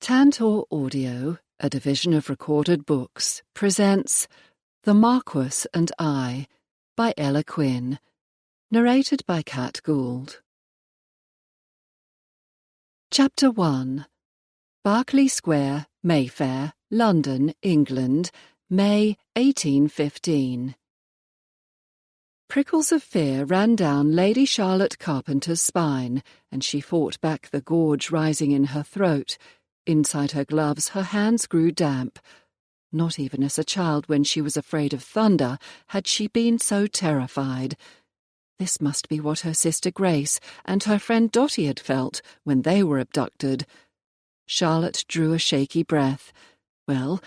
Tantor Audio, a division of Recorded Books, presents The Marquis and I by Ella Quinn, narrated by Kat Gould. Chapter 1. Berkeley Square, Mayfair, London, England, May 1815. Prickles of fear ran down Lady Charlotte Carpenter's spine, and she fought back the gorge rising in her throat. Inside her gloves, her hands grew damp. Not even as a child, when she was afraid of thunder, had she been so terrified. This must be what her sister Grace and her friend Dotty had felt when they were abducted. Charlotte drew a shaky breath. Well,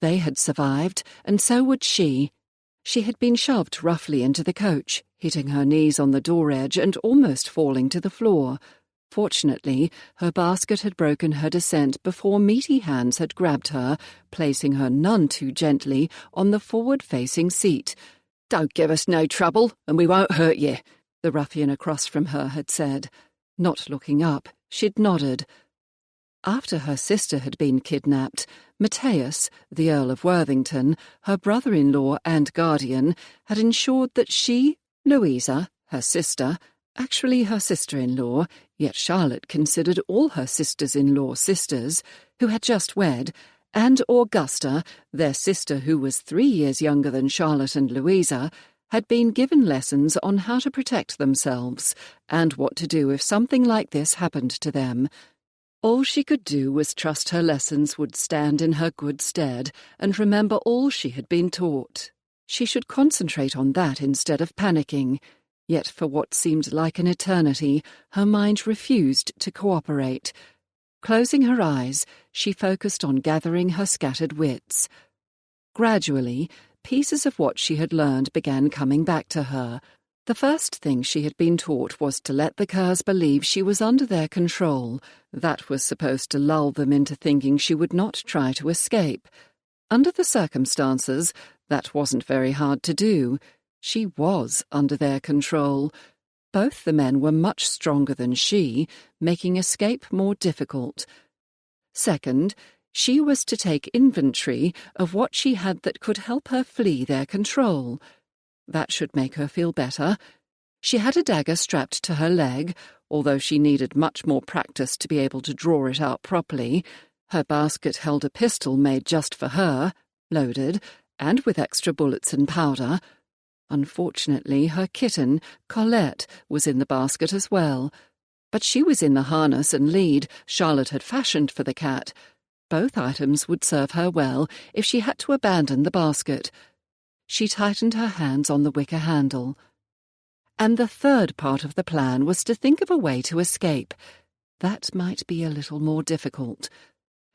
they had survived, and so would she. She had been shoved roughly into the coach, hitting her knees on the door edge and almost falling to the floor. Fortunately, her basket had broken her descent before meaty hands had grabbed her, placing her none too gently on the forward-facing seat. "Don't give us no trouble, and we won't hurt ye," the ruffian across from her had said. Not looking up, she'd nodded. After her sister had been kidnapped, Matthias, the Earl of Worthington, her brother-in-law and guardian, had ensured that she, Louisa, her sister, actually her sister-in-law, yet Charlotte considered all her sisters-in-law sisters, who had just wed, and Augusta, their sister who was 3 years younger than Charlotte and Louisa, had been given lessons on how to protect themselves, and what to do if something like this happened to them. All she could do was trust her lessons would stand in her good stead, and remember all she had been taught. She should concentrate on that instead of panicking. Yet for what seemed like an eternity, her mind refused to cooperate. Closing her eyes, she focused on gathering her scattered wits. Gradually, pieces of what she had learned began coming back to her. The first thing she had been taught was to let the curs believe she was under their control. That was supposed to lull them into thinking she would not try to escape. Under the circumstances, that wasn't very hard to do. She was under their control. Both the men were much stronger than she, making escape more difficult. Second, she was to take inventory of what she had that could help her flee their control. That should make her feel better. She had a dagger strapped to her leg, although she needed much more practice to be able to draw it out properly. Her basket held a pistol made just for her, loaded, and with extra bullets and powder. Unfortunately, her kitten, Colette, was in the basket as well. But she was in the harness and lead Charlotte had fashioned for the cat. Both items would serve her well if she had to abandon the basket. She tightened her hands on the wicker handle. And the third part of the plan was to think of a way to escape. That might be a little more difficult.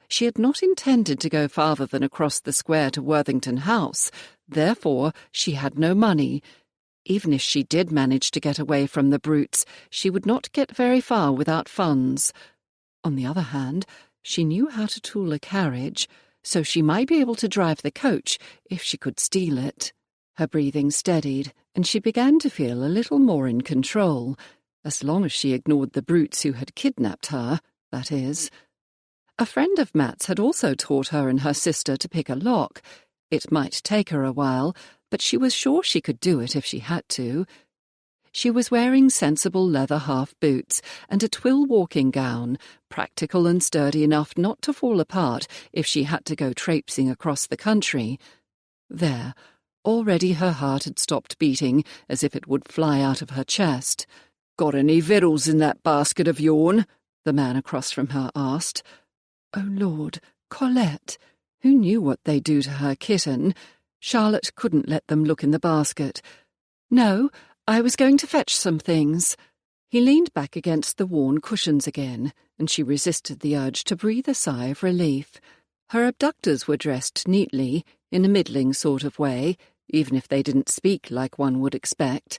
She had not intended to go farther than across the square to Worthington House. Therefore, she had no money. Even if she did manage to get away from the brutes, she would not get very far without funds. On the other hand, she knew how to tool a carriage, so she might be able to drive the coach if she could steal it. Her breathing steadied, and she began to feel a little more in control, as long as she ignored the brutes who had kidnapped her, that is. A friend of Matt's had also taught her and her sister to pick a lock. It might take her a while, but she was sure she could do it if she had to. She was wearing sensible leather half-boots and a twill walking gown, practical and sturdy enough not to fall apart if she had to go traipsing across the country. There, already her heart had stopped beating, as if it would fly out of her chest. "Got any victuals in that basket of yourn?" the man across from her asked. Oh, Lord, Colette! Who knew what they'd do to her kitten? Charlotte couldn't let them look in the basket. "No, I was going to fetch some things." He leaned back against the worn cushions again, and she resisted the urge to breathe a sigh of relief. Her abductors were dressed neatly, in a middling sort of way, even if they didn't speak like one would expect.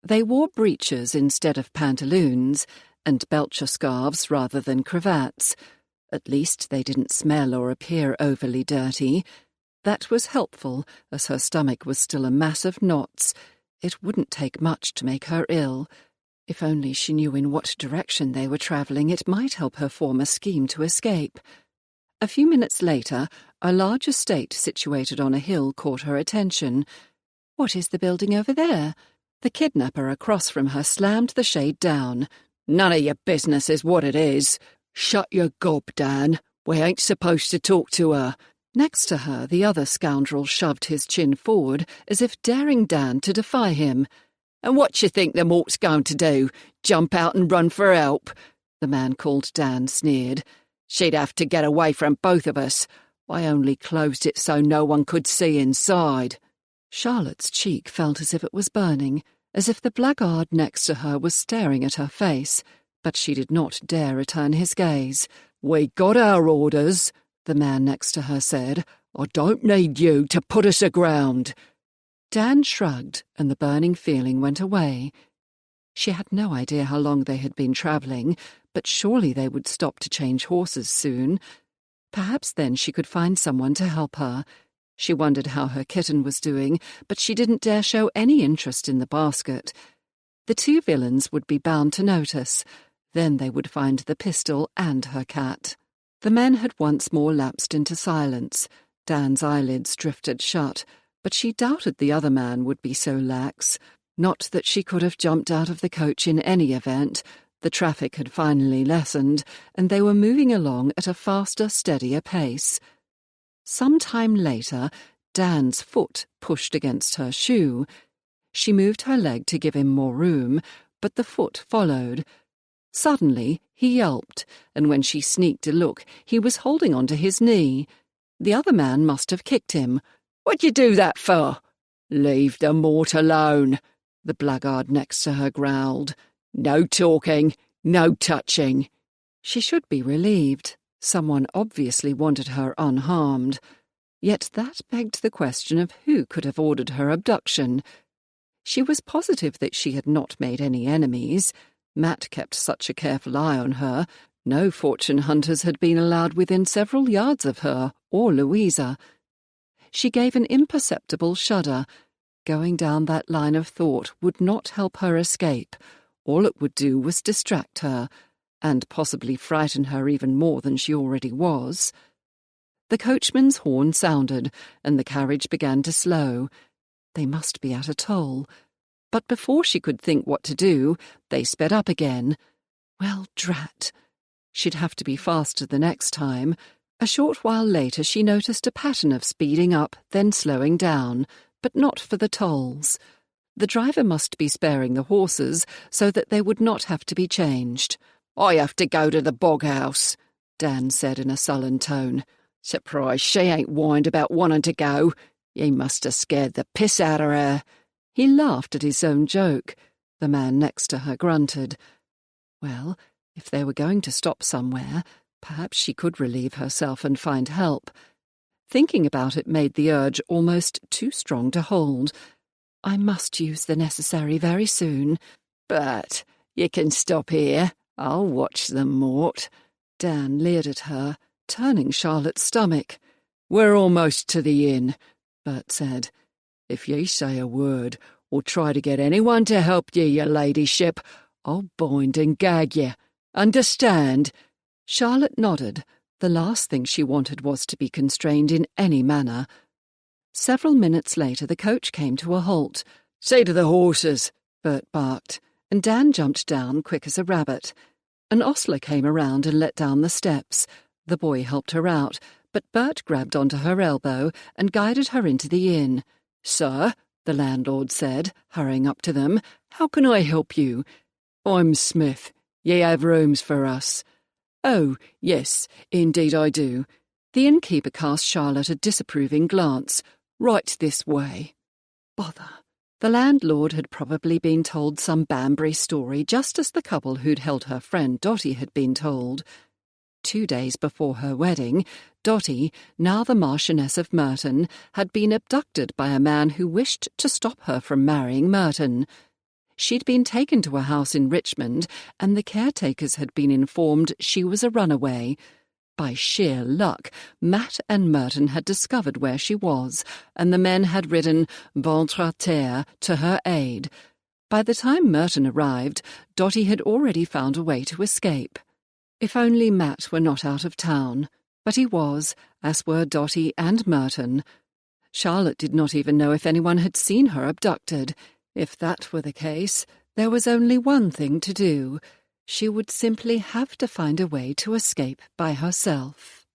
They wore breeches instead of pantaloons, and belcher scarves rather than cravats. At least they didn't smell or appear overly dirty. That was helpful, as her stomach was still a mass of knots. It wouldn't take much to make her ill. If only she knew in what direction they were travelling, it might help her form a scheme to escape. A few minutes later, a large estate situated on a hill caught her attention. "What is the building over there?" The kidnapper across from her slammed the shade down. "None of your business is what it is. Shut your gob, Dan. We ain't supposed to talk to her." Next to her, the other scoundrel shoved his chin forward as if daring Dan to defy him. "And what you think the mort's going to do? Jump out and run for help?" The man called Dan sneered. "She'd have to get away from both of us. I only closed it so no one could see inside." Charlotte's cheek felt as if it was burning, as if the blackguard next to her was staring at her face, but she did not dare return his gaze. "We got our orders," the man next to her said. "I don't need you to put us aground." Dan shrugged, and the burning feeling went away. She had no idea how long they had been travelling, but surely they would stop to change horses soon. Perhaps then she could find someone to help her. She wondered how her kitten was doing, but she didn't dare show any interest in the basket. The two villains would be bound to notice. Then they would find the pistol and her cat. The men had once more lapsed into silence. Dan's eyelids drifted shut, but she doubted the other man would be so lax. Not that she could have jumped out of the coach in any event. The traffic had finally lessened, and they were moving along at a faster, steadier pace. Some time later, Dan's foot pushed against her shoe. She moved her leg to give him more room, but the foot followed. Suddenly, he yelped, and when she sneaked a look, he was holding onto his knee. The other man must have kicked him. "What'd you do that for?" "Leave the mort alone," the blackguard next to her growled. "No talking, no touching." She should be relieved. Someone obviously wanted her unharmed. Yet that begged the question of who could have ordered her abduction. She was positive that she had not made any enemies. Matt kept such a careful eye on her. No fortune hunters had been allowed within several yards of her or Louisa. She gave an imperceptible shudder. Going down that line of thought would not help her escape. All it would do was distract her, and possibly frighten her even more than she already was. The coachman's horn sounded, and the carriage began to slow. They must be at a toll. But before she could think what to do, they sped up again. Well, drat. She'd have to be faster the next time. A short while later she noticed a pattern of speeding up, then slowing down, but not for the tolls. The driver must be sparing the horses so that they would not have to be changed. "I have to go to the bog house," Dan said in a sullen tone. "Surprised she ain't whined about wanting to go. He must have scared the piss out of her." He laughed at his own joke. The man next to her grunted. Well, if they were going to stop somewhere, perhaps she could relieve herself and find help. Thinking about it made the urge almost too strong to hold. "I must use the necessary very soon." "But you can stop here. I'll watch them, Mort." Dan leered at her, turning Charlotte's stomach. "We're almost to the inn," Bert said. "If ye say a word, or try to get anyone to help ye, your ladyship, I'll bind and gag ye. Understand?" Charlotte nodded. The last thing she wanted was to be constrained in any manner. Several minutes later the coach came to a halt. "Say to the horses," Bert barked, and Dan jumped down quick as a rabbit. An ostler came around and let down the steps. The boy helped her out, but Bert grabbed onto her elbow and guided her into the inn. "Sir," the landlord said, hurrying up to them, "how can I help you?" "I'm Smith. Ye have rooms for us." "Oh, yes, indeed I do." The innkeeper cast Charlotte a disapproving glance. "Right this way." Bother. The landlord had probably been told some Banbury story, just as the couple who'd held her friend Dotty had been told. 2 days before her wedding, Dotty, now the Marchioness of Merton, had been abducted by a man who wished to stop her from marrying Merton. She'd been taken to a house in Richmond, and the caretakers had been informed she was a runaway. By sheer luck, Matt and Merton had discovered where she was, and the men had ridden ventre à terre to her aid. By the time Merton arrived, Dotty had already found a way to escape. If only Matt were not out of town. But he was, as were Dotty and Merton. Charlotte did not even know if anyone had seen her abducted. If that were the case, there was only one thing to do. She would simply have to find a way to escape by herself.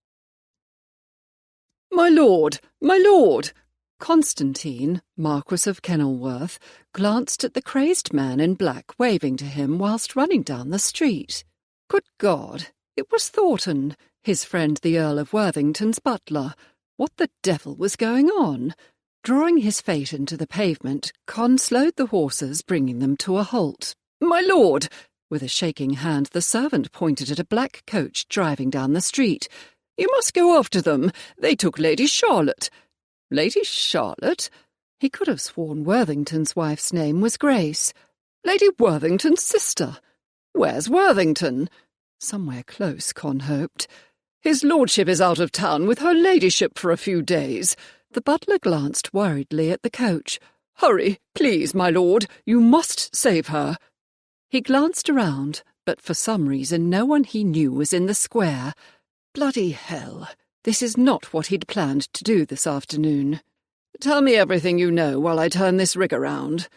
"My lord! My lord!" Constantine, Marquis of Kenilworth, glanced at the crazed man in black waving to him whilst running down the street. Good God! It was Thornton, his friend the Earl of Worthington's butler. What the devil was going on? Drawing his fate into the pavement, Con slowed the horses, bringing them to a halt. "My lord!" With a shaking hand, the servant pointed at a black coach driving down the street. "You must go after them. They took Lady Charlotte." Lady Charlotte? He could have sworn Worthington's wife's name was Grace. Lady Worthington's sister. Where's Worthington? Somewhere close, Con hoped. "His lordship is out of town with her ladyship for a few days." The butler glanced worriedly at the coach. "Hurry, please, my lord. You must save her." He glanced around, but for some reason no one he knew was in the square. Bloody hell. This is not what he'd planned to do this afternoon. "Tell me everything you know while I turn this rig around."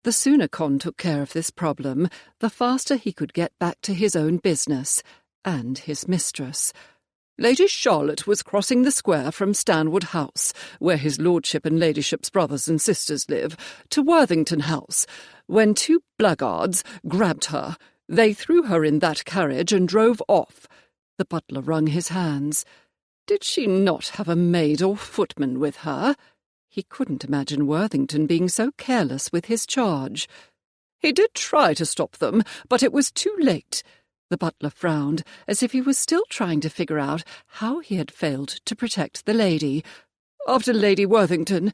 The sooner Con took care of this problem, the faster he could get back to his own business, and his mistress. "Lady Charlotte was crossing the square from Stanwood House, where his lordship and ladyship's brothers and sisters live, to Worthington House, when two blackguards grabbed her. They threw her in that carriage and drove off." The butler wrung his hands. Did she not have a maid or footman with her? He couldn't imagine Worthington being so careless with his charge. "He did try to stop them, but it was too late." The butler frowned, as if he was still trying to figure out how he had failed to protect the lady. "After Lady Worthington,"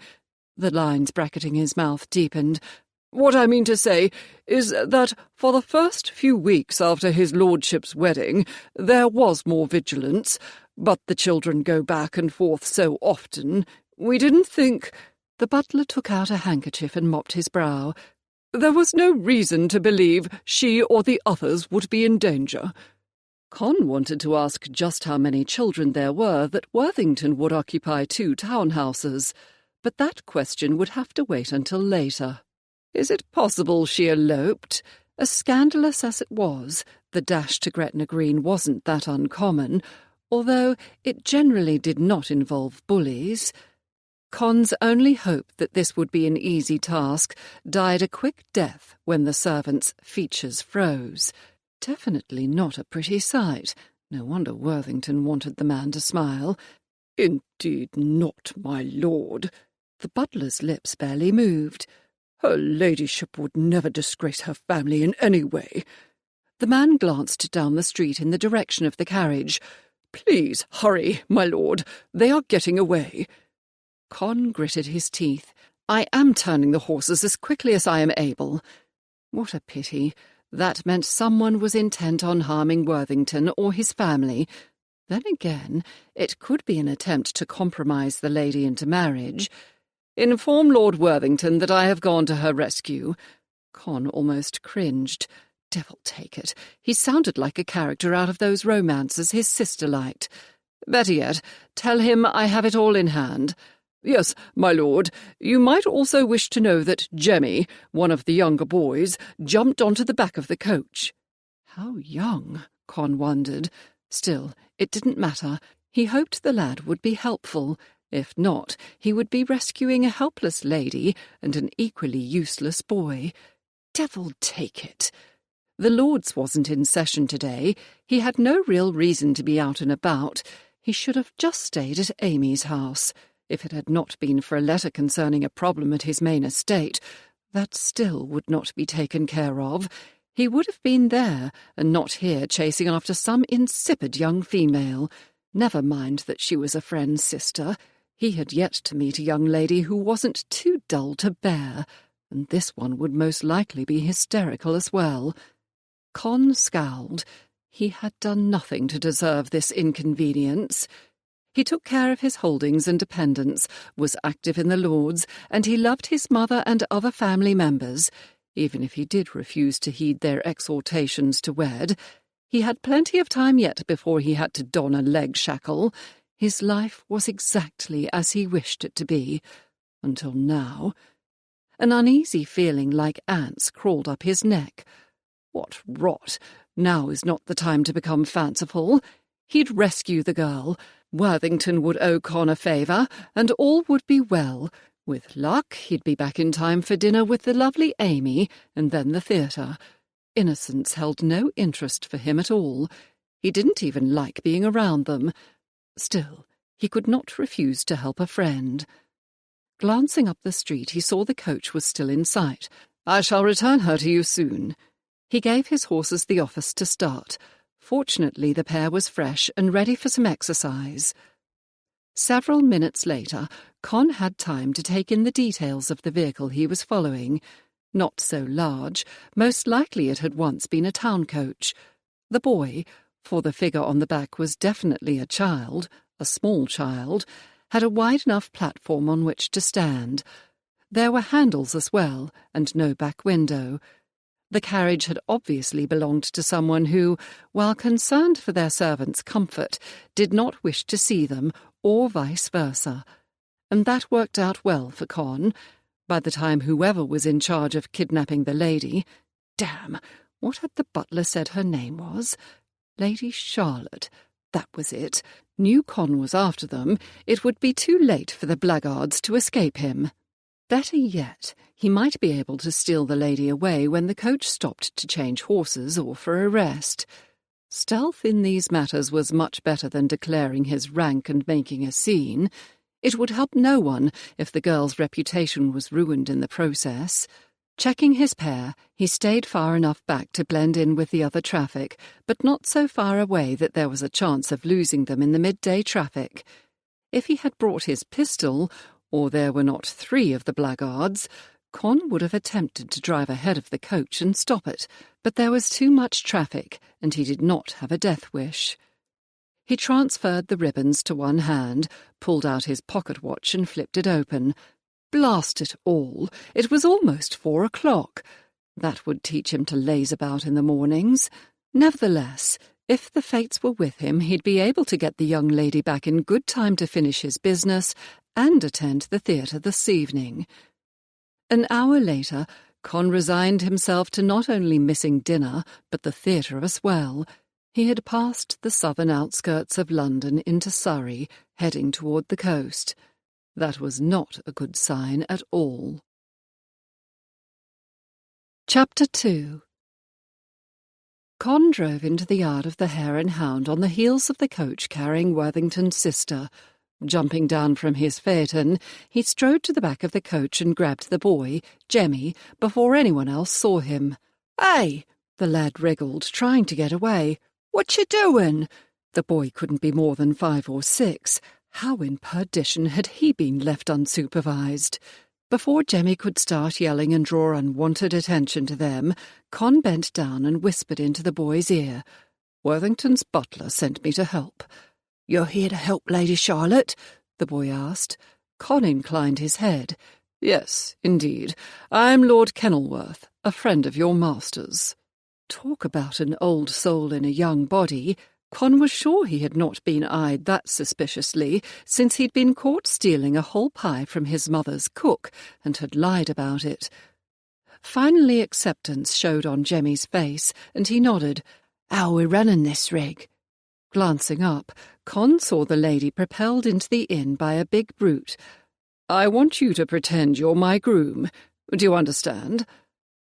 the lines bracketing his mouth deepened. "What I mean to say is that for the first few weeks after his lordship's wedding there was more vigilance, but the children go back and forth so often, we didn't think—" The butler took out a handkerchief and mopped his brow. "There was no reason to believe she or the others would be in danger." Con wanted to ask just how many children there were that Worthington would occupy 2 townhouses, but that question would have to wait until later. Is it possible she eloped? As scandalous as it was, the dash to Gretna Green wasn't that uncommon, although it generally did not involve bullies. Con's only hope that this would be an easy task died a quick death when the servant's features froze. Definitely not a pretty sight. No wonder Worthington wanted the man to smile. "Indeed not, my lord." The butler's lips barely moved. "Her ladyship would never disgrace her family in any way." The man glanced down the street in the direction of the carriage. "Please hurry, my lord. They are getting away." Con gritted his teeth. "I am turning the horses as quickly as I am able." What a pity. That meant someone was intent on harming Worthington or his family. Then again, it could be an attempt to compromise the lady into marriage. "Inform Lord Worthington that I have gone to her rescue." Con almost cringed. Devil take it, he sounded like a character out of those romances his sister liked. "Better yet, tell him I have it all in hand." "Yes, my lord. You might also wish to know that Jemmy, one of the younger boys, jumped onto the back of the coach." How young, Con wondered. Still, it didn't matter. He hoped the lad would be helpful. If not, he would be rescuing a helpless lady and an equally useless boy. Devil take it. The Lord's wasn't in session today. He had no real reason to be out and about. He should have just stayed at Amy's house. If it had not been for a letter concerning a problem at his main estate, that still would not be taken care of. He would have been there, and not here chasing after some insipid young female. Never mind that she was a friend's sister. He had yet to meet a young lady who wasn't too dull to bear, and this one would most likely be hysterical as well. Con scowled. He had done nothing to deserve this inconvenience. He took care of his holdings and dependents, was active in the Lords, and he loved his mother and other family members. Even if he did refuse to heed their exhortations to wed, He had plenty of time yet before he had to don a leg shackle. His life was exactly as he wished it to be, until now. An uneasy feeling like ants crawled up his neck. What rot! Now is not the time to become fanciful. He'd rescue the girl. Worthington would owe Con a favour, and all would be well. With luck, he'd be back in time for dinner with the lovely Amy, and then the theatre. Innocence held no interest for him at all. He didn't even like being around them. Still, he could not refuse to help a friend. Glancing up the street, he saw the coach was still in sight. "I shall return her to you soon." He gave his horses the office to start. Fortunately, the pair was fresh and ready for some exercise. Several minutes later, Con had time to take in the details of the vehicle he was following. Not so large. Most likely it had once been a town coach. The boy, for the figure on the back was definitely a child, a small child, had a wide enough platform on which to stand. There were handles as well, and no back window. The carriage had obviously belonged to someone who, while concerned for their servants' comfort, did not wish to see them, or vice versa. And that worked out well for Con. By the time whoever was in charge of kidnapping the lady— damn, what had the butler said her name was? Lady Charlotte. That was it. Knew Con was after them. It would be too late for the blackguards to escape him. Better yet, he might be able to steal the lady away when the coach stopped to change horses or for a rest. Stealth in these matters was much better than declaring his rank and making a scene. It would help no one if the girl's reputation was ruined in the process. Checking his pair, he stayed far enough back to blend in with the other traffic, but not so far away that there was a chance of losing them in the midday traffic. If he had brought his pistol, or there were not 3 of the blackguards, Con would have attempted to drive ahead of the coach and stop it, but there was too much traffic, and he did not have a death wish. He transferred the ribbons to one hand, pulled out his pocket watch and flipped it open. Blast it all! It was almost 4 o'clock. That would teach him to laze about in the mornings. Nevertheless, if the fates were with him, he'd be able to get the young lady back in good time to finish his business and attend the theatre this evening. An hour later, Con resigned himself to not only missing dinner, but the theatre as well. He had passed the southern outskirts of London into Surrey, heading toward the coast. That was not a good sign at all. Chapter 2. Con drove into the yard of the Hare and Hound on the heels of the coach carrying Worthington's sister. Jumping down from his phaeton, he strode to the back of the coach and grabbed the boy, Jemmy, before anyone else saw him. "Hey!" the lad wriggled, trying to get away. "What you doing?" The boy couldn't be more than 5 or 6. How in perdition had he been left unsupervised? Before Jemmy could start yelling and draw unwanted attention to them, Con bent down and whispered into the boy's ear. "Worthington's butler sent me to help." "You're here to help Lady Charlotte?" the boy asked. Con inclined his head. "Yes, indeed. I'm Lord Kenilworth, a friend of your master's." Talk about an old soul in a young body. Con was sure he had not been eyed that suspiciously since he'd been caught stealing a whole pie from his mother's cook and had lied about it. Finally acceptance showed on Jemmy's face, and he nodded. "How are we running this rig?" Glancing up, Con saw the lady propelled into the inn by a big brute. "I want you to pretend you're my groom. Do you understand?"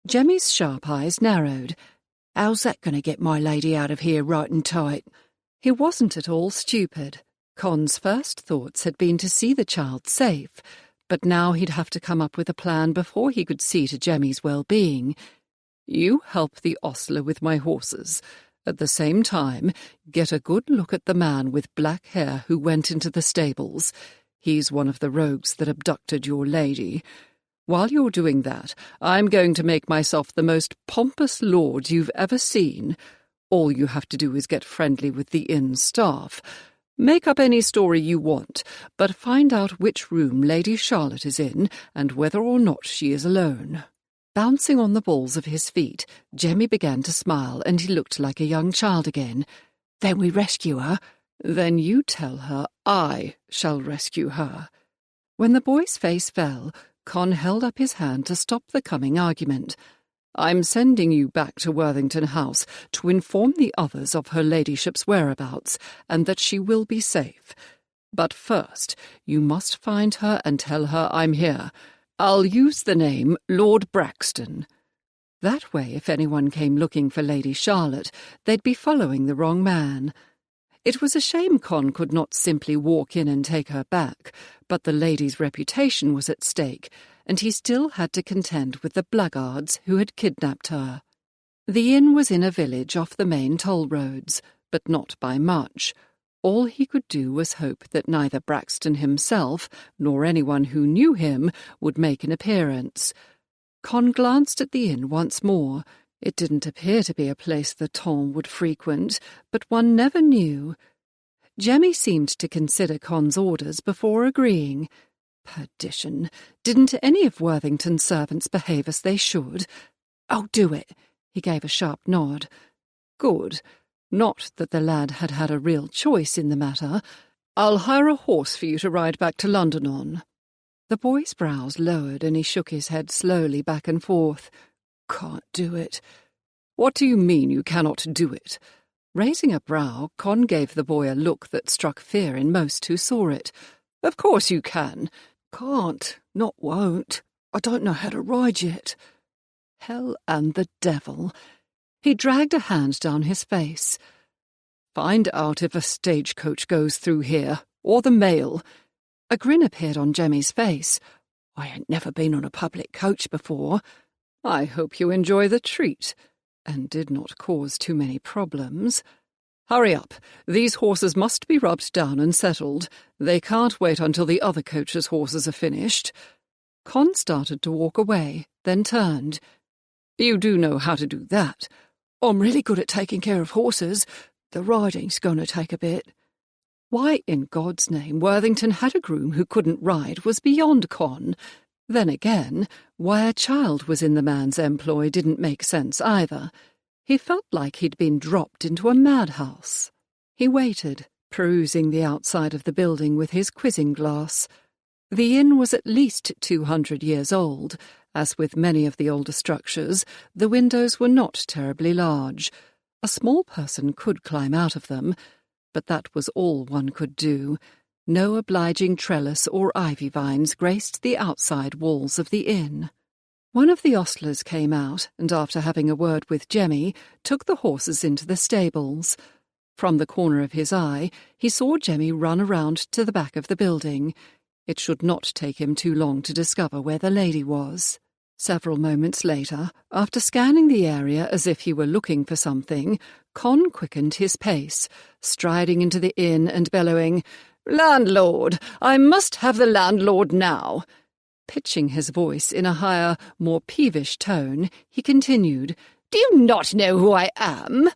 Jemmy's sharp eyes narrowed. "How's that going to get my lady out of here right and tight?" He wasn't at all stupid. Con's first thoughts had been to see the child safe, but now he'd have to come up with a plan before he could see to Jemmy's well-being. "You help the ostler with my horses. At the same time, get a good look at the man with black hair who went into the stables. He's one of the rogues that abducted your lady. While you're doing that, I'm going to make myself the most pompous lord you've ever seen. All you have to do is get friendly with the inn staff. Make up any story you want, but find out which room Lady Charlotte is in and whether or not she is alone." Bouncing on the balls of his feet, Jemmy began to smile, and he looked like a young child again. "Then we rescue her?" "Then you tell her I shall rescue her." When the boy's face fell, Con held up his hand to stop the coming argument. "I'm sending you back to Worthington House to inform the others of her ladyship's whereabouts, and that she will be safe. But first, you must find her and tell her I'm here. I'll use the name Lord Braxton. That way, if anyone came looking for Lady Charlotte, they'd be following the wrong man." It was a shame Con could not simply walk in and take her back, but the lady's reputation was at stake, and he still had to contend with the blackguards who had kidnapped her. The inn was in a village off the main toll roads, but not by much. All he could do was hope that neither Braxton himself nor anyone who knew him would make an appearance. Con glanced at the inn once more. It didn't appear to be a place the Tom would frequent, but one never knew. Jemmy seemed to consider Con's orders before agreeing. Perdition! Didn't any of Worthington's servants behave as they should? "Oh, do it!" He gave a sharp nod. "Good. Not that the lad had had a real choice in the matter. I'll hire a horse for you to ride back to London on." The boy's brows lowered and he shook his head slowly back and forth. "Can't do it." "What do you mean you cannot do it?" Raising a brow, Con gave the boy a look that struck fear in most who saw it. "Of course you can." "Can't, not won't. I don't know how to ride yet." Hell and the devil. He dragged a hand down his face. "Find out if a stagecoach goes through here, or the mail." A grin appeared on Jemmy's face. "I ain't never been on a public coach before." "I hope you enjoy the treat, and did not cause too many problems. Hurry up. These horses must be rubbed down and settled. They can't wait until the other coach's horses are finished." Con started to walk away, then turned. "You do know how to do that." "I'm really good at taking care of horses. The riding's going to take a bit." Why in God's name Worthington had a groom who couldn't ride was beyond Con. Then again, why a child was in the man's employ didn't make sense either. He felt like he'd been dropped into a madhouse. He waited, perusing the outside of the building with his quizzing glass. The inn was at least 200 years old. As with many of the older structures, the windows were not terribly large. A small person could climb out of them, but that was all one could do. No obliging trellis or ivy vines graced the outside walls of the inn. One of the ostlers came out, and after having a word with Jemmy, took the horses into the stables. From the corner of his eye, he saw Jemmy run around to the back of the building. It should not take him too long to discover where the lady was. Several moments later, after scanning the area as if he were looking for something, Con quickened his pace, striding into the inn and bellowing, "Landlord! I must have the landlord now!" Pitching his voice in a higher, more peevish tone, he continued, "Do you not know who I am?"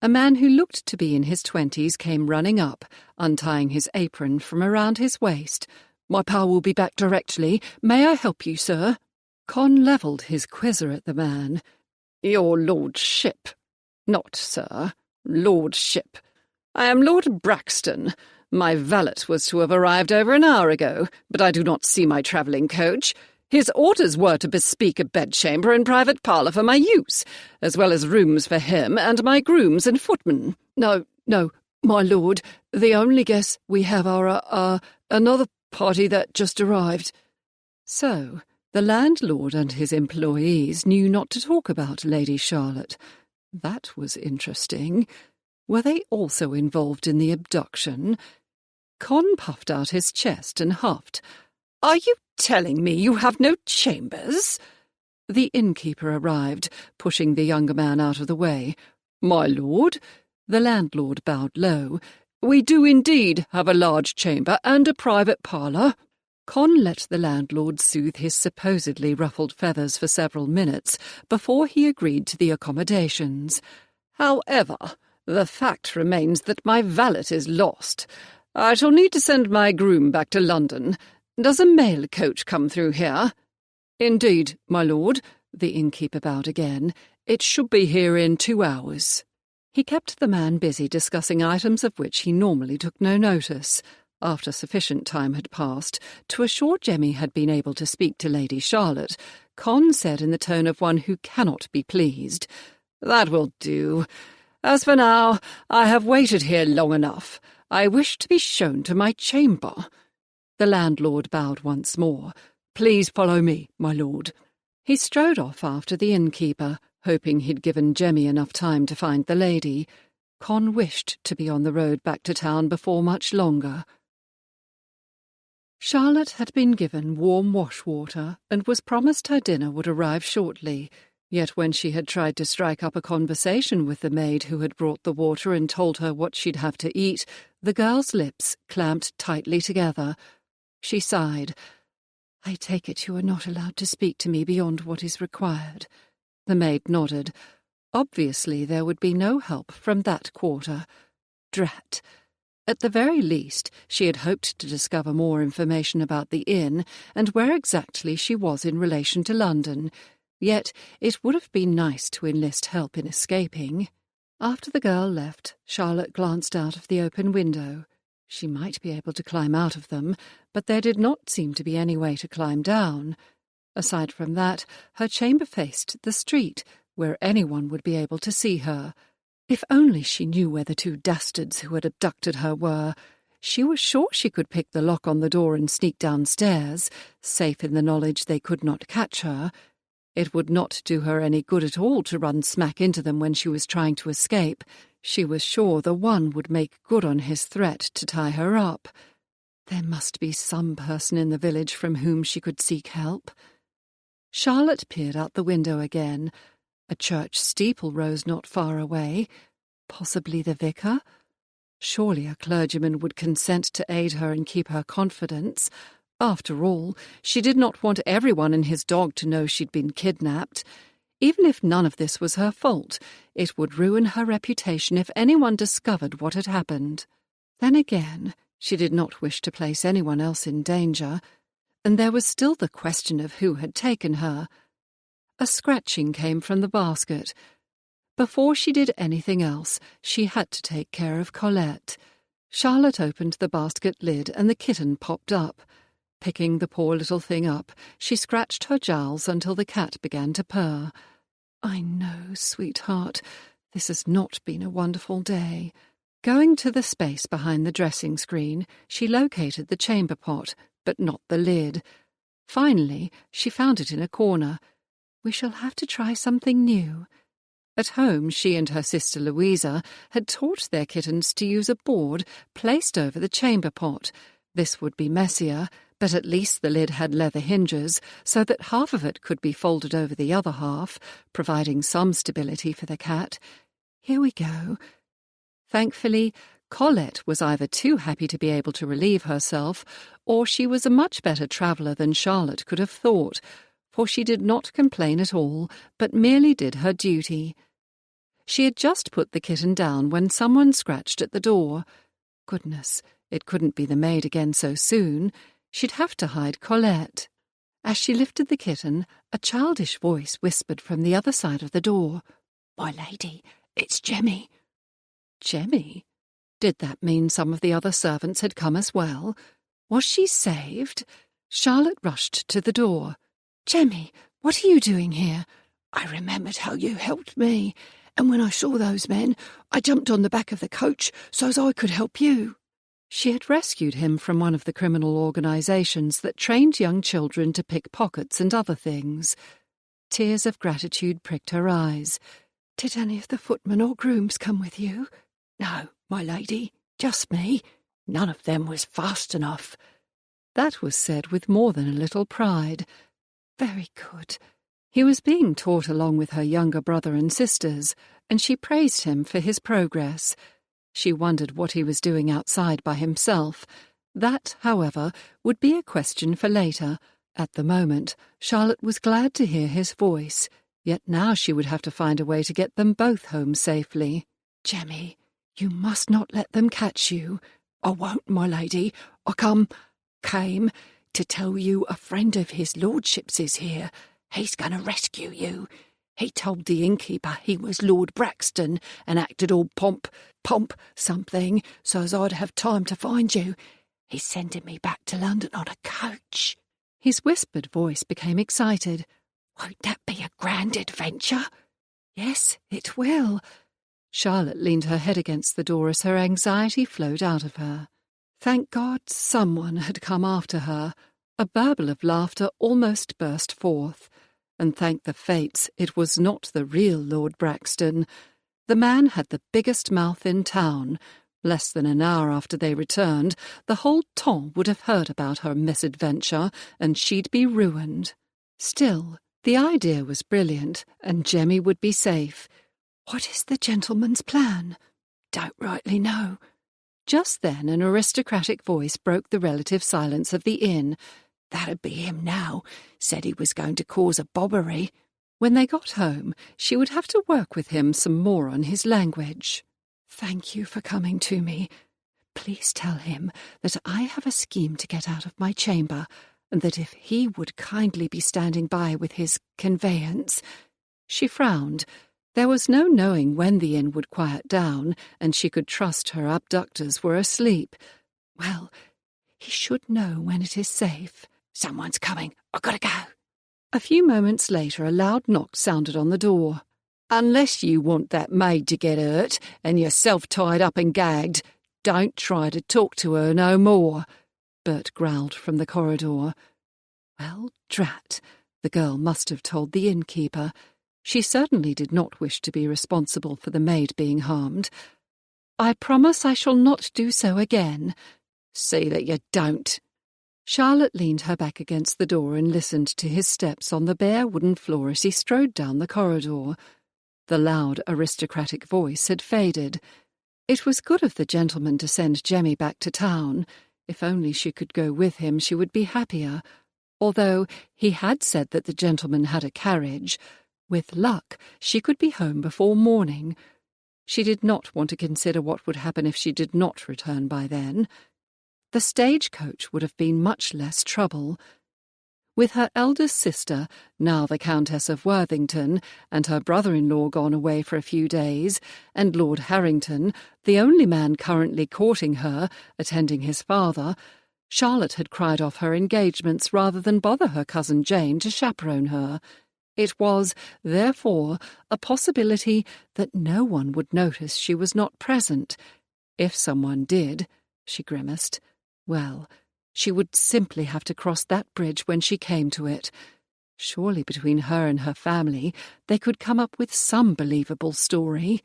A man who looked to be in his 20s came running up, untying his apron from around his waist. "My pal will be back directly. May I help you, sir?" Con levelled his quizzer at the man. "Your lordship." "Not, sir. Lordship. I am Lord Braxton. My valet was to have arrived over an hour ago, but I do not see my travelling coach. His orders were to bespeak a bedchamber and private parlour for my use, as well as rooms for him and my grooms and footmen." No, my lord. The only guests we have are, another party that just arrived." So, the landlord and his employees knew not to talk about Lady Charlotte. That was interesting. Were they also involved in the abduction? Con puffed out his chest and huffed. "Are you telling me you have no chambers?" The innkeeper arrived, pushing the younger man out of the way. "My lord?" The landlord bowed low. "We do indeed have a large chamber and a private parlour." Con let the landlord soothe his supposedly ruffled feathers for several minutes before he agreed to the accommodations. "However, the fact remains that my valet is lost. I shall need to send my groom back to London. Does a mail coach come through here?" "Indeed, my lord. the innkeeper bowed again. "It should be here in 2 hours." He kept the man busy discussing items of which he normally took no notice. After sufficient time had passed to assure Jemmy had been able to speak to Lady Charlotte, Con said in the tone of one who cannot be pleased, "That will do. As for now, I have waited here long enough. I wish to be shown to my chamber." The landlord bowed once more. "Please follow me, my lord." He strode off after the innkeeper, hoping he'd given Jemmy enough time to find the lady. Con wished to be on the road back to town before much longer. Charlotte had been given warm wash-water and was promised her dinner would arrive shortly, yet when she had tried to strike up a conversation with the maid who had brought the water and told her what she'd have to eat, the girl's lips clamped tightly together. She sighed. "I take it you are not allowed to speak to me beyond what is required." The maid nodded. Obviously there would be no help from that quarter. Drat! At the very least, she had hoped to discover more information about the inn and where exactly she was in relation to London. Yet it would have been nice to enlist help in escaping. After the girl left, Charlotte glanced out of the open window. She might be able to climb out of them, but there did not seem to be any way to climb down. Aside from that, her chamber faced the street, where anyone would be able to see her. If only she knew where the 2 dastards who had abducted her were. She was sure she could pick the lock on the door and sneak downstairs, safe in the knowledge they could not catch her. It would not do her any good at all to run smack into them when she was trying to escape. She was sure the one would make good on his threat to tie her up. There must be some person in the village from whom she could seek help. Charlotte peered out the window again. A church steeple rose not far away. Possibly the vicar? Surely a clergyman would consent to aid her and keep her confidence. After all, she did not want everyone and his dog to know she'd been kidnapped. Even if none of this was her fault, it would ruin her reputation if anyone discovered what had happened. Then again, she did not wish to place anyone else in danger, and there was still the question of who had taken her. A scratching came from the basket. Before she did anything else, she had to take care of Colette. Charlotte opened the basket lid and the kitten popped up. Picking the poor little thing up, she scratched her jowls until the cat began to purr. "I know, sweetheart, this has not been a wonderful day." Going to the space behind the dressing screen, she located the chamber pot, but not the lid. Finally, she found it in a corner. We shall have to try something new. At home, she and her sister Louisa had taught their kittens to use a board placed over the chamber pot. This would be messier, but at least the lid had leather hinges, so that half of it could be folded over the other half, providing some stability for the cat. Here we go. Thankfully, Colette was either too happy to be able to relieve herself, or she was a much better traveller than Charlotte could have thought, for she did not complain at all, but merely did her duty. She had just put the kitten down when someone scratched at the door. Goodness, it couldn't be the maid again so soon. She'd have to hide Colette. As she lifted the kitten, a childish voice whispered from the other side of the door, "My lady, it's Jemmy." Jemmy? Did that mean some of the other servants had come as well? Was she saved? Charlotte rushed to the door. "Jemmy, what are you doing here?" "I remembered how you helped me, and when I saw those men, I jumped on the back of the coach so as I could help you." She had rescued him from one of the criminal organisations that trained young children to pick pockets and other things. Tears of gratitude pricked her eyes. "Did any of the footmen or grooms come with you?" "No, my lady, just me. None of them was fast enough." That was said with more than a little pride. Very good. He was being taught along with her younger brother and sisters, and she praised him for his progress. She wondered what he was doing outside by himself. That, however, would be a question for later. At the moment, Charlotte was glad to hear his voice, yet now she would have to find a way to get them both home safely. "Jemmy, you must not let them catch you." "I won't, my lady. I came to tell you a friend of his lordship's is here. He's going to rescue you. He told the innkeeper he was Lord Braxton and acted all pomp something, so as I'd have time to find you. He's sending me back to London on a coach." His whispered voice became excited. "Won't that be a grand adventure?" "Yes, it will." Charlotte leaned her head against the door as her anxiety flowed out of her. Thank God someone had come after her. A burble of laughter almost burst forth. And thank the fates it was not the real Lord Braxton. The man had the biggest mouth in town. Less than an hour after they returned, the whole ton would have heard about her misadventure, and she'd be ruined. Still, the idea was brilliant, and Jemmy would be safe. "What is the gentleman's plan?" "Don't rightly know." Just then an aristocratic voice broke the relative silence of the inn. "That'd be him now. Said he was going to cause a bobbery." When they got home, she would have to work with him some more on his language. "Thank you for coming to me. Please tell him that I have a scheme to get out of my chamber, and that if he would kindly be standing by with his conveyance—" She frowned. There was no knowing when the inn would quiet down, and she could trust her abductors were asleep. Well, he should know when it is safe. "Someone's coming. I've got to go." A few moments later a loud knock sounded on the door. "Unless you want that maid to get hurt and yourself tied up and gagged, don't try to talk to her no more," Bert growled from the corridor. Well, drat, the girl must have told the innkeeper. She certainly did not wish to be responsible for the maid being harmed. "I promise I shall not do so again." "See that you don't." Charlotte leaned her back against the door and listened to his steps on the bare wooden floor as he strode down the corridor. The loud, aristocratic voice had faded. It was good of the gentleman to send Jemmy back to town. If only she could go with him, she would be happier. Although he had said that the gentleman had a carriage. With luck, she could be home before morning. She did not want to consider what would happen if she did not return by then. The stagecoach would have been much less trouble. With her eldest sister, now the Countess of Worthington, and her brother-in-law gone away for a few days, and Lord Harrington, the only man currently courting her, attending his father, Charlotte had cried off her engagements rather than bother her cousin Jane to chaperone her. It was, therefore, a possibility that no one would notice she was not present. If someone did, she grimaced, well, she would simply have to cross that bridge when she came to it. Surely between her and her family they could come up with some believable story.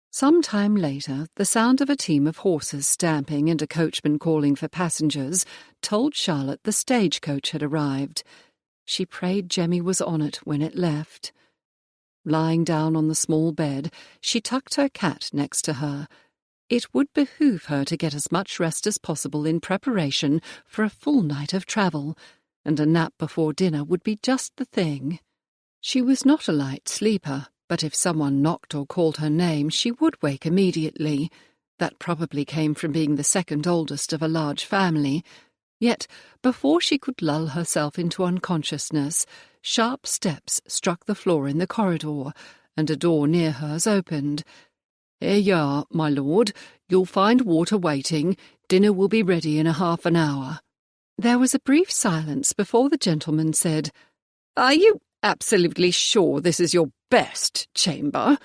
Some time later, the sound of a team of horses stamping and a coachman calling for passengers told Charlotte the stagecoach had arrived. She prayed Jemmy was on it when it left. Lying down on the small bed, she tucked her cat next to her. It would behoove her to get as much rest as possible in preparation for a full night of travel, and a nap before dinner would be just the thing. She was not a light sleeper, but if someone knocked or called her name, she would wake immediately. That probably came from being the second oldest of a large family. Yet, before she could lull herself into unconsciousness, sharp steps struck the floor in the corridor, and a door near hers opened. "Here you are, my lord. You'll find water waiting. Dinner will be ready in a half an hour." There was a brief silence before the gentleman said, "Are you absolutely sure this is your best chamber?"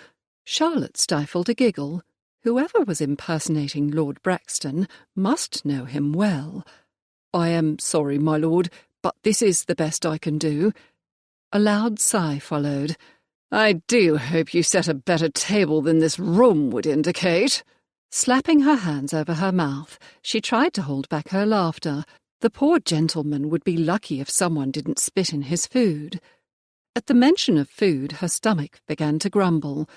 Charlotte stifled a giggle. Whoever was impersonating Lord Braxton must know him well. "I am sorry, my lord, but this is the best I can do." A loud sigh followed. "I do hope you set a better table than this room would indicate." Slapping her hands over her mouth, she tried to hold back her laughter. The poor gentleman would be lucky if someone didn't spit in his food. At the mention of food, her stomach began to grumble.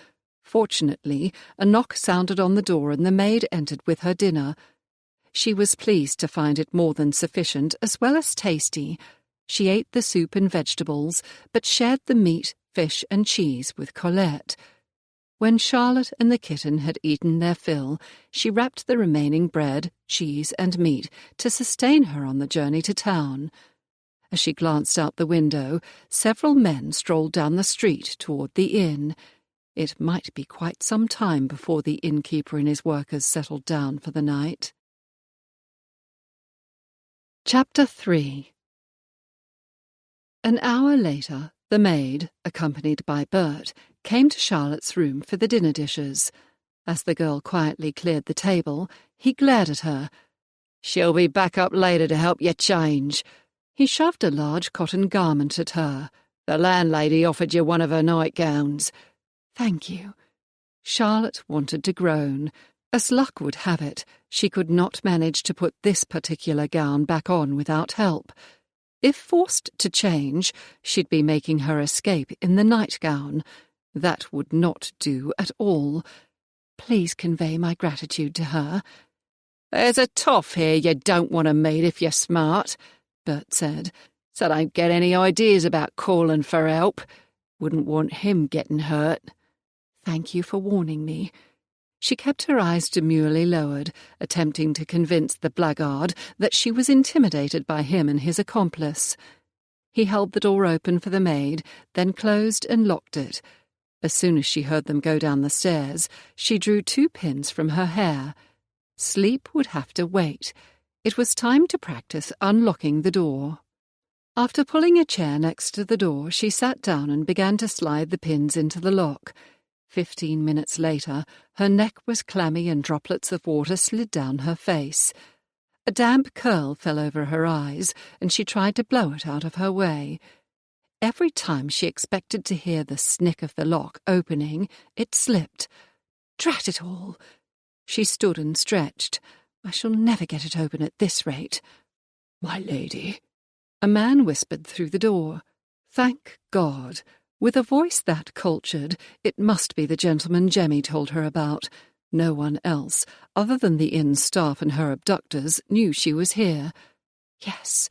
Fortunately, a knock sounded on the door and the maid entered with her dinner. She was pleased to find it more than sufficient, as well as tasty. She ate the soup and vegetables, but shared the meat, fish and cheese with Colette. When Charlotte and the kitten had eaten their fill, she wrapped the remaining bread, cheese and meat to sustain her on the journey to town. As she glanced out the window, several men strolled down the street toward the inn. It might be quite some time before the innkeeper and his workers settled down for the night. Chapter 3. An hour later, the maid, accompanied by Bert, came to Charlotte's room for the dinner dishes. As the girl quietly cleared the table, he glared at her. "She'll be back up later to help you change." He shoved a large cotton garment at her. "The landlady offered you one of her nightgowns." "Thank you." Charlotte wanted to groan. As luck would have it, she could not manage to put this particular gown back on without help. If forced to change, she'd be making her escape in the nightgown. That would not do at all. Please convey my gratitude to her. "There's a toff here you don't want to meet if you're smart," Bert said. "So don't get any ideas about calling for help. Wouldn't want him getting hurt." "Thank you for warning me." She kept her eyes demurely lowered, attempting to convince the blackguard that she was intimidated by him and his accomplice. He held the door open for the maid, then closed and locked it. As soon as she heard them go down the stairs, she drew 2 pins from her hair. Sleep would have to wait. It was time to practice unlocking the door. After pulling a chair next to the door, she sat down and began to slide the pins into the lock. 15 minutes later, her neck was clammy and droplets of water slid down her face. A damp curl fell over her eyes, and she tried to blow it out of her way. Every time she expected to hear the snick of the lock opening, it slipped. Drat it all! She stood and stretched. "I shall never get it open at this rate." "My lady," a man whispered through the door. Thank God! With a voice that cultured, it must be the gentleman Jemmy told her about. No one else, other than the inn staff and her abductors, knew she was here. "Yes."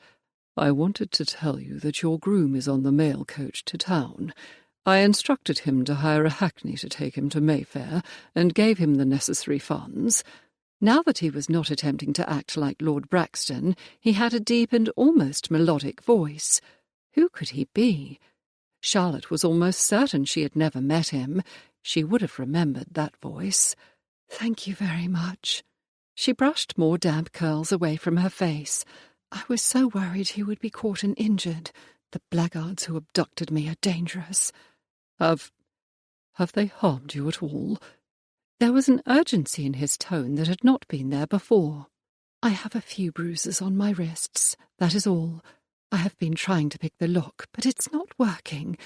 "I wanted to tell you that your groom is on the mail coach to town. I instructed him to hire a hackney to take him to Mayfair, and gave him the necessary funds." Now that he was not attempting to act like Lord Braxton, he had a deep and almost melodic voice. Who could he be? Charlotte was almost certain she had never met him. She would have remembered that voice. "Thank you very much." She brushed more damp curls away from her face. "I was so worried he would be caught and injured. The blackguards who abducted me are dangerous." Have they harmed you at all?" There was an urgency in his tone that had not been there before. "I have a few bruises on my wrists, that is all. I have been trying to pick the lock, but it's not working.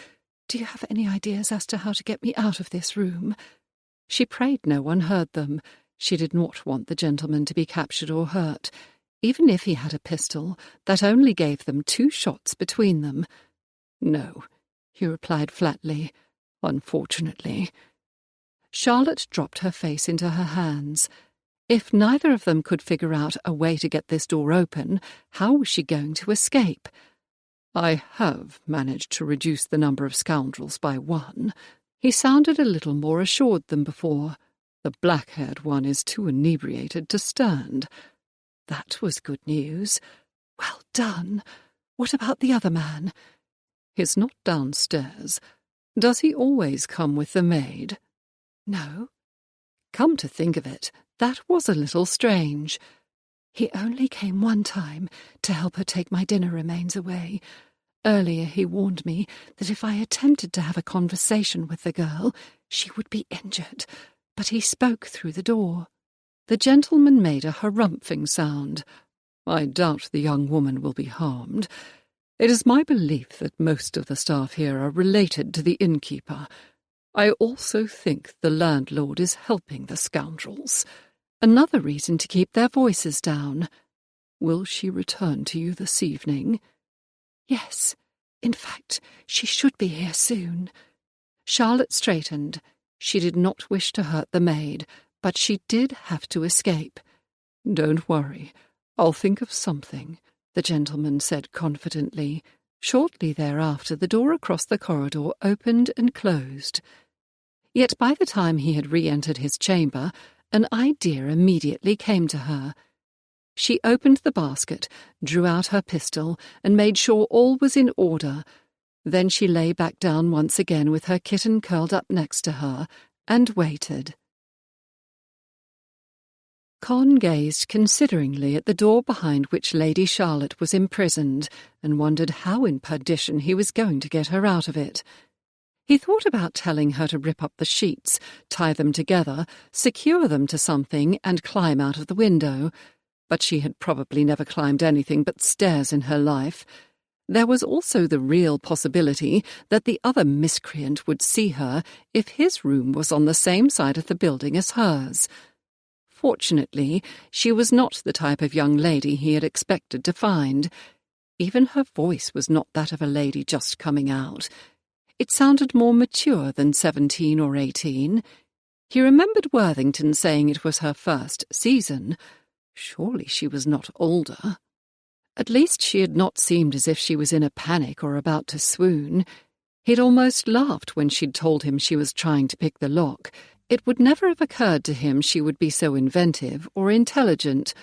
Do you have any ideas as to how to get me out of this room?" She prayed no one heard them. She did not want the gentleman to be captured or hurt. Even if he had a pistol, that only gave them 2 shots between them. "No," he replied flatly. "Unfortunately." Charlotte dropped her face into her hands. If neither of them could figure out a way to get this door open, how was she going to escape? "I have managed to reduce the number of scoundrels by 1. He sounded a little more assured than before. "The black-haired one is too inebriated to stand." That was good news. Well done. What about the other man? "He's not downstairs. Does he always come with the maid?" "No." Come to think of it, that was a little strange. "He only came one time to help her take my dinner remains away. Earlier he warned me that if I attempted to have a conversation with the girl, she would be injured, but he spoke through the door." The gentleman made a harumphing sound. "I doubt the young woman will be harmed. It is my belief that most of the staff here are related to the innkeeper. I also think the landlord is helping the scoundrels. Another reason to keep their voices down. Will she return to you this evening?" "Yes. In fact, she should be here soon." Charlotte straightened. She did not wish to hurt the maid, but she did have to escape. "Don't worry. I'll think of something," the gentleman said confidently. Shortly thereafter, the door across the corridor opened and closed. Yet by the time he had re-entered his chamber, an idea immediately came to her. She opened the basket, drew out her pistol, and made sure all was in order. Then she lay back down once again with her kitten curled up next to her, and waited. Con gazed consideringly at the door behind which Lady Charlotte was imprisoned, and wondered how in perdition he was going to get her out of it. He thought about telling her to rip up the sheets, tie them together, secure them to something, and climb out of the window, but she had probably never climbed anything but stairs in her life. There was also the real possibility that the other miscreant would see her if his room was on the same side of the building as hers. Fortunately, she was not the type of young lady he had expected to find. Even her voice was not that of a lady just coming out. It sounded more mature than 17 or 18. He remembered Worthington saying it was her first season. Surely she was not older. At least she had not seemed as if she was in a panic or about to swoon. He'd almost laughed when she'd told him she was trying to pick the lock. It would never have occurred to him she would be so inventive or intelligent.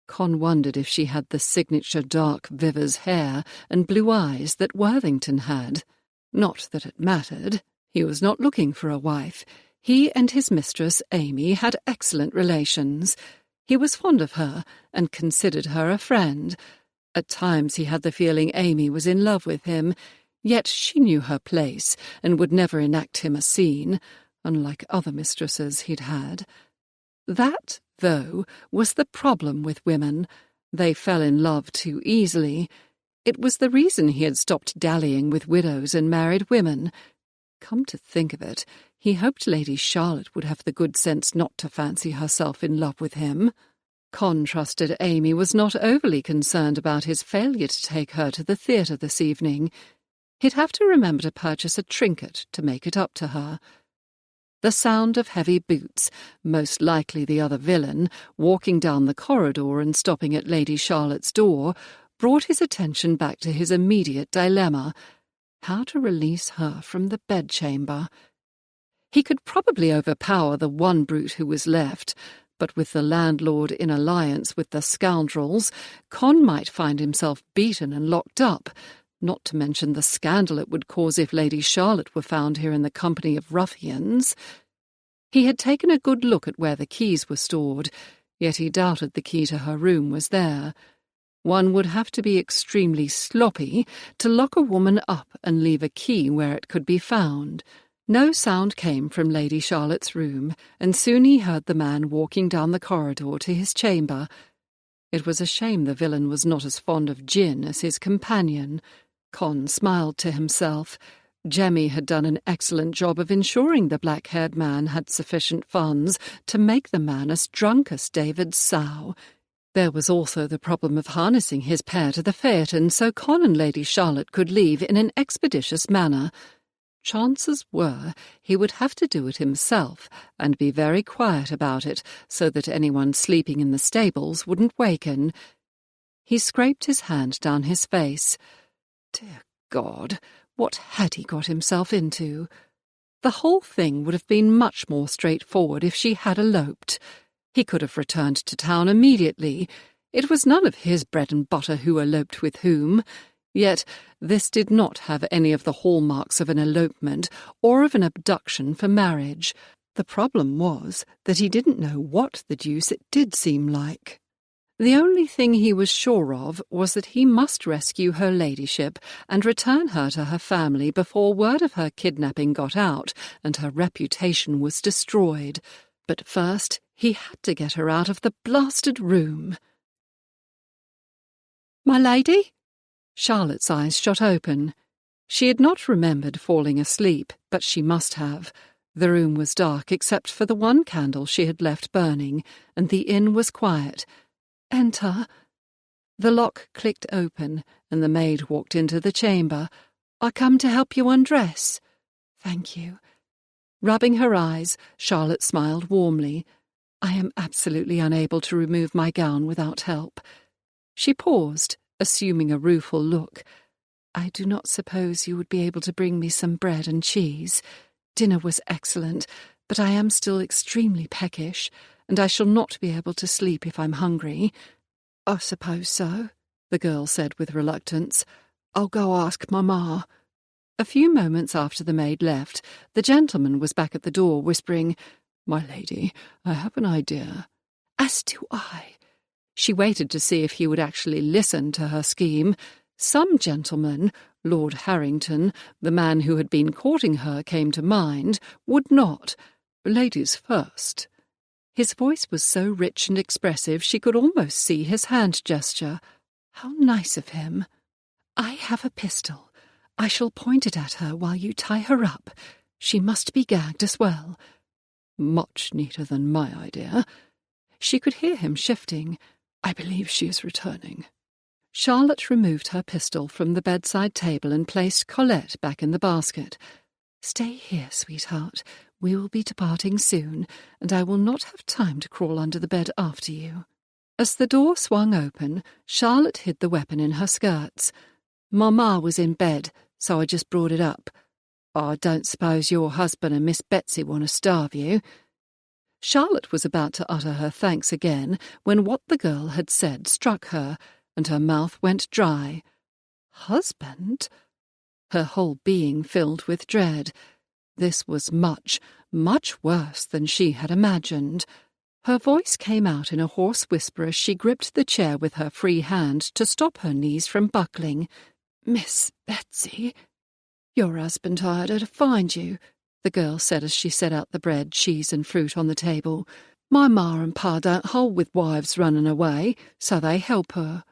Con wondered if she had the signature dark vivers hair and blue eyes that Worthington had. Not that it mattered. He was not looking for a wife. He and his mistress, Amy, had excellent relations. He was fond of her and considered her a friend. At times he had the feeling Amy was in love with him, yet she knew her place and would never enact him a scene, unlike other mistresses he'd had. That, though, was the problem with women. They fell in love too easily. It was the reason he had stopped dallying with widows and married women. Come to think of it, he hoped Lady Charlotte would have the good sense not to fancy herself in love with him. Con trusted Amy was not overly concerned about his failure to take her to the theatre this evening. He'd have to remember to purchase a trinket to make it up to her. The sound of heavy boots, most likely the other villain, walking down the corridor and stopping at Lady Charlotte's door, brought his attention back to his immediate dilemma: how to release her from the bedchamber. He could probably overpower the one brute who was left, but with the landlord in alliance with the scoundrels, Con might find himself beaten and locked up, not to mention the scandal it would cause if Lady Charlotte were found here in the company of ruffians. He had taken a good look at where the keys were stored, yet he doubted the key to her room was there. One would have to be extremely sloppy to lock a woman up and leave a key where it could be found. No sound came from Lady Charlotte's room, and soon he heard the man walking down the corridor to his chamber. It was a shame the villain was not as fond of gin as his companion. Con smiled to himself. Jemmy had done an excellent job of ensuring the black-haired man had sufficient funds to make the man as drunk as David's sow. There was also the problem of harnessing his pair to the phaeton so Con and Lady Charlotte could leave in an expeditious manner. Chances were he would have to do it himself and be very quiet about it so that anyone sleeping in the stables wouldn't waken. He scraped his hand down his face. Dear God, what had he got himself into? The whole thing would have been much more straightforward if she had eloped. He could have returned to town immediately. It was none of his bread and butter who eloped with whom. Yet this did not have any of the hallmarks of an elopement or of an abduction for marriage. The problem was that he didn't know what the deuce it did seem like. The only thing he was sure of was that he must rescue her ladyship and return her to her family before word of her kidnapping got out and her reputation was destroyed. But first he had to get her out of the blasted room. "My lady?" Charlotte's eyes shot open. She had not remembered falling asleep, but she must have. The room was dark except for the one candle she had left burning, and the inn was quiet. "Enter." The lock clicked open, and the maid walked into the chamber. "I come to help you undress." "Thank you." Rubbing her eyes, Charlotte smiled warmly. "I am absolutely unable to remove my gown without help." She paused, assuming a rueful look. "I do not suppose you would be able to bring me some bread and cheese. Dinner was excellent, but I am still extremely peckish, and I shall not be able to sleep if I'm hungry." "I suppose so," the girl said with reluctance. "I'll go ask Mamma." A few moments after the maid left, the gentleman was back at the door, whispering, "My lady, I have an idea." "As do I." She waited to see if he would actually listen to her scheme. Some gentleman, Lord Harrington, the man who had been courting her, came to mind, would not. Ladies first. His voice was so rich and expressive she could almost see his hand gesture. How nice of him. "I have a pistol. I shall point it at her while you tie her up. She must be gagged as well." "Much neater than my idea." She could hear him shifting. "I believe she is returning." Charlotte removed her pistol from the bedside table and placed Colette back in the basket. "Stay here, sweetheart. We will be departing soon, and I will not have time to crawl under the bed after you." As the door swung open, Charlotte hid the weapon in her skirts. "Mamma was in bed, so I just brought it up. I don't suppose your husband and Miss Betsy want to starve you." Charlotte was about to utter her thanks again when what the girl had said struck her, and her mouth went dry. Husband? Her whole being filled with dread. This was much, much worse than she had imagined. Her voice came out in a hoarse whisper as she gripped the chair with her free hand to stop her knees from buckling. "Miss Betsy, your husband hired her to find you," the girl said as she set out the bread, cheese and fruit on the table. "My ma and pa don't hold with wives running away, so they help her."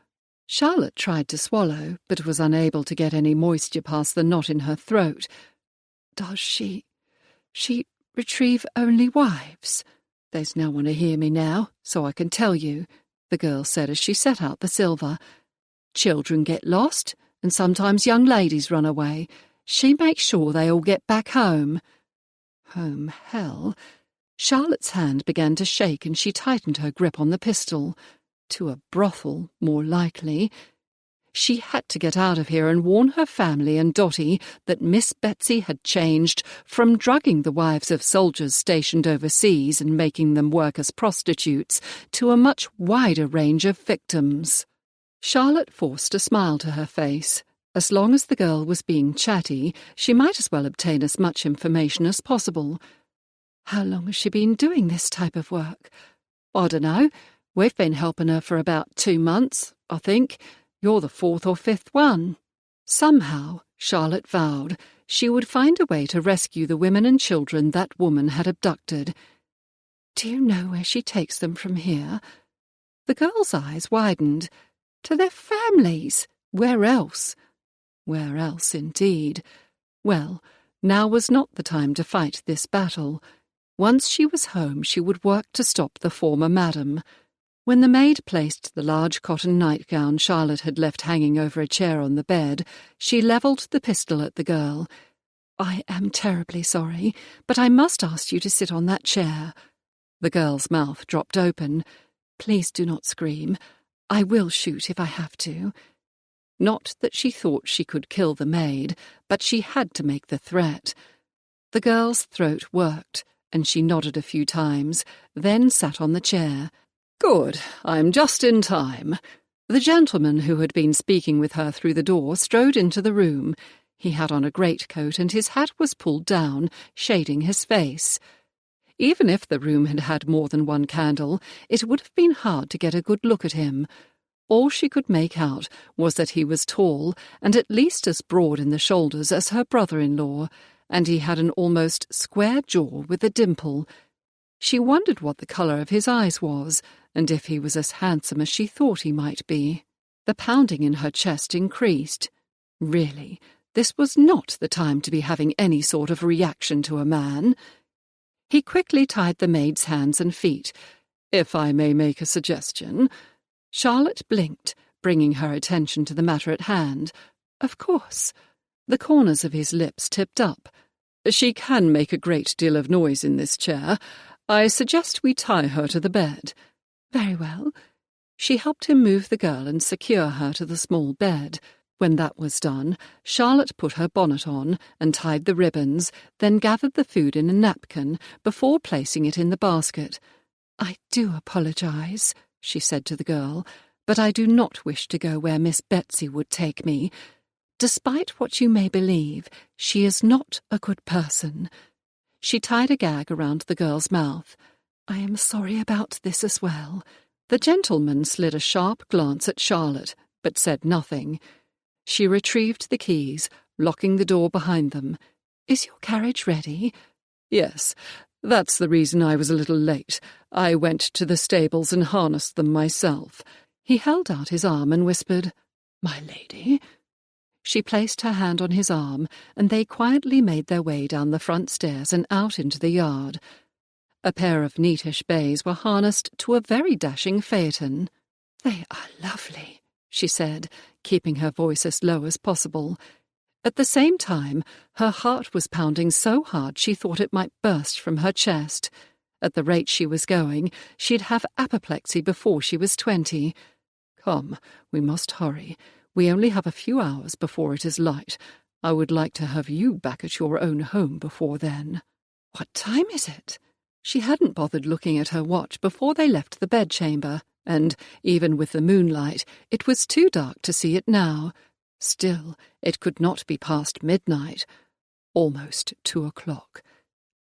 Charlotte tried to swallow, but was unable to get any moisture past the knot in her throat. "Does she retrieve only wives?" "There's no one to hear me now, so I can tell you," the girl said as she set out the silver. "Children get lost, and sometimes young ladies run away. She makes sure they all get back home." Home, hell. Charlotte's hand began to shake and she tightened her grip on the pistol. To a brothel, more likely. She had to get out of here and warn her family and Dotty that Miss Betsy had changed from drugging the wives of soldiers stationed overseas and making them work as prostitutes to a much wider range of victims. Charlotte forced a smile to her face. As long as the girl was being chatty, she might as well obtain as much information as possible. "How long has she been doing this type of work?" "I dunno. We've been helping her for about 2 months, I think. You're the 4th or 5th one." Somehow, Charlotte vowed, she would find a way to rescue the women and children that woman had abducted. "Do you know where she takes them from here?" The girl's eyes widened. "To their families. Where else?" Where else, indeed. Well, now was not the time to fight this battle. Once she was home, she would work to stop the former madam. When the maid placed the large cotton nightgown Charlotte had left hanging over a chair on the bed, she levelled the pistol at the girl. "I am terribly sorry, but I must ask you to sit on that chair." The girl's mouth dropped open. "Please do not scream. I will shoot if I have to." Not that she thought she could kill the maid, but she had to make the threat. The girl's throat worked, and she nodded a few times, then sat on the chair. "Good, I'm just in time." The gentleman who had been speaking with her through the door strode into the room. He had on a greatcoat and his hat was pulled down, shading his face. Even if the room had had more than one candle, it would have been hard to get a good look at him. All she could make out was that he was tall and at least as broad in the shoulders as her brother-in-law, and he had an almost square jaw with a dimple. She wondered what the colour of his eyes was, and if he was as handsome as she thought he might be. The pounding in her chest increased. Really, this was not the time to be having any sort of reaction to a man. He quickly tied the maid's hands and feet. "If I may make a suggestion." Charlotte blinked, bringing her attention to the matter at hand. "Of course." The corners of his lips tipped up. "She can make a great deal of noise in this chair. I suggest we tie her to the bed." "Very well." She helped him move the girl and secure her to the small bed. When that was done, Charlotte put her bonnet on and tied the ribbons, then gathered the food in a napkin before placing it in the basket. "I do apologize," she said to the girl, but I do not wish to go where Miss Betsy would take me. Despite what you may believe, she is not a good person." She tied a gag around the girl's mouth. "I am sorry about this as well." The gentleman slid a sharp glance at Charlotte, but said nothing. She retrieved the keys, locking the door behind them. "Is your carriage ready?" "Yes. That's the reason I was a little late. I went to the stables and harnessed them myself." He held out his arm and whispered, "My lady." She placed her hand on his arm, and they quietly made their way down the front stairs and out into the yard. A pair of neatish bays were harnessed to a very dashing phaeton. "They are lovely," she said, keeping her voice as low as possible. At the same time, her heart was pounding so hard she thought it might burst from her chest. At the rate she was going, she'd have apoplexy before she was 20. "Come, we must hurry. We only have a few hours before it is light. I would like to have you back at your own home before then." "What time is it?" She hadn't bothered looking at her watch before they left the bedchamber, and, even with the moonlight, it was too dark to see it now. Still, it could not be past midnight. Almost 2 o'clock.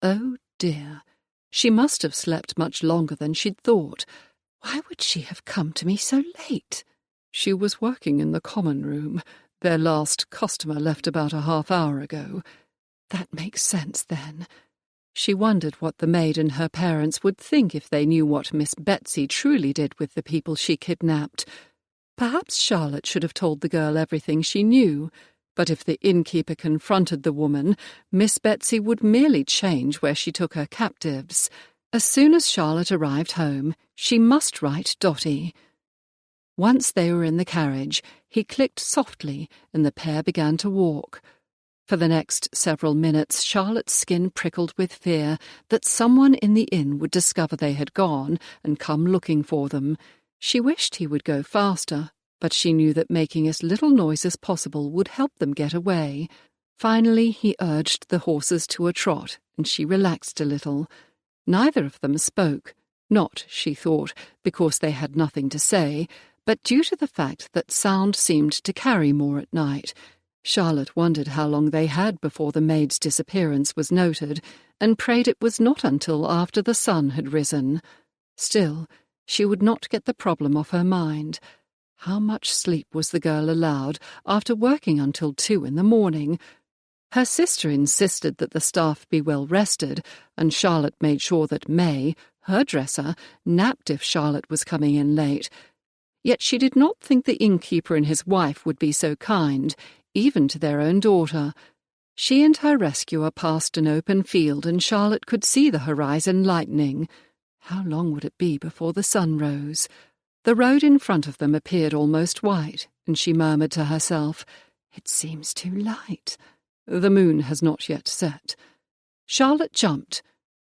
Oh dear, she must have slept much longer than she'd thought. Why would she have come to me so late? She was working in the common room. Their last customer left about a half-hour ago. That makes sense, then. She wondered what the maid and her parents would think if they knew what Miss Betsy truly did with the people she kidnapped. Perhaps Charlotte should have told the girl everything she knew, but if the innkeeper confronted the woman, Miss Betsy would merely change where she took her captives. As soon as Charlotte arrived home, she must write Dotty. Once they were in the carriage, he clicked softly and the pair began to walk. For the next several minutes, Charlotte's skin prickled with fear that someone in the inn would discover they had gone and come looking for them. She wished he would go faster, but she knew that making as little noise as possible would help them get away. Finally, he urged the horses to a trot, and she relaxed a little. Neither of them spoke, not, she thought, because they had nothing to say, but due to the fact that sound seemed to carry more at night. Charlotte wondered how long they had before the maid's disappearance was noted, and prayed it was not until after the sun had risen. Still, she would not get the problem off her mind. How much sleep was the girl allowed after working until 2 in the morning? Her sister insisted that the staff be well rested, and Charlotte made sure that May, her dresser, napped if Charlotte was coming in late. Yet she did not think the innkeeper and his wife would be so kind, even to their own daughter. She and her rescuer passed an open field, and Charlotte could see the horizon lightening. How long would it be before the sun rose? The road in front of them appeared almost white, and she murmured to herself, "It seems too light. The moon has not yet set." Charlotte jumped.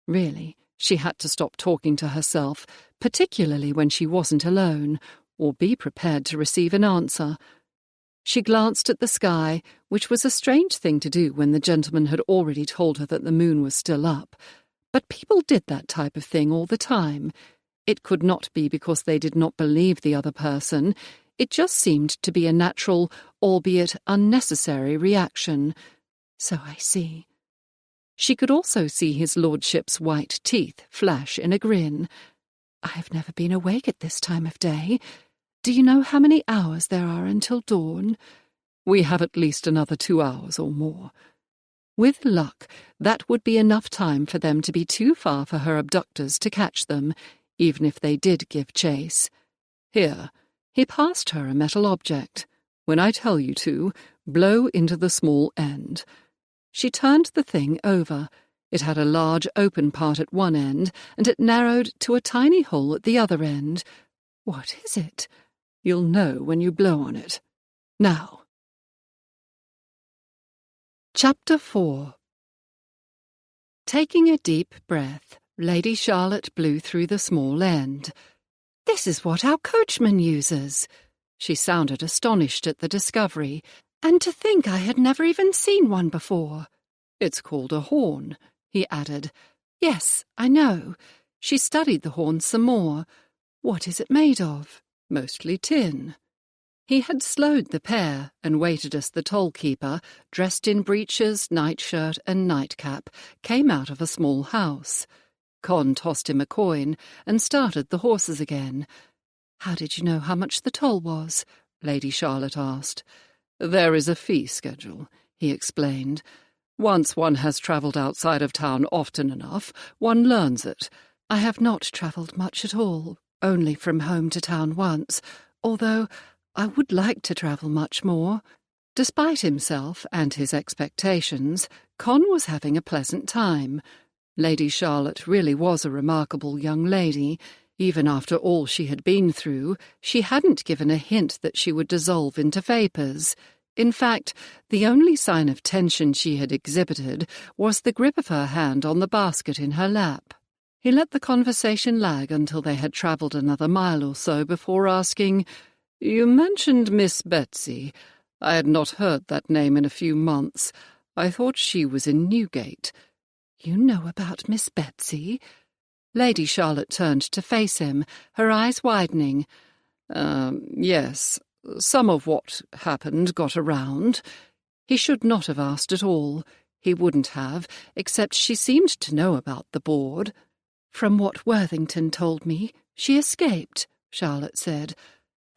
Really, she had to stop talking to herself, particularly when she wasn't alone, or be prepared to receive an answer. She glanced at the sky, which was a strange thing to do when the gentleman had already told her that the moon was still up. But people did that type of thing all the time. It could not be because they did not believe the other person. It just seemed to be a natural, albeit unnecessary, reaction. So I see. She could also see his lordship's white teeth flash in a grin. "I have never been awake at this time of day. Do you know how many hours there are until dawn?" "We have at least another 2 hours or more." With luck, that would be enough time for them to be too far for her abductors to catch them, even if they did give chase. "Here," he passed her a metal object. "When I tell you to, blow into the small end." She turned the thing over. It had a large open part at one end, and it narrowed to a tiny hole at the other end. "What is it?" "You'll know when you blow on it. Now." Chapter 4. Taking a deep breath, Lady Charlotte blew through the small end. "This is what our coachman uses." She sounded astonished at the discovery, and to think I had never even seen one before. "It's called a horn," he added. "Yes, I know." She studied the horn some more. "What is it made of?" Mostly tin. He had slowed the pair and waited as the toll-keeper, dressed in breeches, nightshirt and nightcap, came out of a small house. Con tossed him a coin and started the horses again. "How did you know how much the toll was?" Lady Charlotte asked. "There is a fee schedule," he explained. "Once one has travelled outside of town often enough, one learns it. I have not travelled much at all, only from home to town once, although I would like to travel much more." Despite himself and his expectations, Con was having a pleasant time. Lady Charlotte really was a remarkable young lady. Even after all she had been through, she hadn't given a hint that she would dissolve into vapours. In fact, the only sign of tension she had exhibited was the grip of her hand on the basket in her lap. He let the conversation lag until they had travelled another mile or so before asking, "You mentioned Miss Betsy. I had not heard that name in a few months. I thought she was in Newgate." "You know about Miss Betsy?" Lady Charlotte turned to face him, her eyes widening. Yes, some of what happened got around." He should not have asked at all. He wouldn't have, except she seemed to know about the board. "From what Worthington told me, she escaped," Charlotte said.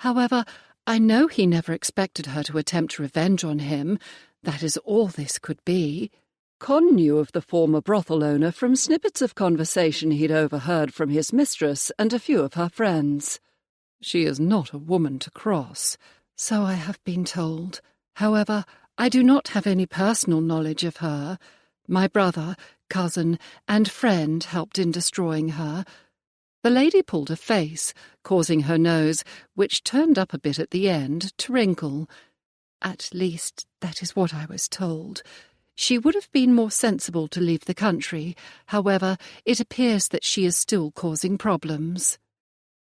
"However, I know he never expected her to attempt revenge on him. That is all this could be." Con knew of the former brothel owner from snippets of conversation he'd overheard from his mistress and a few of her friends. "She is not a woman to cross." "So I have been told. However, I do not have any personal knowledge of her. My brother, cousin, and friend helped in destroying her." The lady pulled a face, causing her nose, which turned up a bit at the end, to wrinkle. "At least, that is what I was told. She would have been more sensible to leave the country. However, it appears that she is still causing problems."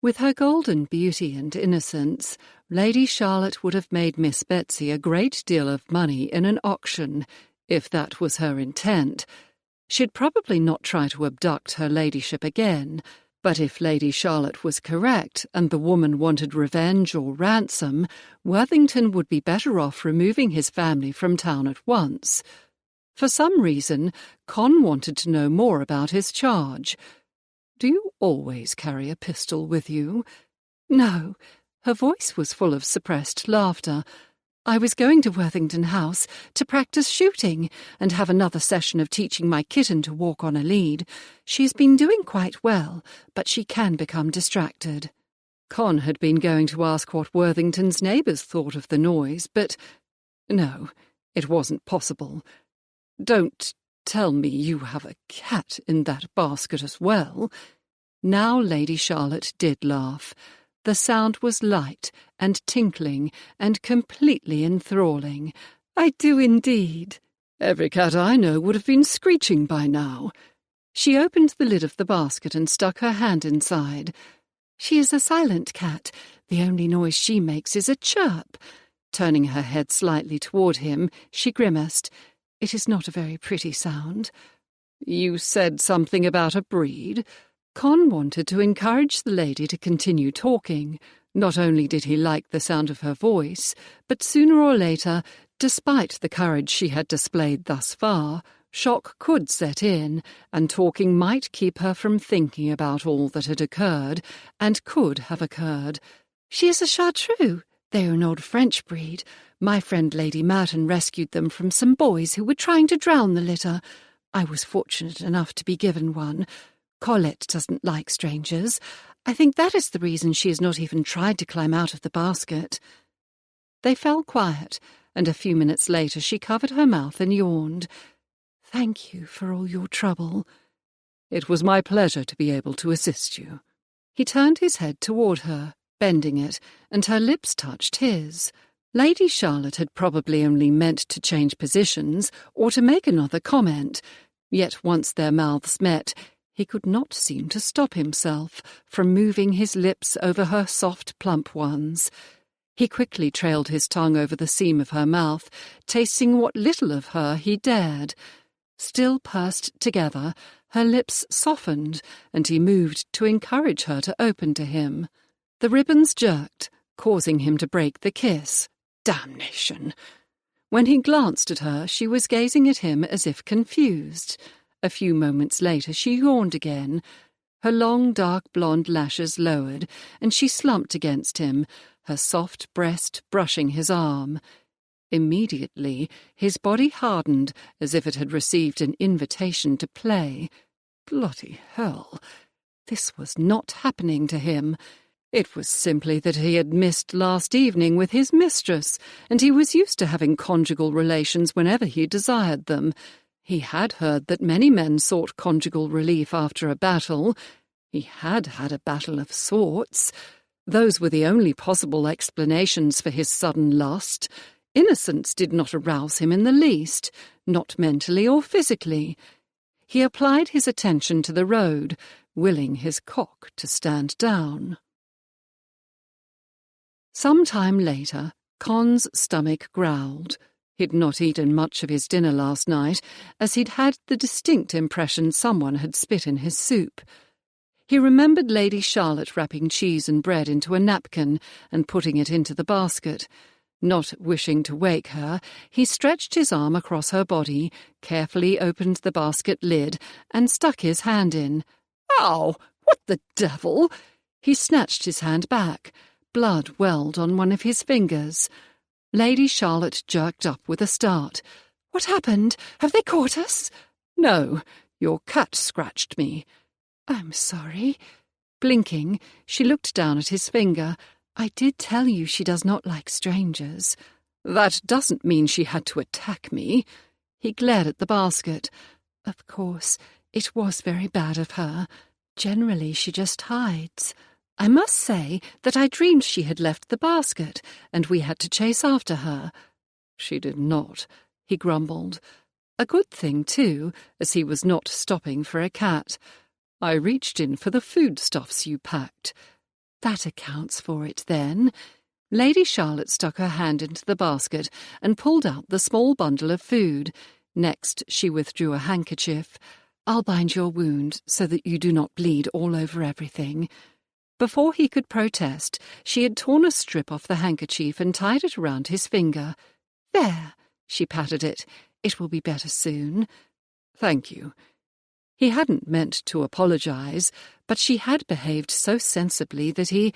With her golden beauty and innocence, Lady Charlotte would have made Miss Betsy a great deal of money in an auction, if that was her intent. She'd probably not try to abduct her ladyship again, but if Lady Charlotte was correct and the woman wanted revenge or ransom, Worthington would be better off removing his family from town at once. For some reason, Con wanted to know more about his charge. "Do you always carry a pistol with you?" "No." Her voice was full of suppressed laughter. "I was going to Worthington House to practice shooting and have another session of teaching my kitten to walk on a lead. She's been doing quite well, but she can become distracted." Con had been going to ask what Worthington's neighbours thought of the noise, but no, it wasn't possible. "Don't tell me you have a cat in that basket as well." Now Lady Charlotte did laugh. The sound was light and tinkling and completely enthralling. "I do indeed. Every cat I know would have been screeching by now." She opened the lid of the basket and stuck her hand inside. "She is a silent cat. The only noise she makes is a chirp." Turning her head slightly toward him, she grimaced. "It is not a very pretty sound." "You said something about a breed?" Con wanted to encourage the lady to continue talking. Not only did he like the sound of her voice, but sooner or later, despite the courage she had displayed thus far, shock could set in, and talking might keep her from thinking about all that had occurred, and could have occurred. "She is a chartreux. They are an old French breed. My friend Lady Merton rescued them from some boys who were trying to drown the litter. I was fortunate enough to be given one. Colette doesn't like strangers. I think that is the reason she has not even tried to climb out of the basket." They fell quiet, and a few minutes later she covered her mouth and yawned. "Thank you for all your trouble." "It was my pleasure to be able to assist you." He turned his head toward her, bending it, and her lips touched his. Lady Charlotte had probably only meant to change positions or to make another comment, yet once their mouths met, he could not seem to stop himself from moving his lips over her soft, plump ones. He quickly trailed his tongue over the seam of her mouth, tasting what little of her he dared. Still pursed together, her lips softened, and he moved to encourage her to open to him. The ribbons jerked, causing him to break the kiss. Damnation! When he glanced at her, she was gazing at him as if confused. A few moments later she yawned again. Her long, dark blonde lashes lowered, and she slumped against him, her soft breast brushing his arm. Immediately, his body hardened as if it had received an invitation to play. Bloody hell! This was not happening to him. It was simply that he had missed last evening with his mistress, and he was used to having conjugal relations whenever he desired them. He had heard that many men sought conjugal relief after a battle. He had had a battle of sorts. Those were the only possible explanations for his sudden lust. Innocence did not arouse him in the least, not mentally or physically. He applied his attention to the road, willing his cock to stand down. Some time later, Con's stomach growled. He'd not eaten much of his dinner last night, as he'd had the distinct impression someone had spit in his soup. He remembered Lady Charlotte wrapping cheese and bread into a napkin and putting it into the basket. Not wishing to wake her, he stretched his arm across her body, carefully opened the basket lid, and stuck his hand in. "Ow! What the devil?" He snatched his hand back. Blood welled on one of his fingers. Lady Charlotte jerked up with a start. "What happened? Have they caught us?" "No, your cat scratched me." "I'm sorry." Blinking, she looked down at his finger. "I did tell you she does not like strangers." "That doesn't mean she had to attack me." He glared at the basket. "Of course, it was very bad of her. Generally, she just hides. I must say that I dreamed she had left the basket, and we had to chase after her." "She did not," he grumbled. A good thing, too, as he was not stopping for a cat. "I reached in for the foodstuffs you packed." "That accounts for it, then." Lady Charlotte stuck her hand into the basket and pulled out the small bundle of food. Next, she withdrew a handkerchief. "I'll bind your wound so that you do not bleed all over everything." Before he could protest, she had torn a strip off the handkerchief and tied it around his finger. "There," she patted it. "It will be better soon." "Thank you." He hadn't meant to apologize, but she had behaved so sensibly that he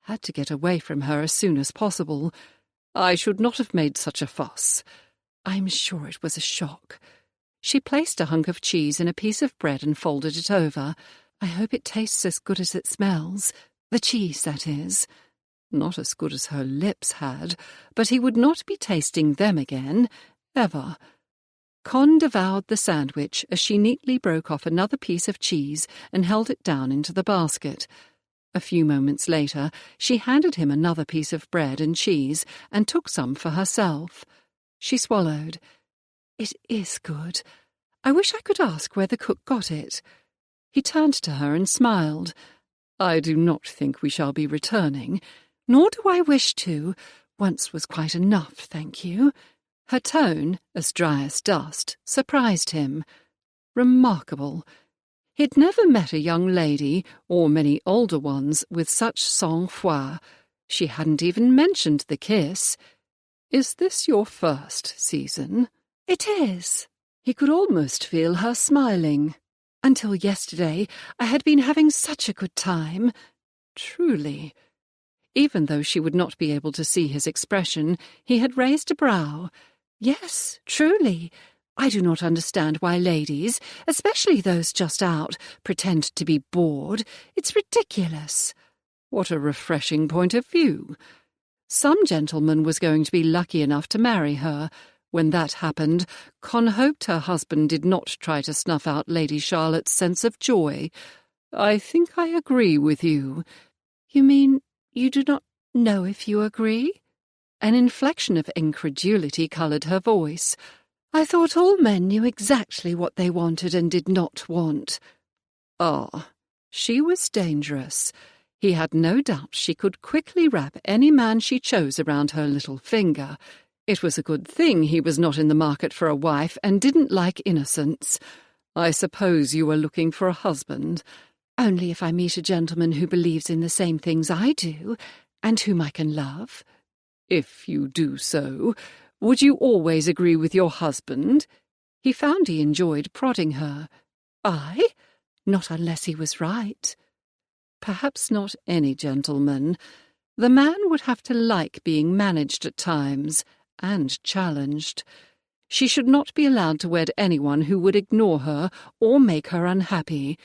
had to get away from her as soon as possible. "I should not have made such a fuss." "I'm sure it was a shock." She placed a hunk of cheese in a piece of bread and folded it over. "I hope it tastes as good as it smells. The cheese, that is." Not as good as her lips had, but he would not be tasting them again, ever. Con devoured the sandwich as she neatly broke off another piece of cheese and held it down into the basket. A few moments later, she handed him another piece of bread and cheese and took some for herself. She swallowed. "It is good. I wish I could ask where the cook got it." He turned to her and smiled. "I do not think we shall be returning." "Nor do I wish to. Once was quite enough, thank you." Her tone, as dry as dust, surprised him. Remarkable. He'd never met a young lady, or many older ones, with such sang-froid. She hadn't even mentioned the kiss. "Is this your first season?" "It is." He could almost feel her smiling. "Until yesterday, I had been having such a good time." Truly. Even though she would not be able to see his expression, he had raised a brow. "Yes, truly. I do not understand why ladies, especially those just out, pretend to be bored. It's ridiculous." What a refreshing point of view. Some gentleman was going to be lucky enough to marry her. When that happened, Con hoped her husband did not try to snuff out Lady Charlotte's sense of joy. "I think I agree with you." "You mean you do not know if you agree?" An inflection of incredulity coloured her voice. "I thought all men knew exactly what they wanted and did not want." Ah, she was dangerous. He had no doubt she could quickly wrap any man she chose around her little finger. It was a good thing he was not in the market for a wife and didn't like innocence. "I suppose you were looking for a husband." Only if I meet a gentleman who believes in the same things I do, and whom I can love. If you do so, would you always agree with your husband? He found he enjoyed prodding her. I? Not unless he was right. Perhaps not any gentleman. The man would have to like being managed at times, and challenged. She should not be allowed to wed anyone who would ignore her or make her unhappy.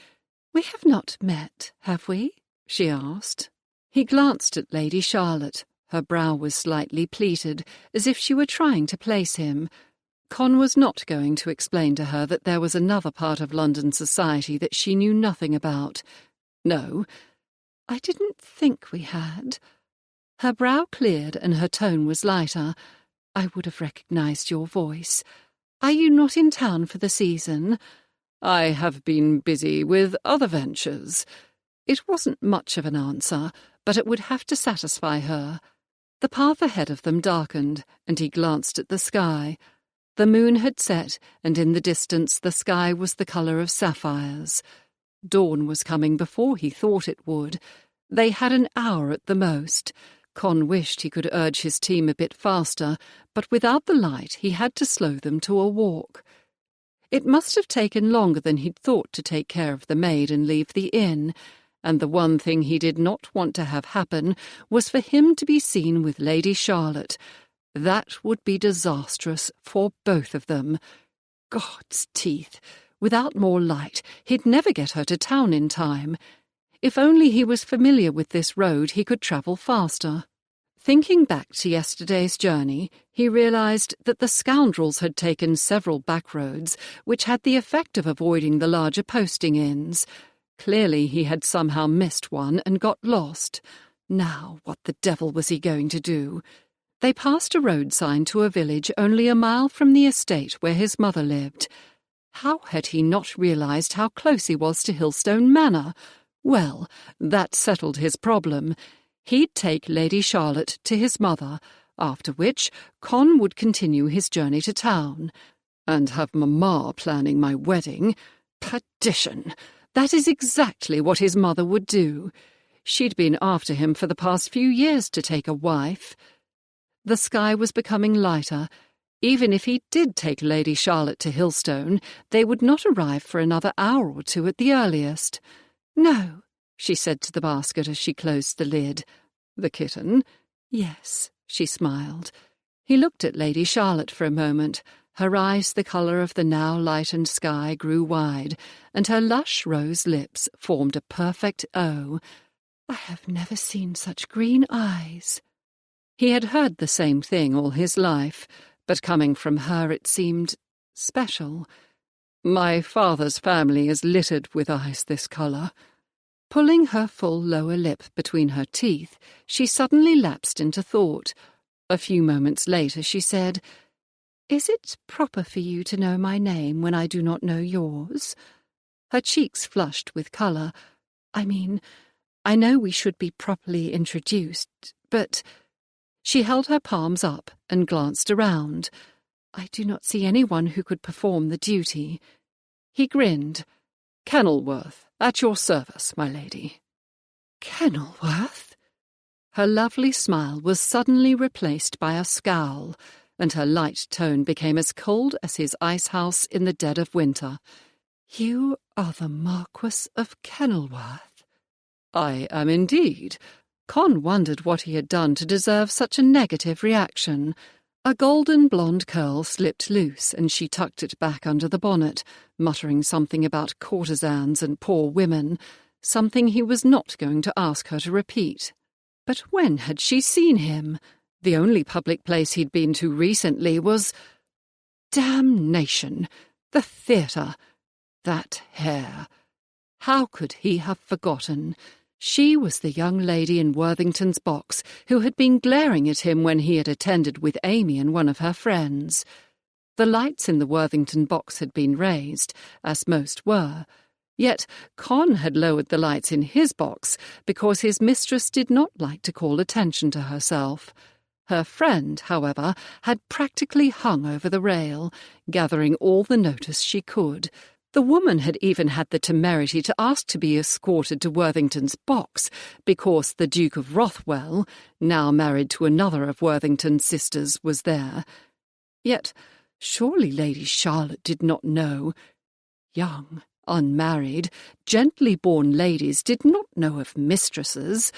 "We have not met, have we?" she asked. He glanced at Lady Charlotte. Her brow was slightly pleated, as if she were trying to place him. Con was not going to explain to her that there was another part of London society that she knew nothing about. No, I didn't think we had. Her brow cleared and her tone was lighter. I would have recognised your voice. Are you not in town for the season? I have been busy with other ventures. It wasn't much of an answer, but it would have to satisfy her. The path ahead of them darkened, and he glanced at the sky. The moon had set, and in the distance the sky was the colour of sapphires. Dawn was coming before he thought it would. They had an hour at the most. Con wished he could urge his team a bit faster, but without the light he had to slow them to a walk. It must have taken longer than he'd thought to take care of the maid and leave the inn, and the one thing he did not want to have happen was for him to be seen with Lady Charlotte. That would be disastrous for both of them. God's teeth! Without more light, he'd never get her to town in time. If only he was familiar with this road, he could travel faster. Thinking back to yesterday's journey, he realised that the scoundrels had taken several back roads, which had the effect of avoiding the larger posting inns. Clearly he had somehow missed one and got lost. Now, what the devil was he going to do? They passed a road sign to a village only a mile from the estate where his mother lived. How had he not realised how close he was to Hillstone Manor? Well, that settled his problem. He'd take Lady Charlotte to his mother, after which Con would continue his journey to town. And have Mamma planning my wedding? Perdition! That is exactly what his mother would do. She'd been after him for the past few years to take a wife. The sky was becoming lighter. Even if he did take Lady Charlotte to Hillstone, they would not arrive for another hour or two at the earliest. "No," she said to the basket as she closed the lid. "The kitten?" "Yes," she smiled. He looked at Lady Charlotte for a moment. Her eyes, the colour of the now lightened sky, grew wide, and her lush rose lips formed a perfect O. "I have never seen such green eyes." He had heard the same thing all his life, but coming from her it seemed special. "My father's family is littered with eyes this colour." Pulling her full lower lip between her teeth, she suddenly lapsed into thought. A few moments later she said, "Is it proper for you to know my name when I do not know yours?" Her cheeks flushed with colour. "I mean, I know we should be properly introduced, but—" She held her palms up and glanced around. "I do not see anyone who could perform the duty." He grinned. "Kenilworth, at your service, my lady." "Kenilworth?" Her lovely smile was suddenly replaced by a scowl, and her light tone became as cold as his ice-house in the dead of winter. "You are the Marquis of Kenilworth?" "I am indeed." Con wondered what he had done to deserve such a negative reaction. A golden blonde curl slipped loose, and she tucked it back under the bonnet, muttering something about courtesans and poor women, something he was not going to ask her to repeat. But when had she seen him? The only public place he'd been to recently was— Damnation! The theatre! That hair! How could he have forgotten? She was the young lady in Worthington's box who had been glaring at him when he had attended with Amy and one of her friends. The lights in the Worthington box had been raised, as most were. Yet Con had lowered the lights in his box because his mistress did not like to call attention to herself. Her friend, however, had practically hung over the rail, gathering all the notice she could. The woman had even had the temerity to ask to be escorted to Worthington's box because the Duke of Rothwell, now married to another of Worthington's sisters, was there. Yet surely Lady Charlotte did not know. Young, unmarried, gently born ladies did not know of mistresses.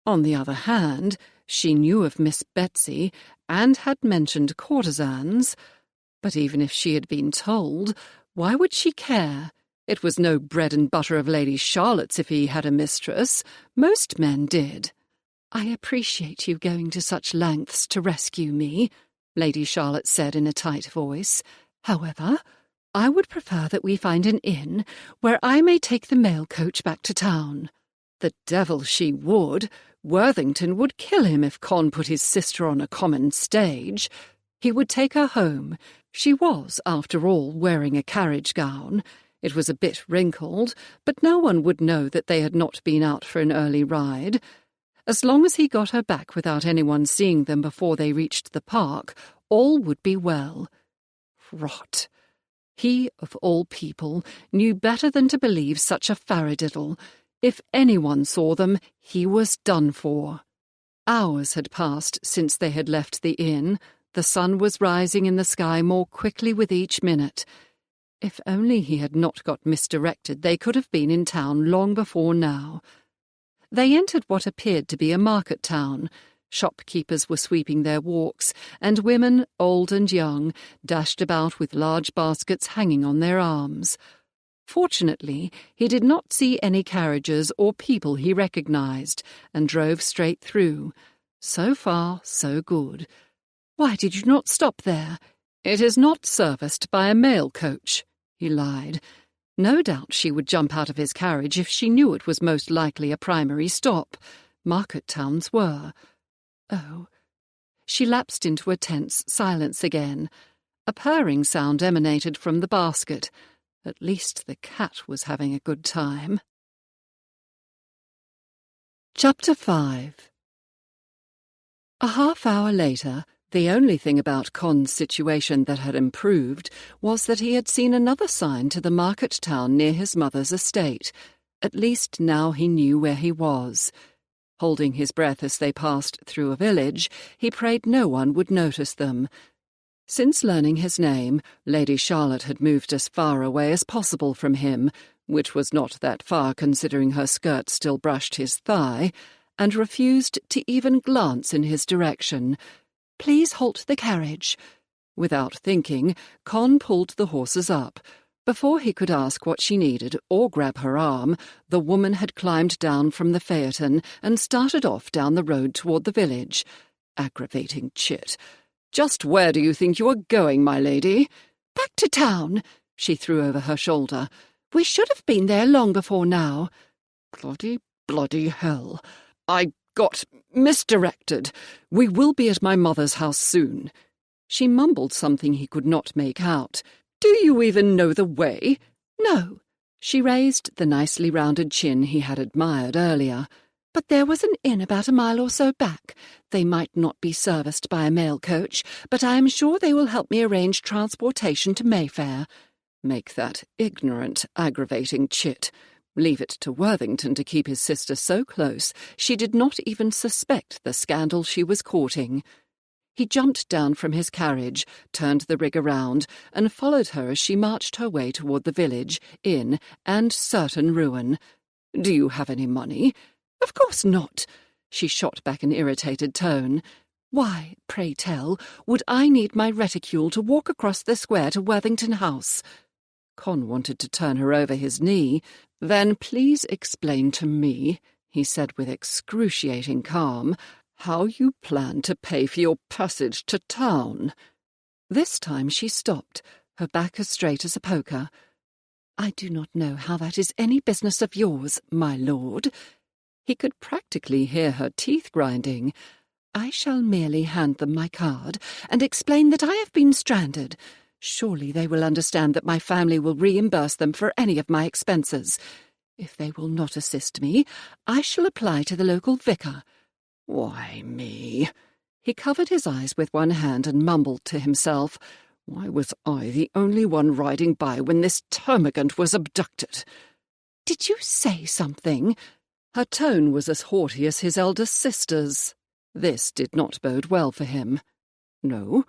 On the other hand, she knew of Miss Betsy and had mentioned courtesans. But even if she had been told, why would she care? It was no bread and butter of Lady Charlotte's if he had a mistress. Most men did. "I appreciate you going to such lengths to rescue me," Lady Charlotte said in a tight voice. "However, I would prefer that we find an inn where I may take the mail coach back to town." The devil she would! Worthington would kill him if Con put his sister on a common stage. He would take her home. She was, after all, wearing a carriage gown. It was a bit wrinkled, but no one would know that they had not been out for an early ride. As long as he got her back without anyone seeing them before they reached the park, all would be well. Rot! He, of all people, knew better than to believe such a faradiddle. If anyone saw them, he was done for. Hours had passed since they had left the inn. The sun was rising in the sky more quickly with each minute. If only he had not got misdirected, they could have been in town long before now. They entered what appeared to be a market town. Shopkeepers were sweeping their walks, and women, old and young, dashed about with large baskets hanging on their arms. Fortunately, he did not see any carriages or people he recognized, and drove straight through. So far, so good. "Why did you not stop there?" "It is not serviced by a mail coach," he lied. No doubt she would jump out of his carriage if she knew it was most likely a primary stop. Market towns were. Oh. She lapsed into a tense silence again. A purring sound emanated from the basket. At least the cat was having a good time. Chapter 5. A half-hour later, the only thing about Con's situation that had improved was that he had seen another sign to the market town near his mother's estate. At least now he knew where he was. Holding his breath as they passed through a village, he prayed no one would notice them. Since learning his name, Lady Charlotte had moved as far away as possible from him, which was not that far considering her skirt still brushed his thigh, and refused to even glance in his direction. "Please halt the carriage." Without thinking, Con pulled the horses up. Before he could ask what she needed or grab her arm, the woman had climbed down from the phaeton and started off down the road toward the village. Aggravating chit. "Just where do you think you are going, my lady?" "Back to town," she threw over her shoulder. "We should have been there long before now." Bloody hell. "I got misdirected. We will be at my mother's house soon." She mumbled something he could not make out. "Do you even know the way?" "No." She raised the nicely rounded chin he had admired earlier. "But there was an inn about a mile or so back. They might not be serviced by a mail coach, but I am sure they will help me arrange transportation to Mayfair." Make that ignorant, aggravating chit. Leave it to Worthington to keep his sister so close she did not even suspect the scandal she was courting. He jumped down from his carriage, turned the rig around, and followed her as she marched her way toward the village, inn, and certain ruin. "Do you have any money?" "Of course not." She shot back an irritated tone. "Why, pray tell, would I need my reticule to walk across the square to Worthington House?" Con wanted to turn her over his knee. "Then please explain to me," he said with excruciating calm, "how you plan to pay for your passage to town." This time she stopped, her back as straight as a poker. "I do not know how that is any business of yours, my lord." He could practically hear her teeth grinding. "I shall merely hand them my card and explain that I have been stranded. Surely they will understand that my family will reimburse them for any of my expenses. If they will not assist me, I shall apply to the local vicar." "Why me?" He covered his eyes with one hand and mumbled to himself. Why was I the only one riding by when this termagant was abducted? Did you say something? Her tone was as haughty as his eldest sister's. This did not bode well for him. No.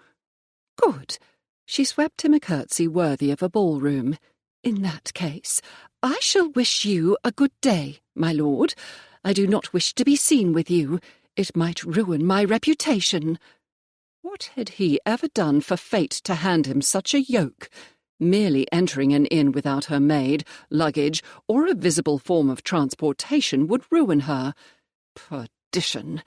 Good. She swept him a curtsy worthy of a ballroom. In that case, I shall wish you a good day, my lord. I do not wish to be seen with you. It might ruin my reputation. What had he ever done for fate to hand him such a yoke? Merely entering an inn without her maid, luggage, or a visible form of transportation would ruin her. Perdition!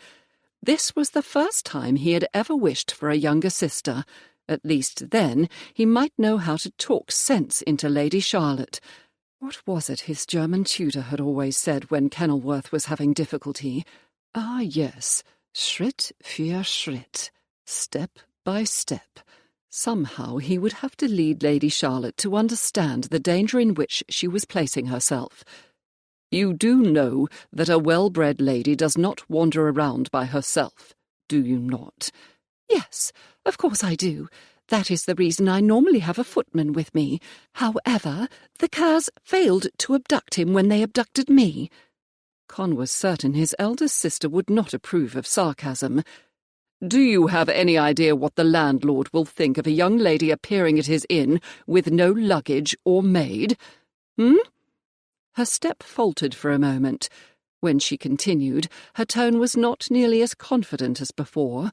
This was the first time he had ever wished for a younger sister. At least then he might know how to talk sense into Lady Charlotte. What was it his German tutor had always said when Kenilworth was having difficulty? Ah, yes, Schritt für Schritt, step by step. Somehow he would have to lead Lady Charlotte to understand the danger in which she was placing herself. You do know that a well-bred lady does not wander around by herself, do you not? Yes, of course I do. That is the reason I normally have a footman with me. However, the Kerrs failed to abduct him when they abducted me. Con was certain his eldest sister would not approve of sarcasm. Do you have any idea what the landlord will think of a young lady appearing at his inn with no luggage or maid? Her step faltered for a moment. When she continued, her tone was not nearly as confident as before.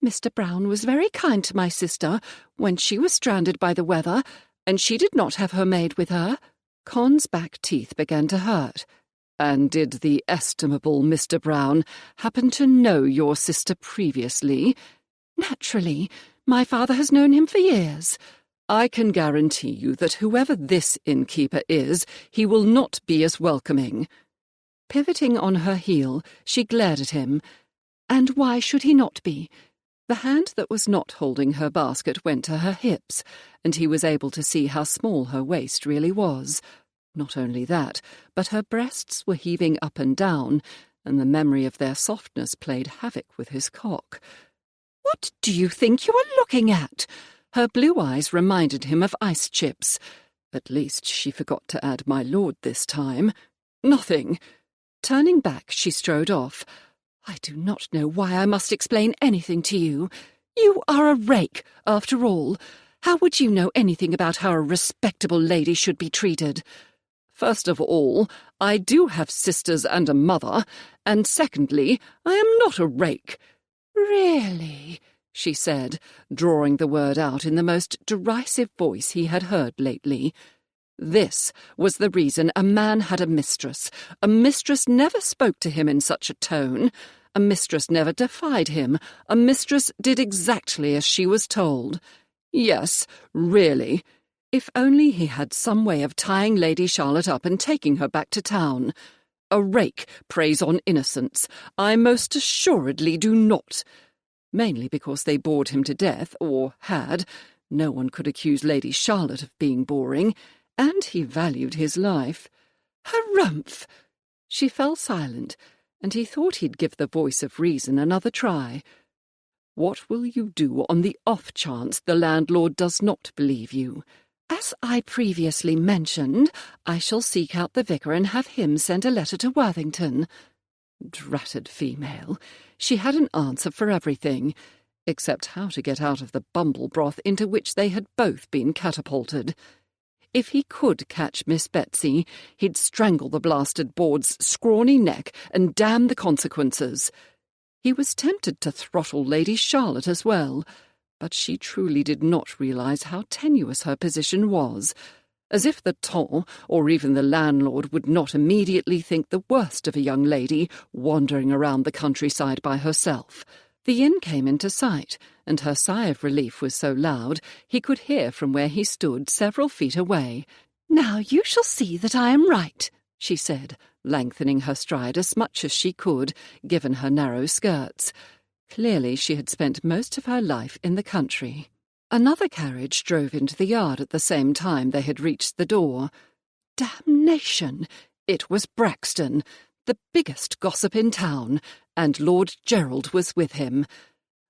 Mr. Brown was very kind to my sister when she was stranded by the weather, and she did not have her maid with her. Con's back teeth began to hurt. And did the estimable Mr. Brown happen to know your sister previously? Naturally. My father has known him for years. I can guarantee you that whoever this innkeeper is, he will not be as welcoming. Pivoting on her heel, she glared at him. And why should he not be? The hand that was not holding her basket went to her hips, and he was able to see how small her waist really was. Not only that, but her breasts were heaving up and down, and the memory of their softness played havoc with his cock. What do you think you are looking at? Her blue eyes reminded him of ice chips. At least she forgot to add my lord this time. Nothing. Turning back, she strode off. I do not know why I must explain anything to you. You are a rake, after all. How would you know anything about how a respectable lady should be treated? First of all, I do have sisters and a mother, and secondly, I am not a rake. Really? She said, drawing the word out in the most derisive voice he had heard lately. This was the reason a man had a mistress. A mistress never spoke to him in such a tone. A mistress never defied him. A mistress did exactly as she was told. Yes, really. If only he had some way of tying Lady Charlotte up and taking her back to town. A rake preys on innocence. I most assuredly do not. Mainly because they bored him to death, or had. No one could accuse Lady Charlotte of being boring, and he valued his life. Harumph! She fell silent, and he thought he'd give the voice of reason another try. What will you do on the off chance the landlord does not believe you? As I previously mentioned, I shall seek out the vicar and have him send a letter to Worthington. Dratted female. She had an answer for everything, except how to get out of the bumble broth into which they had both been catapulted. If he could catch Miss Betsy, he'd strangle the blasted board's scrawny neck and damn the consequences. He was tempted to throttle Lady Charlotte as well, but she truly did not realize how tenuous her position was, as if the ton, or even the landlord, would not immediately think the worst of a young lady wandering around the countryside by herself. The inn came into sight, and her sigh of relief was so loud he could hear from where he stood several feet away. "Now you shall see that I am right," she said, lengthening her stride as much as she could, given her narrow skirts. Clearly she had spent most of her life in the country. Another carriage drove into the yard at the same time they had reached the door. Damnation! It was Braxton, the biggest gossip in town, and Lord Gerald was with him.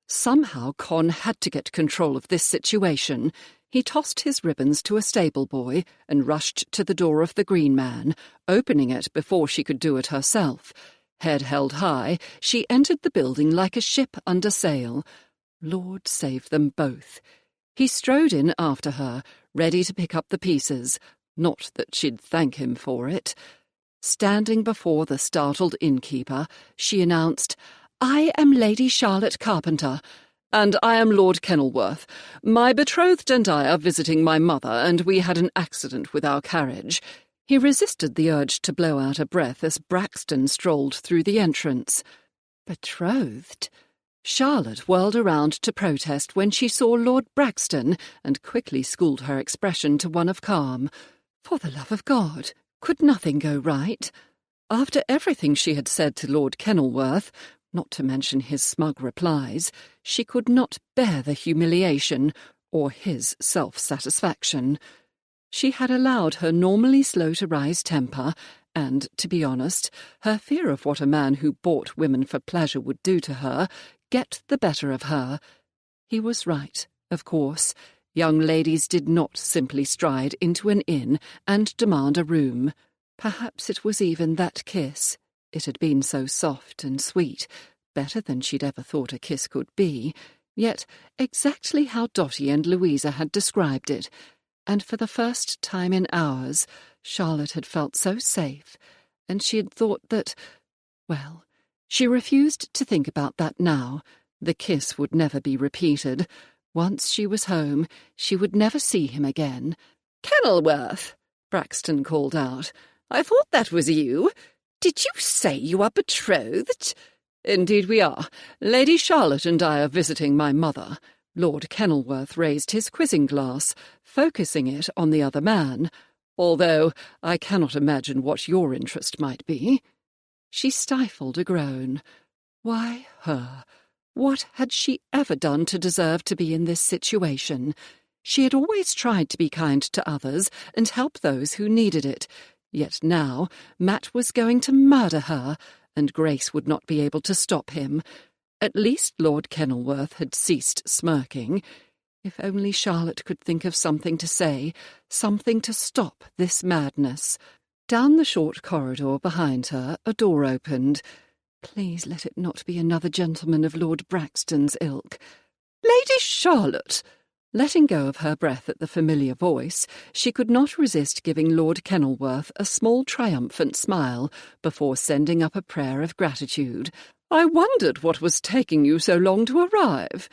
Somehow Con had to get control of this situation. He tossed his ribbons to a stable boy and rushed to the door of the Green Man, opening it before she could do it herself. Head held high, she entered the building like a ship under sail. Lord save them both. He strode in after her, ready to pick up the pieces. Not that she'd thank him for it. Standing before the startled innkeeper, she announced, "I am Lady Charlotte Carpenter." "And I am Lord Kenilworth. My betrothed and I are visiting my mother, and we had an accident with our carriage." He resisted the urge to blow out a breath as Braxton strolled through the entrance. Betrothed? Charlotte whirled around to protest when she saw Lord Braxton and quickly schooled her expression to one of calm. For the love of God, could nothing go right? After everything she had said to Lord Kenilworth, not to mention his smug replies, she could not bear the humiliation or his self-satisfaction. She had allowed her normally slow-to-rise temper and, to be honest, her fear of what a man who bought women for pleasure would do to her, get the better of her. He was right, of course. Young ladies did not simply stride into an inn and demand a room. Perhaps it was even that kiss. It had been so soft and sweet, better than she'd ever thought a kiss could be, yet exactly how Dotty and Louisa had described it, and for the first time in hours Charlotte had felt so safe, and she had thought that, well, she refused to think about that now. The kiss would never be repeated. Once she was home, she would never see him again. "Kenilworth!" Braxton called out. "I thought that was you. Did you say you are betrothed?" "Indeed we are. Lady Charlotte and I are visiting my mother." Lord Kenilworth raised his quizzing glass, focusing it on the other man. "Although I cannot imagine what your interest might be." She stifled a groan. Why her? What had she ever done to deserve to be in this situation? She had always tried to be kind to others and help those who needed it. Yet now Matt was going to murder her, and Grace would not be able to stop him. At least Lord Kenilworth had ceased smirking. If only Charlotte could think of something to say, something to stop this madness. Down the short corridor behind her, a door opened. Please let it not be another gentleman of Lord Braxton's ilk. "Lady Charlotte!" Letting go of her breath at the familiar voice, she could not resist giving Lord Kenilworth a small triumphant smile before sending up a prayer of gratitude. "I wondered what was taking you so long to arrive."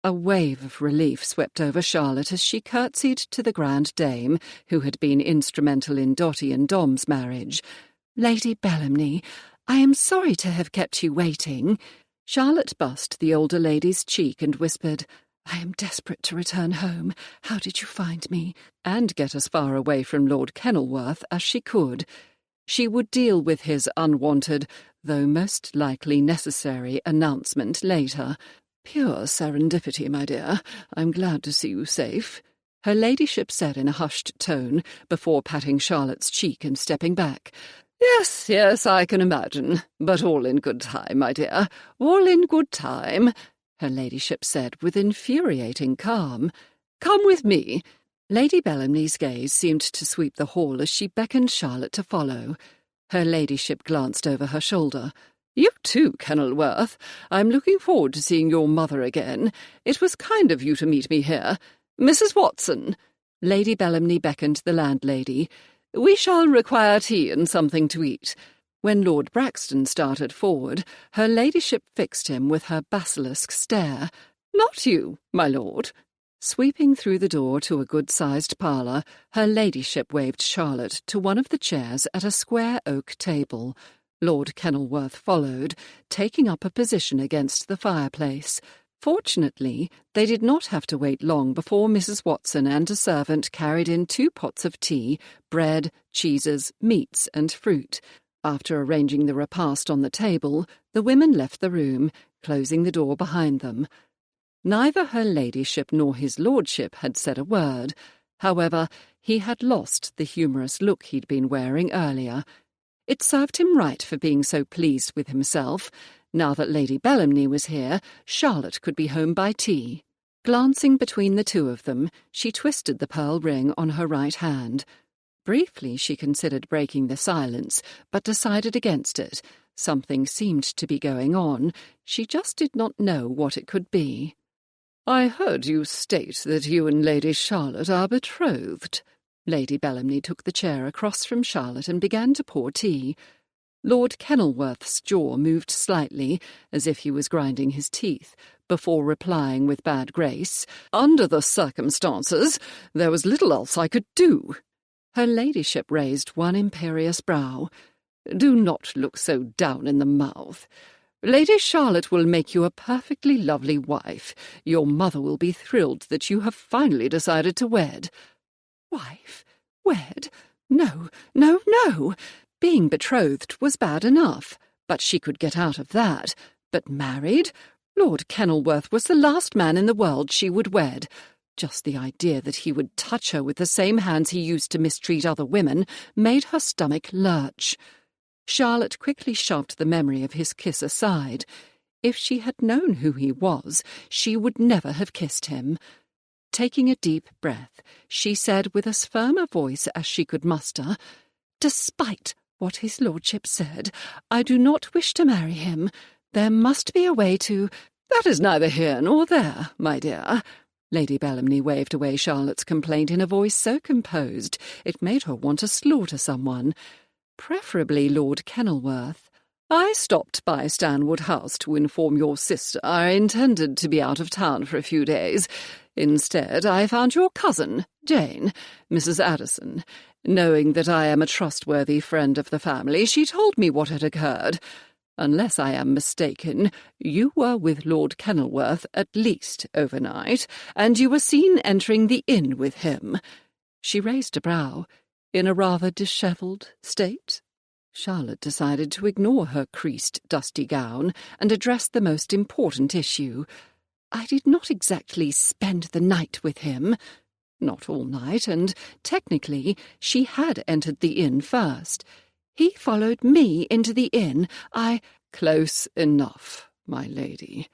A wave of relief swept over Charlotte as she curtsied to the grand dame who had been instrumental in Dotty and Dom's marriage. "Lady Bellamny, I am sorry to have kept you waiting." Charlotte bussed the older lady's cheek and whispered, "I am desperate to return home. How did you find me?" and get as far away from Lord Kenilworth as she could. She would deal with his unwanted, though most likely necessary, announcement later. "Pure serendipity, my dear. I'm glad to see you safe," her ladyship said in a hushed tone, before patting Charlotte's cheek and stepping back. Yes, I can imagine. But all in good time, my dear. All in good time," her ladyship said with infuriating calm. "Come with me." Lady Bellamy's gaze seemed to sweep the hall as she beckoned Charlotte to follow. Her ladyship glanced over her shoulder. "You too, Kenilworth. I'm looking forward to seeing your mother again. It was kind of you to meet me here. Mrs. Watson." Lady Bellamy beckoned the landlady. "We shall require tea and something to eat." When Lord Braxton started forward, her ladyship fixed him with her basilisk stare. "Not you, my lord." Sweeping through the door to a good-sized parlour, her ladyship waved Charlotte to one of the chairs at a square oak table. Lord Kenilworth followed, taking up a position against the fireplace. Fortunately, they did not have to wait long before Mrs. Watson and a servant carried in 2 pots of tea, bread, cheeses, meats, and fruit. After arranging the repast on the table, the women left the room, closing the door behind them. Neither her ladyship nor his lordship had said a word. However, he had lost the humorous look he'd been wearing earlier. It served him right for being so pleased with himself. Now that Lady Bellamny was here, Charlotte could be home by tea. Glancing between the two of them, she twisted the pearl ring on her right hand. Briefly she considered breaking the silence, but decided against it. Something seemed to be going on. She just did not know what it could be. "I heard you state that you and Lady Charlotte are betrothed." Lady Bellamny took the chair across from Charlotte and began to pour tea. Lord Kenilworth's jaw moved slightly, as if he was grinding his teeth, before replying with bad grace, "Under the circumstances, there was little else I could do." Her ladyship raised one imperious brow. "Do not look so down in the mouth. Lady Charlotte will make you a perfectly lovely wife. Your mother will be thrilled that you have finally decided to wed." Wife? Wed? No, no, no! Being betrothed was bad enough, but she could get out of that. But married? Lord Kenilworth was the last man in the world she would wed. Just the idea that he would touch her with the same hands he used to mistreat other women made her stomach lurch. Charlotte quickly shoved the memory of his kiss aside. If she had known who he was, she would never have kissed him. Taking a deep breath, she said with as firm a voice as she could muster, "Despite what his lordship said, I do not wish to marry him. There must be a way to—" "That is neither here nor there, my dear." Lady Bellamny waved away Charlotte's complaint in a voice so composed it made her want to slaughter someone, preferably Lord Kenilworth. "I stopped by Stanwood House to inform your sister I intended to be out of town for a few days. Instead, I found your cousin, Jane, Mrs. Addison. Knowing that I am a trustworthy friend of the family, she told me what had occurred. Unless I am mistaken, you were with Lord Kenilworth at least overnight, and you were seen entering the inn with him." She raised a brow. "In a rather dishevelled state?" Charlotte decided to ignore her creased, dusty gown and address the most important issue. "I did not exactly spend the night with him." Not all night, and technically she had entered the inn first. "He followed me into the inn. Close enough, my lady."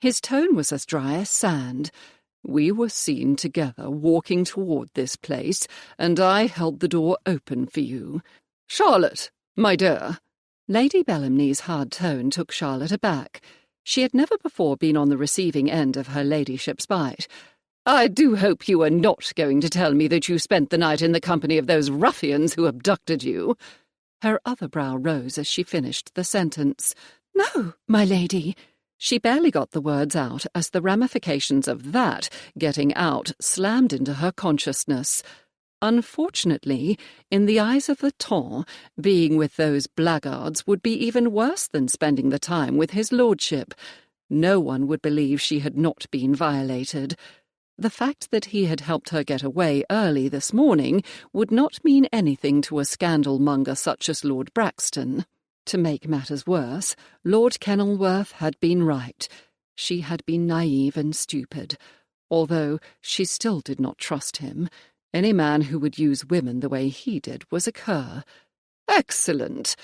His tone was as dry as sand. "We were seen together walking toward this place, and I held the door open for you. Charlotte, my dear." Lady Bellamny's hard tone took Charlotte aback. She had never before been on the receiving end of her ladyship's bite. "I do hope you are not going to tell me that you spent the night in the company of those ruffians who abducted you." Her other brow rose as she finished the sentence. "No, my lady." She barely got the words out as the ramifications of that getting out slammed into her consciousness. Unfortunately, in the eyes of the ton, being with those blackguards would be even worse than spending the time with his lordship. No one would believe she had not been violated. The fact that he had helped her get away early this morning would not mean anything to a scandal-monger such as Lord Braxton. To make matters worse, Lord Kenilworth had been right. She had been naive and stupid, although she still did not trust him. Any man who would use women the way he did was a cur. "Excellent!"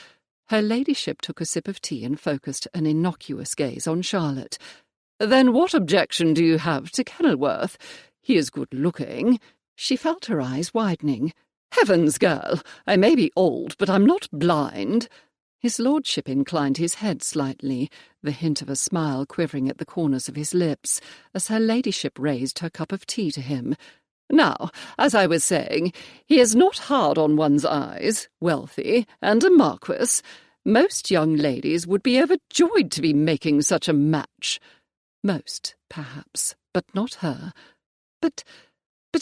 Her ladyship took a sip of tea and focused an innocuous gaze on Charlotte. "Then what objection do you have to Kenilworth? He is good-looking." She felt her eyes widening. "Heavens, girl, I may be old, but I'm not blind." His lordship inclined his head slightly, the hint of a smile quivering at the corners of his lips, as her ladyship raised her cup of tea to him. "Now, as I was saying, he is not hard on one's eyes, wealthy, and a marquis. Most young ladies would be overjoyed to be making such a match." Most, perhaps, but not her. But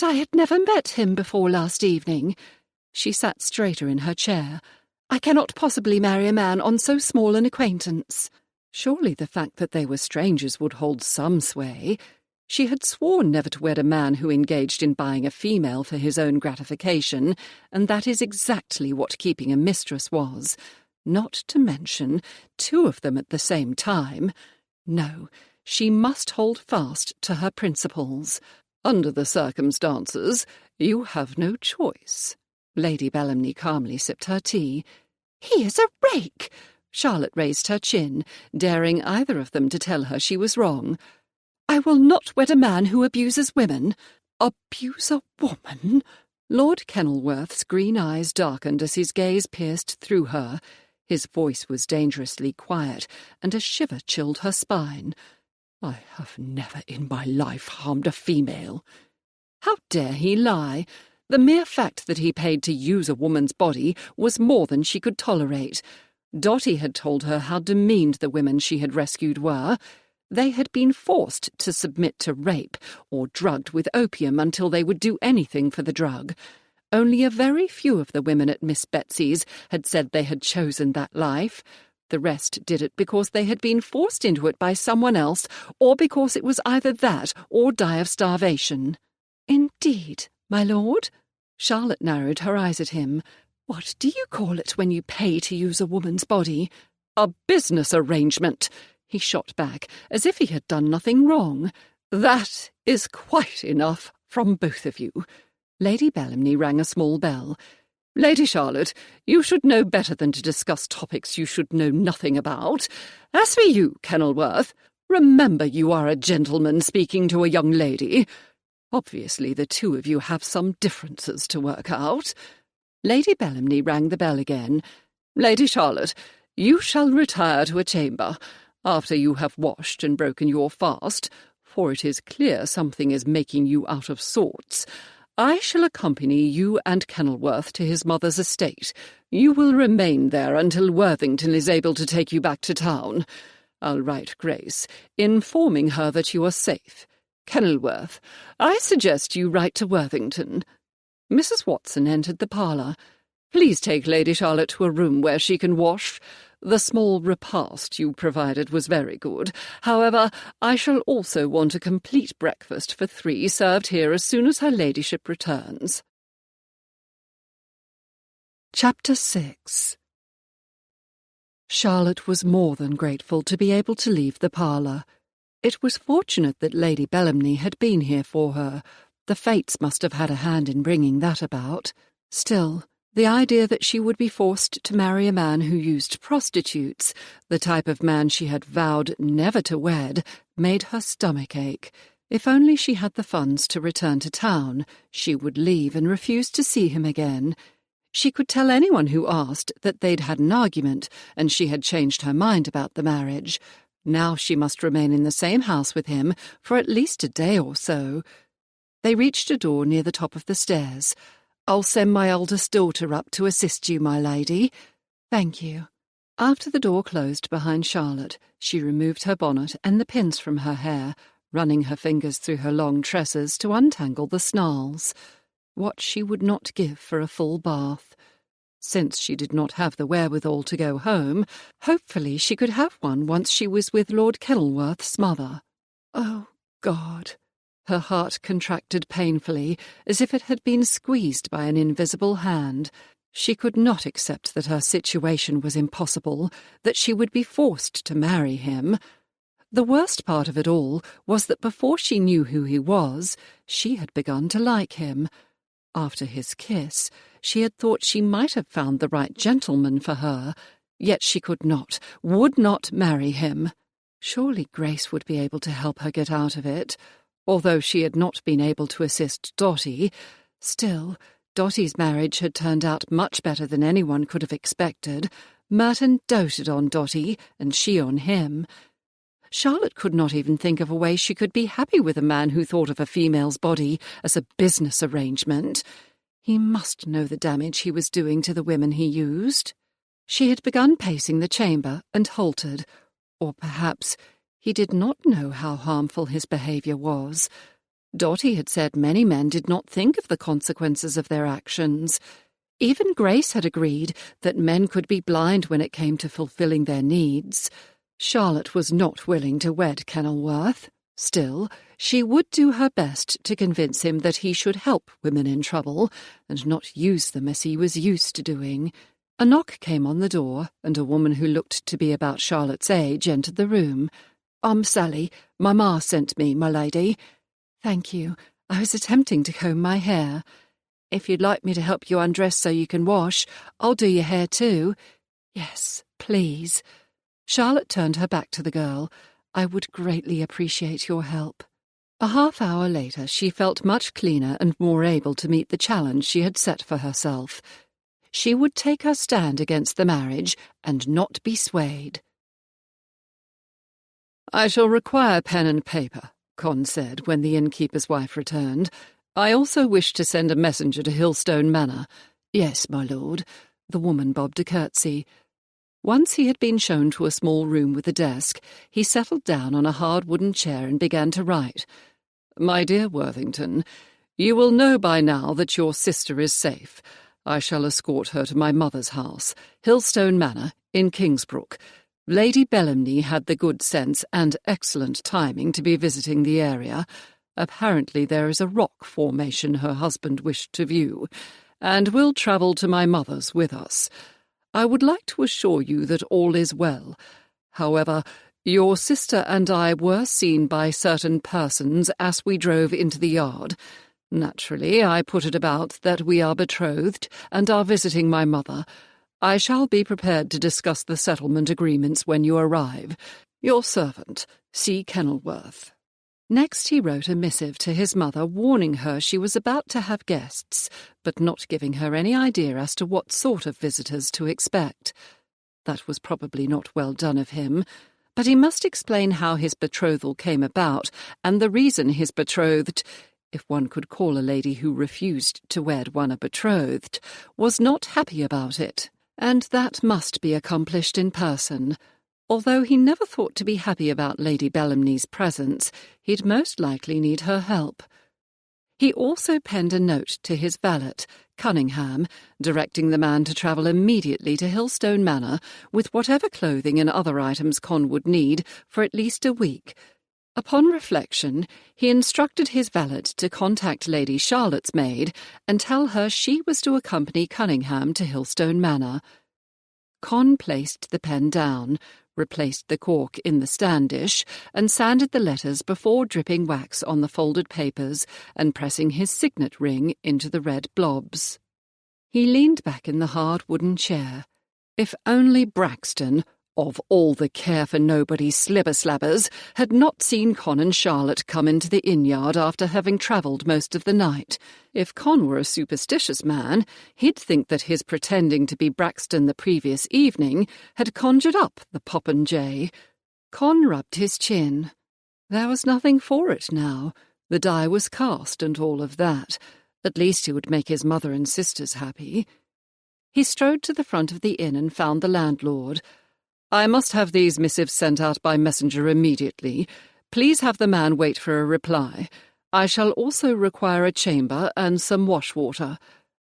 I had never met him before last evening." She sat straighter in her chair. "I cannot possibly marry a man on so small an acquaintance." Surely the fact that they were strangers would hold some sway. She had sworn never to wed a man who engaged in buying a female for his own gratification, and that is exactly what keeping a mistress was. Not to mention 2 of them at the same time. No, she must hold fast to her principles. "Under the circumstances, you have no choice." Lady Bellamny calmly sipped her tea. "He is a rake!" Charlotte raised her chin, daring either of them to tell her she was wrong. "I will not wed a man who abuses women." "Abuse a woman?" Lord Kenilworth's green eyes darkened as his gaze pierced through her. His voice was dangerously quiet, and a shiver chilled her spine. "I have never in my life harmed a female." How dare he lie? The mere fact that he paid to use a woman's body was more than she could tolerate. Dotty had told her how demeaned the women she had rescued were. They had been forced to submit to rape or drugged with opium until they would do anything for the drug. Only a very few of the women at Miss Betsy's had said they had chosen that life. The rest did it because they had been forced into it by someone else, or because it was either that or die of starvation. "Indeed, my lord?" Charlotte narrowed her eyes at him. "What do you call it when you pay to use a woman's body?" "A business arrangement," he shot back, as if he had done nothing wrong. "That is quite enough from both of you." Lady Bellamny rang a small bell. "Lady Charlotte, you should know better than to discuss topics you should know nothing about. As for you, Kenilworth, remember you are a gentleman speaking to a young lady. Obviously the two of you have some differences to work out." Lady Bellamny rang the bell again. "Lady Charlotte, you shall retire to a chamber, after you have washed and broken your fast, for it is clear something is making you out of sorts. I shall accompany you and Kenilworth to his mother's estate. You will remain there until Worthington is able to take you back to town. I'll write Grace, informing her that you are safe. Kenilworth, I suggest you write to Worthington." Mrs. Watson entered the parlour. "Please take Lady Charlotte to a room where she can wash. The small repast you provided was very good. However, I shall also want a complete breakfast for 3 served here as soon as her ladyship returns." Chapter 6. Charlotte was more than grateful to be able to leave the parlour. It was fortunate that Lady Bellamny had been here for her. The fates must have had a hand in bringing that about. Still, the idea that she would be forced to marry a man who used prostitutes, the type of man she had vowed never to wed, made her stomach ache. If only she had the funds to return to town, she would leave and refuse to see him again. She could tell anyone who asked that they'd had an argument and she had changed her mind about the marriage. Now she must remain in the same house with him for at least a day or so. They reached a door near the top of the stairs. "I'll send my eldest daughter up to assist you, my lady." "Thank you." After the door closed behind Charlotte, she removed her bonnet and the pins from her hair, running her fingers through her long tresses to untangle the snarls. What she would not give for a full bath. Since she did not have the wherewithal to go home, hopefully she could have one once she was with Lord Kenilworth's mother. Oh, God! Her heart contracted painfully, as if it had been squeezed by an invisible hand. She could not accept that her situation was impossible, that she would be forced to marry him. The worst part of it all was that before she knew who he was, she had begun to like him. After his kiss, she had thought she might have found the right gentleman for her, yet she could not, would not marry him. Surely Grace would be able to help her get out of it. Although she had not been able to assist Dotty, still, Dotty's marriage had turned out much better than anyone could have expected. Merton doted on Dotty, and she on him. Charlotte could not even think of a way she could be happy with a man who thought of a female's body as a business arrangement. He must know the damage he was doing to the women he used. She had begun pacing the chamber and halted, or perhaps he did not know how harmful his behaviour was. Dotty had said many men did not think of the consequences of their actions. Even Grace had agreed that men could be blind when it came to fulfilling their needs. Charlotte was not willing to wed Kenilworth. Still, she would do her best to convince him that he should help women in trouble, and not use them as he was used to doing. A knock came on the door, and a woman who looked to be about Charlotte's age entered the room. Sally. Mamma sent me, my lady." "Thank you. I was attempting to comb my hair. If you'd like me to help you undress so you can wash, I'll do your hair too." Yes, please. Charlotte turned her back to the girl. I would greatly appreciate your help. A half-hour later, she felt much cleaner and more able to meet the challenge she had set for herself. She would take her stand against the marriage and not be swayed. I shall require pen and paper, Con said when the innkeeper's wife returned. I also wish to send a messenger to Hillstone Manor. Yes, my lord. The woman bobbed a curtsy. Once he had been shown to a small room with a desk, he settled down on a hard wooden chair and began to write. My dear Worthington, you will know by now that your sister is safe. I shall escort her to my mother's house, Hillstone Manor, in Kingsbrook. Lady Bellamny had the good sense and excellent timing to be visiting the area. Apparently there is a rock formation her husband wished to view, and will travel to my mother's with us. I would like to assure you that all is well. However, your sister and I were seen by certain persons as we drove into the yard. Naturally, I put it about that we are betrothed and are visiting my mother. I shall be prepared to discuss the settlement agreements when you arrive. Your servant, C. Kenilworth. Next he wrote a missive to his mother warning her she was about to have guests, but not giving her any idea as to what sort of visitors to expect. That was probably not well done of him, but he must explain how his betrothal came about, and the reason his betrothed, if one could call a lady who refused to wed one a betrothed, was not happy about it, and that must be accomplished in person. Although he never thought to be happy about Lady Bellamny's presence, he'd most likely need her help. He also penned a note to his valet, Cunningham, directing the man to travel immediately to Hillstone Manor with whatever clothing and other items Con would need for at least a week. Upon reflection, he instructed his valet to contact Lady Charlotte's maid and tell her she was to accompany Cunningham to Hillstone Manor. Con placed the pen down, replaced the cork in the standish, and sanded the letters before dripping wax on the folded papers and pressing his signet ring into the red blobs. He leaned back in the hard wooden chair. If only Braxton, of all the care-for-nobody slibber-slabbers, had not seen Con and Charlotte come into the inn-yard after having travelled most of the night. If Con were a superstitious man, he'd think that his pretending to be Braxton the previous evening had conjured up the popinjay. Con rubbed his chin. There was nothing for it now. The die was cast and all of that. At least he would make his mother and sisters happy. He strode to the front of the inn and found the landlord. I must have these missives sent out by messenger immediately. Please have the man wait for a reply. I shall also require a chamber and some wash-water.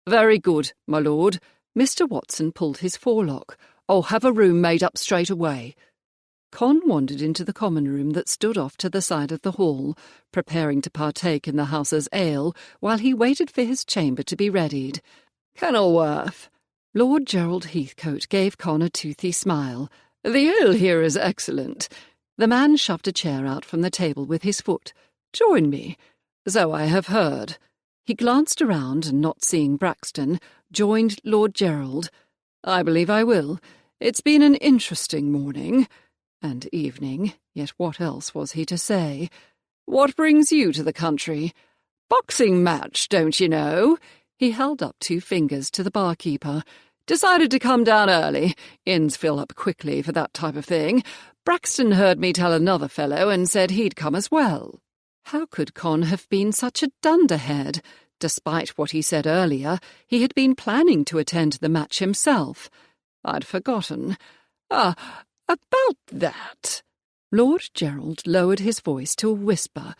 Very good, my lord. Mr. Watson pulled his forelock. I'll have a room made up straight away. Con wandered into the common room that stood off to the side of the hall, preparing to partake in the house's ale while he waited for his chamber to be readied. Kenilworth. Lord Gerald Heathcote gave Con a toothy smile. The ale here is excellent. The man shoved a chair out from the table with his foot. Join me. So I have heard. He glanced around and, not seeing Braxton, joined Lord Gerald. I believe I will. It's been an interesting morning. And evening, yet what else was he to say? What brings you to the country? Boxing match, don't you know? He held up 2 fingers to the barkeeper. Decided to come down early. Inns fill up quickly for that type of thing. Braxton heard me tell another fellow and said he'd come as well. How could Con have been such a dunderhead? Despite what he said earlier, he had been planning to attend the match himself. I'd forgotten. About that. Lord Gerald lowered his voice to a whisper.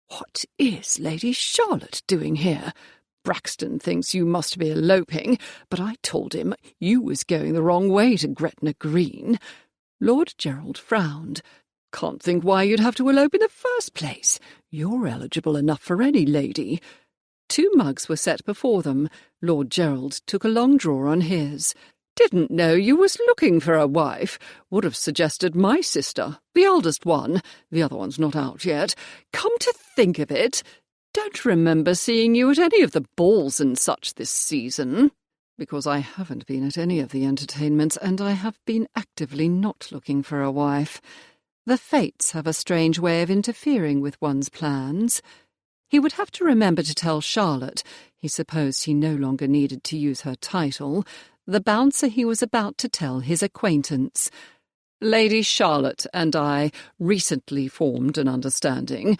What is Lady Charlotte doing here? Braxton thinks you must be eloping, but I told him you was going the wrong way to Gretna Green. Lord Gerald frowned. Can't think why you'd have to elope in the first place. You're eligible enough for any lady. 2 mugs were set before them. Lord Gerald took a long draw on his. Didn't know you was looking for a wife. Would have suggested my sister, the eldest one. The other one's not out yet. Come to think of it, don't remember seeing you at any of the balls and such this season. because I haven't been at any of the entertainments, and I have been actively not looking for a wife. The fates have a strange way of interfering with one's plans. He would have to remember to tell Charlotte, he supposed he no longer needed to use her title, the bouncer he was about to tell his acquaintance. Lady Charlotte and I recently formed an understanding.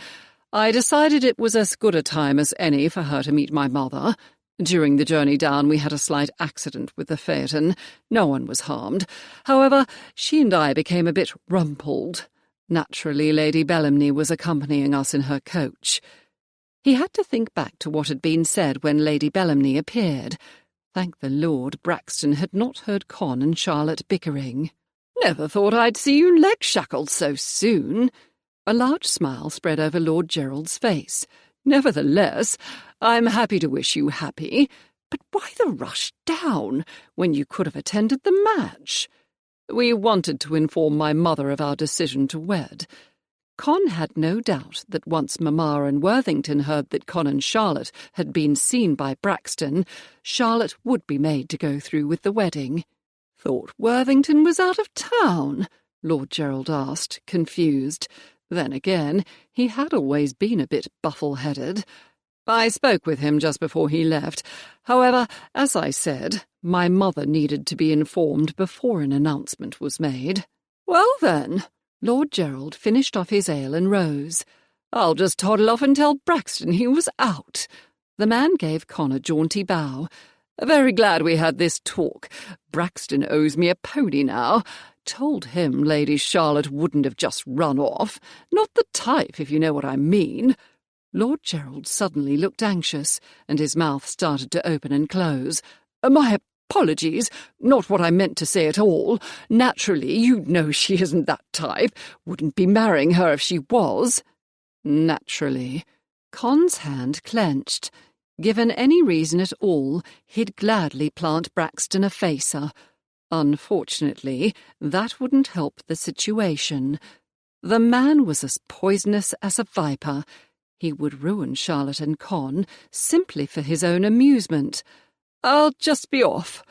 I decided it was as good a time as any for her to meet my mother. During the journey down we had a slight accident with the phaeton. No one was harmed. However, she and I became a bit rumpled. Naturally, Lady Bellamny was accompanying us in her coach. He had to think back to what had been said when Lady Bellamny appeared. Thank the Lord, Braxton had not heard Con and Charlotte bickering. "Never thought I'd see you leg-shackled so soon." A large smile spread over Lord Gerald's face. "Nevertheless, I'm happy to wish you happy. But why the rush down, when you could have attended the match?" "We wanted to inform my mother of our decision to wed." Con had no doubt that once Mamma and Worthington heard that Con and Charlotte had been seen by Braxton, Charlotte would be made to go through with the wedding. "Thought Worthington was out of town?" Lord Gerald asked, confused. Then again, he had always been a bit buffle-headed. "I spoke with him just before he left. However, as I said, my mother needed to be informed before an announcement was made." "Well then," Lord Gerald finished off his ale and rose. "I'll just toddle off and tell Braxton he was out." The man gave Con a jaunty bow. "Very glad we had this talk. Braxton owes me a pony now. Told him Lady Charlotte wouldn't have just run off. Not the type, if you know what I mean." Lord Gerald suddenly looked anxious, and his mouth started to open and close. "My apologies. Not what I meant to say at all. Naturally, you know she isn't that type. Wouldn't be marrying her if she was." "Naturally." Con's hand clenched. Given any reason at all, he'd gladly plant Braxton a facer. Unfortunately, that wouldn't help the situation. The man was as poisonous as a viper. He would ruin Charlotte and Con simply for his own amusement. "I'll just be off."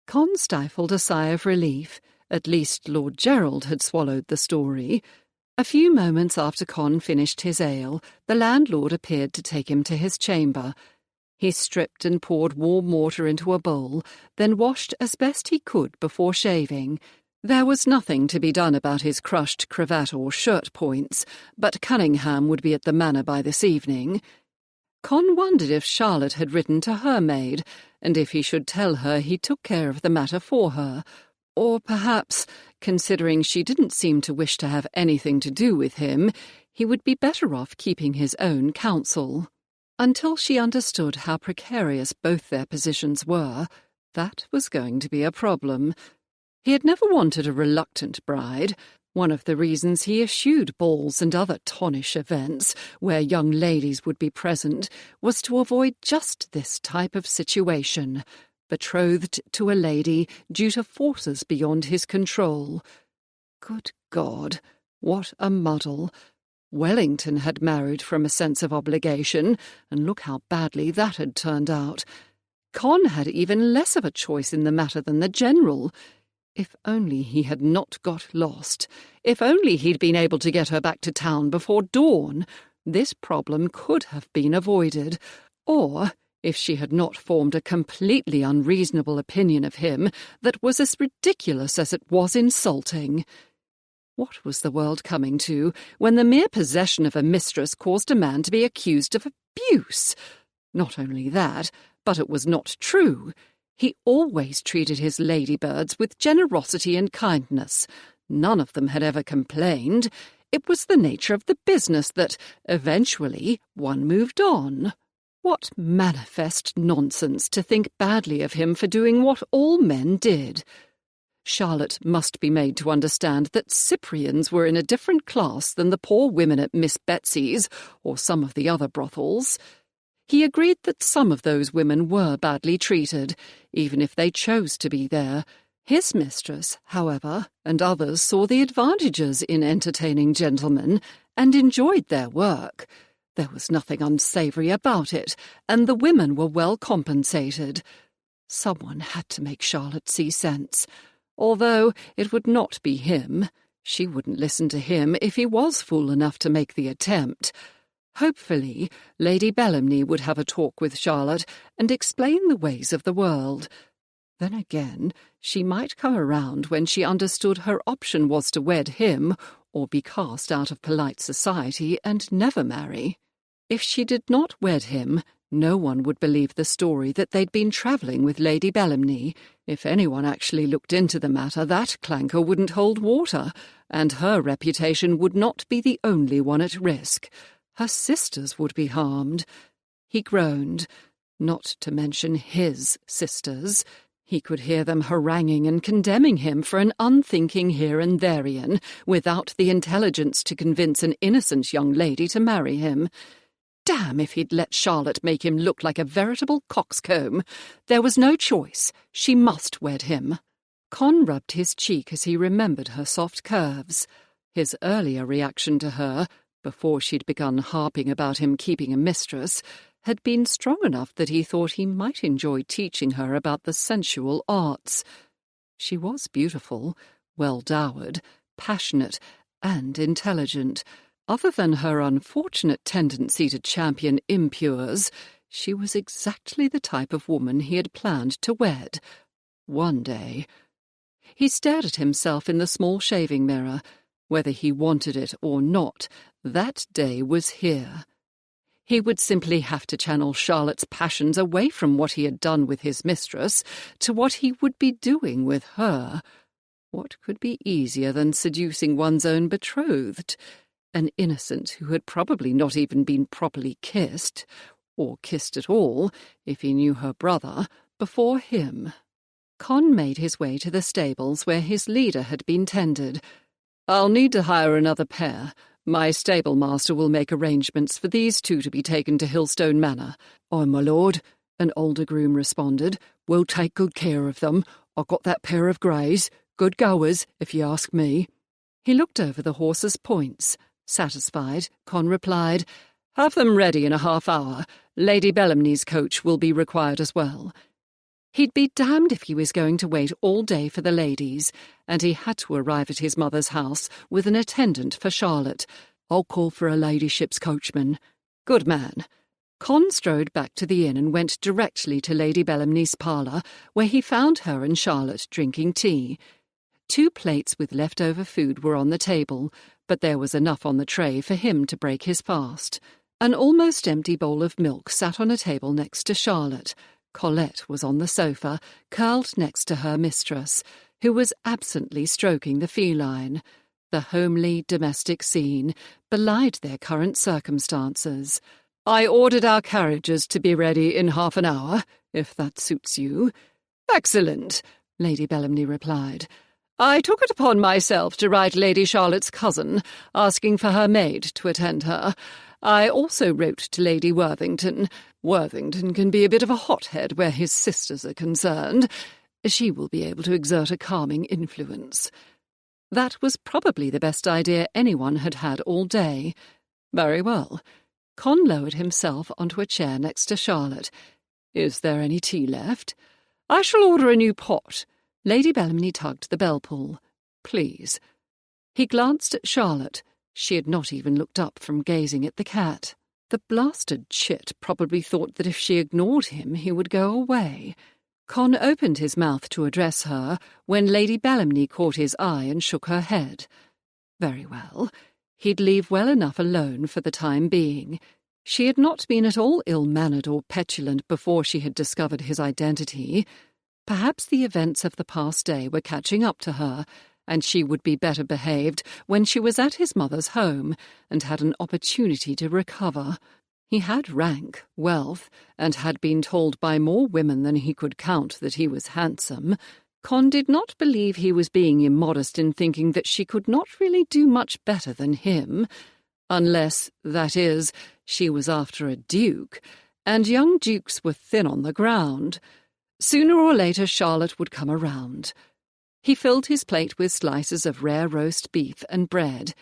Con stifled a sigh of relief. At least Lord Gerald had swallowed the story. A few moments after Con finished his ale, the landlord appeared to take him to his chamber. He stripped and poured warm water into a bowl, then washed as best he could before shaving. There was nothing to be done about his crushed cravat or shirt points, but Cunningham would be at the manor by this evening. Con wondered if Charlotte had written to her maid, and if he should tell her he took care of the matter for her. Or perhaps, considering she didn't seem to wish to have anything to do with him, he would be better off keeping his own counsel. Until she understood how precarious both their positions were, that was going to be a problem. He had never wanted a reluctant bride. One of the reasons he eschewed balls and other tonnish events where young ladies would be present was to avoid just this type of situation, betrothed to a lady due to forces beyond his control. Good God, what a muddle! Wellington had married from a sense of obligation, and look how badly that had turned out. Con had even less of a choice in the matter than the General. If only he had not got lost. If only he'd been able to get her back to town before dawn. This problem could have been avoided. Or, if she had not formed a completely unreasonable opinion of him that was as ridiculous as it was insulting. What was the world coming to when the mere possession of a mistress caused a man to be accused of abuse? Not only that, but it was not true. He always treated his ladybirds with generosity and kindness. None of them had ever complained. It was the nature of the business that, eventually, one moved on. What manifest nonsense to think badly of him for doing what all men did. Charlotte must be made to understand that Cyprians were in a different class than the poor women at Miss Betsy's or some of the other brothels. He agreed that some of those women were badly treated, even if they chose to be there. His mistress, however, and others saw the advantages in entertaining gentlemen and enjoyed their work. There was nothing unsavoury about it, and the women were well compensated. Someone had to make Charlotte see sense. Although it would not be him. She wouldn't listen to him if he was fool enough to make the attempt. Hopefully, Lady Bellamny would have a talk with Charlotte and explain the ways of the world. Then again, she might come around when she understood her option was to wed him or be cast out of polite society and never marry. If she did not wed him, no one would believe the story that they'd been travelling with Lady Bellamny. If anyone actually looked into the matter, that clanker wouldn't hold water, and her reputation would not be the only one at risk. Her sisters would be harmed. He groaned, not to mention his sisters. He could hear them haranguing and condemning him for an unthinking here-and-therian, without the intelligence to convince an innocent young lady to marry him. Damn if he'd let Charlotte make him look like a veritable coxcomb. There was no choice. She must wed him. Con rubbed his cheek as he remembered her soft curves. His earlier reaction to her, before she'd begun harping about him keeping a mistress, had been strong enough that he thought he might enjoy teaching her about the sensual arts. She was beautiful, well-dowered, passionate, and intelligent. Other than her unfortunate tendency to champion impures, she was exactly the type of woman he had planned to wed. One day. He stared at himself in the small shaving mirror. Whether he wanted it or not, that day was here. He would simply have to channel Charlotte's passions away from what he had done with his mistress to what he would be doing with her. What could be easier than seducing one's own betrothed? An innocent who had probably not even been properly kissed, or kissed at all, if he knew her brother, before him. Con made his way to the stables where his leader had been tended. "I'll need to hire another pair. My stable-master will make arrangements for these two to be taken to Hillstone Manor." "Aye, my lord," an older groom responded. "We'll take good care of them. I've got that pair of greys. Good goers, if you ask me." He looked over the horses' points. Satisfied, Con replied, "Have them ready in a half-hour. Lady Bellamny's coach will be required as well." He'd be damned if he was going to wait all day for the ladies, and he had to arrive at his mother's house with an attendant for Charlotte. "I'll call for her ladyship's coachman." "Good man." Con strode back to the inn and went directly to Lady Bellamny's parlour, where he found her and Charlotte drinking tea. 2 plates with leftover food were on the table, but there was enough on the tray for him to break his fast. An almost empty bowl of milk sat on a table next to Charlotte. Colette was on the sofa, curled next to her mistress, who was absently stroking the feline. The homely domestic scene belied their current circumstances. "I ordered our carriages to be ready in half an hour, if that suits you." "Excellent," Lady Bellamny replied. "I took it upon myself to write Lady Charlotte's cousin, asking for her maid to attend her. I also wrote to Lady Worthington. Worthington can be a bit of a hothead where his sisters are concerned. She will be able to exert a calming influence." That was probably the best idea anyone had had all day. Very well. Con lowered himself onto a chair next to Charlotte. "Is there any tea left?" "I shall order a new pot." Lady Bellamny tugged the bell-pull. "Please." He glanced at Charlotte. She had not even looked up from gazing at the cat. The blasted chit probably thought that if she ignored him he would go away. Con opened his mouth to address her when Lady Bellamny caught his eye and shook her head. Very well. He'd leave well enough alone for the time being. She had not been at all ill-mannered or petulant before she had discovered his identity. Perhaps the events of the past day were catching up to her, and she would be better behaved when she was at his mother's home and had an opportunity to recover. He had rank, wealth, and had been told by more women than he could count that he was handsome. Con did not believe he was being immodest in thinking that she could not really do much better than him, unless, that is, she was after a duke, and young dukes were thin on the ground. Sooner or later Charlotte would come around. He filled his plate with slices of rare roast beef and bread.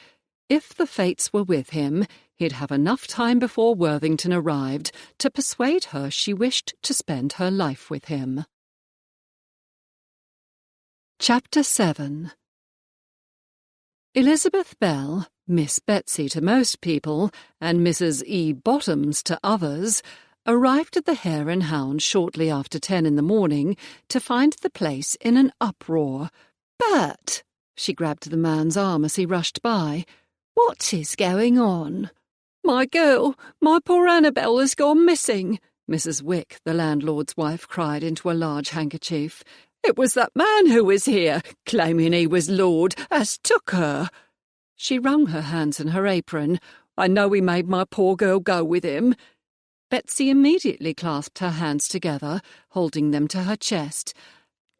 If the fates were with him, he'd have enough time before Worthington arrived to persuade her she wished to spend her life with him. Chapter 7. Elizabeth Bell, Miss Betsy to most people, and Mrs. E. Bottoms to others, arrived at the Hare and Hound shortly after 10 in the morning to find the place in an uproar. "Bert!" She grabbed the man's arm as he rushed by. "What is going on?" "My girl, my poor Annabel has gone missing," Mrs. Wick, the landlord's wife, cried into a large handkerchief. "It was that man who was here, claiming he was Lord, as took her." She wrung her hands in her apron. "I know he made my poor girl go with him." Betsy immediately clasped her hands together, holding them to her chest.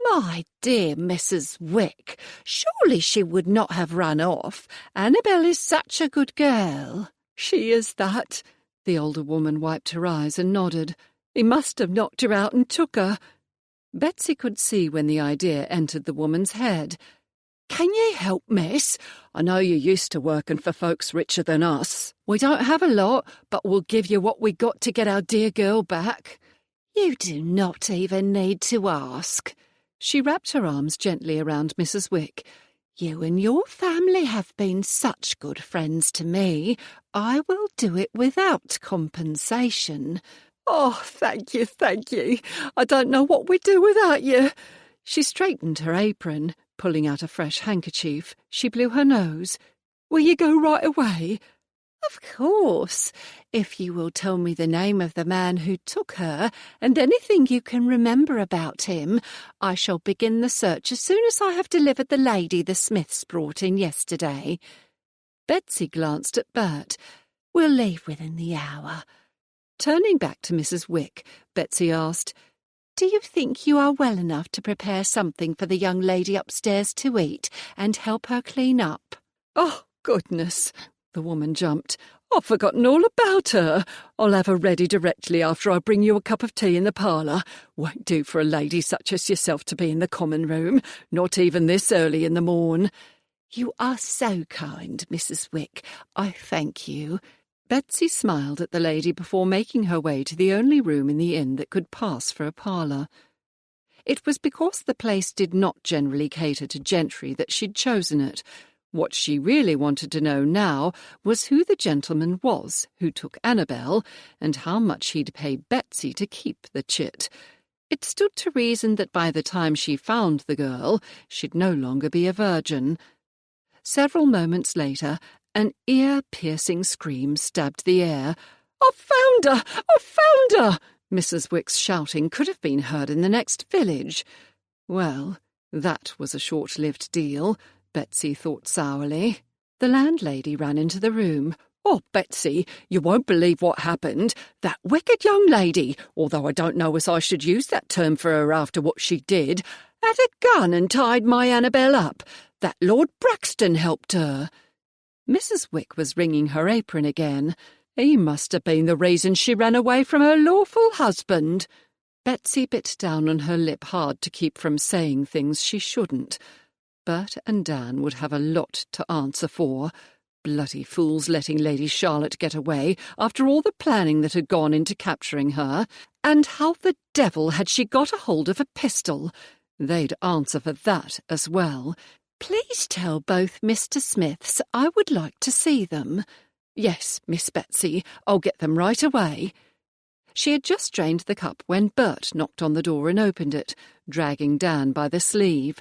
"My dear Mrs. Wick, surely she would not have run off. Annabel is such a good girl." "She is that." The older woman wiped her eyes and nodded. "He must have knocked her out and took her." Betsy could see when the idea entered the woman's head. "Can you help, miss? I know you're used to working for folks richer than us. We don't have a lot, but we'll give you what we got to get our dear girl back." "You do not even need to ask." She wrapped her arms gently around Mrs. Wick. "You and your family have been such good friends to me. I will do it without compensation." "Oh, thank you, thank you. I don't know what we'd do without you." She straightened her apron. Pulling out a fresh handkerchief, she blew her nose. "Will you go right away?" "Of course, if you will tell me the name of the man who took her and anything you can remember about him. I shall begin the search as soon as I have delivered the lady the Smiths brought in yesterday." Betsy glanced at Bert. "We'll leave within the hour." Turning back to Mrs. Wick, Betsy asked, "Do you think you are well enough to prepare something for the young lady upstairs to eat and help her clean up?" "Oh, goodness!" The woman jumped. "I've forgotten all about her. I'll have her ready directly after I bring you a cup of tea in the parlour. Won't do for a lady such as yourself to be in the common room, not even this early in the morn." "You are so kind, Mrs. Wick. I thank you." Betsy smiled at the lady before making her way to the only room in the inn that could pass for a parlour. It was because the place did not generally cater to gentry that she'd chosen it. What she really wanted to know now was who the gentleman was who took Annabel, and how much he'd pay Betsy to keep the chit. It stood to reason that by the time she found the girl, she'd no longer be a virgin. Several moments later, an ear-piercing scream stabbed the air. "I've found her! I've found her!" Mrs. Wick's shouting could have been heard in the next village. Well, that was a short-lived deal, Betsy thought sourly. The landlady ran into the room. "Oh, Betsy, you won't believe what happened. That wicked young lady, although I don't know as I should use that term for her after what she did, had a gun and tied my Annabel up. That Lord Braxton helped her." Mrs. Wick was wringing her apron again. He must have been the reason she ran away from her lawful husband. Betsy bit down on her lip hard to keep from saying things she shouldn't. Bert and Dan would have a lot to answer for. Bloody fools letting Lady Charlotte get away after all the planning that had gone into capturing her. And how the devil had she got a hold of a pistol? They'd answer for that as well. "Please tell both Mr. Smiths I would like to see them." "Yes, Miss Betsy, I'll get them right away." She had just drained the cup when Bert knocked on the door and opened it, dragging Dan by the sleeve.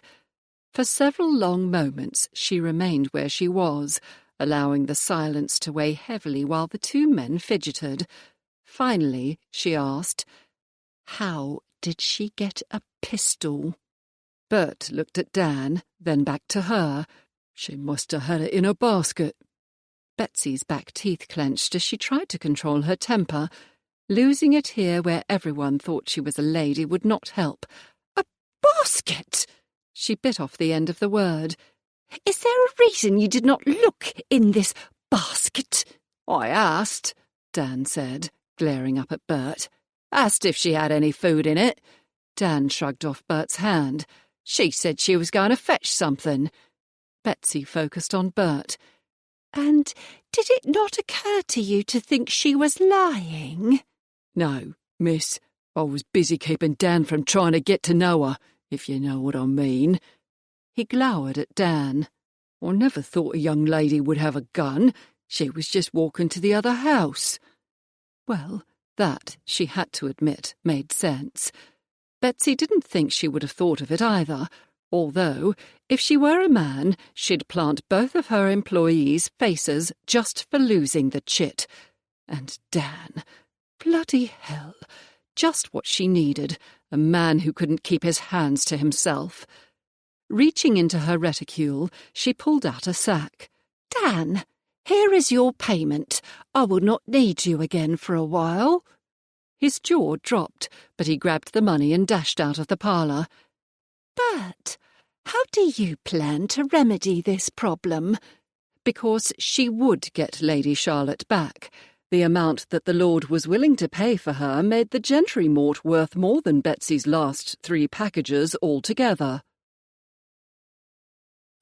For several long moments she remained where she was, allowing the silence to weigh heavily while the two men fidgeted. Finally, she asked, "How did she get a pistol?" Bert looked at Dan, then back to her. "She must have had it in her basket." Betsy's back teeth clenched as she tried to control her temper. Losing it here where everyone thought she was a lady would not help. "A basket!" She bit off the end of the word. "Is there a reason you did not look in this basket?" "I asked," Dan said, glaring up at Bert. "Asked if she had any food in it." Dan shrugged off Bert's hand. "She said she was going to fetch something." Betsy focused on Bert. "And did it not occur to you to think she was lying?" "No, miss. I was busy keeping Dan from trying to get to know her, if you know what I mean." He glowered at Dan. "I never thought a young lady would have a gun. She was just walking to the other house." Well, that, she had to admit, made sense. Betsy didn't think she would have thought of it either, although, if she were a man, she'd plant both of her employees' faces just for losing the chit. And Dan, bloody hell, just what she needed, a man who couldn't keep his hands to himself. Reaching into her reticule, she pulled out a sack. "Dan, here is your payment. I will not need you again for a while." His jaw dropped, but he grabbed the money and dashed out of the parlour. "But how do you plan to remedy this problem?" Because she would get Lady Charlotte back. The amount that the Lord was willing to pay for her made the gentry mort worth more than Betsy's last 3 packages altogether.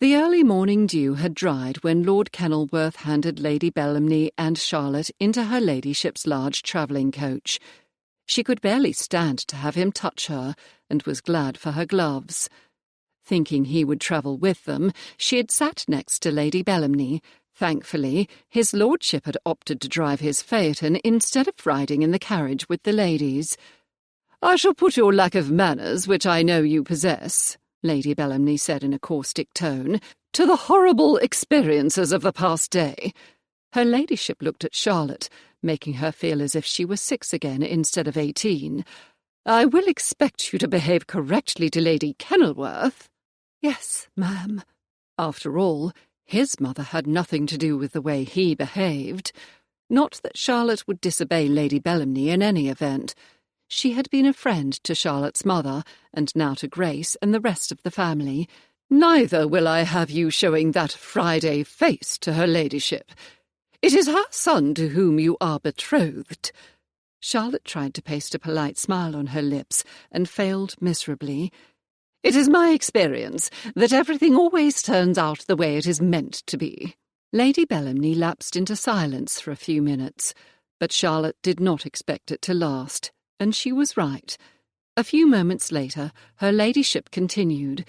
The early morning dew had dried when Lord Kenilworth handed Lady Bellamny and Charlotte into her ladyship's large travelling coach. She could barely stand to have him touch her, and was glad for her gloves. Thinking he would travel with them, she had sat next to Lady Bellamny. Thankfully, his lordship had opted to drive his phaeton instead of riding in the carriage with the ladies. "I shall put your lack of manners, which I know you possess," Lady Bellamny said in a caustic tone, "to the horrible experiences of the past day." Her ladyship looked at Charlotte, making her feel as if she was 6 again instead of 18. "I will expect you to behave correctly to Lady Kenilworth." "Yes, ma'am." After all, his mother had nothing to do with the way he behaved. Not that Charlotte would disobey Lady Bellamny in any event. She had been a friend to Charlotte's mother, and now to Grace and the rest of the family. "Neither will I have you showing that Friday face to her ladyship. It is her son to whom you are betrothed." Charlotte tried to paste a polite smile on her lips, and failed miserably. "It is my experience that everything always turns out the way it is meant to be." Lady Bellamny lapsed into silence for a few minutes, but Charlotte did not expect it to last, and she was right. A few moments later, her ladyship continued,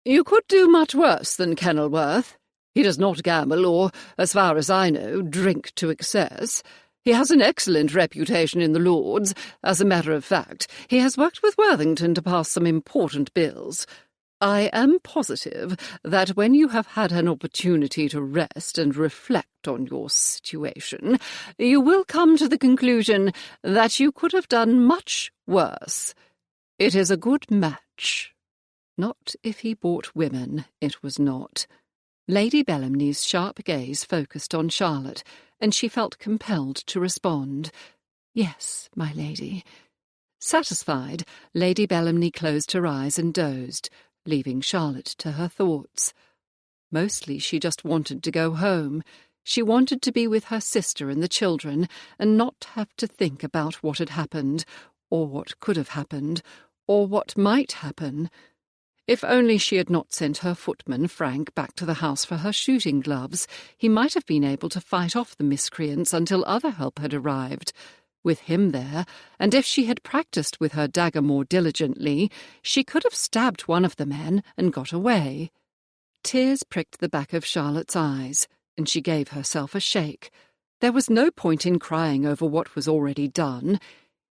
"You could do much worse than Kenilworth. He does not gamble or, as far as I know, drink to excess. He has an excellent reputation in the Lords. As a matter of fact, he has worked with Worthington to pass some important bills. I am positive that when you have had an opportunity to rest and reflect on your situation, you will come to the conclusion that you could have done much worse. It is a good match." Not if he bought women, it was not. Lady Bellamy's sharp gaze focused on Charlotte, and she felt compelled to respond. "Yes, my lady." Satisfied, Lady Bellamny closed her eyes and dozed, leaving Charlotte to her thoughts. Mostly she just wanted to go home. She wanted to be with her sister and the children, and not have to think about what had happened, or what could have happened, or what might happen. If only she had not sent her footman, Frank, back to the house for her shooting gloves, he might have been able to fight off the miscreants until other help had arrived. With him there, and if she had practised with her dagger more diligently, she could have stabbed one of the men and got away. Tears pricked the back of Charlotte's eyes, and she gave herself a shake. There was no point in crying over what was already done.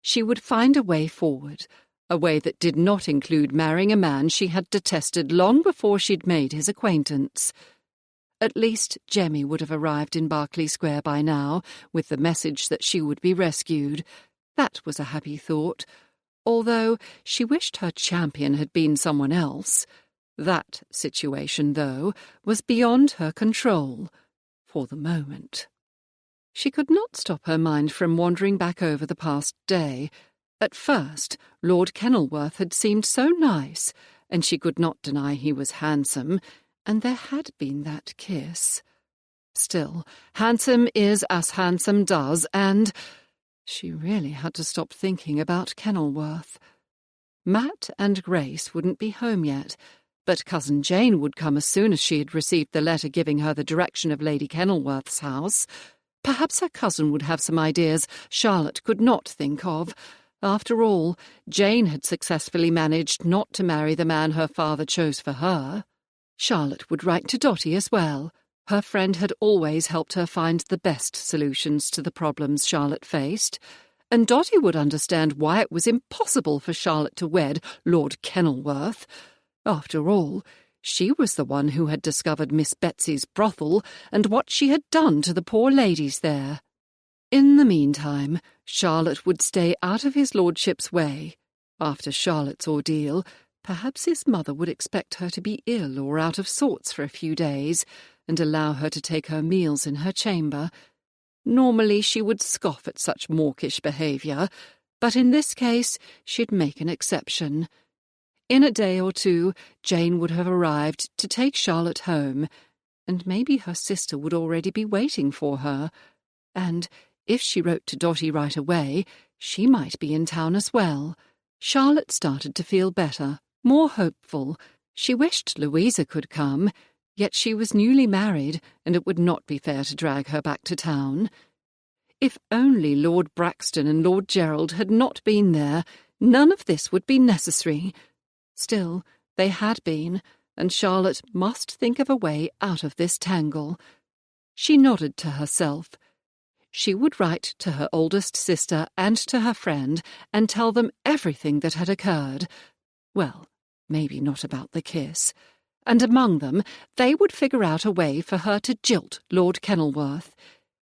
She would find a way forward, a way that did not include marrying a man she had detested long before she'd made his acquaintance. At least Jemmy would have arrived in Berkeley Square by now, with the message that she would be rescued. That was a happy thought, although she wished her champion had been someone else. That situation, though, was beyond her control, for the moment. She could not stop her mind from wandering back over the past day. At first, Lord Kenilworth had seemed so nice, and she could not deny he was handsome, and there had been that kiss. Still, handsome is as handsome does, and she really had to stop thinking about Kenilworth. Matt and Grace wouldn't be home yet, but Cousin Jane would come as soon as she had received the letter giving her the direction of Lady Kenilworth's house. Perhaps her cousin would have some ideas Charlotte could not think of. After all, Jane had successfully managed not to marry the man her father chose for her. Charlotte would write to Dotty as well. Her friend had always helped her find the best solutions to the problems Charlotte faced, and Dotty would understand why it was impossible for Charlotte to wed Lord Kenilworth. After all, she was the one who had discovered Miss Betsy's brothel and what she had done to the poor ladies there. In the meantime, Charlotte would stay out of his lordship's way. After Charlotte's ordeal, perhaps his mother would expect her to be ill or out of sorts for a few days, and allow her to take her meals in her chamber. Normally she would scoff at such mawkish behaviour, but in this case she'd make an exception. In a day or two, Jane would have arrived to take Charlotte home, and maybe her sister would already be waiting for her. And if she wrote to Dotty right away, she might be in town as well. Charlotte started to feel better, more hopeful. She wished Louisa could come, yet she was newly married, and it would not be fair to drag her back to town. If only Lord Braxton and Lord Gerald had not been there, none of this would be necessary. Still, they had been, and Charlotte must think of a way out of this tangle. She nodded to herself. She would write to her oldest sister and to her friend and tell them everything that had occurred. Well, maybe not about the kiss. And among them, they would figure out a way for her to jilt Lord Kenilworth.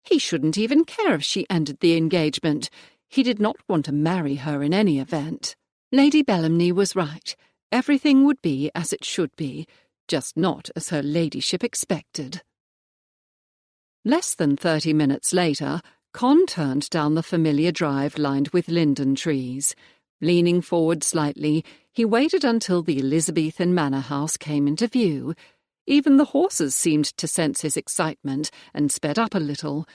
He shouldn't even care if she ended the engagement. He did not want to marry her in any event. Lady Bellamny was right. Everything would be as it should be, just not as her ladyship expected. Less than 30 minutes later, Con turned down the familiar drive lined with linden trees. Leaning forward slightly, he waited until the Elizabethan manor house came into view. Even the horses seemed to sense his excitement and sped up a little.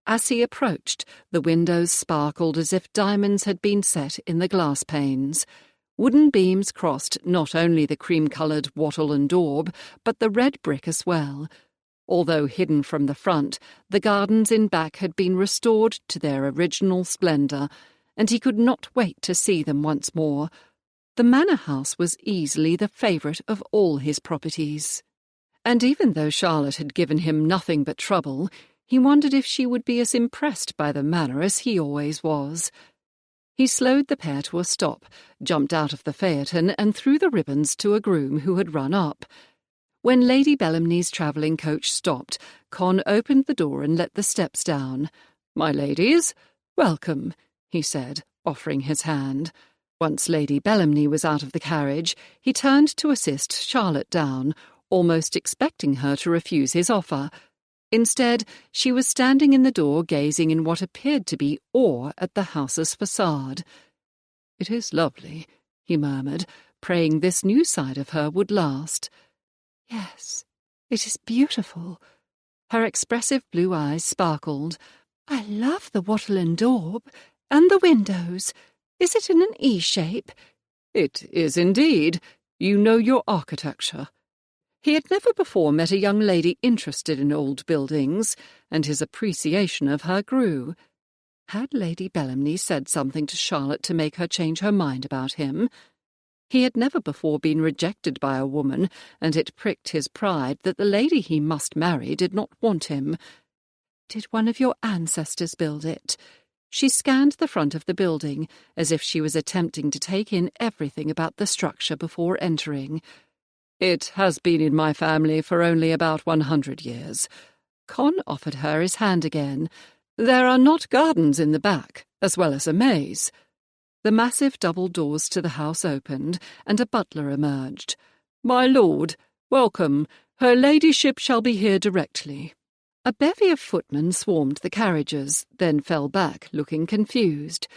As he approached, the windows sparkled as if diamonds had been set in the glass panes. Wooden beams crossed not only the cream-coloured wattle and daub, but the red brick as well. Although hidden from the front, the gardens in back had been restored to their original splendour, and he could not wait to see them once more. The manor house was easily the favourite of all his properties. And even though Charlotte had given him nothing but trouble, he wondered if she would be as impressed by the manor as he always was. He slowed the pair to a stop, jumped out of the phaeton and threw the ribbons to a groom who had run up. When Lady Bellamny's travelling coach stopped, Con opened the door and let the steps down. "My ladies, welcome," he said, offering his hand. Once Lady Bellamny was out of the carriage, he turned to assist Charlotte down, almost expecting her to refuse his offer. Instead, she was standing in the door gazing in what appeared to be awe at the house's facade. "It is lovely," he murmured, praying this new side of her would last. "Yes, it is beautiful." Her expressive blue eyes sparkled. "I love the wattle and daub, and the windows. Is it in an E shape?" "It is indeed. You know your architecture." He had never before met a young lady interested in old buildings, and his appreciation of her grew. Had Lady Bellamny said something to Charlotte to make her change her mind about him? He had never before been rejected by a woman, and it pricked his pride that the lady he must marry did not want him. "Did one of your ancestors build it?" She scanned the front of the building, as if she was attempting to take in everything about the structure before entering. "It has been in my family for only about 100 years. Con offered her his hand again. "There are not gardens in the back, as well as a maze." The massive double doors to the house opened, and a butler emerged. "My lord, welcome. Her ladyship shall be here directly." A bevy of footmen swarmed the carriages, then fell back, looking confused.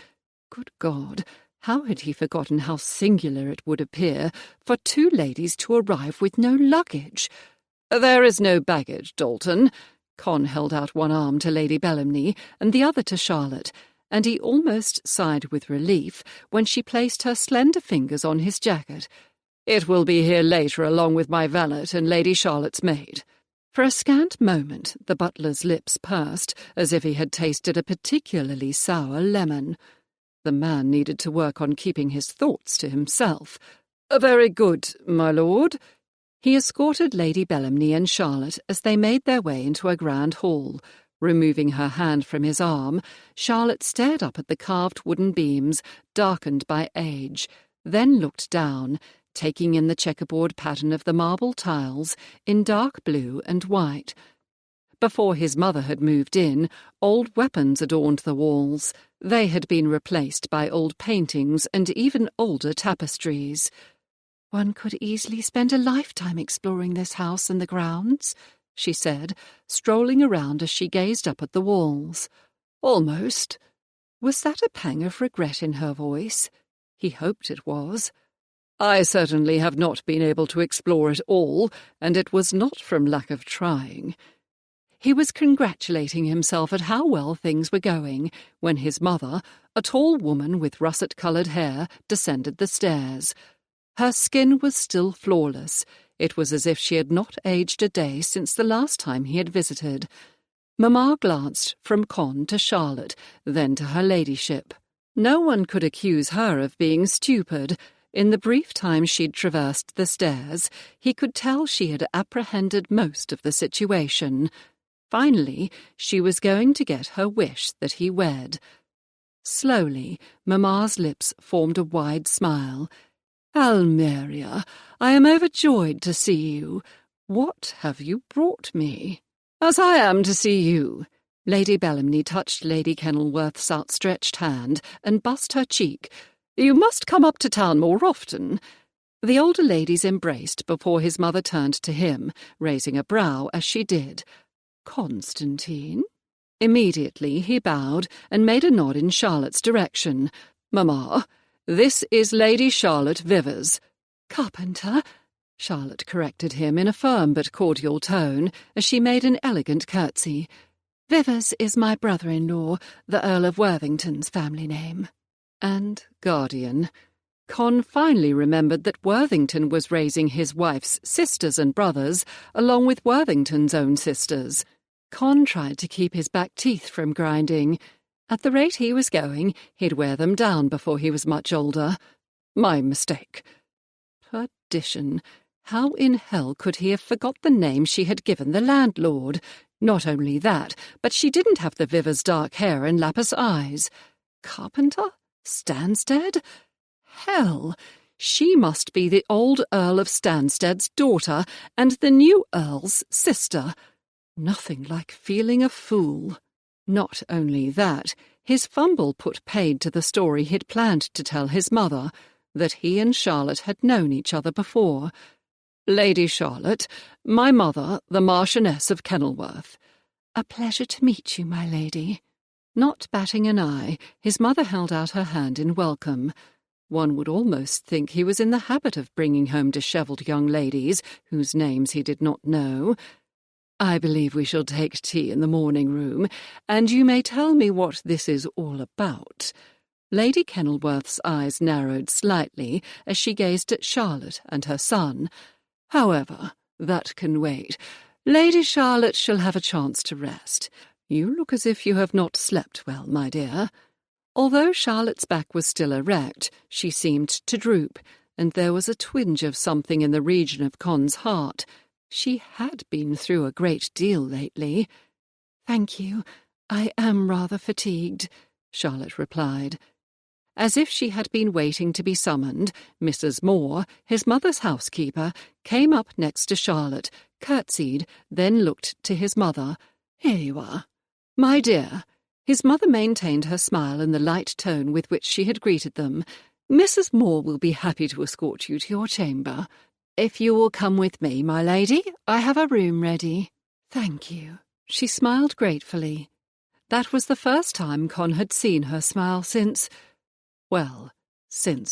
Good God, how had he forgotten how singular it would appear for two ladies to arrive with no luggage? "There is no baggage, Dalton." Con held out one arm to Lady Bellamny and the other to Charlotte, and he almost sighed with relief when she placed her slender fingers on his jacket. "It will be here later along with my valet and Lady Charlotte's maid." For a scant moment the butler's lips pursed, as if he had tasted a particularly sour lemon. The man needed to work on keeping his thoughts to himself. "Very good, my lord." He escorted Lady Bellamny and Charlotte as they made their way into a grand hall. Removing her hand from his arm, Charlotte stared up at the carved wooden beams, darkened by age, then looked down, taking in the checkerboard pattern of the marble tiles in dark blue and white. Before his mother had moved in, old weapons adorned the walls. They had been replaced by old paintings and even older tapestries. "One could easily spend a lifetime exploring this house and the grounds," she said, strolling around as she gazed up at the walls. "Almost." Was that a pang of regret in her voice? He hoped it was. "I certainly have not been able to explore it all, and it was not from lack of trying." He was congratulating himself at how well things were going when his mother, a tall woman with russet-coloured hair, descended the stairs. Her skin was still flawless. It was as if she had not aged a day since the last time he had visited. Mamma glanced from Con to Charlotte, then to her ladyship. No one could accuse her of being stupid. In the brief time she'd traversed the stairs, he could tell she had apprehended most of the situation. Finally, she was going to get her wish that he wed. Slowly, Mamma's lips formed a wide smile. "Almeria, I am overjoyed to see you. What have you brought me?" "As I am to see you." Lady Bellamny touched Lady Kenilworth's outstretched hand and bussed her cheek. "You must come up to town more often." The older ladies embraced before his mother turned to him, raising a brow as she did. "Constantine?" Immediately he bowed and made a nod in Charlotte's direction. "Mamma, this is Lady Charlotte Vivers." "Carpenter," Charlotte corrected him in a firm but cordial tone as she made an elegant curtsy. "Vivers is my brother-in-law, the Earl of Worthington's family name." And guardian. Con finally remembered that Worthington was raising his wife's sisters and brothers, along with Worthington's own sisters. Con tried to keep his back teeth from grinding. At the rate he was going, he'd wear them down before he was much older. My mistake. Perdition. How in hell could he have forgot the name she had given the landlord? Not only that, but she didn't have the Vivers' dark hair and lapis eyes. Carpenter? Stanstead? Hell! She must be the old Earl of Stanstead's daughter and the new Earl's sister. Nothing like feeling a fool. Not only that, his fumble put paid to the story he'd planned to tell his mother, that he and Charlotte had known each other before. "Lady Charlotte, my mother, the Marchioness of Kenilworth." "A pleasure to meet you, my lady." Not batting an eye, his mother held out her hand in welcome. One would almost think he was in the habit of bringing home dishevelled young ladies whose names he did not know. "I believe we shall take tea in the morning-room, and you may tell me what this is all about." Lady Kenilworth's eyes narrowed slightly as she gazed at Charlotte and her son. "However, that can wait. Lady Charlotte shall have a chance to rest. You look as if you have not slept well, my dear." Although Charlotte's back was still erect, she seemed to droop, and there was a twinge of something in the region of Con's heart. She had been through a great deal lately. "Thank you. I am rather fatigued," Charlotte replied. As if she had been waiting to be summoned, Mrs. Moore, his mother's housekeeper, came up next to Charlotte, curtsied, then looked to his mother. "Here you are." "My dear." His mother maintained her smile in the light tone with which she had greeted them. "Mrs. Moore will be happy to escort you to your chamber." "If you will come with me, my lady, I have a room ready." "Thank you." She smiled gratefully. That was the first time Con had seen her smile since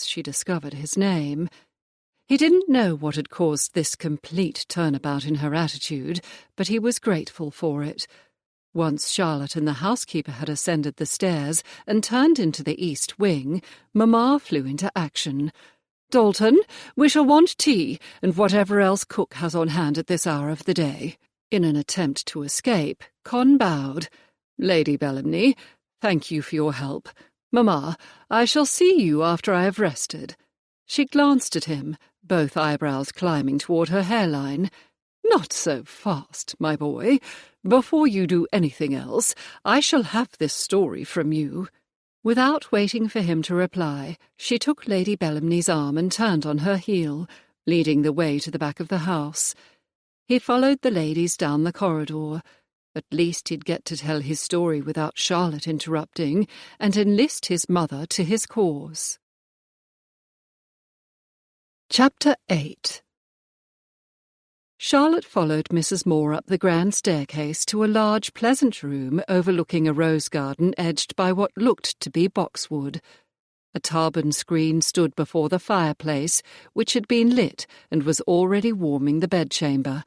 she discovered his name. He didn't know what had caused this complete turnabout in her attitude, but he was grateful for it. Once Charlotte and the housekeeper had ascended the stairs and turned into the east wing, Mamma flew into action. "Dalton, we shall want tea and whatever else cook has on hand at this hour of the day." In an attempt to escape, Con bowed. "Lady Bellamny, thank you for your help. Mamma, I shall see you after I have rested." She glanced at him, both eyebrows climbing toward her hairline. "Not so fast, my boy. Before you do anything else, I shall have this story from you." Without waiting for him to reply, she took Lady Bellamy's arm and turned on her heel, leading the way to the back of the house. He followed the ladies down the corridor. At least he'd get to tell his story without Charlotte interrupting, and enlist his mother to his cause. Chapter 8. Charlotte followed Mrs. Moore up the grand staircase to a large, pleasant room overlooking a rose garden edged by what looked to be boxwood. A tarban screen stood before the fireplace, which had been lit and was already warming the bedchamber.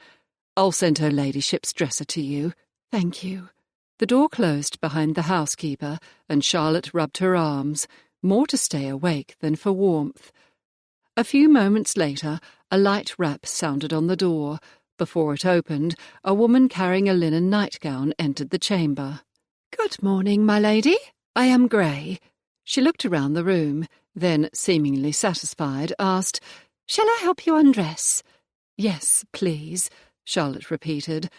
"I'll send her ladyship's dresser to you." "Thank you." The door closed behind the housekeeper, and Charlotte rubbed her arms, more to stay awake than for warmth. A few moments later, a light rap sounded on the door. Before it opened, a woman carrying a linen nightgown entered the chamber. "Good morning, my lady. I am Grey." She looked around the room, then, seemingly satisfied, asked, "Shall I help you undress?" "Yes, please," Charlotte repeated.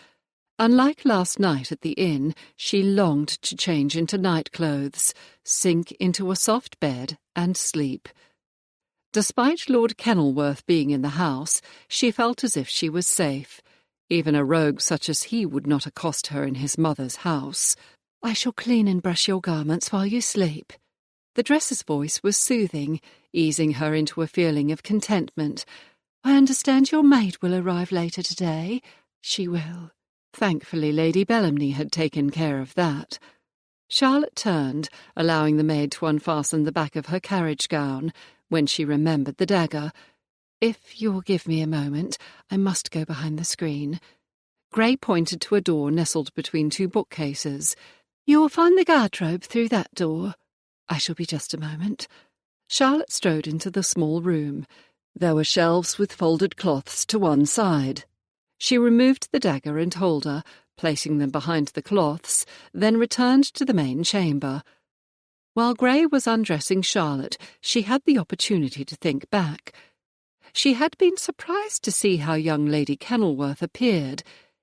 Unlike last night at the inn, she longed to change into nightclothes, sink into a soft bed, and sleep. Despite Lord Kenilworth being in the house, she felt as if she was safe. Even a rogue such as he would not accost her in his mother's house. "I shall clean and brush your garments while you sleep." The dresser's voice was soothing, easing her into a feeling of contentment. "I understand your maid will arrive later today." "She will." Thankfully, Lady Bellamy had taken care of that. Charlotte turned, allowing the maid to unfasten the back of her carriage gown, when she remembered the dagger. "If you'll give me a moment, I must go behind the screen." Grey pointed to a door nestled between two bookcases. "You will find the garderobe through that door." "I shall be just a moment." Charlotte strode into the small room. There were shelves with folded cloths to one side. She removed the dagger and holder, placing them behind the cloths, then returned to the main chamber. While Grey was undressing Charlotte, she had the opportunity to think back. She had been surprised to see how young Lady Kenilworth appeared.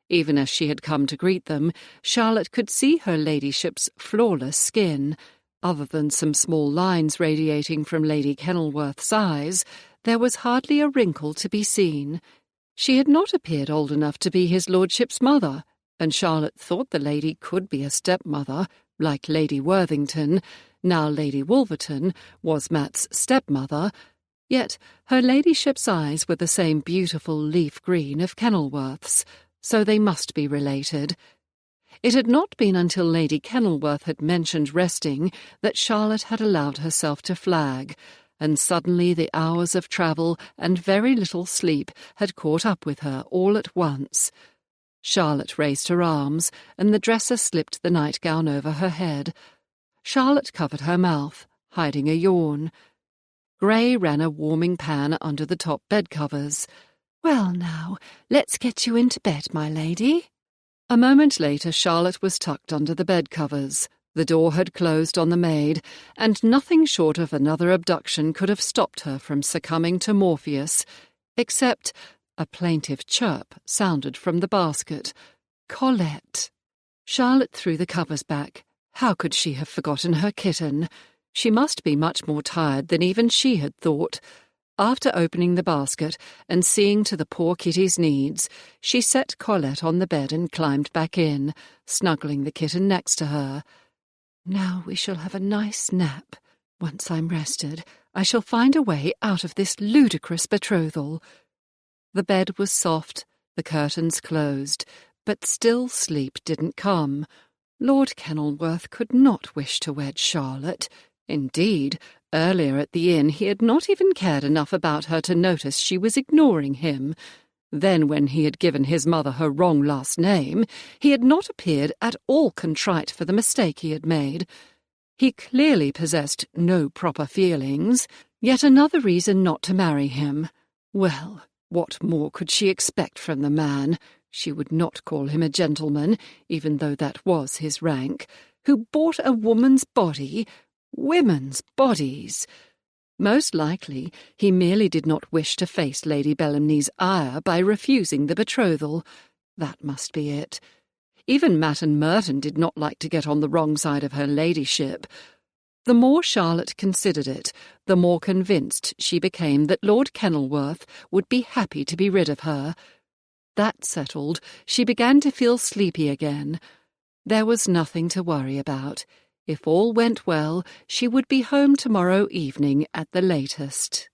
Even as she had come to greet them, Charlotte could see her ladyship's flawless skin. Other than some small lines radiating from Lady Kenilworth's eyes, there was hardly a wrinkle to be seen. She had not appeared old enough to be his lordship's mother, and Charlotte thought the lady could be a stepmother, like Lady Worthington. Now Lady Wolverton was Matt's stepmother, yet her ladyship's eyes were the same beautiful leaf green of Kenilworth's, so they must be related. It had not been until Lady Kenilworth had mentioned resting that Charlotte had allowed herself to flag, and suddenly the hours of travel and very little sleep had caught up with her all at once. Charlotte raised her arms, and the dresser slipped the nightgown over her head. Charlotte covered her mouth, hiding a yawn. Grey ran a warming pan under the top bedcovers. "Well now, let's get you into bed, my lady." A moment later Charlotte was tucked under the bedcovers. The door had closed on the maid, and nothing short of another abduction could have stopped her from succumbing to Morpheus, except a plaintive chirp sounded from the basket. Colette! Charlotte threw the covers back. How could she have forgotten her kitten? She must be much more tired than even she had thought. After opening the basket and seeing to the poor kitty's needs, she set Colette on the bed and climbed back in, snuggling the kitten next to her. "Now we shall have a nice nap. Once I'm rested, I shall find a way out of this ludicrous betrothal." The bed was soft, the curtains closed, but still sleep didn't come. Lord Kenilworth could not wish to wed Charlotte. Indeed, earlier at the inn he had not even cared enough about her to notice she was ignoring him. Then, when he had given his mother her wrong last name, he had not appeared at all contrite for the mistake he had made. He clearly possessed no proper feelings, yet another reason not to marry him. Well, what more could she expect from the man? She would not call him a gentleman, even though that was his rank, who bought a woman's body, women's bodies. Most likely he merely did not wish to face Lady Bellamy's ire by refusing the betrothal. That must be it. Even Matt and Merton did not like to get on the wrong side of her ladyship. The more Charlotte considered it, the more convinced she became that Lord Kenilworth would be happy to be rid of her. That settled, she began to feel sleepy again. There was nothing to worry about. If all went well, she would be home tomorrow evening at the latest.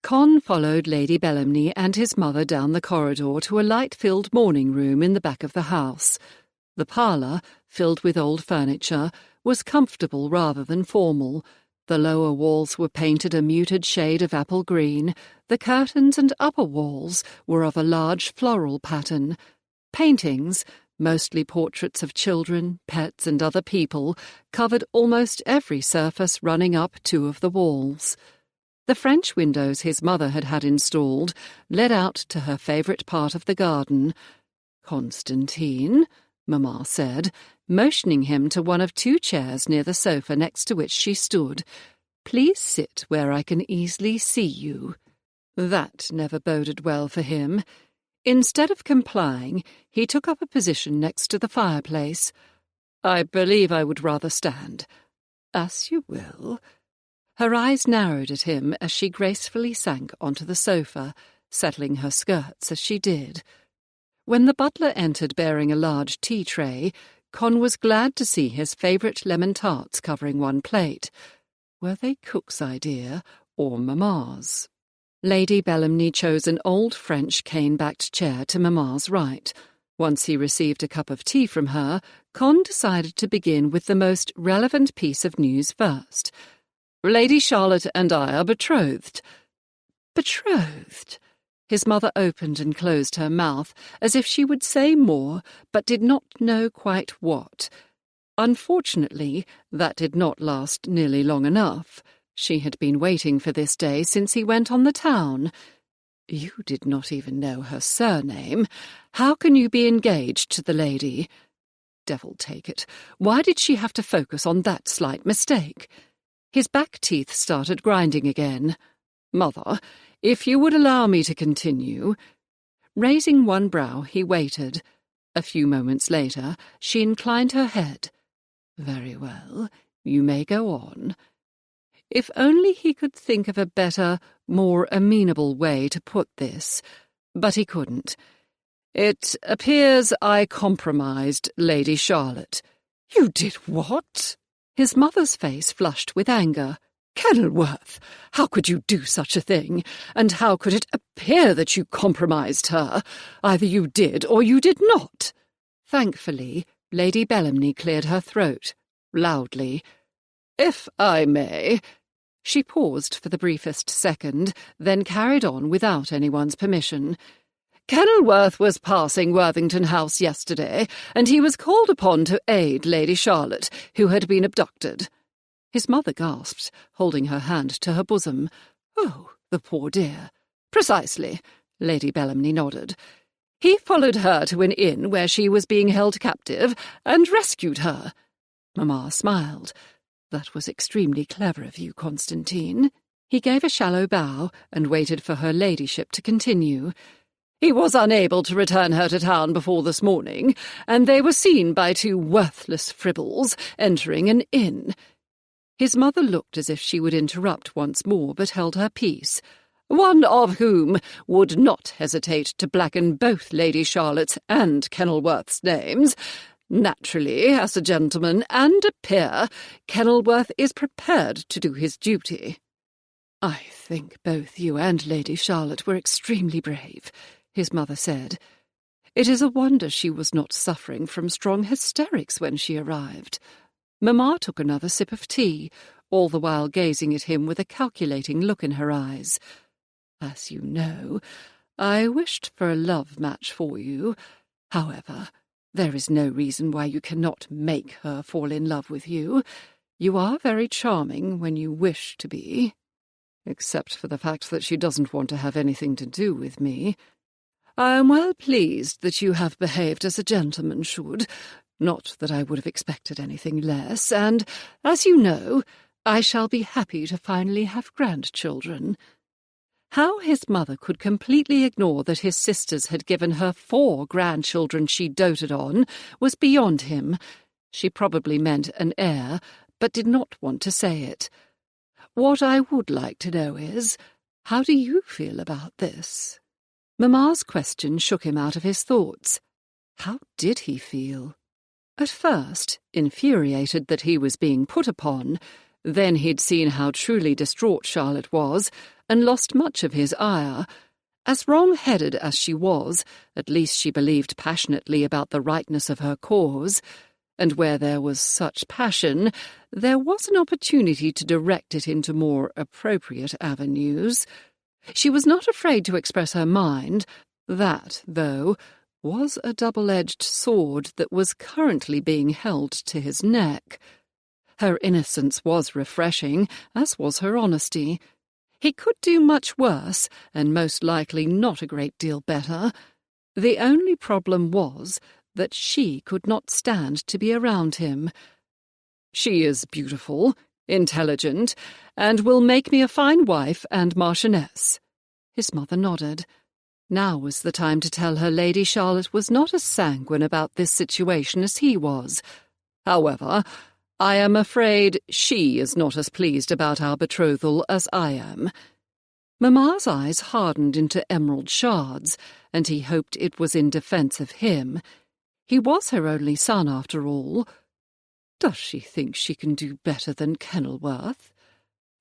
Con followed Lady Bellamy and his mother down the corridor to a light-filled morning room in the back of the house. The parlour, filled with old furniture, was comfortable rather than formal. The lower walls were painted a muted shade of apple green. The curtains and upper walls were of a large floral pattern. Paintings, mostly portraits of children, pets, and other people, covered almost every surface running up two of the walls. The French windows his mother had had installed led out to her favourite part of the garden. "Constantine," Mamma said, motioning him to one of two chairs near the sofa next to which she stood, "please sit where I can easily see you." That never boded well for him. Instead of complying, he took up a position next to the fireplace. "I believe I would rather stand." "As you will." Her eyes narrowed at him as she gracefully sank onto the sofa, settling her skirts as she did. When the butler entered bearing a large tea tray, Con was glad to see his favourite lemon tarts covering one plate. Were they cook's idea or Mamma's? Lady Bellamy chose an old French cane-backed chair to Mamma's right. Once he received a cup of tea from her, Con decided to begin with the most relevant piece of news first. "Lady Charlotte and I are betrothed." "Betrothed?" His mother opened and closed her mouth, as if she would say more, but did not know quite what. Unfortunately, that did not last nearly long enough. She had been waiting for this day since he went on the town. "You did not even know her surname. How can you be engaged to the lady?" Devil take it, why did she have to focus on that slight mistake? His back teeth started grinding again. "Mother, if you would allow me to continue—" Raising one brow, he waited. A few moments later, she inclined her head. "Very well, you may go on." If only he could think of a better, more amenable way to put this. But he couldn't. "It appears I compromised Lady Charlotte." "You did what?" His mother's face flushed with anger. "Kenilworth, how could you do such a thing? And how could it appear that you compromised her? Either you did or you did not." Thankfully, Lady Bellamy cleared her throat, loudly. "If I may—" She paused for the briefest second, then carried on without anyone's permission. "Kenilworth was passing Worthington House yesterday, and he was called upon to aid Lady Charlotte, who had been abducted." His mother gasped, holding her hand to her bosom. "Oh, the poor dear." "Precisely," Lady Bellamy nodded. "He followed her to an inn where she was being held captive, and rescued her." Mamma smiled. "That was extremely clever of you, Constantine." He gave a shallow bow and waited for her ladyship to continue. "He was unable to return her to town before this morning, and they were seen by two worthless fribbles entering an inn." His mother looked as if she would interrupt once more, but held her peace. "One of whom would not hesitate to blacken both Lady Charlotte's and Kenilworth's names. Naturally, as a gentleman and a peer, Kenilworth is prepared to do his duty." "I think both you and Lady Charlotte were extremely brave," his mother said. "It is a wonder she was not suffering from strong hysterics when she arrived." Mamma took another sip of tea, all the while gazing at him with a calculating look in her eyes. "As you know, I wished for a love match for you. However, there is no reason why you cannot make her fall in love with you. You are very charming when you wish to be. Except for the fact that she doesn't want to have anything to do with me. I am well pleased that you have behaved as a gentleman should. Not that I would have expected anything less, and, as you know, I shall be happy to finally have grandchildren." How his mother could completely ignore that his sisters had given her 4 grandchildren she doted on was beyond him. She probably meant an heir, but did not want to say it. "What I would like to know is, how do you feel about this?" Mamma's question shook him out of his thoughts. How did he feel? At first, infuriated that he was being put upon. Then he'd seen how truly distraught Charlotte was, and lost much of his ire. As wrong-headed as she was, at least she believed passionately about the rightness of her cause, and where there was such passion, there was an opportunity to direct it into more appropriate avenues. She was not afraid to express her mind. That, though, was a double-edged sword that was currently being held to his neck. Her innocence was refreshing, as was her honesty. He could do much worse, and most likely not a great deal better. The only problem was that she could not stand to be around him. "She is beautiful, intelligent, and will make me a fine wife and marchioness." His mother nodded. Now was the time to tell her Lady Charlotte was not as sanguine about this situation as he was. "However, I am afraid she is not as pleased about our betrothal as I am." Mamma's eyes hardened into emerald shards, and he hoped it was in defence of him. He was her only son, after all. Does she think she can do better than Kenilworth?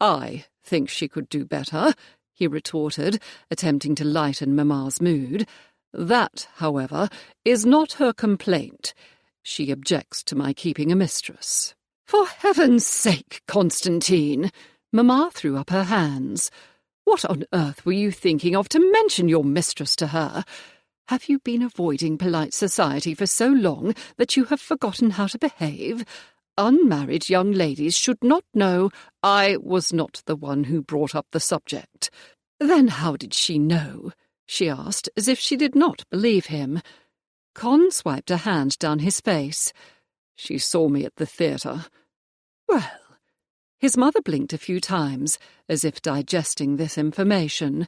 "I think she could do better," he retorted, attempting to lighten Mamma's mood. "That, however, is not her complaint. She objects to my keeping a mistress." "For heaven's sake, Constantine!" Mamma threw up her hands. "What on earth were you thinking of to mention your mistress to her? Have you been avoiding polite society for so long that you have forgotten how to behave? Unmarried young ladies should not know." "I was not the one who brought up the subject." "Then how did she know?" she asked, as if she did not believe him. Con swiped a hand down his face. "She saw me at the theatre." "Well." His mother blinked a few times, as if digesting this information.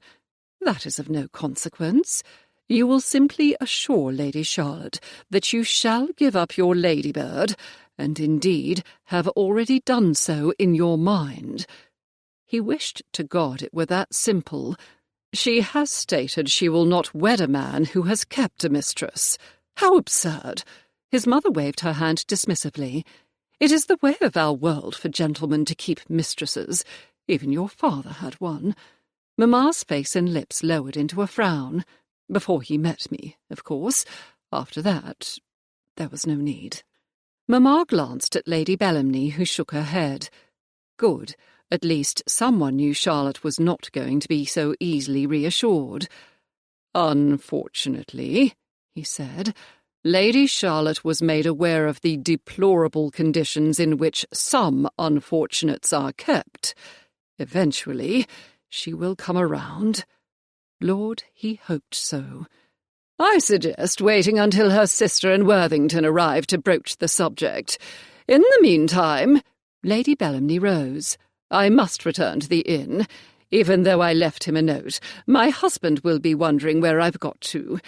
"That is of no consequence. You will simply assure Lady Charlotte that you shall give up your ladybird, and indeed have already done so in your mind." He wished to God it were that simple. "She has stated she will not wed a man who has kept a mistress." "How absurd!" His mother waved her hand dismissively. "It is the way of our world for gentlemen to keep mistresses. Even your father had one." Mamma's face and lips lowered into a frown. "Before he met me, of course. After that, there was no need." Mamma glanced at Lady Bellamny, who shook her head. Good. At least someone knew Charlotte was not going to be so easily reassured. "Unfortunately," he said, "Lady Charlotte was made aware of the deplorable conditions in which some unfortunates are kept. Eventually, she will come around." Lord, he hoped so. "I suggest waiting until her sister and Worthington arrive to broach the subject. In the meantime—" Lady Bellamny rose. "I must return to the inn. Even though I left him a note, my husband will be wondering where I've got to.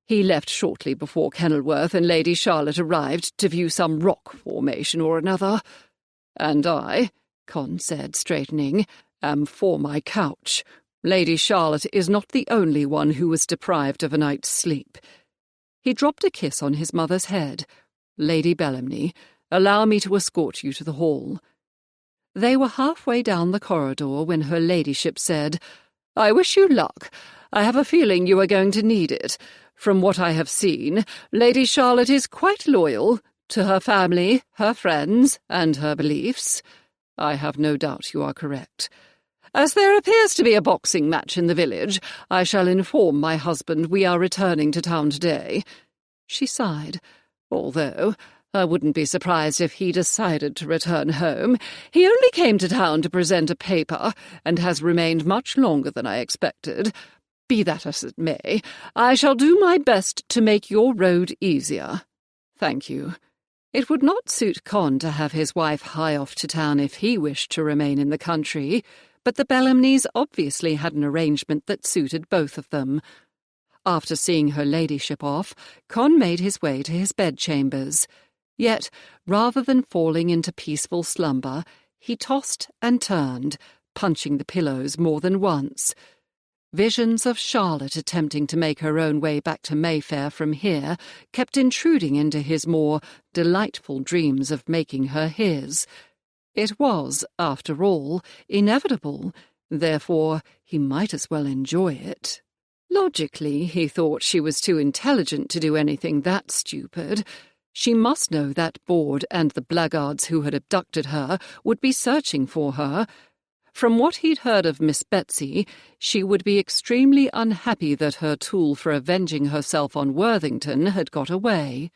He left shortly before Kenilworth and Lady Charlotte arrived to view some rock formation or another." "And I," Con said, straightening, "am for my couch. Lady Charlotte is not the only one who was deprived of a night's sleep." He dropped a kiss on his mother's head. "Lady Bellamny, allow me to escort you to the hall." They were halfway down the corridor when her ladyship said, "I wish you luck. I have a feeling you are going to need it. From what I have seen, Lady Charlotte is quite loyal to her family, her friends, and her beliefs." "I have no doubt you are correct." "As there appears to be a boxing match in the village, I shall inform my husband we are returning to town today." She sighed. "Although I wouldn't be surprised if he decided to return home. He only came to town to present a paper, and has remained much longer than I expected. Be that as it may, I shall do my best to make your road easier." "Thank you." It would not suit Con to have his wife hie off to town if he wished to remain in the country, but the Bellamnys obviously had an arrangement that suited both of them. After seeing her ladyship off, Con made his way to his bedchambers. Yet, rather than falling into peaceful slumber, he tossed and turned, punching the pillows more than once. Visions of Charlotte attempting to make her own way back to Mayfair from here kept intruding into his more delightful dreams of making her his. It was, after all, inevitable, therefore he might as well enjoy it. Logically, he thought she was too intelligent to do anything that stupid. She must know that Board and the blackguards who had abducted her would be searching for her. From what he'd heard of Miss Betsy, she would be extremely unhappy that her tool for avenging herself on Worthington had got away.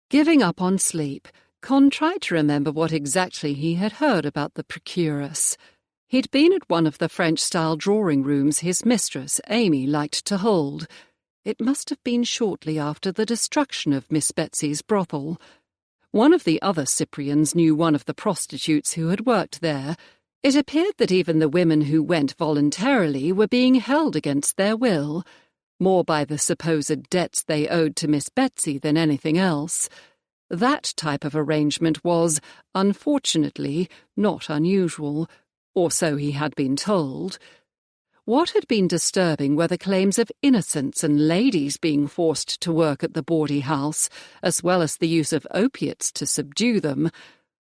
Giving up on sleep, Con tried to remember what exactly he had heard about the procuress. He'd been at one of the French-style drawing-rooms his mistress, Amy, liked to hold. It must have been shortly after the destruction of Miss Betsy's brothel. One of the other Cyprians knew one of the prostitutes who had worked there. It appeared that even the women who went voluntarily were being held against their will, more by the supposed debts they owed to Miss Betsy than anything else. That type of arrangement was, unfortunately, not unusual, or so he had been told. What had been disturbing were the claims of innocents and ladies being forced to work at the bawdy house, as well as the use of opiates to subdue them.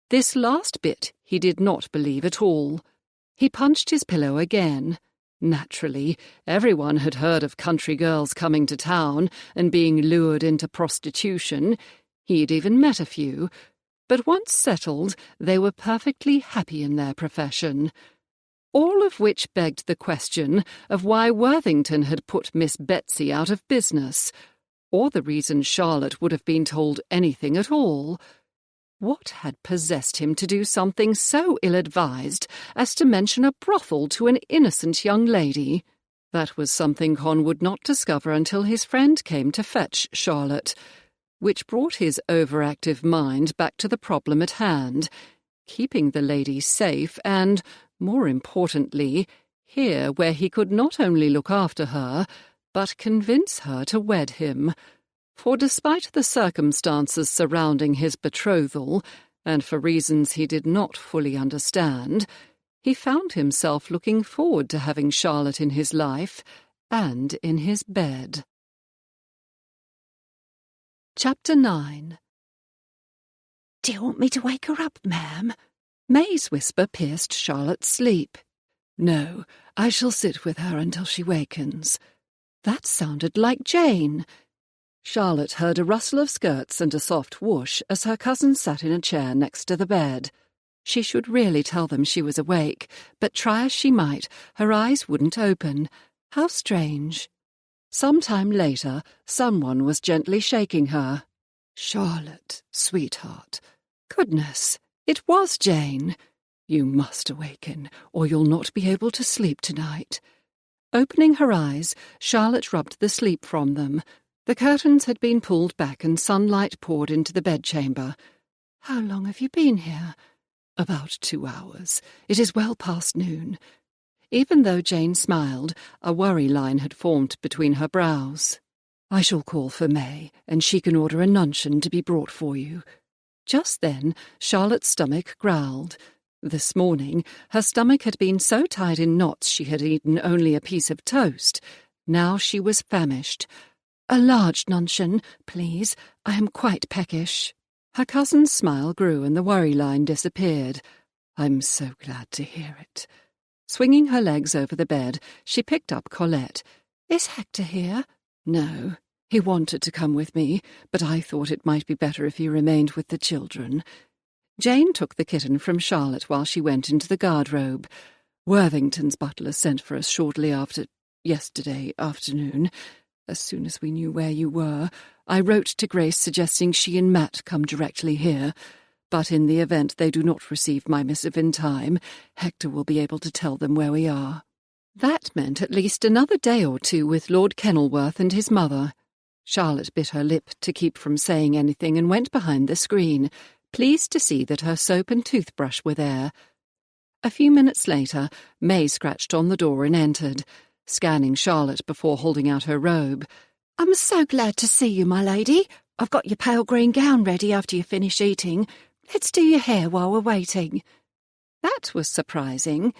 This last bit he did not believe at all. He punched his pillow again. Naturally, everyone had heard of country girls coming to town and being lured into prostitution. He'd even met a few. But once settled, they were perfectly happy in their profession. All of which begged the question of why Worthington had put Miss Betsy out of business, or the reason Charlotte would have been told anything at all. What had possessed him to do something so ill-advised as to mention a brothel to an innocent young lady? That was something Con would not discover until his friend came to fetch Charlotte, which brought his overactive mind back to the problem at hand, keeping the lady safe and, more importantly, here where he could not only look after her, but convince her to wed him. For despite the circumstances surrounding his betrothal, and for reasons he did not fully understand, he found himself looking forward to having Charlotte in his life and in his bed. Chapter 9. "Do you want me to wake her up, ma'am?" May's whisper pierced Charlotte's sleep. "No, I shall sit with her until she wakens." That sounded like Jane. Charlotte heard a rustle of skirts and a soft whoosh as her cousin sat in a chair next to the bed. She should really tell them she was awake, but try as she might, her eyes wouldn't open. How strange. Some time later, someone was gently shaking her. "Charlotte, sweetheart." Goodness, it was Jane. "You must awaken, or you'll not be able to sleep tonight." Opening her eyes, Charlotte rubbed the sleep from them. The curtains had been pulled back and sunlight poured into the bedchamber. "How long have you been here?" "About 2 hours. It is well past noon." Even though Jane smiled, a worry line had formed between her brows. "I shall call for May, and she can order a nuncheon to be brought for you." Just then, Charlotte's stomach growled. This morning, her stomach had been so tied in knots she had eaten only a piece of toast. Now she was famished. "A large nuncheon, please. I am quite peckish." Her cousin's smile grew and the worry line disappeared. "I'm so glad to hear it." Swinging her legs over the bed, she picked up Colette. "Is Hector here?" "No. He wanted to come with me, but I thought it might be better if he remained with the children." Jane took the kitten from Charlotte while she went into the garderobe. "Worthington's butler sent for us shortly after yesterday afternoon. As soon as we knew where you were, I wrote to Grace suggesting she and Matt come directly here. But in the event they do not receive my missive in time, Hector will be able to tell them where we are." That meant at least another day or two with Lord Kenilworth and his mother. Charlotte bit her lip to keep from saying anything and went behind the screen, pleased to see that her soap and toothbrush were there. A few minutes later, May scratched on the door and entered, scanning Charlotte before holding out her robe. "I'm so glad to see you, my lady. I've got your pale green gown ready after you finish eating. Let's do your hair while we're waiting." That was surprising.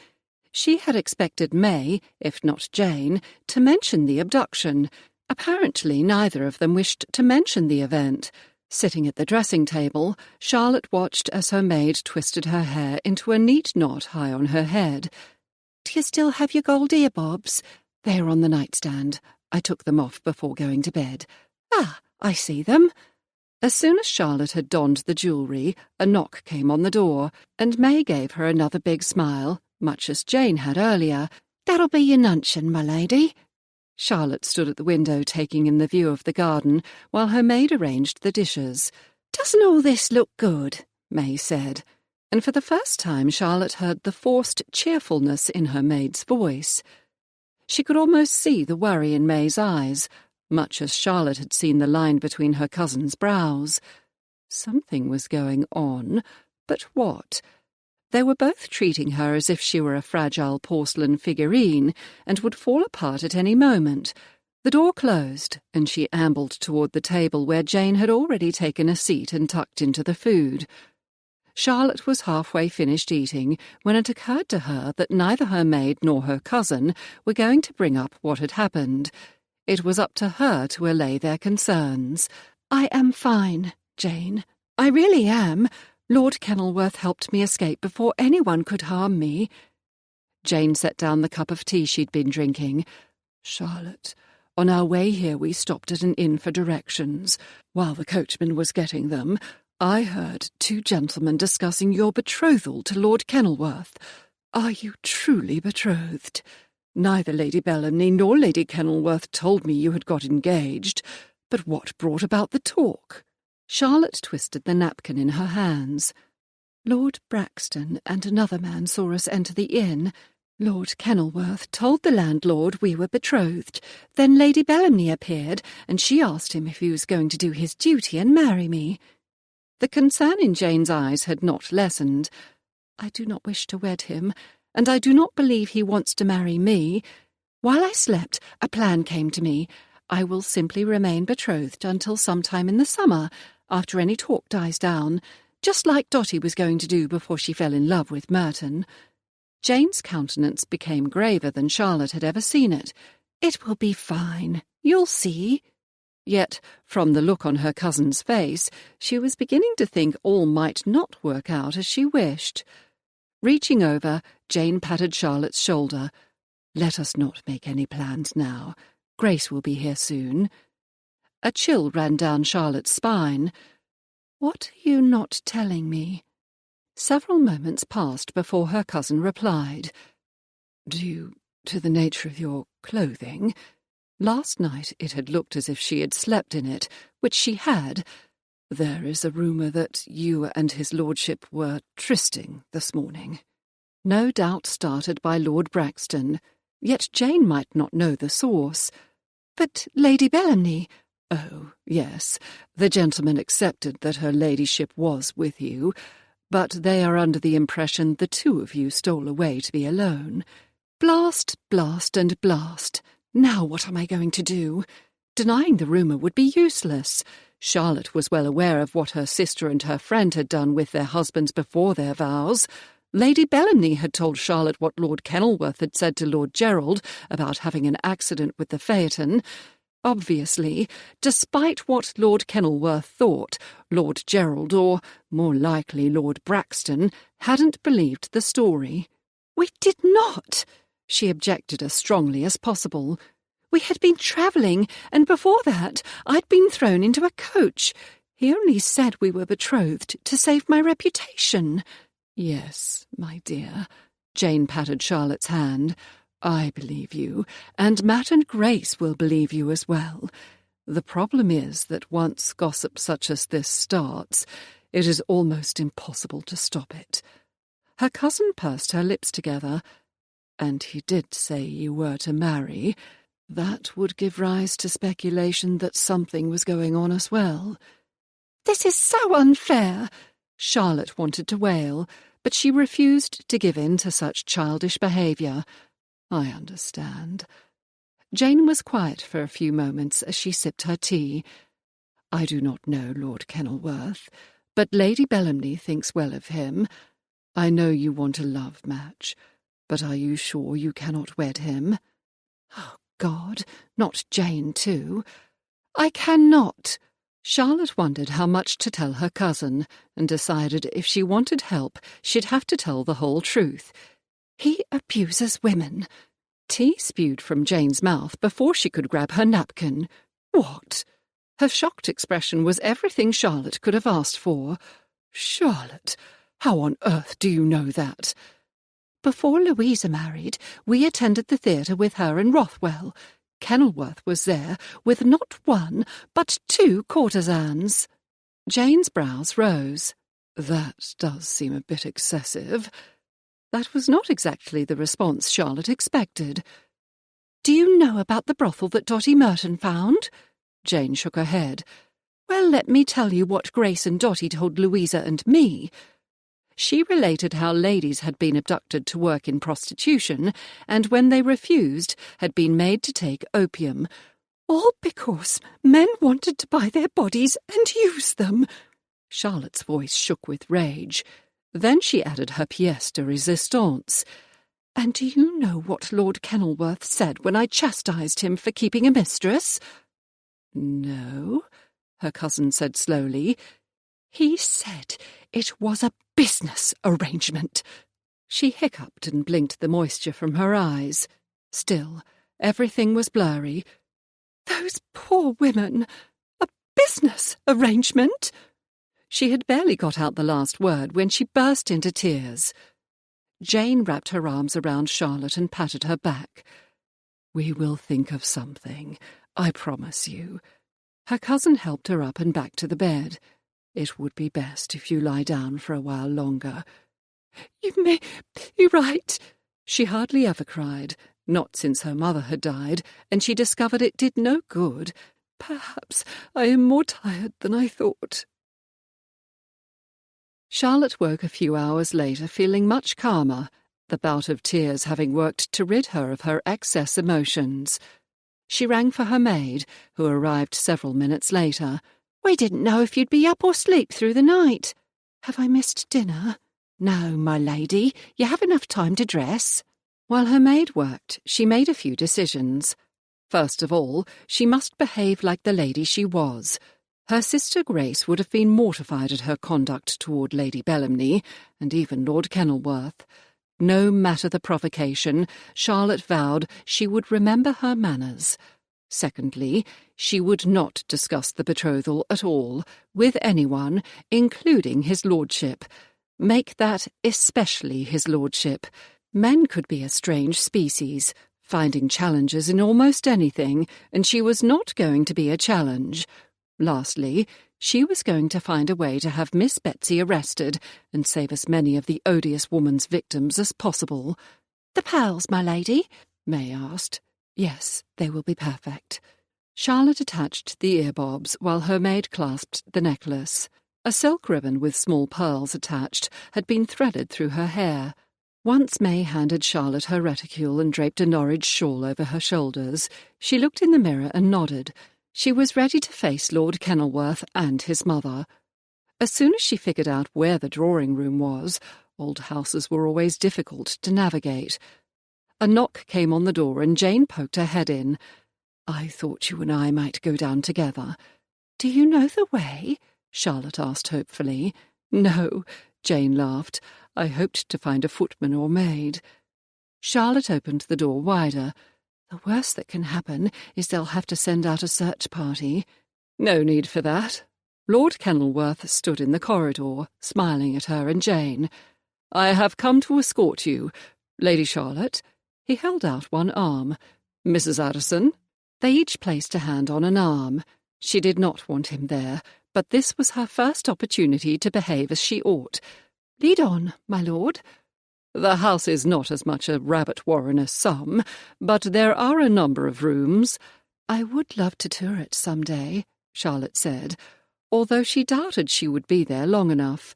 She had expected May, if not Jane, to mention the abduction. Apparently neither of them wished to mention the event. Sitting at the dressing table, Charlotte watched as her maid twisted her hair into a neat knot high on her head. "Do you still have your gold ear bobs?" "They are on the nightstand. I took them off before going to bed." "Ah, I see them." As soon as Charlotte had donned the jewellery, a knock came on the door, and May gave her another big smile, much as Jane had earlier. "That'll be your nuncheon, my lady." Charlotte stood at the window taking in the view of the garden while her maid arranged the dishes. "Doesn't all this look good?" May said, and for the first time Charlotte heard the forced cheerfulness in her maid's voice. She could almost see the worry in May's eyes, much as Charlotte had seen the line between her cousin's brows. Something was going on, but what? They were both treating her as if she were a fragile porcelain figurine and would fall apart at any moment. The door closed, and she ambled toward the table where Jane had already taken a seat and tucked into the food. Charlotte was halfway finished eating when it occurred to her that neither her maid nor her cousin were going to bring up what had happened. It was up to her to allay their concerns. "I am fine, Jane. I really am. Lord Kenilworth helped me escape before anyone could harm me." Jane set down the cup of tea she'd been drinking. "Charlotte, on our way here we stopped at an inn for directions. While the coachman was getting them, I heard two gentlemen discussing your betrothal to Lord Kenilworth. Are you truly betrothed? Neither Lady Bellamy nor Lady Kenilworth told me you had got engaged, but what brought about the talk?" Charlotte twisted the napkin in her hands. "Lord Braxton and another man saw us enter the inn. Lord Kenilworth told the landlord we were betrothed. Then Lady Bellamy appeared, and she asked him if he was going to do his duty and marry me." The concern in Jane's eyes had not lessened. "I do not wish to wed him, and I do not believe he wants to marry me. While I slept, a plan came to me. I will simply remain betrothed until sometime in the summer, after any talk dies down, just like Dotty was going to do before she fell in love with Merton." Jane's countenance became graver than Charlotte had ever seen it. "It will be fine. You'll see." Yet, from the look on her cousin's face, she was beginning to think all might not work out as she wished. Reaching over, Jane patted Charlotte's shoulder. "Let us not make any plans now. Grace will be here soon." A chill ran down Charlotte's spine. "What are you not telling me?" Several moments passed before her cousin replied. "Due to the nature of your clothing. Last night it had looked as if she had slept in it, which she had. There is a rumour that you and his lordship were trysting this morning." No doubt started by Lord Braxton, yet Jane might not know the source. "But Lady Bellamy—" "Oh, yes, the gentleman accepted that her ladyship was with you, but they are under the impression the two of you stole away to be alone." Blast, blast, and blast. Now what am I going to do? Denying the rumour would be useless. Charlotte was well aware of what her sister and her friend had done with their husbands before their vows. Lady Bellamy had told Charlotte what Lord Kenilworth had said to Lord Gerald about having an accident with the phaeton. Obviously, despite what Lord Kenilworth thought, Lord Gerald, or more likely Lord Braxton, hadn't believed the story. "We did not," she objected as strongly as possible. "We had been travelling, and before that I'd been thrown into a coach. He only said we were betrothed to save my reputation." "Yes, my dear." Jane patted Charlotte's hand. "I believe you, and Matt and Grace will believe you as well. The problem is that once gossip such as this starts, it is almost impossible to stop it." Her cousin pursed her lips together. "And he did say you were to marry. That would give rise to speculation that something was going on as well. "This is so unfair," Charlotte wanted to wail, but she refused to give in to such childish behaviour. I understand. Jane was quiet for a few moments as she sipped her tea. I do not know Lord Kenilworth, but Lady Bellamny thinks well of him. I know you want a love match, but are you sure you cannot wed him? Oh, God, not Jane too. "I cannot." Charlotte wondered how much to tell her cousin, and decided if she wanted help, she'd have to tell the whole truth. "He abuses women." Tea spewed from Jane's mouth before she could grab her napkin. What? Her shocked expression was everything Charlotte could have asked for. Charlotte, how on earth do you know that? "Before Louisa married, we attended the theatre with her in Rothwell. Kenilworth was there with not one, but 2 courtesans." Jane's brows rose. That does seem a bit excessive. That was not exactly the response Charlotte expected. "Do you know about the brothel that Dotty Merton found?" Jane shook her head. "Well, let me tell you what Grace and Dotty told Louisa and me." She related how ladies had been abducted to work in prostitution, and when they refused, had been made to take opium. "All because men wanted to buy their bodies and use them." Charlotte's voice shook with rage. Then she added her pièce de résistance. "And do you know what Lord Kenilworth said when I chastised him for keeping a mistress?" "No," her cousin said slowly. "He said it was a business arrangement." She hiccuped and blinked the moisture from her eyes. Still, everything was blurry. "Those poor women! A business arrangement?" She had barely got out the last word when she burst into tears. Jane wrapped her arms around Charlotte and patted her back. "We will think of something, I promise you." Her cousin helped her up and back to the bed. "It would be best if you lie down for a while longer." "You may be right." She hardly ever cried, not since her mother had died, and she discovered it did no good. "Perhaps I am more tired than I thought." Charlotte woke a few hours later feeling much calmer, the bout of tears having worked to rid her of her excess emotions. She rang for her maid, who arrived several minutes later. "We didn't know if you'd be up or sleep through the night." "Have I missed dinner?" "No, my lady. You have enough time to dress." While her maid worked, she made a few decisions. First of all, she must behave like the lady she was. Her sister Grace would have been mortified at her conduct toward Lady Bellamny, and even Lord Kenilworth. No matter the provocation, Charlotte vowed she would remember her manners. Secondly, she would not discuss the betrothal at all, with anyone, including his lordship. Make that especially his lordship. Men could be a strange species, finding challenges in almost anything, and she was not going to be a challenge. Lastly, she was going to find a way to have Miss Betsy arrested and save as many of the odious woman's victims as possible. "The pearls, my lady?" May asked. "Yes, they will be perfect." Charlotte attached the earbobs while her maid clasped the necklace. A silk ribbon with small pearls attached had been threaded through her hair. Once May handed Charlotte her reticule and draped a Norwich shawl over her shoulders, she looked in the mirror and nodded. She was ready to face Lord Kenilworth and his mother. As soon as she figured out where the drawing-room was, old houses were always difficult to navigate. A knock came on the door and Jane poked her head in. "I thought you and I might go down together." "Do you know the way?" Charlotte asked hopefully. "No," Jane laughed. "I hoped to find a footman or maid." Charlotte opened the door wider. "The worst that can happen is they'll have to send out a search party." "No need for that." Lord Kenilworth stood in the corridor, smiling at her and Jane. "I have come to escort you. Lady Charlotte." He held out one arm. "Mrs. Addison." They each placed a hand on an arm. She did not want him there, but this was her first opportunity to behave as she ought. "Lead on, my lord." The house is not as much a rabbit warren as some, but there are a number of rooms." "I would love to tour it some day," Charlotte said, although she doubted she would be there long enough.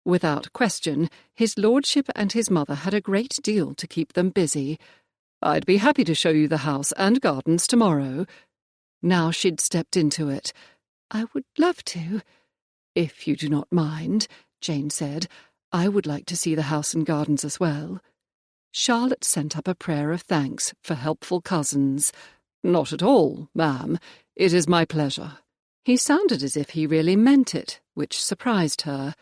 Without question, his lordship and his mother had a great deal to keep them busy. "I'd be happy to show you the house and gardens tomorrow." Now she'd stepped into it. "I would love to." "If you do not mind," Jane said. "I would like to see the house and gardens as well." Charlotte sent up a prayer of thanks for helpful cousins. "Not at all, ma'am. It is my pleasure." He sounded as if he really meant it, which surprised her.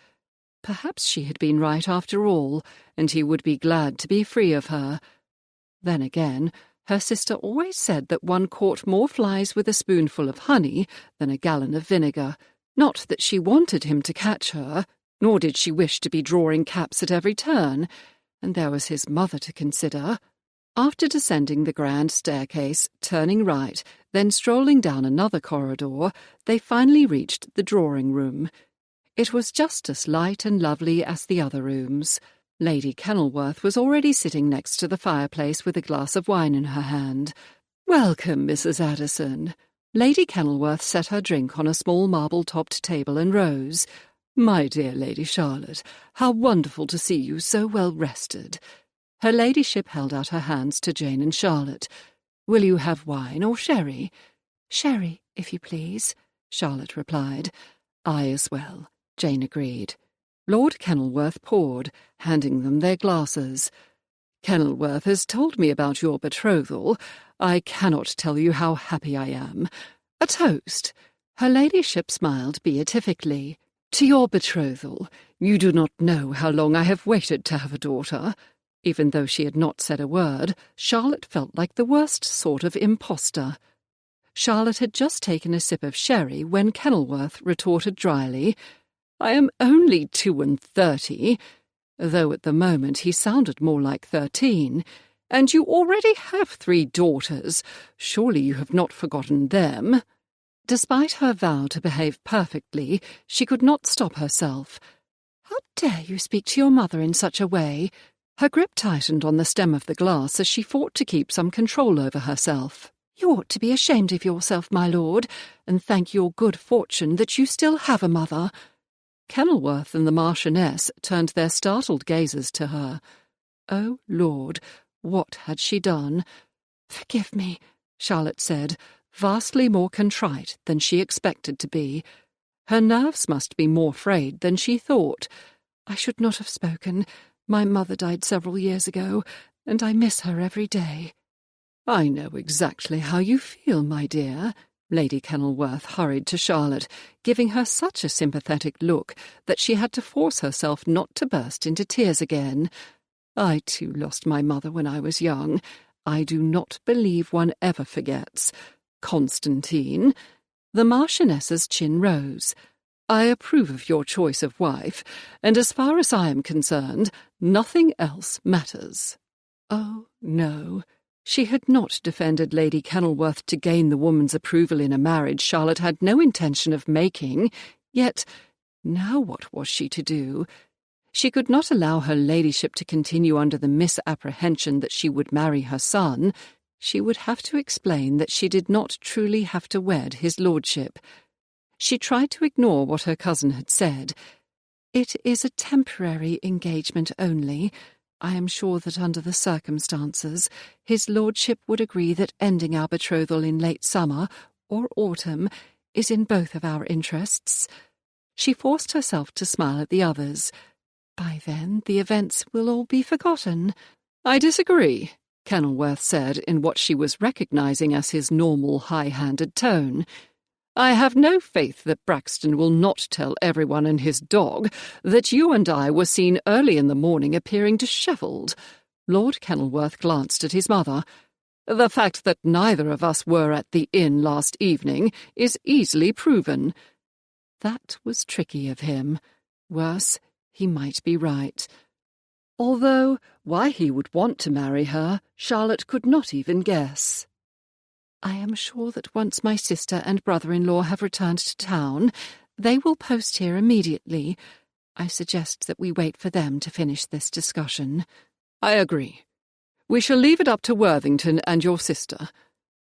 Perhaps she had been right after all, and he would be glad to be free of her. Then again, her sister always said that one caught more flies with a spoonful of honey than a gallon of vinegar. Not that she wanted him to catch her, nor did she wish to be drawing caps at every turn, and there was his mother to consider. After descending the grand staircase, turning right, then strolling down another corridor, they finally reached the drawing-room. It was just as light and lovely as the other rooms. Lady Kenilworth was already sitting next to the fireplace with a glass of wine in her hand. "Welcome, Mrs. Addison." Lady Kenilworth set her drink on a small marble-topped table and rose. "My dear Lady Charlotte, how wonderful to see you so well rested." Her ladyship held out her hands to Jane and Charlotte. "Will you have wine or sherry?" "Sherry, if you please," Charlotte replied. "I as well," Jane agreed. Lord Kenilworth poured, handing them their glasses. "Kenilworth has told me about your betrothal. I cannot tell you how happy I am. A toast." Her ladyship smiled beatifically. "To your betrothal. You do not know how long I have waited to have a daughter." Even though she had not said a word, Charlotte felt like the worst sort of impostor. Charlotte had just taken a sip of sherry when Kenilworth retorted dryly, "I am only 32, though at the moment he sounded more like 13, and you already have 3 daughters. Surely you have not forgotten them." Despite her vow to behave perfectly, she could not stop herself. "How dare you speak to your mother in such a way?" Her grip tightened on the stem of the glass as she fought to keep some control over herself. "You ought to be ashamed of yourself, my lord, and thank your good fortune that you still have a mother." Kenilworth and the Marchioness turned their startled gazes to her. Oh, Lord, what had she done? "Forgive me," Charlotte said, vastly more contrite than she expected to be. Her nerves must be more frayed than she thought. "I should not have spoken. My mother died several years ago, and I miss her every day." "I know exactly how you feel, my dear." Lady Kenilworth hurried to Charlotte, giving her such a sympathetic look that she had to force herself not to burst into tears again. "I too lost my mother when I was young. I do not believe one ever forgets. Constantine." The Marchioness's chin rose. "I approve of your choice of wife, and as far as I am concerned, nothing else matters." "Oh, no." She had not defended Lady Kenilworth to gain the woman's approval in a marriage Charlotte had no intention of making, yet now what was she to do? She could not allow her ladyship to continue under the misapprehension that she would marry her son. She would have to explain that she did not truly have to wed his lordship. She tried to ignore what her cousin had said. "It is a temporary engagement only. I am sure that under the circumstances, his lordship would agree that ending our betrothal in late summer or autumn is in both of our interests." She forced herself to smile at the others. "By then, the events will all be forgotten." "I disagree," Kenilworth said in what she was recognizing as his normal high-handed tone. "I have no faith that Braxton will not tell everyone and his dog that you and I were seen early in the morning appearing dishevelled." Lord Kenilworth glanced at his mother. "The fact that neither of us were at the inn last evening is easily proven." That was tricky of him. Worse, he might be right. Although why he would want to marry her, Charlotte could not even guess. "I am sure that once my sister and brother-in-law have returned to town, they will post here immediately. I suggest that we wait for them to finish this discussion." I agree. We shall leave it up to Worthington and your sister."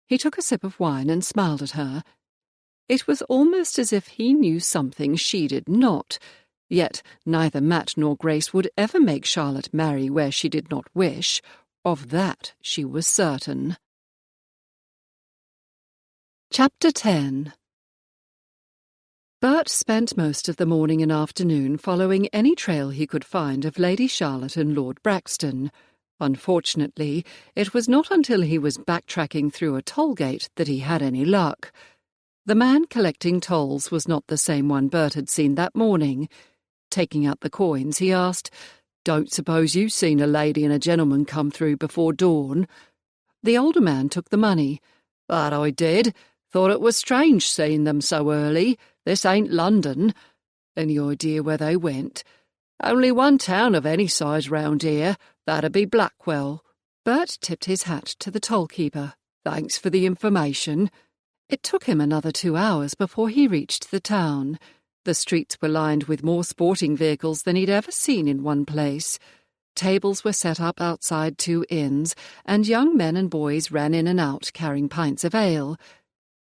He took a sip of wine and smiled at her. It was almost as if he knew something she did not, yet neither Matt nor Grace would ever make Charlotte marry where she did not wish. Of that she was certain. Chapter 10. Bert spent most of the morning and afternoon following any trail he could find of Lady Charlotte and Lord Braxton. Unfortunately, it was not until he was backtracking through a toll gate that he had any luck. The man collecting tolls was not the same one Bert had seen that morning. Taking out the coins, he asked, "Don't suppose you've seen a lady and a gentleman come through before dawn?" The older man took the money. "That I did. Thought it was strange seeing them so early. This ain't London." "Any idea where they went?" "Only one town of any size round here. That'd be Blackwell." Bert tipped his hat to the toll-keeper. "Thanks for the information." It took him another 2 hours before he reached the town. The streets were lined with more sporting vehicles than he'd ever seen in one place. Tables were set up outside 2 inns, and young men and boys ran in and out carrying pints of ale.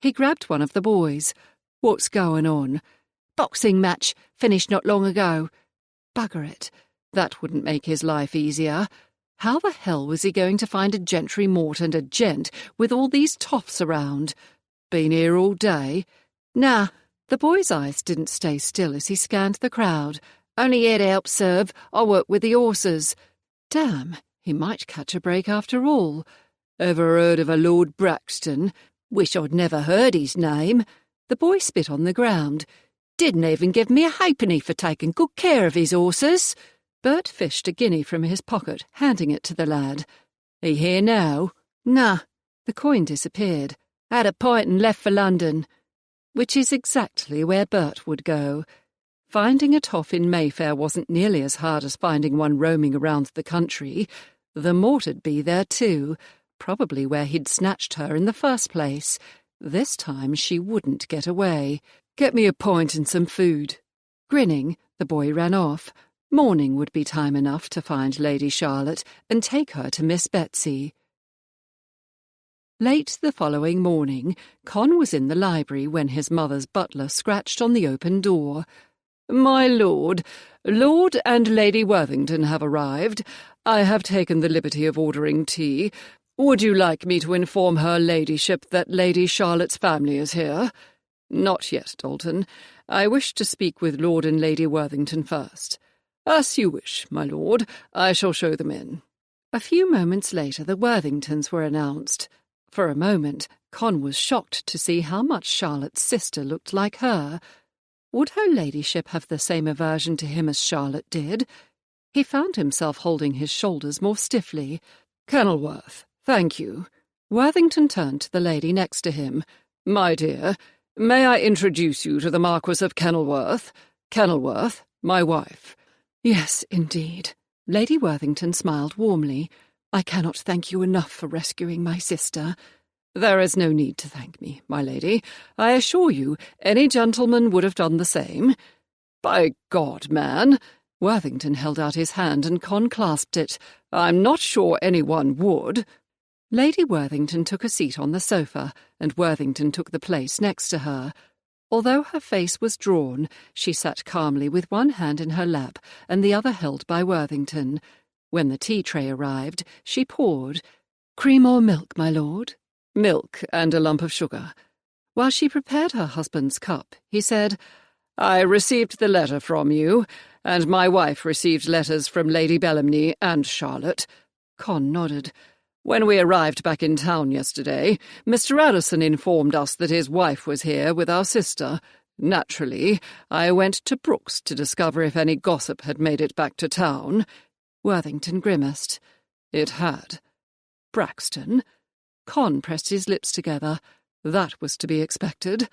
He grabbed one of the boys. "What's going on?" "Boxing match. Finished not long ago." Bugger it. That wouldn't make his life easier. How the hell was he going to find a gentry mort and a gent with all these toffs around? Been here all day? Nah. The boy's eyes didn't stay still as he scanned the crowd. "Only here to help serve. I work with the horses." Damn, he might catch a break after all. "Ever heard of a Lord Braxton? Wish I'd never heard his name." The boy spit on the ground. "Didn't even give me a halfpenny for taking good care of his horses." Bert fished a guinea from his pocket, handing it to the lad. "He here now?" "Nah." The coin disappeared. "Had a pint and left for London." Which is exactly where Bert would go. Finding a toff in Mayfair wasn't nearly as hard as finding one roaming around the country. The mort'd be there too, probably where he'd snatched her in the first place. This time she wouldn't get away. "Get me a pint and some food." Grinning, the boy ran off. Morning would be time enough to find Lady Charlotte and take her to Miss Betsy. Late the following morning, Con was in the library when his mother's butler scratched on the open door. "My lord, Lord and Lady Worthington have arrived. I have taken the liberty of ordering tea. Would you like me to inform her ladyship that Lady Charlotte's family is here?" "Not yet, Dalton. I wish to speak with Lord and Lady Worthington first." "As you wish, my lord. I shall show them in." A few moments later the Worthingtons were announced. For a moment, Con was shocked to see how much Charlotte's sister looked like her. Would her ladyship have the same aversion to him as Charlotte did? He found himself holding his shoulders more stiffly. "Kenilworth, thank you." Worthington turned to the lady next to him. "My dear, may I introduce you to the Marquis of Kenilworth? Kenilworth, my wife." "Yes, indeed." Lady Worthington smiled warmly. "I cannot thank you enough for rescuing my sister." "There is no need to thank me, my lady. I assure you, any gentleman would have done the same." "By God, man!" Worthington held out his hand and Con clasped it. "I'm not sure anyone would." Lady Worthington took a seat on the sofa, and Worthington took the place next to her. Although her face was drawn, she sat calmly with one hand in her lap and the other held by Worthington. When the tea tray arrived, she poured. "Cream or milk, my lord?" "Milk and a lump of sugar." While she prepared her husband's cup, he said, "I received the letter from you, and my wife received letters from Lady Bellamny and Charlotte." Con nodded. "When we arrived back in town yesterday, Mr. Addison informed us that his wife was here with our sister. Naturally, I went to Brooks to discover if any gossip had made it back to town." Worthington grimaced. It had. Braxton? Con pressed his lips together. That was to be expected.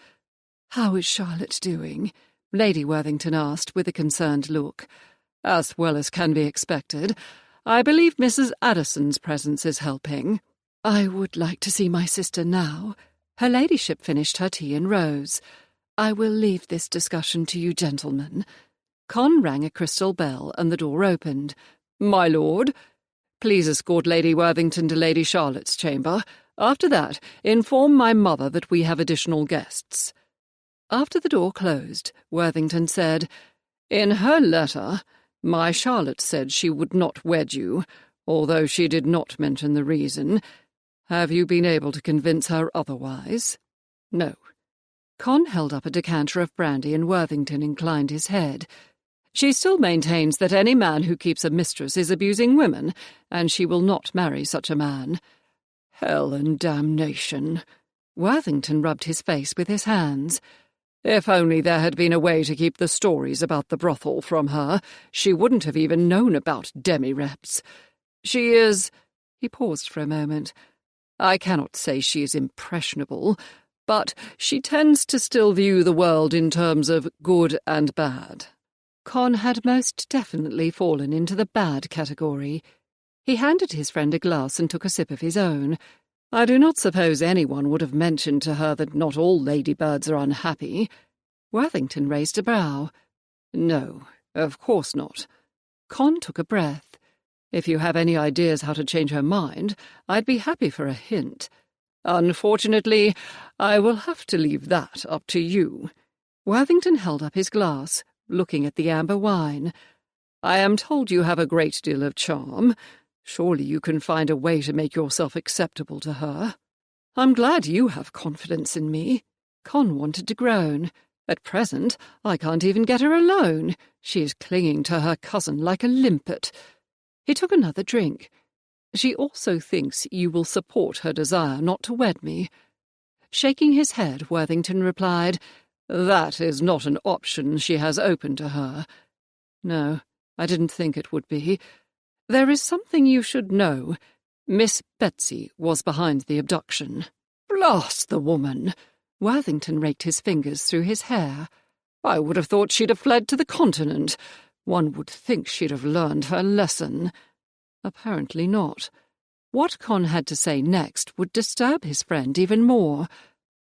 "How is Charlotte doing?" Lady Worthington asked with a concerned look. "As well as can be expected. I believe Mrs. Addison's presence is helping." "I would like to see my sister now." Her ladyship finished her tea and rose. "I will leave this discussion to you gentlemen." Con rang a crystal bell and the door opened. "My lord?" Please escort Lady Worthington to Lady Charlotte's chamber. After that, inform my mother that we have additional guests." After the door closed, Worthington said, "In her letter, my Charlotte said she would not wed you, although she did not mention the reason. Have you been able to convince her otherwise?" "No." Con held up a decanter of brandy and Worthington inclined his head. "She still maintains that any man who keeps a mistress is abusing women, and she will not marry such a man." "Hell and damnation." Worthington rubbed his face with his hands. "If only there had been a way to keep the stories about the brothel from her, she wouldn't have even known about demi-reps. She is—" He paused for a moment. "I cannot say she is impressionable, but she tends to still view the world in terms of good and bad." Con had most definitely fallen into the bad category. He handed his friend a glass and took a sip of his own. "I do not suppose anyone would have mentioned to her that not all ladybirds are unhappy." Worthington raised a brow. "No, of course not." Con took a breath. "If you have any ideas how to change her mind, I'd be happy for a hint. Unfortunately, I will have to leave that up to you." Worthington held up his glass, looking at the amber wine. "I am told you have a great deal of charm. Surely you can find a way to make yourself acceptable to her." "I'm glad you have confidence in me." Con wanted to groan. "At present, I can't even get her alone. She is clinging to her cousin like a limpet." He took another drink. "She also thinks you will support her desire not to wed me." Shaking his head, Worthington replied, "That is not an option she has open to her." "No, I didn't think it would be. There is something you should know. Miss Betsy was behind the abduction." "Blast the woman!" Worthington raked his fingers through his hair. "I would have thought she'd have fled to the continent. One would think she'd have learned her lesson." Apparently not. What Con had to say next would disturb his friend even more.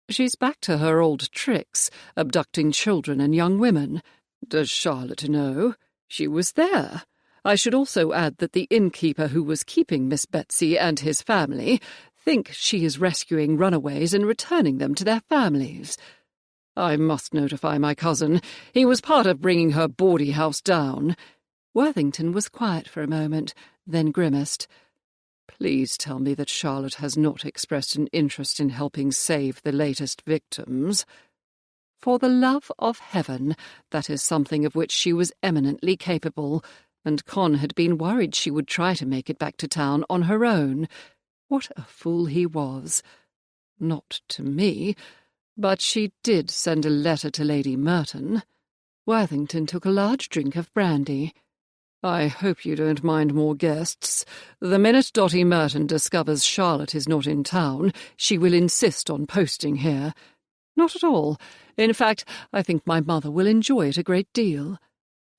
"She's back to her old tricks, abducting children and young women. Does Charlotte know? She was there. I should also add that the innkeeper who was keeping Miss Betsy and his family think she is rescuing runaways and returning them to their families. I must notify my cousin. He was part of bringing her bawdy house down." Worthington was quiet for a moment, then grimaced. "Please tell me that Charlotte has not expressed an interest in helping save the latest victims." For the love of heaven, that is something of which she was eminently capable, and Con had been worried she would try to make it back to town on her own. What a fool he was. Not to me, but she did send a letter to Lady Merton. Worthington took a large drink of brandy. "I hope you don't mind more guests. The minute Dotty Merton discovers Charlotte is not in town, she will insist on posting here." "Not at all. In fact, I think my mother will enjoy it a great deal."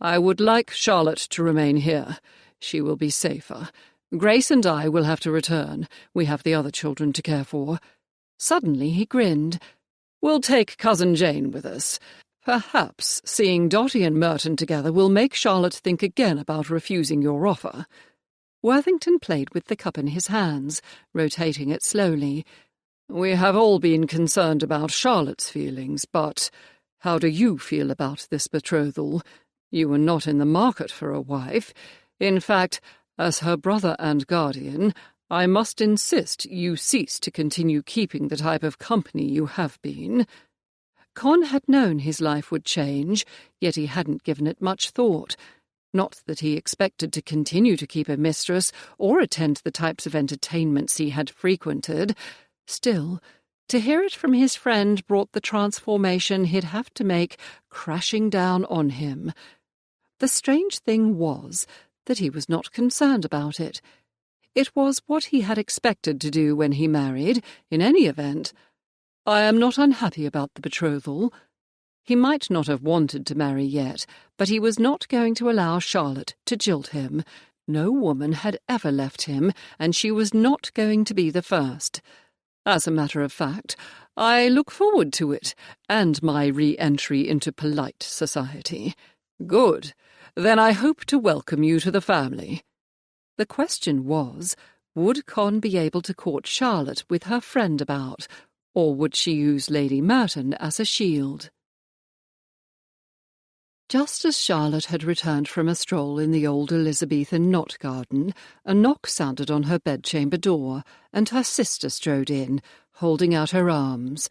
"I would like Charlotte to remain here. She will be safer. Grace and I will have to return. We have the other children to care for." Suddenly he grinned. "We'll take Cousin Jane with us. Perhaps seeing Dotty and Merton together will make Charlotte think again about refusing your offer." Worthington played with the cup in his hands, rotating it slowly. "We have all been concerned about Charlotte's feelings, but how do you feel about this betrothal? You were not in the market for a wife. In fact, as her brother and guardian, I must insist you cease to continue keeping the type of company you have been." Con had known his life would change, yet he hadn't given it much thought. Not that he expected to continue to keep a mistress or attend the types of entertainments he had frequented. Still, to hear it from his friend brought the transformation he'd have to make crashing down on him. The strange thing was that he was not concerned about it. It was what he had expected to do when he married, in any event. "I am not unhappy about the betrothal." He might not have wanted to marry yet, but he was not going to allow Charlotte to jilt him. No woman had ever left him, and she was not going to be the first. As a matter of fact, I look forward to it, and my re-entry into polite society. "Good. Then I hope to welcome you to the family." The question was, would Con be able to court Charlotte with her friend about, or would she use Lady Merton as a shield? Just as Charlotte had returned from a stroll in the old Elizabethan knot garden, a knock sounded on her bedchamber door, and her sister strode in, holding out her arms.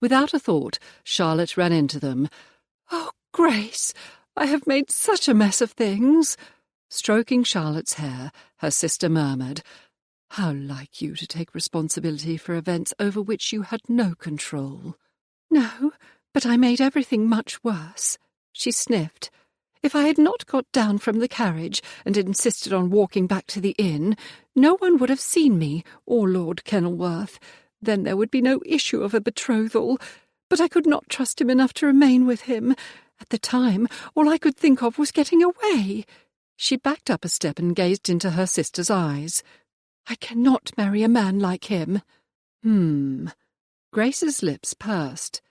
Without a thought, Charlotte ran into them. "Oh, Grace, I have made such a mess of things." Stroking Charlotte's hair, her sister murmured, "How like you to take responsibility for events over which you had no control." "No, but I made everything much worse." She sniffed. "If I had not got down from the carriage and insisted on walking back to the inn, no one would have seen me, or Lord Kenilworth. Then there would be no issue of a betrothal. But I could not trust him enough to remain with him. At the time, all I could think of was getting away." She backed up a step and gazed into her sister's eyes. "I cannot marry a man like him." Grace's lips pursed.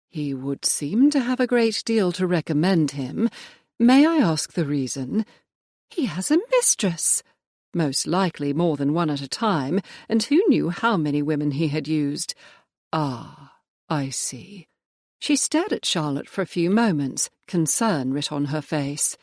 "He would seem to have a great deal to recommend him. May I ask the reason?" "He has a mistress." "Most likely more than one at a time, and who knew how many women he had used?" "Ah, I see." She stared at Charlotte for a few moments, concern writ on her face.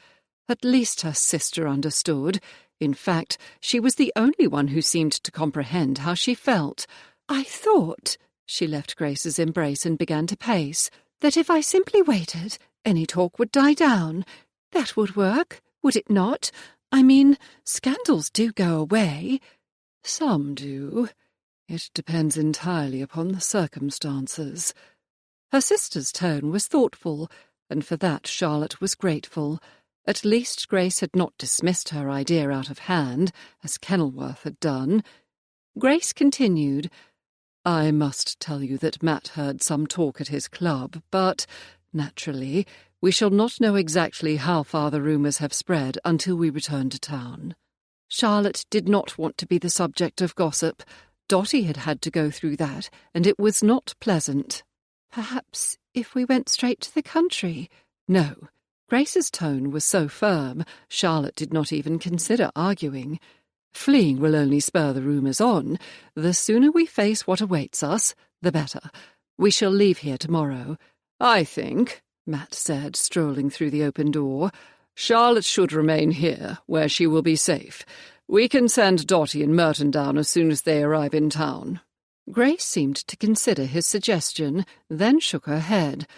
At least her sister understood. In fact, she was the only one who seemed to comprehend how she felt. "I thought," she left Grace's embrace and began to pace, "that if I simply waited, any talk would die down. That would work, would it not? I mean, scandals do go away." "Some do. It depends entirely upon the circumstances." Her sister's tone was thoughtful, and for that Charlotte was grateful. At least Grace had not dismissed her idea out of hand, as Kenilworth had done. Grace continued, "I must tell you that Matt heard some talk at his club, but, naturally, we shall not know exactly how far the rumours have spread until we return to town." Charlotte did not want to be the subject of gossip. Dotty had had to go through that, and it was not pleasant. "Perhaps if we went straight to the country?" "No." Grace's tone was so firm, Charlotte did not even consider arguing. "Fleeing will only spur the rumours on. The sooner we face what awaits us, the better. We shall leave here tomorrow." "I think," Matt said, strolling through the open door, "Charlotte should remain here, where she will be safe. We can send Dotty and Merton down as soon as they arrive in town." Grace seemed to consider his suggestion, then shook her head.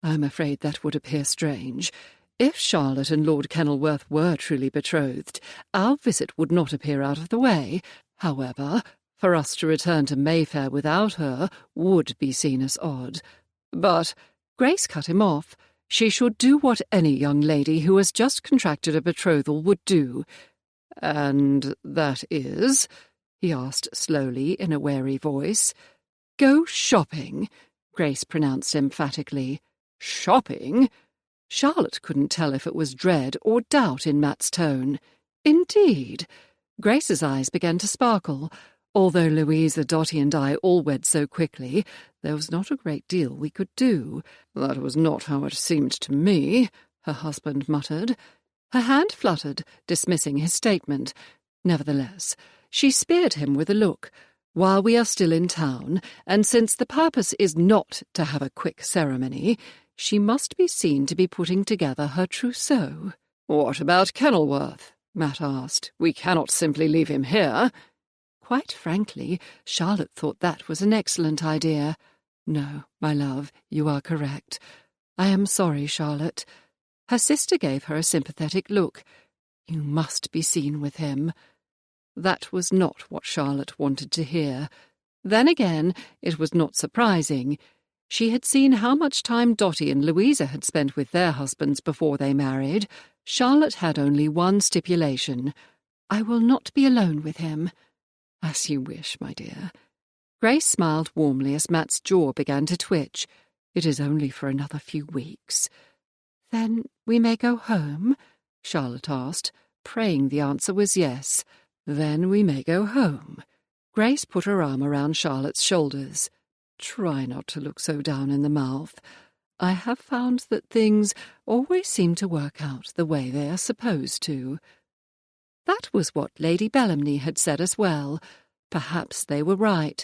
"I'm afraid that would appear strange. If Charlotte and Lord Kenilworth were truly betrothed, our visit would not appear out of the way. However, for us to return to Mayfair without her would be seen as odd." "But—" Grace cut him off. "She should do what any young lady who has just contracted a betrothal would do." "And that is?" he asked slowly in a wary voice. "Go shopping," Grace pronounced emphatically. "Shopping?" Charlotte couldn't tell if it was dread or doubt in Matt's tone. "Indeed." Grace's eyes began to sparkle. Although Louisa, Dotty and I all wed so quickly, there was not a great deal we could do. "That was not how it seemed to me," her husband muttered. Her hand fluttered, dismissing his statement. Nevertheless, she speared him with a look. "While we are still in town, and since the purpose is not to have a quick ceremony, she must be seen to be putting together her trousseau." "What about Kenilworth?" Matt asked. "We cannot simply leave him here." Quite frankly, Charlotte thought that was an excellent idea. "No, my love, you are correct. I am sorry, Charlotte." Her sister gave her a sympathetic look. "You must be seen with him." That was not what Charlotte wanted to hear. Then again, it was not surprising. She had seen how much time Dotty and Louisa had spent with their husbands before they married. Charlotte had only one stipulation. "I will not be alone with him." "As you wish, my dear." Grace smiled warmly as Matt's jaw began to twitch. "It is only for another few weeks." "Then we may go home?" Charlotte asked, praying the answer was yes. "Then we may go home." Grace put her arm around Charlotte's shoulders. "Try not to look so down in the mouth. I have found that things always seem to work out the way they are supposed to." That was what Lady Bellamny had said as well. Perhaps they were right.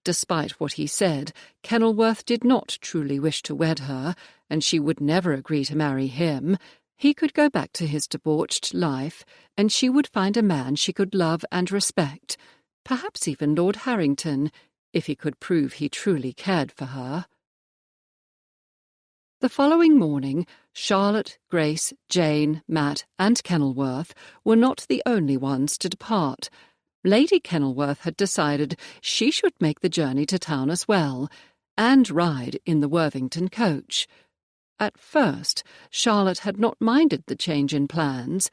Despite what he said, Kenilworth did not truly wish to wed her, and she would never agree to marry him. He could go back to his debauched life, and she would find a man she could love and respect, perhaps even Lord Harrington, if he could prove he truly cared for her. The following morning, Charlotte, Grace, Jane, Matt, and Kenilworth were not the only ones to depart. Lady Kenilworth had decided she should make the journey to town as well, and ride in the Worthington coach. At first, Charlotte had not minded the change in plans.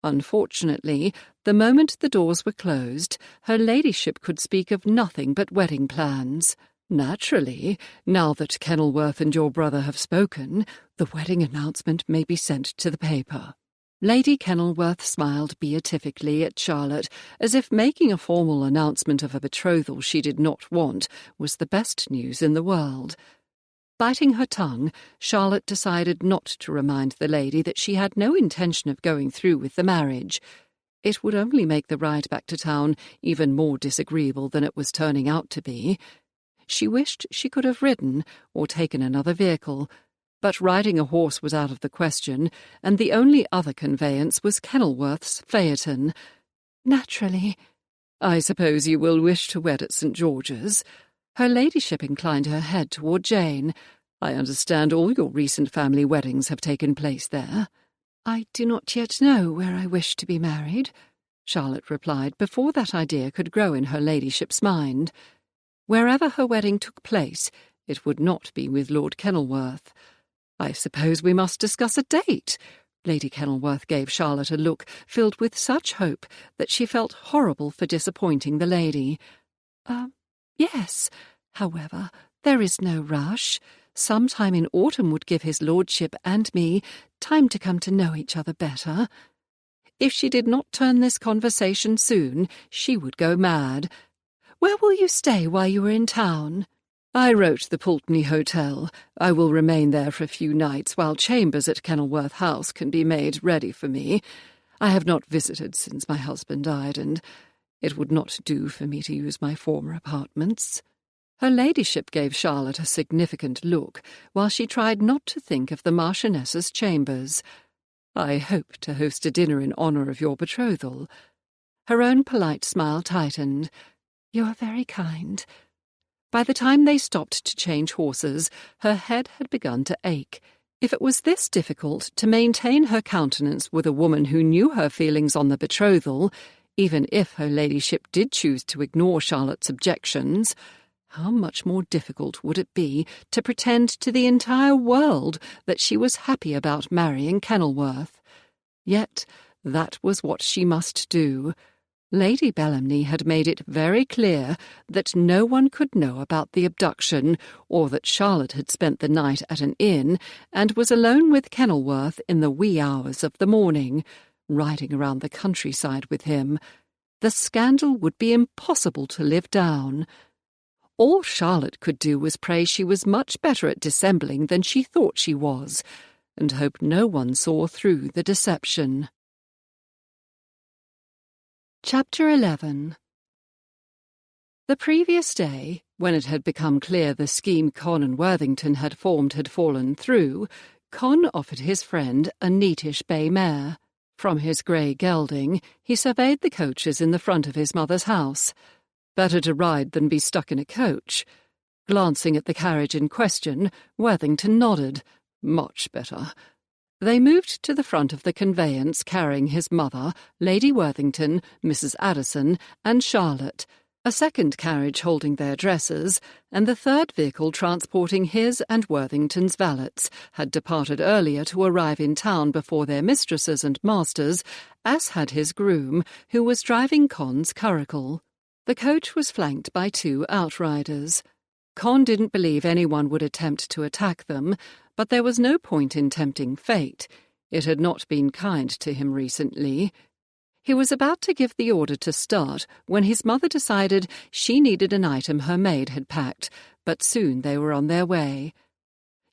Unfortunately, the moment the doors were closed, her ladyship could speak of nothing but wedding plans. Naturally, now that Kenilworth and your brother have spoken, the wedding announcement may be sent to the paper. Lady Kenilworth smiled beatifically at Charlotte, as if making a formal announcement of a betrothal she did not want was the best news in the world. Biting her tongue, Charlotte decided not to remind the lady that she had no intention of going through with the marriage. It would only make the ride back to town even more disagreeable than it was turning out to be. She wished she could have ridden or taken another vehicle, but riding a horse was out of the question, and the only other conveyance was Kenilworth's phaeton. Naturally. I suppose you will wish to wed at St. George's? Her ladyship inclined her head toward Jane. I understand all your recent family weddings have taken place there. I do not yet know where I wish to be married, Charlotte replied before that idea could grow in her ladyship's mind. Wherever her wedding took place, it would not be with Lord Kenilworth. I suppose we must discuss a date. Lady Kenilworth gave Charlotte a look filled with such hope that she felt horrible for disappointing the lady. Yes. However, there is no rush. Some time in autumn would give his lordship and me time to come to know each other better. If she did not turn this conversation soon, she would go mad. Where will you stay while you are in town? I wrote the Pulteney Hotel. I will remain there for a few nights while chambers at Kenilworth House can be made ready for me. I have not visited since my husband died, and it would not do for me to use my former apartments. Her ladyship gave Charlotte a significant look, while she tried not to think of the Marchioness's chambers. I hope to host a dinner in honour of your betrothal. Her own polite smile tightened. You are very kind. By the time they stopped to change horses, her head had begun to ache. If it was this difficult to maintain her countenance with a woman who knew her feelings on the betrothal, even if her ladyship did choose to ignore Charlotte's objections, how much more difficult would it be to pretend to the entire world that she was happy about marrying Kenilworth? Yet that was what she must do. Lady Bellamny had made it very clear that no one could know about the abduction, or that Charlotte had spent the night at an inn and was alone with Kenilworth in the wee hours of the morning, riding around the countryside with him. The scandal would be impossible to live down. All Charlotte could do was pray she was much better at dissembling than she thought she was, and hope no one saw through the deception. Chapter 11. The previous day, when it had become clear the scheme Con and Worthington had formed had fallen through, Con offered his friend a neatish bay mare. From his grey gelding, he surveyed the coaches in the front of his mother's house. Better to ride than be stuck in a coach. Glancing at the carriage in question, Worthington nodded. Much better. They moved to the front of the conveyance carrying his mother, Lady Worthington, Mrs. Addison, and Charlotte, a second carriage holding their dresses, and the third vehicle transporting his and Worthington's valets had departed earlier to arrive in town before their mistresses and masters, as had his groom, who was driving Con's curricle. The coach was flanked by 2 outriders. Con didn't believe anyone would attempt to attack them, but there was no point in tempting fate. It had not been kind to him recently. He was about to give the order to start when his mother decided she needed an item her maid had packed, but soon they were on their way.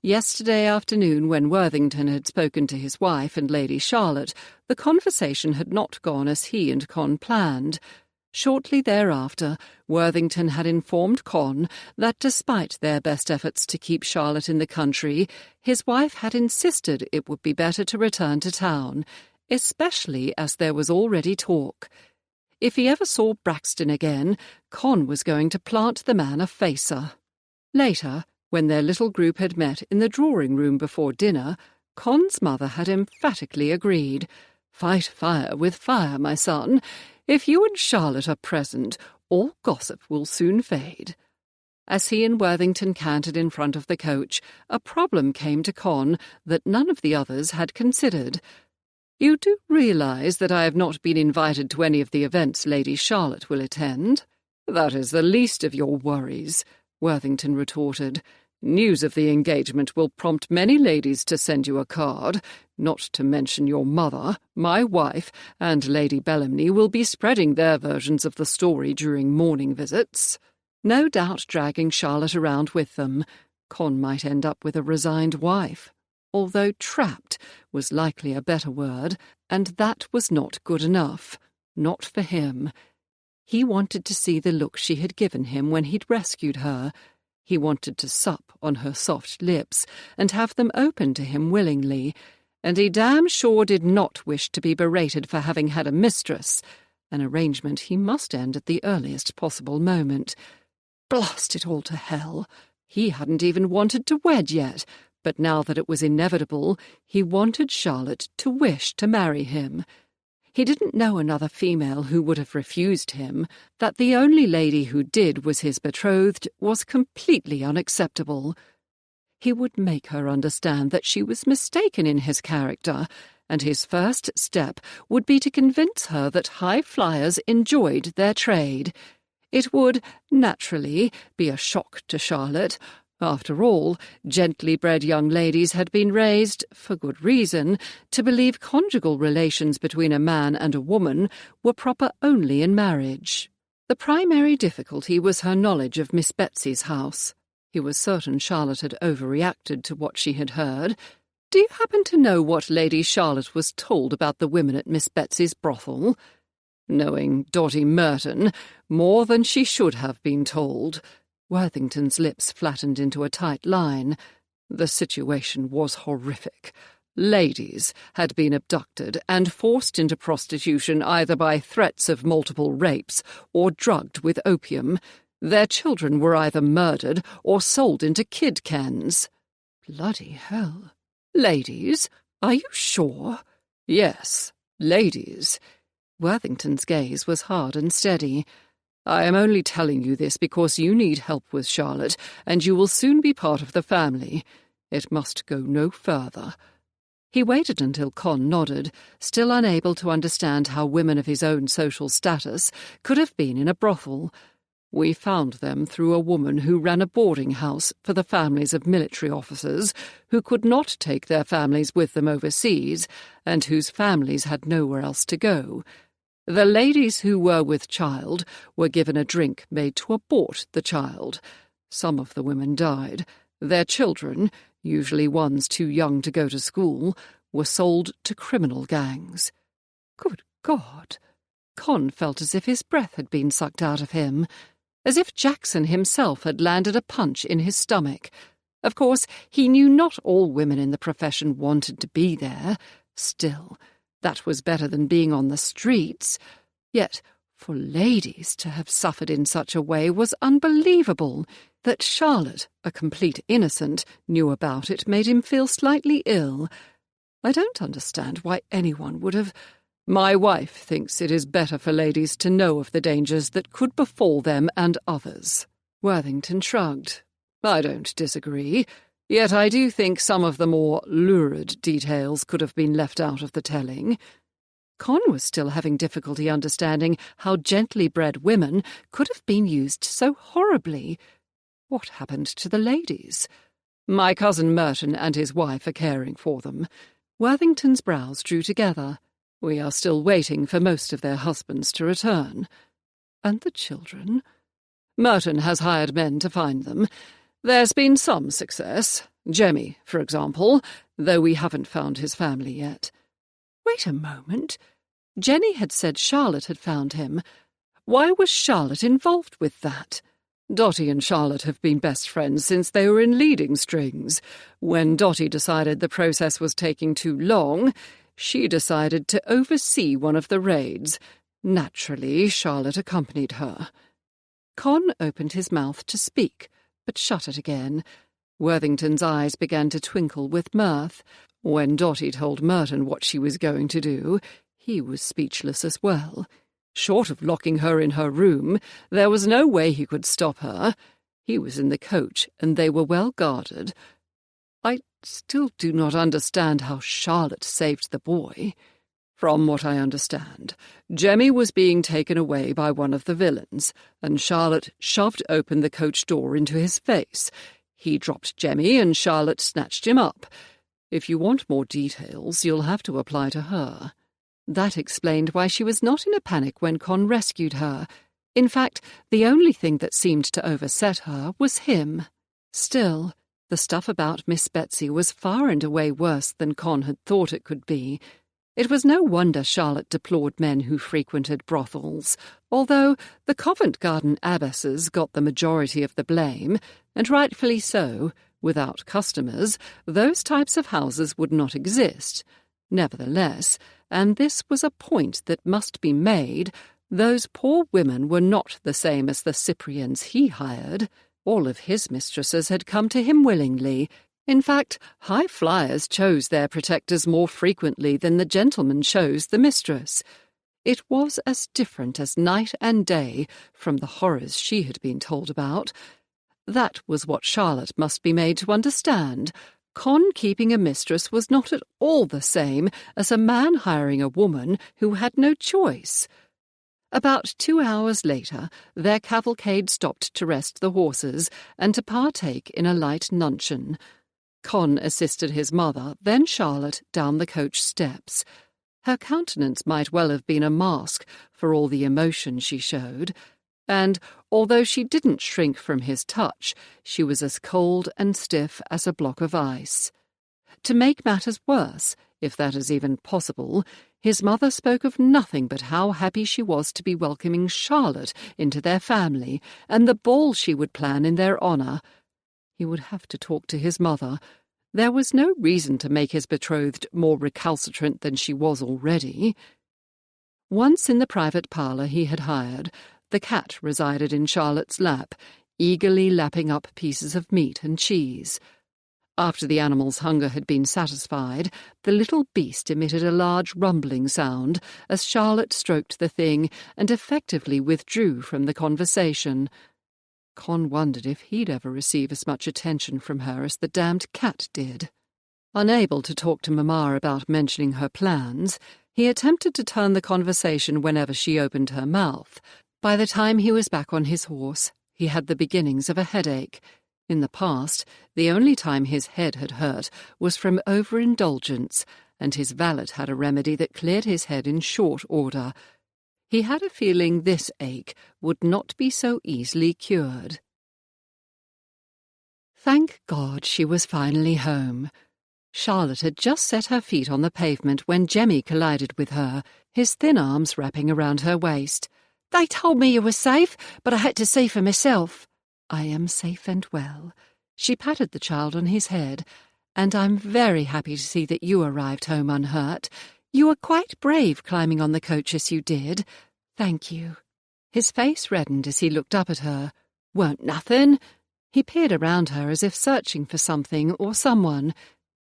Yesterday afternoon, when Worthington had spoken to his wife and Lady Charlotte, the conversation had not gone as he and Con planned. Shortly thereafter, Worthington had informed Con that despite their best efforts to keep Charlotte in the country, his wife had insisted it would be better to return to town, especially as there was already talk. If he ever saw Braxton again, Con was going to plant the man a facer. Later, when their little group had met in the drawing-room before dinner, Con's mother had emphatically agreed. "Fight fire with fire, my son. If you and Charlotte are present, all gossip will soon fade." As he and Worthington cantered in front of the coach, a problem came to Con that none of the others had considered. "You do realize that I have not been invited to any of the events Lady Charlotte will attend?" "That is the least of your worries," Worthington retorted. "News of the engagement will prompt many ladies to send you a card, not to mention your mother, my wife, and Lady Bellamy will be spreading their versions of the story during morning visits. No doubt dragging Charlotte around with them. Con might end up with a resigned wife, although trapped was likely a better word, and that was not good enough. Not for him. He wanted to see the look she had given him when he'd rescued her. He wanted to sup on her soft lips and have them open to him willingly, and he damn sure did not wish to be berated for having had a mistress, an arrangement he must end at the earliest possible moment. Blast it all to hell! He hadn't even wanted to wed yet, but now that it was inevitable, he wanted Charlotte to wish to marry him. He didn't know another female who would have refused him. That the only lady who did was his betrothed was completely unacceptable. He would make her understand that she was mistaken in his character, and his first step would be to convince her that high flyers enjoyed their trade. It would, naturally, be a shock to Charlotte. After all, gently bred young ladies had been raised, for good reason, to believe conjugal relations between a man and a woman were proper only in marriage. The primary difficulty was her knowledge of Miss Betsy's house. He was certain Charlotte had overreacted to what she had heard. "Do you happen to know what Lady Charlotte was told about the women at Miss Betsy's brothel?" Knowing Dotty Merton, more than she should have been told. Worthington's lips flattened into a tight line. The situation was horrific. Ladies had been abducted and forced into prostitution either by threats of multiple rapes or drugged with opium. Their children were either murdered or sold into kid cans. Bloody hell. Ladies? Are you sure? Yes, ladies. Worthington's gaze was hard and steady. "I am only telling you this because you need help with Charlotte, and you will soon be part of the family. It must go no further." He waited until Con nodded, still unable to understand how women of his own social status could have been in a brothel. "We found them through a woman who ran a boarding house for the families of military officers who could not take their families with them overseas, and whose families had nowhere else to go. The ladies who were with child were given a drink made to abort the child. Some of the women died. Their children, usually ones too young to go to school, were sold to criminal gangs." Good God! Con felt as if his breath had been sucked out of him, as if Jackson himself had landed a punch in his stomach. Of course, he knew not all women in the profession wanted to be there. Still, that was better than being on the streets. Yet, for ladies to have suffered in such a way was unbelievable. That Charlotte, a complete innocent, knew about it made him feel slightly ill. "I don't understand why anyone would have—" "My wife thinks it is better for ladies to know of the dangers that could befall them and others." Worthington shrugged. "I don't disagree. Yet I do think some of the more lurid details could have been left out of the telling." Con was still having difficulty understanding how gently bred women could have been used so horribly. What happened to the ladies? "My cousin Merton and his wife are caring for them." Worthington's brows drew together. "We are still waiting for most of their husbands to return." "And the children?" "Merton has hired men to find them. There's been some success. Jemmy, for example, though we haven't found his family yet." Wait a moment. Jenny had said Charlotte had found him. Why was Charlotte involved with that? Dotty and Charlotte have been best friends since they were in leading strings. When Dotty decided the process was taking too long, she decided to oversee one of the raids. Naturally, Charlotte accompanied her. Con opened his mouth to speak, but shut it again. Worthington's eyes began to twinkle with mirth. When Dotty told Merton what she was going to do, he was speechless as well. Short of locking her in her room, there was no way he could stop her. He was in the coach, and they were well guarded. I still do not understand how Charlotte saved the boy. From what I understand, Jemmy was being taken away by one of the villains, and Charlotte shoved open the coach door into his face. He dropped Jemmy, and Charlotte snatched him up. If you want more details, you'll have to apply to her." That explained why she was not in a panic when Con rescued her. In fact, the only thing that seemed to overset her was him. Still, the stuff about Miss Betsy was far and away worse than Con had thought it could be. It was no wonder Charlotte deplored men who frequented brothels, although the Covent Garden abbesses got the majority of the blame, and rightfully so. Without customers, those types of houses would not exist. Nevertheless, and this was a point that must be made, those poor women were not the same as the Cyprians he hired. All of his mistresses had come to him willingly. In fact, high flyers chose their protectors more frequently than the gentleman chose the mistress. It was as different as night and day from the horrors she had been told about. That was what Charlotte must be made to understand. Con keeping a mistress was not at all the same as a man hiring a woman who had no choice. About 2 hours later, their cavalcade stopped to rest the horses and to partake in a light luncheon. Con assisted his mother, then Charlotte, down the coach steps. Her countenance might well have been a mask for all the emotion she showed, and, although she didn't shrink from his touch, she was as cold and stiff as a block of ice. To make matters worse, if that is even possible, his mother spoke of nothing but how happy she was to be welcoming Charlotte into their family, and the ball she would plan in their honour. He would have to talk to his mother. There was no reason to make his betrothed more recalcitrant than she was already. Once in the private parlour he had hired, the cat resided in Charlotte's lap, eagerly lapping up pieces of meat and cheese. After the animal's hunger had been satisfied, the little beast emitted a large rumbling sound as Charlotte stroked the thing and effectively withdrew from the conversation. Con wondered if he'd ever receive as much attention from her as the damned cat did. Unable to talk to Mamma about mentioning her plans, he attempted to turn the conversation whenever she opened her mouth. By the time he was back on his horse, he had the beginnings of a headache. In the past, the only time his head had hurt was from overindulgence, and his valet had a remedy that cleared his head in short order. He had a feeling this ache would not be so easily cured. Thank God she was finally home. Charlotte had just set her feet on the pavement when Jemmy collided with her, his thin arms wrapping around her waist. "They told me you were safe, but I had to see for myself." "I am safe and well." She patted the child on his head. "And I'm very happy to see that you arrived home unhurt. You were quite brave climbing on the coach as you did. Thank you." His face reddened as he looked up at her. "Weren't nothing." He peered around her as if searching for something or someone.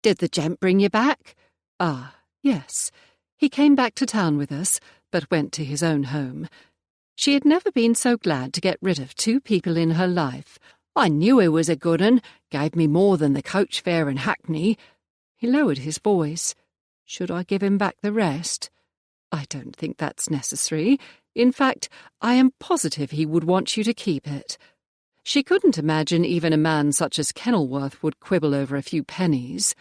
"Did the gent bring you back?" "Ah, yes. He came back to town with us, but went to his own home." She had never been so glad to get rid of 2 people in her life. "I knew he was a good un. Gave me more than the coach fare and hackney." He lowered his voice. "Should I give him back the rest?" "I don't think that's necessary. In fact, I am positive he would want you to keep it." She couldn't imagine even a man such as Kenilworth would quibble over a few pennies.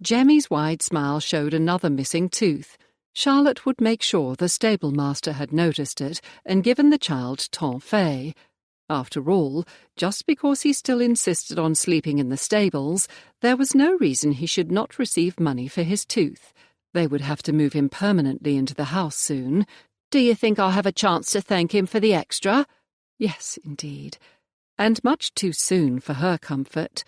Jemmy's wide smile showed another missing tooth. Charlotte would make sure the stable-master had noticed it and given the child temps fait. After all, just because he still insisted on sleeping in the stables, there was no reason he should not receive money for his tooth. They would have to move him permanently into the house soon. Do you think I'll have a chance to thank him for the extra? Yes, indeed. And much too soon for her comfort.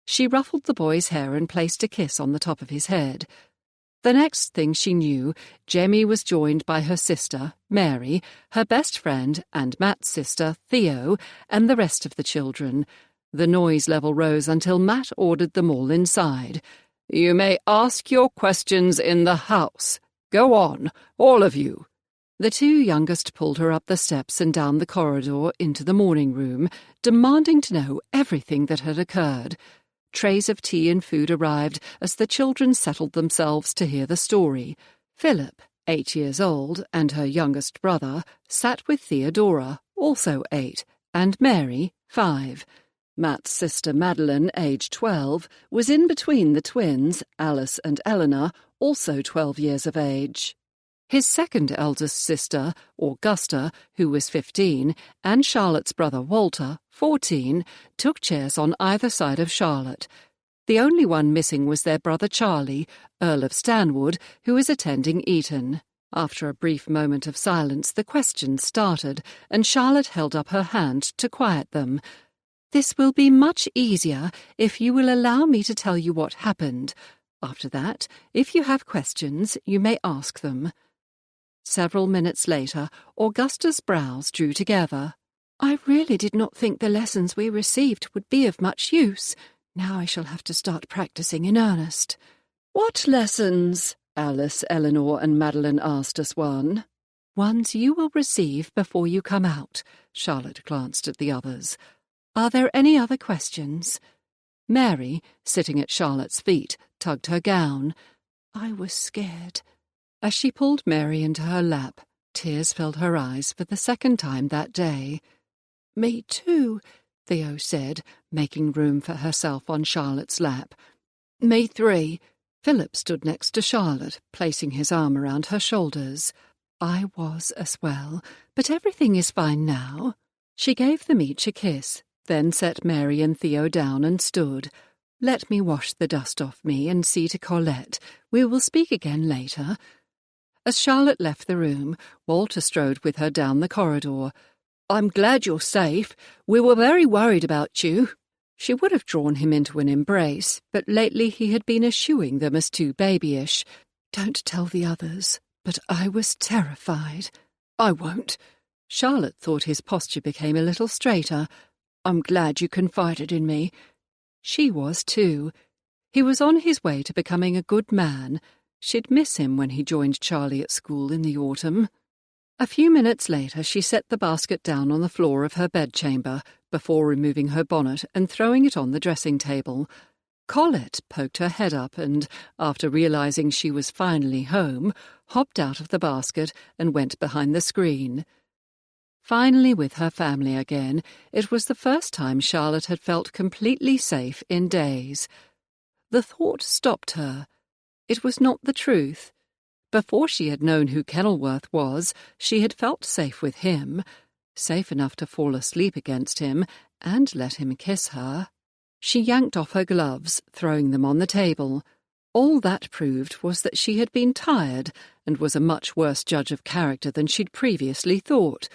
She ruffled the boy's hair and placed a kiss on the top of his head. The next thing she knew, Jemmy was joined by her sister, Mary, her best friend, and Matt's sister, Theo, and the rest of the children. The noise level rose until Matt ordered them all inside. "You may ask your questions in the house. Go on, all of you." The two youngest pulled her up the steps and down the corridor into the morning room, demanding to know everything that had occurred. Trays of tea and food arrived as the children settled themselves to hear the story. Philip, 8 years old, and her youngest brother, sat with Theodora, also 8, and Mary, 5. Matt's sister Madeline, aged 12, was in between the twins, Alice and Eleanor, also 12 years of age. His second eldest sister, Augusta, who was 15, and Charlotte's brother Walter, 14, took chairs on either side of Charlotte. The only one missing was their brother Charlie, Earl of Stanwood, who was attending Eton. After a brief moment of silence, the questions started, and Charlotte held up her hand to quiet them. "This will be much easier if you will allow me to tell you what happened. After that, if you have questions, you may ask them." Several minutes later, Augusta's brows drew together. "I really did not think the lessons we received would be of much use. Now I shall have to start practicing in earnest." "What lessons?" Alice, Eleanor, and Madeline asked as one. "Ones you will receive before you come out." Charlotte glanced at the others. "Are there any other questions?" Mary, sitting at Charlotte's feet, tugged her gown. "I was scared." As she pulled Mary into her lap, tears filled her eyes for the second time that day. "Me too," Theo said, making room for herself on Charlotte's lap. "Me 3. Philip stood next to Charlotte, placing his arm around her shoulders. "I was as well, but everything is fine now." She gave them each a kiss, then set Mary and Theo down and stood. "Let me wash the dust off me and see to Colette. We will speak again later." As Charlotte left the room, Walter strode with her down the corridor. "I'm glad you're safe. We were very worried about you." She would have drawn him into an embrace, but lately he had been eschewing them as too babyish. "Don't tell the others, but I was terrified." "I won't." Charlotte thought his posture became a little straighter. "I'm glad you confided in me." She was too. He was on his way to becoming a good man. She'd miss him when he joined Charlie at school in the autumn. A few minutes later, she set the basket down on the floor of her bedchamber before removing her bonnet and throwing it on the dressing table. Colette poked her head up and, after realizing she was finally home, hopped out of the basket and went behind the screen. Finally with her family again, it was the first time Charlotte had felt completely safe in days. The thought stopped her. It was not the truth. Before she had known who Kenilworth was, she had felt safe with him, safe enough to fall asleep against him and let him kiss her. She yanked off her gloves, throwing them on the table. All that proved was that she had been tired and was a much worse judge of character than she'd previously thought.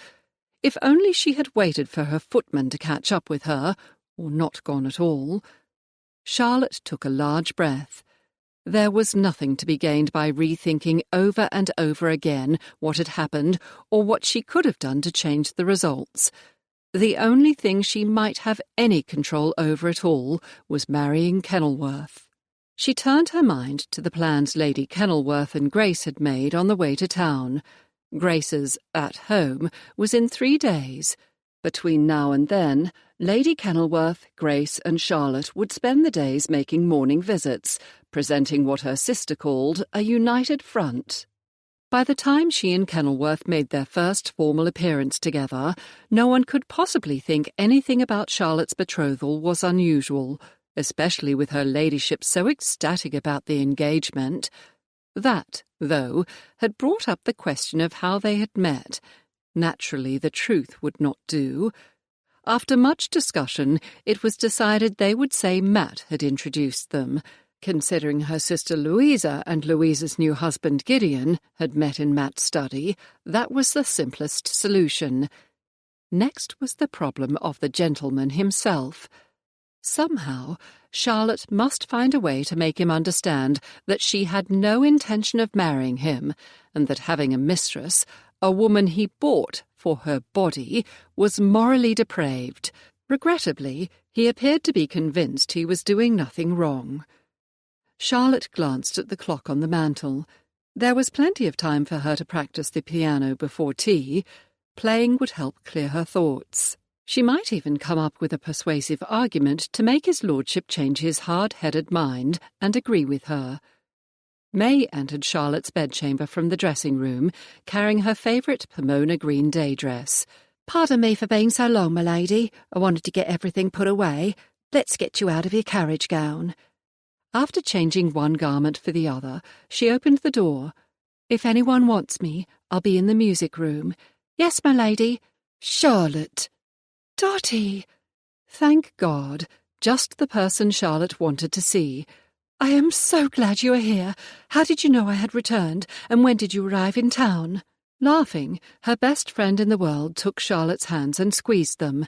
If only she had waited for her footman to catch up with her, or not gone at all. Charlotte took a large breath. There was nothing to be gained by rethinking over and over again what had happened or what she could have done to change the results. The only thing she might have any control over at all was marrying Kenilworth. She turned her mind to the plans Lady Kenilworth and Grace had made on the way to town. Grace's "at home" was in 3 days. Between now and then, Lady Kenilworth, Grace and Charlotte would spend the days making morning visits, presenting what her sister called a united front. By the time she and Kenilworth made their first formal appearance together, no one could possibly think anything about Charlotte's betrothal was unusual, especially with her ladyship so ecstatic about the engagement. That, though, had brought up the question of how they had met. Naturally, the truth would not do. After much discussion, it was decided they would say Matt had introduced them. Considering her sister Louisa and Louisa's new husband Gideon had met in Matt's study, that was the simplest solution. Next was the problem of the gentleman himself. Somehow, Charlotte must find a way to make him understand that she had no intention of marrying him, and that having a mistress, a woman he bought for her body, was morally depraved. Regrettably, he appeared to be convinced he was doing nothing wrong. Charlotte glanced at the clock on the mantel. There was plenty of time for her to practice the piano before tea. Playing would help clear her thoughts. She might even come up with a persuasive argument to make his lordship change his hard-headed mind and agree with her. May entered Charlotte's bedchamber from the dressing-room, carrying her favourite Pomona green day dress. "Pardon me for being so long, my lady. I wanted to get everything put away. Let's get you out of your carriage gown." After changing one garment for the other, she opened the door. "If anyone wants me, I'll be in the music room." "Yes, my lady." "Charlotte!" "Dotty!" Thank God, just the person Charlotte wanted to see. "I am so glad you are here. How did you know I had returned, and when did you arrive in town?" Laughing, her best friend in the world took Charlotte's hands and squeezed them.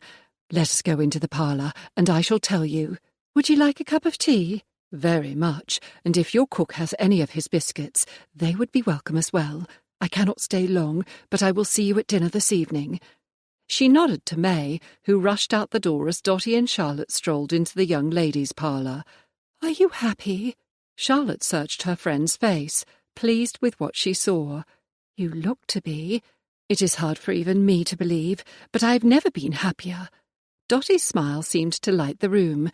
"Let us go into the parlour, and I shall tell you." "Would you like a cup of tea?" "Very much, and if your cook has any of his biscuits, they would be welcome as well. I cannot stay long, but I will see you at dinner this evening." She nodded to May, who rushed out the door as Dotty and Charlotte strolled into the young ladies' parlour. "Are you happy?" Charlotte searched her friend's face, pleased with what she saw. "You look to be." "It is hard for even me to believe, but I've never been happier." Dotty's smile seemed to light the room.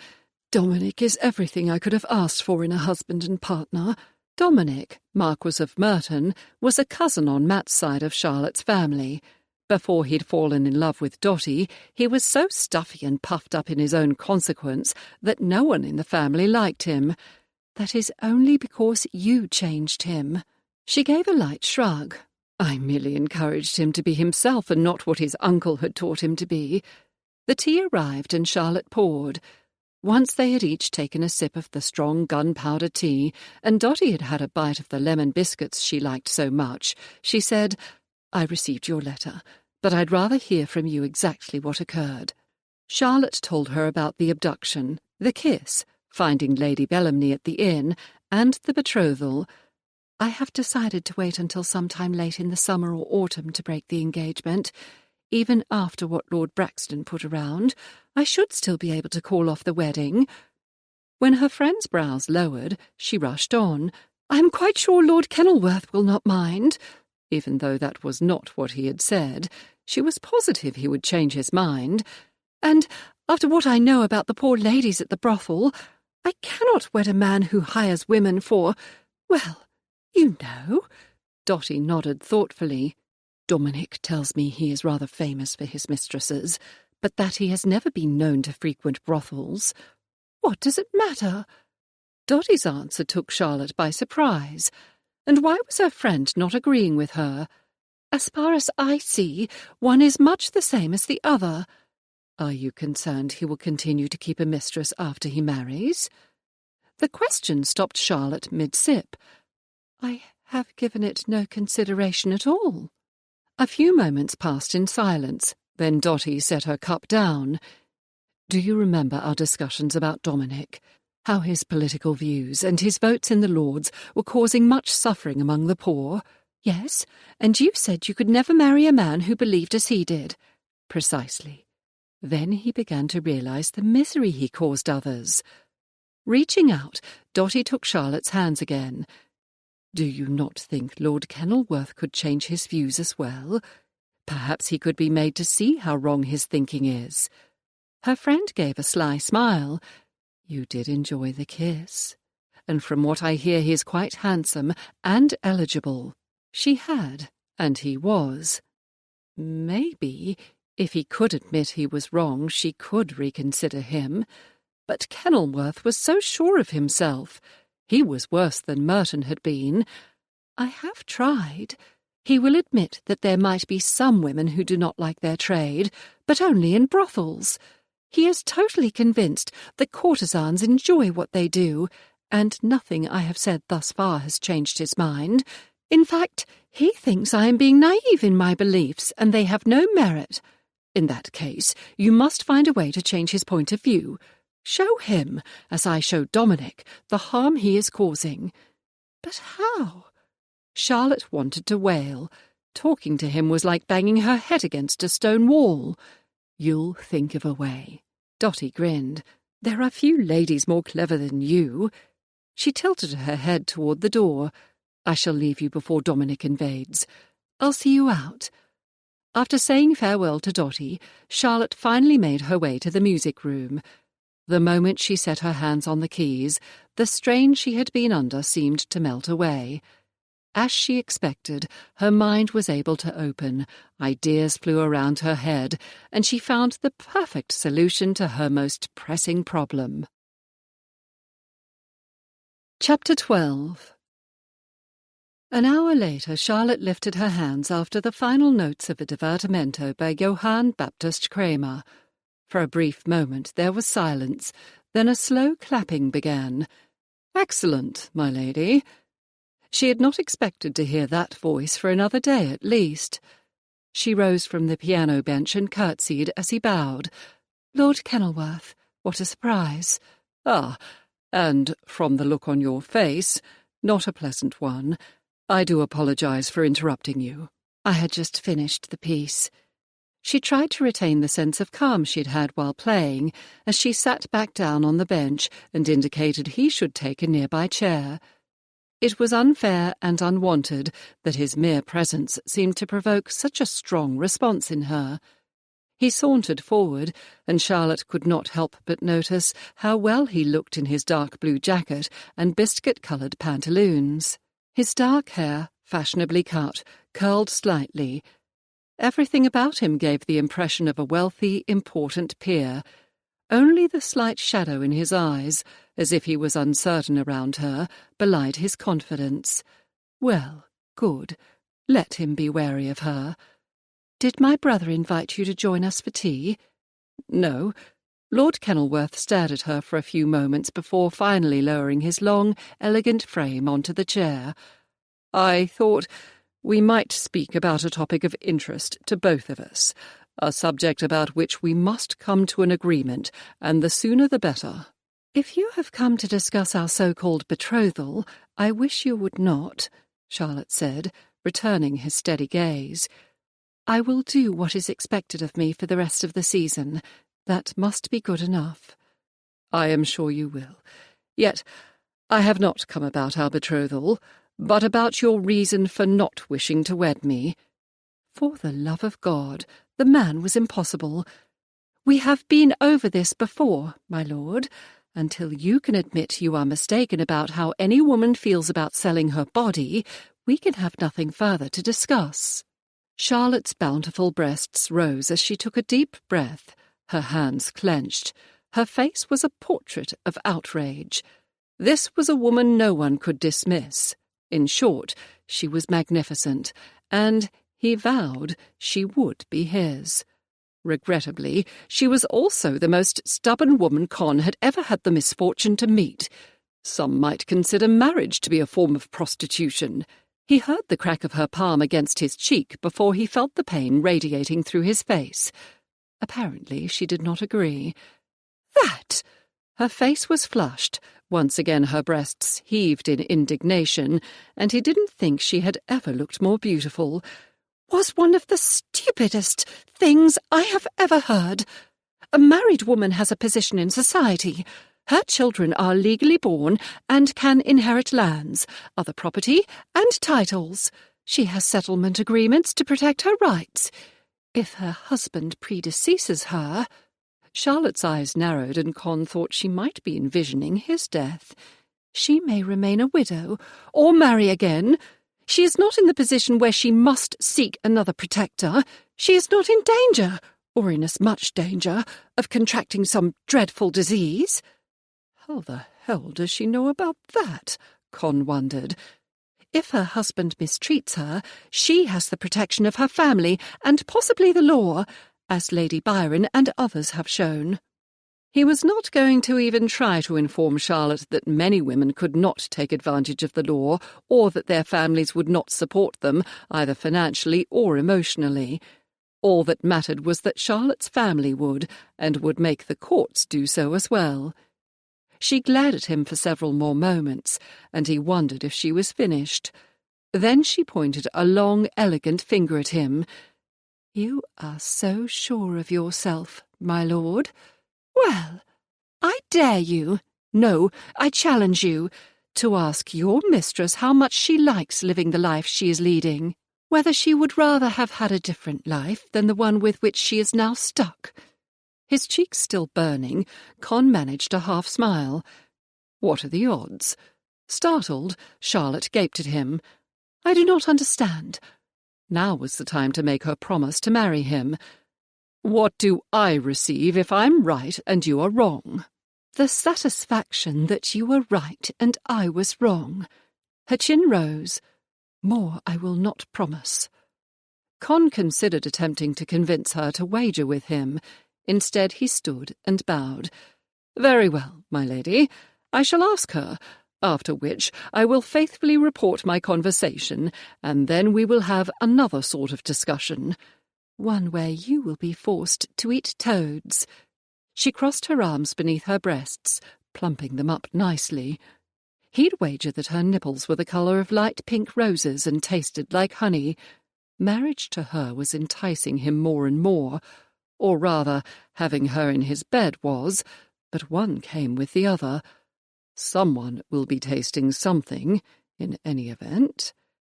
"Dominic is everything I could have asked for in a husband and partner." Dominic, Marquis of Merton, was a cousin on Matt's side of Charlotte's family. Before he'd fallen in love with Dotty, he was so stuffy and puffed up in his own consequence that no one in the family liked him. "That is only because you changed him." She gave a light shrug. "I merely encouraged him to be himself and not what his uncle had taught him to be." The tea arrived and Charlotte poured. Once they had each taken a sip of the strong gunpowder tea, and Dotty had had a bite of the lemon biscuits she liked so much, she said, "I received your letter, but I'd rather hear from you exactly what occurred." Charlotte told her about the abduction, the kiss, finding Lady Bellamny at the inn, and the betrothal. "I have decided to wait until sometime late in the summer or autumn to break the engagement. Even after what Lord Braxton put around, I should still be able to call off the wedding." When her friend's brows lowered, she rushed on. "I am quite sure Lord Kenilworth will not mind." Even though that was not what he had said, she was positive he would change his mind. "And after what I know about the poor ladies at the brothel, I cannot wed a man who hires women for, well, you know." Dotty nodded thoughtfully. "Dominic tells me he is rather famous for his mistresses, but that he has never been known to frequent brothels." "What does it matter?" Dotty's answer took Charlotte by surprise. And why was her friend not agreeing with her? "As far as I see, one is much the same as the other." "Are you concerned he will continue to keep a mistress after he marries?" The question stopped Charlotte mid-sip. "I have given it no consideration at all." A few moments passed in silence, then Dotty set her cup down. "Do you remember our discussions about Dominic? How his political views and his votes in the Lords were causing much suffering among the poor?" "Yes, and you said you could never marry a man who believed as he did." "Precisely. Then he began to realise the misery he caused others." Reaching out, Dotty took Charlotte's hands again. "Do you not think Lord Kenilworth could change his views as well? Perhaps he could be made to see how wrong his thinking is." Her friend gave a sly smile. "You did enjoy the kiss, and from what I hear he is quite handsome and eligible." She had, and he was. Maybe, if he could admit he was wrong, she could reconsider him. But Kenilworth was so sure of himself. He was worse than Merton had been. "I have tried. He will admit that there might be some women who do not like their trade, but only in brothels. He is totally convinced that courtesans enjoy what they do, and nothing I have said thus far has changed his mind. In fact, he thinks I am being naive in my beliefs, and they have no merit. In that case, you must find a way to change his point of view. Show him, as I showed Dominic, the harm he is causing. But how? Charlotte wanted to wail. Talking to him was like banging her head against a stone wall. You'll think of a way. Dotty grinned. There are few ladies more clever than you. She tilted her head toward the door. I shall leave you before Dominic invades. I'll see you out. After saying farewell to Dotty, Charlotte finally made her way to the music room. The moment she set her hands on the keys, the strain she had been under seemed to melt away. As she expected, her mind was able to open, ideas flew around her head, and she found the perfect solution to her most pressing problem. Chapter 12. An hour later, Charlotte lifted her hands after the final notes of a divertimento by Johann Baptist Kramer. For a brief moment there was silence, then a slow clapping began. "Excellent, my lady." She had not expected to hear that voice for another day at least. She rose from the piano bench and curtsied as he bowed. "Lord Kenilworth, what a surprise." "Ah, and from the look on your face, not a pleasant one. I do apologize for interrupting you." I had just finished the piece. She tried to retain the sense of calm she'd had while playing, as she sat back down on the bench and indicated he should take a nearby chair. It was unfair and unwanted that his mere presence seemed to provoke such a strong response in her. He sauntered forward, and Charlotte could not help but notice how well he looked in his dark blue jacket and biscuit-coloured pantaloons. His dark hair, fashionably cut, curled slightly. Everything about him gave the impression of a wealthy, important peer. Only the slight shadow in his eyes, as if he was uncertain around her, belied his confidence. Well, good. Let him be wary of her. "Did my brother invite you to join us for tea?" "No." Lord Kenilworth stared at her for a few moments before finally lowering his long, elegant frame onto the chair. "I thought we might speak about a topic of interest to both of us, a subject about which we must come to an agreement, and the sooner the better." "If you have come to discuss our so-called betrothal, I wish you would not," Charlotte said, returning his steady gaze. "I will do what is expected of me for the rest of the season. That must be good enough." "I am sure you will. Yet I have not come about our betrothal, but about your reason for not wishing to wed me." For the love of God, the man was impossible. "We have been over this before, my lord. Until you can admit you are mistaken about how any woman feels about selling her body, we can have nothing further to discuss." Charlotte's bountiful breasts rose as she took a deep breath. Her hands clenched. Her face was a portrait of outrage. This was a woman no one could dismiss. In short, she was magnificent, and he vowed she would be his. Regrettably, she was also the most stubborn woman Con had ever had the misfortune to meet. Some might consider marriage to be a form of prostitution. He heard the crack of her palm against his cheek before he felt the pain radiating through his face. Apparently she did not agree. "That!" Her face was flushed. Once again her breasts heaved in indignation, and he didn't think she had ever looked more beautiful. "Was one of the stupidest things I have ever heard. A married woman has a position in society. Her children are legally born and can inherit lands, other property, and titles. She has settlement agreements to protect her rights. If her husband predeceases her—" Charlotte's eyes narrowed, and Con thought she might be envisioning his death. "She may remain a widow, or marry again. She is not in the position where she must seek another protector. She is not in danger, or in as much danger, of contracting some dreadful disease." How the hell does she know about that? Con wondered. If her husband mistreats her, she has the protection of her family and possibly the law, as Lady Byron and others have shown. He was not going to even try to inform Charlotte that many women could not take advantage of the law, or that their families would not support them, either financially or emotionally. All that mattered was that Charlotte's family would, and would make the courts do so as well. She glared at him for several more moments, and he wondered if she was finished. Then she pointed a long, elegant finger at him. "You are so sure of yourself, my lord. Well, I dare you, no, I challenge you, to ask your mistress how much she likes living the life she is leading, whether she would rather have had a different life than the one with which she is now stuck." His cheeks still burning, Con managed a half-smile. "What are the odds?" Startled, Charlotte gaped at him. "I do not understand." Now was the time to make her promise to marry him. "What do I receive if I'm right and you are wrong?" "The satisfaction that you were right and I was wrong." Her chin rose. "More I will not promise." Con considered attempting to convince her to wager with him. Instead he stood and bowed. "Very well, my lady. I shall ask her, after which I will faithfully report my conversation, and then we will have another sort of discussion. One where you will be forced to eat toads." She crossed her arms beneath her breasts, plumping them up nicely. He'd wager that her nipples were the colour of light pink roses and tasted like honey. Marriage to her was enticing him more and more, or rather, having her in his bed was, but one came with the other. Someone will be tasting something, in any event.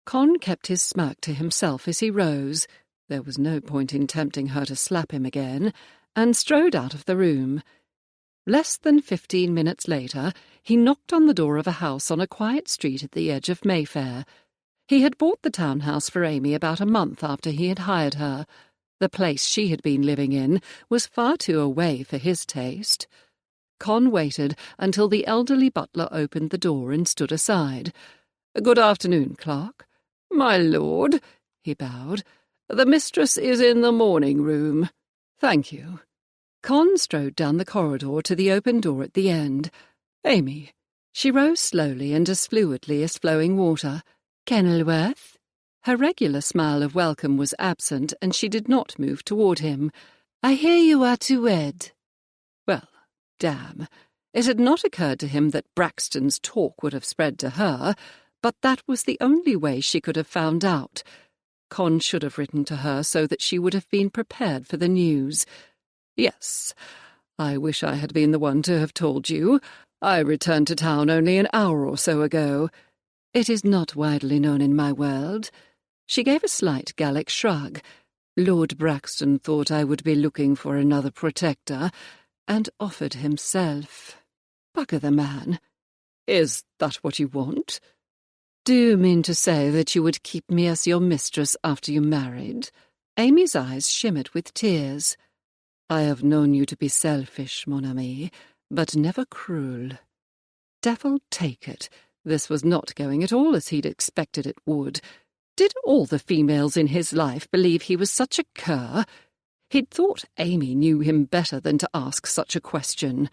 Con kept his smirk to himself as he rose. There was no point in tempting her to slap him again, and strode out of the room. Less than 15 minutes later, he knocked on the door of a house on a quiet street at the edge of Mayfair. He had bought the townhouse for Amy about a month after he had hired her. The place she had been living in was far too away for his taste. Con waited until the elderly butler opened the door and stood aside. "Good afternoon, clerk." "My lord," he bowed. "The mistress is in the morning room." "Thank you." Con strode down the corridor to the open door at the end. "Amy." She rose slowly and as fluidly as flowing water. "Kenilworth?" Her regular smile of welcome was absent, and she did not move toward him. "I hear you are to wed." Well, damn. It had not occurred to him that Braxton's talk would have spread to her, but that was the only way she could have found out. Con should have written to her so that she would have been prepared for the news. "Yes, I wish I had been the one to have told you. I returned to town only an hour or so ago." "It is not widely known in my world." She gave a slight Gallic shrug. "Lord Braxton thought I would be looking for another protector, and offered himself. Bugger the man." "Is that what you want?" "Do you mean to say that you would keep me as your mistress after you married?" Amy's eyes shimmered with tears. "I have known you to be selfish, mon ami, but never cruel." Devil take it. This was not going at all as he'd expected it would. Did all the females in his life believe he was such a cur? He'd thought Amy knew him better than to ask such a question.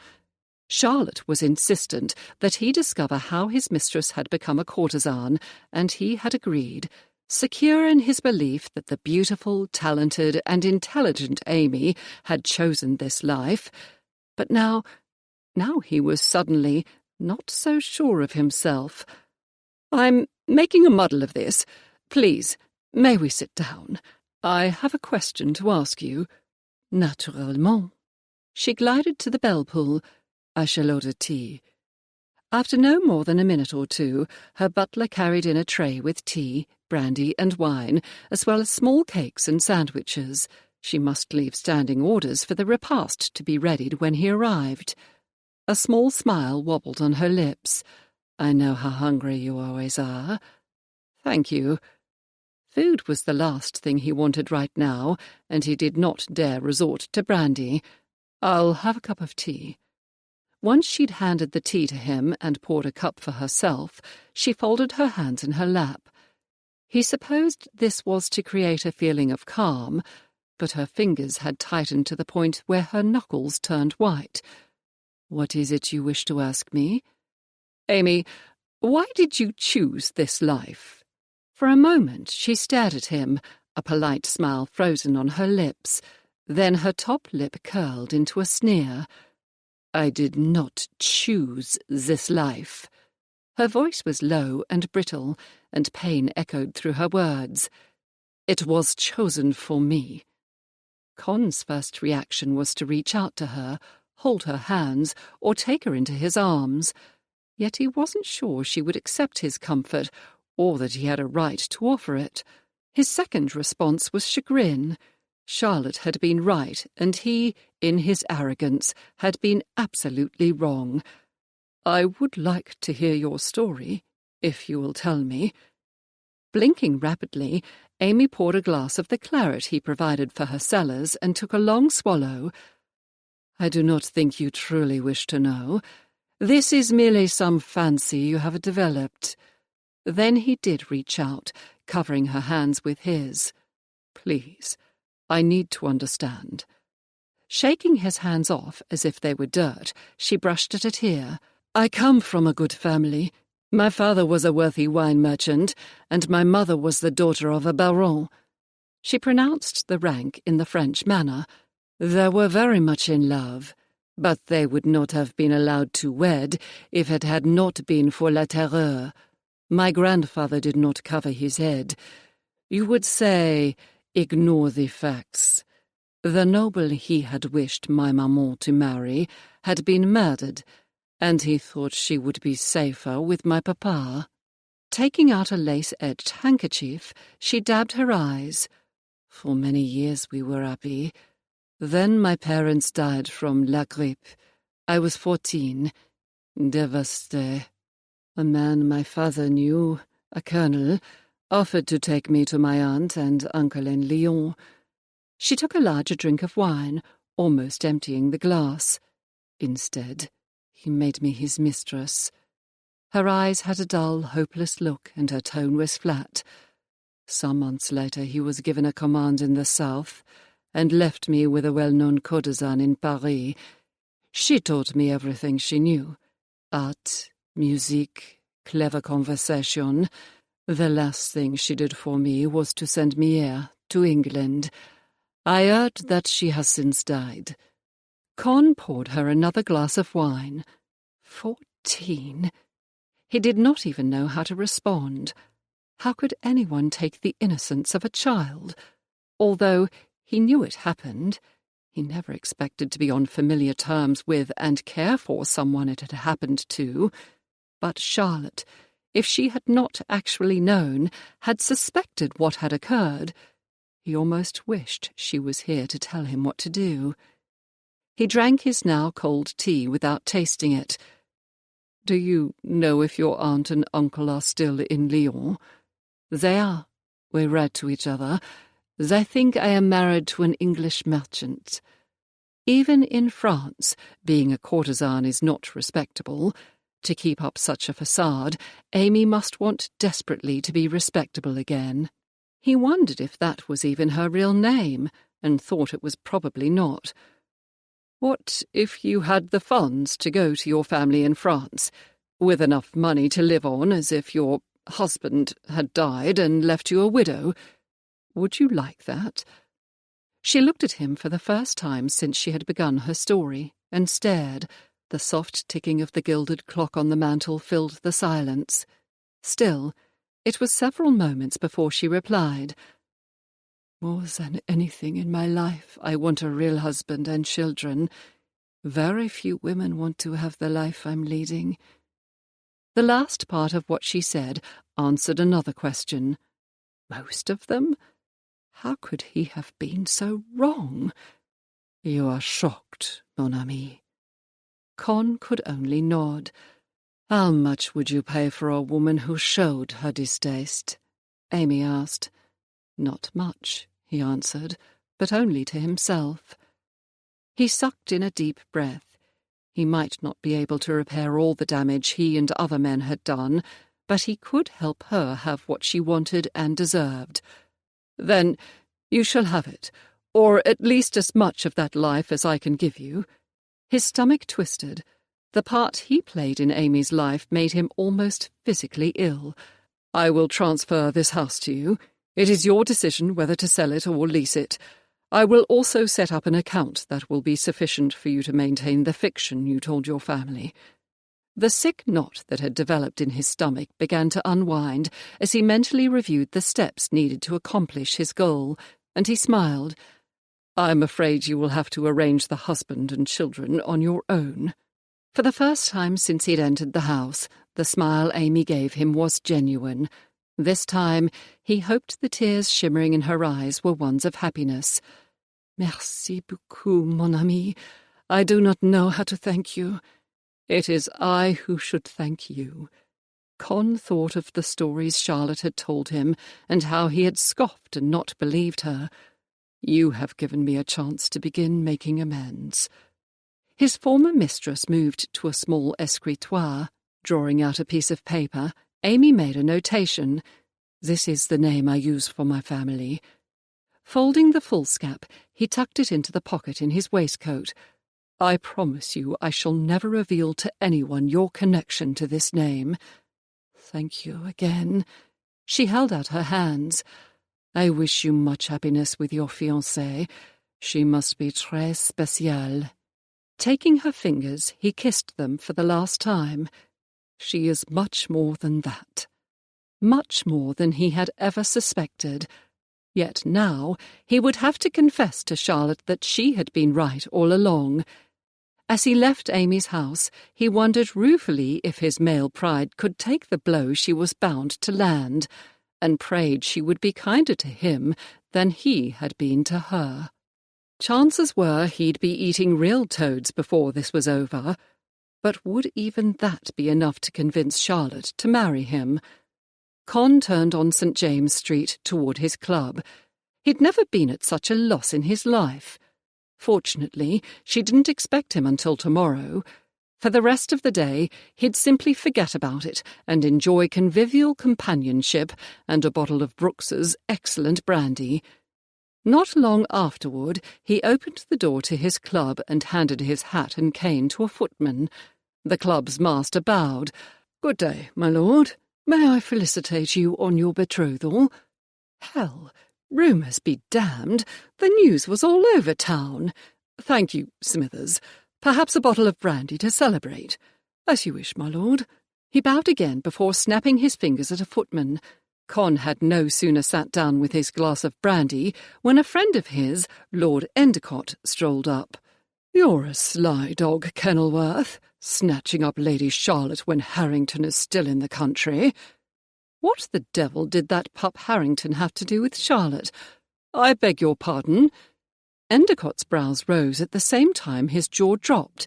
Charlotte was insistent that he discover how his mistress had become a courtesan, and he had agreed, secure in his belief that the beautiful, talented, and intelligent Amy had chosen this life. But now he was suddenly not so sure of himself. "I'm making a muddle of this. Please, may we sit down? I have a question to ask you." "Naturellement." She glided to the bell-pull. "I shall order tea." After no more than a minute or two, her butler carried in a tray with tea, brandy, and wine, as well as small cakes and sandwiches. She must leave standing orders for the repast to be readied when he arrived. A small smile wobbled on her lips. "I know how hungry you always are." "Thank you." Food was the last thing he wanted right now, and he did not dare resort to brandy. "I'll have a cup of tea." Once she'd handed the tea to him and poured a cup for herself, she folded her hands in her lap. He supposed this was to create a feeling of calm, but her fingers had tightened to the point where her knuckles turned white. "What is it you wish to ask me?" "Amy, why did you choose this life?" For a moment she stared at him, a polite smile frozen on her lips. Then her top lip curled into a sneer. "I did not choose this life." Her voice was low and brittle, and pain echoed through her words. "It was chosen for me." Con's first reaction was to reach out to her, hold her hands, or take her into his arms. Yet he wasn't sure she would accept his comfort, or that he had a right to offer it. His second response was chagrin. Charlotte had been right, and he, in his arrogance, had been absolutely wrong. "I would like to hear your story, if you will tell me." Blinking rapidly, Amy poured a glass of the claret he provided for her cellars and took a long swallow. "I do not think you truly wish to know. This is merely some fancy you have developed." Then he did reach out, covering her hands with his. "Please, I need to understand." Shaking his hands off as if they were dirt, she brushed at a tear. "I come from a good family. My father was a wealthy wine merchant, and my mother was the daughter of a baron." She pronounced the rank in the French manner. "They were very much in love, but they would not have been allowed to wed if it had not been for la terreur. My grandfather did not cover his head. You would say, ignore the facts. The noble he had wished my maman to marry had been murdered, and he thought she would be safer with my papa." Taking out a lace-edged handkerchief, she dabbed her eyes. "For many years we were happy. Then my parents died from la grippe. I was 14. Devastated. A man my father knew, a colonel, offered to take me to my aunt and uncle in Lyon." She took a larger drink of wine, almost emptying the glass. "Instead, he made me his mistress." Her eyes had a dull, hopeless look, and her tone was flat. "Some months later he was given a command in the south, and left me with a well-known courtesan in Paris. She taught me everything she knew. Art, music, clever conversation. The last thing she did for me was to send me here, to England. I heard that she has since died." Con poured her another glass of wine. 14. He did not even know how to respond. How could anyone take the innocence of a child? Although he knew it happened, he never expected to be on familiar terms with and care for someone it had happened to. But Charlotte, if she had not actually known, had suspected what had occurred. He almost wished she was here to tell him what to do. He drank his now cold tea without tasting it. "Do you know if your aunt and uncle are still in Lyon?" "They are. We write to each other. They think I am married to an English merchant." Even in France, being a courtesan is not respectable. To keep up such a facade, Amy must want desperately to be respectable again. He wondered if that was even her real name, and thought it was probably not. "What if you had the funds to go to your family in France, with enough money to live on as if your husband had died and left you a widow? Would you like that?" She looked at him for the first time since she had begun her story, and stared. The soft ticking of the gilded clock on the mantel filled the silence. Still, it was several moments before she replied. "More than anything in my life, I want a real husband and children. Very few women want to have the life I'm leading." The last part of what she said answered another question. Most of them? How could he have been so wrong? "You are shocked, mon ami." Con could only nod. "How much would you pay for a woman who showed her distaste?" Amy asked. "Not much," he answered, but only to himself. He sucked in a deep breath. He might not be able to repair all the damage he and other men had done, but he could help her have what she wanted and deserved. "Then you shall have it, or at least as much of that life as I can give you." His stomach twisted. The part he played in Amy's life made him almost physically ill. "I will transfer this house to you. It is your decision whether to sell it or lease it. I will also set up an account that will be sufficient for you to maintain the fiction you told your family." The sick knot that had developed in his stomach began to unwind as he mentally reviewed the steps needed to accomplish his goal, and he smiled. "I'm afraid you will have to arrange the husband and children on your own." For the first time since he'd entered the house, the smile Amy gave him was genuine. This time, he hoped the tears shimmering in her eyes were ones of happiness. "Merci beaucoup, mon ami. I do not know how to thank you. It is I who should thank you." Con thought of the stories Charlotte had told him and how he had scoffed and not believed her. "You have given me a chance to begin making amends." His former mistress moved to a small escritoire. Drawing out a piece of paper, Amy made a notation. "This is the name I use for my family." Folding the foolscap, he tucked it into the pocket in his waistcoat. "I promise you I shall never reveal to anyone your connection to this name." "Thank you again." She held out her hands. "I wish you much happiness with your fiancée. She must be très spéciale." Taking her fingers, he kissed them for the last time. "She is much more than that." Much more than he had ever suspected. Yet now he would have to confess to Charlotte that she had been right all along. As he left Amy's house, he wondered ruefully if his male pride could take the blow she was bound to land, and prayed she would be kinder to him than he had been to her. Chances were he'd be eating real toads before this was over, but would even that be enough to convince Charlotte to marry him? Con turned on St. James Street toward his club. He'd never been at such a loss in his life. Fortunately, she didn't expect him until tomorrow. For the rest of the day, he'd simply forget about it and enjoy convivial companionship and a bottle of Brooks's excellent brandy. Not long afterward, he opened the door to his club and handed his hat and cane to a footman. The club's master bowed. "Good day, my lord. May I felicitate you on your betrothal?" Hell, rumours be damned. The news was all over town. "Thank you, Smithers. Perhaps a bottle of brandy to celebrate." "As you wish, my lord." He bowed again before snapping his fingers at a footman. Con had no sooner sat down with his glass of brandy when a friend of his, Lord Endicott, strolled up. "You're a sly dog, Kenilworth, snatching up Lady Charlotte when Harrington is still in the country." What the devil did that pup Harrington have to do with Charlotte? "I beg your pardon." Endicott's brows rose at the same time his jaw dropped.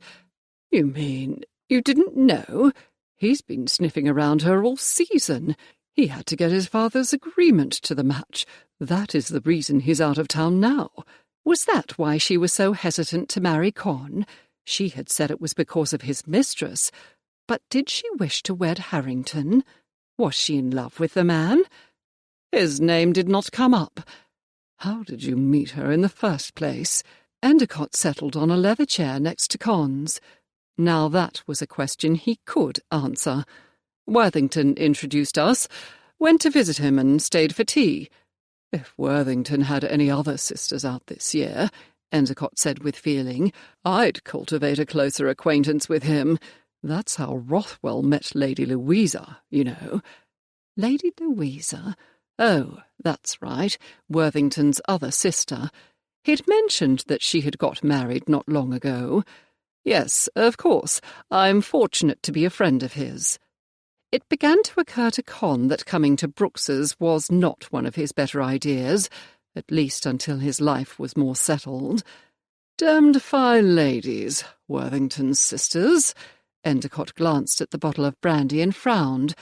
"You mean you didn't know? He's been sniffing around her all season. He had to get his father's agreement to the match. That is the reason he's out of town now." Was that why she was so hesitant to marry Con? She had said it was because of his mistress. But did she wish to wed Harrington? Was she in love with the man? His name did not come up. How did you meet her in the first place? Endicott settled on a leather chair next to Con's. Now that was a question he could answer. "Worthington introduced us, went to visit him and stayed for tea." "If Worthington had any other sisters out this year," Endicott said with feeling, "I'd cultivate a closer acquaintance with him. That's how Rothwell met Lady Louisa, you know." Lady Louisa? Oh, that's right, Worthington's other sister. He'd mentioned that she had got married not long ago. "Yes, of course. I'm fortunate to be a friend of his." It began to occur to Con that coming to Brooks's was not one of his better ideas, at least until his life was more settled. "Damned fine ladies, Worthington's sisters." Endicott glanced at the bottle of brandy and frowned.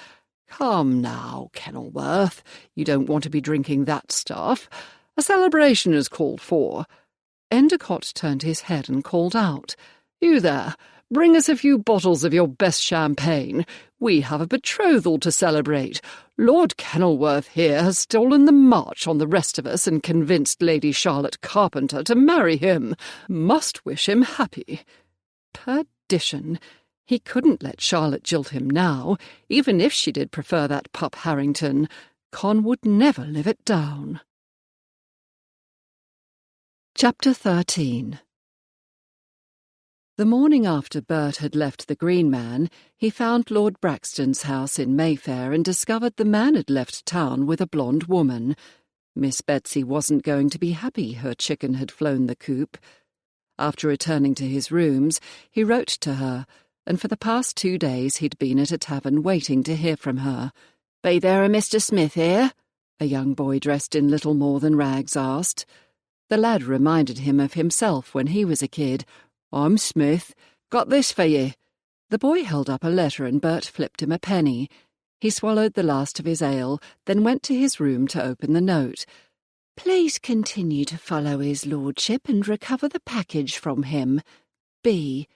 "Come now, Kenilworth, you don't want to be drinking that stuff. A celebration is called for." Endicott turned his head and called out, "You there, Bring us a few bottles of your best champagne. We have a betrothal to celebrate. Lord Kenilworth here has stolen the march on the rest of us and convinced Lady Charlotte Carpenter to marry him. Must wish him happy. Perdition. He couldn't let Charlotte jilt him now, even if she did prefer that pup Harrington. Con would never live it down. Chapter 13. The morning after Bert had left the Green Man, he found Lord Braxton's house in Mayfair and discovered the man had left town with a blonde woman. Miss Betsy wasn't going to be happy her chicken had flown the coop. After returning to his rooms, he wrote to her, and for the past 2 days he'd been at a tavern waiting to hear from her. "Be there a Mr. Smith here?" a young boy dressed in little more than rags asked. The lad reminded him of himself when he was a kid. "I'm Smith. Got this for you." The boy held up a letter and Bert flipped him a penny. He swallowed the last of his ale, then went to his room to open the note. "Please continue to follow his lordship and recover the package from him. B."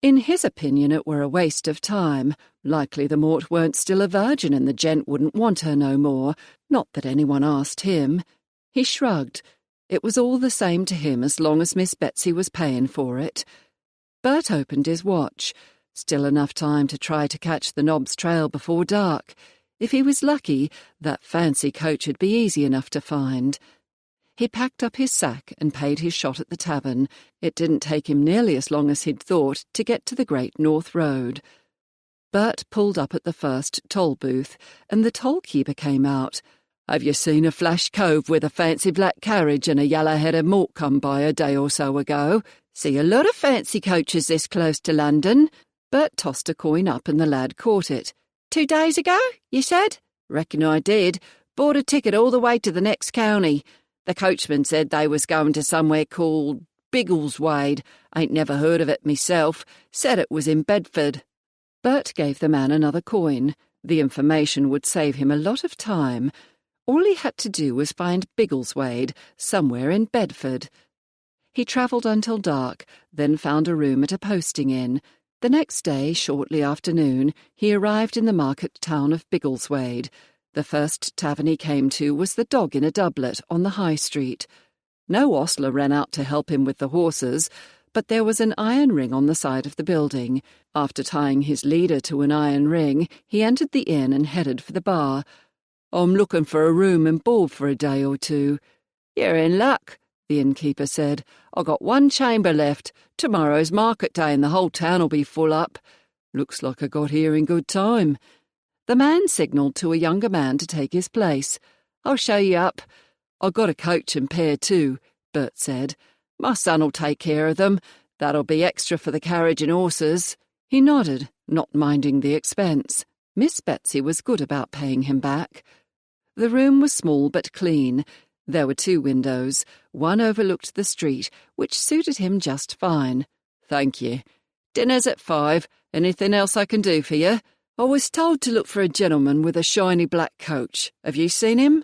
In his opinion it were a waste of time. Likely the Mort weren't still a virgin and the gent wouldn't want her no more. Not that anyone asked him. He shrugged. It was all the same to him as long as Miss Betsy was paying for it. Bert opened his watch. Still enough time to try to catch the Nob's trail before dark. If he was lucky, that fancy coach would be easy enough to find. He packed up his sack and paid his shot at the tavern. It didn't take him nearly as long as he'd thought to get to the Great North Road. Bert pulled up at the first toll booth, and the toll-keeper came out. "Have you seen a flash cove with a fancy black carriage and a yellow-headed mort come by a day or so ago? See a lot of fancy coaches this close to London." Bert tossed a coin up and the lad caught it. 2 days ago, you said?" "Reckon I did. Bought a ticket all the way to the next county. The coachman said they was going to somewhere called Biggleswade. Ain't never heard of it myself. Said it was in Bedford." Bert gave the man another coin. The information would save him a lot of time. All he had to do was find Biggleswade, somewhere in Bedford. He travelled until dark, then found a room at a posting inn. The next day, shortly after noon, he arrived in the market town of Biggleswade. The first tavern he came to was the Dog in a Doublet on the High Street. No ostler ran out to help him with the horses, but there was an iron ring on the side of the building. After tying his leader to an iron ring, he entered the inn and headed for the bar. "I'm looking for a room and board for a day or two." "You're in luck," the innkeeper said. "I got 1 chamber left. Tomorrow's market day and the whole town'll be full up." "Looks like I got here in good time." The man signalled to a younger man to take his place. "I'll show you up." "I got a coach and pair too," Bert said. "My son'll take care of them. That'll be extra for the carriage and horses." He nodded, not minding the expense. Miss Betsy was good about paying him back. The room was small but clean. There were 2 windows. One overlooked the street, which suited him just fine. "Thank you. Dinner's at 5. Anything else I can do for you?" "I was told to look for a gentleman with a shiny black coach. Have you seen him?"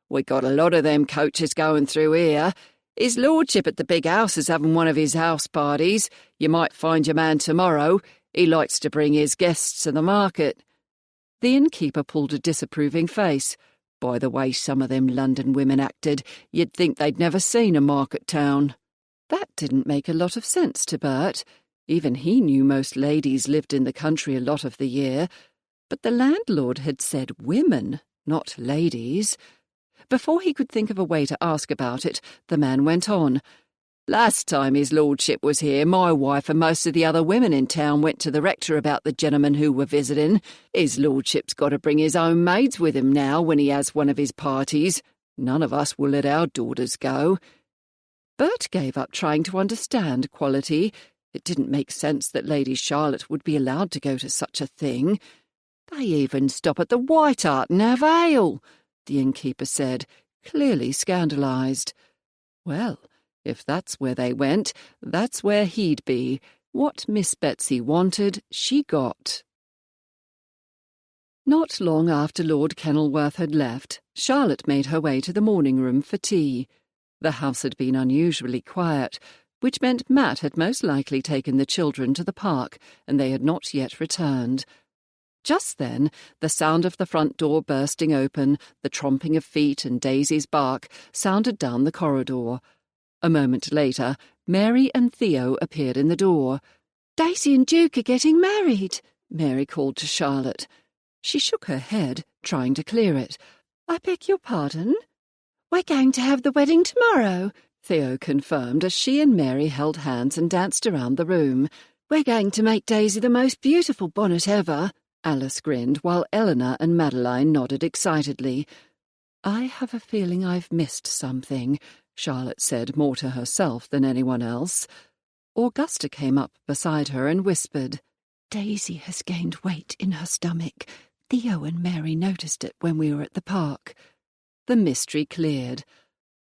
"We got a lot of them coaches going through here. His lordship at the big house is having one of his house parties. You might find your man tomorrow. He likes to bring his guests to the market." The innkeeper pulled a disapproving face. "By the way some of them London women acted, you'd think they'd never seen a market town." That didn't make a lot of sense to Bert. Even he knew most ladies lived in the country a lot of the year. But the landlord had said women, not ladies. Before he could think of a way to ask about it, the man went on. "Last time his lordship was here, my wife and most of the other women in town went to the rector about the gentlemen who were visiting. His lordship's got to bring his own maids with him now when he has one of his parties. None of us will let our daughters go." Bert gave up trying to understand quality. It didn't make sense that Lady Charlotte would be allowed to go to such a thing. "They even stop at the White Hart and have ale," the innkeeper said, clearly scandalised. Well, if that's where they went, that's where he'd be. What Miss Betsy wanted, she got. Not long after Lord Kenilworth had left, Charlotte made her way to the morning room for tea. The house had been unusually quiet. which meant Matt had most likely taken the children to the park, and they had not yet returned. Just then, the sound of the front door bursting open, the tromping of feet and Daisy's bark sounded down the corridor. A moment later, Mary and Theo appeared in the door. "Daisy and Duke are getting married," Mary called to Charlotte. She shook her head, trying to clear it. "I beg your pardon? We're going to have the wedding tomorrow," Theo confirmed as she and Mary held hands and danced around the room. "We're going to make Daisy the most beautiful bonnet ever." Alice grinned, while Eleanor and Madeline nodded excitedly. "I have a feeling I've missed something," Charlotte said more to herself than anyone else. Augusta came up beside her and whispered, "Daisy has gained weight in her stomach. Theo and Mary noticed it when we were at the park." The mystery cleared.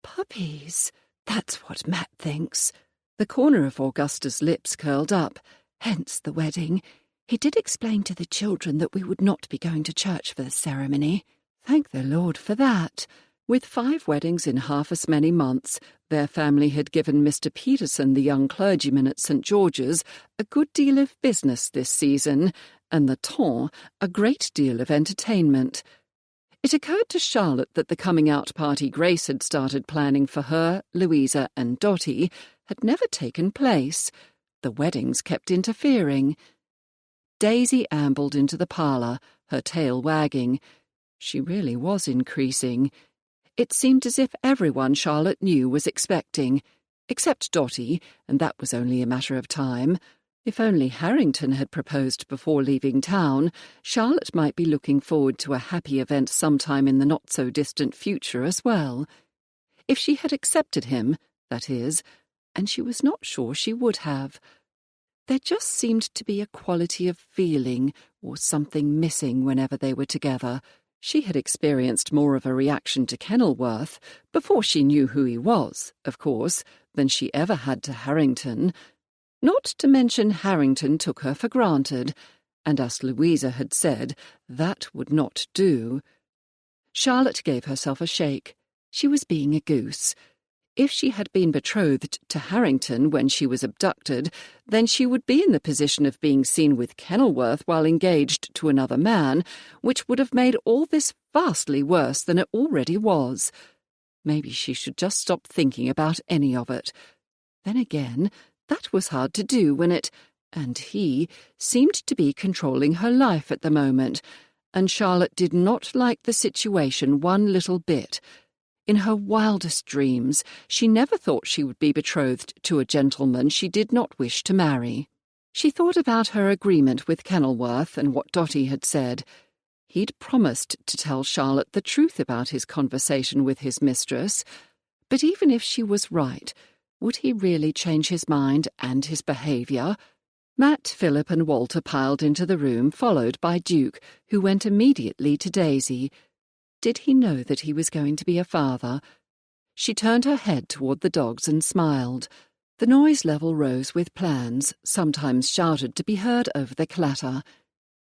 "Puppies, that's what Matt thinks." The corner of Augusta's lips curled up. "Hence the wedding. He did explain to the children that we would not be going to church for the ceremony." Thank the Lord for that. With 5 weddings in half as many months, their family had given Mr. Peterson, the young clergyman at St. George's, a good deal of business this season, and the ton a great deal of entertainment. It occurred to Charlotte that the coming-out party Grace had started planning for her, Louisa and Dotty had never taken place. The weddings kept interfering. Daisy ambled into the parlour, her tail wagging. She really was increasing. It seemed as if everyone Charlotte knew was expecting, except Dotty, and that was only a matter of time. If only Harrington had proposed before leaving town, Charlotte might be looking forward to a happy event sometime in the not-so-distant future as well. If she had accepted him, that is, and she was not sure she would have. There just seemed to be a quality of feeling or something missing whenever they were together. She had experienced more of a reaction to Kenilworth, before she knew who he was, of course, than she ever had to Harrington. Not to mention Harrington took her for granted, and as Louisa had said, that would not do. Charlotte gave herself a shake. She was being a goose. If she had been betrothed to Harrington when she was abducted, then she would be in the position of being seen with Kenilworth while engaged to another man, which would have made all this vastly worse than it already was. Maybe she should just stop thinking about any of it. Then again, that was hard to do when it, and he, seemed to be controlling her life at the moment, and Charlotte did not like the situation one little bit. In her wildest dreams, she never thought she would be betrothed to a gentleman she did not wish to marry. She thought about her agreement with Kenilworth and what Dotty had said. He'd promised to tell Charlotte the truth about his conversation with his mistress, but even if she was right, would he really change his mind and his behaviour? Matt, Philip and Walter piled into the room, followed by Duke, who went immediately to Daisy. Did he know that he was going to be a father? She turned her head toward the dogs and smiled. The noise level rose with plans, sometimes shouted to be heard over the clatter.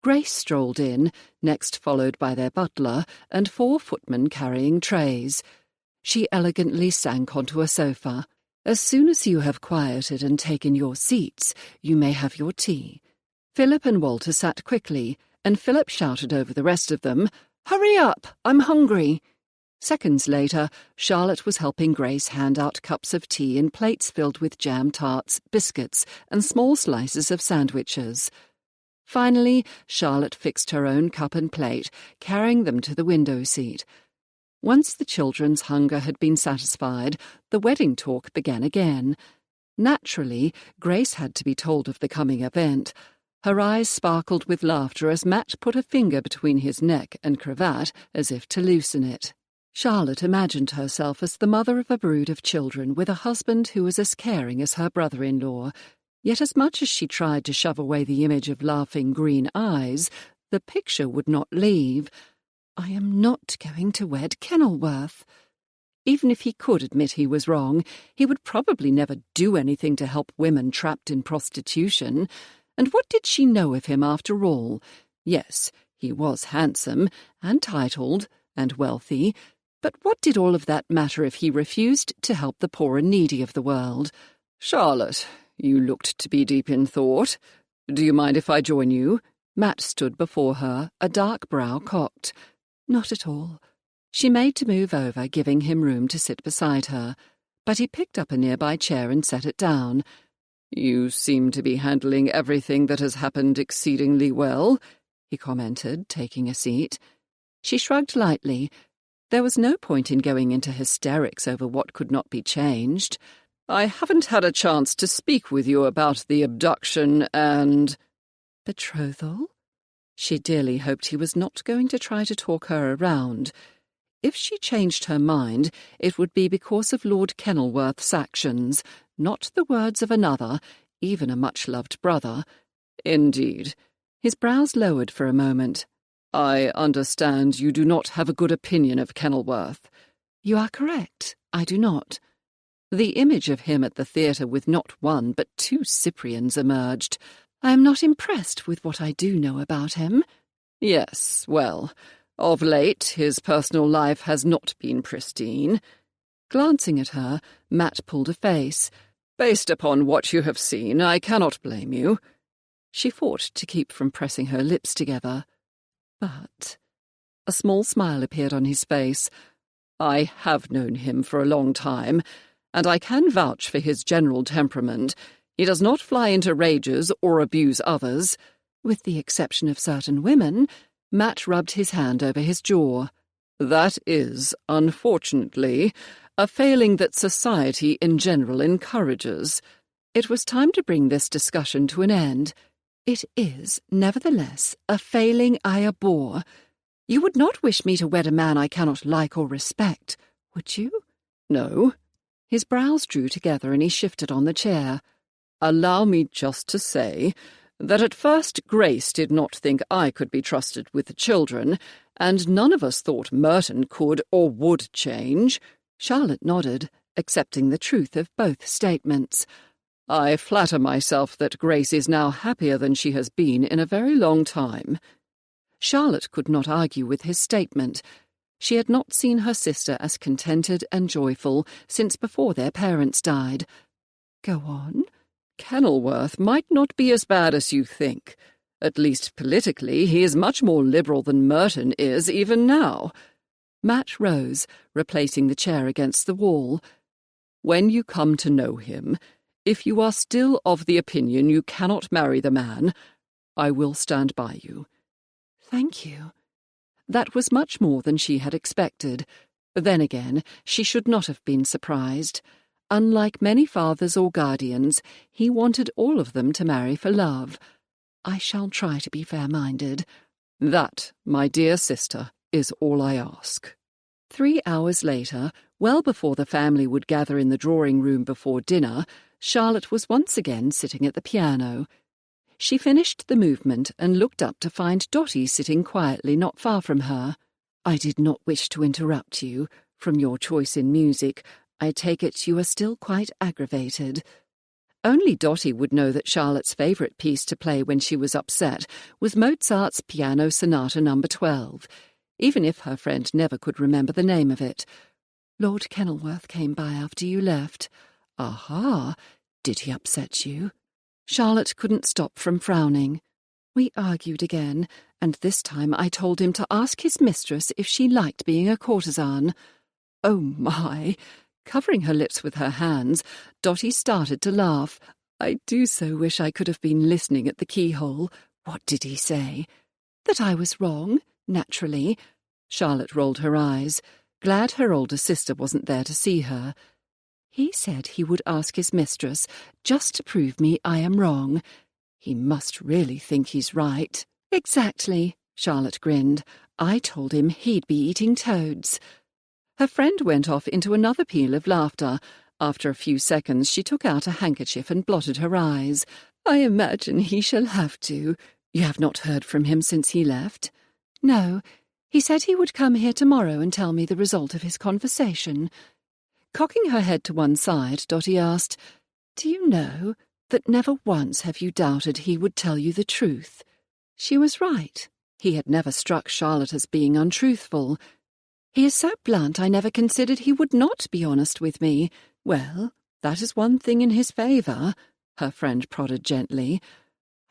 Grace strolled in, next followed by their butler and 4 footmen carrying trays. She elegantly sank onto a sofa. "As soon as you have quieted and taken your seats, you may have your tea." Philip and Walter sat quickly, and Philip shouted over the rest of them, "Hurry up! I'm hungry!" Seconds later, Charlotte was helping Grace hand out cups of tea and plates filled with jam tarts, biscuits, and small slices of sandwiches. Finally, Charlotte fixed her own cup and plate, carrying them to the window seat. Once the children's hunger had been satisfied, the wedding talk began again. Naturally, Grace had to be told of the coming event. Her eyes sparkled with laughter as Matt put a finger between his neck and cravat as if to loosen it. Charlotte imagined herself as the mother of a brood of children with a husband who was as caring as her brother-in-law, yet as much as she tried to shove away the image of laughing green eyes, the picture would not leave. I am not going to wed Kenilworth. Even if he could admit he was wrong, he would probably never do anything to help women trapped in prostitution. And what did she know of him after all? Yes, he was handsome, and titled, and wealthy, but what did all of that matter if he refused to help the poor and needy of the world? "Charlotte, you looked to be deep in thought. Do you mind if I join you?" Matt stood before her, a dark brow cocked. Not at all. She made to move over, giving him room to sit beside her, but he picked up a nearby chair and set it down. "You seem to be handling everything that has happened exceedingly well," he commented, taking a seat. She shrugged lightly. There was no point in going into hysterics over what could not be changed. "I haven't had a chance to speak with you about the abduction and—" Betrothal? She dearly hoped he was not going to try to talk her around. If she changed her mind, it would be because of Lord Kenilworth's actions, not the words of another, even a much-loved brother. "Indeed." His brows lowered for a moment. "I understand you do not have a good opinion of Kenilworth." "You are correct. I do not." The image of him at the theatre with not one but 2 Cyprians emerged. I am not impressed with what I do know about him. "Yes, well, of late his personal life has not been pristine." Glancing at her, Matt pulled a face. "Based upon what you have seen, I cannot blame you." She fought to keep from pressing her lips together. But a small smile appeared on his face. "I have known him for a long time, and I can vouch for his general temperament. He does not fly into rages or abuse others." With the exception of certain women, Matt rubbed his hand over his jaw. "That is, unfortunately, a failing that society in general encourages." It was time to bring this discussion to an end. It is, nevertheless, a failing I abhor. You would not wish me to wed a man I cannot like or respect, would you? "No." His brows drew together and he shifted on the chair. "Allow me just to say that at first Grace did not think I could be trusted with the children, and none of us thought Merton could or would change." Charlotte nodded, accepting the truth of both statements. "I flatter myself that Grace is now happier than she has been in a very long time." Charlotte could not argue with his statement. She had not seen her sister as contented and joyful since before their parents died. Go on. "Kenilworth might not be as bad as you think. At least politically, he is much more liberal than Merton is even now." Matt rose, replacing the chair against the wall. "When you come to know him, if you are still of the opinion you cannot marry the man, I will stand by you." "Thank you." That was much more than she had expected. Then again, she should not have been surprised. Unlike many fathers or guardians, he wanted all of them to marry for love. I shall try to be fair-minded. "That, my dear sister, is all I ask." 3 hours later, well before the family would gather in the drawing-room before dinner, Charlotte was once again sitting at the piano. She finished the movement and looked up to find Dotty sitting quietly not far from her. "I did not wish to interrupt you. From your choice in music, I take it you are still quite aggravated." Only Dotty would know that Charlotte's favourite piece to play when she was upset was Mozart's Piano Sonata No. 12, even if her friend never could remember the name of it. "Lord Kenilworth came by after you left." "Aha! Did he upset you?" Charlotte couldn't stop from frowning. "We argued again, and this time I told him to ask his mistress if she liked being a courtesan." "Oh, my!" Covering her lips with her hands, Dotty started to laugh. "I do so wish I could have been listening at the keyhole. What did he say?" "That I was wrong, naturally." Charlotte rolled her eyes, glad her older sister wasn't there to see her. "He said he would ask his mistress, just to prove me I am wrong. He must really think he's right." "Exactly," Charlotte grinned. "I told him he'd be eating toads." Her friend went off into another peal of laughter. After a few seconds, she took out a handkerchief and blotted her eyes. "I imagine he shall have to. You have not heard from him since he left?" "No. He said he would come here tomorrow and tell me the result of his conversation." Cocking her head to one side, Dotty asked, "Do you know that never once have you doubted he would tell you the truth?" She was right. He had never struck Charlotte as being untruthful. "He is so blunt I never considered he would not be honest with me. Well, that is one thing in his favour," her friend prodded gently.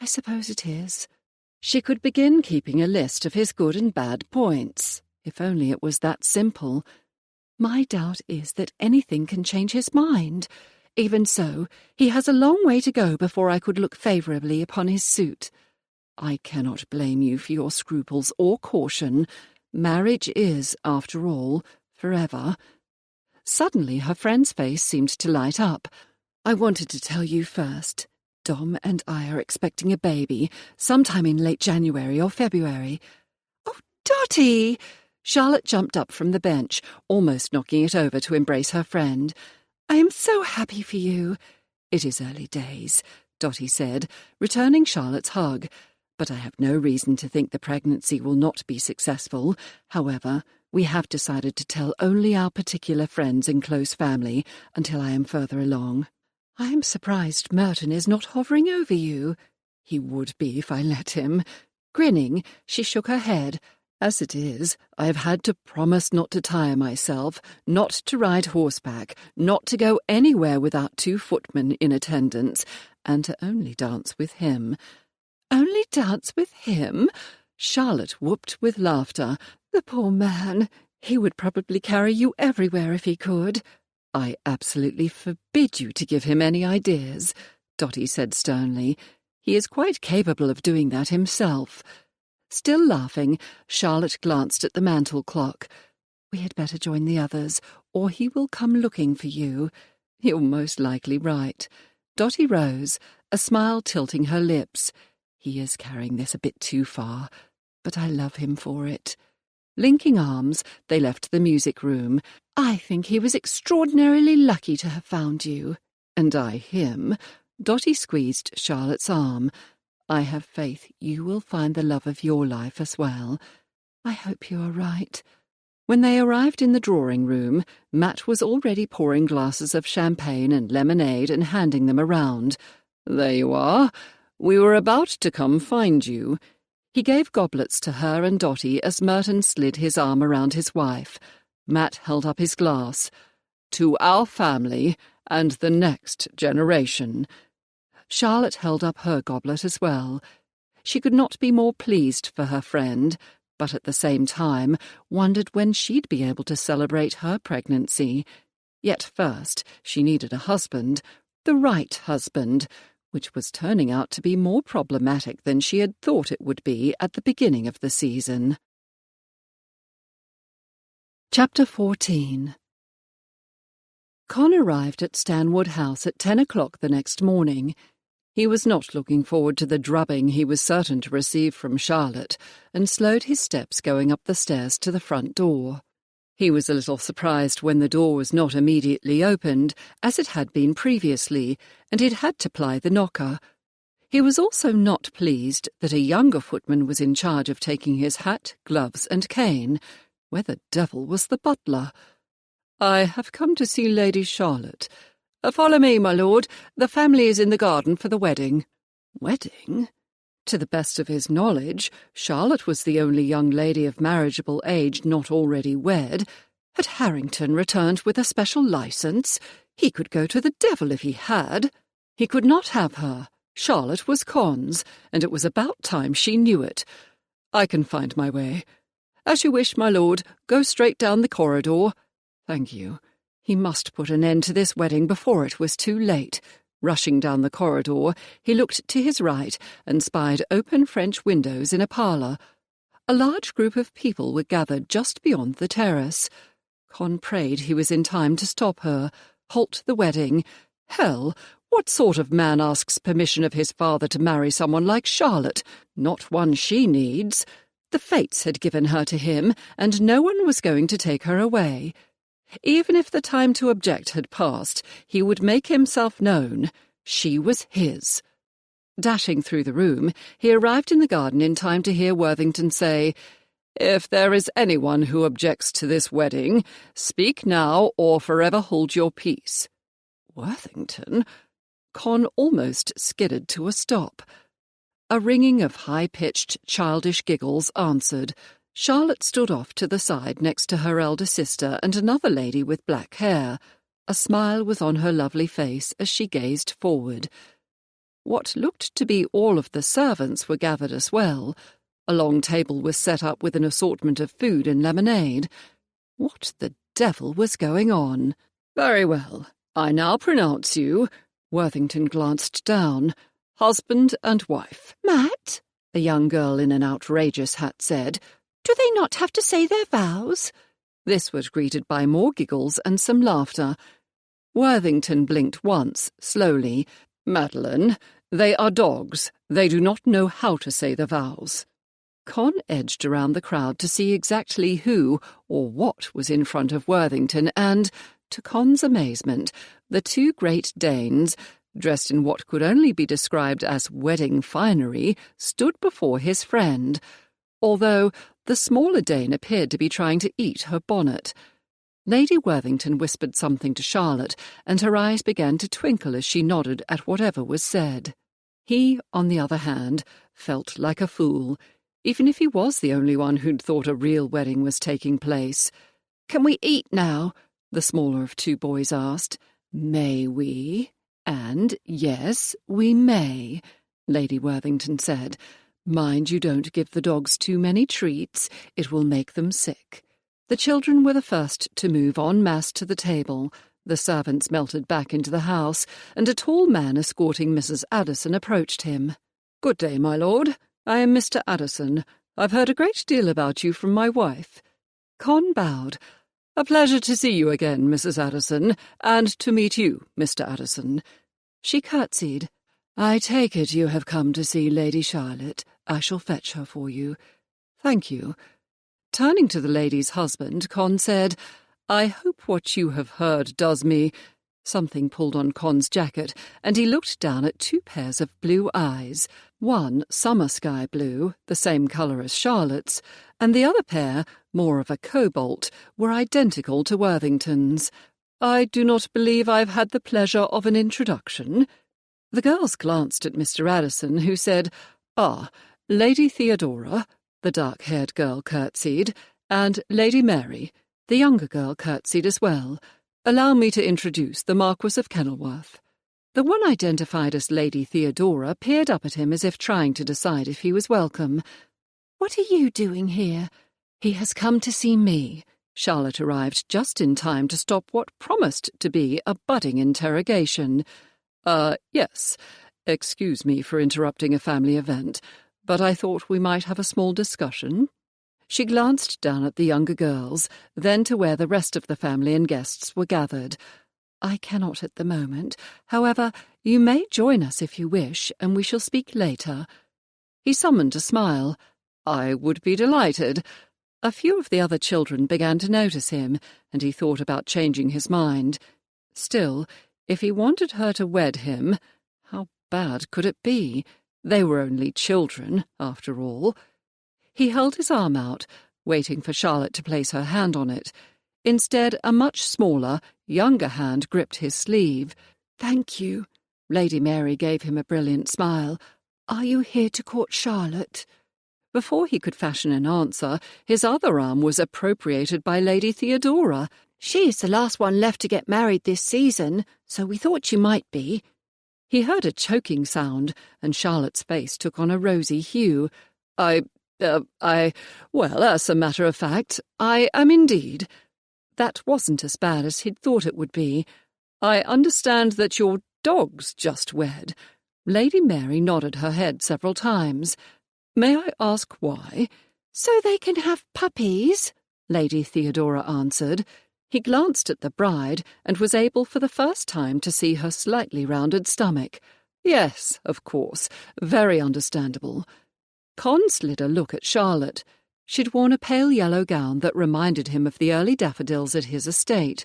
"I suppose it is." She could begin keeping a list of his good and bad points, if only it was that simple. "My doubt is that anything can change his mind. Even so, he has a long way to go before I could look favourably upon his suit." "I cannot blame you for your scruples or caution. Marriage is, after all, forever." Suddenly her friend's face seemed to light up. "I wanted to tell you first. Dom and I are expecting a baby, sometime in late January or February." "Oh, Dottie!" Charlotte jumped up from the bench, almost knocking it over to embrace her friend. "I am so happy for you." "It is early days," Dottie said, returning Charlotte's hug. "But I have no reason to think the pregnancy will not be successful. However, we have decided to tell only our particular friends and close family until I am further along." "I am surprised Merton is not hovering over you." "He would be if I let him." Grinning, she shook her head. "As it is, I have had to promise not to tire myself, not to ride horseback, not to go anywhere without 2 footmen in attendance, and to only dance with him." "Only dance with him?" Charlotte whooped with laughter. "The poor man. He would probably carry you everywhere if he could." "I absolutely forbid you to give him any ideas," Dottie said sternly. "He is quite capable of doing that himself." Still laughing, Charlotte glanced at the mantel clock. "We had better join the others, or he will come looking for you." "You're most likely right." Dottie rose, a smile tilting her lips. "He is carrying this a bit too far, but I love him for it." Linking arms, they left the music room. "I think he was extraordinarily lucky to have found you." "And I him." Dottie squeezed Charlotte's arm. "I have faith you will find the love of your life as well." "I hope you are right." When they arrived in the drawing-room, Matt was already pouring glasses of champagne and lemonade and handing them around. "There you are. We were about to come find you." He gave goblets to her and Dottie as Merton slid his arm around his wife. Matt held up his glass. "To our family and the next generation." Charlotte held up her goblet as well. She could not be more pleased for her friend, but at the same time wondered when she'd be able to celebrate her pregnancy. Yet first she needed a husband, the right husband, which was turning out to be more problematic than she had thought it would be at the beginning of the season. Chapter 14. Con arrived at Stanwood House at 10 o'clock the next morning. He was not looking forward to the drubbing he was certain to receive from Charlotte, and slowed his steps going up the stairs to the front door. He was a little surprised when the door was not immediately opened, as it had been previously, and he'd had to ply the knocker. He was also not pleased that a younger footman was in charge of taking his hat, gloves, and cane. Where the devil was the butler? "I have come to see Lady Charlotte." "Follow me, my lord. The family is in the garden for the wedding." Wedding? To the best of his knowledge, Charlotte was the only young lady of marriageable age not already wed. Had Harrington returned with a special licence? He could go to the devil if he had. He could not have her. Charlotte was Con's, and it was about time she knew it. "I can find my way." "As you wish, my lord. Go straight down the corridor." "Thank you." He must put an end to this wedding before it was too late. Rushing down the corridor, he looked to his right and spied open French windows in a parlour. A large group of people were gathered just beyond the terrace. Con prayed he was in time to stop her, halt the wedding. Hell, what sort of man asks permission of his father to marry someone like Charlotte? Not one she needs. The fates had given her to him, and no one was going to take her away. Even if the time to object had passed, he would make himself known. She was his. Dashing through the room, he arrived in the garden in time to hear Worthington say, "If there is anyone who objects to this wedding, speak now or forever hold your peace." Worthington? Con almost skidded to a stop. A ringing of high-pitched, childish giggles answered. Charlotte stood off to the side next to her elder sister and another lady with black hair. A smile was on her lovely face as she gazed forward. What looked to be all of the servants were gathered as well. A long table was set up with an assortment of food and lemonade. What the devil was going on? "Very well. I now pronounce you," Worthington glanced down, "husband and wife." "Matt," a young girl in an outrageous hat said, "do they not have to say their vows?" This was greeted by more giggles and some laughter. Worthington blinked once, slowly. "Madeline, they are dogs. They do not know how to say the vows." Con edged around the crowd to see exactly who or what was in front of Worthington and, to Con's amazement, the two Great Danes, dressed in what could only be described as wedding finery, stood before his friend, although the smaller Dane appeared to be trying to eat her bonnet. Lady Worthington whispered something to Charlotte, and her eyes began to twinkle as she nodded at whatever was said. He, on the other hand, felt like a fool, even if he was the only one who'd thought a real wedding was taking place. "Can we eat now?" the smaller of two boys asked. "May we?" And "Yes, we may," Lady Worthington said. "Mind you don't give the dogs too many treats. It will make them sick." The children were the first to move en masse to the table. The servants melted back into the house, and a tall man escorting Mrs. Addison approached him. "Good day, my lord. I am Mr. Addison. I've heard a great deal about you from my wife." Con bowed. "A pleasure to see you again, Mrs. Addison, and to meet you, Mr. Addison." She curtsied. "I take it you have come to see Lady Charlotte. I shall fetch her for you." "Thank you." Turning to the lady's husband, Con said, "I hope what you have heard does me—" Something pulled on Con's jacket, and he looked down at two pairs of blue eyes, one summer sky blue, the same colour as Charlotte's, and the other pair, more of a cobalt, were identical to Worthington's. "I do not believe I've had the pleasure of an introduction." The girls glanced at Mr. Addison, who said, "Ah, Lady Theodora," the dark-haired girl curtsied, "and Lady Mary." The younger girl curtsied as well. "Allow me to introduce the Marquis of Kenilworth." The one identified as Lady Theodora peered up at him as if trying to decide if he was welcome. "What are you doing here?" "He has come to see me." Charlotte arrived just in time to stop what promised to be a budding interrogation. Yes. Excuse me for interrupting a family event, but I thought we might have a small discussion." She glanced down at the younger girls, then to where the rest of the family and guests were gathered. "I cannot at the moment. However, you may join us if you wish, and we shall speak later." He summoned a smile. "I would be delighted." A few of the other children began to notice him, and he thought about changing his mind. Still, if he wanted her to wed him, how bad could it be? They were only children, after all. He held his arm out, waiting for Charlotte to place her hand on it. Instead, a much smaller, younger hand gripped his sleeve. "Thank you." Lady Mary gave him a brilliant smile. "Are you here to court Charlotte?" Before he could fashion an answer, his other arm was appropriated by Lady Theodora. "She is the last one left to get married this season, so we thought you might be." He heard a choking sound, and Charlotte's face took on a rosy hue. Well, as a matter of fact, I am indeed." That wasn't as bad as he'd thought it would be. "I understand that your dog's just wed." Lady Mary nodded her head several times. "May I ask why?" "So they can have puppies," Lady Theodora answered. He glanced at the bride and was able for the first time to see her slightly rounded stomach. "Yes, of course. Very understandable." Con slid a look at Charlotte. She'd worn a pale yellow gown that reminded him of the early daffodils at his estate.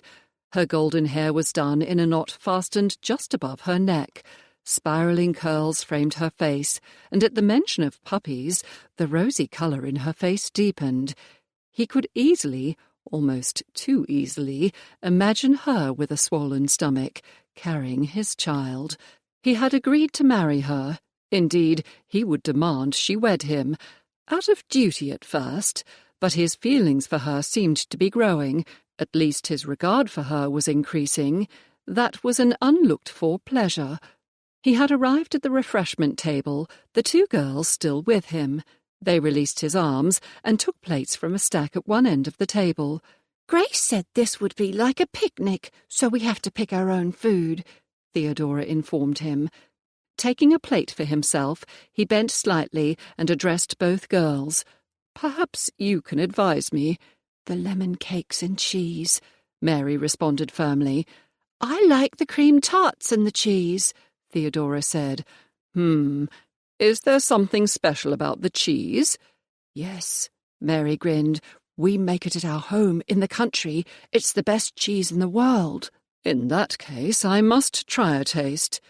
Her golden hair was done in a knot fastened just above her neck. Spiraling curls framed her face, and at the mention of puppies, the rosy colour in her face deepened. He could easily, almost too easily, imagine her with a swollen stomach, carrying his child. He had agreed to marry her. Indeed, he would demand she wed him. Out of duty at first, but his feelings for her seemed to be growing, At least his regard for her was increasing. That was an unlooked-for pleasure. He had arrived at the refreshment table, the two girls still with him. They released his arms and took plates from a stack at one end of the table. "Grace said this would be like a picnic, so we have to pick our own food," Theodora informed him. Taking a plate for himself, he bent slightly and addressed both girls. "Perhaps you can advise me." "The lemon cakes and cheese," Mary responded firmly. "I like the cream tarts and the cheese," Theodora said. Is there something special about the cheese?" "Yes," Mary grinned. "We make it at our home in the country. It's the best cheese in the world." "In that case, I must try a taste."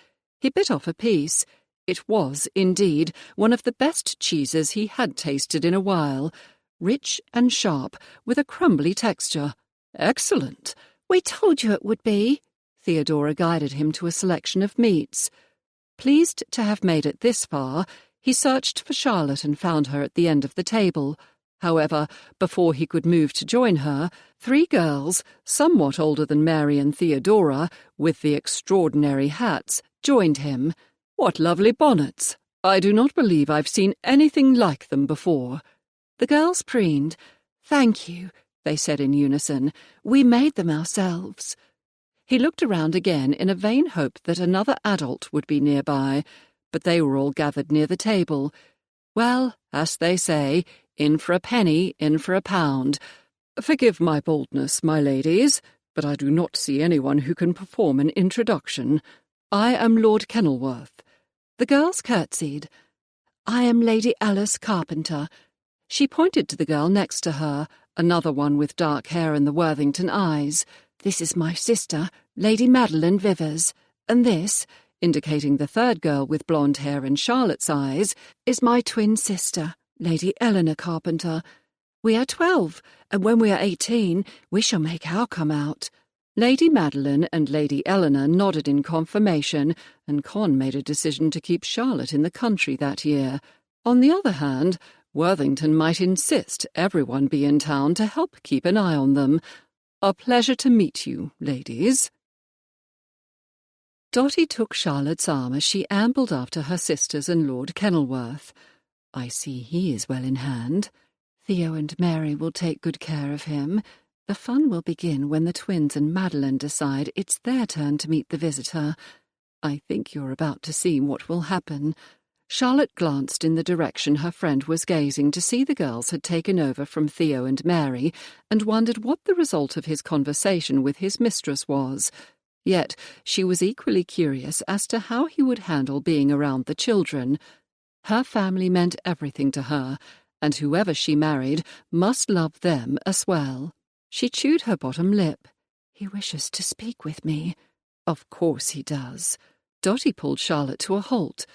He bit off a piece. It was, indeed, one of the best cheeses he had tasted in a while. Rich and sharp, with a crumbly texture. "Excellent." "We told you it would be." Theodora guided him to a selection of meats. Pleased to have made it this far, he searched for Charlotte and found her at the end of the table. However, before he could move to join her, three girls, somewhat older than Mary and Theodora, with the extraordinary hats, joined him. "What lovely bonnets! I do not believe I've seen anything like them before." The girls preened. "Thank you," they said in unison. "We made them ourselves." He looked around again in a vain hope that another adult would be nearby, but they were all gathered near the table. Well, as they say, in for a penny, in for a pound. "Forgive my boldness, my ladies, but I do not see anyone who can perform an introduction. I am Lord Kenilworth." The girls curtsied. "I am Lady Alice Carpenter." She pointed to the girl next to her, another one with dark hair and the Worthington eyes. "This is my sister, Lady Madeline Vivers, and this," indicating the third girl with blonde hair and Charlotte's eyes, "is my twin sister, Lady Eleanor Carpenter. We are 12, and when we are 18, we shall make our come out." Lady Madeline and Lady Eleanor nodded in confirmation, and Con made a decision to keep Charlotte in the country that year. On the other hand, Worthington might insist everyone be in town to help keep an eye on them. "A pleasure to meet you, ladies." Dotty took Charlotte's arm as she ambled after her sisters and Lord Kenilworth. "I see he is well in hand. Theo and Mary will take good care of him. The fun will begin when the twins and Madeline decide it's their turn to meet the visitor. I think you're about to see what will happen." Charlotte glanced in the direction her friend was gazing to see the girls had taken over from Theo and Mary, and wondered what the result of his conversation with his mistress was. Yet she was equally curious as to how he would handle being around the children. Her family meant everything to her, and whoever she married must love them as well. She chewed her bottom lip. "He wishes to speak with me." "Of course he does." Dotty pulled Charlotte to a halt.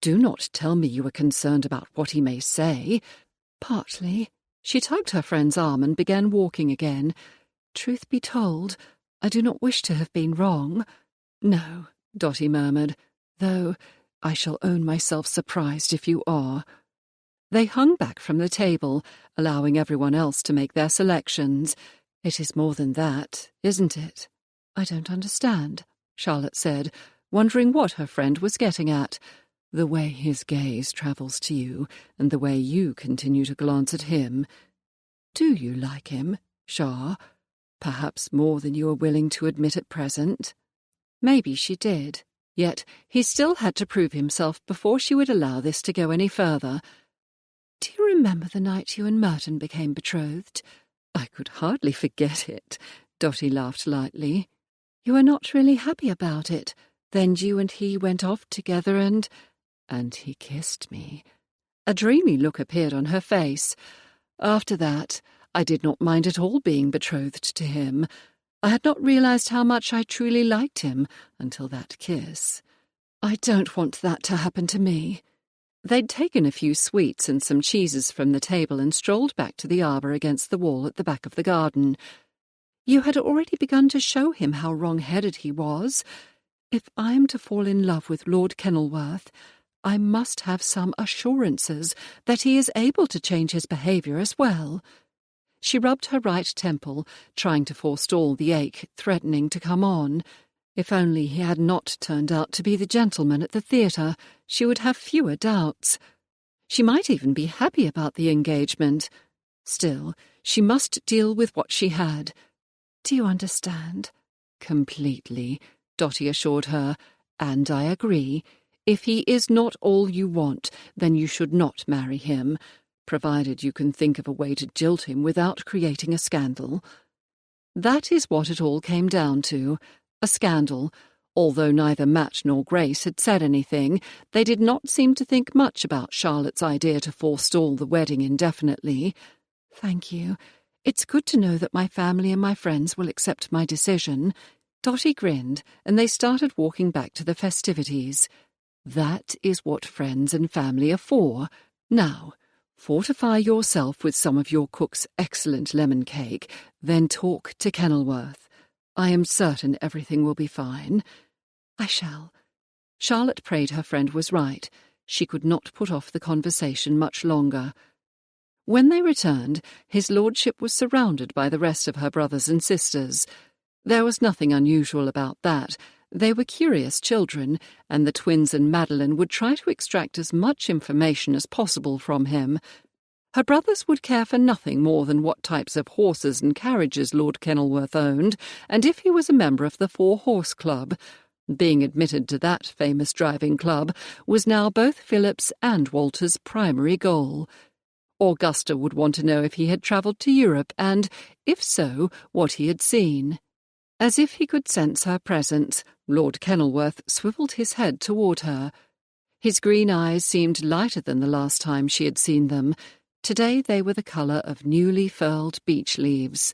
"Do not tell me you are concerned about what he may say." "Partly." She tugged her friend's arm and began walking again. "Truth be told, I do not wish to have been wrong." "No," Dotty murmured, "though I shall own myself surprised if you are." They hung back from the table, allowing everyone else to make their selections. "It is more than that, isn't it?" "I don't understand," Charlotte said, wondering what her friend was getting at. "The way his gaze travels to you, and the way you continue to glance at him. Do you like him, Char? Perhaps more than you are willing to admit at present?" Maybe she did. Yet he still had to prove himself before she would allow this to go any further. "Do you remember the night you and Merton became betrothed?" "I could hardly forget it," Dotty laughed lightly. "You were not really happy about it. Then you and he went off together and he kissed me." A dreamy look appeared on her face. "After that, I did not mind at all being betrothed to him. I had not realized how much I truly liked him until that kiss." "I don't want that to happen to me." They'd taken a few sweets and some cheeses from the table and strolled back to the arbour against the wall at the back of the garden. "You had already begun to show him how wrong-headed he was. If I am to fall in love with Lord Kenilworth, I must have some assurances that he is able to change his behaviour as well." She rubbed her right temple, trying to forestall the ache threatening to come on. If only he had not turned out to be the gentleman at the theatre, she would have fewer doubts. She might even be happy about the engagement. Still, she must deal with what she had. "Do you understand?" "Completely," Dotty assured her, "and I agree. If he is not all you want, then you should not marry him, provided you can think of a way to jilt him without creating a scandal." That is what it all came down to, a scandal. Although neither Matt nor Grace had said anything, they did not seem to think much about Charlotte's idea to forestall the wedding indefinitely. "Thank you. It's good to know that my family and my friends will accept my decision." Dotty grinned, and they started walking back to the festivities. That is what friends and family are for. Now, fortify yourself with some of your cook's excellent lemon cake, then talk to Kenilworth. I am certain everything will be fine. "I shall." Charlotte prayed her friend was right. She could not put off the conversation much longer. When they returned, his lordship was surrounded by the rest of her brothers and sisters. There was nothing unusual about that. They were curious children, and the twins and Madeline would try to extract as much information as possible from him. Her brothers would care for nothing more than what types of horses and carriages Lord Kenilworth owned, and if he was a member of the 4-Horse Club. Being admitted to that famous driving club was now both Philip's and Walter's primary goal. Augusta would want to know if he had travelled to Europe and, if so, what he had seen. As if he could sense her presence, Lord Kenilworth swivelled his head toward her. His green eyes seemed lighter than the last time she had seen them. Today they were the colour of newly furled beech leaves.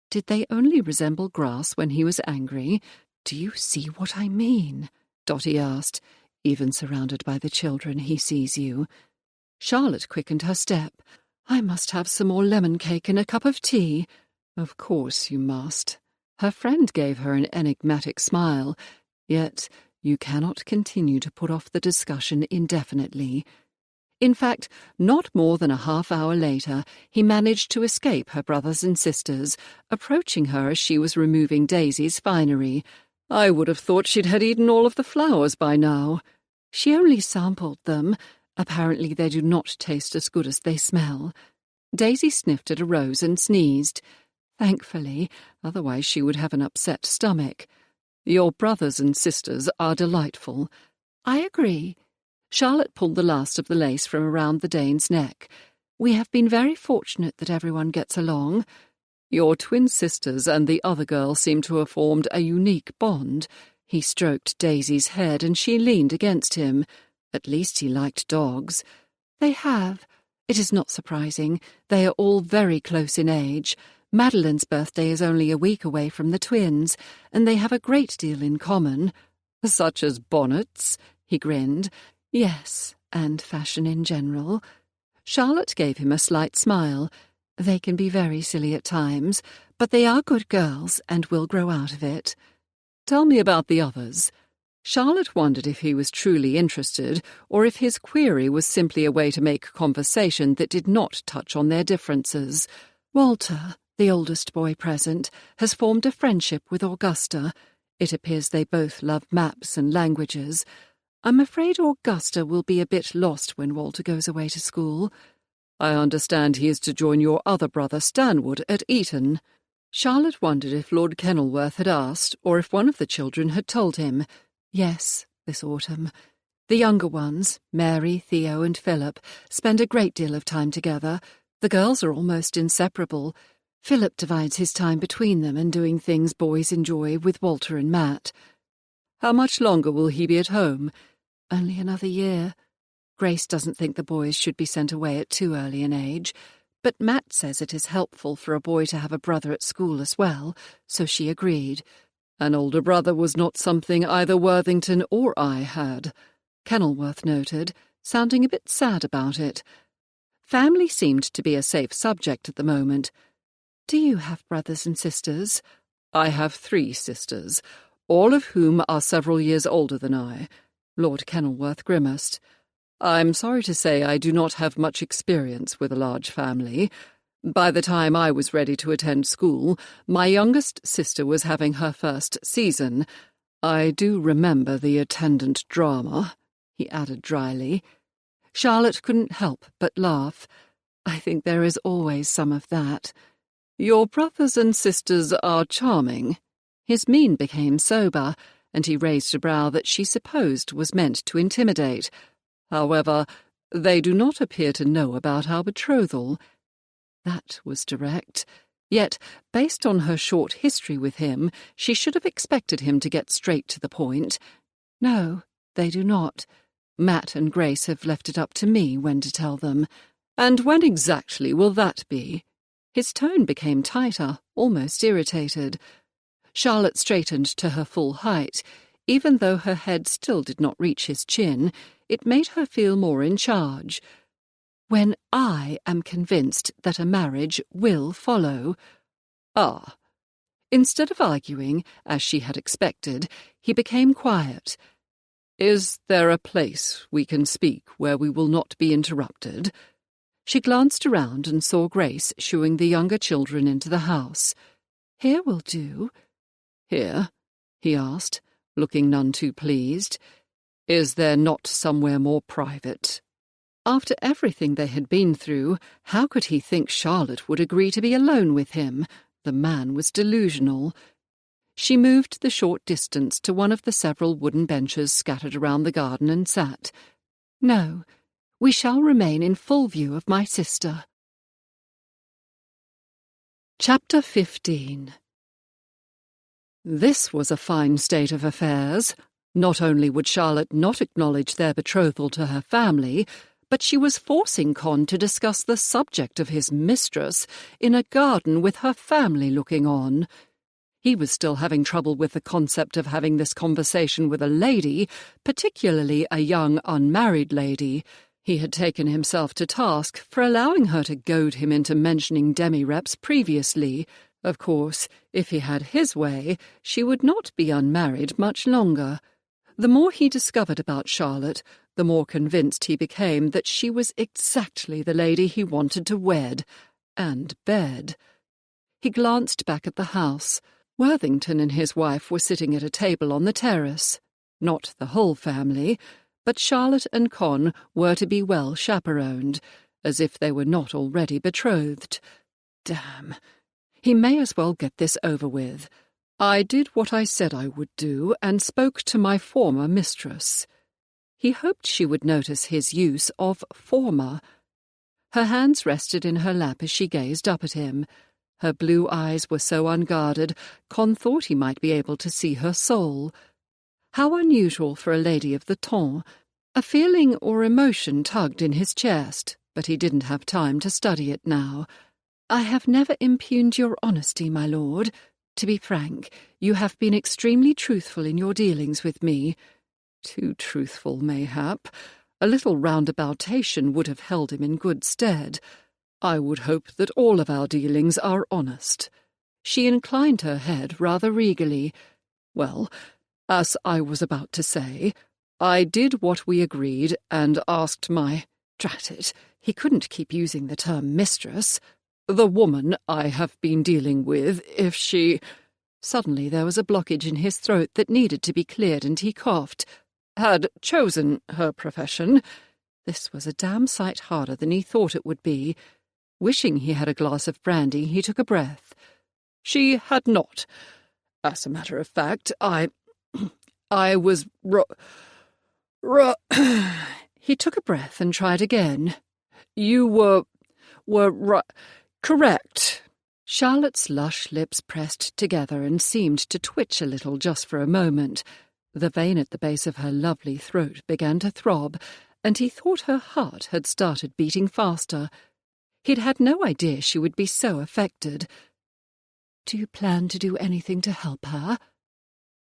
Did they only resemble grass when he was angry? "Do you see what I mean?" Dotty asked. "Even surrounded by the children, he sees you." Charlotte quickened her step. "I must have some more lemon cake and a cup of tea." "Of course you must." Her friend gave her an enigmatic smile. "Yet you cannot continue to put off the discussion indefinitely." In fact, not more than a half-hour later, he managed to escape her brothers and sisters, approaching her as she was removing Daisy's finery. "I would have thought she'd had eaten all of the flowers by now." "She only sampled them. Apparently they do not taste as good as they smell." Daisy sniffed at a rose and sneezed. "Thankfully, otherwise she would have an upset stomach." "Your brothers and sisters are delightful." "I agree." Charlotte pulled the last of the lace from around the Dane's neck. "We have been very fortunate that everyone gets along." "Your twin sisters and the other girl seem to have formed a unique bond." He stroked Daisy's head and she leaned against him. At least he liked dogs. "They have. It is not surprising. They are all very close in age. Madeline's birthday is only a week away from the twins, and they have a great deal in common." "Such as bonnets?" He grinned. "Yes, and fashion in general." Charlotte gave him a slight smile. "They can be very silly at times, but they are good girls and will grow out of it." "Tell me about the others." Charlotte wondered if he was truly interested, or if his query was simply a way to make conversation that did not touch on their differences. "Walter, the oldest boy present, has formed a friendship with Augusta. It appears they both love maps and languages. I'm afraid Augusta will be a bit lost when Walter goes away to school." "I understand he is to join your other brother Stanwood at Eton." Charlotte wondered if Lord Kenilworth had asked, or if one of the children had told him. "Yes, this autumn. The younger ones, Mary, Theo and Philip, spend a great deal of time together. The girls are almost inseparable. Philip divides his time between them and doing things boys enjoy with Walter and Matt." "How much longer will he be at home?" "Only another year. Grace doesn't think the boys should be sent away at too early an age, but Matt says it is helpful for a boy to have a brother at school as well, so she agreed." "An older brother was not something either Worthington or I had," Kenilworth noted, sounding a bit sad about it. Family seemed to be a safe subject at the moment. "Do you have brothers and sisters?" "I have 3 sisters, all of whom are several years older than I." Lord Kenilworth grimaced. "I'm sorry to say I do not have much experience with a large family. By the time I was ready to attend school, my youngest sister was having her first season. I do remember the attendant drama," he added dryly. Charlotte couldn't help but laugh. "I think there is always some of that." "Your brothers and sisters are charming." His mien became sober, and he raised a brow that she supposed was meant to intimidate. "However, they do not appear to know about our betrothal." That was direct. Yet, based on her short history with him, she should have expected him to get straight to the point. "No, they do not. Matt and Grace have left it up to me when to tell them." "And when exactly will that be?" His tone became tighter, almost irritated. Charlotte straightened to her full height. Even though her head still did not reach his chin, it made her feel more in charge. "When I am convinced that a marriage will follow." "Ah." Instead of arguing, as she had expected, he became quiet. "Is there a place we can speak where we will not be interrupted?" She glanced around and saw Grace shooing the younger children into the house. "Here will do." "Here?" he asked, looking none too pleased. "Is there not somewhere more private?" After everything they had been through, how could he think Charlotte would agree to be alone with him? The man was delusional. She moved the short distance to one of the several wooden benches scattered around the garden and sat. "No, we shall remain in full view of my sister." Chapter 15. This was a fine state of affairs. Not only would Charlotte not acknowledge their betrothal to her family, but she was forcing Con to discuss the subject of his mistress in a garden with her family looking on. He was still having trouble with the concept of having this conversation with a lady, particularly a young unmarried lady. He had taken himself to task for allowing her to goad him into mentioning demi-reps previously. Of course, if he had his way, she would not be unmarried much longer. The more he discovered about Charlotte, the more convinced he became that she was exactly the lady he wanted to wed and bed. He glanced back at the house. Worthington and his wife were sitting at a table on the terrace. Not the whole family, but Charlotte and Con were to be well chaperoned, as if they were not already betrothed. Damn. He may as well get this over with. "I did what I said I would do, and spoke to my former mistress." He hoped she would notice his use of former. Her hands rested in her lap as she gazed up at him. Her blue eyes were so unguarded, Con thought he might be able to see her soul. How unusual for a lady of the ton. A feeling or emotion tugged in his chest, but he didn't have time to study it now. "I have never impugned your honesty, my lord. To be frank, you have been extremely truthful in your dealings with me." Too truthful, mayhap. A little roundaboutation would have held him in good stead. "I would hope that all of our dealings are honest." She inclined her head rather regally. "Well, as I was about to say, I did what we agreed and asked my— drat it, he couldn't keep using the term mistress— the woman I have been dealing with, if she—" Suddenly there was a blockage in his throat that needed to be cleared, and he coughed. "Had chosen her profession." This was a damn sight harder than he thought it would be. Wishing he had a glass of brandy, he took a breath. "She had not. As a matter of fact, I was He took a breath and tried again. "You were correct." Charlotte's lush lips pressed together and seemed to twitch a little just for a moment. The vein at the base of her lovely throat began to throb, and he thought her heart had started beating faster. He'd had no idea she would be so affected. "Do you plan to do anything to help her?"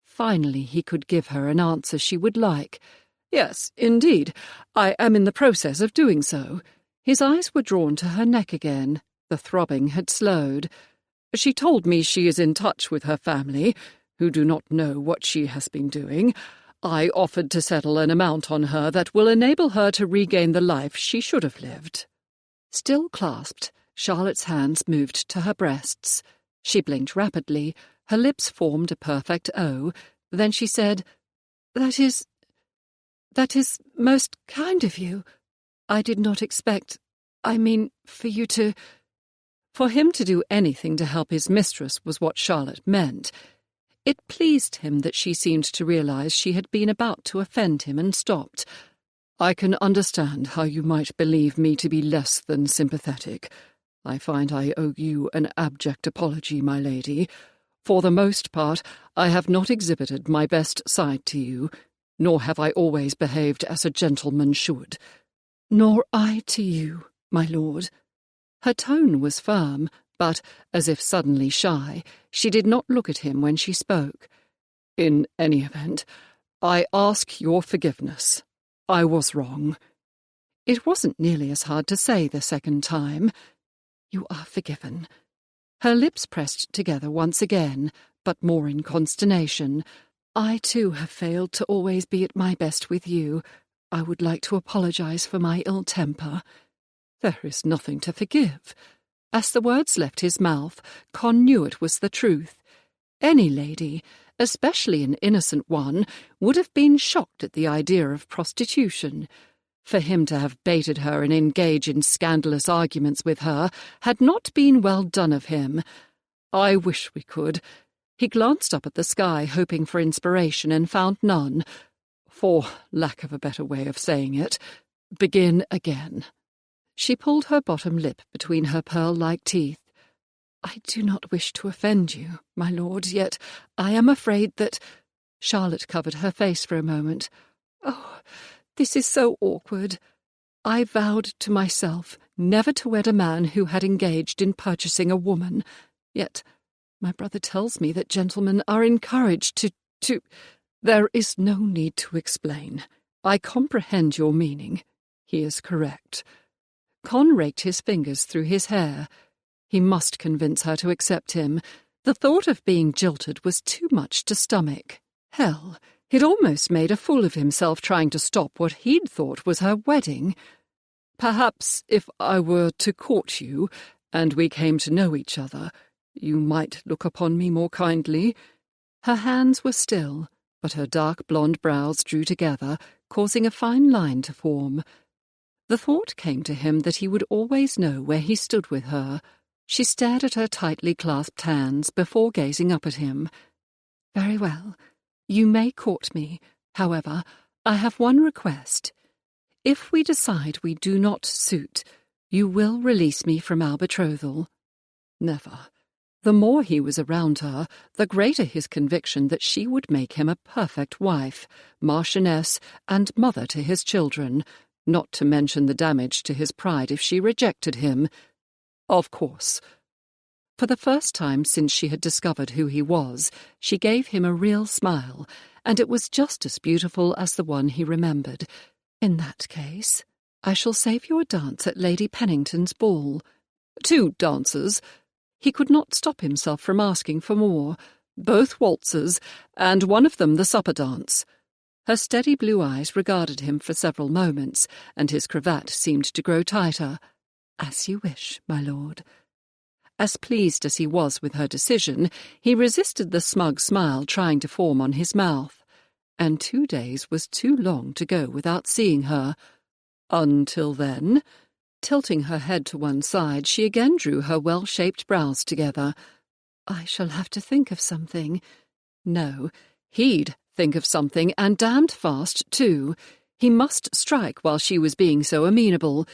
Finally he could give her an answer she would like. "Yes, indeed. I am in the process of doing so." His eyes were drawn to her neck again. The throbbing had slowed. "She told me she is in touch with her family, who do not know what she has been doing. I offered to settle an amount on her that will enable her to regain the life she should have lived." Still clasped, Charlotte's hands moved to her breasts. She blinked rapidly. Her lips formed a perfect O. Then she said, That is most kind of you. I did not expect, for you to—" For him to do anything to help his mistress was what Charlotte meant. It pleased him that she seemed to realize she had been about to offend him and stopped. "I can understand how you might believe me to be less than sympathetic. I find I owe you an abject apology, my lady. For the most part, I have not exhibited my best side to you, nor have I always behaved as a gentleman should." "Nor I to you, my lord." Her tone was firm, but, as if suddenly shy, she did not look at him when she spoke. "In any event, I ask your forgiveness. I was wrong." It wasn't nearly as hard to say the second time. "You are forgiven." Her lips pressed together once again, but more in consternation. "I too have failed to always be at my best with you. I would like to apologize for my ill temper." "There is nothing to forgive." As the words left his mouth, Con knew it was the truth. Any lady, especially an innocent one, would have been shocked at the idea of prostitution. For him to have baited her and engage in scandalous arguments with her had not been well done of him. "I wish we could." He glanced up at the sky, hoping for inspiration, and found none. "For lack of a better way of saying it, begin again." She pulled her bottom lip between her pearl-like teeth. "I do not wish to offend you, my lord, yet I am afraid that—" Charlotte covered her face for a moment. "Oh, this is so awkward. I vowed to myself never to wed a man who had engaged in purchasing a woman. Yet my brother tells me that gentlemen are encouraged to— There is no need to explain. I comprehend your meaning. He is correct." Con raked his fingers through his hair. He must convince her to accept him. The thought of being jilted was too much to stomach. Hell, he'd almost made a fool of himself trying to stop what he'd thought was her wedding. "Perhaps if I were to court you, and we came to know each other, you might look upon me more kindly." Her hands were still, but her dark blonde brows drew together, causing a fine line to form. The thought came to him that he would always know where he stood with her. She stared at her tightly clasped hands before gazing up at him. "Very well. You may court me. However, I have one request. If we decide we do not suit, you will release me from our betrothal." Never. The more he was around her, the greater his conviction that she would make him a perfect wife, marchioness, and mother to his children, not to mention the damage to his pride if she rejected him. Of course. For the first time since she had discovered who he was, she gave him a real smile, and it was just as beautiful as the one he remembered. "In that case, I shall save you a dance at Lady Pennington's ball." 2 dances. He could not stop himself from asking for more. Both waltzes, and one of them the supper dance. Her steady blue eyes regarded him for several moments, and his cravat seemed to grow tighter. "As you wish, my lord." As pleased as he was with her decision, he resisted the smug smile trying to form on his mouth. And 2 days was too long to go without seeing her. Until then, tilting her head to one side, she again drew her well-shaped brows together. "I shall have to think of something." No, he'd think of something, and damned fast, too. He must strike while she was being so amenable.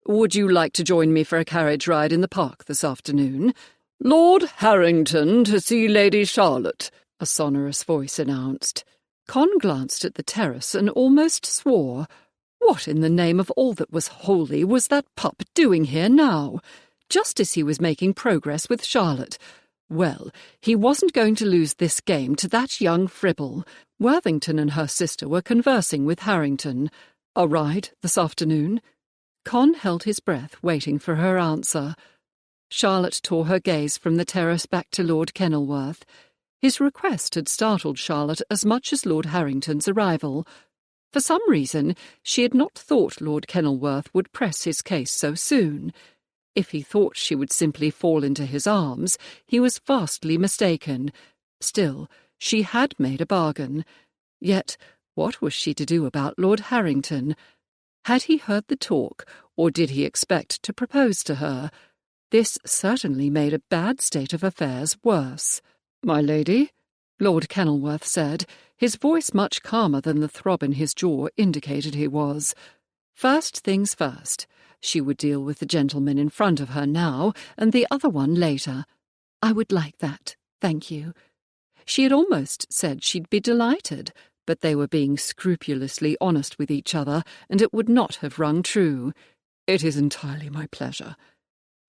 "Would you like to join me for a carriage ride in the park this afternoon?" "Lord Harrington to see Lady Charlotte," a sonorous voice announced. Con glanced at the terrace and almost swore. What in the name of all that was holy was that pup doing here now? Just as he was making progress with Charlotte. Well, he wasn't going to lose this game to that young fribble. Worthington and her sister were conversing with Harrington. "A ride this afternoon?" Con held his breath, waiting for her answer. Charlotte tore her gaze from the terrace back to Lord Kenilworth. His request had startled Charlotte as much as Lord Harrington's arrival. For some reason, she had not thought Lord Kenilworth would press his case so soon. If he thought she would simply fall into his arms, he was vastly mistaken. Still, she had made a bargain. Yet, what was she to do about Lord Harrington? Had he heard the talk, or did he expect to propose to her? This certainly made a bad state of affairs worse. "My lady," Lord Kenilworth said, his voice much calmer than the throb in his jaw indicated he was. First things first. She would deal with the gentleman in front of her now, and the other one later. "I would like that, thank you." She had almost said she'd be delighted, but they were being scrupulously honest with each other, and it would not have rung true. "It is entirely my pleasure."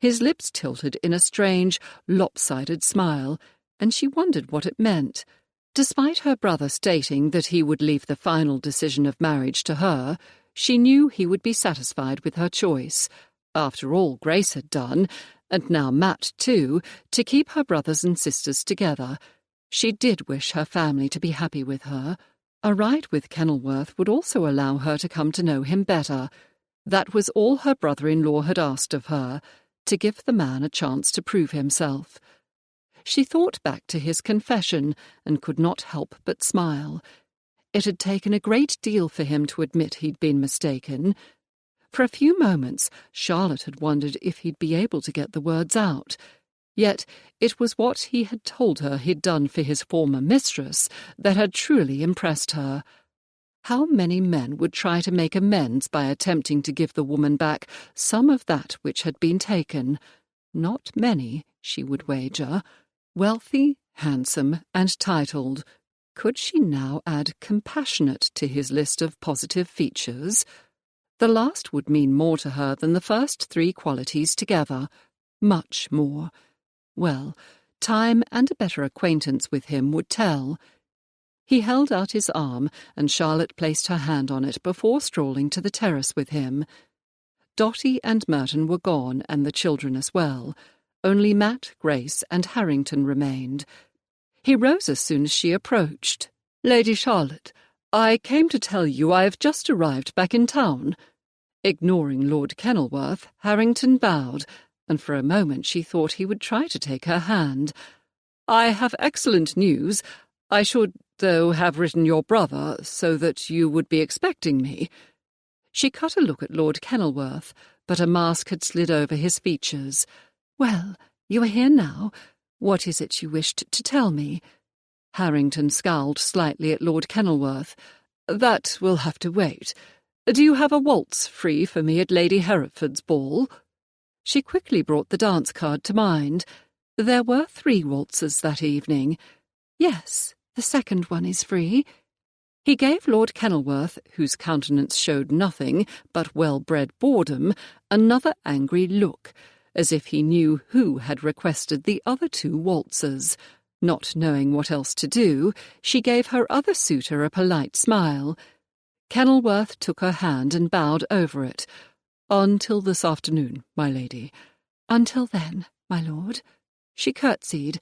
His lips tilted in a strange, lopsided smile, and she wondered what it meant. Despite her brother stating that he would leave the final decision of marriage to her, she knew he would be satisfied with her choice. After all Grace had done, and now Matt too, to keep her brothers and sisters together. She did wish her family to be happy with her. A ride with Kenilworth would also allow her to come to know him better. That was all her brother-in-law had asked of her, to give the man a chance to prove himself. She thought back to his confession and could not help but smile. It had taken a great deal for him to admit he'd been mistaken. For a few moments, Charlotte had wondered if he'd be able to get the words out. Yet it was what he had told her he'd done for his former mistress that had truly impressed her. How many men would try to make amends by attempting to give the woman back some of that which had been taken? Not many, she would wager. Wealthy, handsome, and titled. Could she now add compassionate to his list of positive features? The last would mean more to her than the first three qualities together. Much more. Well, time and a better acquaintance with him would tell. He held out his arm, and Charlotte placed her hand on it before strolling to the terrace with him. Dotty and Merton were gone, and the children as well. Only Matt, Grace, and Harrington remained. He rose as soon as she approached. "Lady Charlotte, I came to tell you I have just arrived back in town." Ignoring Lord Kenilworth, Harrington bowed, and for a moment she thought he would try to take her hand. "I have excellent news. I should, though, have written your brother, so that you would be expecting me." She cut a look at Lord Kenilworth, but a mask had slid over his features. "Well, you are here now. What is it you wished to tell me?" Harrington scowled slightly at Lord Kenilworth. "That will have to wait. Do you have a waltz free for me at Lady Hereford's ball?" She quickly brought the dance card to mind. There were 3 waltzes that evening. "Yes, the second one is free." He gave Lord Kenilworth, whose countenance showed nothing but well-bred boredom, another angry look, as if he knew who had requested the other 2 waltzes. Not knowing what else to do, she gave her other suitor a polite smile. Kenilworth took her hand and bowed over it. "Until this afternoon, my lady." "Until then, my lord." She curtsied.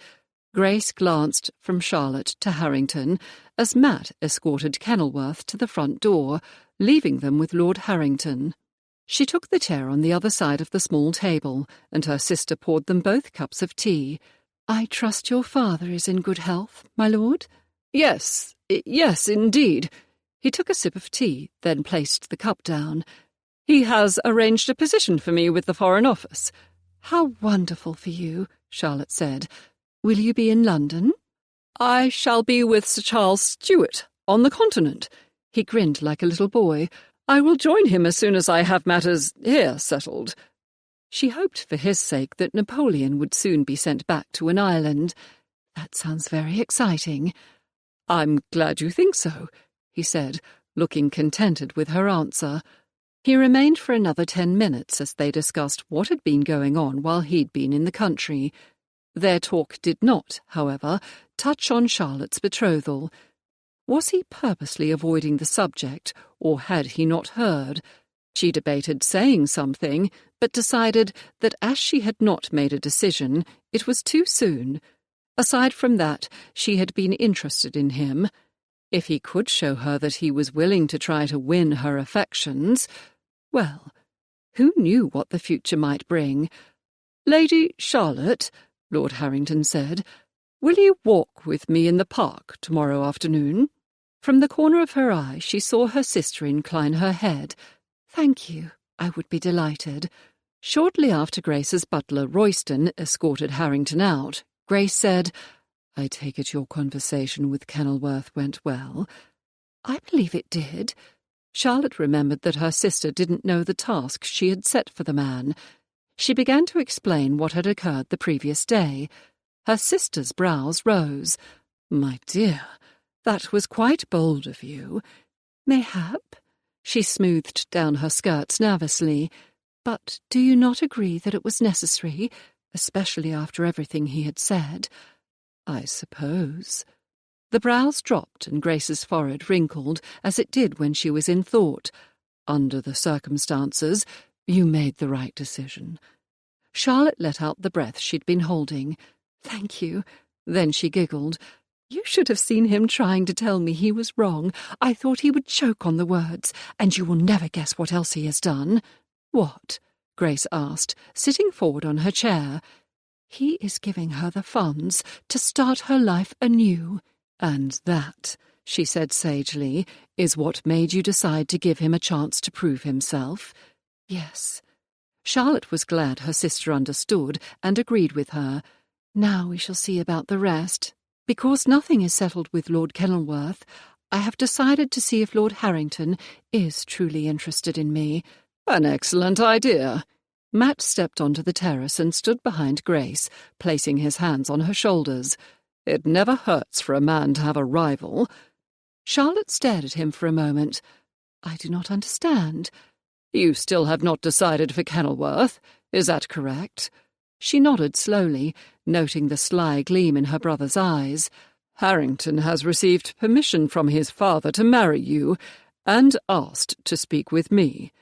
Grace glanced from Charlotte to Harrington as Matt escorted Kenilworth to the front door, leaving them with Lord Harrington. She took the chair on the other side of the small table, and her sister poured them both cups of tea. "I trust your father is in good health, my lord?" Yes, indeed." He took a sip of tea, then placed the cup down. "He has arranged a position for me with the Foreign Office." "How wonderful for you," Charlotte said. "Will you be in London?" "I shall be with Sir Charles Stuart, on the Continent." He grinned like a little boy. "I will join him as soon as I have matters here settled." She hoped for his sake that Napoleon would soon be sent back to an island. "That sounds very exciting." "I'm glad you think so," he said, looking contented with her answer. He remained for another 10 minutes as they discussed what had been going on while he'd been in the country. Their talk did not, however, touch on Charlotte's betrothal. Was he purposely avoiding the subject, or had he not heard? She debated saying something, but decided that as she had not made a decision, it was too soon. Aside from that, she had been interested in him. If he could show her that he was willing to try to win her affections, well, who knew what the future might bring? "Lady Charlotte," Lord Harrington said, "will you walk with me in the park tomorrow afternoon?" From the corner of her eye she saw her sister incline her head. "Thank you, I would be delighted." Shortly after Grace's butler, Royston, escorted Harrington out, Grace said, "I take it your conversation with Kenilworth went well?" "I believe it did." Charlotte remembered that her sister didn't know the task she had set for the man. She began to explain what had occurred the previous day. Her sister's brows rose. "My dear, that was quite bold of you." "Mayhap." She smoothed down her skirts nervously. "But do you not agree that it was necessary, especially after everything he had said?" "I suppose." The brows dropped and Grace's forehead wrinkled, as it did when she was in thought. "Under the circumstances, you made the right decision." Charlotte let out the breath she'd been holding. "Thank you." Then she giggled. "You should have seen him trying to tell me he was wrong. I thought he would choke on the words, and you will never guess what else he has done." "What?" Grace asked, sitting forward on her chair. "He is giving her the funds to start her life anew." "And that," she said sagely, "is what made you decide to give him a chance to prove himself?" "Yes." Charlotte was glad her sister understood and agreed with her. "Now we shall see about the rest. Because nothing is settled with Lord Kenilworth, I have decided to see if Lord Harrington is truly interested in me." "An excellent idea." Matt stepped onto the terrace and stood behind Grace, placing his hands on her shoulders. "It never hurts for a man to have a rival." Charlotte stared at him for a moment. "I do not understand." "You still have not decided for Kenilworth, is that correct?" She nodded slowly, noting the sly gleam in her brother's eyes. "Harrington has received permission from his father to marry you, and asked to speak with me."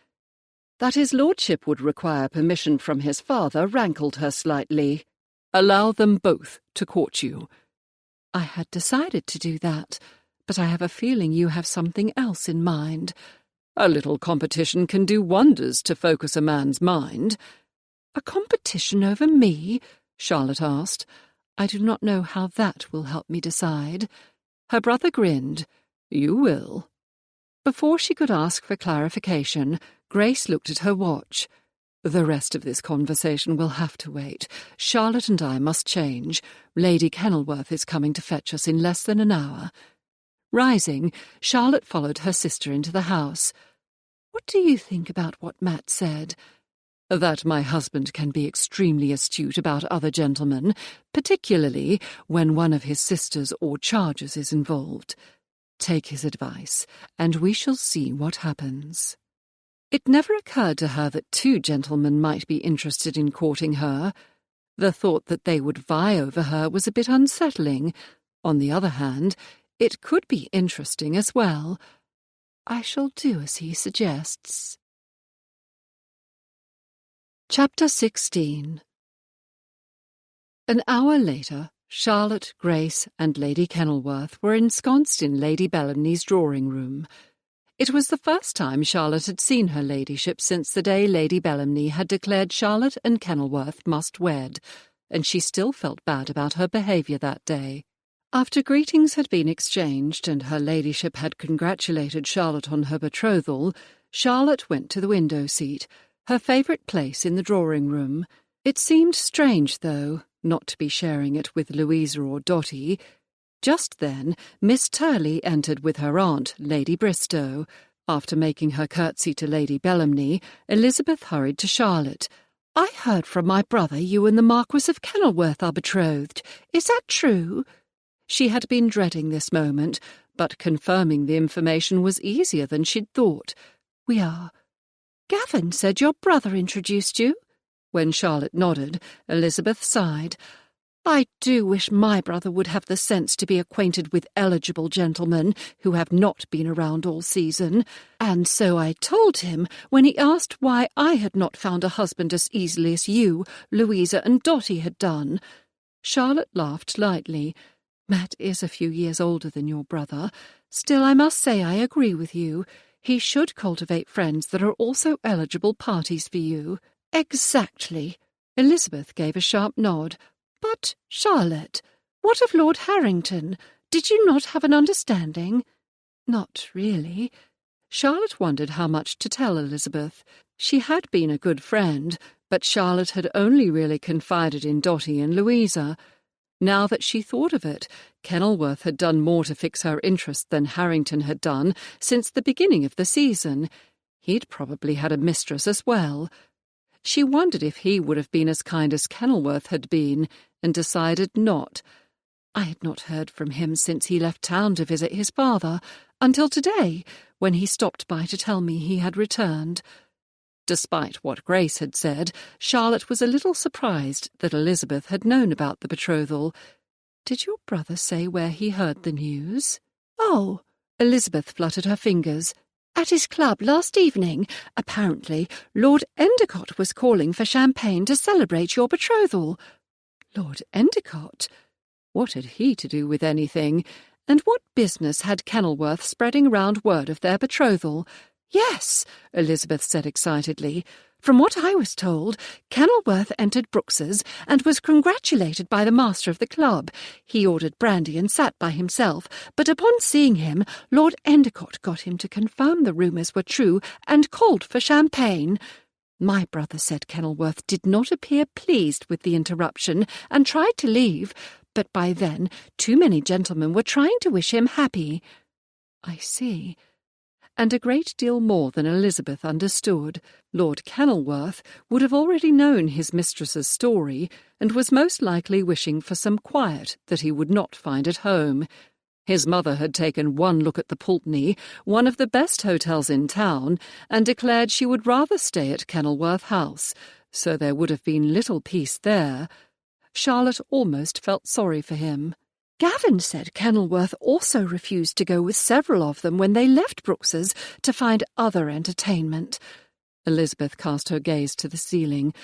That his lordship would require permission from his father rankled her slightly. "Allow them both to court you." "I had decided to do that, but I have a feeling you have something else in mind." "A little competition can do wonders to focus a man's mind." "A competition over me?" Charlotte asked. "I do not know how that will help me decide." Her brother grinned. "You will." Before she could ask for clarification, Grace looked at her watch. "The rest of this conversation will have to wait. Charlotte and I must change. Lady Kenilworth is coming to fetch us in less than an hour." Rising, Charlotte followed her sister into the house. "What do you think about what Matt said?" "That my husband can be extremely astute about other gentlemen, particularly when one of his sisters or charges is involved. Take his advice, and we shall see what happens." It never occurred to her that two gentlemen might be interested in courting her. The thought that they would vie over her was a bit unsettling. On the other hand, it could be interesting as well. "I shall do as he suggests." Chapter 16. An hour later, Charlotte, Grace, and Lady Kenilworth were ensconced in Lady Bellamy's drawing-room. It was the first time Charlotte had seen her ladyship since the day Lady Bellamy had declared Charlotte and Kenilworth must wed, and she still felt bad about her behaviour that day. After greetings had been exchanged and her ladyship had congratulated Charlotte on her betrothal, Charlotte went to the window seat, her favourite place in the drawing-room. It seemed strange, though, not to be sharing it with Louisa or Dotty. Just then, Miss Turley entered with her aunt, Lady Bristow. After making her curtsy to Lady Bellamy, Elizabeth hurried to Charlotte. "I heard from my brother you and the Marquis of Kenilworth are betrothed. Is that true?" She had been dreading this moment, but confirming the information was easier than she'd thought. "We are." "Gavin said your brother introduced you." When Charlotte nodded, Elizabeth sighed. "I do wish my brother would have the sense to be acquainted with eligible gentlemen who have not been around all season. And so I told him when he asked why I had not found a husband as easily as you, Louisa, and Dotty had done." Charlotte laughed lightly. "Matt is a few years older than your brother. Still, I must say I agree with you. He should cultivate friends that are also eligible parties for you." "Exactly." Elizabeth gave a sharp nod. "But, Charlotte, what of Lord Harrington? Did you not have an understanding?" "Not really." Charlotte wondered how much to tell Elizabeth. She had been a good friend, but Charlotte had only really confided in Dotty and Louisa. Now that she thought of it, Kenilworth had done more to fix her interest than Harrington had done since the beginning of the season. He'd probably had a mistress as well. She wondered if he would have been as kind as Kenilworth had been, and decided not. I had not heard from him since he left town to visit his father, until today, when he stopped by to tell me he had returned. Despite what Grace had said, Charlotte was a little surprised that Elizabeth had known about the betrothal. "Did your brother say where he heard the news?" "Oh," Elizabeth fluttered her fingers. "At his club last evening. Apparently, Lord Endicott was calling for champagne to celebrate your betrothal." Lord Endicott? What had he to do with anything? And what business had Kenilworth spreading round word of their betrothal? "Yes," Elizabeth said excitedly. "From what I was told, Kenilworth entered Brooks's and was congratulated by the master of the club. He ordered brandy and sat by himself, but upon seeing him, Lord Endicott got him to confirm the rumours were true and called for champagne. My brother said Kenilworth did not appear pleased with the interruption and tried to leave, but by then too many gentlemen were trying to wish him happy." "I see." And a great deal more than Elizabeth understood. Lord Kenilworth would have already known his mistress's story, and was most likely wishing for some quiet that he would not find at home. His mother had taken one look at the Pulteney, one of the best hotels in town, and declared she would rather stay at Kenilworth House, so there would have been little peace there. Charlotte almost felt sorry for him. "Gavin said Kenilworth also refused to go with several of them when they left Brooks's to find other entertainment." Elizabeth cast her gaze to the ceiling.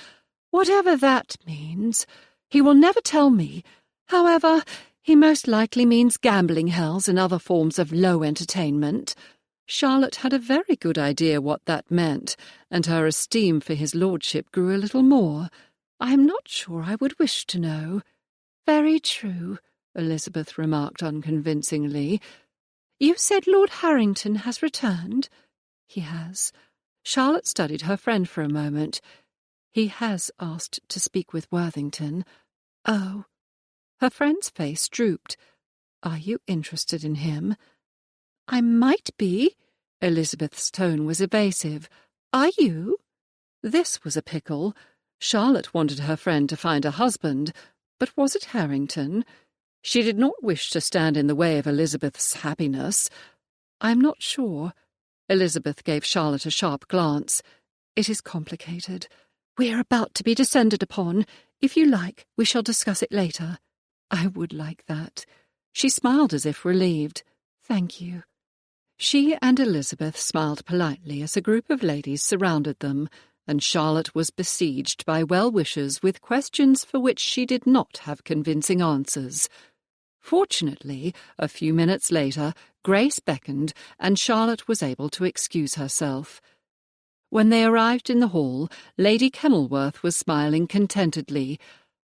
"Whatever that means. He will never tell me. However, he most likely means gambling hells and other forms of low entertainment." Charlotte had a very good idea what that meant, and her esteem for his lordship grew a little more. "I am not sure I would wish to know." "Very true," Elizabeth remarked unconvincingly. "You said Lord Harrington has returned?" "He has." Charlotte studied her friend for a moment. "He has asked to speak with Worthington." "Oh." Her friend's face drooped. "Are you interested in him?" "I might be." Elizabeth's tone was evasive. "Are you?" This was a pickle. Charlotte wanted her friend to find a husband, but was it Harrington? She did not wish to stand in the way of Elizabeth's happiness. "I'm not sure." Elizabeth gave Charlotte a sharp glance. "It is complicated. We are about to be descended upon. If you like, we shall discuss it later." "I would like that." She smiled as if relieved. "Thank you." She and Elizabeth smiled politely as a group of ladies surrounded them, and Charlotte was besieged by well-wishers with questions for which she did not have convincing answers. Fortunately, a few minutes later, Grace beckoned, and Charlotte was able to excuse herself. When they arrived in the hall, Lady Kenilworth was smiling contentedly.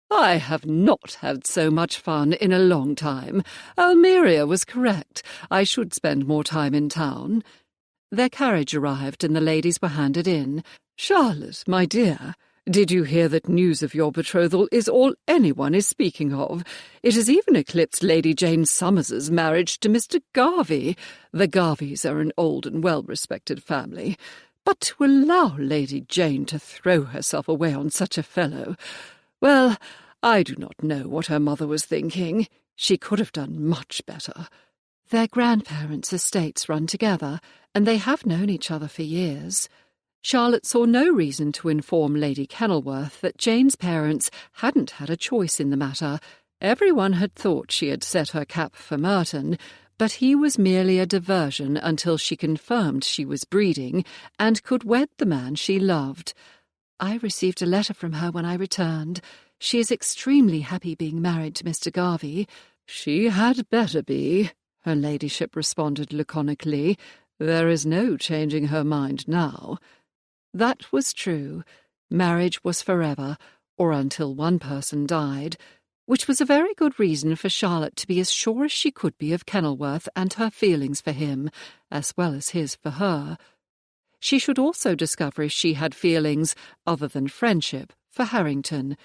"I have not had so much fun in a long time. Almeria was correct. I should spend more time in town." Their carriage arrived, and the ladies were handed in. "Charlotte, my dear, did you hear that news of your betrothal is all anyone is speaking of? It has even eclipsed Lady Jane Summers's marriage to Mr. Garvey. The Garveys are an old and well-respected family. But to allow Lady Jane to throw herself away on such a fellow— well, I do not know what her mother was thinking. She could have done much better." Their grandparents' estates run together, and they have known each other for years. Charlotte saw no reason to inform Lady Kenilworth that Jane's parents hadn't had a choice in the matter. Everyone had thought she had set her cap for Merton, but he was merely a diversion until she confirmed she was breeding and could wed the man she loved. "I received a letter from her when I returned. She is extremely happy being married to Mr. Garvey." "She had better be," her ladyship responded laconically. "There is no changing her mind now." That was true. Marriage was forever, or until one person died, which was a very good reason for Charlotte to be as sure as she could be of Kenilworth and her feelings for him, as well as his for her. She should also discover if she had feelings, other than friendship, for Harrington.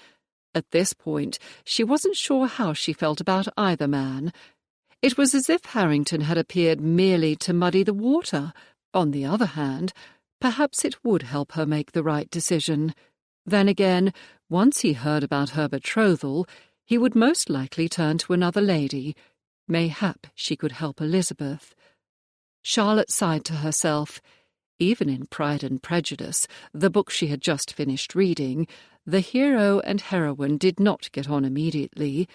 At this point, she wasn't sure how she felt about either man. It was as if Harrington had appeared merely to muddy the water. On the other hand, perhaps it would help her make the right decision. Then again, once he heard about her betrothal, he would most likely turn to another lady. Mayhap she could help Elizabeth. Charlotte sighed to herself. Even in Pride and Prejudice, the book she had just finished reading, the hero and heroine did not get on immediately.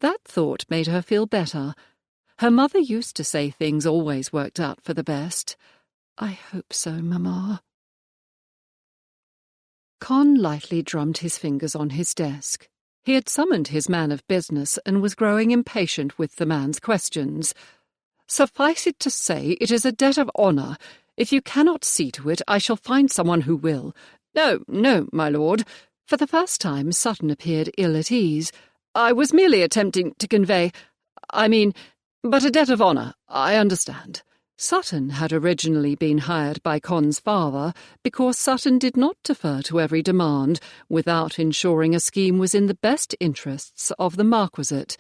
That thought made her feel better. Her mother used to say things always worked out for the best. I hope so, Mamma. Con lightly drummed his fingers on his desk. He had summoned his man of business and was growing impatient with the man's questions. Suffice it to say, it is a debt of honour. If you cannot see to it, I shall find someone who will. No, my lord. For the first time, Sutton appeared ill at ease. I was merely attempting to convey... but a debt of honour, I understand. Sutton had originally been hired by Con's father because Sutton did not defer to every demand without ensuring a scheme was in the best interests of the Marquisate.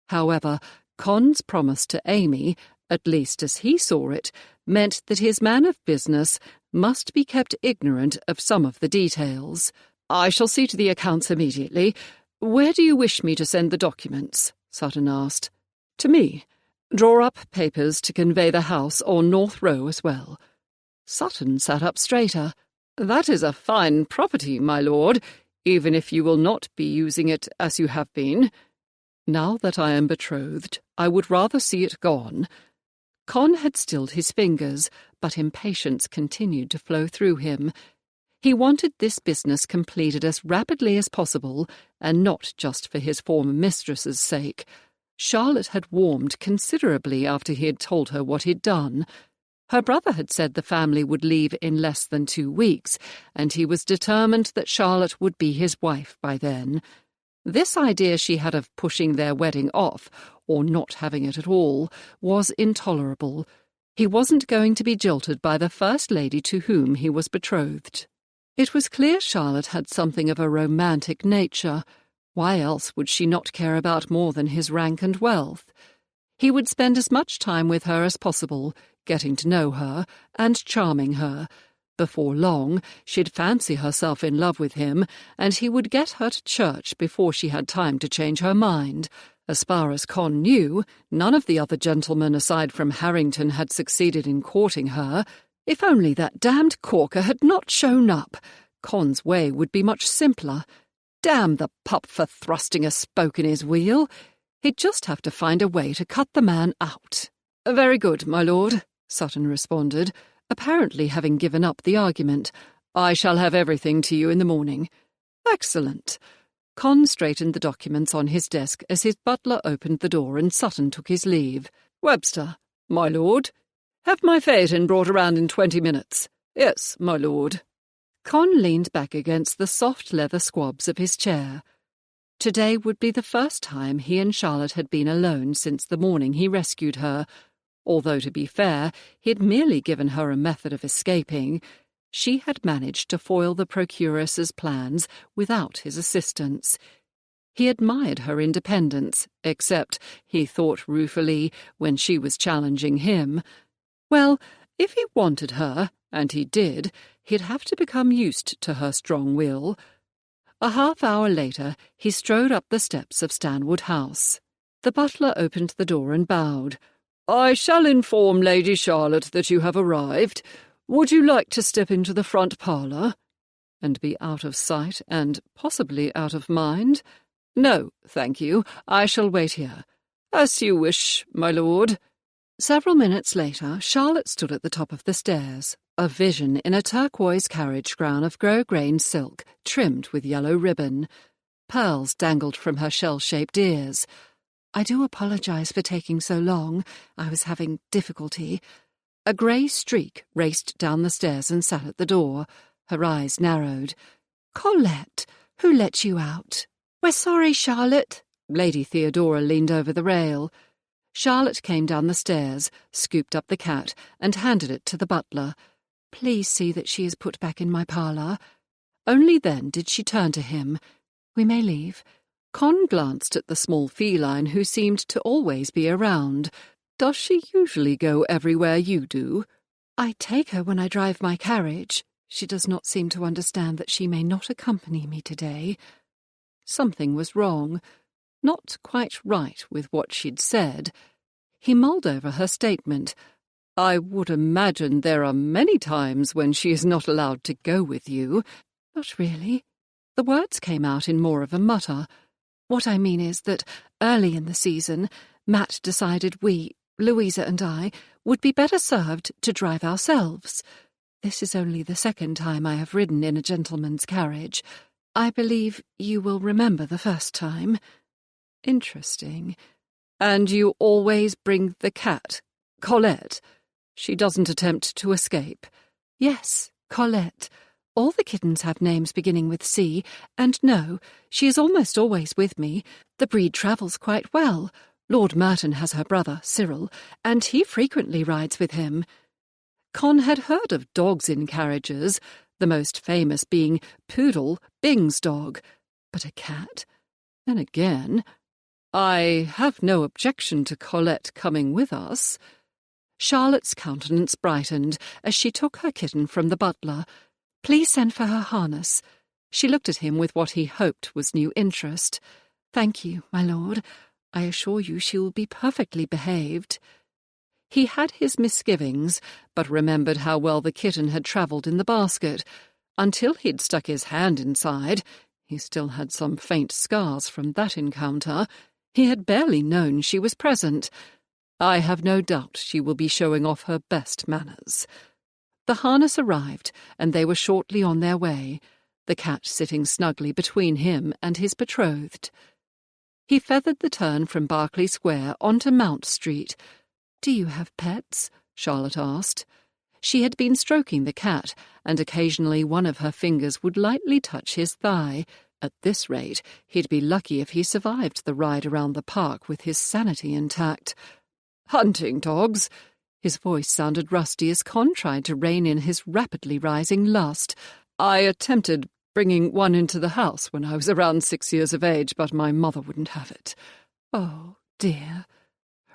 However, Con's promise to Amy, at least as he saw it, meant that his man of business must be kept ignorant of some of the details. I shall see to the accounts immediately. Where do you wish me to send the documents? Sutton asked. To me. Draw up papers to convey the house or North Row as well. Sutton sat up straighter. That is a fine property, my lord, even if you will not be using it as you have been. Now that I am betrothed, I would rather see it gone. Con had stilled his fingers, but impatience continued to flow through him. He wanted this business completed as rapidly as possible, and not just for his former mistress's sake. Charlotte had warmed considerably after he had told her what he'd done. Her brother had said the family would leave in less than 2 weeks, and he was determined that Charlotte would be his wife by then. This idea she had of pushing their wedding off, or not having it at all, was intolerable. He wasn't going to be jilted by the first lady to whom he was betrothed. It was clear Charlotte had something of a romantic nature. Why else would she not care about more than his rank and wealth? He would spend as much time with her as possible, getting to know her and charming her. Before long, she'd fancy herself in love with him, and he would get her to church before she had time to change her mind. As far as Con knew, none of the other gentlemen aside from Harrington had succeeded in courting her. If only that damned corker had not shown up! Con's way would be much simpler. Damn the pup for thrusting a spoke in his wheel. He'd just have to find a way to cut the man out. Very good, my lord, Sutton responded, apparently having given up the argument. I shall have everything to you in the morning. Excellent. Con straightened the documents on his desk as his butler opened the door and Sutton took his leave. Webster, my lord. Have my phaeton brought around in 20 minutes. Yes, my lord. Con leaned back against the soft leather squabs of his chair. Today would be the first time he and Charlotte had been alone since the morning he rescued her. Although, to be fair, he had merely given her a method of escaping. She had managed to foil the procuress's plans without his assistance. He admired her independence, except, he thought ruefully, when she was challenging him. Well, if he wanted her, and he did, he'd have to become used to her strong will. A half-hour later, he strode up the steps of Stanwood House. The butler opened the door and bowed. I shall inform Lady Charlotte that you have arrived. Would you like to step into the front parlour? And be out of sight and possibly out of mind? No, thank you. I shall wait here. As you wish, my lord. Several minutes later, Charlotte stood at the top of the stairs, a vision in a turquoise carriage gown of grosgrain silk trimmed with yellow ribbon. Pearls dangled from her shell-shaped ears. I do apologise for taking so long. I was having difficulty. A grey streak raced down the stairs and sat at the door. Her eyes narrowed. Colette! Who let you out? We're sorry, Charlotte. Lady Theodora leaned over the rail. Charlotte came down the stairs, scooped up the cat, and handed it to the butler. Please see that she is put back in my parlour. Only then did she turn to him. We may leave. Con glanced at the small feline who seemed to always be around. Does she usually go everywhere you do? I take her when I drive my carriage. She does not seem to understand that she may not accompany me today. Something was wrong. Not quite right with what she'd said. He mulled over her statement. I would imagine there are many times when she is not allowed to go with you. Not really. The words came out in more of a mutter. What I mean is that early in the season, Matt decided we, Louisa and I, would be better served to drive ourselves. This is only the second time I have ridden in a gentleman's carriage. I believe you will remember the first time. Interesting. And you always bring the cat, Colette. She doesn't attempt to escape. Yes, Colette. All the kittens have names beginning with C, and no, she is almost always with me. The breed travels quite well. Lord Merton has her brother, Cyril, and he frequently rides with him. Con had heard of dogs in carriages, the most famous being Poodle, Bing's dog. But a cat? Then again, I have no objection to Colette coming with us. Charlotte's countenance brightened as she took her kitten from the butler. Please send for her harness. She looked at him with what he hoped was new interest. Thank you, my lord. I assure you she will be perfectly behaved. He had his misgivings, but remembered how well the kitten had travelled in the basket. Until he'd stuck his hand inside, he still had some faint scars from that encounter. He had barely known she was present. I have no doubt she will be showing off her best manners. The harness arrived, and they were shortly on their way, the cat sitting snugly between him and his betrothed. He feathered the turn from Berkeley Square onto Mount Street. Do you have pets? Charlotte asked. She had been stroking the cat, and occasionally one of her fingers would lightly touch his thigh. At this rate, he'd be lucky if he survived the ride around the park with his sanity intact. Hunting dogs? His voice sounded rusty as Con tried to rein in his rapidly rising lust. I attempted bringing one into the house when I was around 6 years of age, but my mother wouldn't have it. Oh, dear.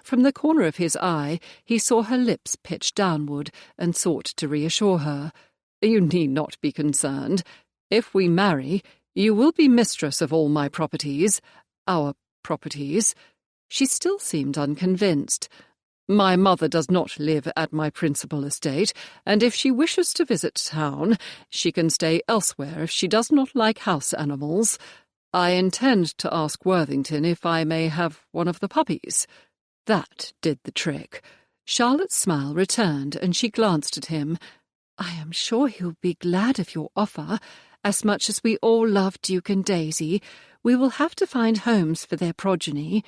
From the corner of his eye, he saw her lips pitch downward and sought to reassure her. You need not be concerned. If we marry, you will be mistress of all my properties. Our properties. She still seemed unconvinced. My mother does not live at my principal estate, and if she wishes to visit town, she can stay elsewhere if she does not like house animals. I intend to ask Worthington if I may have one of the puppies. That did the trick. Charlotte's smile returned, and she glanced at him. I am sure he'll be glad of your offer. As much as we all love Duke and Daisy, we will have to find homes for their progeny.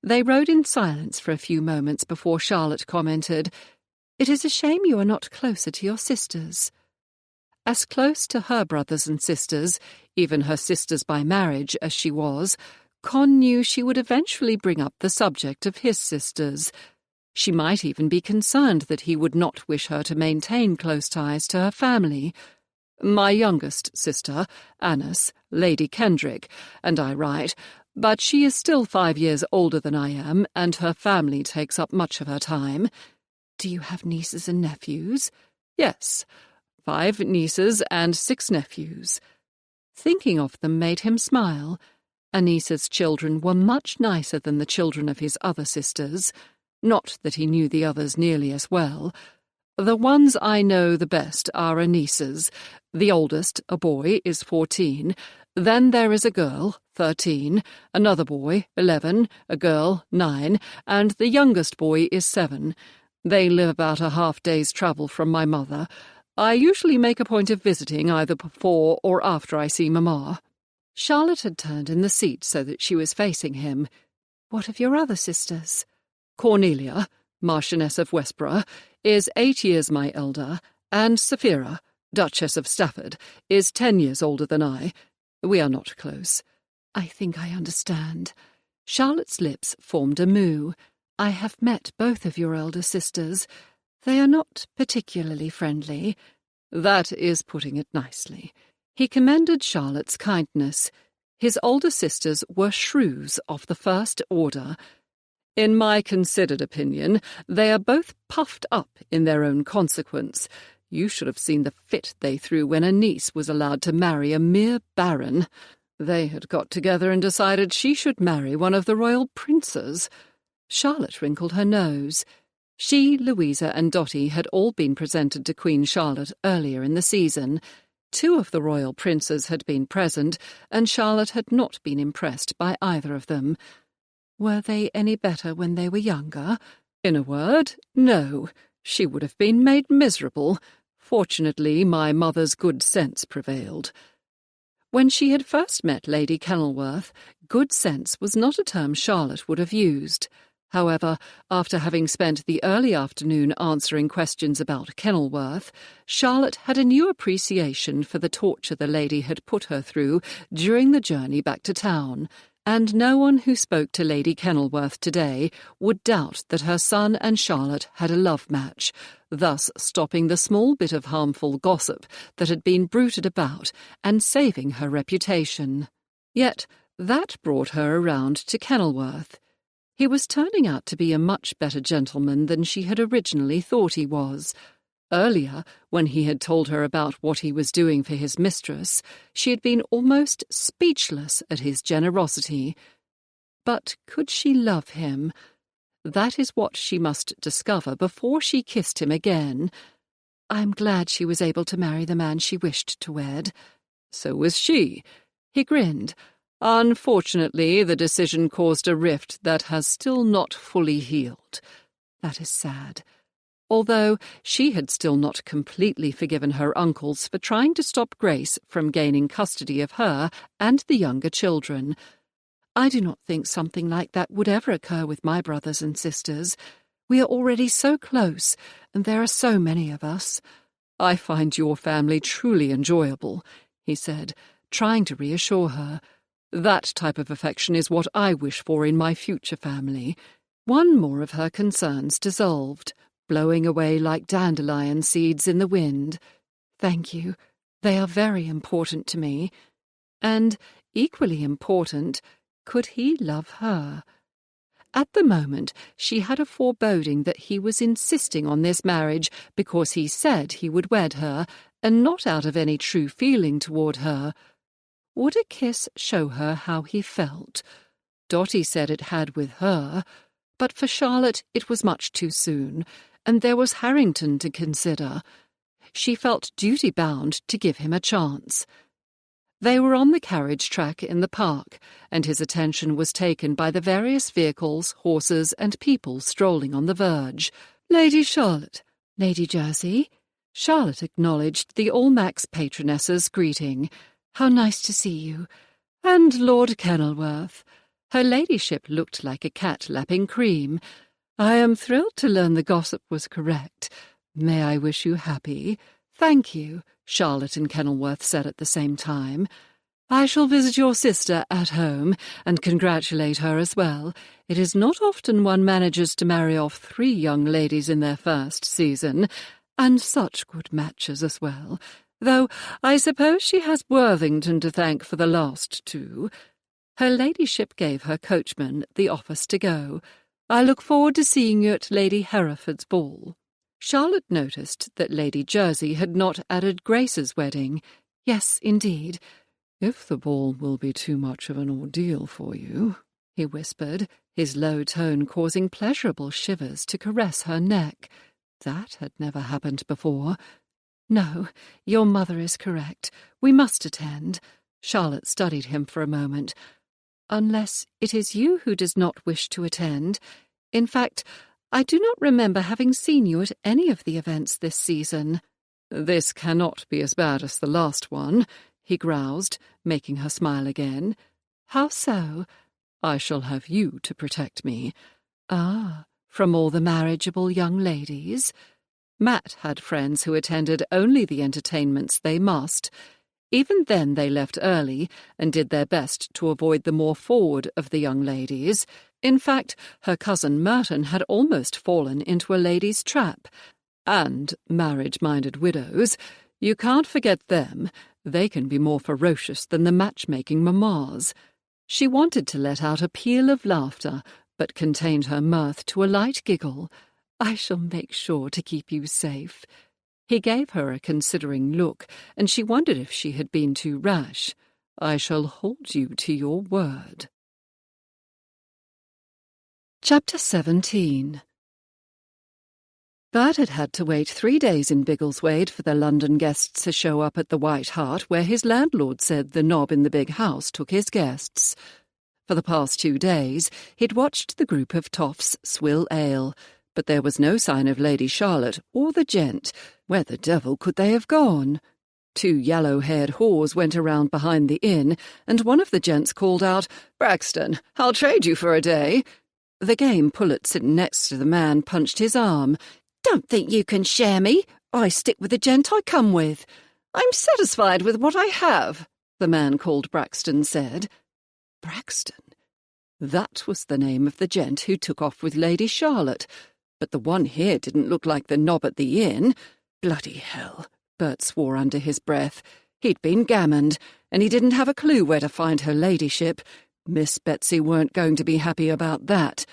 They rode in silence for a few moments before Charlotte commented, It is a shame you are not closer to your sisters. As close to her brothers and sisters, even her sisters by marriage as she was, Con knew she would eventually bring up the subject of his sisters. She might even be concerned that he would not wish her to maintain close ties to her family. My youngest sister, Annis, Lady Kendrick, and I write, but she is still 5 years older than I am, and her family takes up much of her time. Do you have nieces and nephews? Yes, 5 nieces and 6 nephews. Thinking of them made him smile. Anissa's children were much nicer than the children of his other sisters. Not that he knew the others nearly as well. The ones I know the best are Anissa's. The oldest, a boy, is 14. Then there is a girl, 13, another boy, 11, a girl, 9, and the youngest boy is 7. They live about a half-day's travel from my mother. I usually make a point of visiting either before or after I see Mamma. Charlotte had turned in the seat so that she was facing him. What of your other sisters? Cornelia, Marchioness of Westborough, is 8 years my elder, and Sapphira, Duchess of Stafford, is 10 years older than I. We are not close. I think I understand. Charlotte's lips formed a moue. I have met both of your elder sisters. They are not particularly friendly. That is putting it nicely. He commended Charlotte's kindness. His older sisters were shrews of the first order. In my considered opinion, they are both puffed up in their own consequence. You should have seen the fit they threw when a niece was allowed to marry a mere baron. They had got together and decided she should marry one of the royal princes. Charlotte wrinkled her nose. She, Louisa, and Dotty had all been presented to Queen Charlotte earlier in the season. 2 of the royal princes had been present, and Charlotte had not been impressed by either of them. Were they any better when they were younger? In a word, no. She would have been made miserable. Fortunately, my mother's good sense prevailed. When she had first met Lady Kenilworth, good sense was not a term Charlotte would have used. However, after having spent the early afternoon answering questions about Kenilworth, Charlotte had a new appreciation for the torture the lady had put her through during the journey back to town, and no one who spoke to Lady Kenilworth today would doubt that her son and Charlotte had a love match, thus stopping the small bit of harmful gossip that had been bruited about and saving her reputation. Yet that brought her around to Kenilworth. He was turning out to be a much better gentleman than she had originally thought he was. Earlier, when he had told her about what he was doing for his mistress, she had been almost speechless at his generosity. But could she love him? That is what she must discover before she kissed him again. I'm glad she was able to marry the man she wished to wed. So was she. He grinned. Unfortunately, the decision caused a rift that has still not fully healed. That is sad. Although she had still not completely forgiven her uncles for trying to stop Grace from gaining custody of her and the younger children. I do not think something like that would ever occur with my brothers and sisters. We are already so close, and there are so many of us. I find your family truly enjoyable, he said, trying to reassure her. That type of affection is what I wish for in my future family. One more of her concerns dissolved, blowing away like dandelion seeds in the wind. Thank you. They are very important to me. And, equally important, could he love her? At the moment, she had a foreboding that he was insisting on this marriage because he said he would wed her, and not out of any true feeling toward her. Would a kiss show her how he felt? Dotty said it had with her, but for Charlotte it was much too soon, and there was Harrington to consider. She felt duty-bound to give him a chance. They were on the carriage track in the park, and his attention was taken by the various vehicles, horses, and people strolling on the verge. Lady Charlotte, Lady Jersey. Charlotte acknowledged the Almack's patroness's greeting. How nice to see you. And Lord Kenilworth. Her ladyship looked like a cat lapping cream. I am thrilled to learn the gossip was correct. May I wish you happy? Thank you, Charlotte and Kenilworth said at the same time. I shall visit your sister at home and congratulate her as well. It is not often one manages to marry off 3 young ladies in their first season, and such good matches as well. Though I suppose she has Worthington to thank for the last 2. Her ladyship gave her coachman the office to go. I look forward to seeing you at Lady Hereford's ball. Charlotte noticed that Lady Jersey had not added Grace's wedding. Yes, indeed. If the ball will be too much of an ordeal for you, he whispered, his low tone causing pleasurable shivers to caress her neck. That had never happened before. No, your mother is correct. We must attend. Charlotte studied him for a moment. Unless it is you who does not wish to attend. In fact, I do not remember having seen you at any of the events this season. This cannot be as bad as the last one, he groused, making her smile again. How so? I shall have you to protect me. Ah, from all the marriageable young ladies? Matt had friends who attended only the entertainments they must. Even then they left early and did their best to avoid the more forward of the young ladies. In fact, her cousin Merton had almost fallen into a lady's trap. And marriage-minded widows, you can't forget them. They can be more ferocious than the matchmaking mammas. She wanted to let out a peal of laughter, but contained her mirth to a light giggle. "I shall make sure to keep you safe." He gave her a considering look, and she wondered if she had been too rash. "I shall hold you to your word." Chapter 17. Bert had had to wait 3 days in Biggleswade for the London guests to show up at the White Hart, where his landlord said the knob in the big house took his guests. For the past 2 days, he'd watched the group of toffs swill ale, but there was no sign of Lady Charlotte or the gent. Where the devil could they have gone? 2 yellow-haired whores went around behind the inn, and one of the gents called out, "Braxton, I'll trade you for a day." The game pullet sitting next to the man punched his arm. "Don't think you can share me. I stick with the gent I come with." "I'm satisfied with what I have," the man called Braxton said. Braxton? That was the name of the gent who took off with Lady Charlotte, but the one here didn't look like the knob at the inn. Bloody hell, Bert swore under his breath. He'd been gammoned, and he didn't have a clue where to find her ladyship. Miss Betsy weren't going to be happy about that.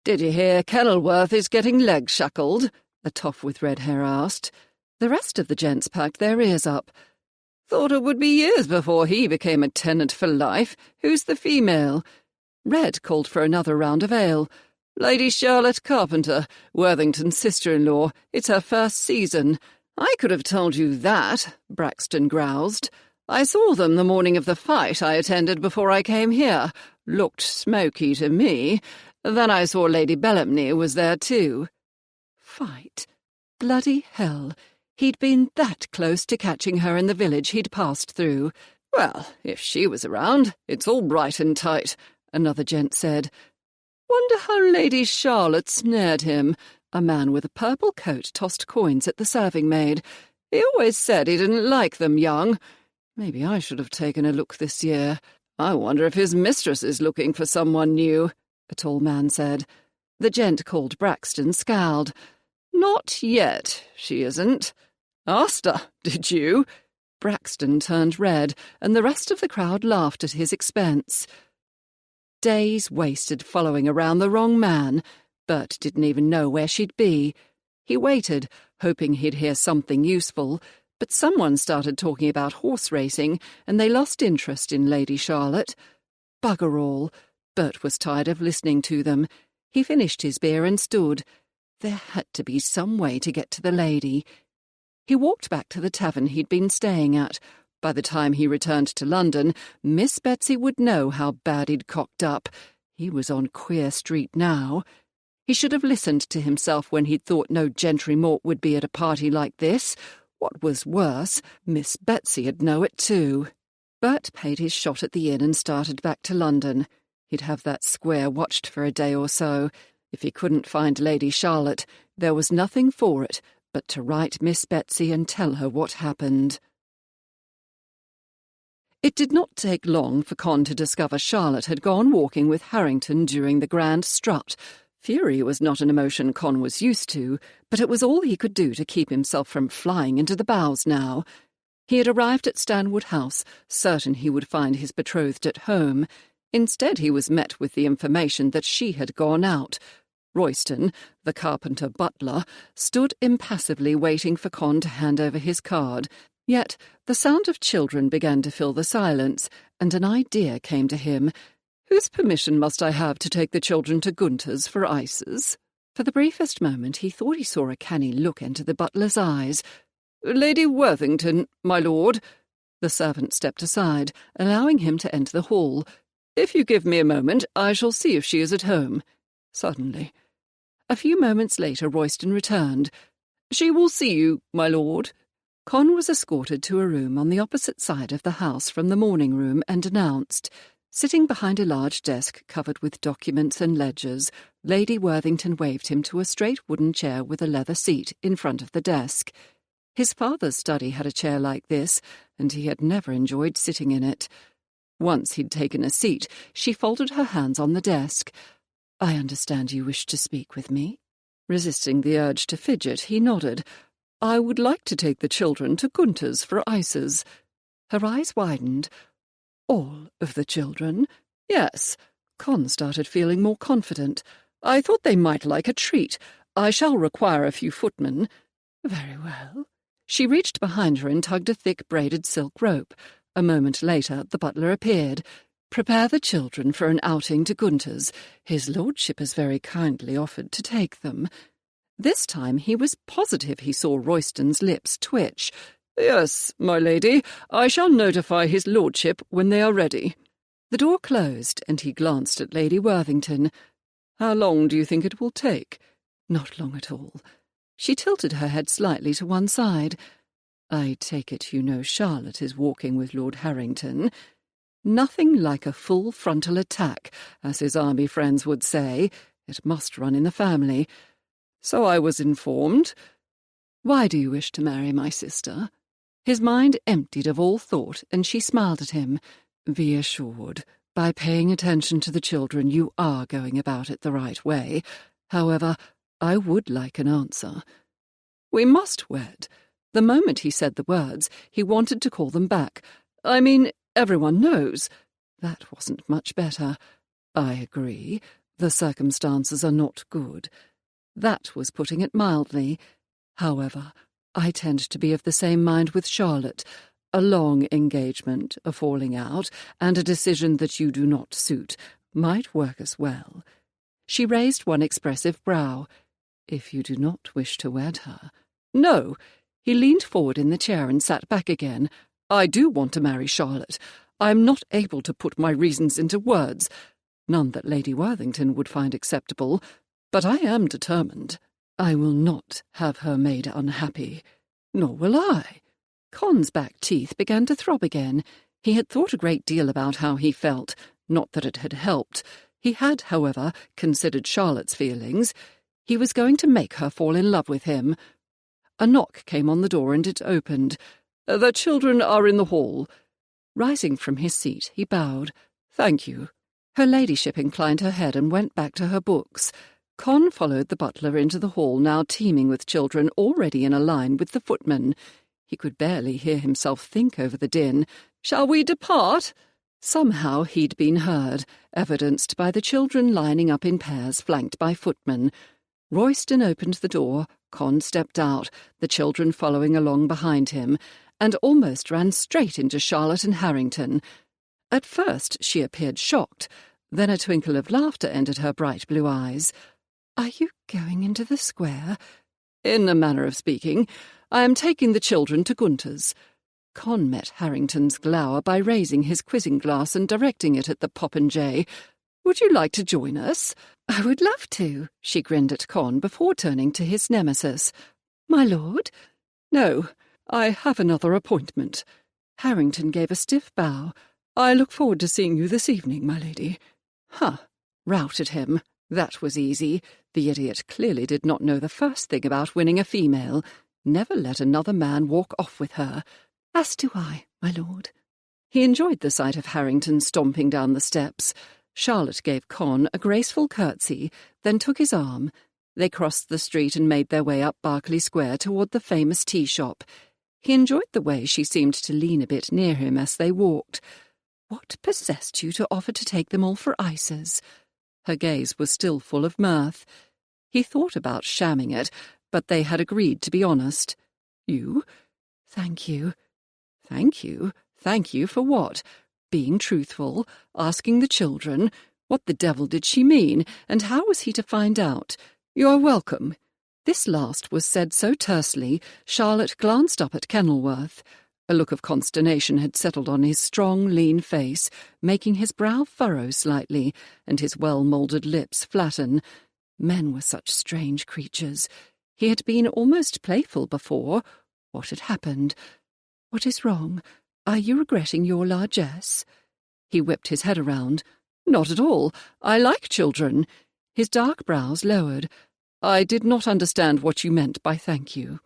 "Did you hear Kenilworth is getting leg-shackled?" the toff with red hair asked. The rest of the gents packed their ears up. "Thought it would be years before he became a tenant for life. Who's the female?" Red called for another round of ale. "Lady Charlotte Carpenter, Worthington's sister-in-law. It's her first season." "I could have told you that," Braxton groused. "I saw them the morning of the fight I attended before I came here. Looked smoky to me. Then I saw Lady Bellamy was there too." Fight? Bloody hell. He'd been that close to catching her in the village he'd passed through. "Well, if she was around, it's all bright and tight," another gent said. "Wonder how Lady Charlotte snared him." A man with a purple coat tossed coins at the serving-maid. "He always said he didn't like them young. Maybe I should have taken a look this year. I wonder if his mistress is looking for someone new," a tall man said. The gent called Braxton scowled. "Not yet, she isn't." "Asked her, did you?" Braxton turned red, and the rest of the crowd laughed at his expense. Days wasted following around the wrong man. Bert didn't even know where she'd be. He waited, hoping he'd hear something useful, but someone started talking about horse racing, and they lost interest in Lady Charlotte. Bugger all. Bert was tired of listening to them. He finished his beer and stood. There had to be some way to get to the lady. He walked back to the tavern he'd been staying at. By the time he returned to London, Miss Betsy would know how bad he'd cocked up. He was on Queer Street now. He should have listened to himself when he'd thought no gentry mort would be at a party like this. What was worse, Miss Betsy'd know it too. Bert paid his shot at the inn and started back to London. He'd have that square watched for a day or so. If he couldn't find Lady Charlotte, there was nothing for it but to write Miss Betsy and tell her what happened. It did not take long for Con to discover Charlotte had gone walking with Harrington during the grand strut. Fury was not an emotion Con was used to, but it was all he could do to keep himself from flying into the bows now. He had arrived at Stanwood House, certain he would find his betrothed at home. Instead, he was met with the information that she had gone out. Royston, the carpenter butler, stood impassively waiting for Con to hand over his card. Yet the sound of children began to fill the silence, and an idea came to him. Whose permission must I have to take the children to Gunter's for ices? For the briefest moment he thought he saw a canny look enter the butler's eyes. "Lady Worthington, my lord." The servant stepped aside, allowing him to enter the hall. "If you give me a moment, I shall see if she is at home." "Certainly." A few moments later Royston returned. "She will see you, my lord." Con was escorted to a room on the opposite side of the house from the morning room and announced. Sitting behind a large desk covered with documents and ledgers, Lady Worthington waved him to a straight wooden chair with a leather seat in front of the desk. His father's study had a chair like this, and he had never enjoyed sitting in it. Once he'd taken a seat, she folded her hands on the desk. "I understand you wish to speak with me?" Resisting the urge to fidget, he nodded. "I would like to take the children to Gunter's for ices." Her eyes widened. "All of the children?" "Yes." Con started feeling more confident. "I thought they might like a treat. I shall require a few footmen." "Very well." She reached behind her and tugged a thick braided silk rope. A moment later, the butler appeared. "Prepare the children for an outing to Gunter's. His lordship has very kindly offered to take them." This time he was positive he saw Royston's lips twitch. "Yes, my lady, I shall notify his lordship when they are ready." The door closed, and he glanced at Lady Worthington. "How long do you think it will take?" "Not long at all." She tilted her head slightly to one side. "I take it you know Charlotte is walking with Lord Harrington." Nothing like a full frontal attack, as his army friends would say. It must run in the family. "So I was informed." "Why do you wish to marry my sister?" His mind emptied of all thought, and she smiled at him. "Be assured, by paying attention to the children you are going about it the right way. However, I would like an answer." "We must wed." The moment he said the words, he wanted to call them back. "I mean, everyone knows." That wasn't much better. "I agree. The circumstances are not good." That was putting it mildly. "However, I tend to be of the same mind with Charlotte. A long engagement, a falling out, and a decision that you do not suit might work as well." She raised one expressive brow. "If you do not wish to wed her—" "No." He leaned forward in the chair and sat back again. "I do want to marry Charlotte. I am not able to put my reasons into words, none that Lady Worthington would find acceptable, but I am determined. I will not have her made unhappy. Nor will I." Con's back teeth began to throb again. He had thought a great deal about how he felt, not that it had helped. He had, however, considered Charlotte's feelings. He was going to make her fall in love with him. A knock came on the door, and it opened. "The children are in the hall." Rising from his seat, he bowed. "Thank you." Her ladyship inclined her head and went back to her books. Con followed the butler into the hall, now teeming with children, already in a line with the footmen. He could barely hear himself think over the din. "Shall we depart?" Somehow he'd been heard, evidenced by the children lining up in pairs flanked by footmen. Royston opened the door, Con stepped out, the children following along behind him, and almost ran straight into Charlotte and Harrington. At first she appeared shocked, then a twinkle of laughter entered her bright blue eyes. "Are you going into the square?" "In a manner of speaking. I am taking the children to Gunter's." Con met Harrington's glower by raising his quizzing glass and directing it at the popinjay. "Would you like to join us?" "I would love to," she grinned at Con before turning to his nemesis. "My lord?" "No, I have another appointment." Harrington gave a stiff bow. "I look forward to seeing you this evening, my lady." Routed him. That was easy. The idiot clearly did not know the first thing about winning a female. Never let another man walk off with her. "As do I, my lord." He enjoyed the sight of Harrington stomping down the steps. Charlotte gave Con a graceful curtsy, then took his arm. They crossed the street and made their way up Berkeley Square toward the famous tea shop. He enjoyed the way she seemed to lean a bit near him as they walked. "What possessed you to offer to take them all for ices?" Her gaze was still full of mirth. He thought about shamming it, but they had agreed to be honest. "You?" "Thank you." "Thank you? Thank you for what? Being truthful? Asking the children? What the devil did she mean, and how was he to find out? You are welcome." This last was said so tersely, Charlotte glanced up at Kenilworth. A look of consternation had settled on his strong, lean face, making his brow furrow slightly, and his well-moulded lips flatten. Men were such strange creatures. He had been almost playful before. What had happened? "What is wrong? Are you regretting your largesse?" He whipped his head around. "Not at all. I like children." His dark brows lowered. "I did not understand what you meant by thank you."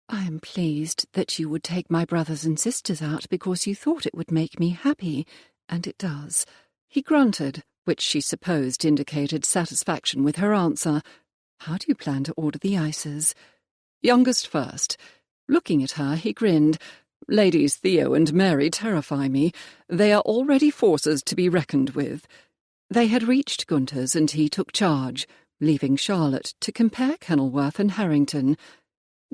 "I am pleased that you would take my brothers and sisters out because you thought it would make me happy, and it does." He grunted, which she supposed indicated satisfaction with her answer. "How do you plan to order the ices?" "Youngest first." Looking at her, he grinned. "Ladies Theo and Mary terrify me. They are already forces to be reckoned with." They had reached Gunter's and he took charge, leaving Charlotte to compare Kenilworth and Harrington.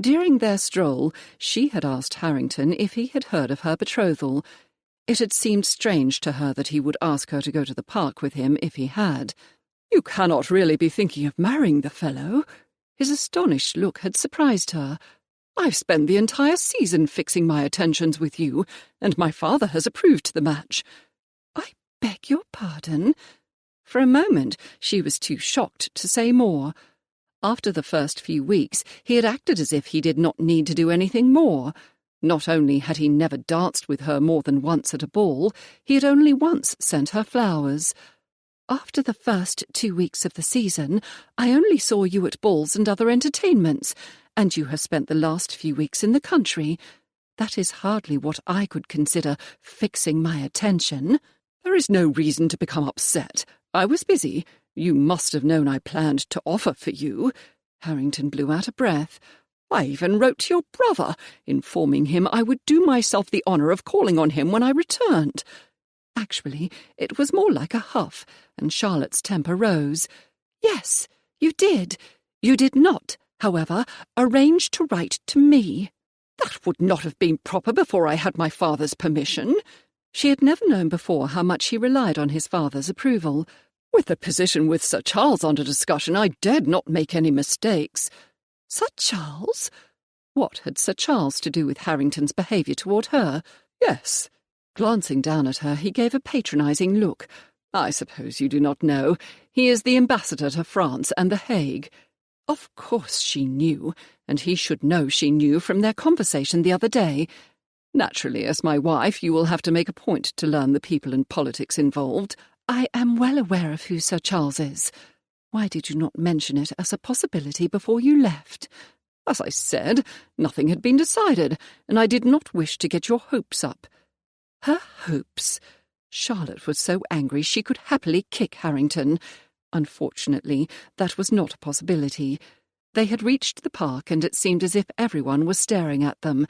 During their stroll, she had asked Harrington if he had heard of her betrothal. It had seemed strange to her that he would ask her to go to the park with him if he had. "You cannot really be thinking of marrying the fellow?" His astonished look had surprised her. "I've spent the entire season fixing my attentions with you, and my father has approved the match." "I beg your pardon?" For a moment, she was too shocked to say more. After the first few weeks, he had acted as if he did not need to do anything more. Not only had he never danced with her more than once at a ball, he had only once sent her flowers. "After the first 2 weeks of the season, I only saw you at balls and other entertainments, and you have spent the last few weeks in the country. That is hardly what I could consider fixing my attention." "There is no reason to become upset. I was busy. You must have known I planned to offer for you." Harrington blew out a breath. "I even wrote to your brother, informing him I would do myself the honour of calling on him when I returned." Actually, it was more like a huff, and Charlotte's temper rose. "Yes, you did. You did not, however, arrange to write to me." "That would not have been proper before I had my father's permission." She had never known before how much he relied on his father's approval. "With the position with Sir Charles under discussion, I dared not make any mistakes." "Sir Charles?" What had Sir Charles to do with Harrington's behaviour toward her? "Yes." Glancing down at her, he gave a patronising look. "I suppose you do not know. He is the ambassador to France and The Hague." Of course she knew, and he should know she knew from their conversation the other day. "Naturally, as my wife, you will have to make a point to learn the people and politics involved." "I am well aware of who Sir Charles is. Why did you not mention it as a possibility before you left?" "As I said, nothing had been decided, and I did not wish to get your hopes up." Her hopes! Charlotte was so angry she could happily kick Harrington. Unfortunately, that was not a possibility. They had reached the park, and it seemed as if everyone was staring at them.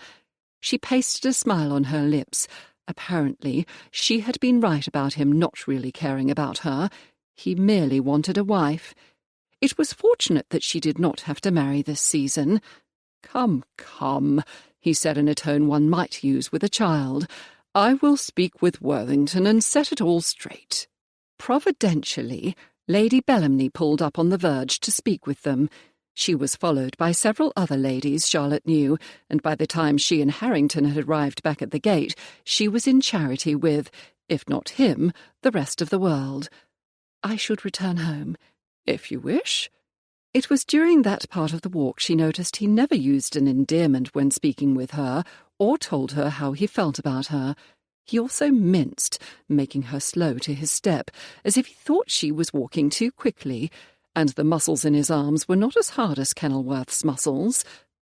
She pasted a smile on her lips. Apparently, she had been right about him not really caring about her. He merely wanted a wife. It was fortunate that she did not have to marry this season. Come, he said in a tone one might use with a child. "I will speak with Worthington and set it all straight." Providentially, Lady Bellamy pulled up on the verge to speak with them. She was followed by several other ladies Charlotte knew, and by the time she and Harrington had arrived back at the gate, she was in charity with, if not him, the rest of the world. "I should return home." "If you wish." It was during that part of the walk she noticed he never used an endearment when speaking with her, or told her how he felt about her. He also minced, making her slow to his step, as if he thought she was walking too quickly, and the muscles in his arms were not as hard as Kenilworth's muscles.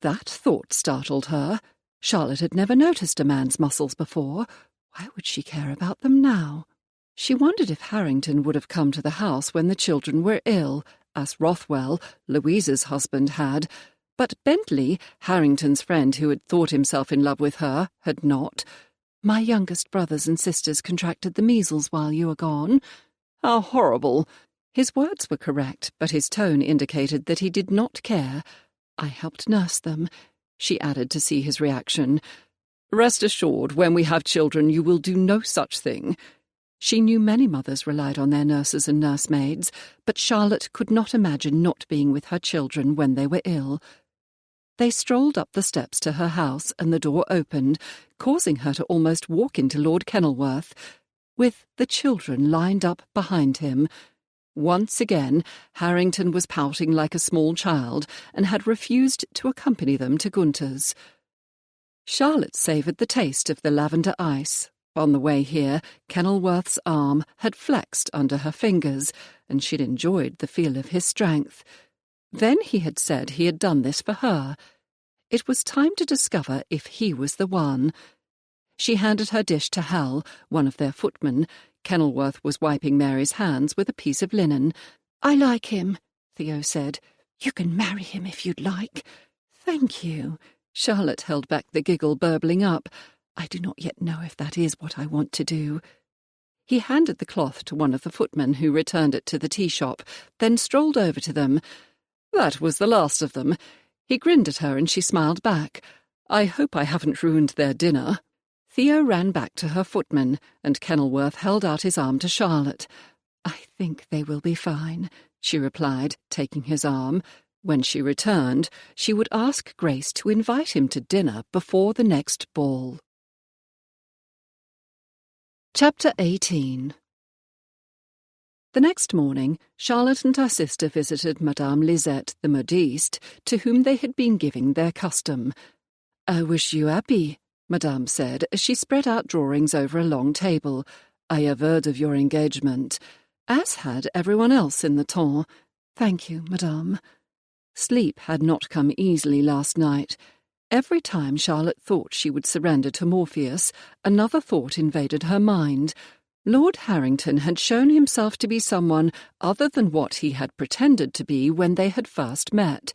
That thought startled her. Charlotte had never noticed a man's muscles before. Why would she care about them now? She wondered if Harrington would have come to the house when the children were ill, as Rothwell, Louisa's husband, had. But Bentley, Harrington's friend who had thought himself in love with her, had not. "My youngest brothers and sisters contracted the measles while you were gone." "How horrible!" His words were correct, but his tone indicated that he did not care. "I helped nurse them," she added to see his reaction. "Rest assured, when we have children, you will do no such thing." She knew many mothers relied on their nurses and nursemaids, but Charlotte could not imagine not being with her children when they were ill. They strolled up the steps to her house, and the door opened, causing her to almost walk into Lord Kenilworth, with the children lined up behind him. Once again, Harrington was pouting like a small child, and had refused to accompany them to Gunter's. Charlotte savoured the taste of the lavender ice. On the way here, Kenilworth's arm had flexed under her fingers, and she'd enjoyed the feel of his strength. Then he had said he had done this for her. It was time to discover if he was the one. She handed her dish to Hal, one of their footmen. Kenilworth was wiping Mary's hands with a piece of linen. "I like him," Theo said. "You can marry him if you'd like." "Thank you." Charlotte held back the giggle, burbling up. "I do not yet know if that is what I want to do." He handed the cloth to one of the footmen, who returned it to the tea shop, then strolled over to them. That was the last of them. He grinned at her and she smiled back. "I hope I haven't ruined their dinner." Theo ran back to her footman, and Kenilworth held out his arm to Charlotte. "I think they will be fine," she replied, taking his arm. When she returned, she would ask Grace to invite him to dinner before the next ball. Chapter 18. The next morning, Charlotte and her sister visited Madame Lisette, the modiste, to whom they had been giving their custom. "I wish you happy," Madame said, as she spread out drawings over a long table. "I have heard of your engagement," as had everyone else in the ton. "Thank you, Madame." Sleep had not come easily last night. Every time Charlotte thought she would surrender to Morpheus, another thought invaded her mind. Lord Harrington had shown himself to be someone other than what he had pretended to be when they had first met.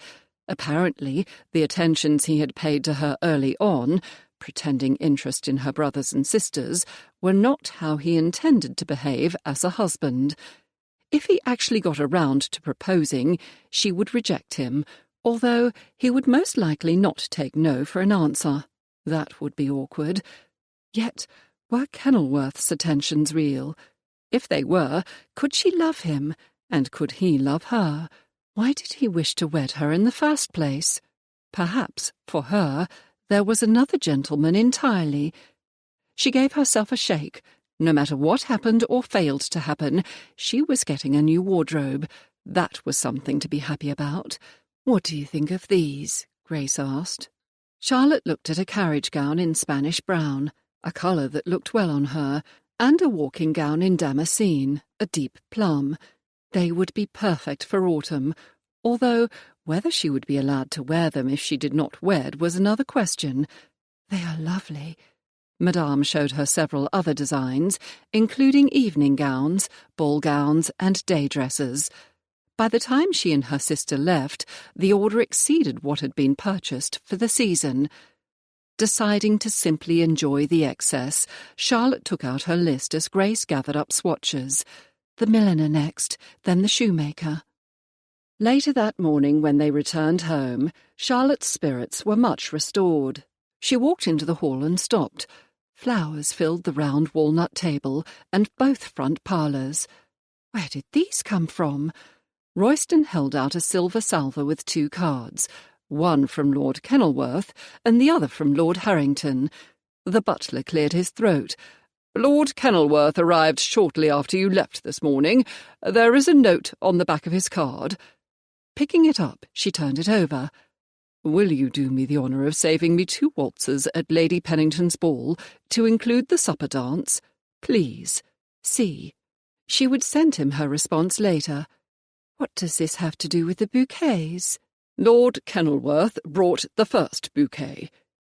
Apparently, the attentions he had paid to her early on, pretending interest in her brothers and sisters, were not how he intended to behave as a husband. If he actually got around to proposing, she would reject him, although he would most likely not take no for an answer. That would be awkward. Yet, were Kenilworth's attentions real? If they were, could she love him, and could he love her? Why did he wish to wed her in the first place? Perhaps, for her, there was another gentleman entirely. She gave herself a shake. No matter what happened or failed to happen, she was getting a new wardrobe. That was something to be happy about. "What do you think of these?" Grace asked. Charlotte looked at a carriage gown in Spanish brown, a colour that looked well on her, and a walking gown in damascene, a deep plum. They would be perfect for autumn, although whether she would be allowed to wear them if she did not wed was another question. "They are lovely." Madame showed her several other designs, including evening gowns, ball gowns, and day dresses. By the time she and her sister left, the order exceeded what had been purchased for the season. Deciding to simply enjoy the excess, Charlotte took out her list as Grace gathered up swatches. The milliner next, then the shoemaker. Later that morning, when they returned home, Charlotte's spirits were much restored. She walked into the hall and stopped. Flowers filled the round walnut table and both front parlours. Where did these come from? Royston held out a silver salver with 2 cards, one from Lord Kenilworth and the other from Lord Harrington. The butler cleared his throat. "Lord Kenilworth arrived shortly after you left this morning. There is a note on the back of his card." Picking it up, she turned it over. "Will you do me the honour of saving me 2 waltzes at Lady Pennington's ball, to include the supper dance? Please. C." She would send him her response later. What does this have to do with the bouquets? Lord Kenilworth brought the first bouquet.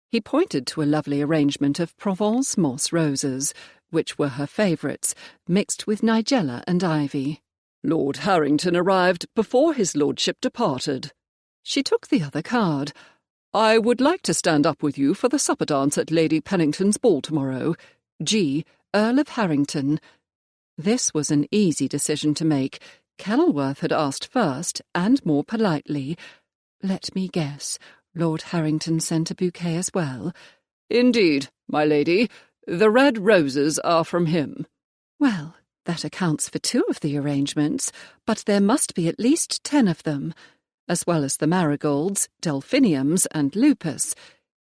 He pointed to a lovely arrangement of Provence moss roses, which were her favourites, mixed with nigella and ivy. Lord Harrington arrived before his lordship departed. She took the other card. "I would like to stand up with you for the supper dance at Lady Pennington's ball tomorrow. G. Earl of Harrington." This was an easy decision to make. Kenilworth had asked first, and more politely. Let me guess, Lord Harrington sent a bouquet as well? "Indeed, my lady. The red roses are from him." Well, that accounts for 2 of the arrangements, but there must be at least 10 of them, as well as the marigolds, delphiniums, and lupus.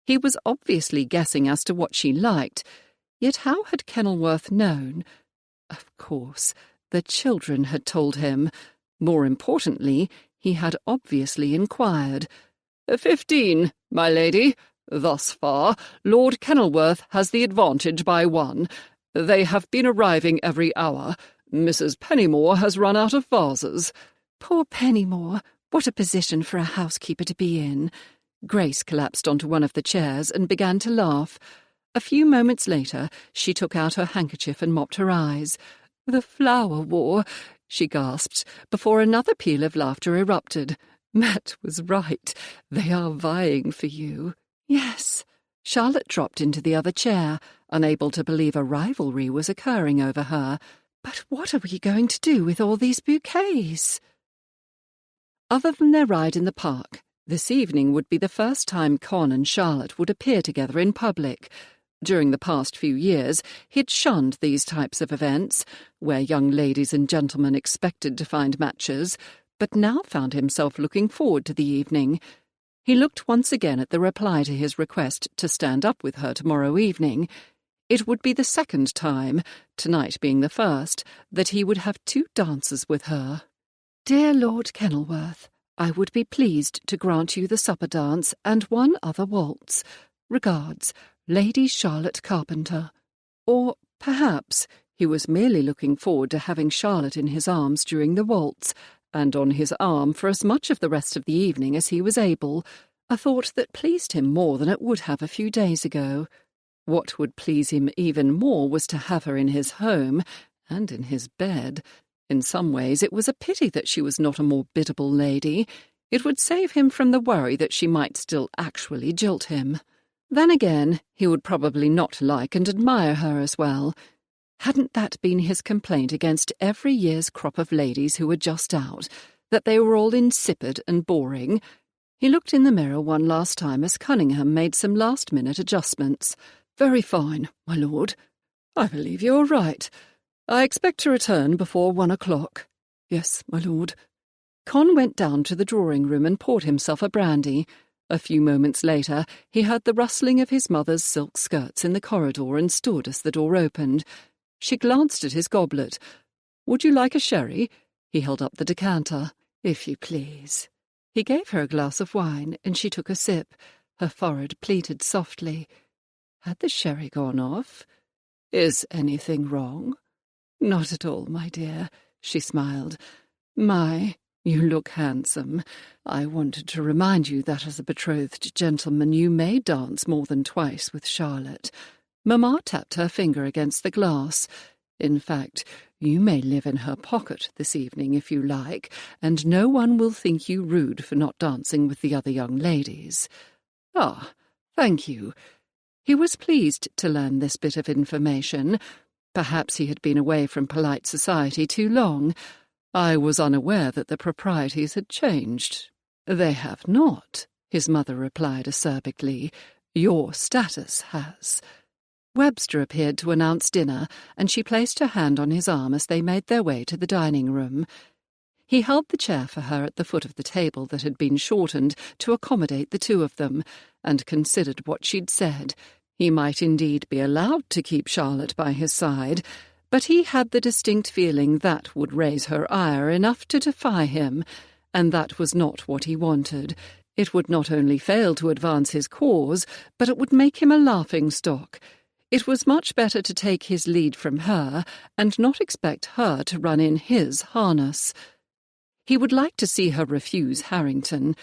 He was obviously guessing as to what she liked, yet how had Kenilworth known? Of course, the children had told him. More importantly, he had obviously inquired. 15, my lady. Thus far, Lord Kenilworth has the advantage by 1. They have been arriving every hour. Mrs. Pennymore has run out of vases." Poor Pennymore. What a position for a housekeeper to be in. Grace collapsed onto one of the chairs and began to laugh. A few moments later, she took out her handkerchief and mopped her eyes. "The flower war," she gasped, before another peal of laughter erupted. "Matt was right. They are vying for you." "Yes." Charlotte dropped into the other chair, unable to believe a rivalry was occurring over her. "But what are we going to do with all these bouquets?" Other than their ride in the park, this evening would be the first time Con and Charlotte would appear together in public. During the past few years, he'd shunned these types of events, where young ladies and gentlemen expected to find matches, but now found himself looking forward to the evening. He looked once again at the reply to his request to stand up with her tomorrow evening. It would be the second time, tonight being the first, that he would have 2 dances with her. "Dear Lord Kenilworth, I would be pleased to grant you the supper dance and 1 other waltz. Regards, Lady Charlotte Carpenter." Or perhaps he was merely looking forward to having Charlotte in his arms during the waltz, and on his arm for as much of the rest of the evening as he was able, a thought that pleased him more than it would have a few days ago. What would please him even more was to have her in his home, and in his bed. In some ways it was a pity that she was not a more biddable lady. It would save him from the worry that she might still actually jilt him. Then again, he would probably not like and admire her as well. Hadn't that been his complaint against every year's crop of ladies who were just out, that they were all insipid and boring? He looked in the mirror one last time as Cunningham made some last-minute adjustments. "Very fine, my lord. I believe you are right. I expect to return before 1 o'clock. "Yes, my lord." Con went down to the drawing-room and poured himself a brandy. A few moments later, he heard the rustling of his mother's silk skirts in the corridor and stood as the door opened. She glanced at his goblet. "Would you like a sherry?" He held up the decanter. "If you please." He gave her a glass of wine, and she took a sip. Her forehead pleated softly. Had the sherry gone off? "Is anything wrong?" "Not at all, my dear," she smiled. "My, you look handsome. I wanted to remind you that as a betrothed gentleman you may dance more than twice with Charlotte." Mamma tapped her finger against the glass. "In fact, you may live in her pocket this evening if you like, and no one will think you rude for not dancing with the other young ladies." "Ah, thank you." He was pleased to learn this bit of information. Perhaps he had been away from polite society too long. "I was unaware that the proprieties had changed." "They have not," his mother replied acerbically. "Your status has." Webster appeared to announce dinner, and she placed her hand on his arm as they made their way to the dining-room. He held the chair for her at the foot of the table that had been shortened to accommodate the 2 of them, and considered what she'd said. He might indeed be allowed to keep Charlotte by his side, but he had the distinct feeling that would raise her ire enough to defy him, and that was not what he wanted. It would not only fail to advance his cause, but it would make him a laughing-stock. It was much better to take his lead from her, and not expect her to run in his harness. He would like to see her refuse Harrington.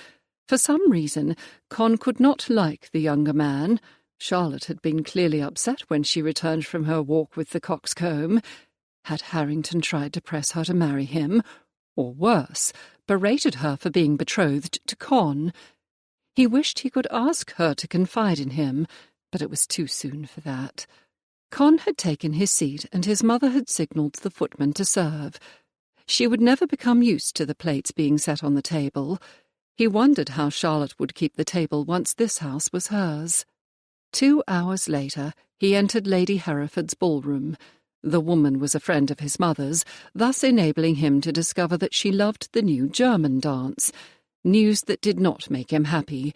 For some reason, Con could not like the younger man. Charlotte had been clearly upset when she returned from her walk with the coxcomb. Had Harrington tried to press her to marry him? Or worse, berated her for being betrothed to Con? He wished he could ask her to confide in him, but it was too soon for that. Con had taken his seat, and his mother had signalled the footman to serve. She would never become used to the plates being set on the table. He wondered how Charlotte would keep the table once this house was hers. 2 hours later, he entered Lady Hereford's ballroom. The woman was a friend of his mother's, thus enabling him to discover that she loved the new German dance, news that did not make him happy.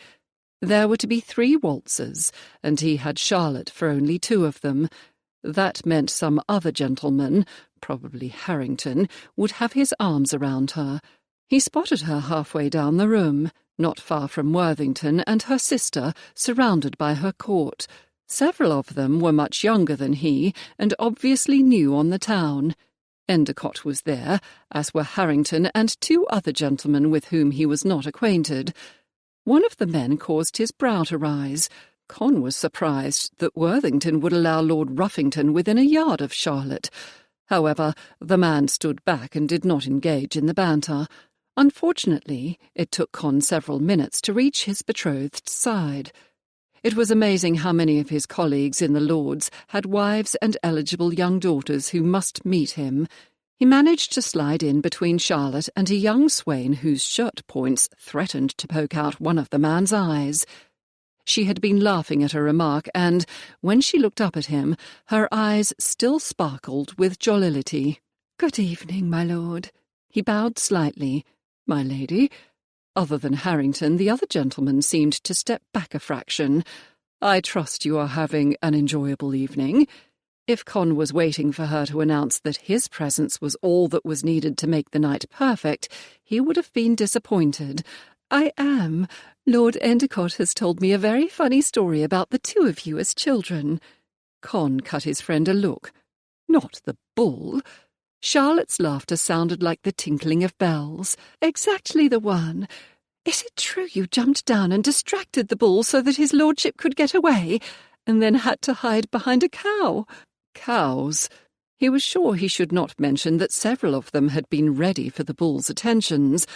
There were to be 3 waltzes, and he had Charlotte for only 2 of them. That meant some other gentleman, probably Harrington, would have his arms around her. He spotted her halfway down the room, not far from Worthington and her sister, surrounded by her court. Several of them were much younger than he, and obviously new on the town. Endicott was there, as were Harrington and 2 other gentlemen with whom he was not acquainted. One of the men caused his brow to rise. Con was surprised that Worthington would allow Lord Ruffington within a yard of Charlotte. However, the man stood back and did not engage in the banter. Unfortunately, it took Con several minutes to reach his betrothed's side. It was amazing how many of his colleagues in the Lords had wives and eligible young daughters who must meet him. He managed to slide in between Charlotte and a young swain whose shirt points threatened to poke out one of the man's eyes. She had been laughing at a remark, and, when she looked up at him, her eyes still sparkled with jollity. "Good evening, my lord." He bowed slightly. "My lady." Other than Harrington, the other gentlemen seemed to step back a fraction. "I trust you are having an enjoyable evening." If Con was waiting for her to announce that his presence was all that was needed to make the night perfect, he would have been disappointed. "I am. Lord Endicott has told me a very funny story about the two of you as children." Con cut his friend a look. "Not the bull?" Charlotte's laughter sounded like the tinkling of bells. "Exactly the one. Is it true you jumped down and distracted the bull so that his lordship could get away, and then had to hide behind a cow?" Cows. He was sure he should not mention that several of them had been ready for the bull's attentions.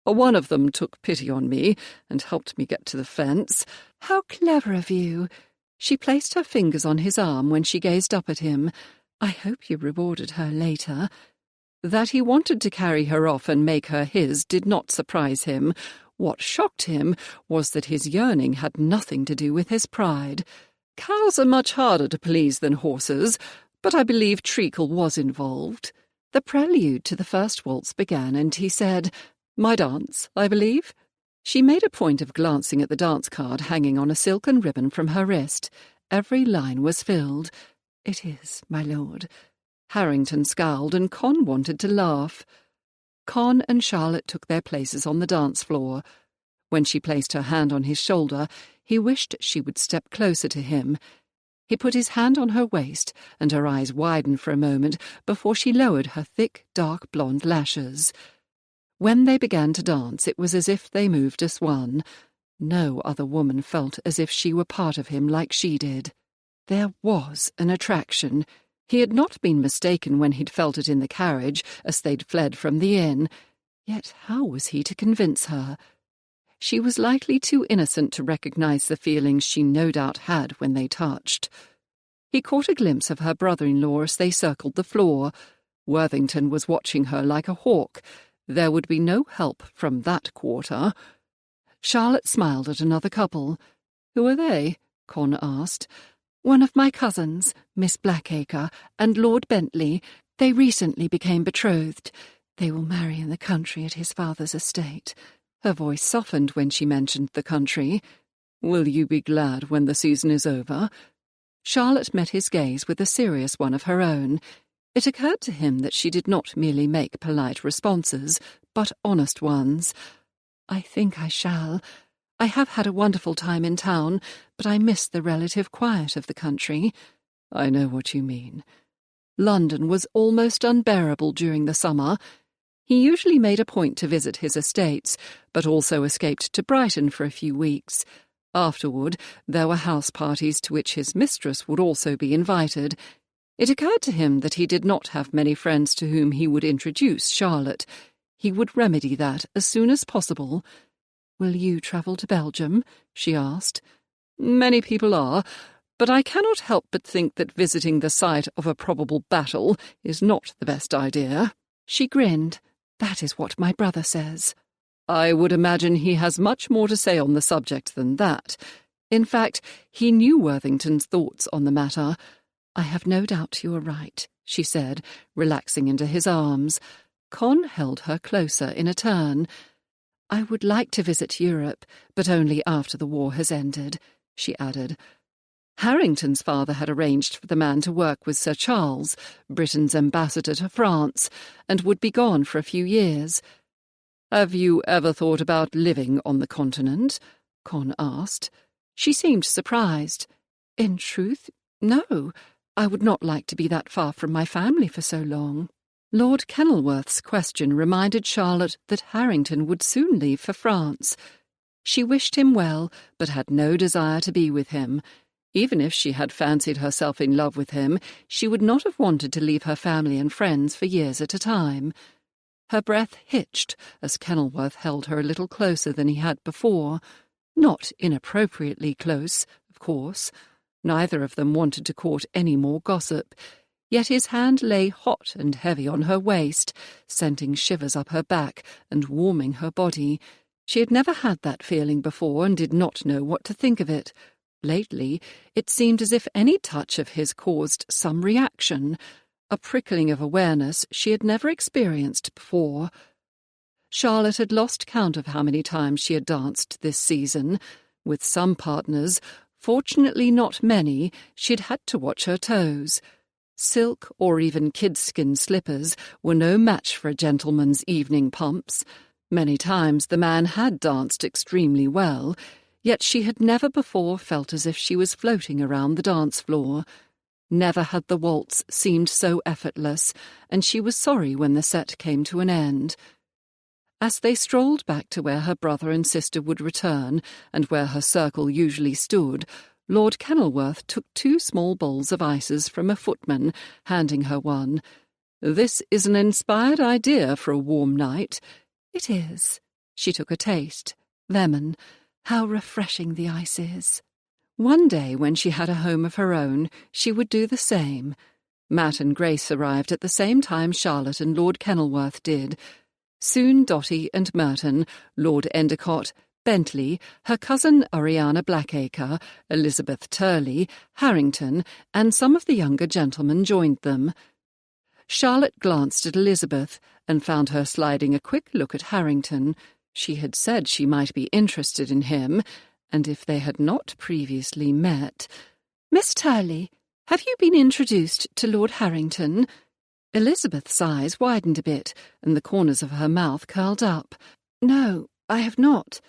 One of them took pity on me and helped me get to the fence. "How clever of you." She placed her fingers on his arm when she gazed up at him. "I hope you rewarded her later." That he wanted to carry her off and make her his did not surprise him. What shocked him was that his yearning had nothing to do with his pride. Cows are much harder to please than horses, but I believe treacle was involved. The prelude to the first waltz began, and he said, "My dance, I believe?" She made a point of glancing at the dance card hanging on a silken ribbon from her wrist. Every line was filled. "It is, my lord." Harrington scowled, and Con wanted to laugh. Con and Charlotte took their places on the dance floor. When she placed her hand on his shoulder, he wished she would step closer to him. He put his hand on her waist, and her eyes widened for a moment before she lowered her thick, dark blonde lashes. When they began to dance, it was as if they moved as one. No other woman felt as if she were part of him like she did. There was an attraction. He had not been mistaken when he'd felt it in the carriage as they'd fled from the inn. Yet how was he to convince her? She was likely too innocent to recognize the feelings she no doubt had when they touched. He caught a glimpse of her brother-in-law as they circled the floor. Worthington was watching her like a hawk. There would be no help from that quarter. Charlotte smiled at another couple. "Who are they?" Con asked. "One of my cousins, Miss Blackacre, and Lord Bentley. They recently became betrothed. They will marry in the country at his father's estate." Her voice softened when she mentioned the country. "Will you be glad when the season is over?" Charlotte met his gaze with a serious one of her own. It occurred to him that she did not merely make polite responses, but honest ones. "I think I shall. I have had a wonderful time in town, but I miss the relative quiet of the country." "I know what you mean." London was almost unbearable during the summer. He usually made a point to visit his estates, but also escaped to Brighton for a few weeks. Afterward, there were house parties to which his mistress would also be invited. It occurred to him that he did not have many friends to whom he would introduce Charlotte. He would remedy that as soon as possible. "Will you travel to Belgium?" she asked. "Many people are, but I cannot help but think that visiting the site of a probable battle is not the best idea." She grinned. "That is what my brother says." "I would imagine he has much more to say on the subject than that. In fact, he knew Worthington's thoughts on the matter. "I have no doubt you are right," she said, relaxing into his arms. Con held her closer in a turn. "I would like to visit Europe, but only after the war has ended," she added. Harrington's father had arranged for the man to work with Sir Charles, Britain's ambassador to France, and would be gone for a few years. "Have you ever thought about living on the continent?" Con asked. She seemed surprised. "In truth, no. I would not like to be that far from my family for so long." Lord Kenilworth's question reminded Charlotte that Harrington would soon leave for France. She wished him well, but had no desire to be with him. Even if she had fancied herself in love with him, she would not have wanted to leave her family and friends for years at a time. Her breath hitched as Kenilworth held her a little closer than he had before. Not inappropriately close, of course. Neither of them wanted to court any more gossip. Yet his hand lay hot and heavy on her waist, sending shivers up her back and warming her body. She had never had that feeling before and did not know what to think of it. Lately, it seemed as if any touch of his caused some reaction, a prickling of awareness she had never experienced before. Charlotte had lost count of how many times she had danced this season. With some partners, fortunately not many, she'd had to watch her toes. Silk or even kidskin slippers were no match for a gentleman's evening pumps. Many times the man had danced extremely well, yet she had never before felt as if she was floating around the dance floor. Never had the waltz seemed so effortless, and she was sorry when the set came to an end. As they strolled back to where her brother and sister would return, and where her circle usually stood, Lord Kenilworth took 2 small bowls of ices from a footman, handing her one. "This is an inspired idea for a warm night." "It is." She took a taste. Lemon. How refreshing the ice is. One day, when she had a home of her own, she would do the same. Matt and Grace arrived at the same time Charlotte and Lord Kenilworth did. Soon Dotty and Merton, Lord Endicott, Bentley, her cousin Ariana Blackacre, Elizabeth Turley, Harrington, and some of the younger gentlemen joined them. Charlotte glanced at Elizabeth and found her sliding a quick look at Harrington. She had said she might be interested in him, and if they had not previously met— "Miss Turley, have you been introduced to Lord Harrington?" Elizabeth's eyes widened a bit, and the corners of her mouth curled up. "No, I have not."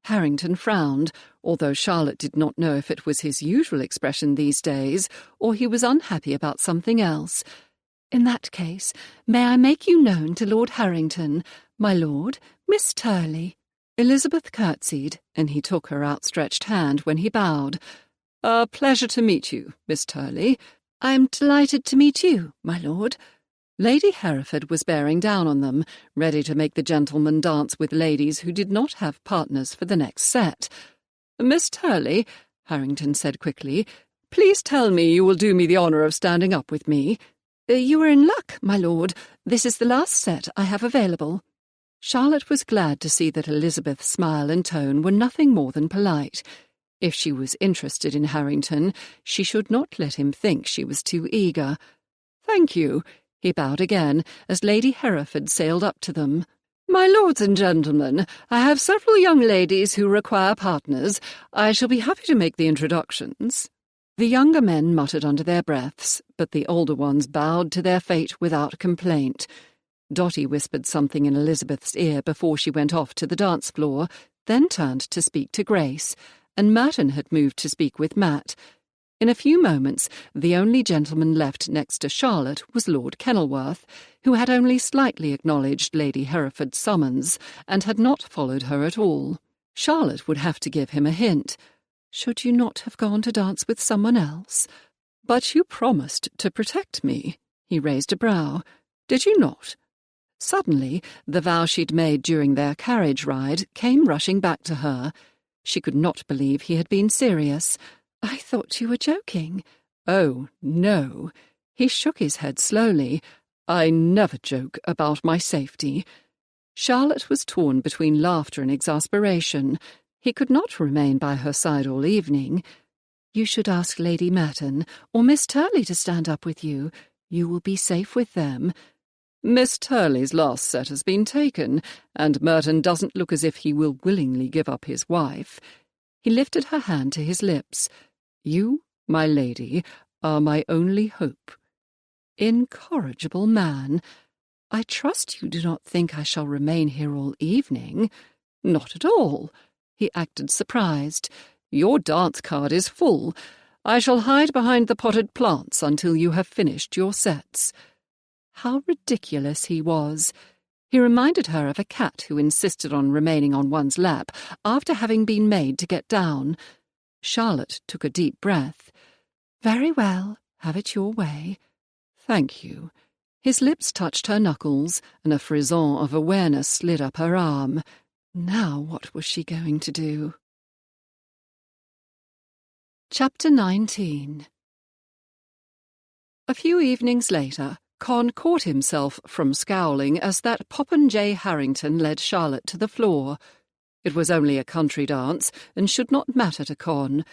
Harrington frowned, although Charlotte did not know if it was his usual expression these days, or he was unhappy about something else. "In that case, may I make you known to Lord Harrington? My lord, Miss Turley." Elizabeth curtsied, and he took her outstretched hand when he bowed. "A pleasure to meet you, Miss Turley." "I am delighted to meet you, my lord." Lady Hereford was bearing down on them, ready to make the gentlemen dance with ladies who did not have partners for the next set. "Miss Turley," Harrington said quickly, "please tell me you will do me the honour of standing up with me." "You are in luck, my lord. This is the last set I have available." Charlotte was glad to see that Elizabeth's smile and tone were nothing more than polite. If she was interested in Harrington, she should not let him think she was too eager. "Thank you." He bowed again as Lady Hereford sailed up to them. "My lords and gentlemen, I have several young ladies who require partners. I shall be happy to make the introductions." The younger men muttered under their breaths, but the older ones bowed to their fate without complaint. Dotty whispered something in Elizabeth's ear before she went off to the dance floor, then turned to speak to Grace, and Merton had moved to speak with Matt. In a few moments, the only gentleman left next to Charlotte was Lord Kenilworth, who had only slightly acknowledged Lady Hereford's summons, and had not followed her at all. Charlotte would have to give him a hint. "Should you not have gone to dance with someone else?" "But you promised to protect me." He raised a brow. "Did you not?" Suddenly, the vow she'd made during their carriage ride came rushing back to her. She could not believe he had been serious. "I thought you were joking." "Oh, no." He shook his head slowly. "I never joke about my safety." Charlotte was torn between laughter and exasperation. He could not remain by her side all evening. "You should ask Lady Merton or Miss Turley to stand up with you. You will be safe with them." "Miss Turley's last set has been taken, and Merton doesn't look as if he will willingly give up his wife." He lifted her hand to his lips. "You, my lady, are my only hope." Incorrigible man. "I trust you do not think I shall remain here all evening." "Not at all." He acted surprised. "Your dance card is full. I shall hide behind the potted plants until you have finished your sets." How ridiculous he was. He reminded her of a cat who insisted on remaining on one's lap after having been made to get down. Charlotte took a deep breath. "Very well, have it your way." "Thank you." His lips touched her knuckles, and a frisson of awareness slid up her arm. Now what was she going to do? Chapter 19. A few evenings later, Con caught himself from scowling as that popinjay Harrington led Charlotte to the floor. It was only a country dance, and should not matter to Con.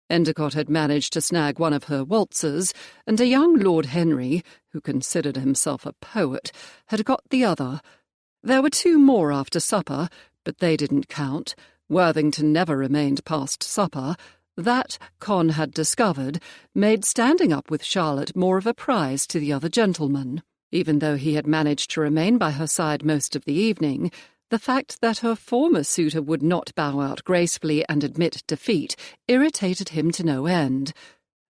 Endicott had managed to snag one of her waltzers, and a young Lord Henry, who considered himself a poet, had got the other. There were 2 more after supper, but they didn't count. Worthington never remained past supper. That, Con had discovered, made standing up with Charlotte more of a prize to the other gentlemen. Even though he had managed to remain by her side most of the evening, the fact that her former suitor would not bow out gracefully and admit defeat irritated him to no end.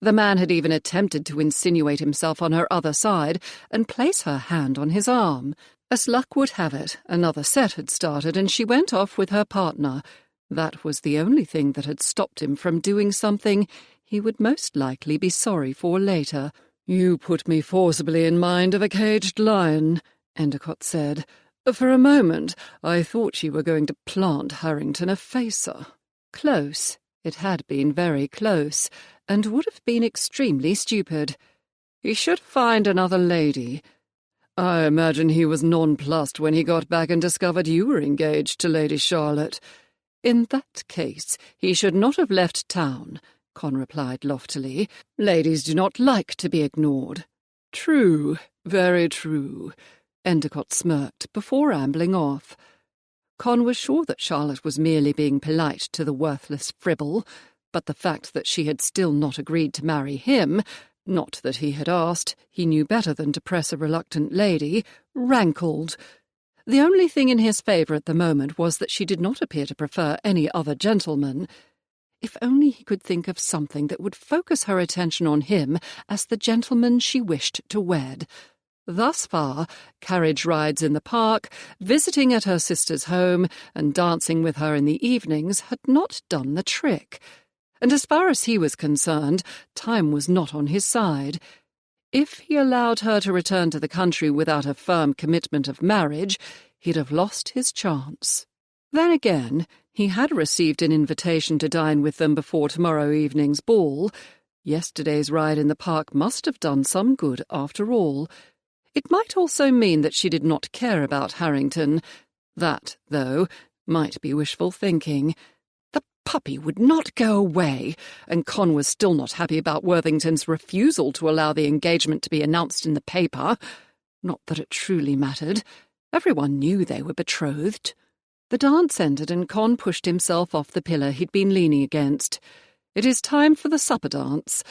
The man had even attempted to insinuate himself on her other side and place her hand on his arm. As luck would have it, another set had started and she went off with her partner. That was the only thing that had stopped him from doing something he would most likely be sorry for later. "You put me forcibly in mind of a caged lion," Endicott said. "For a moment, I thought you were going to plant Harrington a facer." Close. It had been very close, and would have been extremely stupid. He should find another lady. I imagine he was nonplussed when he got back and discovered you were engaged to Lady Charlotte. In that case, he should not have left town, Con replied loftily. Ladies do not like to be ignored. True, very true. Endicott smirked before ambling off. Con was sure that Charlotte was merely being polite to the worthless fribble, but the fact that she had still not agreed to marry him, not that he had asked, he knew better than to press a reluctant lady, rankled. The only thing in his favour at the moment was that she did not appear to prefer any other gentleman. If only he could think of something that would focus her attention on him as the gentleman she wished to wed. Thus far, carriage rides in the park, visiting at her sister's home, and dancing with her in the evenings had not done the trick. And as far as he was concerned, time was not on his side. If he allowed her to return to the country without a firm commitment of marriage, he'd have lost his chance. Then again, he had received an invitation to dine with them before tomorrow evening's ball. Yesterday's ride in the park must have done some good after all. It might also mean that she did not care about Harrington. That, though, might be wishful thinking. The puppy would not go away, and Con was still not happy about Worthington's refusal to allow the engagement to be announced in the paper. Not that it truly mattered. Everyone knew they were betrothed. The dance ended and Con pushed himself off the pillar he'd been leaning against. It is time for the supper dance.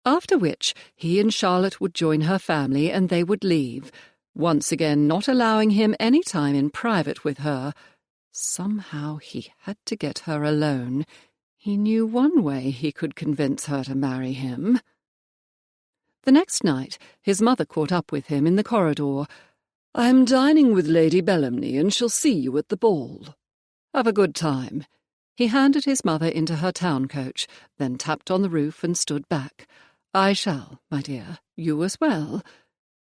After which, he and Charlotte would join her family and they would leave, once again not allowing him any time in private with her. Somehow he had to get her alone. He knew one way he could convince her to marry him. The next night, his mother caught up with him in the corridor. "I am dining with Lady Bellamny and shall see you at the ball." "Have a good time." He handed his mother into her town coach, then tapped on the roof and stood back. "I shall, my dear. You as well."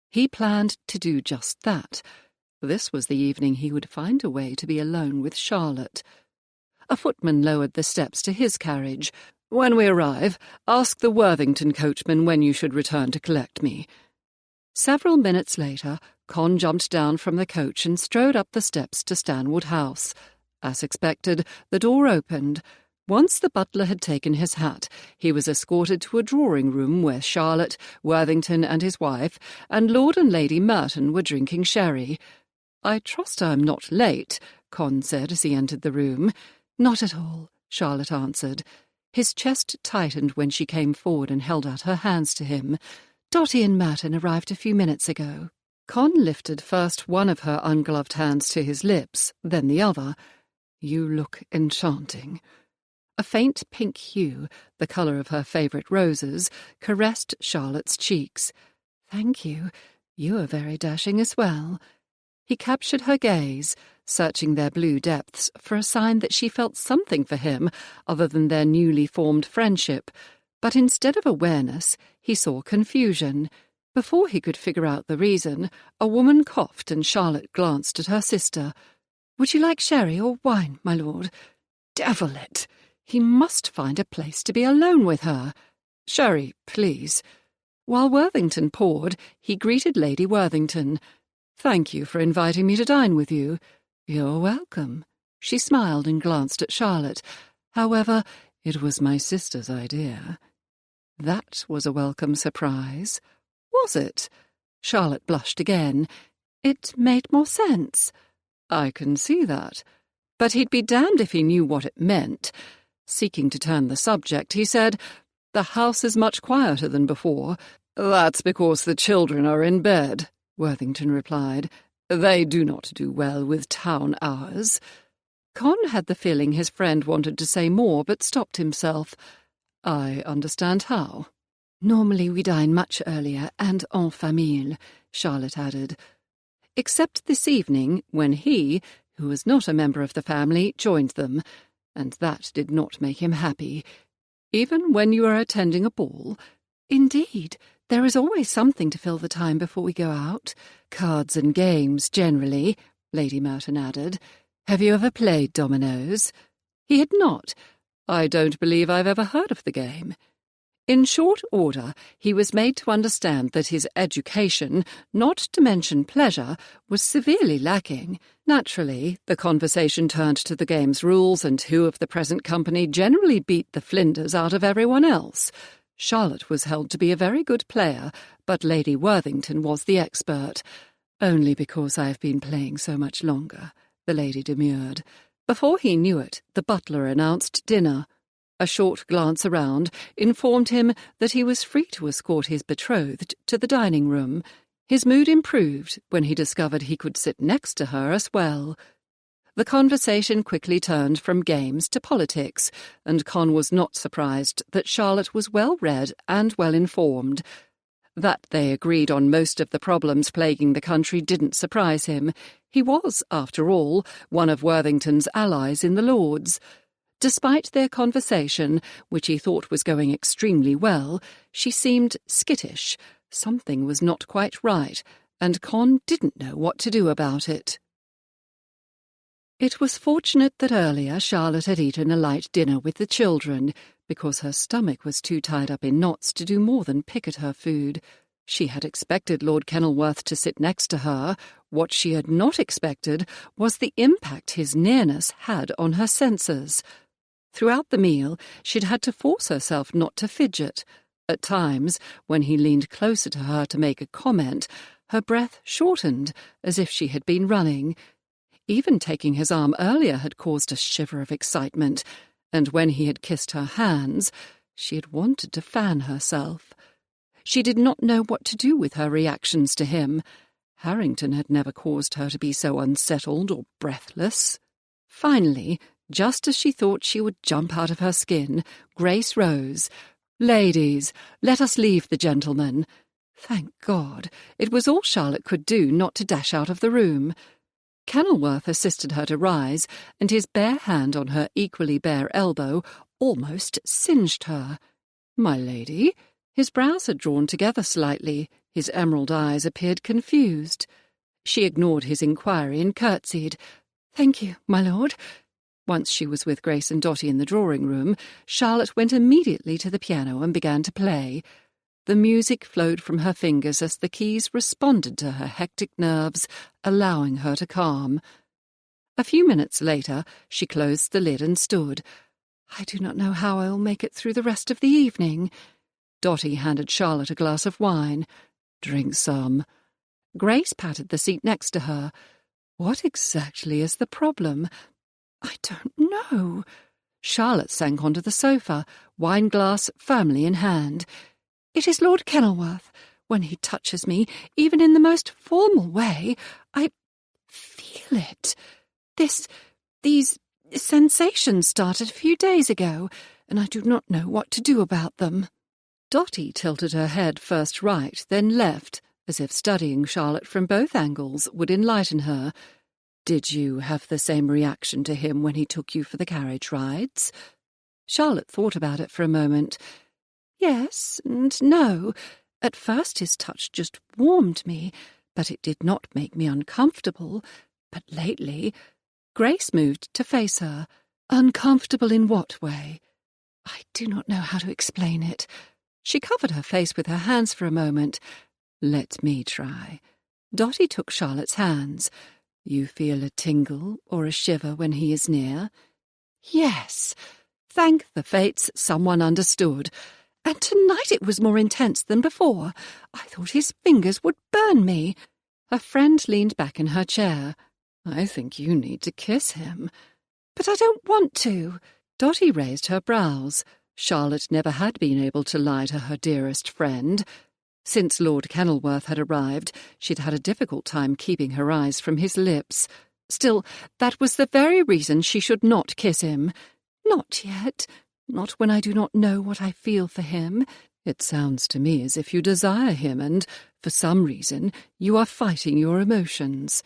He planned to do just that. This was the evening he would find a way to be alone with Charlotte. A footman lowered the steps to his carriage. "When we arrive, ask the Worthington coachman when you should return to collect me." Several minutes later, Con jumped down from the coach and strode up the steps to Stanwood House. As expected, the door opened. Once the butler had taken his hat, he was escorted to a drawing-room where Charlotte, Worthington and his wife, and Lord and Lady Merton were drinking sherry. "I trust I'm not late," Con said as he entered the room. "Not at all," Charlotte answered. His chest tightened when she came forward and held out her hands to him. "Dotty and Merton arrived a few minutes ago." Con lifted first one of her ungloved hands to his lips, then the other. "You look enchanting." A faint pink hue, the colour of her favourite roses, caressed Charlotte's cheeks. "Thank you. You are very dashing as well." He captured her gaze, searching their blue depths for a sign that she felt something for him other than their newly formed friendship, but instead of awareness, he saw confusion. Before he could figure out the reason, a woman coughed and Charlotte glanced at her sister. "Would you like sherry or wine, my lord?" Devil it! He must find a place to be alone with her. "Sherry, please." While Worthington poured, he greeted Lady Worthington. "Thank you for inviting me to dine with you." "You're welcome." She smiled and glanced at Charlotte. "However, it was my sister's idea." That was a welcome surprise. Was it? Charlotte blushed again. It made more sense. "I can see that. But he'd be damned if he knew what it meant." Seeking to turn the subject, he said, "The house is much quieter than before." "That's because the children are in bed," Worthington replied. "They do not do well with town hours." Con had the feeling his friend wanted to say more, but stopped himself. "I understand how." "Normally we dine much earlier and en famille," Charlotte added. Except this evening, when he, who was not a member of the family, joined them, and that did not make him happy. "Even when you are attending a ball?" "Indeed, there is always something to fill the time before we go out." "Cards and games, generally," Lady Merton added. "Have you ever played dominoes?" He had not. "I don't believe I've ever heard of the game." In short order, he was made to understand that his education, not to mention pleasure, was severely lacking. Naturally, the conversation turned to the game's rules and who of the present company generally beat the flinders out of everyone else. Charlotte was held to be a very good player, but Lady Worthington was the expert. "Only because I have been playing so much longer," the lady demurred. Before he knew it, the butler announced dinner. A short glance around informed him that he was free to escort his betrothed to the dining room. His mood improved when he discovered he could sit next to her as well. The conversation quickly turned from games to politics, and Con was not surprised that Charlotte was well-read and well-informed. That they agreed on most of the problems plaguing the country didn't surprise him. He was, after all, one of Worthington's allies in the Lords. Despite their conversation, which he thought was going extremely well, she seemed skittish. Something was not quite right, and Con didn't know what to do about it. It was fortunate that earlier Charlotte had eaten a light dinner with the children, because her stomach was too tied up in knots to do more than pick at her food. She had expected Lord Kenilworth to sit next to her. What she had not expected was the impact his nearness had on her senses. Throughout the meal, she'd had to force herself not to fidget. At times, when he leaned closer to her to make a comment, her breath shortened, as if she had been running. Even taking his arm earlier had caused a shiver of excitement, and when he had kissed her hands, she had wanted to fan herself. She did not know what to do with her reactions to him. Harrington had never caused her to be so unsettled or breathless. Finally, just as she thought she would jump out of her skin, Grace rose. "Ladies, let us leave the gentleman." Thank God, it was all Charlotte could do not to dash out of the room. Kenilworth assisted her to rise, and his bare hand on her equally bare elbow almost singed her. "My lady?" His brows had drawn together slightly. His emerald eyes appeared confused. She ignored his inquiry and curtsied. "Thank you, my lord." Once she was with Grace and Dotty in the drawing-room, Charlotte went immediately to the piano and began to play. The music flowed from her fingers as the keys responded to her hectic nerves, allowing her to calm. A few minutes later, she closed the lid and stood. "I do not know how I will make it through the rest of the evening." Dotty handed Charlotte a glass of wine. "Drink some." Grace patted the seat next to her. "What exactly is the problem?" "I don't know." Charlotte sank onto the sofa, wine-glass firmly in hand. "It is Lord Kenilworth. When he touches me, even in the most formal way, I feel it. These sensations started a few days ago, and I do not know what to do about them." Dotty tilted her head first right, then left, as if studying Charlotte from both angles would enlighten her. "Did you have the same reaction to him when he took you for the carriage rides?" Charlotte thought about it for a moment. "Yes and no. At first his touch just warmed me, but it did not make me uncomfortable. But lately—" Grace moved to face her. "Uncomfortable in what way?" "I do not know how to explain it." She covered her face with her hands for a moment. "Let me try." Dotty took Charlotte's hands. "You feel a tingle or a shiver when he is near?" "Yes. Thank the fates, someone understood. And tonight it was more intense than before. I thought his fingers would burn me." Her friend leaned back in her chair. "I think you need to kiss him." "But I don't want to." Dotty raised her brows. Charlotte never had been able to lie to her dearest friend. Since Lord Kenilworth had arrived, she'd had a difficult time keeping her eyes from his lips. Still, that was the very reason she should not kiss him. "Not yet. Not when I do not know what I feel for him." "It sounds to me as if you desire him and, for some reason, you are fighting your emotions."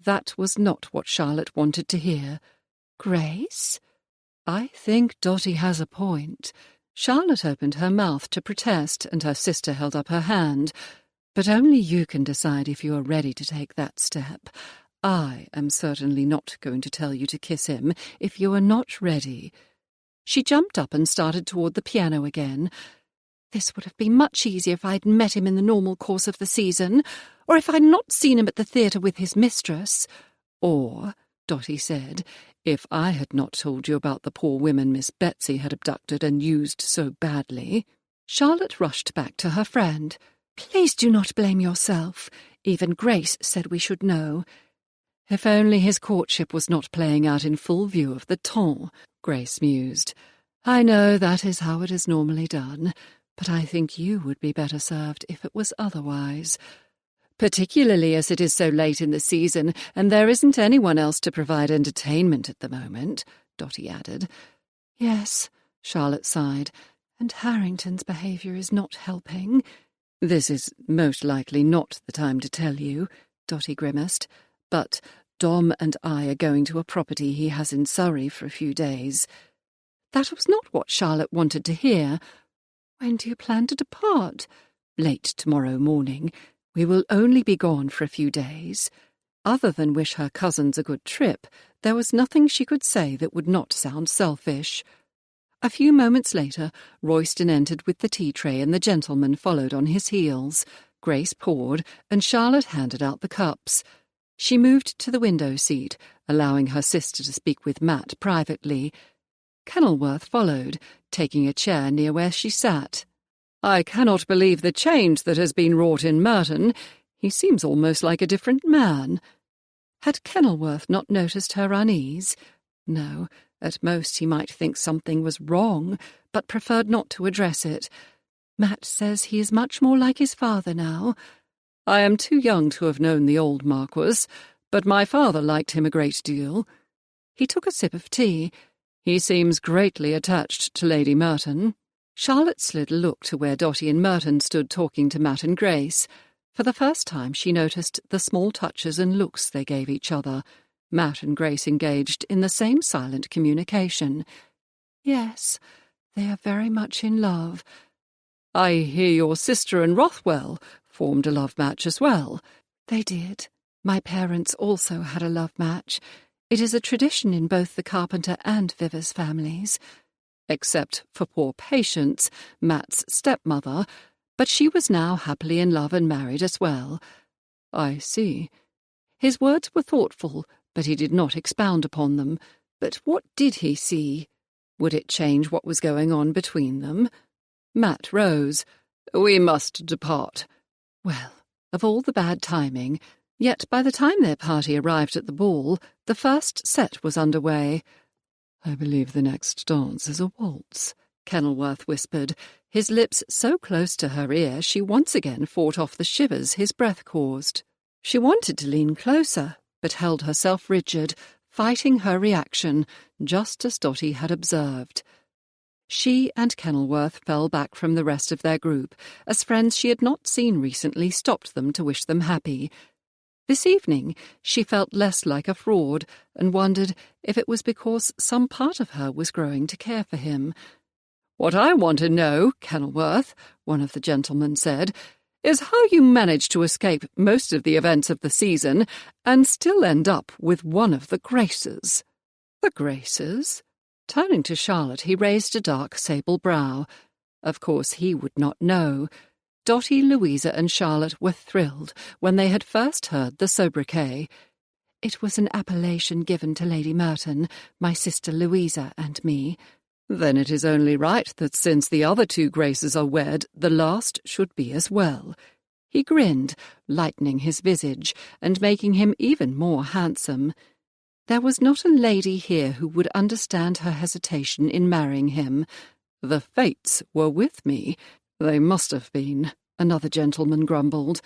That was not what Charlotte wanted to hear. "Grace?" "I think Dotty has a point." Charlotte opened her mouth to protest, and her sister held up her hand. "But only you can decide if you are ready to take that step. I am certainly not going to tell you to kiss him if you are not ready." She jumped up and started toward the piano again. "This would have been much easier if I'd met him in the normal course of the season, or if I'd not seen him at the theatre with his mistress." "Or," Dotty said, "if I had not told you about the poor women Miss Betsy had abducted and used so badly." Charlotte rushed back to her friend. "Please do not blame yourself. Even Grace said we should know." "If only his courtship was not playing out in full view of the ton," Grace mused. "I know that is how it is normally done, but I think you would be better served if it was otherwise. Particularly as it is so late in the season and there isn't anyone else to provide entertainment at the moment," Dotty added. "Yes," Charlotte sighed, "and Harrington's behaviour is not helping." "This is most likely not the time to tell you," Dotty grimaced, "but Dom and I are going to a property he has in Surrey for a few days." That was not what Charlotte wanted to hear. "When do you plan to depart?" "Late tomorrow morning. We will only be gone for a few days." Other than wish her cousins a good trip, there was nothing she could say that would not sound selfish. A few moments later, Royston entered with the tea tray and the gentleman followed on his heels. Grace poured, and Charlotte handed out the cups. She moved to the window seat, allowing her sister to speak with Matt privately. Kenilworth followed, taking a chair near where she sat. "I cannot believe the change that has been wrought in Merton. He seems almost like a different man." Had Kenilworth not noticed her unease? No, at most he might think something was wrong, but preferred not to address it. "Matt says he is much more like his father now." "I am too young to have known the old Marquis, but my father liked him a great deal." He took a sip of tea. "He seems greatly attached to Lady Merton." Charlotte slid a look to where Dotty and Merton stood talking to Matt and Grace. For the first time she noticed the small touches and looks they gave each other. Matt and Grace engaged in the same silent communication. "Yes, they are very much in love." "I hear your sister and Rothwell formed a love match as well." "They did. My parents also had a love match. It is a tradition in both the Carpenter and Vivers families." Except for poor Patience, Matt's stepmother, but she was now happily in love and married as well. "I see." His words were thoughtful, but he did not expound upon them. But what did he see? Would it change what was going on between them? Matt rose. "We must depart." Well, of all the bad timing, yet by the time their party arrived at the ball, the first set was underway. "I believe the next dance is a waltz," Kenilworth whispered, his lips so close to her ear she once again fought off the shivers his breath caused. She wanted to lean closer, but held herself rigid, fighting her reaction, just as Dotty had observed. She and Kenilworth fell back from the rest of their group, as friends she had not seen recently stopped them to wish them happy. This evening she felt less like a fraud, and wondered if it was because some part of her was growing to care for him. "What I want to know, Kenilworth," one of the gentlemen said, "is how you manage to escape most of the events of the season and still end up with one of the Graces." "The Graces?" Turning to Charlotte, he raised a dark sable brow. Of course he would not know. Dotty, Louisa and Charlotte were thrilled when they had first heard the sobriquet. "It was an appellation given to Lady Merton, my sister Louisa and me." "Then it is only right that since the other two Graces are wed, the last should be as well." He grinned, lightening his visage and making him even more handsome. There was not a lady here who would understand her hesitation in marrying him. "The fates were with me. They must have been," another gentleman grumbled.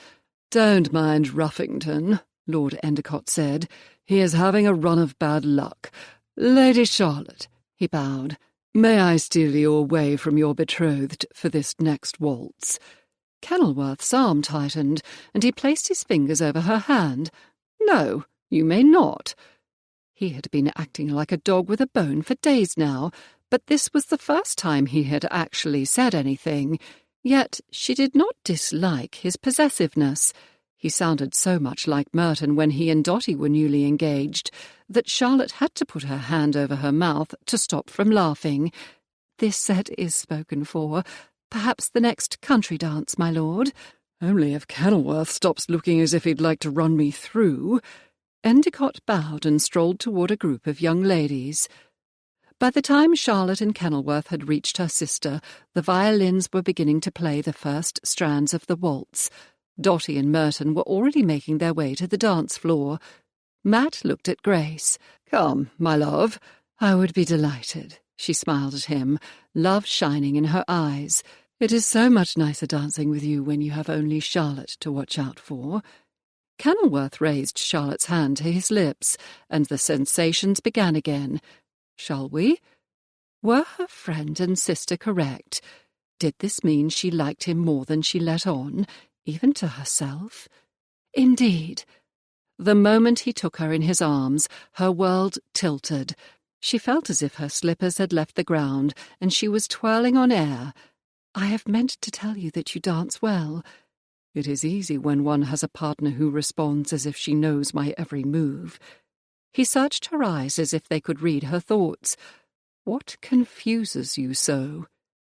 "Don't mind Ruffington," Lord Endicott said. "He is having a run of bad luck. Lady Charlotte," he bowed, "may I steal you away from your betrothed for this next waltz?" Kenilworth's arm tightened, and he placed his fingers over her hand. "No, you may not." He had been acting like a dog with a bone for days now, but this was the first time he had actually said anything. Yet she did not dislike his possessiveness. He sounded so much like Merton when he and Dotty were newly engaged that Charlotte had to put her hand over her mouth to stop from laughing. "This set is spoken for. Perhaps the next country dance, my lord." "Only if Kenilworth stops looking as if he'd like to run me through." Endicott bowed and strolled toward a group of young ladies. By the time Charlotte and Kenilworth had reached her sister, the violins were beginning to play the first strands of the waltz. Dotty and Merton were already making their way to the dance floor. Matt looked at Grace. "Come, my love." "I would be delighted." She smiled at him, love shining in her eyes. "It is so much nicer dancing with you when you have only Charlotte to watch out for." Kenilworth raised Charlotte's hand to his lips, and the sensations began again. "Shall we?" Were her friend and sister correct? Did this mean she liked him more than she let on, even to herself? Indeed. The moment he took her in his arms, her world tilted. She felt as if her slippers had left the ground, and she was twirling on air. "I have meant to tell you that you dance well." "It is easy when one has a partner who responds as if she knows my every move." He searched her eyes as if they could read her thoughts. "What confuses you so?"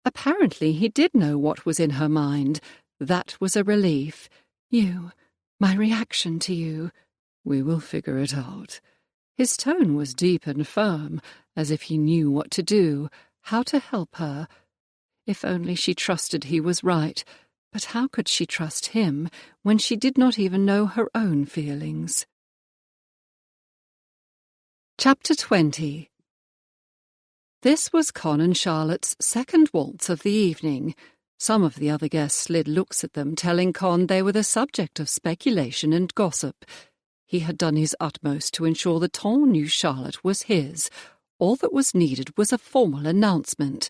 Apparently he did know what was in her mind. That was a relief. "You, my reaction to you." "We will figure it out." His tone was deep and firm, as if he knew what to do, how to help her. If only she trusted he was right. But how could she trust him when she did not even know her own feelings? Chapter 20. This was Con and Charlotte's second waltz of the evening. Some of the other guests slid looks at them, telling Con they were the subject of speculation and gossip. He had done his utmost to ensure the ton knew Charlotte was his. All that was needed was a formal announcement.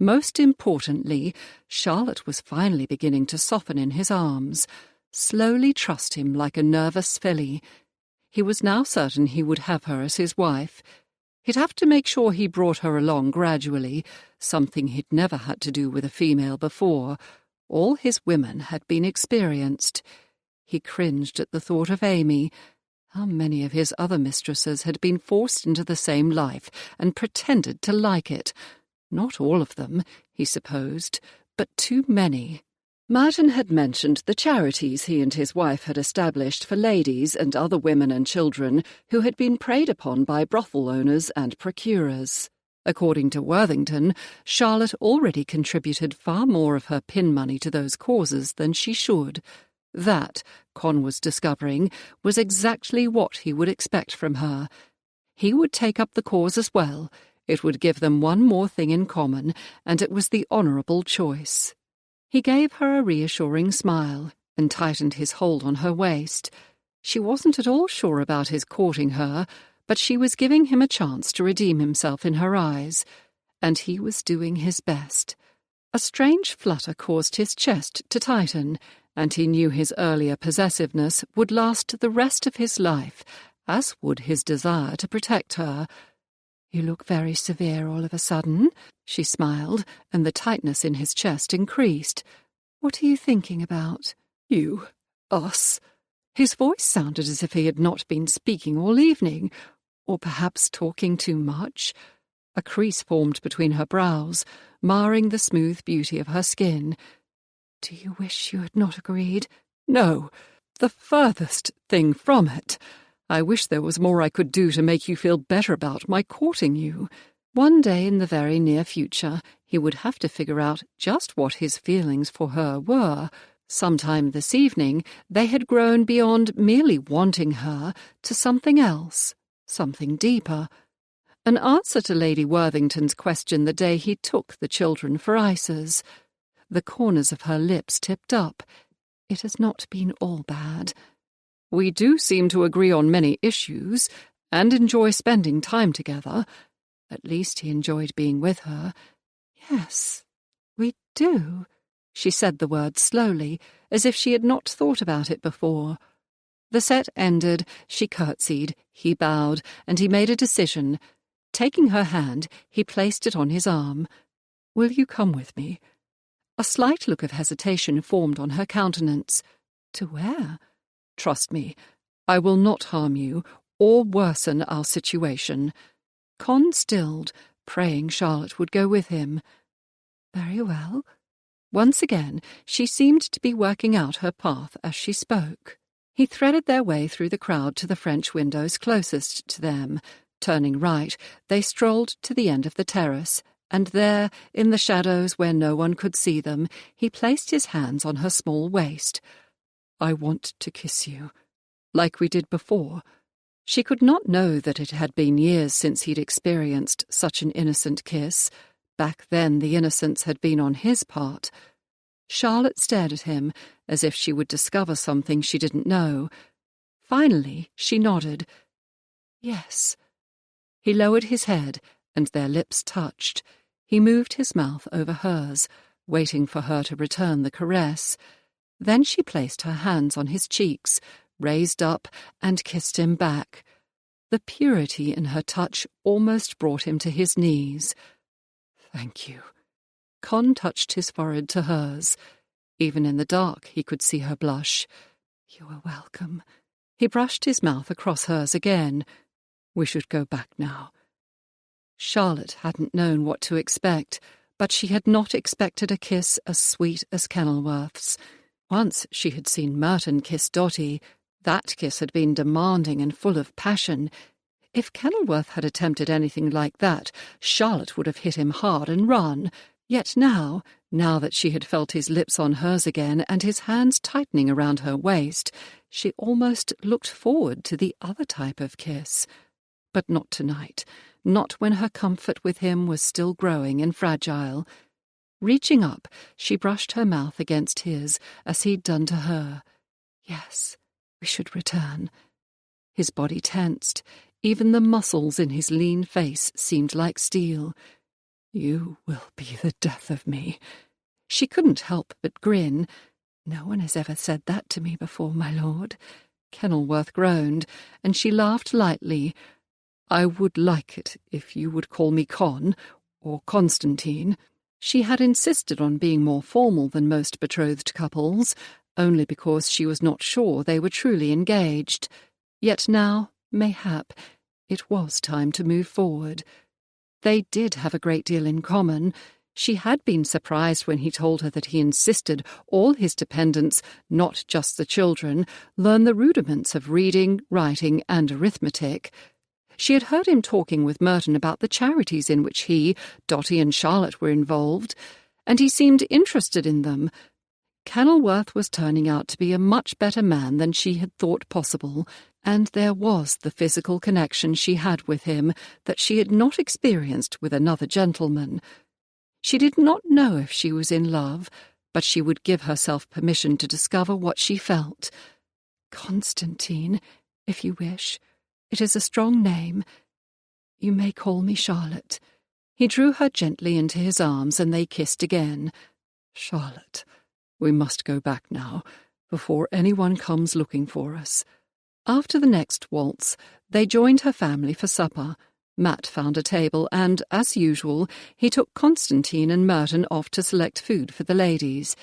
Most importantly, Charlotte was finally beginning to soften in his arms, slowly trust him like a nervous filly. He was now certain he would have her as his wife. He'd have to make sure he brought her along gradually, something he'd never had to do with a female before. All his women had been experienced. He cringed at the thought of Amy. How many of his other mistresses had been forced into the same life and pretended to like it? Not all of them, he supposed, but too many. Martin had mentioned the charities he and his wife had established for ladies and other women and children who had been preyed upon by brothel owners and procurers. According to Worthington, Charlotte already contributed far more of her pin money to those causes than she should. That, Con was discovering, was exactly what he would expect from her. He would take up the cause as well. It would give them one more thing in common, and it was the honourable choice. He gave her a reassuring smile and tightened his hold on her waist. She wasn't at all sure about his courting her, but she was giving him a chance to redeem himself in her eyes. and he was doing his best. A strange flutter caused his chest to tighten, and he knew his earlier possessiveness would last the rest of his life, as would his desire to protect her. "You look very severe all of a sudden," she smiled, and the tightness in his chest increased. "What are you thinking about?" "You. Us." His voice sounded as if he had not been speaking all evening, or perhaps talking too much. A crease formed between her brows, marring the smooth beauty of her skin. "Do you wish you had not agreed?" "No, the furthest thing from it. I wish there was more I could do to make you feel better about my courting you." One day in the very near future, he would have to figure out just what his feelings for her were. Sometime this evening, they had grown beyond merely wanting her to something else, something deeper. An answer to Lady Worthington's question the day he took the children for ices. The corners of her lips tipped up. "It has not been all bad. We do seem to agree on many issues, and enjoy spending time together. At least he enjoyed being with her." "Yes, we do." She said the word slowly, as if she had not thought about it before. The set ended, she curtsied, he bowed, and he made a decision. Taking her hand, he placed it on his arm. "Will you come with me?" A slight look of hesitation formed on her countenance. "To where?" "Trust me, I will not harm you or worsen our situation." Con stilled, praying Charlotte would go with him. "Very well." Once again, she seemed to be working out her path as she spoke. He threaded their way through the crowd to the French windows closest to them. Turning right, they strolled to the end of the terrace, and there, in the shadows where no one could see them, he placed his hands on her small waist. "I want to kiss you, like we did before." She could not know that it had been years since he'd experienced such an innocent kiss. Back then the innocence had been on his part. Charlotte stared at him, as if she would discover something she didn't know. Finally, she nodded. "Yes." He lowered his head, and their lips touched. He moved his mouth over hers, waiting for her to return the caress. Then she placed her hands on his cheeks, raised up, and kissed him back. The purity in her touch almost brought him to his knees. "Thank you." Con touched his forehead to hers. Even in the dark he could see her blush. "You are welcome." He brushed his mouth across hers again. "We should go back now." Charlotte hadn't known what to expect, but she had not expected a kiss as sweet as Kenilworth's. Once she had seen Merton kiss Dotty. That kiss had been demanding and full of passion. If Kenilworth had attempted anything like that, Charlotte would have hit him hard and run. Yet now that she had felt his lips on hers again and his hands tightening around her waist, she almost looked forward to the other type of kiss. But not tonight, not when her comfort with him was still growing and fragile. Reaching up, she brushed her mouth against his, as he'd done to her. "Yes, we should return." His body tensed. Even the muscles in his lean face seemed like steel. "You will be the death of me." She couldn't help but grin. "No one has ever said that to me before, my lord." Kenilworth groaned, and she laughed lightly. "I would like it if you would call me Con, or Constantine." She had insisted on being more formal than most betrothed couples, only because she was not sure they were truly engaged. Yet now, mayhap, it was time to move forward. They did have a great deal in common. She had been surprised when he told her that he insisted all his dependents, not just the children, learn the rudiments of reading, writing, and arithmetic. She had heard him talking with Merton about the charities in which he, Dotty, and Charlotte were involved, and he seemed interested in them. Kenilworth was turning out to be a much better man than she had thought possible, and there was the physical connection she had with him that she had not experienced with another gentleman. She did not know if she was in love, but she would give herself permission to discover what she felt. "Constantine, if you wish. It is a strong name. You may call me Charlotte." He drew her gently into his arms and they kissed again. "Charlotte, we must go back now, before anyone comes looking for us." After the next waltz, they joined her family for supper. Matt found a table and, as usual, he took Constantine and Merton off to select food for the ladies.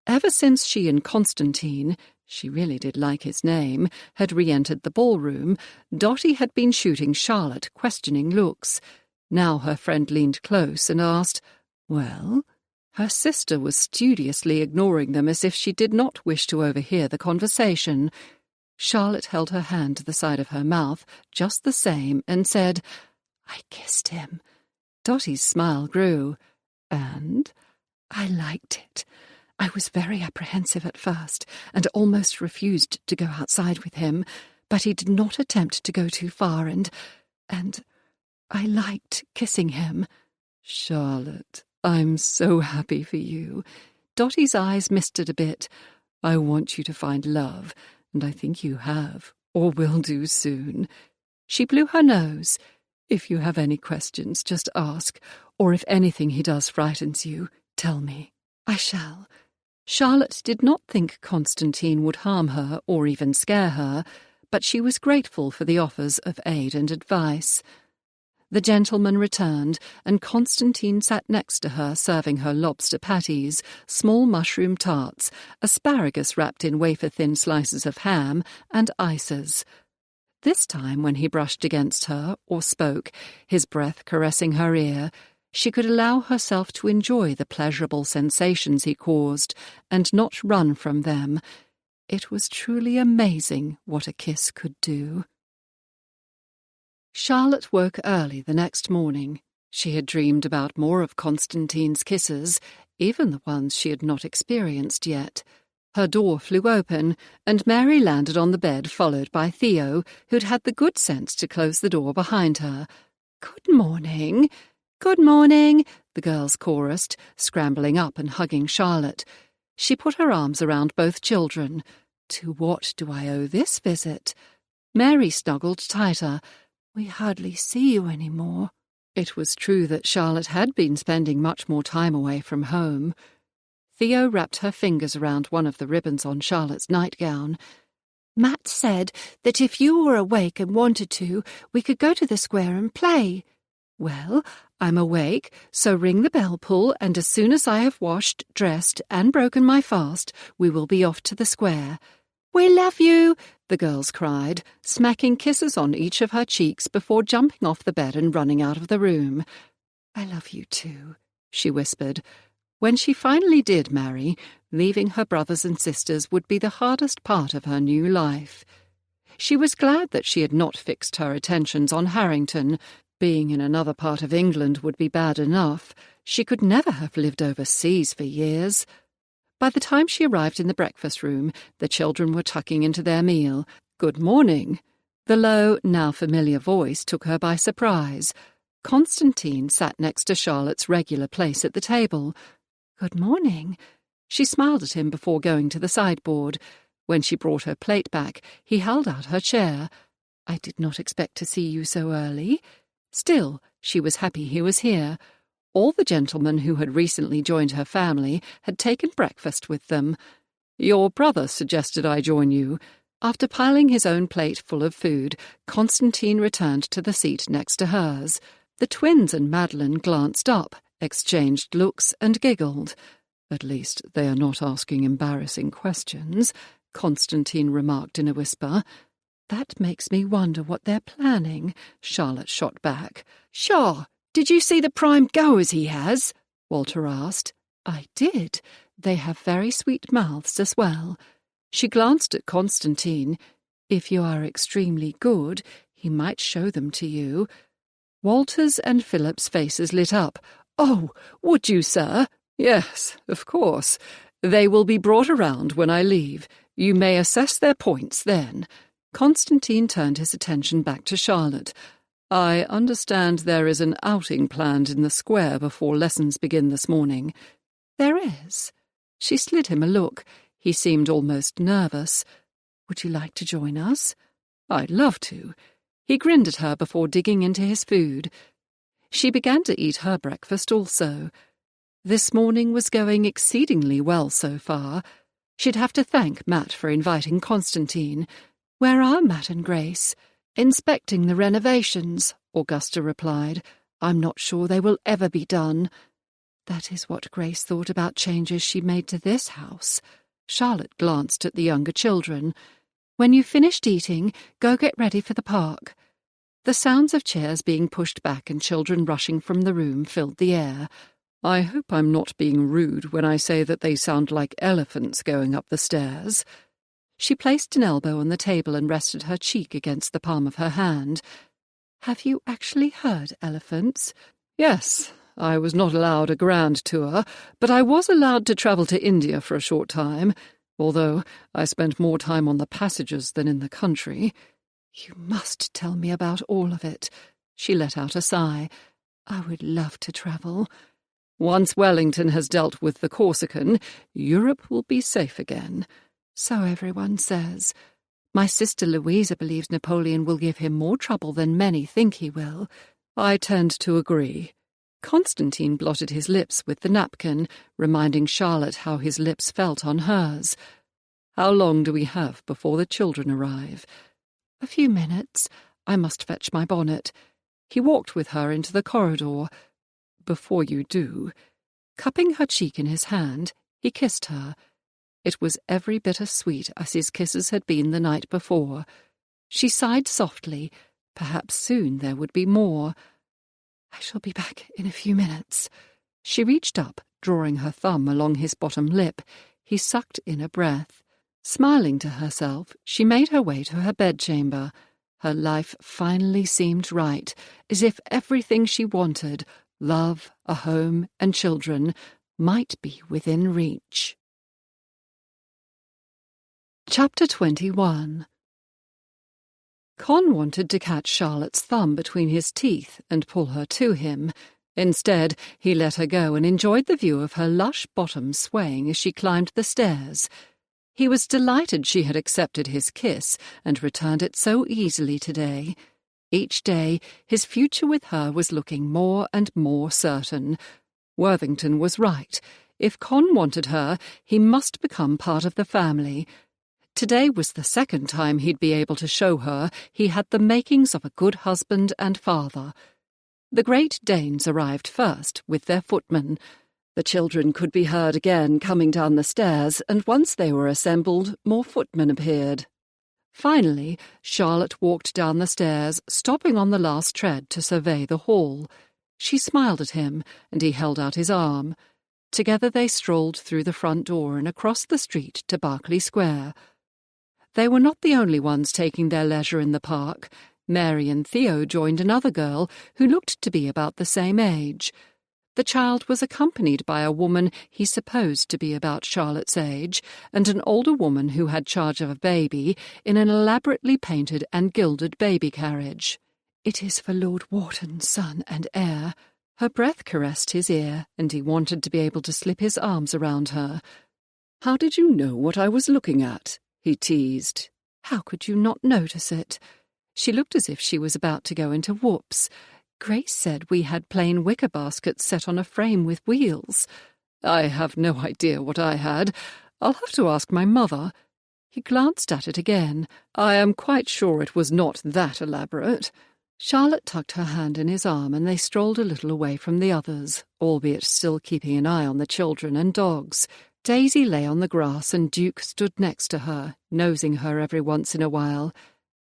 Ever since she and Constantine, she really did like his name, had re-entered the ballroom, Dotty had been shooting Charlotte questioning looks. Now her friend leaned close and asked, "Well?" Her sister was studiously ignoring them as if she did not wish to overhear the conversation. Charlotte held her hand to the side of her mouth, just the same, and said, "I kissed him." Dotty's smile grew. "And?" "I liked it. I was very apprehensive at first, and almost refused to go outside with him, but he did not attempt to go too far, and I liked kissing him." "Charlotte, I'm so happy for you." Dotty's eyes misted a bit. "I want you to find love, and I think you have, or will do soon." She blew her nose. "If you have any questions, just ask, or if anything he does frightens you, tell me." "I shall." Charlotte did not think Constantine would harm her or even scare her, but she was grateful for the offers of aid and advice. The gentleman returned, and Constantine sat next to her, serving her lobster patties, small mushroom tarts, asparagus wrapped in wafer-thin slices of ham, and ices. This time, when he brushed against her or spoke, his breath caressing her ear, she could allow herself to enjoy the pleasurable sensations he caused and not run from them. It was truly amazing what a kiss could do. Charlotte woke early the next morning. She had dreamed about more of Constantine's kisses, even the ones she had not experienced yet. Her door flew open, and Mary landed on the bed, followed by Theo, who'd had the good sense to close the door behind her. "Good morning." "Good morning," the girls chorused, scrambling up and hugging Charlotte. She put her arms around both children. "To what do I owe this visit?" Mary snuggled tighter. "We hardly see you any more." It was true that Charlotte had been spending much more time away from home. Theo wrapped her fingers around one of the ribbons on Charlotte's nightgown. "Matt said that if you were awake and wanted to, we could go to the square and play." "Well, I'm awake, so ring the bell pull, and as soon as I have washed, dressed, and broken my fast, we will be off to the square." "We love you," the girls cried, smacking kisses on each of her cheeks before jumping off the bed and running out of the room. "I love you too," she whispered. When she finally did marry, leaving her brothers and sisters would be the hardest part of her new life. She was glad that she had not fixed her attentions on Harrington. Being in another part of England would be bad enough. She could never have lived overseas for years. By the time she arrived in the breakfast room, the children were tucking into their meal. "Good morning." The low, now familiar voice took her by surprise. Constantine sat next to Charlotte's regular place at the table. "Good morning." She smiled at him before going to the sideboard. When she brought her plate back, he held out her chair. "I did not expect to see you so early." Still, she was happy he was here. All the gentlemen who had recently joined her family had taken breakfast with them. "Your brother suggested I join you." After piling his own plate full of food, Constantine returned to the seat next to hers. The twins and Madeline glanced up, exchanged looks, and giggled. "At least they are not asking embarrassing questions," Constantine remarked in a whisper. "That makes me wonder what they're planning," Charlotte shot back. "Sure. Did you see the prime goers he has?" Walter asked. "I did. They have very sweet mouths as well." She glanced at Constantine. "If you are extremely good, he might show them to you." Walter's and Philip's faces lit up. "Oh, would you, sir?" "Yes, of course. They will be brought around when I leave. You may assess their points then." Constantine turned his attention back to Charlotte. "I understand there is an outing planned in the square before lessons begin this morning." "There is." She slid him a look. He seemed almost nervous. "Would you like to join us?" "I'd love to." He grinned at her before digging into his food. She began to eat her breakfast also. This morning was going exceedingly well so far. She'd have to thank Matt for inviting Constantine. "Where are Matt and Grace?" "Inspecting the renovations," Augusta replied. "I'm not sure they will ever be done." That is what Grace thought about changes she made to this house. Charlotte glanced at the younger children. "When you've finished eating, go get ready for the park." The sounds of chairs being pushed back and children rushing from the room filled the air. "I hope I'm not being rude when I say that they sound like elephants going up the stairs." She placed an elbow on the table and rested her cheek against the palm of her hand. "Have you actually heard elephants?" "Yes. I was not allowed a grand tour, but I was allowed to travel to India for a short time, although I spent more time on the passages than in the country." "You must tell me about all of it." She let out a sigh. "I would love to travel." "Once Wellington has dealt with the Corsican, Europe will be safe again." "So everyone says. My sister Louisa believes Napoleon will give him more trouble than many think he will." "I tend to agree." Constantine blotted his lips with the napkin, reminding Charlotte how his lips felt on hers. "How long do we have before the children arrive?" "A few minutes. I must fetch my bonnet." He walked with her into the corridor. "Before you do," cupping her cheek in his hand, he kissed her. It was every bit as sweet as his kisses had been the night before. She sighed softly. Perhaps soon there would be more. "I shall be back in a few minutes." She reached up, drawing her thumb along his bottom lip. He sucked in a breath. Smiling to herself, she made her way to her bedchamber. Her life finally seemed right, as if everything she wanted, love, a home, and children, might be within reach. Chapter 21. Con wanted to catch Charlotte's thumb between his teeth and pull her to him. Instead, he let her go and enjoyed the view of her lush bottom swaying as she climbed the stairs. He was delighted she had accepted his kiss and returned it so easily today. Each day, his future with her was looking more and more certain. Worthington was right. If Con wanted her, he must become part of the family. Today was the second time he'd be able to show her he had the makings of a good husband and father. The Great Danes arrived first, with their footmen. The children could be heard again coming down the stairs, and once they were assembled, more footmen appeared. Finally, Charlotte walked down the stairs, stopping on the last tread to survey the hall. She smiled at him, and he held out his arm. Together they strolled through the front door and across the street to Berkeley Square. They were not the only ones taking their leisure in the park. Mary and Theo joined another girl who looked to be about the same age. The child was accompanied by a woman he supposed to be about Charlotte's age, and an older woman who had charge of a baby in an elaborately painted and gilded baby carriage. "It is for Lord Wharton's son and heir." Her breath caressed his ear, and he wanted to be able to slip his arms around her. "How did you know what I was looking at?" he teased. "How could you not notice it?" She looked as if she was about to go into whoops. "Grace said we had plain wicker baskets set on a frame with wheels." "I have no idea what I had. I'll have to ask my mother." He glanced at it again. "I am quite sure it was not that elaborate." Charlotte tucked her hand in his arm and they strolled a little away from the others, albeit still keeping an eye on the children and dogs. Daisy lay on the grass and Duke stood next to her, nosing her every once in a while.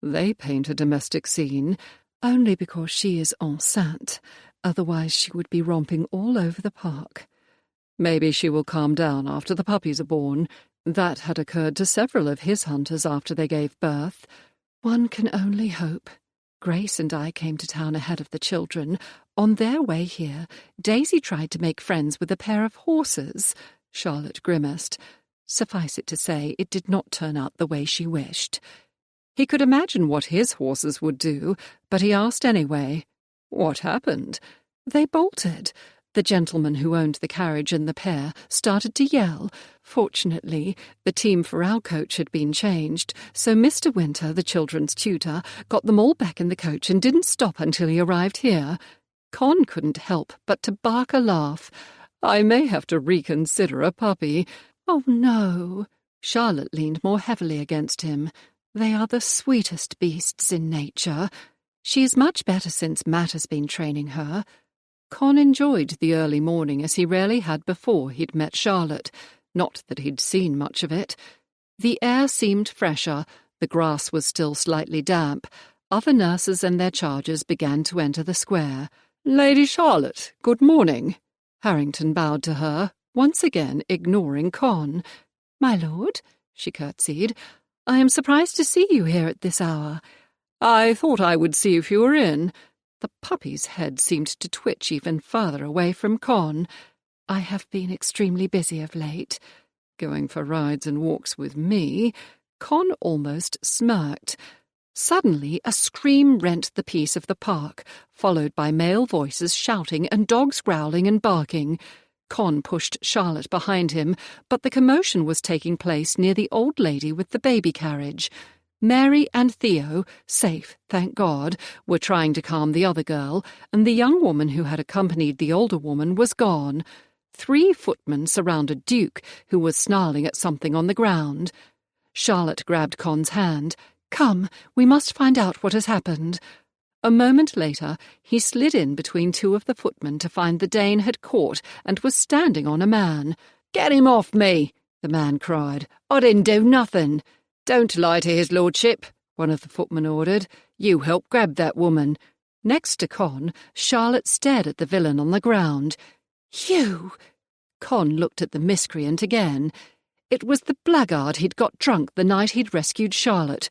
They paint a domestic scene. Only because she is enceinte. Otherwise she would be romping all over the park. Maybe she will calm down after the puppies are born. That had occurred to several of his hunters after they gave birth. One can only hope. Grace and I came to town ahead of the children. On their way here, Daisy tried to make friends with a pair of horses. Charlotte grimaced. Suffice it to say, it did not turn out the way she wished. He could imagine what his horses would do, but he asked anyway. What happened? They bolted. The gentleman who owned the carriage and the pair started to yell. Fortunately, the team for our coach had been changed, so Mr. Winter, the children's tutor, got them all back in the coach and didn't stop until he arrived here. Con couldn't help but to bark a laugh. "I may have to reconsider a puppy." "Oh, no." Charlotte leaned more heavily against him. "They are the sweetest beasts in nature. She is much better since Matt has been training her." Con enjoyed the early morning as he rarely had before he'd met Charlotte. Not that he'd seen much of it. The air seemed fresher, the grass was still slightly damp. Other nurses and their charges began to enter the square. "Lady Charlotte, good morning." Harrington bowed to her, once again ignoring Con. "My lord," she curtsied, "I am surprised to see you here at this hour." "I thought I would see if you were in." The puppy's head seemed to twitch even further away from Con. "I have been extremely busy of late." Going for rides and walks with me? Con almost smirked. Suddenly a scream rent the peace of the park, followed by male voices shouting and dogs growling and barking. Con pushed Charlotte behind him, but the commotion was taking place near the old lady with the baby carriage. Mary and Theo, safe, thank God, were trying to calm the other girl, and the young woman who had accompanied the older woman was gone. 3 footmen surrounded Duke, who was snarling at something on the ground. Charlotte grabbed Con's hand. "Come, we must find out what has happened." A moment later, he slid in between 2 of the footmen to find the Dane had caught and was standing on a man. "Get him off me," the man cried. "I didn't do nothing." "Don't lie to his lordship," one of the footmen ordered. "You helped grab that woman." Next to Con, Charlotte stared at the villain on the ground. "You!" Con looked at the miscreant again. It was the blackguard he'd got drunk the night he'd rescued Charlotte.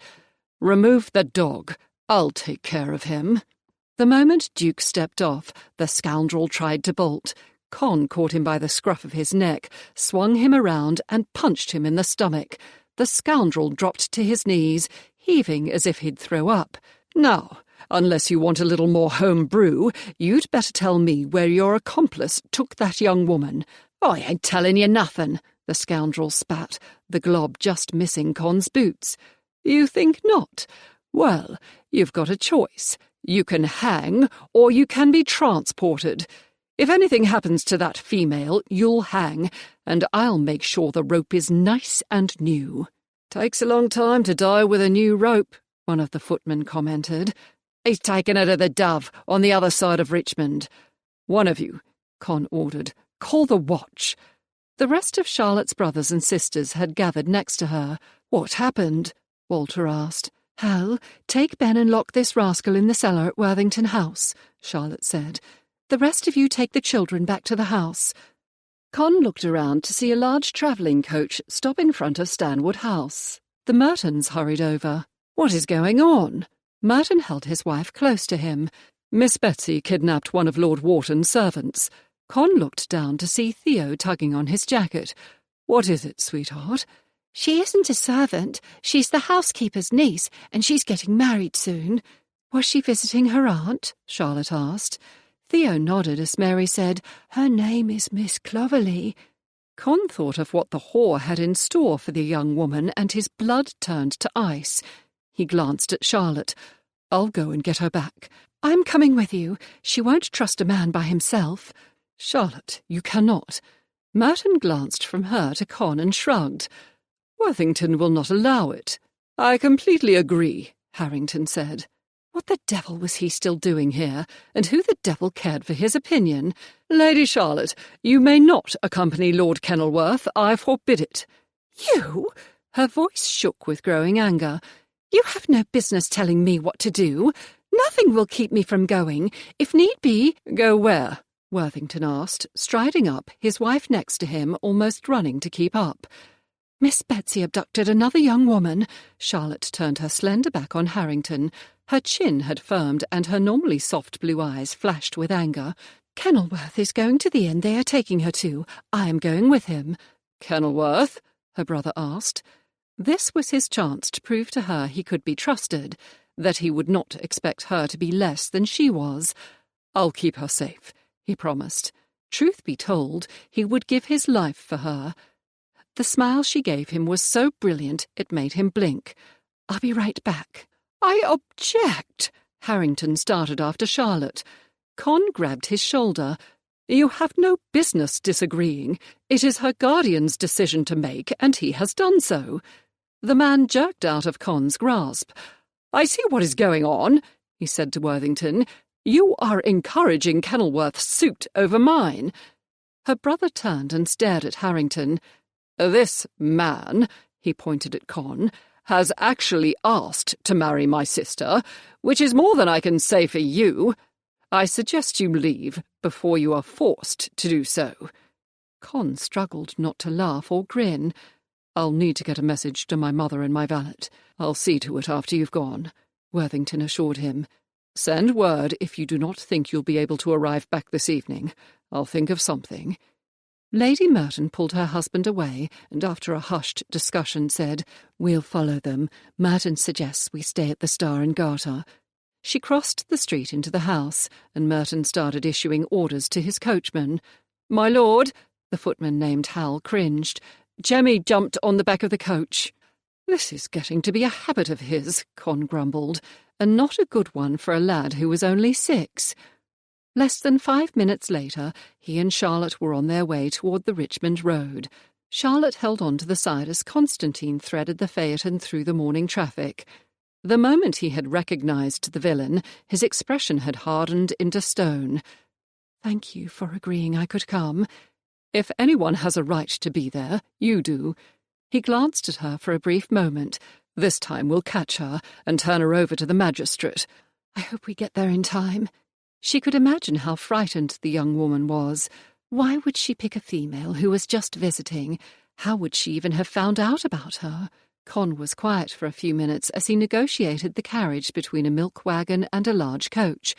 "Remove the dog. I'll take care of him." The moment Duke stepped off, the scoundrel tried to bolt. Con caught him by the scruff of his neck, swung him around and punched him in the stomach. The scoundrel dropped to his knees, heaving as if he'd throw up. "Now, unless you want a little more home brew, you'd better tell me where your accomplice took that young woman." "I ain't telling you nothing," the scoundrel spat, the glob just missing Con's boots. "You think not? Well, you've got a choice. You can hang, or you can be transported. If anything happens to that female, you'll hang, and I'll make sure the rope is nice and new." "Takes a long time to die with a new rope," one of the footmen commented. "He's taken her to the Dove, on the other side of Richmond." "One of you," Con ordered, "call the watch." The rest of Charlotte's brothers and sisters had gathered next to her. "What happened?" Walter asked. "Hal, take Ben and lock this rascal in the cellar at Worthington House," Charlotte said. "The rest of you take the children back to the house." Con looked around to see a large travelling coach stop in front of Stanwood House. The Mertons hurried over. "What is going on?" Merton held his wife close to him. "Miss Betsy kidnapped one of Lord Wharton's servants." Con looked down to see Theo tugging on his jacket. "What is it, sweetheart?" "She isn't a servant. She's the housekeeper's niece, and she's getting married soon." "Was she visiting her aunt?" Charlotte asked. Theo nodded as Mary said, "Her name is Miss Clovelly." Con thought of what the whore had in store for the young woman, and his blood turned to ice. He glanced at Charlotte. "I'll go and get her back." "I'm coming with you. She won't trust a man by himself." "Charlotte, you cannot." Merton glanced from her to Con and shrugged. "Worthington will not allow it." "I completely agree," Harrington said. What the devil was he still doing here, and who the devil cared for his opinion? "Lady Charlotte, you may not accompany Lord Kenilworth. I forbid it." "You?" Her voice shook with growing anger. "You have no business telling me what to do. Nothing will keep me from going. If need be—" "Go where?" Worthington asked, striding up, his wife next to him, almost running to keep up. "Miss Betsy abducted another young woman." Charlotte turned her slender back on Harrington. Her chin had firmed and her normally soft blue eyes flashed with anger. "Kenilworth is going to the inn they are taking her to. I am going with him." "Kenilworth?" her brother asked. This was his chance to prove to her he could be trusted, that he would not expect her to be less than she was. "I'll keep her safe," he promised. Truth be told, he would give his life for her. The smile she gave him was so brilliant it made him blink. "I'll be right back." "I object," Harrington started after Charlotte. Con grabbed his shoulder. "You have no business disagreeing. It is her guardian's decision to make, and he has done so." The man jerked out of Con's grasp. "I see what is going on," he said to Worthington. "You are encouraging Kenilworth's suit over mine." Her brother turned and stared at Harrington. "This man," he pointed at Con, "has actually asked to marry my sister, which is more than I can say for you. I suggest you leave before you are forced to do so." Con struggled not to laugh or grin. "I'll need to get a message to my mother and my valet. I'll see to it after you've gone," Worthington assured him. "Send word if you do not think you'll be able to arrive back this evening. I'll think of something." Lady Merton pulled her husband away and after a hushed discussion said, "We'll follow them. Merton suggests we stay at the Star and Garter." She crossed the street into the house, and Merton started issuing orders to his coachman. "My lord," the footman named Hal cringed, "Jemmy jumped on the back of the coach." "This is getting to be a habit of his," Con grumbled, "and not a good one for a lad who was only 6. Less than 5 minutes later, he and Charlotte were on their way toward the Richmond Road. Charlotte held on to the side as Constantine threaded the phaeton through the morning traffic. The moment he had recognized the villain, his expression had hardened into stone. "Thank you for agreeing I could come. If anyone has a right to be there, you do." He glanced at her for a brief moment. "This time we'll catch her and turn her over to the magistrate. I hope we get there in time." She could imagine how frightened the young woman was. Why would she pick a female who was just visiting? How would she even have found out about her? Con was quiet for a few minutes as he negotiated the carriage between a milk wagon and a large coach.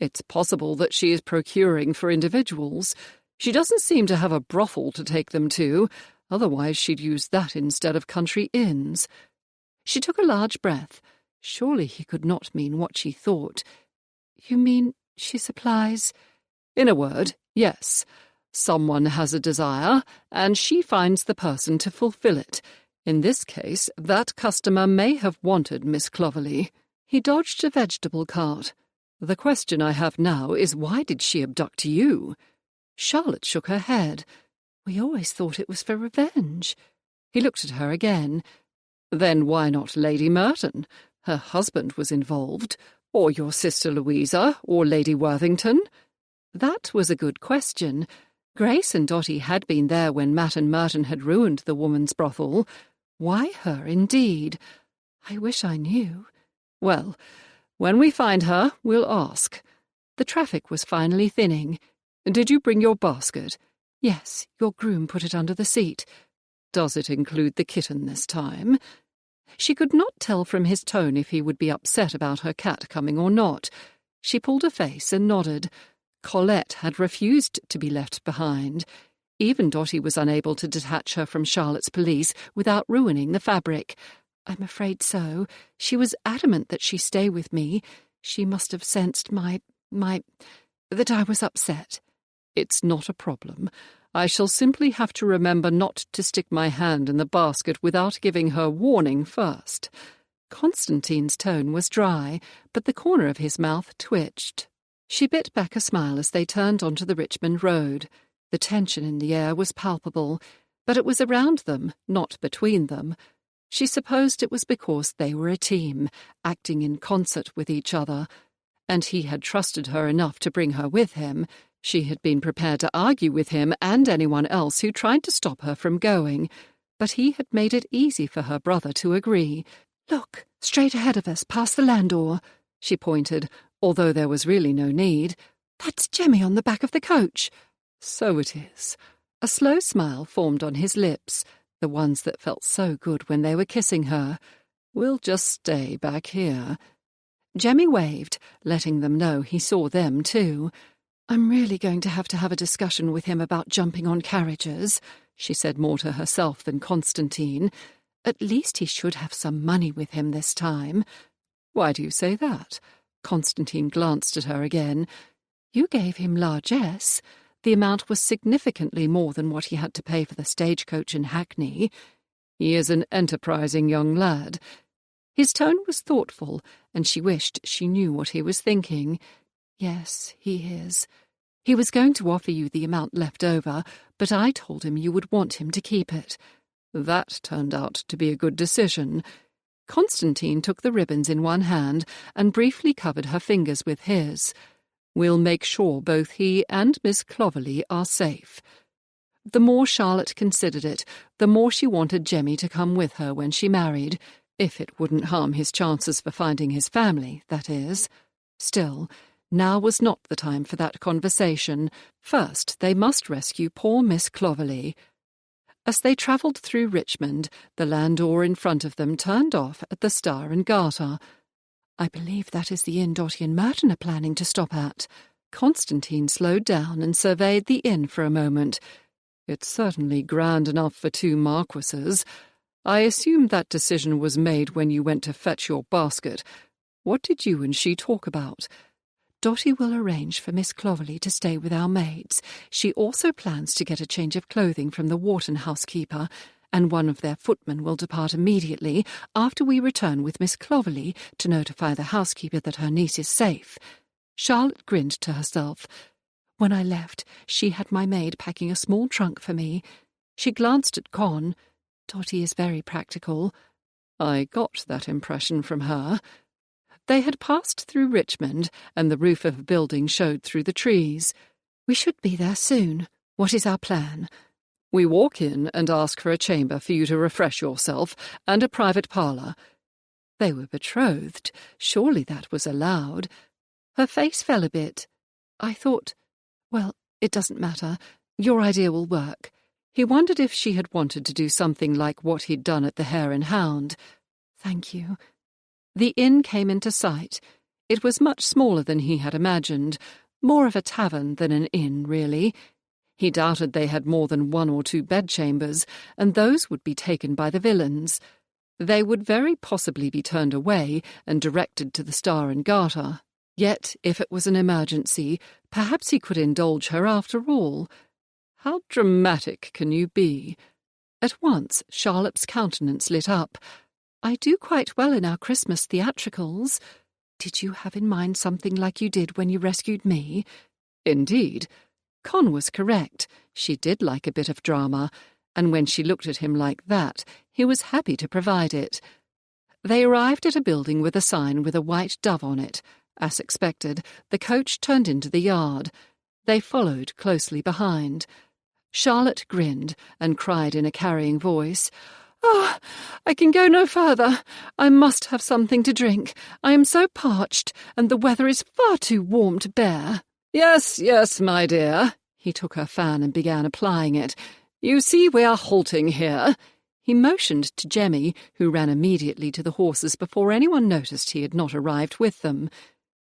"It's possible that she is procuring for individuals. She doesn't seem to have a brothel to take them to, otherwise she'd use that instead of country inns." She took a large breath. Surely he could not mean what she thought. "You mean she supplies—" "In a word, yes. Someone has a desire, and she finds the person to fulfill it. In this case, that customer may have wanted Miss Clovelly." He dodged a vegetable cart. "The question I have now is why did she abduct you?" Charlotte shook her head. "We always thought it was for revenge." He looked at her again. "Then why not Lady Merton? Her husband was involved. Or your sister Louisa, or Lady Worthington?" That was a good question. Grace and Dotty had been there when Matt and Merton had ruined the woman's brothel. Why her, indeed? I wish I knew. Well, when we find her, we'll ask. The traffic was finally thinning. "Did you bring your basket?" "Yes, your groom put it under the seat." "Does it include the kitten this time?" She could not tell from his tone if he would be upset about her cat coming or not. She pulled a face and nodded. Colette had refused to be left behind. Even Dotty was unable to detach her from Charlotte's police without ruining the fabric. "I'm afraid so. She was adamant that she stay with me. She must have sensed that I was upset." "It's not a problem. I shall simply have to remember not to stick my hand in the basket without giving her warning first." Constantine's tone was dry, but the corner of his mouth twitched. She bit back a smile as they turned onto the Richmond Road. The tension in the air was palpable, but it was around them, not between them. She supposed it was because they were a team, acting in concert with each other, and he had trusted her enough to bring her with him. She had been prepared to argue with him and anyone else who tried to stop her from going, but he had made it easy for her brother to agree. "Look, straight ahead of us, past the landau," she pointed, although there was really no need. "That's Jemmy on the back of the coach." "So it is." A slow smile formed on his lips, the ones that felt so good when they were kissing her. "We'll just stay back here." Jemmy waved, letting them know he saw them too. "I'm really going to have a discussion with him about jumping on carriages," she said more to herself than Constantine. "At least he should have some money with him this time." "Why do you say that?" Constantine glanced at her again. "You gave him largesse. The amount was significantly more than what he had to pay for the stagecoach and hackney. He is an enterprising young lad." His tone was thoughtful, and she wished she knew what he was thinking. Yes, he is. He was going to offer you the amount left over, but I told him you would want him to keep it. That turned out to be a good decision. Constantine took the ribbons in one hand and briefly covered her fingers with his. We'll make sure both he and Miss Clovelly are safe. The more Charlotte considered it, the more she wanted Jemmy to come with her when she married, if it wouldn't harm his chances for finding his family, that is. Still, now was not the time for that conversation. First, they must rescue poor Miss Clovelly. As they travelled through Richmond, the landau in front of them turned off at the Star and Garter. I believe that is the inn Dotty and Merton are planning to stop at. Constantine slowed down and surveyed the inn for a moment. It's certainly grand enough for 2 marquises. I assume that decision was made when you went to fetch your basket. What did you and she talk about? Dotty will arrange for Miss Clovelly to stay with our maids. She also plans to get a change of clothing from the Wharton housekeeper, and one of their footmen will depart immediately after we return with Miss Clovelly to notify the housekeeper that her niece is safe. Charlotte grinned to herself. When I left, she had my maid packing a small trunk for me. She glanced at Con. Dotty is very practical. I got that impression from her. They had passed through Richmond, and the roof of a building showed through the trees. We should be there soon. What is our plan? We walk in and ask for a chamber for you to refresh yourself, and a private parlour. They were betrothed. Surely that was allowed. Her face fell a bit. I thought, well, it doesn't matter. Your idea will work. He wondered if she had wanted to do something like what he'd done at the Hare and Hound. Thank you. The inn came into sight. It was much smaller than he had imagined, more of a tavern than an inn, really. He doubted they had more than 1 or 2 bedchambers, and those would be taken by the villains. They would very possibly be turned away and directed to the Star and Garter. Yet, if it was an emergency, perhaps he could indulge her after all. How dramatic can you be? At once, Charlotte's countenance lit up. I do quite well in our Christmas theatricals. Did you have in mind something like you did when you rescued me? Indeed. Con was correct. She did like a bit of drama, and when she looked at him like that, he was happy to provide it. They arrived at a building with a sign with a white dove on it. As expected, the coach turned into the yard. They followed closely behind. Charlotte grinned and cried in a carrying voice, "Oh, I can go no further. I must have something to drink. I am so parched, and the weather is far too warm to bear." "Yes, yes, my dear." He took her fan and began applying it. "You see we are halting here." He motioned to Jemmy, who ran immediately to the horses before anyone noticed he had not arrived with them.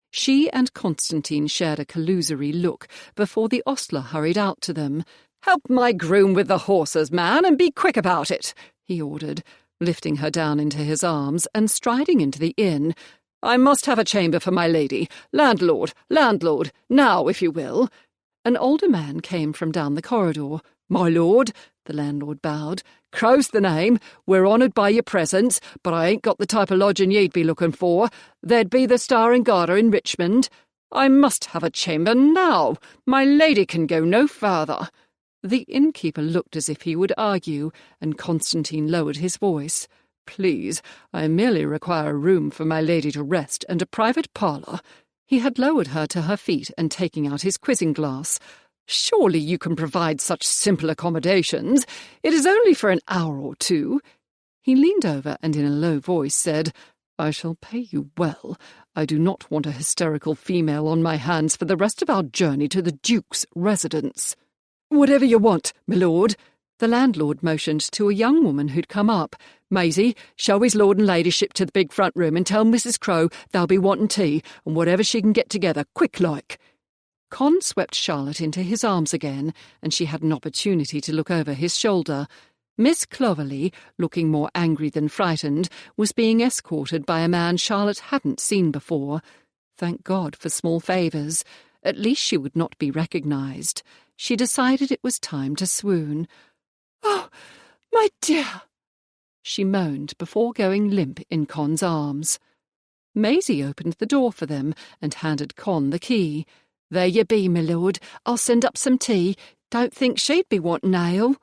She and Constantine shared a collusory look before the ostler hurried out to them. "Help my groom with the horses, man, and be quick about it," he ordered, lifting her down into his arms and striding into the inn. "I must have a chamber for my lady. Landlord, now, if you will." An older man came from down the corridor. "My lord," the landlord bowed. "Crow's the name. We're honoured by your presence, but I ain't got the type of lodging you'd be looking for. There'd be the Star and Garter in Richmond. I must have a chamber now. My lady can go no further." The innkeeper looked as if he would argue, and Constantine lowered his voice. "Please, I merely require a room for my lady to rest and a private parlour." He had lowered her to her feet and taking out his quizzing glass. "Surely you can provide such simple accommodations. It is only for an hour or 2. He leaned over and in a low voice said, "I shall pay you well. I do not want a hysterical female on my hands for the rest of our journey to the Duke's residence." "Whatever you want, my lord." The landlord motioned to a young woman who'd come up. "Maisie, show his lord and ladyship to the big front room and tell Mrs. Crowe they'll be wanting tea and whatever she can get together, quick-like." Con swept Charlotte into his arms again, and she had an opportunity to look over his shoulder. Miss Clovelly, looking more angry than frightened, was being escorted by a man Charlotte hadn't seen before. Thank God for small favours. At least she would not be recognised. She decided it was time to swoon. "Oh, my dear!" she moaned before going limp in Con's arms. Maisie opened the door for them and handed Con the key. "There you be, my lord. I'll send up some tea. Don't think she'd be wanting ale."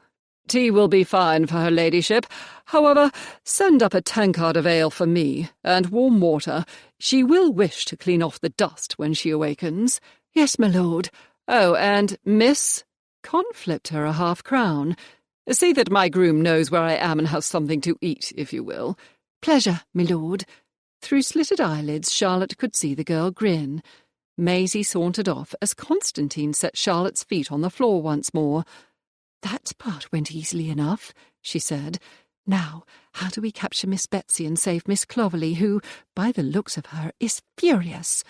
"Tea will be fine for her ladyship. However, send up a tankard of ale for me, and warm water. She will wish to clean off the dust when she awakens." "Yes, my lord." "Oh, and Miss—" Con flipped her a half-crown. "See that my groom knows where I am and has something to eat, if you will." "Pleasure, my lord." Through slitted eyelids, Charlotte could see the girl grin. Maisie sauntered off as Constantine set Charlotte's feet on the floor once more. "That part went easily enough," she said. "Now, how do we capture Miss Betsy and save Miss Clovelly, who, by the looks of her, is furious?"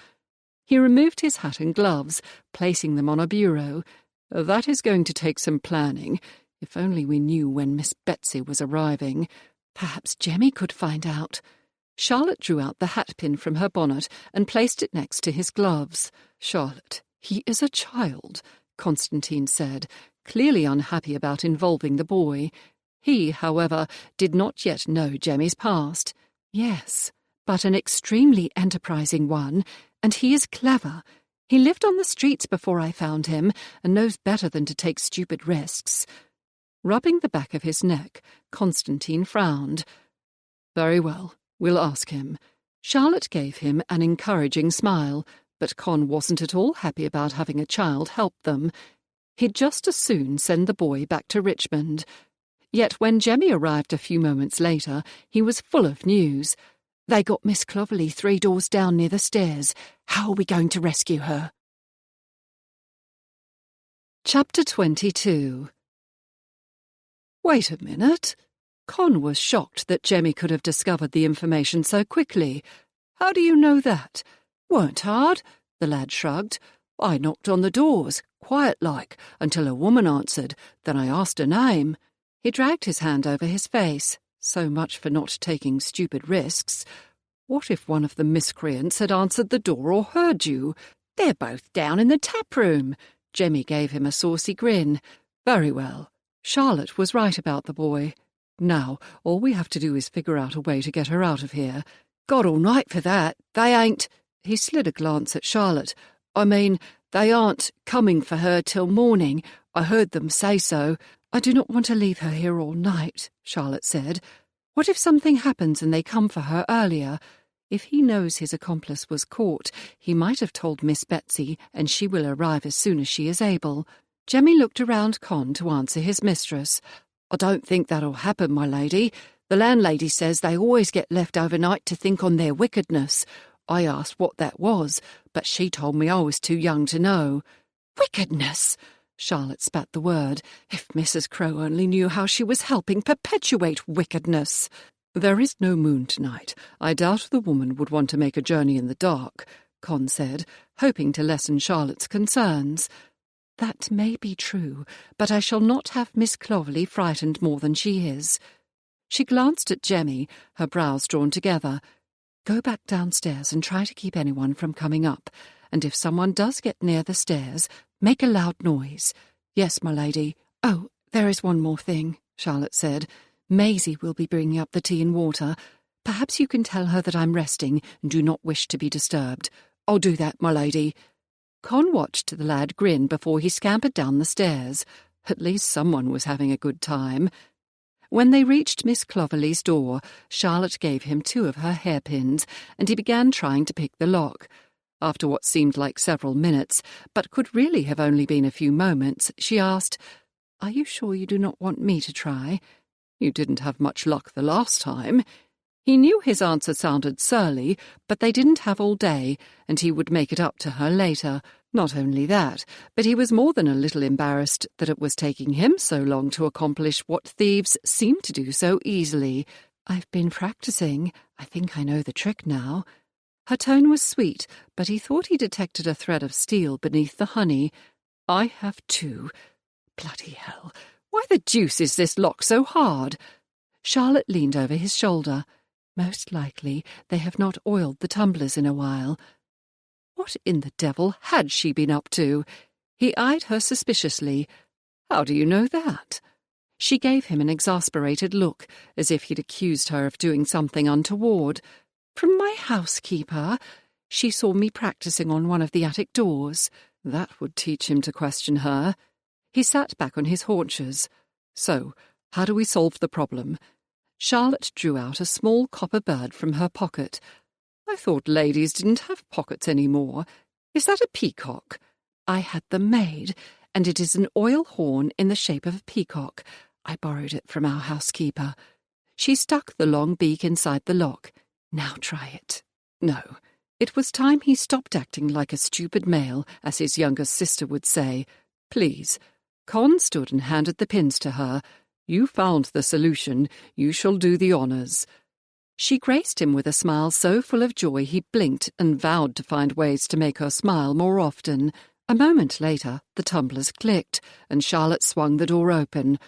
He removed his hat and gloves, placing them on a bureau. "That is going to take some planning. If only we knew when Miss Betsy was arriving. Perhaps Jemmy could find out." Charlotte drew out the hat-pin from her bonnet and placed it next to his gloves. "Charlotte, he is a child," Constantine said, clearly unhappy about involving the boy. He, however, did not yet know Jemmy's past. "Yes, but an extremely enterprising one, and he is clever. He lived on the streets before I found him, and knows better than to take stupid risks." Rubbing the back of his neck, Constantine frowned. "Very well, we'll ask him." Charlotte gave him an encouraging smile, but Con wasn't at all happy about having a child help them. He'd just as soon send the boy back to Richmond. Yet when Jemmy arrived a few moments later, he was full of news. "They got Miss Clovelly 3 doors down near the stairs. How are we going to rescue her?" Chapter 22. Wait a minute. Con was shocked that Jemmy could have discovered the information so quickly. "How do you know that?" "Weren't hard," the lad shrugged. "I knocked on the doors, quiet-like, until a woman answered. Then I asked her name." He dragged his hand over his face. So much for not taking stupid risks. What if one of the miscreants had answered the door or heard you? "They're both down in the tap-room." Jemmy gave him a saucy grin. "Very well. Charlotte was right about the boy. Now, all we have to do is figure out a way to get her out of here." "Got all night for that. They ain't—" He slid a glance at Charlotte. "I mean, they aren't coming for her till morning. I heard them say so." "I do not want to leave her here all night," Charlotte said. "What if something happens and they come for her earlier? If he knows his accomplice was caught, he might have told Miss Betsy, and she will arrive as soon as she is able." Jemmy looked around Con to answer his mistress. "I don't think that'll happen, my lady. The landlady says they always get left overnight to think on their wickedness. I asked what that was, but she told me I was too young to know." "Wickedness!" Charlotte spat the word. If Mrs. Crowe only knew how she was helping perpetuate wickedness. "There is no moon tonight. I doubt the woman would want to make a journey in the dark," Con said, hoping to lessen Charlotte's concerns. "That may be true, but I shall not have Miss Clovelly frightened more than she is." She glanced at Jemmy, her brows drawn together. "Go back downstairs and try to keep anyone from coming up, and if someone does get near the stairs, make a loud noise." "Yes, my lady." "Oh, there is one more thing," Charlotte said. "Maisie will be bringing up the tea and water. Perhaps you can tell her that I'm resting and do not wish to be disturbed." "I'll do that, my lady." Con watched the lad grin before he scampered down the stairs. At least someone was having a good time. When they reached Miss Clovelly's door, Charlotte gave him 2 of her hairpins, and he began trying to pick the lock. After what seemed like several minutes, but could really have only been a few moments, she asked, "Are you sure you do not want me to try? You didn't have much luck the last time." He knew his answer sounded surly, but they didn't have all day, and he would make it up to her later. Not only that, but he was more than a little embarrassed that it was taking him so long to accomplish what thieves seem to do so easily. "I've been practicing. I think I know the trick now." Her tone was sweet, but he thought he detected a thread of steel beneath the honey. "I have too. Bloody hell. Why the deuce is this lock so hard?" Charlotte leaned over his shoulder. "Most likely they have not oiled the tumblers in a while." What in the devil had she been up to? He eyed her suspiciously. "How do you know that?" She gave him an exasperated look, as if he'd accused her of doing something untoward. From my housekeeper. She saw me practicing on one of the attic doors. That would teach him to question her. He sat back on his haunches. So, how do we solve the problem? Charlotte drew out a small copper bird from her pocket. I thought ladies didn't have pockets anymore. Is that a peacock? I had them made, and it is an oil horn in the shape of a peacock. I borrowed it from our housekeeper. She stuck the long beak inside the lock. Now try it. No. It was time he stopped acting like a stupid male, as his younger sister would say. Please. Con stood and handed the pins to her. You found the solution. You shall do the honours. She graced him with a smile so full of joy he blinked and vowed to find ways to make her smile more often. A moment later, the tumblers clicked, and Charlotte swung the door open.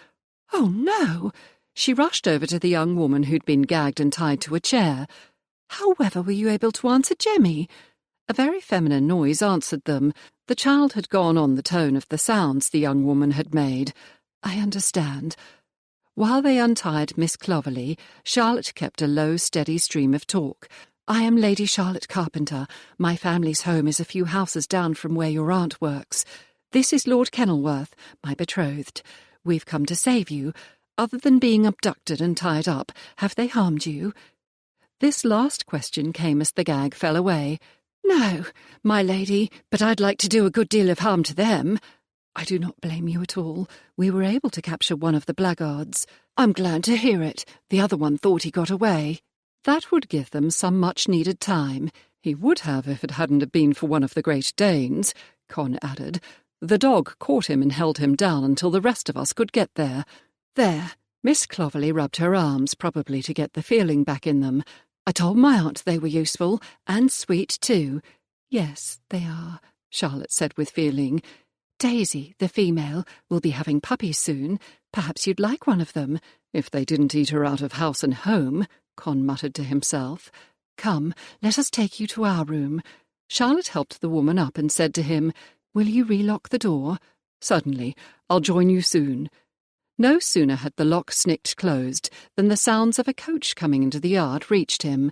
Oh, no! She rushed over to the young woman who'd been gagged and tied to a chair. However were you able to answer Jemmy? A very feminine noise answered them. The child had gone on the tone of the sounds the young woman had made. I understand. While they untied Miss Clovelly, Charlotte kept a low, steady stream of talk. I am Lady Charlotte Carpenter. My family's home is a few houses down from where your aunt works. This is Lord Kenilworth, my betrothed. We've come to save you. Other than being abducted and tied up, have they harmed you? This last question came as the gag fell away. No, my lady, but I'd like to do a good deal of harm to them. I do not blame you at all. We were able to capture one of the blackguards. I'm glad to hear it. The other one thought he got away. That would give them some much-needed time. He would have if it hadn't been for one of the Great Danes, Con added. The dog caught him and held him down until the rest of us could get there. There. Miss Clovelly rubbed her arms, probably to get the feeling back in them. I told my aunt they were useful, and sweet too. Yes, they are, Charlotte said with feeling. Daisy, the female, will be having puppies soon. Perhaps you'd like one of them. If they didn't eat her out of house and home, Con muttered to himself. Come, let us take you to our room. Charlotte helped the woman up and said to him, Will you relock the door? Certainly. I'll join you soon. No sooner had the lock snicked closed than the sounds of a coach coming into the yard reached him.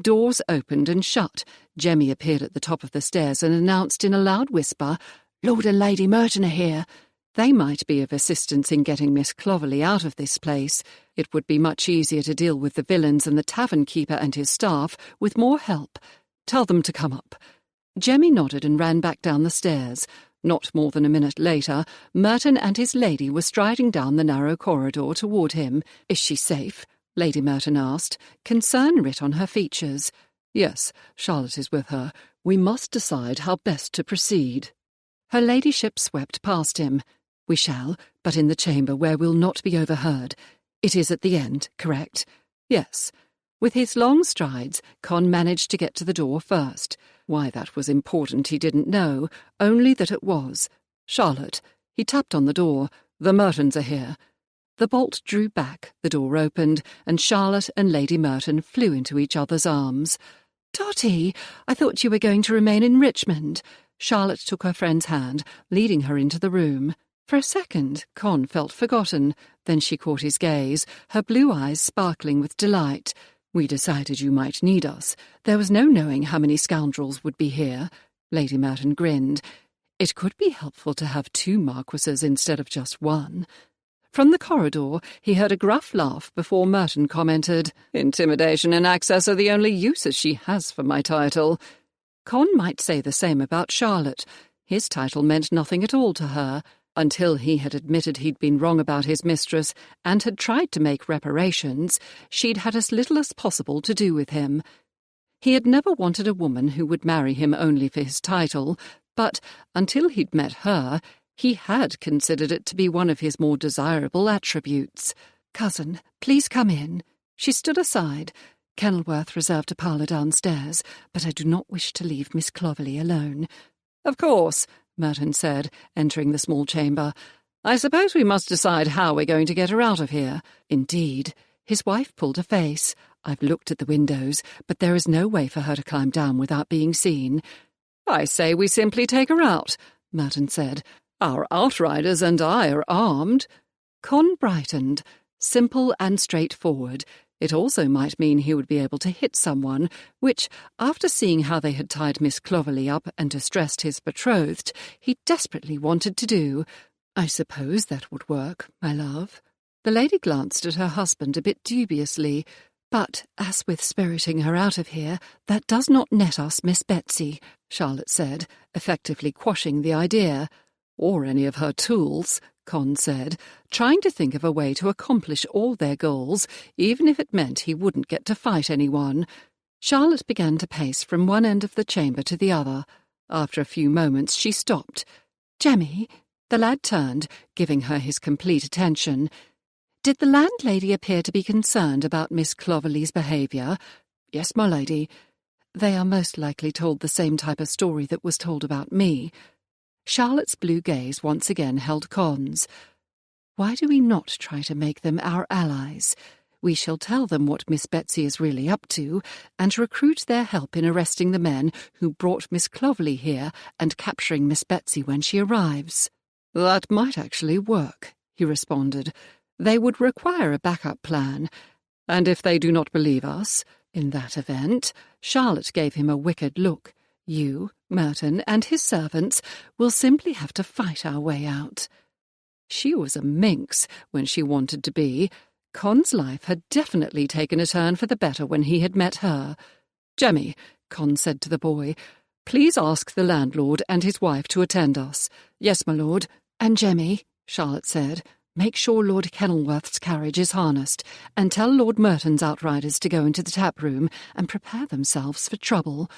Doors opened and shut. Jemmy appeared at the top of the stairs and announced in a loud whisper, Lord and Lady Merton are here. They might be of assistance in getting Miss Clovelly out of this place. It would be much easier to deal with the villains and the tavern-keeper and his staff with more help. Tell them to come up. Jemmy nodded and ran back down the stairs. Not more than a minute later, Merton and his lady were striding down the narrow corridor toward him. Is she safe? Lady Merton asked, concern writ on her features. Yes, Charlotte is with her. We must decide how best to proceed. Her ladyship swept past him. We shall, but in the chamber where we'll not be overheard. It is at the end, correct? Yes. With his long strides, Con managed to get to the door first. Why that was important he didn't know, only that it was. Charlotte. He tapped on the door. The Mertons are here. The bolt drew back, the door opened, and Charlotte and Lady Merton flew into each other's arms. Dotty, I thought you were going to remain in Richmond. Charlotte took her friend's hand, leading her into the room. For a second, Con felt forgotten. Then she caught his gaze, her blue eyes sparkling with delight. We decided you might need us. There was no knowing how many scoundrels would be here. Lady Merton grinned. It could be helpful to have 2 marquises instead of just 1. From the corridor, he heard a gruff laugh before Merton commented, Intimidation and access are the only uses she has for my title. Con might say the same about Charlotte. His title meant nothing at all to her, until he had admitted he'd been wrong about his mistress and had tried to make reparations. She'd had as little as possible to do with him. He had never wanted a woman who would marry him only for his title, but until he'd met her, he had considered it to be one of his more desirable attributes. Cousin, please come in. She stood aside. Kenilworth reserved a parlour downstairs, but I do not wish to leave Miss Clovelly alone. Of course, Merton said, entering the small chamber. I suppose we must decide how we're going to get her out of here. Indeed. His wife pulled a face. I've looked at the windows, but there is no way for her to climb down without being seen. I say we simply take her out, Merton said. Our outriders and I are armed. Con brightened. Simple and straightforward. It also might mean he would be able to hit someone, which, after seeing how they had tied Miss Clovelly up and distressed his betrothed, he desperately wanted to do. "I suppose that would work, my love." The lady glanced at her husband a bit dubiously. "But, as with spiriting her out of here, that does not net us Miss Betsy," Charlotte said, effectively quashing the idea. "Or any of her tools," Con said, trying to think of a way to accomplish all their goals, even if it meant he wouldn't get to fight anyone. Charlotte began to pace from one end of the chamber to the other. After a few moments she stopped. "Jemmy," the lad turned, giving her his complete attention. "Did the landlady appear to be concerned about Miss Clovelly's behaviour?" "Yes, my lady." "They are most likely told the same type of story that was told about me." Charlotte's blue gaze once again held Con's. "Why do we not try to make them our allies? We shall tell them what Miss Betsy is really up to, and recruit their help in arresting the men who brought Miss Clovelly here and capturing Miss Betsy when she arrives." "That might actually work," he responded. "They would require a backup plan. And if they do not believe us, in that event," Charlotte gave him a wicked look, "you, Merton, and his servants will simply have to fight our way out." She was a minx when she wanted to be. Con's life had definitely taken a turn for the better when he had met her. "Jemmy," Con said to the boy, "please ask the landlord and his wife to attend us." "Yes, my lord." "And Jemmy," Charlotte said, "make sure Lord Kenilworth's carriage is harnessed, and tell Lord Merton's outriders to go into the tap-room and prepare themselves for trouble."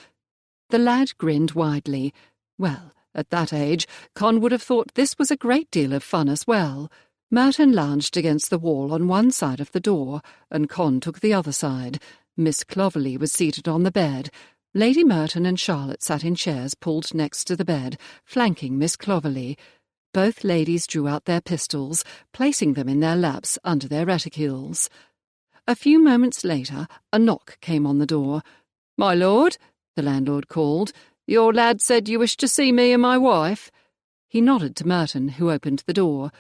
The lad grinned widely. Well, at that age, Con would have thought this was a great deal of fun as well. Merton lounged against the wall on one side of the door, and Con took the other side. Miss Clovelly was seated on the bed. Lady Merton and Charlotte sat in chairs pulled next to the bed, flanking Miss Clovelly. Both ladies drew out their pistols, placing them in their laps under their reticules. A few moments later, a knock came on the door. "My lord," the landlord called, "your lad said you wished to see me and my wife." He nodded to Merton, who opened the door.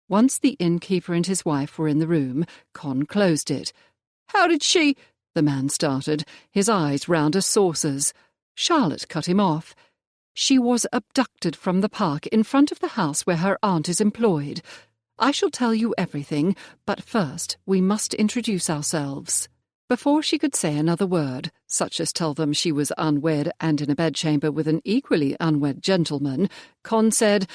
Once the innkeeper and his wife were in the room, Con closed it. "How did she—" the man started, his eyes round as saucers. Charlotte cut him off. "She was abducted from the park in front of the house where her aunt is employed. I shall tell you everything, but first we must introduce ourselves." Before she could say another word, such as tell them she was unwed and in a bedchamber with an equally unwed gentleman, Con said,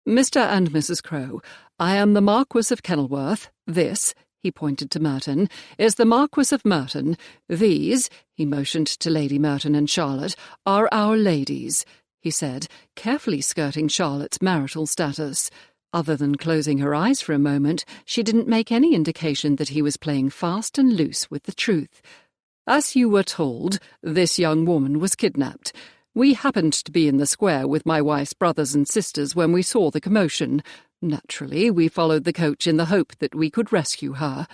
"Mr. and Mrs. Crow, I am the Marquis of Kenilworth. This," he pointed to Merton, "is the Marquis of Merton. These," he motioned to Lady Merton and Charlotte, "are our ladies," he said, carefully skirting Charlotte's marital status. Other than closing her eyes for a moment, she didn't make any indication that he was playing fast and loose with the truth. "As you were told, this young woman was kidnapped. We happened to be in the square with my wife's brothers and sisters when we saw the commotion. Naturally, we followed the coach in the hope that we could rescue her."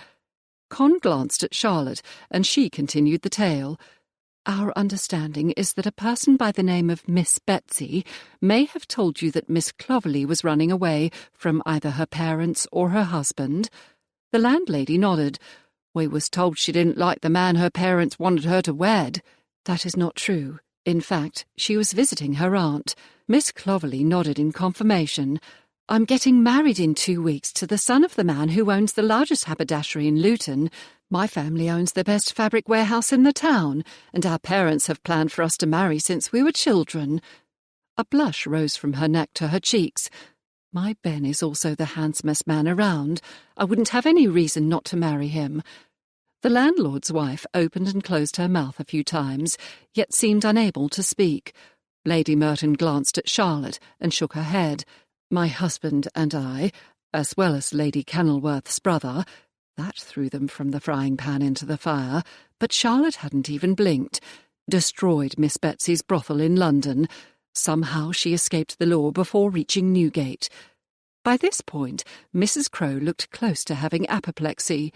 Con glanced at Charlotte, and she continued the tale. "Our understanding is that a person by the name of Miss Betsy may have told you that Miss Clovelly was running away from either her parents or her husband." The landlady nodded. "We was told she didn't like the man her parents wanted her to wed." "That is not true. In fact, she was visiting her aunt." Miss Clovelly nodded in confirmation. "I'm getting married in 2 weeks to the son of the man who owns the largest haberdashery in Luton. My family owns the best fabric warehouse in the town, and our parents have planned for us to marry since we were children." A blush rose from her neck to her cheeks. "My Ben is also the handsomest man around. I wouldn't have any reason not to marry him." The landlord's wife opened and closed her mouth a few times, yet seemed unable to speak. Lady Merton glanced at Charlotte and shook her head. "My husband and I, as well as Lady Kenilworth's brother—" That threw them from the frying pan into the fire, but Charlotte hadn't even blinked. "Destroyed Miss Betsy's brothel in London. Somehow she escaped the law before reaching Newgate." By this point, Mrs. Crow looked close to having apoplexy.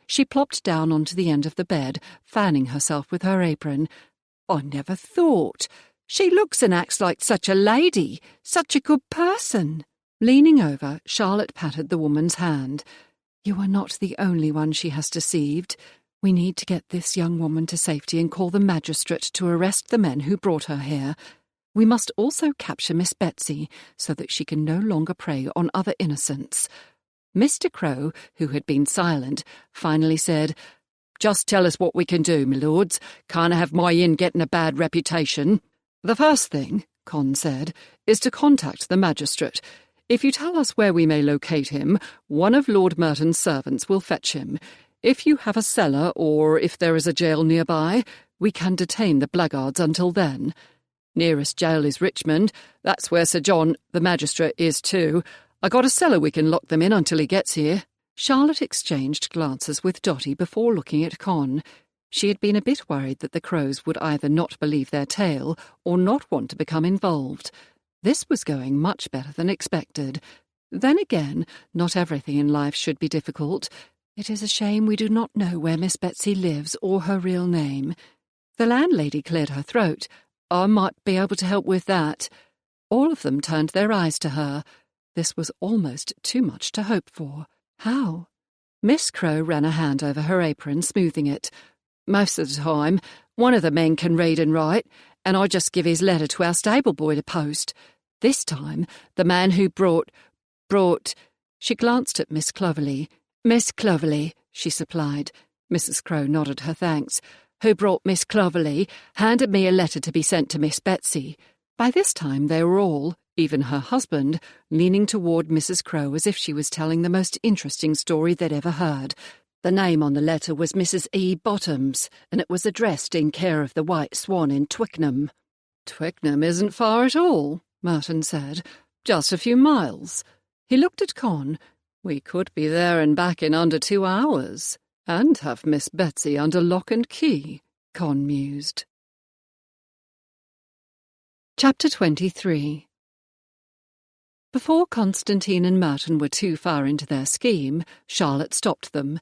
She plopped down onto the end of the bed, fanning herself with her apron. "I never thought. She looks and acts like such a lady, such a good person." Leaning over, Charlotte patted the woman's hand. "You are not the only one she has deceived. We need to get this young woman to safety and call the magistrate to arrest the men who brought her here. We must also capture Miss Betsy so that she can no longer prey on other innocents." Mr. Crow, who had been silent, finally said, "Just tell us what we can do, my lords. Can't have my inn getting a bad reputation." "The first thing," Con said, "is to contact the magistrate. If you tell us where we may locate him, one of Lord Merton's servants will fetch him. If you have a cellar or if there is a jail nearby, we can detain the blackguards until then. Nearest jail is Richmond. That's where Sir John, the magistrate, is too. I got a cellar we can lock them in until he gets here." Charlotte exchanged glances with Dotty before looking at Con. She had been a bit worried that the Crows would either not believe their tale or not want to become involved. This was going much better than expected. Then again, not everything in life should be difficult. It is a shame we do not know where Miss Betsy lives or her real name. The landlady cleared her throat. "I might be able to help with that." All of them turned their eyes to her. This was almost too much to hope for. "How?" Miss Crow ran a hand over her apron, smoothing it. "Most of the time, one of the men can read and write, and I just give his letter to our stable boy to post. This time, the man who brought... She glanced at Miss Clovelly. "Miss Clovelly," she supplied. Mrs. Crow nodded her thanks. "Who brought Miss Clovelly handed me a letter to be sent to Miss Betsy." By this time they were all, even her husband, leaning toward Mrs. Crow as if she was telling the most interesting story they'd ever heard. The name on the letter was Mrs. E. Bottoms, and it was addressed in care of the White Swan in Twickenham. "Twickenham isn't far at all," Merton said. "Just a few miles." He looked at Con. "We could be there and back in under 2 hours, and have Miss Betsy under lock and key," Con mused. Chapter 23. Before Constantine and Merton were too far into their scheme, Charlotte stopped them.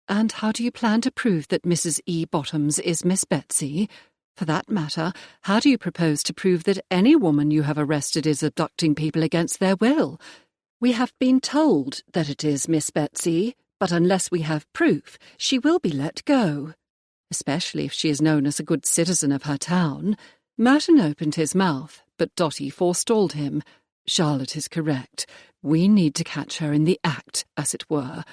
"And how do you plan to prove that Mrs. E. Bottoms is Miss Betsy? For that matter, how do you propose to prove that any woman you have arrested is abducting people against their will? We have been told that it is Miss Betsy, but unless we have proof, she will be let go, especially if she is known as a good citizen of her town." Merton opened his mouth, but Dotty forestalled him. "Charlotte is correct. We need to catch her in the act, as it were."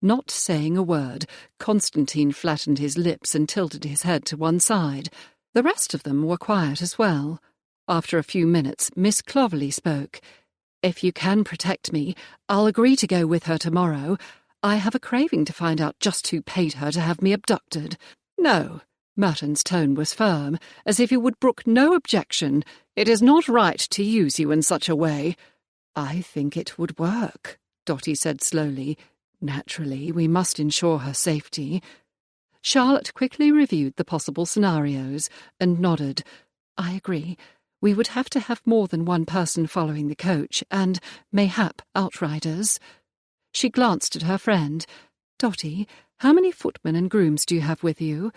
Not saying a word, Constantine flattened his lips and tilted his head to one side. The rest of them were quiet as well. After a few minutes, Miss Clovelly spoke. "If you can protect me, I'll agree to go with her tomorrow. I have a craving to find out just who paid her to have me abducted." "No." Merton's tone was firm, as if he would brook no objection. "It is not right to use you in such a way." "I think it would work," Dotty said slowly. "Naturally, we must ensure her safety." Charlotte quickly reviewed the possible scenarios and nodded. "I agree. We would have to have more than one person following the coach, and, mayhap, outriders." She glanced at her friend. "Dotty, how many footmen and grooms do you have with you?"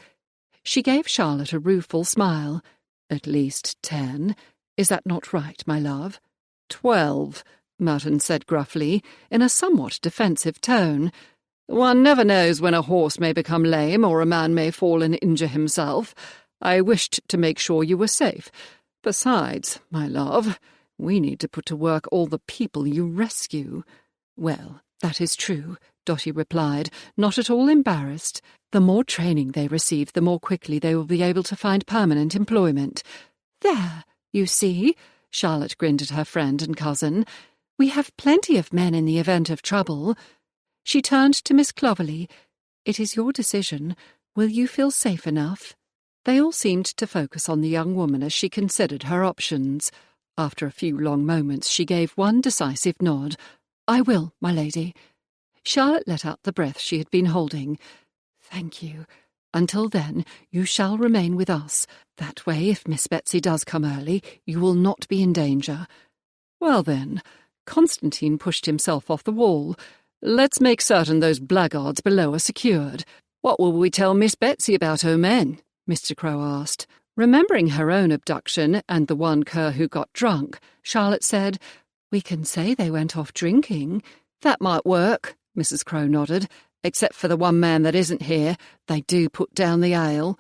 She gave Charlotte a rueful smile. "At least 10. Is that not right, my love?" 12, Merton said gruffly, in a somewhat defensive tone. "One never knows when a horse may become lame or a man may fall and injure himself. I wished to make sure you were safe. Besides, my love, we need to put to work all the people you rescue." "Well, that is true," Dotty replied, not at all embarrassed. "The more training they receive, the more quickly they will be able to find permanent employment." "There, you see," Charlotte grinned at her friend and cousin. "We have plenty of men in the event of trouble." She turned to Miss Clovelly. "It is your decision. Will you feel safe enough?" They all seemed to focus on the young woman as she considered her options. After a few long moments, she gave one decisive nod. "I will, my lady." Charlotte let out the breath she had been holding. "Thank you. Until then, you shall remain with us. That way, if Miss Betsy does come early, you will not be in danger." "Well then," Constantine pushed himself off the wall. "Let's make certain those blackguards below are secured." "What will we tell Miss Betsy about her men?" Mr. Crow asked. Remembering her own abduction and the one cur who got drunk, Charlotte said, "We can say they went off drinking." "That might work," Mrs. Crow nodded. Except for the one man that isn't here, they do put down the ale."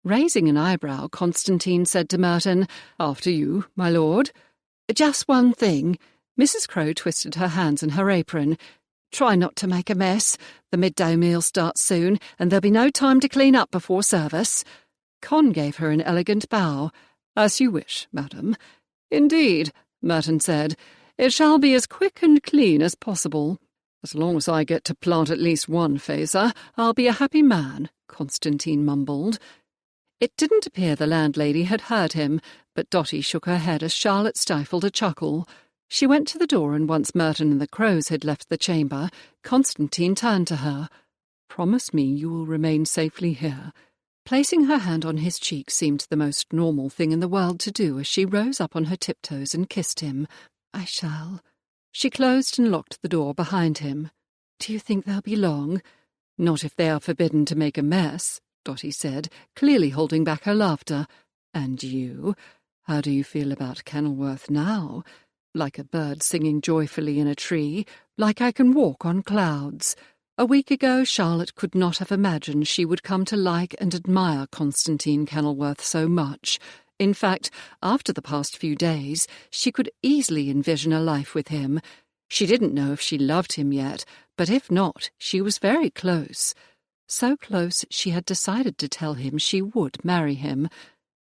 Raising an eyebrow, Constantine said to Merton, "After you, my lord." "Just one thing." Mrs. Crowe twisted her hands in her apron. "Try not to make a mess. The midday meal starts soon, and there'll be no time to clean up before service." Con gave her an elegant bow. "As you wish, madam." "Indeed," Merton said. "It shall be as quick and clean as possible." "As long as I get to plant at least one facer, I'll be a happy man," Constantine mumbled. It didn't appear the landlady had heard him, but Dotty shook her head as Charlotte stifled a chuckle. She went to the door, and once Merton and the Crows had left the chamber, Constantine turned to her. "Promise me you will remain safely here." Placing her hand on his cheek seemed the most normal thing in the world to do as she rose up on her tiptoes and kissed him. "I shall." She closed and locked the door behind him. "Do you think they'll be long?" "Not if they are forbidden to make a mess," Dotty said, clearly holding back her laughter. "And you? How do you feel about Kenilworth now? Like a bird singing joyfully in a tree, like I can walk on clouds." A week ago, Charlotte could not have imagined she would come to like and admire Constantine Kenilworth so much. In fact, after the past few days, she could easily envision a life with him. She didn't know if she loved him yet, but if not, she was very close. So close she had decided to tell him she would marry him.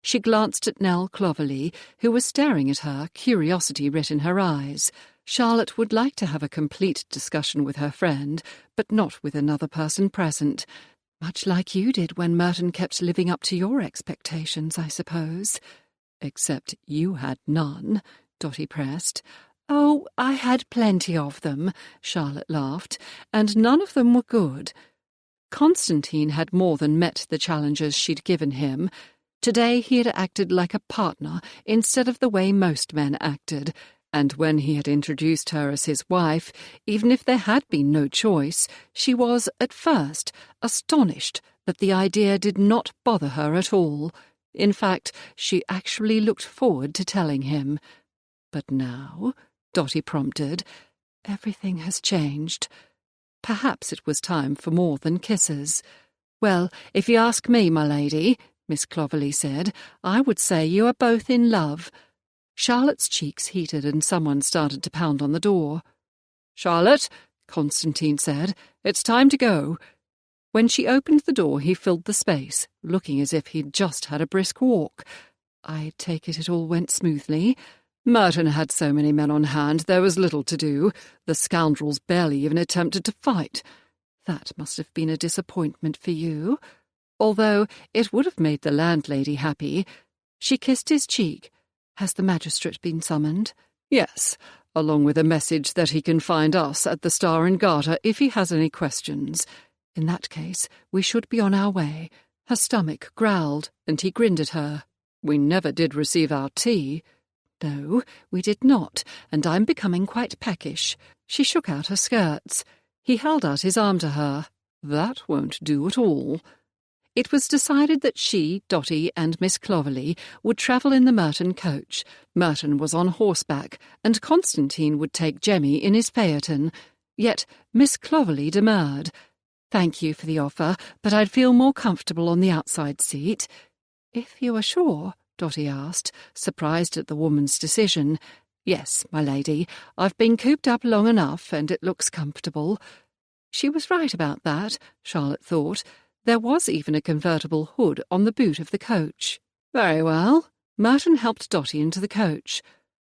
She glanced at Nell Clovelly, who was staring at her, curiosity writ in her eyes. Charlotte would like to have a complete discussion with her friend, but not with another person present. "Much like you did when Merton kept living up to your expectations, I suppose." "Except you had none," Dotty pressed. "Oh, I had plenty of them," Charlotte laughed, "and none of them were good." Constantine had more than met the challenges she'd given him. Today he had acted like a partner instead of the way most men acted, and when he had introduced her as his wife, even if there had been no choice, she was, at first, astonished that the idea did not bother her at all. In fact, she actually looked forward to telling him. "But now," Dotty prompted, "everything has changed." Perhaps it was time for more than kisses. "Well, if you ask me, my lady," Miss Clovelly said, "I would say you are both in love." Charlotte's cheeks heated and someone started to pound on the door. "Charlotte," Constantine said, "it's time to go." When she opened the door, he filled the space, looking as if he'd just had a brisk walk. "I take it all went smoothly." "Merton had so many men on hand, there was little to do. The scoundrels barely even attempted to fight." "That must have been a disappointment for you." Although it would have made the landlady happy. She kissed his cheek. "Has the magistrate been summoned?" "Yes, along with a message that he can find us at the Star and Garter if he has any questions." "In that case, we should be on our way." Her stomach growled, and he grinned at her. "We never did receive our tea." "No, we did not, and I'm becoming quite peckish." She shook out her skirts. He held out his arm to her. "That won't do at all." It was decided that she, Dotty, and Miss Clovelly would travel in the Merton coach. Merton was on horseback, and Constantine would take Jemmy in his phaeton. Yet Miss Clovelly demurred. "Thank you for the offer, but I'd feel more comfortable on the outside seat." "If you are sure?" Dotty asked, surprised at the woman's decision. "Yes, my lady, I've been cooped up long enough, and it looks comfortable." She was right about that, Charlotte thought. There was even a convertible hood on the boot of the coach. "Very well." Merton helped Dotty into the coach.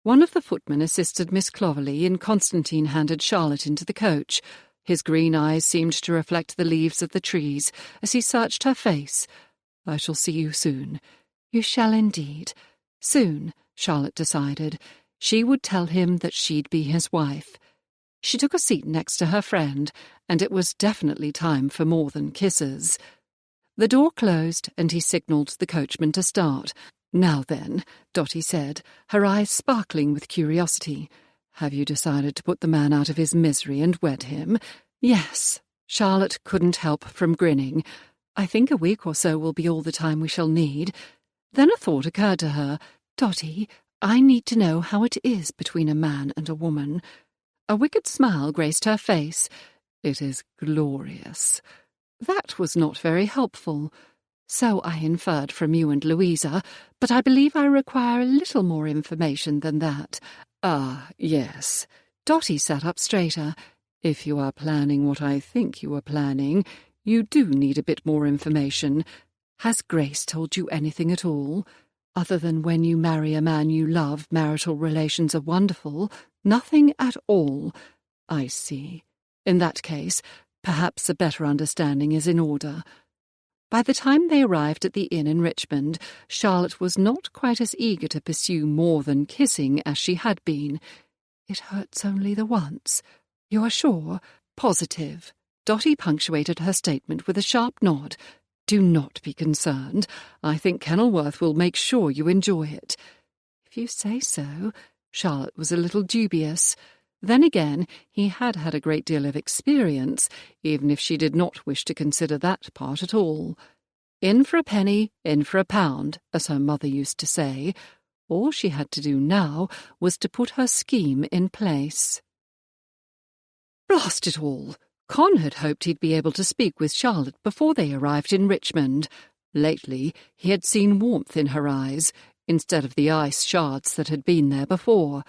One of the footmen assisted Miss Clovelly, and Constantine handed Charlotte into the coach. His green eyes seemed to reflect the leaves of the trees as he searched her face. "I shall see you soon." "You shall indeed." Soon, Charlotte decided. She would tell him that she'd be his wife. She took a seat next to her friend, and it was definitely time for more than kisses. The door closed, and he signalled the coachman to start. "Now then," Dotty said, her eyes sparkling with curiosity. "Have you decided to put the man out of his misery and wed him?" "Yes." Charlotte couldn't help from grinning. "I think a week or so will be all the time we shall need." Then a thought occurred to her. "Dotty, I need to know how it is between a man and a woman." A wicked smile graced her face. It is glorious. That was not very helpful. So I inferred from you and Louisa, but I believe I require a little more information than that. Ah, yes. Dotty sat up straighter. If you are planning what I think you are planning, you do need a bit more information. Has Grace told you anything at all? Other than when you marry a man you love, marital relations are wonderful. Nothing at all. I see. In that case, perhaps a better understanding is in order. By the time they arrived at the inn in Richmond, Charlotte was not quite as eager to pursue more than kissing as she had been. It hurts only the once. You are sure? Positive. Dotty punctuated her statement with a sharp nod. Do not be concerned. I think Kenilworth will make sure you enjoy it. If you say so. Charlotte was a little dubious. Then again, he had had a great deal of experience, even if she did not wish to consider that part at all. In for a penny, in for a pound, as her mother used to say. All she had to do now was to put her scheme in place. Blast it all! Con had hoped he'd be able to speak with Charlotte before they arrived in Richmond. Lately, he had seen warmth in her eyes, instead of the ice shards that had been there before.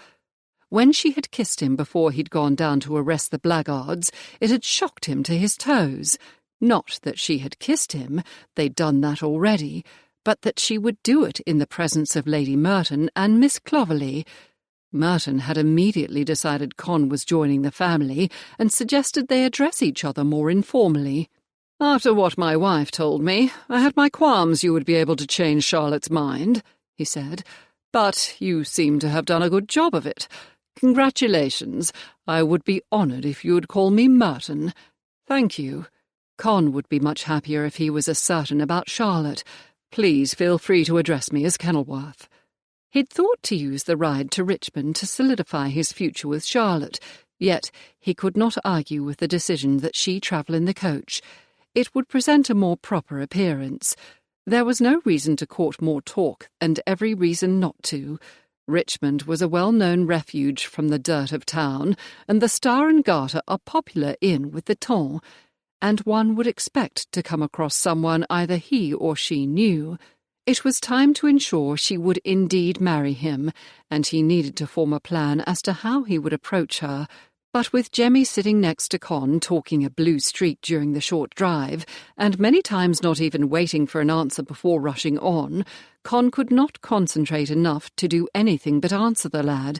When she had kissed him before he'd gone down to arrest the blackguards, it had shocked him to his toes. Not that she had kissed him, they'd done that already, but that she would do it in the presence of Lady Merton and Miss Clovelly. Merton had immediately decided Con was joining the family and suggested they address each other more informally. "After what my wife told me, I had my qualms you would be able to change Charlotte's mind," he said. "But you seem to have done a good job of it. Congratulations. I would be honoured if you would call me Merton." "Thank you. Con would be much happier if he was as certain about Charlotte. Please feel free to address me as Kenilworth." He'd thought to use the ride to Richmond to solidify his future with Charlotte, yet he could not argue with the decision that she travel in the coach. It would present a more proper appearance. There was no reason to court more talk, and every reason not to. Richmond was a well-known refuge from the dirt of town, and the Star and Garter a popular inn with the ton, and one would expect to come across someone either he or she knew. It was time to ensure she would indeed marry him, and he needed to form a plan as to how he would approach her. But with Jemmy sitting next to Con talking a blue streak during the short drive, and many times not even waiting for an answer before rushing on, Con could not concentrate enough to do anything but answer the lad.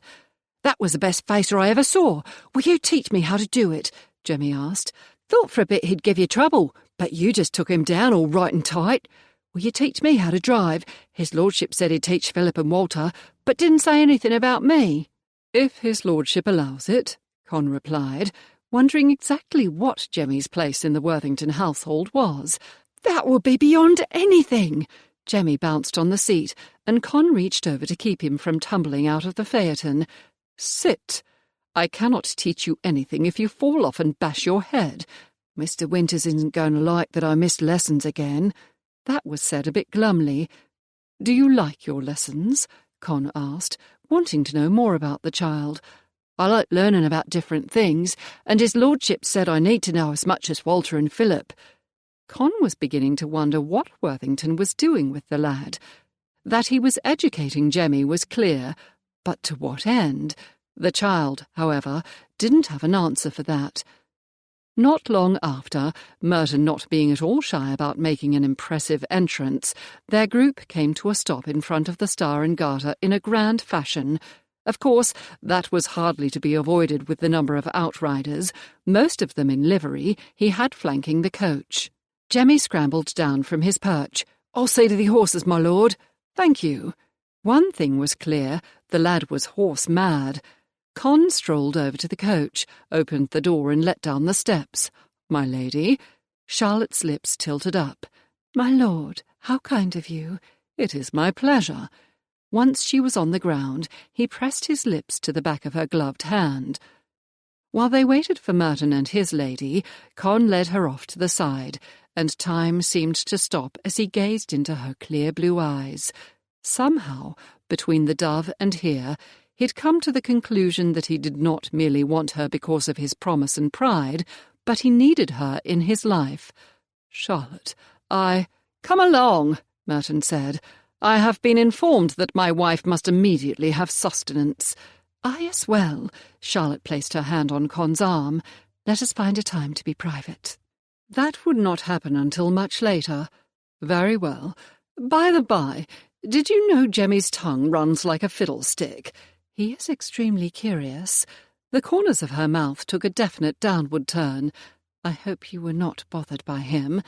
"That was the best facer I ever saw. Will you teach me how to do it?" Jemmy asked. "Thought for a bit he'd give you trouble, but you just took him down all right and tight. Will you teach me how to drive? His lordship said he'd teach Philip and Walter, but didn't say anything about me." "If his lordship allows it," Con replied, wondering exactly what Jemmy's place in the Worthington household was. "That would be beyond anything!" Jemmy bounced on the seat, and Con reached over to keep him from tumbling out of the phaeton. "Sit. I cannot teach you anything if you fall off and bash your head. Mr. Winters isn't going to like that I missed lessons again." That was said a bit glumly. "Do you like your lessons?" Con asked, wanting to know more about the child. "I like learning about different things, and his lordship said I need to know as much as Walter and Philip." Con was beginning to wonder what Worthington was doing with the lad. That he was educating Jemmy was clear, but to what end? The child, however, didn't have an answer for that. Not long after, Merton not being at all shy about making an impressive entrance, their group came to a stop in front of the Star and Garter in a grand fashion. Of course, that was hardly to be avoided with the number of outriders, most of them in livery, he had flanking the coach. Jemmy scrambled down from his perch. "I'll see to the horses, my lord." "Thank you." One thing was clear, the lad was horse-mad. Con strolled over to the coach, opened the door and let down the steps. "My lady?" Charlotte's lips tilted up. "My lord, how kind of you." "It is my pleasure." Once she was on the ground, he pressed his lips to the back of her gloved hand. While they waited for Merton and his lady, Con led her off to the side, and time seemed to stop as he gazed into her clear blue eyes. Somehow, between the dove and here, he'd come to the conclusion that he did not merely want her because of his promise and pride, but he needed her in his life. "Charlotte, Come along," Merton said. "I have been informed that my wife must immediately have sustenance." "I as well." Charlotte placed her hand on Con's arm. "Let us find a time to be private." That would not happen until much later. "Very well. By the by, did you know Jemmy's tongue runs like a fiddlestick?" "He is extremely curious." The corners of her mouth took a definite downward turn. "I hope you were not bothered by him."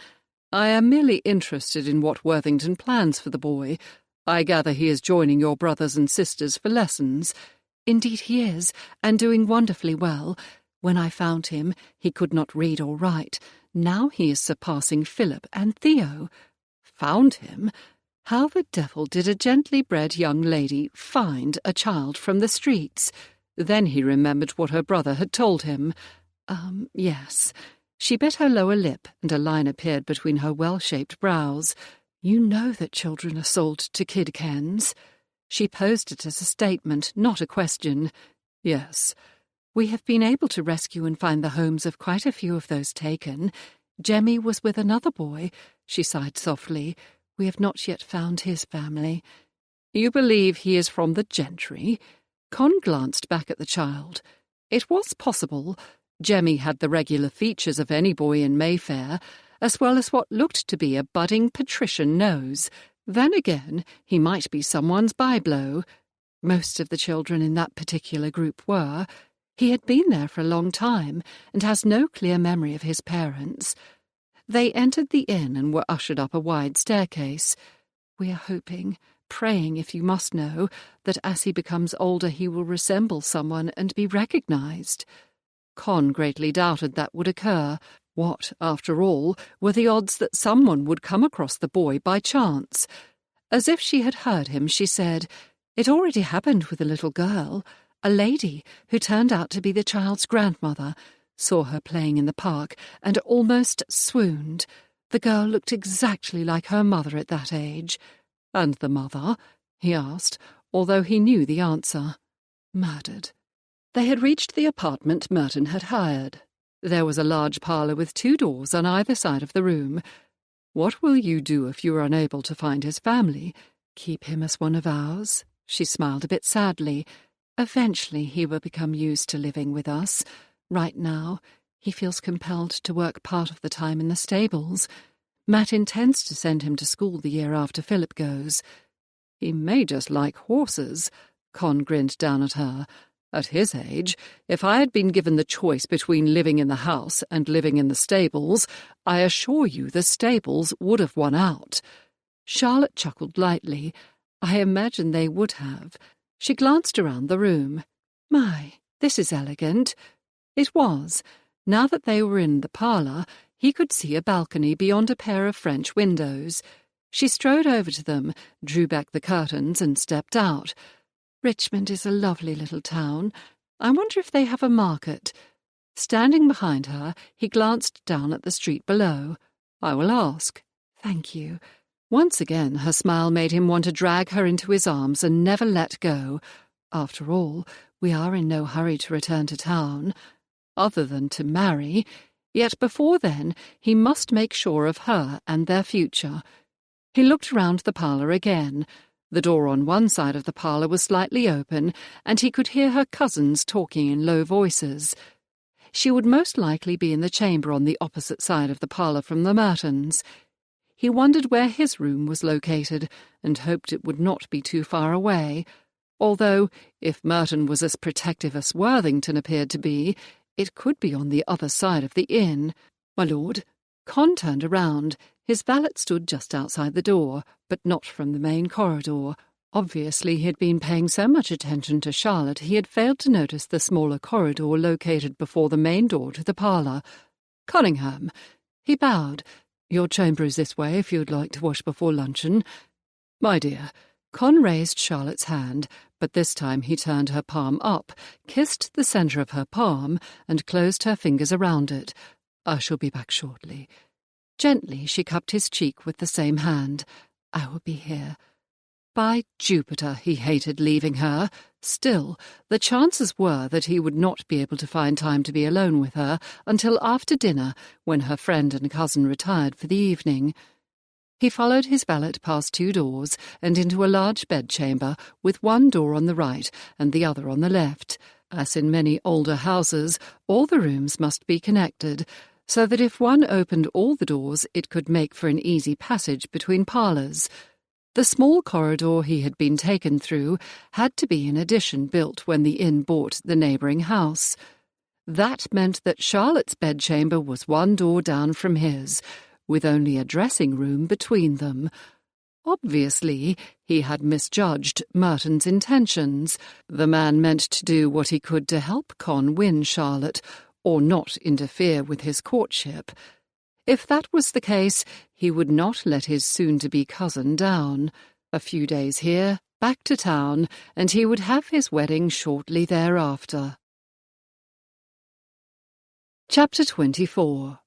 "I am merely interested in what Worthington plans for the boy. I gather he is joining your brothers and sisters for lessons." "Indeed he is, and doing wonderfully well. When I found him, he could not read or write. Now he is surpassing Philip and Theo." "Found him? How the devil did a gently bred young lady find a child from the streets?" Then he remembered what her brother had told him. Yes." She bit her lower lip, and a line appeared between her well-shaped brows. "You know that children are sold to kid Kens." She posed it as a statement, not a question. "Yes. We have been able to rescue and find the homes of quite a few of those taken. Jemmy was with another boy." She sighed softly. "We have not yet found his family." "You believe he is from the gentry?" Con glanced back at the child. It was possible. Jemmy had the regular features of any boy in Mayfair, as well as what looked to be a budding patrician nose. Then again, he might be someone's byblow. Most of the children in that particular group were. He had been there for a long time, and has no clear memory of his parents. They entered the inn and were ushered up a wide staircase. "We are hoping, praying if you must know, that as he becomes older he will resemble someone and be recognized." Con greatly doubted that would occur. What, after all, were the odds that someone would come across the boy by chance? As if she had heard him, she said, "It already happened with a little girl. A lady, who turned out to be the child's grandmother, saw her playing in the park and almost swooned. The girl looked exactly like her mother at that age." "And the mother?" he asked, although he knew the answer. "Murdered." They had reached the apartment Merton had hired. There was a large parlour with 2 doors on either side of the room. "What will you do if you are unable to find his family?" "Keep him as one of ours." She smiled a bit sadly. "Eventually he will become used to living with us. Right now, he feels compelled to work part of the time in the stables. Matt intends to send him to school the year after Philip goes." "He may just like horses." Con grinned down at her. "At his age, if I had been given the choice between living in the house and living in the stables, I assure you the stables would have won out." Charlotte chuckled lightly. "I imagine they would have." She glanced around the room. "My, this is elegant." It was. Now that they were in the parlour, he could see a balcony beyond a pair of French windows. She strode over to them, drew back the curtains, and stepped out. "Richmond is a lovely little town. I wonder if they have a market." Standing behind her, he glanced down at the street below. "I will ask." "Thank you." Once again her smile made him want to drag her into his arms and never let go. After all, we are in no hurry to return to town. Other than to marry. Yet before then, he must make sure of her and their future. He looked round the parlour again. The door on one side of the parlour was slightly open, and he could hear her cousins talking in low voices. She would most likely be in the chamber on the opposite side of the parlour from the Mertons. He wondered where his room was located, and hoped it would not be too far away. Although, if Merton was as protective as Worthington appeared to be, it could be on the other side of the inn. "My lord." Con turned around. His valet stood just outside the door, but not from the main corridor. Obviously he had been paying so much attention to Charlotte he had failed to notice the smaller corridor located before the main door to the parlour. "Cunningham." He bowed. "Your chamber is this way if you would like to wash before luncheon." "My dear." Con raised Charlotte's hand, but this time he turned her palm up, kissed the centre of her palm, and closed her fingers around it. "I shall be back shortly." Gently she cupped his cheek with the same hand. "I will be here." By Jupiter, he hated leaving her. Still, the chances were that he would not be able to find time to be alone with her until after dinner, when her friend and cousin retired for the evening. He followed his valet past 2 doors and into a large bedchamber with one door on the right and the other on the left. As in many older houses, all the rooms must be connected, so that if one opened all the doors it could make for an easy passage between parlours. The small corridor he had been taken through had to be an addition built when the inn bought the neighbouring house. That meant that Charlotte's bedchamber was one door down from his, with only a dressing room between them. Obviously, he had misjudged Merton's intentions. The man meant to do what he could to help Con win Charlotte, or not interfere with his courtship. If that was the case, he would not let his soon-to-be cousin down. A few days here, back to town, and he would have his wedding shortly thereafter. Chapter 24.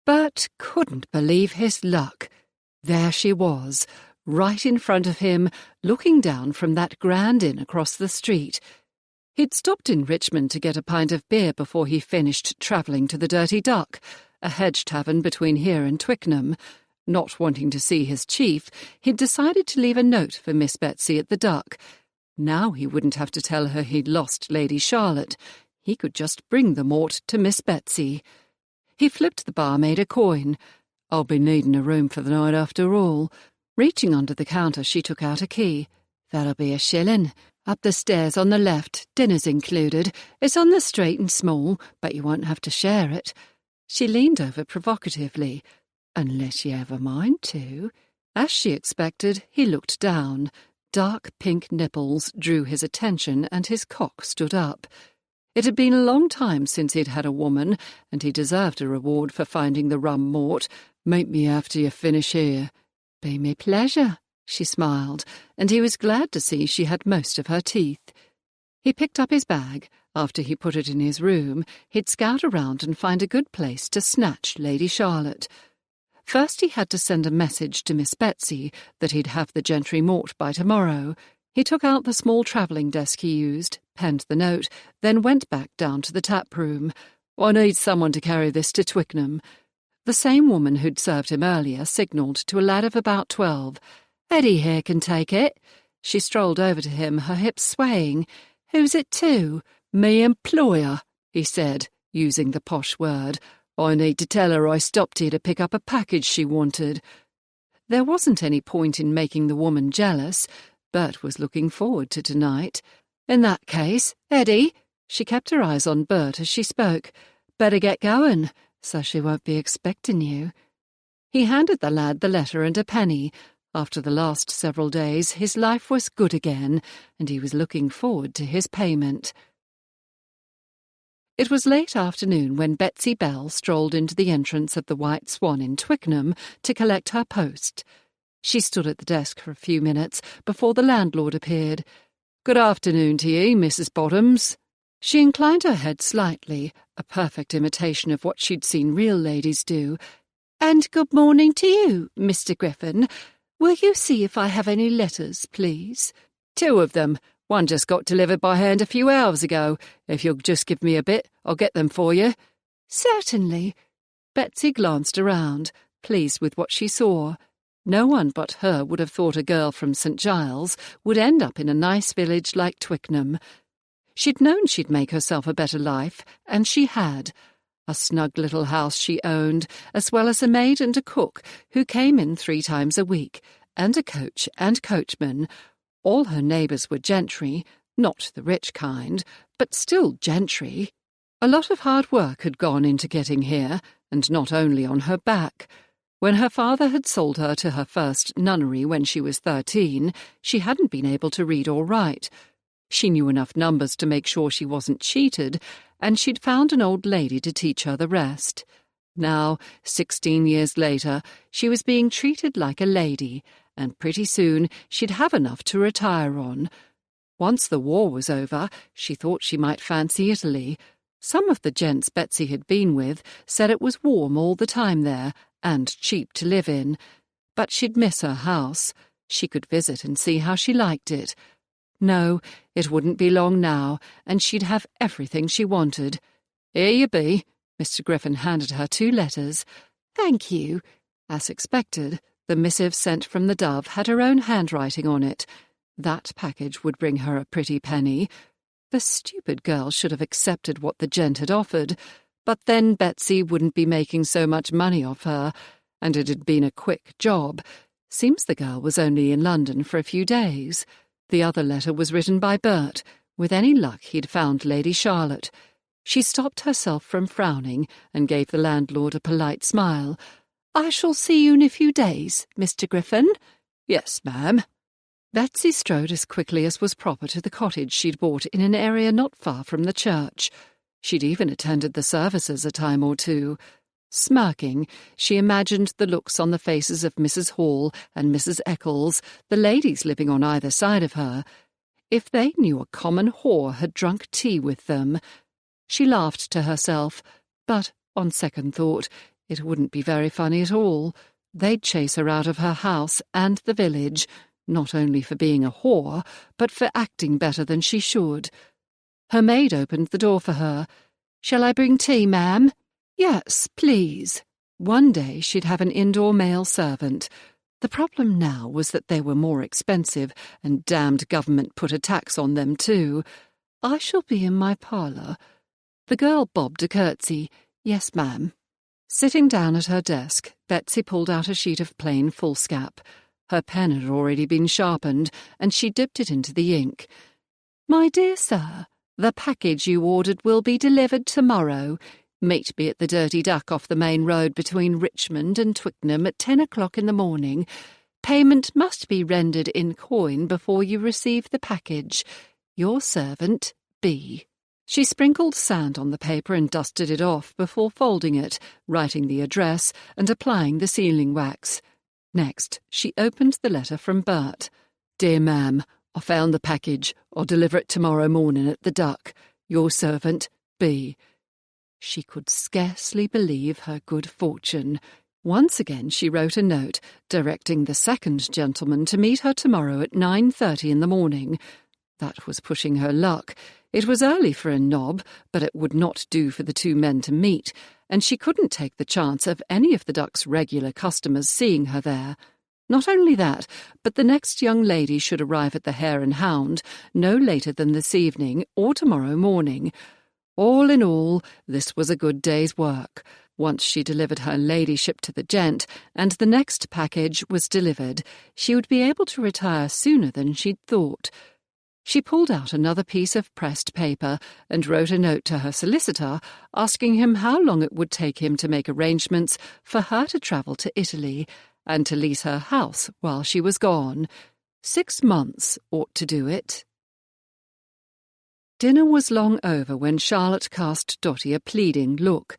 Bert couldn't believe his luck. There she was, right in front of him, looking down from that grand inn across the street. He'd stopped in Richmond to get a pint of beer before he finished travelling to the Dirty Duck, a hedge tavern between here and Twickenham. Not wanting to see his chief, he'd decided to leave a note for Miss Betsy at the Duck. Now he wouldn't have to tell her he'd lost Lady Charlotte. He could just bring the mort to Miss Betsy. He flipped the barmaid a coin. "I'll be needing a room for the night after all." Reaching under the counter, she took out a key. "That'll be a shilling. Up the stairs on the left, dinner's included. It's on the straight and small, but you won't have to share it." She leaned over provocatively. "Unless you have a mind to." As she expected, he looked down. Dark pink nipples drew his attention and his cock stood up. It had been a long time since he'd had a woman, and he deserved a reward for finding the rum mort. "Meet me after you finish here." "Be me pleasure," she smiled, and he was glad to see she had most of her teeth. He picked up his bag. After he put it in his room, he'd scout around and find a good place to snatch Lady Charlotte. First he had to send a message to Miss Betsy that he'd have the gentry mort by tomorrow. He took out the small travelling desk he used, penned the note, then went back down to the tap room. "I need someone to carry this to Twickenham." The same woman who'd served him earlier signalled to a lad of about 12. "Eddie here can take it." She strolled over to him, her hips swaying. "Who's it to?" "Me employer," he said, using the posh word. "I need to tell her I stopped here to pick up a package she wanted." There wasn't any point in making the woman jealous. Bert was looking forward to tonight. "In that case, Eddie," she kept her eyes on Bert as she spoke, "better get going, so she won't be expecting you." He handed the lad the letter and a penny. After the last several days, his life was good again, and he was looking forward to his payment. It was late afternoon when Betsy Bell strolled into the entrance of the White Swan in Twickenham to collect her post. She stood at the desk for a few minutes before the landlord appeared. "Good afternoon to ye, Mrs. Bottoms." She inclined her head slightly, a perfect imitation of what she'd seen real ladies do. "And good morning to you, Mr. Griffin. Will you see if I have any letters, please?" "2 of them. One just got delivered by hand a few hours ago. If you'll just give me a bit, I'll get them for you." "Certainly." Betsy glanced around, pleased with what she saw. No one but her would have thought a girl from St. Giles would end up in a nice village like Twickenham. She'd known she'd make herself a better life, and she had. A snug little house she owned, as well as a maid and a cook who came in 3 times a week, and a coach and coachman. All her neighbours were gentry, not the rich kind, but still gentry. A lot of hard work had gone into getting here, and not only on her back. When her father had sold her to her first nunnery when she was 13, she hadn't been able to read or write. She knew enough numbers to make sure she wasn't cheated, and she'd found an old lady to teach her the rest. Now, 16 years later, she was being treated like a lady, and pretty soon she'd have enough to retire on. Once the war was over, she thought she might fancy Italy. Some of the gents Betsy had been with said it was warm all the time there, and cheap to live in. But she'd miss her house. She could visit and see how she liked it. No, it wouldn't be long now, and she'd have everything she wanted. "Here you be." Mr. Griffin handed her 2 letters. "Thank you." As expected, the missive sent from the Dove had her own handwriting on it. That package would bring her a pretty penny. The stupid girl should have accepted what the gent had offered, but then Betsy wouldn't be making so much money off her, and it had been a quick job. Seems the girl was only in London for a few days. The other letter was written by Bert. With any luck, he'd found Lady Charlotte. She stopped herself from frowning and gave the landlord a polite smile. "I shall see you in a few days, Mr. Griffin." "Yes, ma'am." Betsy strode as quickly as was proper to the cottage she'd bought in an area not far from the church. She'd even attended the services a time or 2. Smirking, she imagined the looks on the faces of Mrs. Hall and Mrs. Eccles, the ladies living on either side of her. If they knew a common whore had drunk tea with them. She laughed to herself, but, on second thought, it wouldn't be very funny at all. They'd chase her out of her house and the village, not only for being a whore, but for acting better than she should. Her maid opened the door for her. "Shall I bring tea, ma'am?" "Yes, please." One day she'd have an indoor male servant. The problem now was that they were more expensive, and damned government put a tax on them too. "I shall be in my parlour." The girl bobbed a curtsy. "Yes, ma'am." Sitting down at her desk, Betsy pulled out a sheet of plain foolscap. Her pen had already been sharpened, and she dipped it into the ink. "My dear sir, the package you ordered will be delivered tomorrow. Meet me at the Dirty Duck off the main road between Richmond and Twickenham at 10 o'clock in the morning. Payment must be rendered in coin before you receive the package. Your servant, B." She sprinkled sand on the paper and dusted it off before folding it, writing the address, and applying the sealing wax. Next, she opened the letter from Bert. "Dear ma'am, I found the package. I'll deliver it tomorrow morning at the Duck. Your servant, B." She could scarcely believe her good fortune. Once again she wrote a note, directing the second gentleman to meet her tomorrow at 9:30 in the morning. That was pushing her luck. It was early for a knob, but it would not do for the 2 men to meet, and she couldn't take the chance of any of the Duck's regular customers seeing her there. Not only that, but the next young lady should arrive at the Hare and Hound no later than this evening or tomorrow morning. All in all, this was a good day's work. Once she delivered her ladyship to the gent, and the next package was delivered, she would be able to retire sooner than she'd thought. She pulled out another piece of pressed paper and wrote a note to her solicitor asking him how long it would take him to make arrangements for her to travel to Italy and to lease her house while she was gone. 6 months ought to do it. Dinner was long over when Charlotte cast Dotty a pleading look.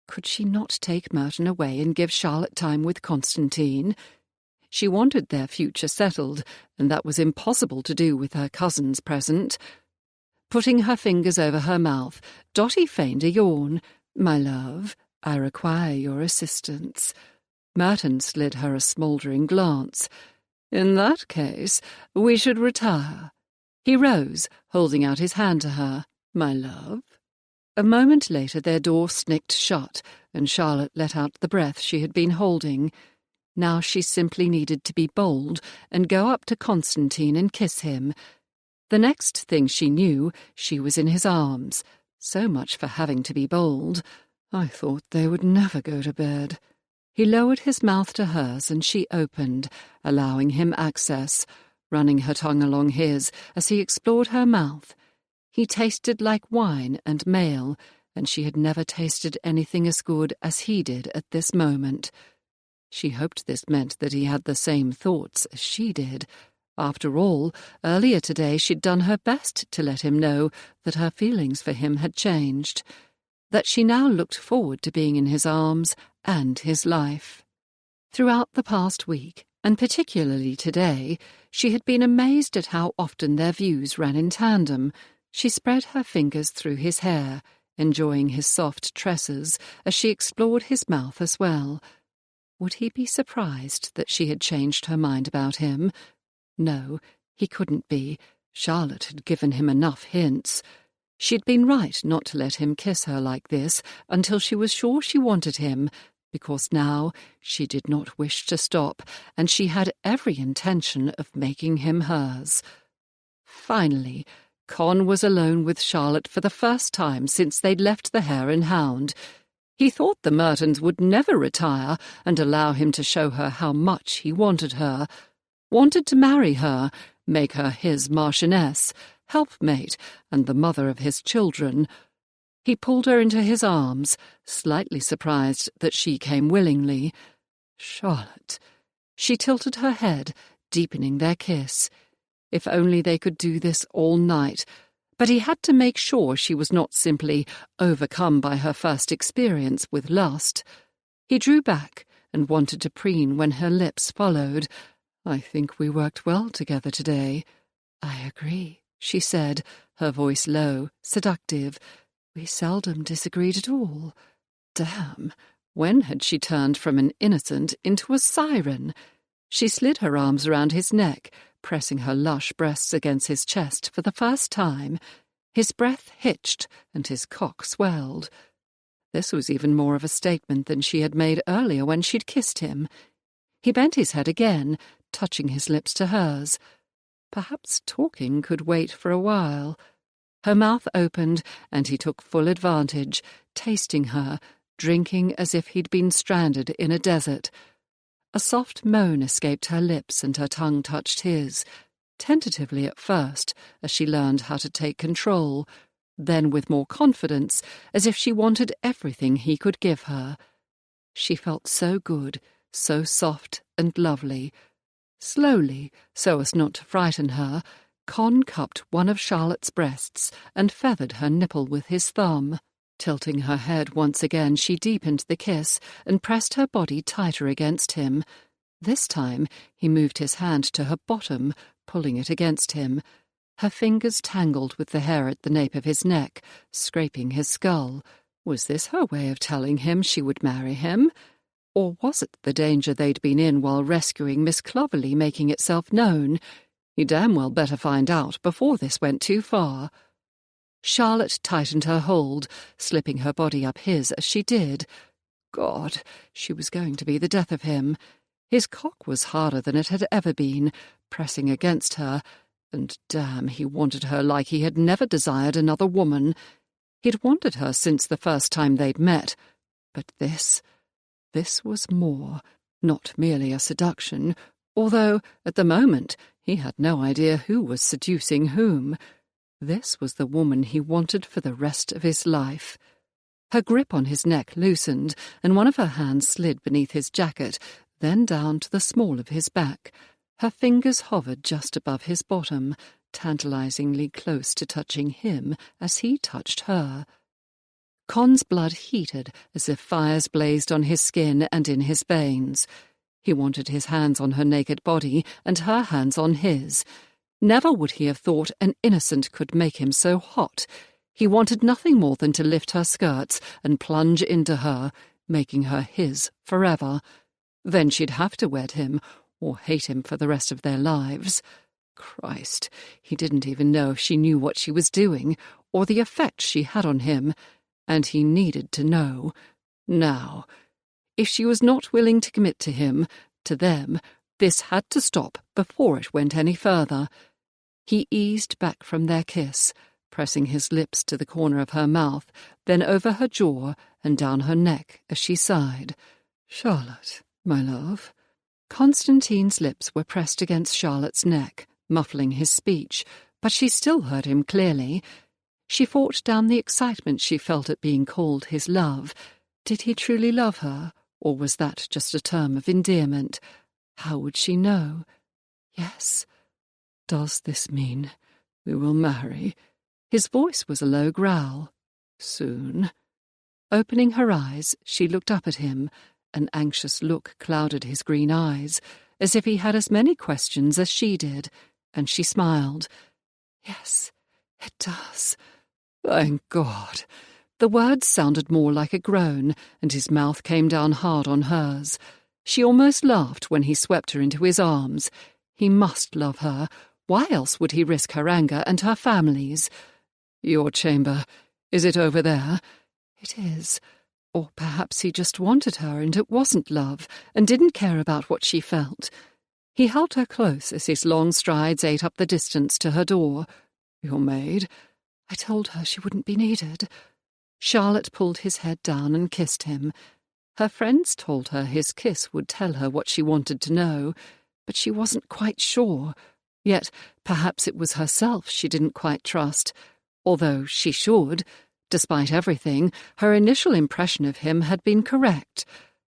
Could she not take Merton away and give Charlotte time with Constantine? She wanted their future settled, and that was impossible to do with her cousins present. Putting her fingers over her mouth, Dotty feigned a yawn. "My love, I require your assistance." Merton slid her a smouldering glance. "In that case, we should retire." He rose, holding out his hand to her. "My love." A moment later their door snicked shut, and Charlotte let out the breath she had been holding. Now she simply needed to be bold and go up to Constantine and kiss him. The next thing she knew, she was in his arms. So much for having to be bold. I thought they would never go to bed. He lowered his mouth to hers, and she opened, allowing him access, running her tongue along his as he explored her mouth. He tasted like wine and male, and she had never tasted anything as good as he did at this moment. She hoped this meant that he had the same thoughts as she did. After all, earlier today she'd done her best to let him know that her feelings for him had changed, that she now looked forward to being in his arms and his life. Throughout the past week, and particularly today, she had been amazed at how often their views ran in tandem. She spread her fingers through his hair, enjoying his soft tresses as she explored his mouth as well. Would he be surprised that she had changed her mind about him? No, he couldn't be. Charlotte had given him enough hints. She'd been right not to let him kiss her like this until she was sure she wanted him, because now she did not wish to stop, and she had every intention of making him hers. Finally, Con was alone with Charlotte for the first time since they'd left the Hare and Hound. He thought the Mertons would never retire and allow him to show her how much he wanted her, wanted to marry her, make her his Marchioness, helpmate, and the mother of his children. He pulled her into his arms, slightly surprised that she came willingly. Charlotte. She tilted her head, deepening their kiss. If only they could do this all night. But he had to make sure she was not simply overcome by her first experience with lust. He drew back and wanted to preen when her lips followed. "I think we worked well together today." "I agree," she said, her voice low, seductive. "We seldom disagreed at all." Damn, when had she turned from an innocent into a siren? She slid her arms around his neck, pressing her lush breasts against his chest for the first time. His breath hitched and his cock swelled. This was even more of a statement than she had made earlier when she'd kissed him. He bent his head again, touching his lips to hers. Perhaps talking could wait for a while. Her mouth opened, and he took full advantage, tasting her, drinking as if he'd been stranded in a desert. A soft moan escaped her lips and her tongue touched his, tentatively at first, as she learned how to take control, then with more confidence, as if she wanted everything he could give her. She felt so good, so soft and lovely. Slowly, so as not to frighten her, Con cupped one of Charlotte's breasts and feathered her nipple with his thumb. Tilting her head once again, she deepened the kiss and pressed her body tighter against him. This time he moved his hand to her bottom, pulling it against him. Her fingers tangled with the hair at the nape of his neck, scraping his skull. Was this her way of telling him she would marry him? Or was it the danger they'd been in while rescuing Miss Clovelly making itself known? He damn well better find out before this went too far. Charlotte tightened her hold, slipping her body up his as she did. God, she was going to be the death of him. His cock was harder than it had ever been, pressing against her, and damn, he wanted her like he had never desired another woman. He'd wanted her since the first time they'd met, but this was more, not merely a seduction, although, at the moment, he had no idea who was seducing whom. This was the woman he wanted for the rest of his life. Her grip on his neck loosened, and one of her hands slid beneath his jacket, then down to the small of his back. Her fingers hovered just above his bottom, tantalizingly close to touching him as he touched her. Con's blood heated as if fires blazed on his skin and in his veins. He wanted his hands on her naked body and her hands on his. Never would he have thought an innocent could make him so hot. He wanted nothing more than to lift her skirts and plunge into her, making her his forever. Then she'd have to wed him, or hate him for the rest of their lives. Christ, he didn't even know if she knew what she was doing, or the effect she had on him, and he needed to know. Now, if she was not willing to commit to him, to them, this had to stop before it went any further. He eased back from their kiss, pressing his lips to the corner of her mouth, then over her jaw and down her neck as she sighed. "Charlotte, my love." Constantine's lips were pressed against Charlotte's neck, muffling his speech, but she still heard him clearly. She fought down the excitement she felt at being called his love. Did he truly love her, or was that just a term of endearment? How would she know? Yes. Does this mean we will marry? His voice was a low growl. Soon. Opening her eyes, she looked up at him. An anxious look clouded his green eyes, as if he had as many questions as she did, and she smiled. Yes, it does. Thank God. The words sounded more like a groan, and his mouth came down hard on hers. She almost laughed when he swept her into his arms. He must love her, Why else would he risk her anger and her family's? "Your chamber. Is it over there?" "It is." Or perhaps he just wanted her and it wasn't love, and didn't care about what she felt. He held her close as his long strides ate up the distance to her door. "Your maid?" "I told her she wouldn't be needed." Charlotte pulled his head down and kissed him. Her friends told her his kiss would tell her what she wanted to know, but she wasn't quite sure. Yet perhaps it was herself she didn't quite trust, although she should. Despite everything, her initial impression of him had been correct.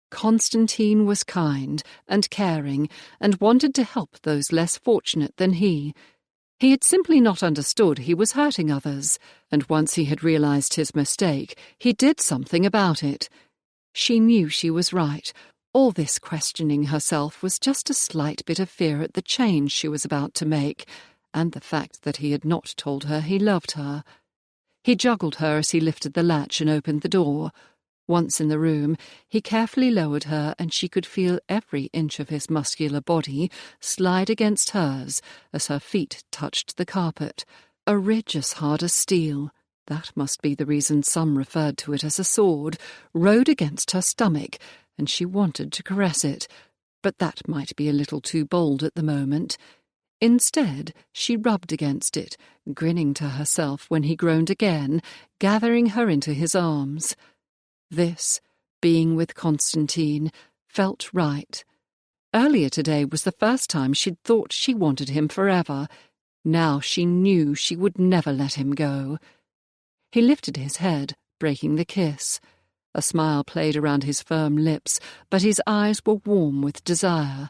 Constantine was kind and caring and wanted to help those less fortunate than he. He had simply not understood he was hurting others, and once he had realized his mistake, he did something about it. She knew she was right. All this questioning herself was just a slight bit of fear at the change she was about to make, and the fact that he had not told her he loved her. He juggled her as he lifted the latch and opened the door. Once in the room, he carefully lowered her, and she could feel every inch of his muscular body slide against hers as her feet touched the carpet. A ridge as hard as steel, that must be the reason some referred to it as a sword, rode against her stomach, and she wanted to caress it, but that might be a little too bold at the moment. Instead, she rubbed against it, grinning to herself when he groaned again, gathering her into his arms. This, being with Constantine, felt right. Earlier today was the first time she'd thought she wanted him forever. Now she knew she would never let him go. He lifted his head, breaking the kiss. A smile played around his firm lips, but his eyes were warm with desire.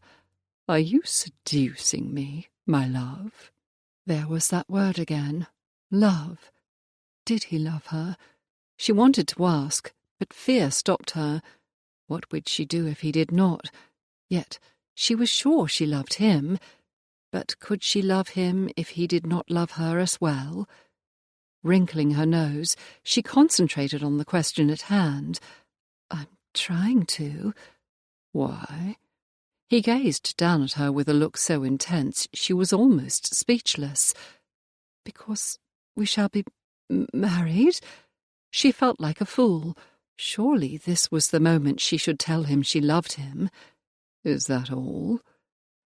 "Are you seducing me, my love?" There was that word again. Love. Did he love her? She wanted to ask, but fear stopped her. What would she do if he did not? Yet she was sure she loved him. But could she love him if he did not love her as well? Wrinkling her nose, she concentrated on the question at hand. "I'm trying to." "Why?" He gazed down at her with a look so intense she was almost speechless. "Because we shall be married?" She felt like a fool. Surely this was the moment she should tell him she loved him. "Is that all?"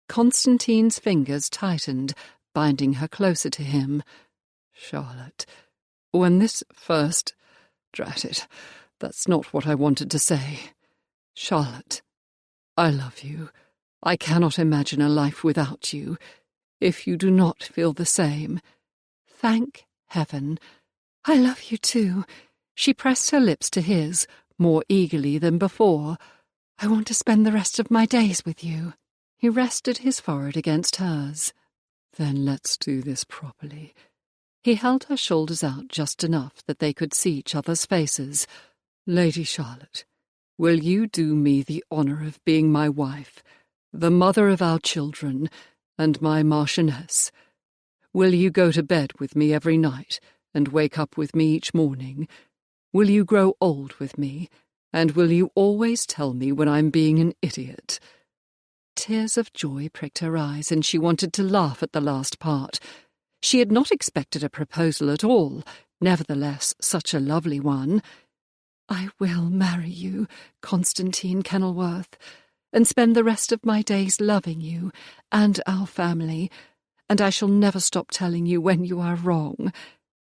Constantine's fingers tightened, binding her closer to him. "Charlotte, when this first... Drat it, that's not what I wanted to say. Charlotte, I love you. I cannot imagine a life without you. If you do not feel the same..." "Thank heaven. I love you too." She pressed her lips to his, more eagerly than before. "I want to spend the rest of my days with you." He rested his forehead against hers. "Then let's do this properly." He held her shoulders out just enough that they could see each other's faces. "Lady Charlotte, will you do me the honour of being my wife, the mother of our children, and my Marchioness? Will you go to bed with me every night and wake up with me each morning? Will you grow old with me, and will you always tell me when I'm being an idiot?" Tears of joy pricked her eyes, and she wanted to laugh at the last part. She had not expected a proposal at all, nevertheless such a lovely one. "I will marry you, Constantine Kenilworth, and spend the rest of my days loving you and our family, and I shall never stop telling you when you are wrong."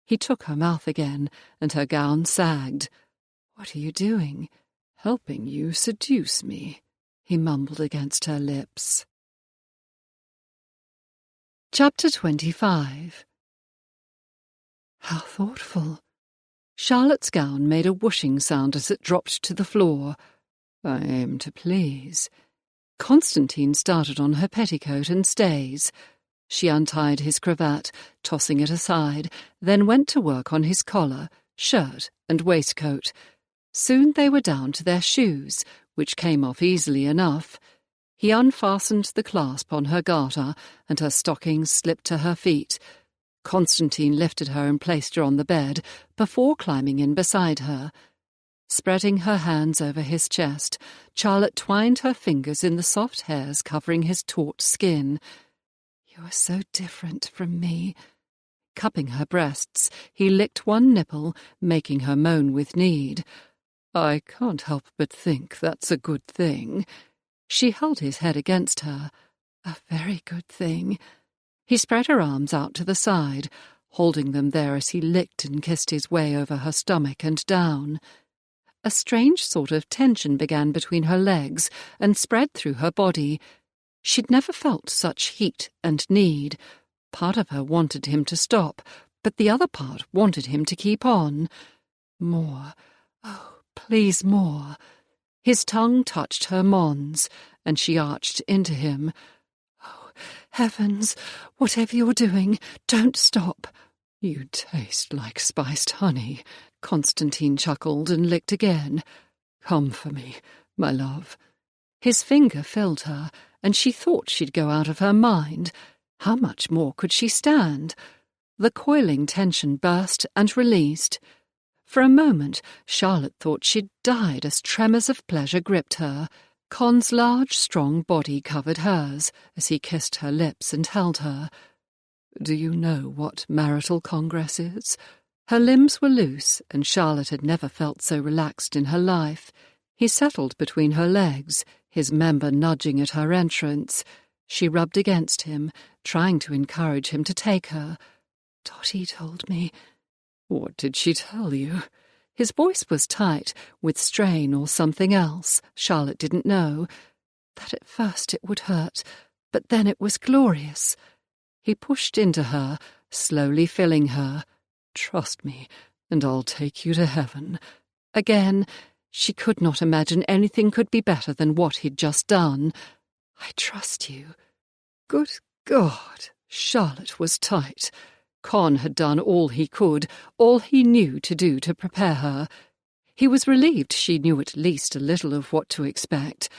He took her mouth again, and her gown sagged. "What are you doing?" "Helping you seduce me," he mumbled against her lips. Chapter 25. How thoughtful. Charlotte's gown made a whooshing sound as it dropped to the floor. "I aim to please." Constantine started on her petticoat and stays. She untied his cravat, tossing it aside, then went to work on his collar, shirt, and waistcoat. Soon they were down to their shoes, which came off easily enough. He unfastened the clasp on her garter, and her stockings slipped to her feet. Constantine lifted her and placed her on the bed, before climbing in beside her. Spreading her hands over his chest, Charlotte twined her fingers in the soft hairs covering his taut skin. You are so different from me. Cupping her breasts, he licked one nipple, making her moan with need. I can't help but think that's a good thing. She held his head against her. A very good thing. He spread her arms out to the side, holding them there as he licked and kissed his way over her stomach and down. A strange sort of tension began between her legs and spread through her body. She'd never felt such heat and need. Part of her wanted him to stop, but the other part wanted him to keep on. More. Oh, please, more. His tongue touched her mons, and she arched into him. Oh, heavens, whatever you're doing, don't stop. You taste like spiced honey. Constantine chuckled and licked again. Come for me, my love. His finger filled her, and she thought she'd go out of her mind. How much more could she stand? The coiling tension burst and released. For a moment, Charlotte thought she'd died as tremors of pleasure gripped her. Con's large, strong body covered hers as he kissed her lips and held her. Do you know what marital congress is? Her limbs were loose, and Charlotte had never felt so relaxed in her life. He settled between her legs, his member nudging at her entrance. She rubbed against him, trying to encourage him to take her. Dottie told me. What did she tell you? His voice was tight, with strain or something else. Charlotte didn't know. That at first it would hurt, but then it was glorious. He pushed into her, slowly filling her. Trust me, and I'll take you to heaven. Again, she could not imagine anything could be better than what he'd just done. I trust you. Good God, Charlotte was tight. Con had done all he could, all he knew to do to prepare her. He was relieved she knew at least a little of what to expect.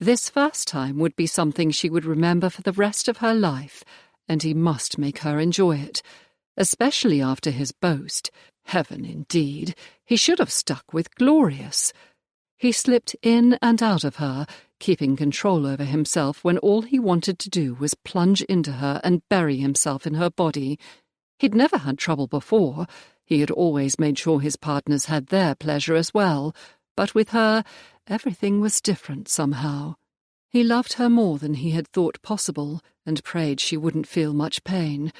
This first time would be something she would remember for the rest of her life, and he must make her enjoy it, especially after his boast. Heaven, indeed. He should have stuck with glorious. He slipped in and out of her, keeping control over himself when all he wanted to do was plunge into her and bury himself in her body. He'd never had trouble before. He had always made sure his partners had their pleasure as well, but with her, everything was different somehow. He loved her more than he had thought possible, and prayed she wouldn't feel much pain.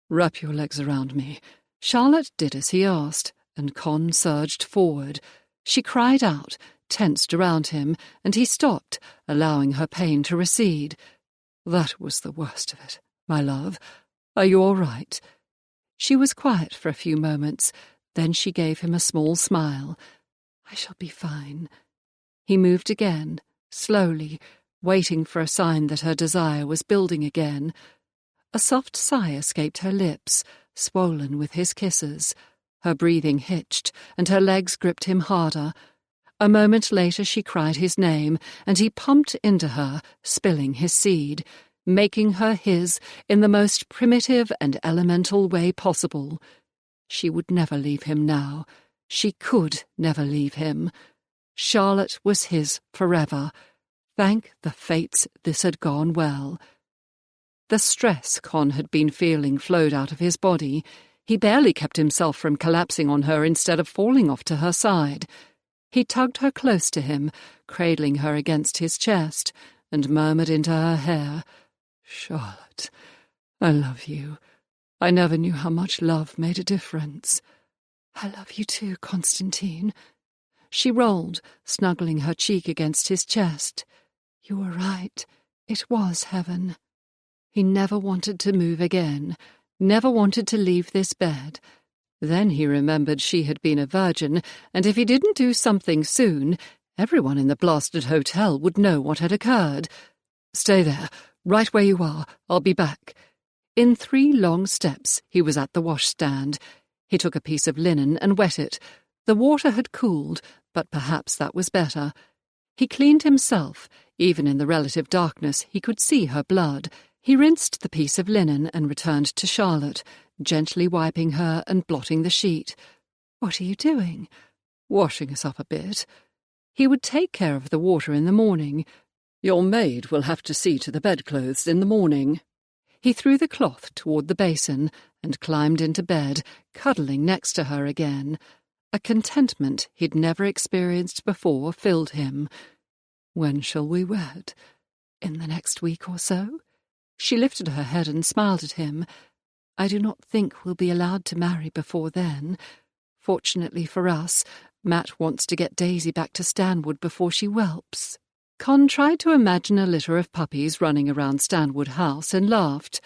Wrap your legs around me. Charlotte did as he asked, and Con surged forward. She cried out, tensed around him, and he stopped, allowing her pain to recede. That was the worst of it, my love. Are you all right? She was quiet for a few moments, then she gave him a small smile. I shall be fine. He moved again, slowly, waiting for a sign that her desire was building again. A soft sigh escaped her lips, swollen with his kisses. Her breathing hitched, and her legs gripped him harder. A moment later she cried his name, and he pumped into her, spilling his seed, making her his in the most primitive and elemental way possible. She would never leave him now. She could never leave him. Charlotte was his forever. Thank the fates this had gone well. The stress Con had been feeling flowed out of his body. He barely kept himself from collapsing on her instead of falling off to her side. He tugged her close to him, cradling her against his chest, and murmured into her hair, Charlotte, I love you. I never knew how much love made a difference. I love you too, Constantine. She rolled, snuggling her cheek against his chest. You were right. It was heaven. He never wanted to move again, never wanted to leave this bed. Then he remembered she had been a virgin, and if he didn't do something soon, everyone in the blasted hotel would know what had occurred. Stay there. Right where you are. I'll be back. In 3 long steps, he was at the washstand. He took a piece of linen and wet it. The water had cooled, but perhaps that was better. He cleaned himself. Even in the relative darkness, he could see her blood. He rinsed the piece of linen and returned to Charlotte, gently wiping her and blotting the sheet. What are you doing? Washing us up a bit. He would take care of the water in the morning. Your maid will have to see to the bedclothes in the morning. He threw the cloth toward the basin and climbed into bed, cuddling next to her again. A contentment he'd never experienced before filled him. "When shall we wed? In the next week or so?" She lifted her head and smiled at him. "I do not think we'll be allowed to marry before then. Fortunately for us, Matt wants to get Daisy back to Stanwood before she whelps." Con tried to imagine a litter of puppies running around Stanwood House and laughed.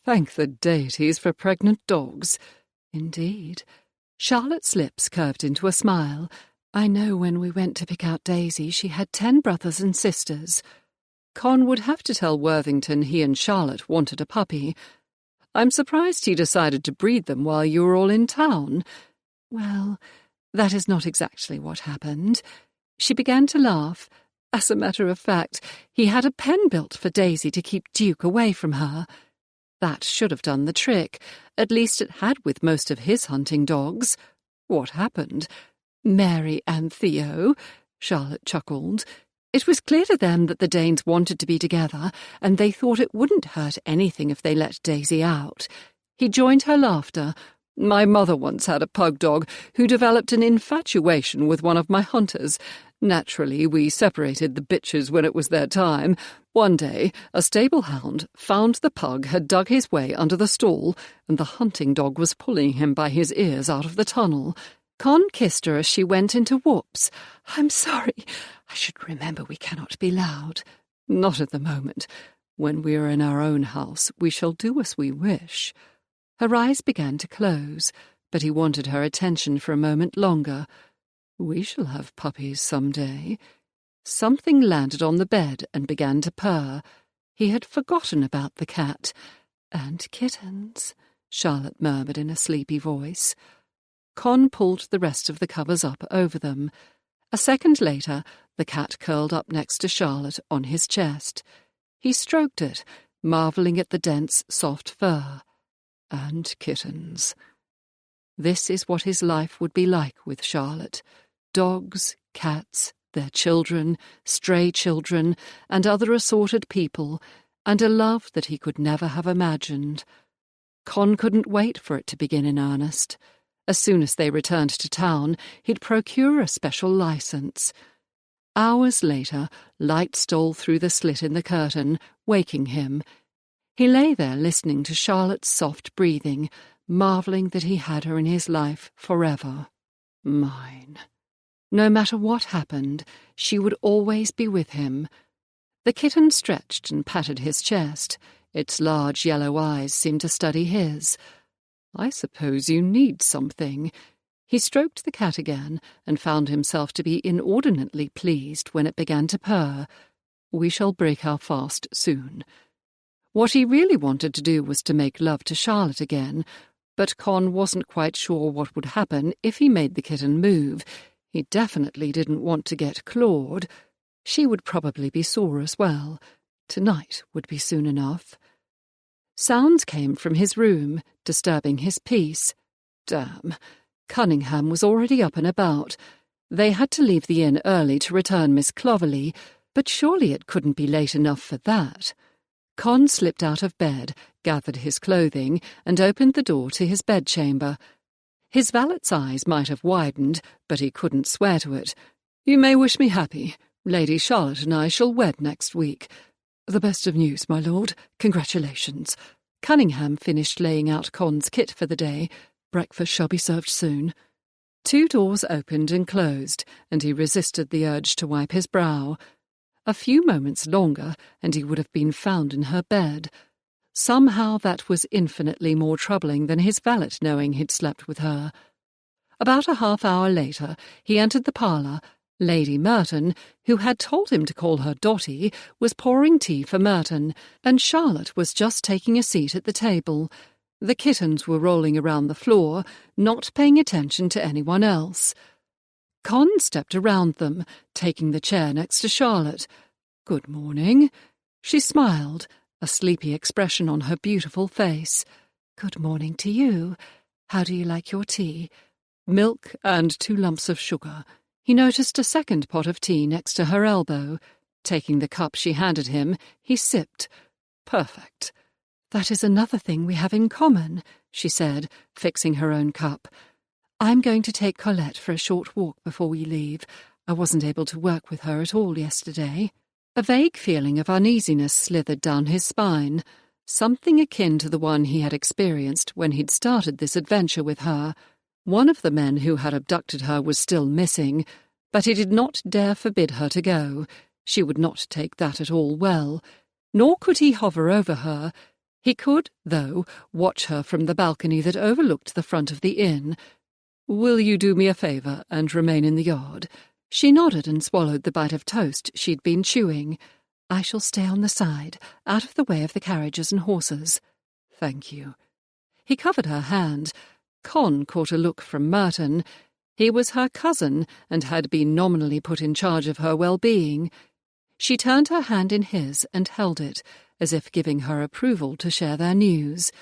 Thank the deities for pregnant dogs. Indeed. Charlotte's lips curved into a smile. "I know when we went to pick out Daisy, she had 10 brothers and sisters." Con would have to tell Worthington he and Charlotte wanted a puppy. "I'm surprised he decided to breed them while you were all in town." "Well, that is not exactly what happened." She began to laugh. As a matter of fact, he had a pen built for Daisy to keep Duke away from her. That should have done the trick. At least it had with most of his hunting dogs. What happened? Mary and Theo? Charlotte chuckled. It was clear to them that the Danes wanted to be together, and they thought it wouldn't hurt anything if they let Daisy out. He joined her laughter. "My mother once had a pug dog who developed an infatuation with one of my hunters. Naturally, we separated the bitches when it was their time. One day, a stable hound found the pug had dug his way under the stall, and the hunting dog was pulling him by his ears out of the tunnel." Con kissed her as she went into whoops. "I'm sorry. I should remember we cannot be loud." "Not at the moment. When we are in our own house, we shall do as we wish." Her eyes began to close, but he wanted her attention for a moment longer. "We shall have puppies some day." Something landed on the bed and began to purr. He had forgotten about the cat. "And kittens," Charlotte murmured in a sleepy voice. Con pulled the rest of the covers up over them. A second later, the cat curled up next to Charlotte on his chest. He stroked it, marvelling at the dense, soft fur. And kittens. This is what his life would be like with Charlotte. Dogs, cats, their children, stray children, and other assorted people, and a love that he could never have imagined. Con couldn't wait for it to begin in earnest. As soon as they returned to town, he'd procure a special license. Hours later, light stole through the slit in the curtain, waking him. He lay there listening to Charlotte's soft breathing, marvelling that he had her in his life forever. Mine. No matter what happened, she would always be with him. The kitten stretched and patted his chest. Its large yellow eyes seemed to study his. "I suppose you need something." He stroked the cat again and found himself to be inordinately pleased when it began to purr. "We shall break our fast soon." What he really wanted to do was to make love to Charlotte again, but Con wasn't quite sure what would happen if he made the kitten move. He definitely didn't want to get clawed. She would probably be sore as well. Tonight would be soon enough. Sounds came from his room, disturbing his peace. Damn. Cunningham was already up and about. They had to leave the inn early to return Miss Clovelly, but surely it couldn't be late enough for that. Con slipped out of bed, gathered his clothing, and opened the door to his bedchamber. His valet's eyes might have widened, but he couldn't swear to it. "You may wish me happy. Lady Charlotte and I shall wed next week. The best of news, my lord. Congratulations." Cunningham finished laying out Con's kit for the day. "Breakfast shall be served soon." 2 doors opened and closed, and he resisted the urge to wipe his brow. A few moments longer, and he would have been found in her bed. Somehow that was infinitely more troubling than his valet knowing he'd slept with her. About a half-hour later, he entered the parlour. Lady Merton, who had told him to call her Dotty, was pouring tea for Merton, and Charlotte was just taking a seat at the table. The kittens were rolling around the floor, not paying attention to anyone else. Con stepped around them, taking the chair next to Charlotte. "Good morning." She smiled, a sleepy expression on her beautiful face. "Good morning to you. How do you like your tea?" "Milk and 2 lumps of sugar." He noticed a second pot of tea next to her elbow. Taking the cup she handed him, he sipped. "Perfect." "That is another thing we have in common," she said, fixing her own cup. "I'm going to take Colette for a short walk before we leave. I wasn't able to work with her at all yesterday." A vague feeling of uneasiness slithered down his spine, something akin to the one he had experienced when he'd started this adventure with her. One of the men who had abducted her was still missing, but he did not dare forbid her to go. She would not take that at all well. Nor could he hover over her. He could, though, watch her from the balcony that overlooked the front of the inn. "Will you do me a favour and remain in the yard?" She nodded and swallowed the bite of toast she'd been chewing. "I shall stay on the side, out of the way of the carriages and horses." "Thank you." He covered her hand. Con caught a look from Merton. He was her cousin and had been nominally put in charge of her well-being. She turned her hand in his and held it, as if giving her approval to share their news.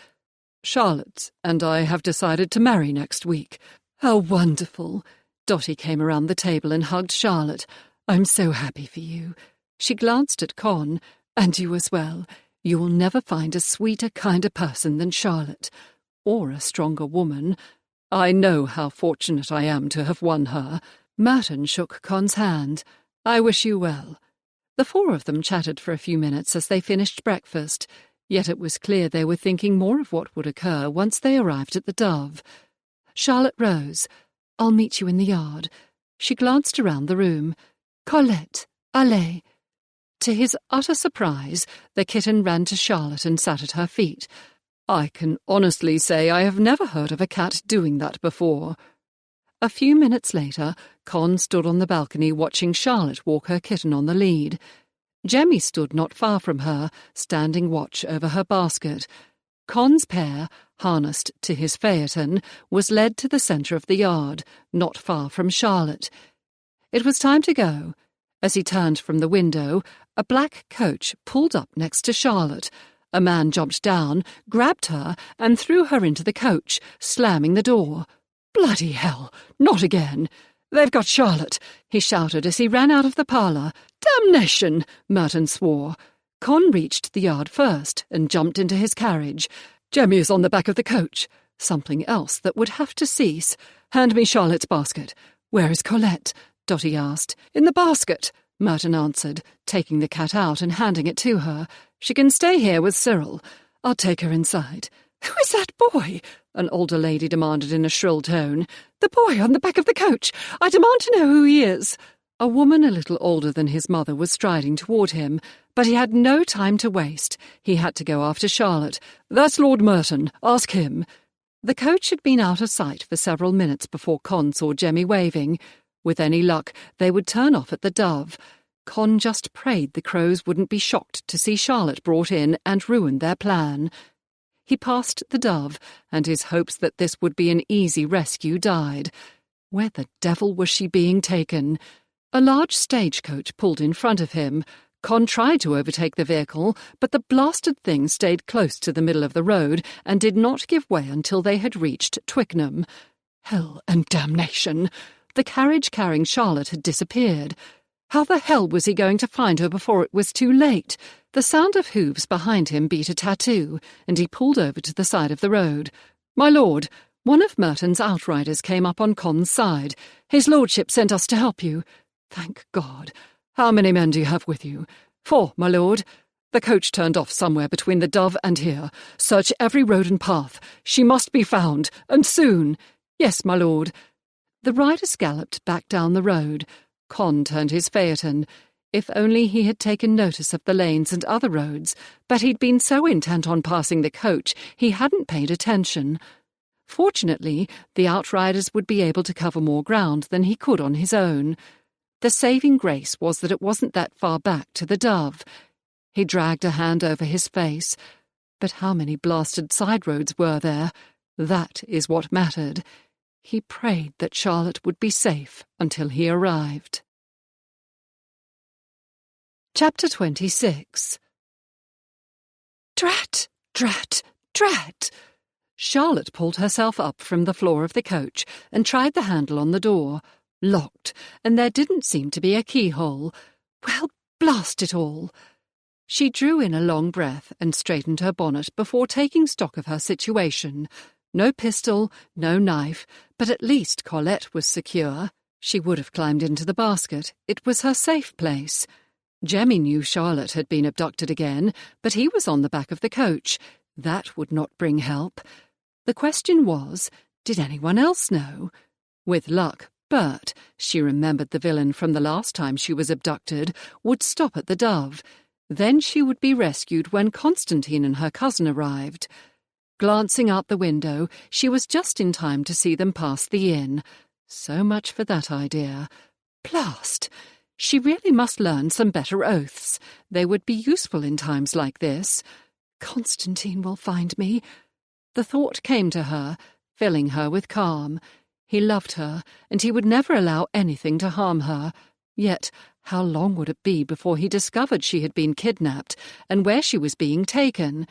"Charlotte and I have decided to marry next week." "How wonderful!" Dotty came around the table and hugged Charlotte. "I'm so happy for you." She glanced at Con. "And you as well. You will never find a sweeter, kinder person than Charlotte. Or a stronger woman. I know how fortunate I am to have won her." Merton shook Con's hand. "I wish you well." The four of them chatted for a few minutes as they finished breakfast, yet it was clear they were thinking more of what would occur once they arrived at the Dove. Charlotte rose. "I'll meet you in the yard." She glanced around the room. "Colette, allez." To his utter surprise, the kitten ran to Charlotte and sat at her feet. "I can honestly say I have never heard of a cat doing that before." A few minutes later, Con stood on the balcony watching Charlotte walk her kitten on the lead. Jemmy stood not far from her, standing watch over her basket. Con's pair, harnessed to his phaeton, was led to the centre of the yard, not far from Charlotte. It was time to go. As he turned from the window, a black coach pulled up next to Charlotte. A man jumped down, grabbed her, and threw her into the coach, slamming the door. "Bloody hell! Not again!" "They've got Charlotte!" he shouted as he ran out of the parlour. "Damnation!" Merton swore. Con reached the yard first and jumped into his carriage. "Jemmy is on the back of the coach." Something else that would have to cease. "Hand me Charlotte's basket." "Where is Colette?" Dotty asked. "In the basket," Merton answered, taking the cat out and handing it to her. "She can stay here with Cyril. I'll take her inside." "Who is that boy?" an older lady demanded in a shrill tone. "The boy on the back of the coach. I demand to know who he is." A woman a little older than his mother was striding toward him, but he had no time to waste. He had to go after Charlotte. "That's Lord Merton. Ask him." The coach had been out of sight for several minutes before Con saw Jemmy waving. With any luck, they would turn off at the Dove. Con just prayed the crows wouldn't be shocked to see Charlotte brought in and ruin their plan. He passed the Dove, and his hopes that this would be an easy rescue died. Where the devil was she being taken? A large stagecoach pulled in front of him. Con tried to overtake the vehicle, but the blasted thing stayed close to the middle of the road and did not give way until they had reached Twickenham. Hell and damnation! The carriage carrying Charlotte had disappeared. How the hell was he going to find her before it was too late? The sound of hooves behind him beat a tattoo, and he pulled over to the side of the road. "My lord," one of Merton's outriders came up on Con's side. "His lordship sent us to help you." "Thank God. How many men do you have with you?" "4, my lord." "The coach turned off somewhere between the Dove and here. Search every road and path. She must be found, and soon." "Yes, my lord." The riders galloped back down the road. Con turned his phaeton. If only he had taken notice of the lanes and other roads, but he'd been so intent on passing the coach he hadn't paid attention. Fortunately, the outriders would be able to cover more ground than he could on his own. The saving grace was that it wasn't that far back to the Dove. He dragged a hand over his face. But how many blasted side roads were there? That is what mattered. He prayed that Charlotte would be safe until he arrived. Chapter 26. Drat! Drat! Drat! Charlotte pulled herself up from the floor of the coach and tried the handle on the door. Locked, and there didn't seem to be a keyhole. Well, blast it all! She drew in a long breath and straightened her bonnet before taking stock of her situation. No pistol, no knife, but at least Colette was secure. She would have climbed into the basket. It was her safe place. Jemmy knew Charlotte had been abducted again, but he was on the back of the coach. That would not bring help. The question was, did anyone else know? With luck, Bert, she remembered the villain from the last time she was abducted, would stop at the Dove. Then she would be rescued when Constantine and her cousin arrived. Glancing out the window, she was just in time to see them pass the inn. So much for that idea. Blast! She really must learn some better oaths. They would be useful in times like this. Constantine will find me. The thought came to her, filling her with calm. He loved her, and he would never allow anything to harm her. Yet, how long would it be before he discovered she had been kidnapped and where she was being taken?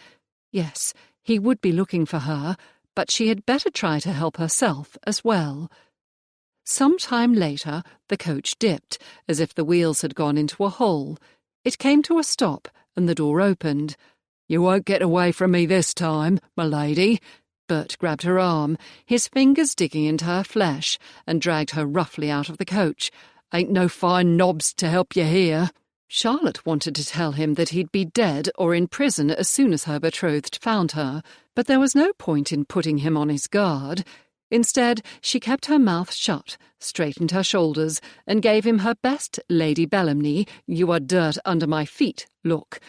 Yes, he would be looking for her, but she had better try to help herself as well. Some time later, the coach dipped, as if the wheels had gone into a hole. It came to a stop, and the door opened. "You won't get away from me this time, my lady." Bert grabbed her arm, his fingers digging into her flesh, and dragged her roughly out of the coach. "Ain't no fine knobs to help you here." Charlotte wanted to tell him that he'd be dead or in prison as soon as her betrothed found her, but there was no point in putting him on his guard. Instead, she kept her mouth shut, straightened her shoulders, and gave him her best Lady Bellamy, "you are dirt under my feet" look.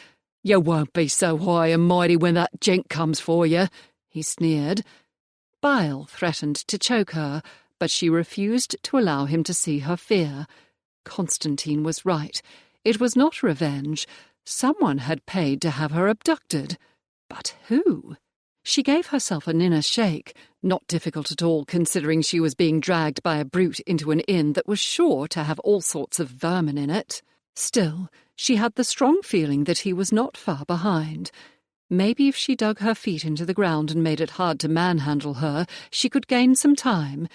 "You won't be so high and mighty when that gent comes for you," he sneered. Bile threatened to choke her, but she refused to allow him to see her fear. Constantine was right. It was not revenge. Someone had paid to have her abducted. But who? She gave herself an inner shake, not difficult at all considering she was being dragged by a brute into an inn that was sure to have all sorts of vermin in it. Still, she had the strong feeling that he was not far behind. Maybe if she dug her feet into the ground and made it hard to manhandle her, she could gain some time.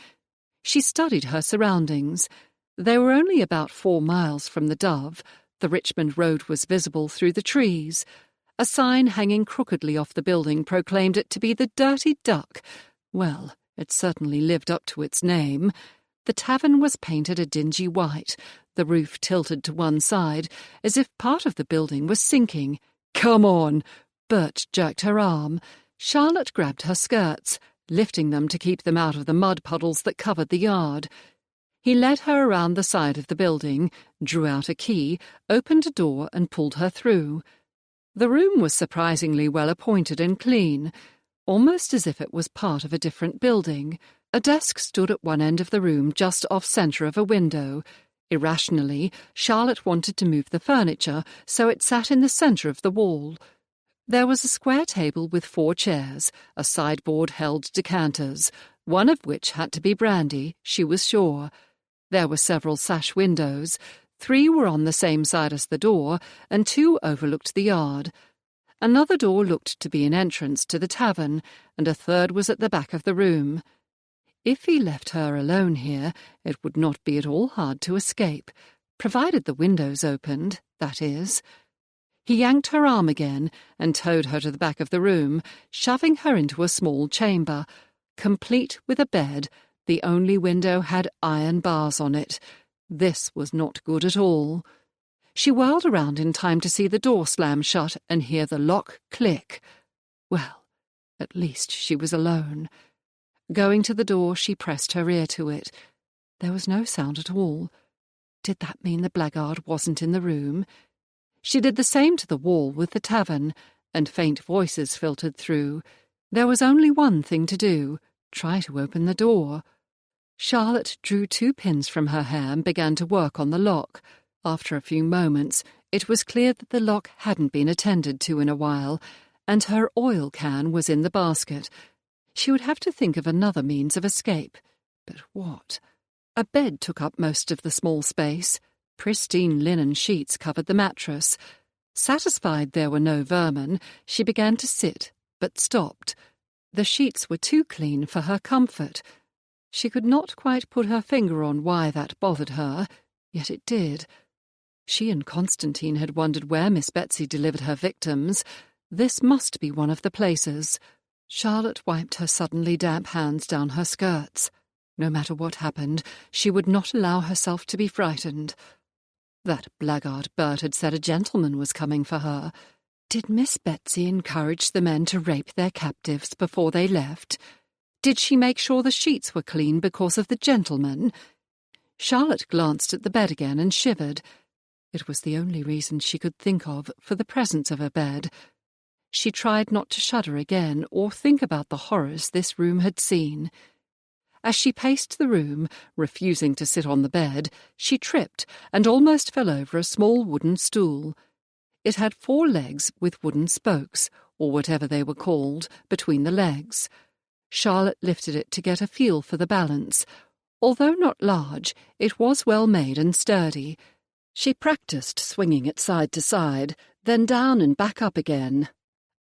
She studied her surroundings. They were only about 4 miles from the Dove. The Richmond Road was visible through the trees. A sign hanging crookedly off the building proclaimed it to be the Dirty Duck. Well, it certainly lived up to its name. The tavern was painted a dingy white, the roof tilted to one side, as if part of the building was sinking. "Come on!" Bert jerked her arm. Charlotte grabbed her skirts, lifting them to keep them out of the mud puddles that covered the yard. He led her around the side of the building, drew out a key, opened a door and pulled her through. The room was surprisingly well appointed and clean, almost as if it was part of a different building. A desk stood at one end of the room just off-centre of a window. Irrationally, Charlotte wanted to move the furniture, so it sat in the centre of the wall. There was a square table with 4 chairs, a sideboard held decanters, one of which had to be brandy, she was sure. There were several sash windows. 3 were on the same side as the door, and 2 overlooked the yard. Another door looked to be an entrance to the tavern, and a third was at the back of the room. If he left her alone here, it would not be at all hard to escape, provided the windows opened, that is. He yanked her arm again and towed her to the back of the room, shoving her into a small chamber, complete with a bed. The only window had iron bars on it. This was not good at all. She whirled around in time to see the door slam shut and hear the lock click. Well, at least she was alone. Going to the door, she pressed her ear to it. There was no sound at all. Did that mean the blackguard wasn't in the room? She did the same to the wall with the tavern, and faint voices filtered through. There was only one thing to do, try to open the door. Charlotte drew 2 pins from her hair and began to work on the lock. After a few moments, it was clear that the lock hadn't been attended to in a while, and her oil can was in the basket. She would have to think of another means of escape. But what? A bed took up most of the small space. Pristine linen sheets covered the mattress. Satisfied there were no vermin, she began to sit, but stopped. The sheets were too clean for her comfort. She could not quite put her finger on why that bothered her, yet it did. She and Constantine had wondered where Miss Betsy delivered her victims. This must be one of the places. Charlotte wiped her suddenly damp hands down her skirts. No matter what happened, she would not allow herself to be frightened. That blackguard Bert had said a gentleman was coming for her. Did Miss Betsy encourage the men to rape their captives before they left? Did she make sure the sheets were clean because of the gentleman? Charlotte glanced at the bed again and shivered. It was the only reason she could think of for the presence of a bed. She tried not to shudder again or think about the horrors this room had seen. As she paced the room, refusing to sit on the bed, she tripped and almost fell over a small wooden stool. It had 4 legs with wooden spokes, or whatever they were called, between the legs. Charlotte lifted it to get a feel for the balance. Although not large, it was well made and sturdy. She practiced swinging it side to side, then down and back up again.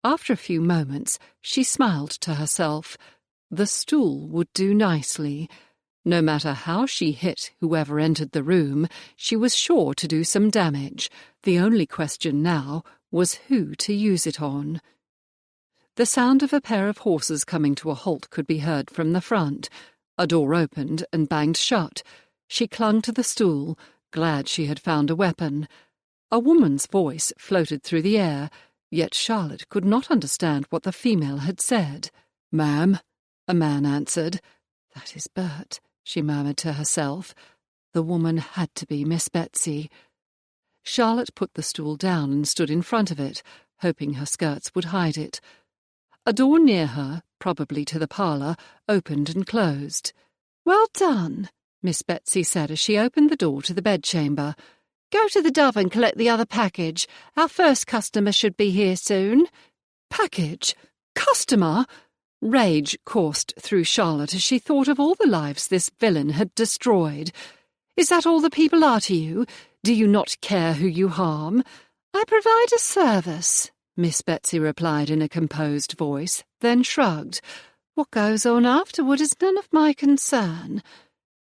After a few moments, she smiled to herself. The stool would do nicely. No matter how she hit whoever entered the room, she was sure to do some damage. The only question now was who to use it on. The sound of a pair of horses coming to a halt could be heard from the front. A door opened and banged shut. She clung to the stool, glad she had found a weapon. A woman's voice floated through the air, yet Charlotte could not understand what the female had said. "Ma'am," a man answered. "That is Bert," she murmured to herself. The woman had to be Miss Betsy. Charlotte put the stool down and stood in front of it, hoping her skirts would hide it. A door near her, probably to the parlour, opened and closed. "Well done," Miss Betsy said as she opened the door to the bedchamber. "Go to the Dove and collect the other package. Our first customer should be here soon." Package? Customer? Rage coursed through Charlotte as she thought of all the lives this villain had destroyed. "Is that all the people are to you? Do you not care who you harm?" "I provide a service," Miss Betsy replied in a composed voice, then shrugged. "What goes on afterward is none of my concern."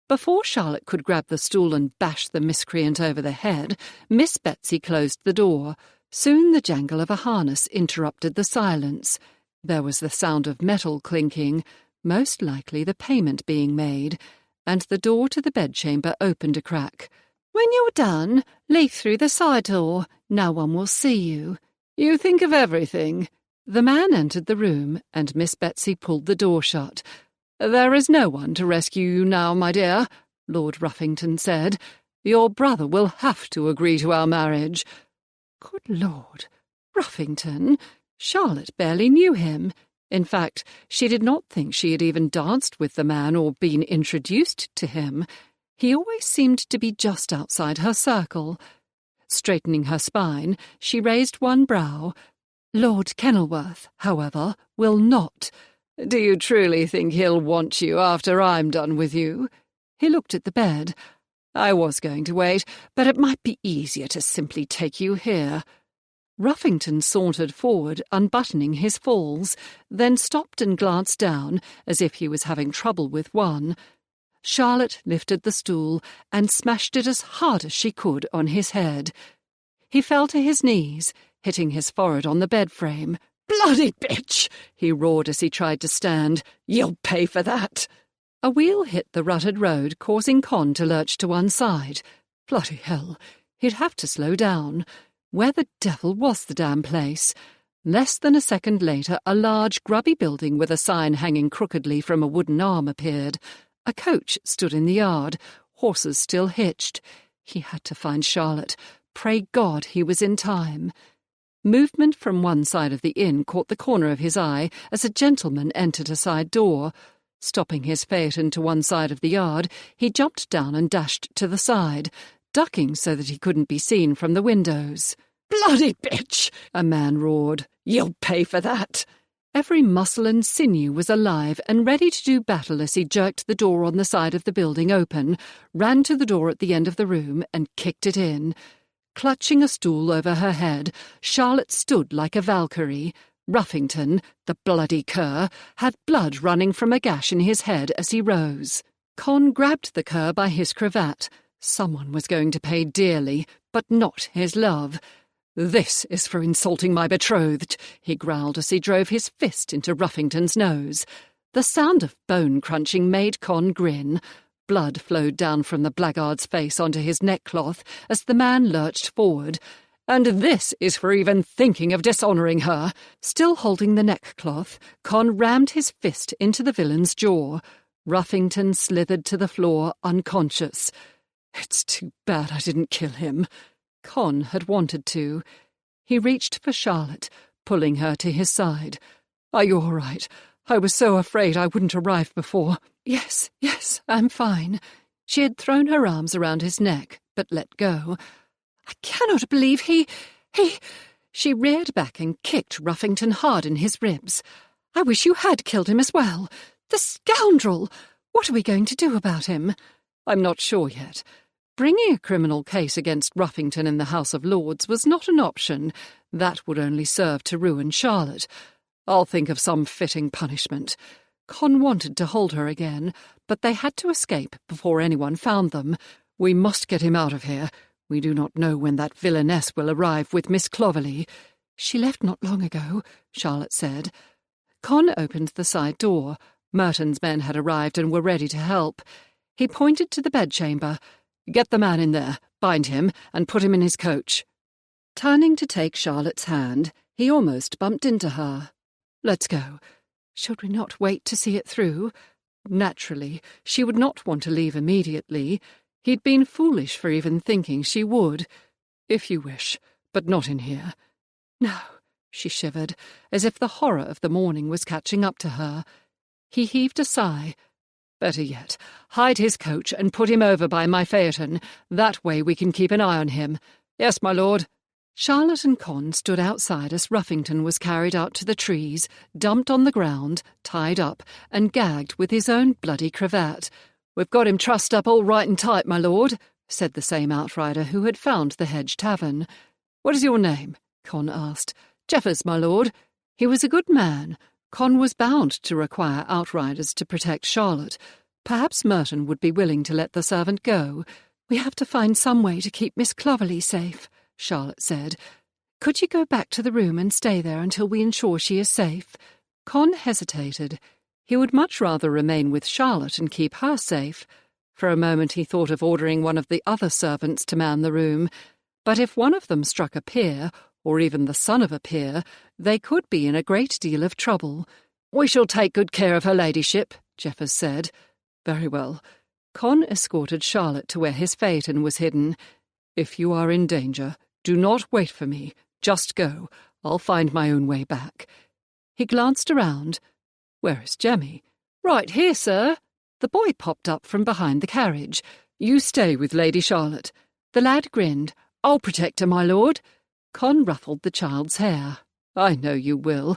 Before Charlotte could grab the stool and bash the miscreant over the head, Miss Betsy closed the door. Soon the jangle of a harness interrupted the silence. There was the sound of metal clinking, most likely the payment being made, and the door to the bedchamber opened a crack. "When you're done, leave through the side door. No one will see you." "You think of everything." The man entered the room, and Miss Betsy pulled the door shut. "There is no one to rescue you now, my dear," Lord Ruffington said. "Your brother will have to agree to our marriage." Good Lord, Ruffington! Charlotte barely knew him. In fact, she did not think she had even danced with the man or been introduced to him. He always seemed to be just outside her circle. Straightening her spine, she raised one brow. Lord Kenilworth, however, will not. "Do you truly think he'll want you after I'm done with you?" He looked at the bed. "I was going to wait, but it might be easier to simply take you here." Ruffington sauntered forward, unbuttoning his falls, then stopped and glanced down, as if he was having trouble with one. Charlotte lifted the stool and smashed it as hard as she could on his head. He fell to his knees, hitting his forehead on the bed frame. "Bloody bitch!" he roared as he tried to stand. "You'll pay for that!" A wheel hit the rutted road, causing Con to lurch to one side. Bloody hell! He'd have to slow down. Where the devil was the damn place? Less than a second later, a large, grubby building with a sign hanging crookedly from a wooden arm appeared. A coach stood in the yard, horses still hitched. He had to find Charlotte. Pray God he was in time. Movement from one side of the inn caught the corner of his eye as a gentleman entered a side door. Stopping his phaeton to one side of the yard, he jumped down and dashed to the side, ducking so that he couldn't be seen from the windows. "Bloody bitch!" a man roared. "You'll pay for that!" Every muscle and sinew was alive and ready to do battle as he jerked the door on the side of the building open, ran to the door at the end of the room and kicked it in. Clutching a stool over her head, Charlotte stood like a Valkyrie. Ruffington, the bloody cur, had blood running from a gash in his head as he rose. Con grabbed the cur by his cravat. Someone was going to pay dearly, but not his love. "This is for insulting my betrothed," he growled as he drove his fist into Ruffington's nose. The sound of bone crunching made Con grin. Blood flowed down from the blackguard's face onto his neckcloth as the man lurched forward. "And this is for even thinking of dishonouring her." Still holding the neckcloth, Con rammed his fist into the villain's jaw. Ruffington slithered to the floor, unconscious. "It's too bad I didn't kill him." Con had wanted to. He reached for Charlotte, pulling her to his side. "Are you all right? I was so afraid I wouldn't arrive before." Yes, I'm fine." She had thrown her arms around his neck, but let go. "I cannot believe he... She reared back and kicked Ruffington hard in his ribs. "I wish you had killed him as well. The scoundrel! What are we going to do about him?" "I'm not sure yet. Bringing a criminal case against Ruffington in the House of Lords was not an option. That would only serve to ruin Charlotte. I'll think of some fitting punishment." Con wanted to hold her again, but they had to escape before anyone found them. "We must get him out of here. We do not know when that villainess will arrive with Miss Clovelly." "She left not long ago," Charlotte said. Con opened the side door. Merton's men had arrived and were ready to help. He pointed to the bedchamber. "Get the man in there, bind him, and put him in his coach." Turning to take Charlotte's hand, he almost bumped into her. "Let's go." Should we not wait to see it through? Naturally, she would not want to leave immediately. He'd been foolish for even thinking she would. "If you wish, but not in here." "No," she shivered, as if the horror of the morning was catching up to her. He heaved a sigh. "Better yet, hide his coach and put him over by my phaeton. That way we can keep an eye on him." "Yes, my lord." Charlotte and Con stood outside as Ruffington was carried out to the trees, dumped on the ground, tied up, and gagged with his own bloody cravat. "We've got him trussed up all right and tight, my lord," said the same outrider who had found the Hedge Tavern. "What is your name?" Con asked. "Jeffers, my lord." He was a good man. Con was bound to require outriders to protect Charlotte. Perhaps Merton would be willing to let the servant go. "We have to find some way to keep Miss Clovelly safe," Charlotte said. "Could you go back to the room and stay there until we ensure she is safe?" Con hesitated. He would much rather remain with Charlotte and keep her safe. For a moment he thought of ordering one of the other servants to man the room. But if one of them struck a peer, or even the son of a peer, they could be in a great deal of trouble. "We shall take good care of her ladyship," Jeffers said. "Very well." Con escorted Charlotte to where his phaeton was hidden. "If you are in danger, do not wait for me. Just go. I'll find my own way back." He glanced around. "Where is Jemmy?" "Right here, sir." The boy popped up from behind the carriage. "You stay with Lady Charlotte." The lad grinned. "I'll protect her, my lord." Con ruffled the child's hair. "I know you will.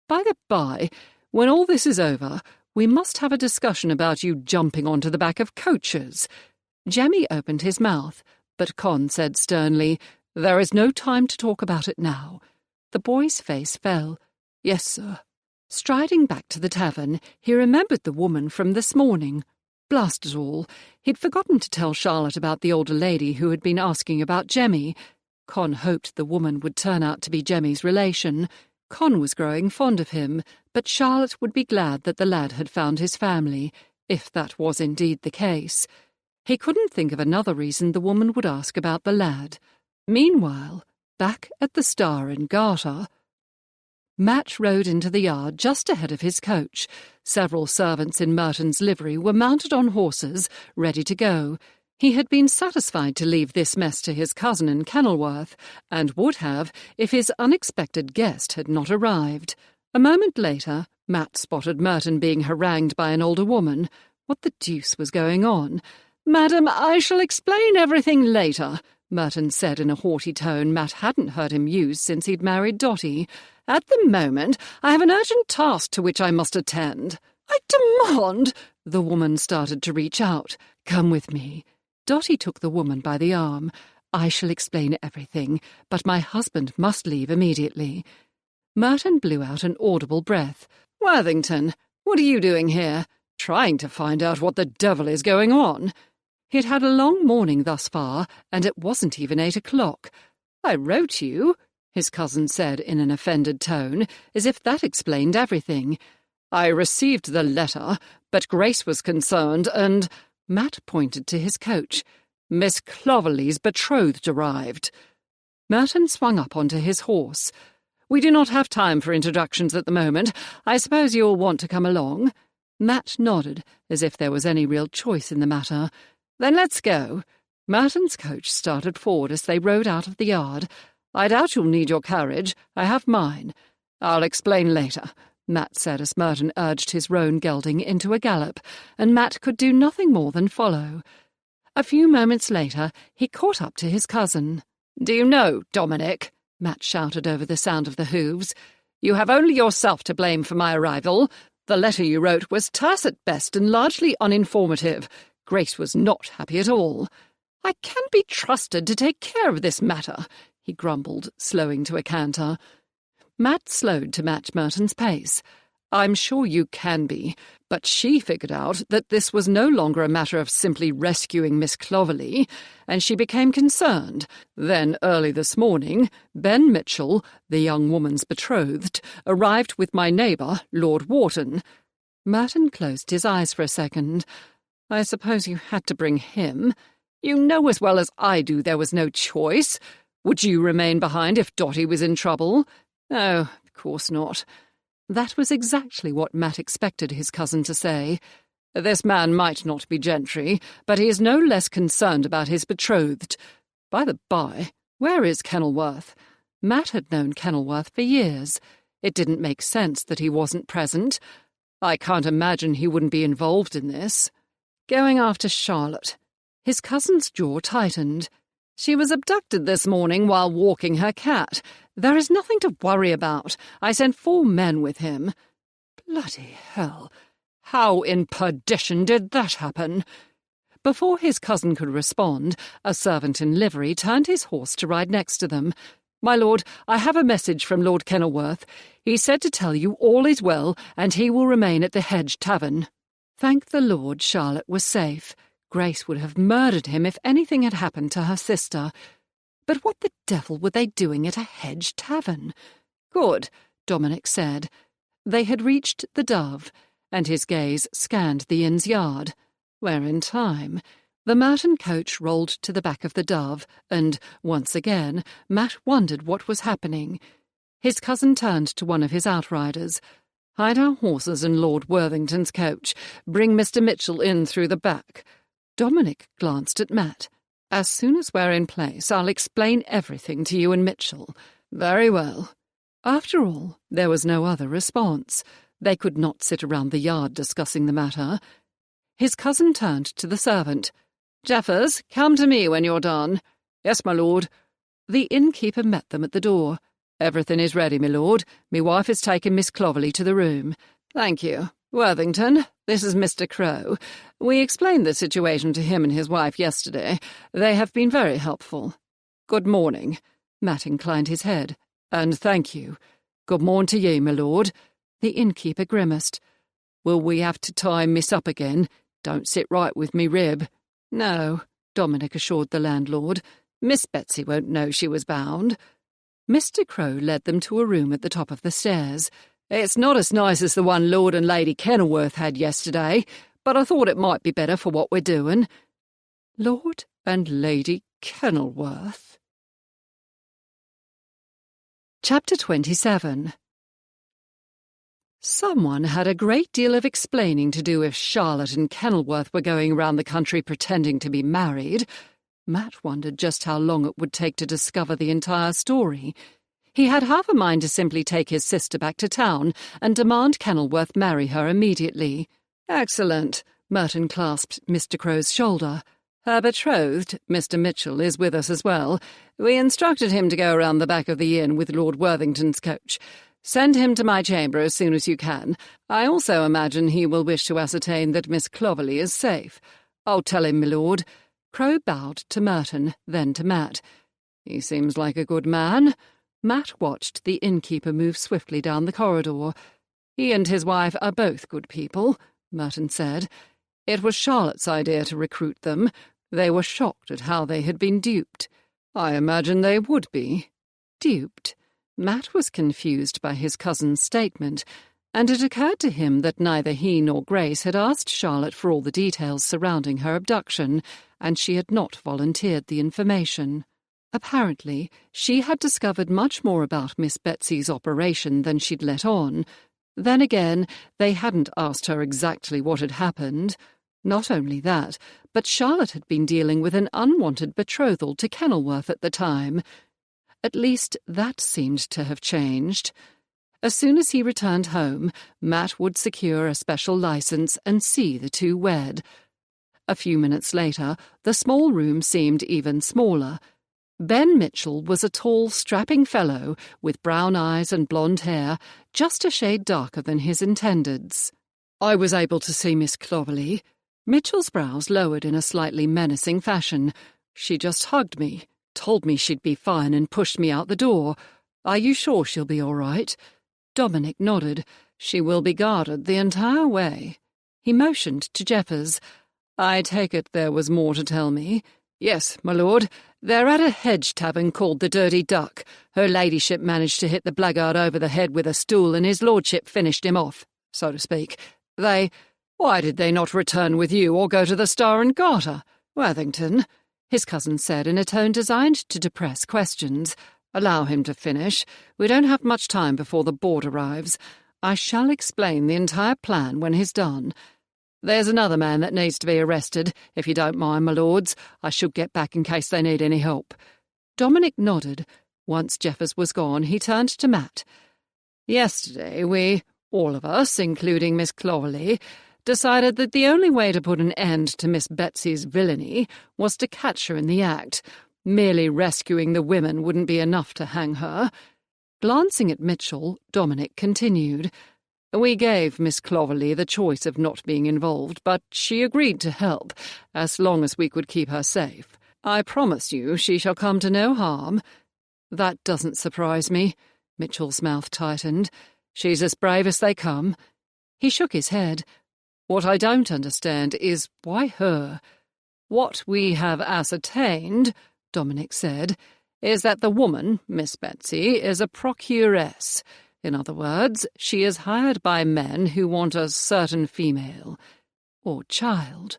By the by, when all this is over, we must have a discussion about you jumping onto the back of coaches." Jemmy opened his mouth, but Con said sternly, "There is no time to talk about it now." The boy's face fell. "Yes, sir." Striding back to the tavern, he remembered the woman from this morning. Blast it all, he'd forgotten to tell Charlotte about the older lady who had been asking about Jemmy. Con hoped the woman would turn out to be Jemmy's relation. Con was growing fond of him, but Charlotte would be glad that the lad had found his family, if that was indeed the case. He couldn't think of another reason the woman would ask about the lad. Meanwhile, back at the Star and Garter, Matt rode into the yard just ahead of his coach. Several servants in Merton's livery were mounted on horses, ready to go. He had been satisfied to leave this mess to his cousin in Kenilworth, and would have if his unexpected guest had not arrived. A moment later, Matt spotted Merton being harangued by an older woman. What the deuce was going on? "Madam, I shall explain everything later," Merton said in a haughty tone Matt hadn't heard him use since he'd married Dotty. "At the moment, I have an urgent task to which I must attend." "I demand—" The woman started to reach out. "Come with me." Dotty took the woman by the arm. "I shall explain everything, but my husband must leave immediately." Merton blew out an audible breath. "Worthington, what are you doing here? Trying to find out what the devil is going on?" He'd had a long morning thus far, and it wasn't even 8 o'clock. "I wrote you," his cousin said in an offended tone, as if that explained everything. "I received the letter, but Grace was concerned, and—" Matt pointed to his coach. "Miss Clovelly's betrothed arrived." Merton swung up onto his horse. "We do not have time for introductions at the moment. I suppose you'll want to come along?" Matt nodded, as if there was any real choice in the matter. "Then let's go." Merton's coach started forward as they rode out of the yard. "I doubt you'll need your carriage. I have mine." "I'll explain later," Matt said as Merton urged his roan gelding into a gallop, and Matt could do nothing more than follow. A few moments later, he caught up to his cousin. "Do you know, Dominic," Matt shouted over the sound of the hooves, "you have only yourself to blame for my arrival. The letter you wrote was terse at best and largely uninformative. Grace was not happy at all." "I can be trusted to take care of this matter," he grumbled, slowing to a canter. Matt slowed to match Merton's pace. "I'm sure you can be, but she figured out that this was no longer a matter of simply rescuing Miss Clovelly, and she became concerned. Then, early this morning, Ben Mitchell, the young woman's betrothed, arrived with my neighbour, Lord Wharton." Merton closed his eyes for a second. "I suppose you had to bring him. You know as well as I do there was no choice. Would you remain behind if Dotty was in trouble?" "Oh, of course not." That was exactly what Matt expected his cousin to say. "This man might not be gentry, but he is no less concerned about his betrothed. By the by, where is Kenilworth?" Matt had known Kenilworth for years. It didn't make sense that he wasn't present. "I can't imagine he wouldn't be involved in this." "Going after Charlotte." His cousin's jaw tightened. "She was abducted this morning while walking her cat. There is nothing to worry about. I sent 4 men with him." "Bloody hell. How in perdition did that happen?" Before his cousin could respond, a servant in livery turned his horse to ride next to them. "My lord, I have a message from Lord Kenilworth. He said to tell you all is well, and he will remain at the Hedge Tavern." Thank the Lord Charlotte was safe. Grace would have murdered him if anything had happened to her sister. But what the devil were they doing at a Hedge Tavern? "Good," Dominic said. They had reached the Dove, and his gaze scanned the inn's yard, where in time the Merton coach rolled to the back of the Dove, and, once again, Matt wondered what was happening. His cousin turned to one of his outriders. "Hide our horses in Lord Worthington's coach. Bring Mr. Mitchell in through the back." Dominic glanced at Matt. "As soon as we're in place, I'll explain everything to you and Mitchell." "Very well." After all, there was no other response. They could not sit around the yard discussing the matter. His cousin turned to the servant. "Jeffers, come to me when you're done." "Yes, my lord." The innkeeper met them at the door. "Everything is ready, my lord. Me wife has taken Miss Clovelly to the room." "Thank you. Worthington, this is Mr. Crow. We explained the situation to him and his wife yesterday. They have been very helpful." "Good morning." Matt inclined his head. "And thank you." "Good morn to ye, my lord." The innkeeper grimaced. "Will we have to tie Miss up again? Don't sit right with me rib." "No," Dominic assured the landlord. "Miss Betsy won't know she was bound." Mr. Crow led them to a room at the top of the stairs. "It's not as nice as the one Lord and Lady Kenilworth had yesterday, but I thought it might be better for what we're doing." Lord and Lady Kenilworth. Chapter 27. Someone had a great deal of explaining to do if Charlotte and Kenilworth were going around the country pretending to be married. Matt wondered just how long it would take to discover the entire story. He had half a mind to simply take his sister back to town and demand Kenilworth marry her immediately. "Excellent." Merton clasped Mr. Crow's shoulder. "Her betrothed, Mr. Mitchell, is with us as well. We instructed him to go around the back of the inn with Lord Worthington's coach. Send him to my chamber as soon as you can. I also imagine he will wish to ascertain that Miss Clovelly is safe. I'll tell him, my lord." Crow bowed to Merton, then to Matt. "He seems like a good man." Matt watched the innkeeper move swiftly down the corridor. "He and his wife are both good people," Merton said. "It was Charlotte's idea to recruit them. They were shocked at how they had been duped. I imagine they would be. Duped? Matt was confused by his cousin's statement, and it occurred to him that neither he nor Grace had asked Charlotte for all the details surrounding her abduction, and she had not volunteered the information. Apparently, she had discovered much more about Miss Betsy's operation than she'd let on. Then again, they hadn't asked her exactly what had happened. Not only that, but Charlotte had been dealing with an unwanted betrothal to Kenilworth at the time. At least that seemed to have changed. As soon as he returned home, Matt would secure a special license and see the two wed. A few minutes later, the small room seemed even smaller. Ben Mitchell was a tall, strapping fellow with brown eyes and blonde hair, just a shade darker than his intended's. I was able to see Miss Clovelly. Mitchell's brows lowered in a slightly menacing fashion. She just hugged me, told me she'd be fine and pushed me out the door. Are you sure she'll be all right? Dominic nodded. She will be guarded the entire way. He motioned to Jeffers. I take it there was more to tell me. Yes, my lord. They're at a hedge tavern called the Dirty Duck. Her ladyship managed to hit the blackguard over the head with a stool, and his lordship finished him off, so to speak. Why did they not return with you or go to the Star and Garter? Worthington, his cousin said in a tone designed to depress questions. Allow him to finish. We don't have much time before the board arrives. I shall explain the entire plan when he's done. There's another man that needs to be arrested, if you don't mind, my lords. I should get back in case they need any help. Dominic nodded. Once Jeffers was gone, he turned to Matt. Yesterday we, all of us, including Miss Clovelly, decided that the only way to put an end to Miss Betsy's villainy was to catch her in the act. Merely rescuing the women wouldn't be enough to hang her. Glancing at Mitchell, Dominic continued. We gave Miss Clovelly the choice of not being involved, but she agreed to help, as long as we could keep her safe. I promise you she shall come to no harm. That doesn't surprise me. Mitchell's mouth tightened. She's as brave as they come. He shook his head. What I don't understand is why her? What we have ascertained, Dominic said, is that the woman, Miss Betsy, is a procuress. In other words, she is hired by men who want a certain female. Or child.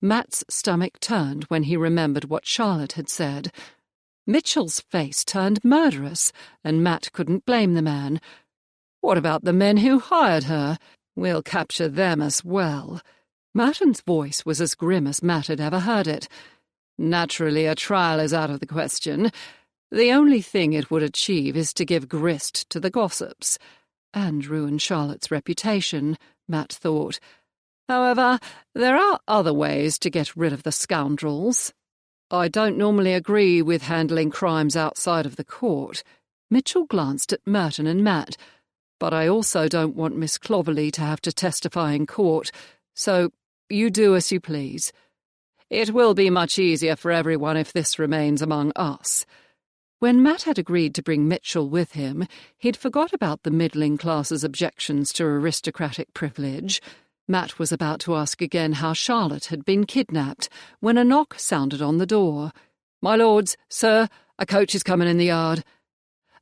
Matt's stomach turned when he remembered what Charlotte had said. Mitchell's face turned murderous, and Matt couldn't blame the man. What about the men who hired her? We'll capture them as well. Martin's voice was as grim as Matt had ever heard it. Naturally, a trial is out of the question. The only thing it would achieve is to give grist to the gossips, and ruin Charlotte's reputation, Matt thought. However, there are other ways to get rid of the scoundrels. I don't normally agree with handling crimes outside of the court. Mitchell glanced at Merton and Matt. But I also don't want Miss Clovelly to have to testify in court, so you do as you please. It will be much easier for everyone if this remains among us. When Matt had agreed to bring Mitchell with him, he'd forgot about the middling class's objections to aristocratic privilege. Matt was about to ask again how Charlotte had been kidnapped when a knock sounded on the door. My lords, sir, a coach is coming in the yard.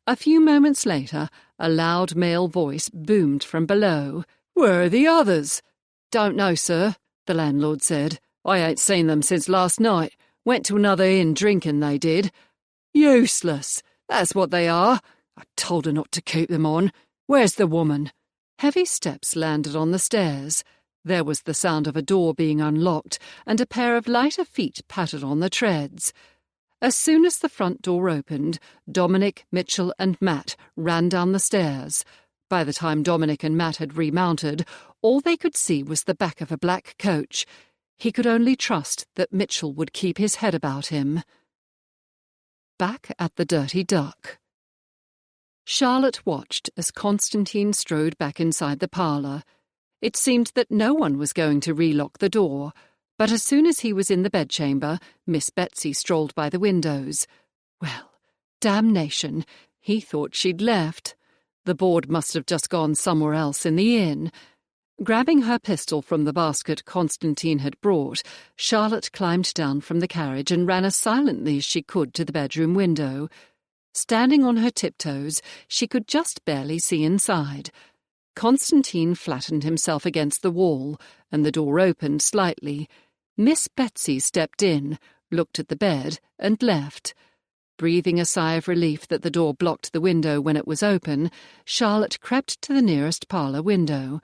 A few moments later, a loud male voice boomed from below. Where are the others? Don't know, sir, the landlord said. I ain't seen them since last night. Went to another inn drinking, they did. Useless. That's what they are. I told her not to keep them on. Where's the woman? Heavy steps landed on the stairs. There was the sound of a door being unlocked, and a pair of lighter feet pattered on the treads. As soon as the front door opened, Dominic, Mitchell and Matt ran down the stairs. By the time Dominic and Matt had remounted, all they could see was the back of a black coach. He could only trust that Mitchell would keep his head about him. Back at the Dirty Duck. Charlotte watched as Constantine strode back inside the parlour. It seemed that no one was going to relock the door, but as soon as he was in the bedchamber, Miss Betsy strolled by the windows. Well, damnation, he thought she'd left. The board must have just gone somewhere else in the inn. Grabbing her pistol from the basket Constantine had brought, Charlotte climbed down from the carriage and ran as silently as she could to the bedroom window. Standing on her tiptoes, she could just barely see inside. Constantine flattened himself against the wall, and the door opened slightly. Miss Betsy stepped in, looked at the bed, and left. Breathing a sigh of relief that the door blocked the window when it was open, Charlotte crept to the nearest parlour window.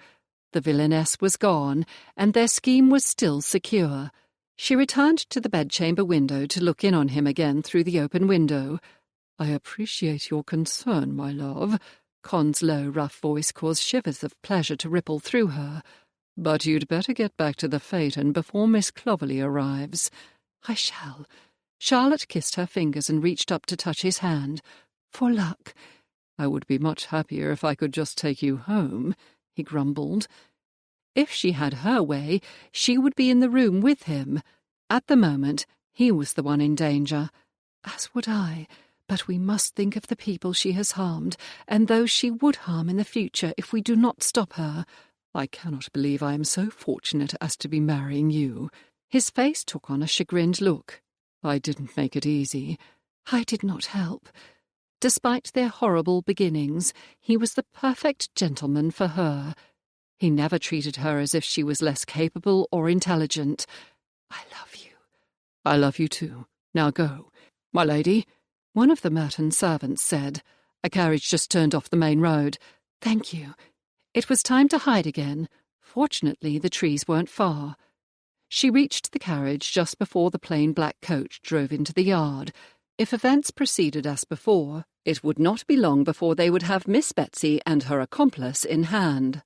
The villainess was gone, and their scheme was still secure. She returned to the bedchamber window to look in on him again through the open window. "I appreciate your concern, my love." Con's low, rough voice caused shivers of pleasure to ripple through her. "But you'd better get back to the phaeton before Miss Clovelly arrives." "I shall." Charlotte kissed her fingers and reached up to touch his hand. "For luck." "I would be much happier if I could just take you home," he grumbled. If she had her way, she would be in the room with him. At the moment, he was the one in danger. As would I, but we must think of the people she has harmed, and those she would harm in the future if we do not stop her. "I cannot believe I am so fortunate as to be marrying you." His face took on a chagrined look. "I didn't make it easy." "I did not help." Despite their horrible beginnings, he was the perfect gentleman for her. He never treated her as if she was less capable or intelligent. "I love you." "I love you too. Now go." "My lady," one of the Merton servants said. "A carriage just turned off the main road." "Thank you." It was time to hide again. Fortunately, the trees weren't far. She reached the carriage just before the plain black coach drove into the yard. If events proceeded as before, it would not be long before they would have Miss Betsy and her accomplice in hand.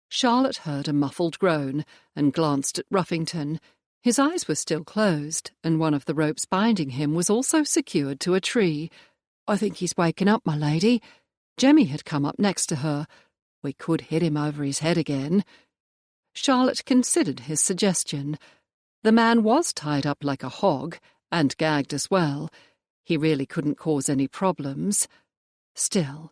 Charlotte heard a muffled groan and glanced at Ruffington. His eyes were still closed, and one of the ropes binding him was also secured to a tree. "I think he's waking up, my lady." Jemmy had come up next to her. "We could hit him over his head again." Charlotte considered his suggestion. The man was tied up like a hog, and gagged as well. He really couldn't cause any problems. Still,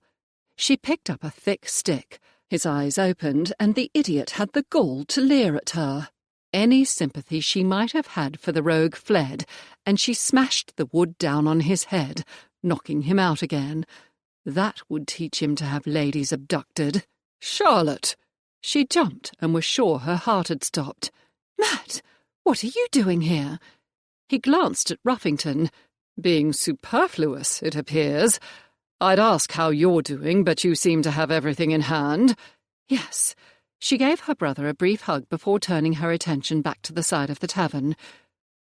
she picked up a thick stick. His eyes opened, and the idiot had the gall to leer at her. Any sympathy she might have had for the rogue fled, and she smashed the wood down on his head, knocking him out again. That would teach him to have ladies abducted. "Charlotte!" She jumped and was sure her heart had stopped. "Matt, what are you doing here?" He glanced at Ruffington. "Being superfluous, it appears. I'd ask how you're doing, but you seem to have everything in hand." "Yes." She gave her brother a brief hug before turning her attention back to the side of the tavern.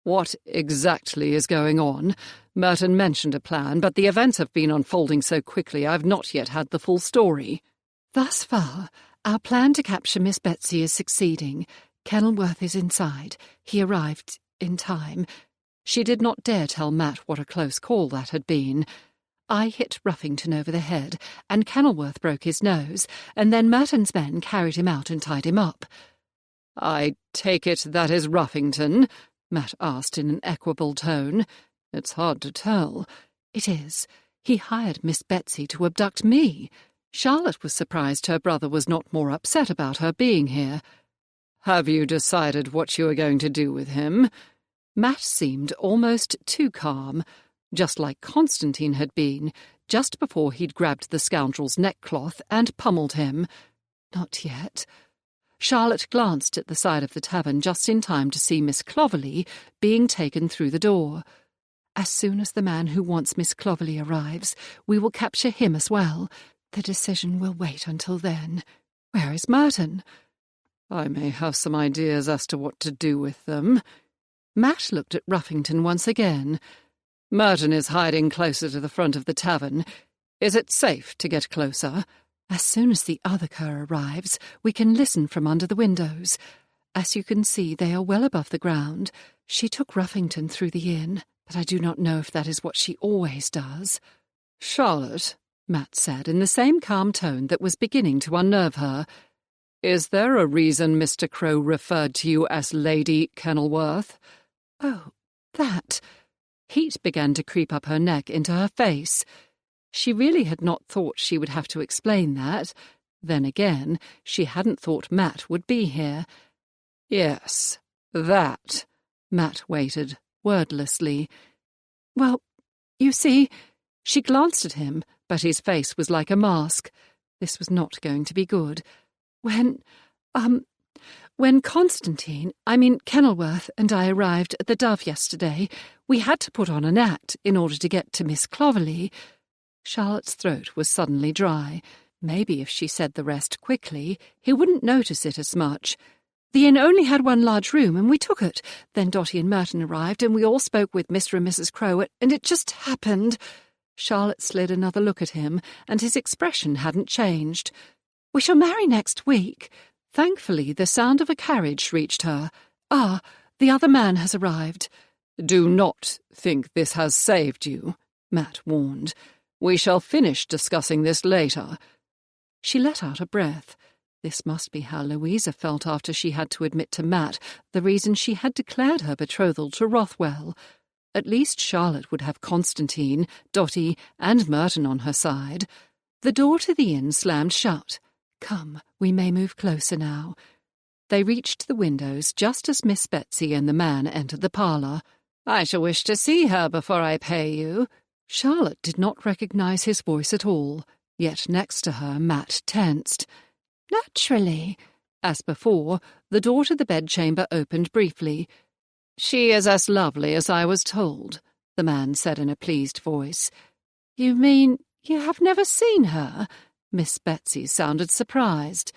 "What exactly is going on? Merton mentioned a plan, but the events have been unfolding so quickly I've not yet had the full story." "Thus far, our plan to capture Miss Betsy is succeeding. Kenilworth is inside. He arrived in time." She did not dare tell Matt what a close call that had been. "I hit Ruffington over the head, and Kenilworth broke his nose, and then Merton's men carried him out and tied him up." "I take it that is Ruffington?" Matt asked in an equable tone. "It's hard to tell." "It is. He hired Miss Betsy to abduct me." Charlotte was surprised her brother was not more upset about her being here. "Have you decided what you are going to do with him?" Matt seemed almost too calm, just like Constantine had been, just before he'd grabbed the scoundrel's neckcloth and pummeled him. "Not yet." Charlotte glanced at the side of the tavern just in time to see Miss Clovelly being taken through the door. "As soon as the man who wants Miss Clovelly arrives, we will capture him as well. The decision will wait until then. Where is Merton?" "I may have some ideas as to what to do with them." Matt looked at Ruffington once again. "Merton is hiding closer to the front of the tavern. Is it safe to get closer?" "As soon as the other cur arrives, we can listen from under the windows. As you can see, they are well above the ground. She took Ruffington through the inn, but I do not know if that is what she always does." "Charlotte," Matt said in the same calm tone that was beginning to unnerve her, "is there a reason Mr. Crow referred to you as Lady Kenilworth?" "Oh, that—" Heat began to creep up her neck into her face. She really had not thought she would have to explain that. Then again, she hadn't thought Matt would be here. Yes, that. Matt waited, wordlessly. Well, you see, she glanced at him, but his face was like a mask. This was not going to be good. When Kenilworth and I arrived at the Dove yesterday, we had to put on an act in order to get to Miss Clovelly. Charlotte's throat was suddenly dry. Maybe if she said the rest quickly, he wouldn't notice it as much. The inn only had one large room, and we took it. Then Dotty and Merton arrived, and we all spoke with Mr. and Mrs. Crow, and it just happened. Charlotte slid another look at him, and his expression hadn't changed. We shall marry next week. Thankfully, the sound of a carriage reached her. Ah, the other man has arrived. Do not think this has saved you, Matt warned. We shall finish discussing this later. She let out a breath. This must be how Louisa felt after she had to admit to Matt the reason she had declared her betrothal to Rothwell. At least Charlotte would have Constantine, Dotty, and Merton on her side. The door to the inn slammed shut. Come, we may move closer now. They reached the windows just as Miss Betsy and the man entered the parlour. I shall wish to see her before I pay you. Charlotte did not recognise his voice at all, yet next to her Matt tensed. Naturally. As before, the door to the bedchamber opened briefly. She is as lovely as I was told, the man said in a pleased voice. You mean you have never seen her? Miss Betsy sounded surprised.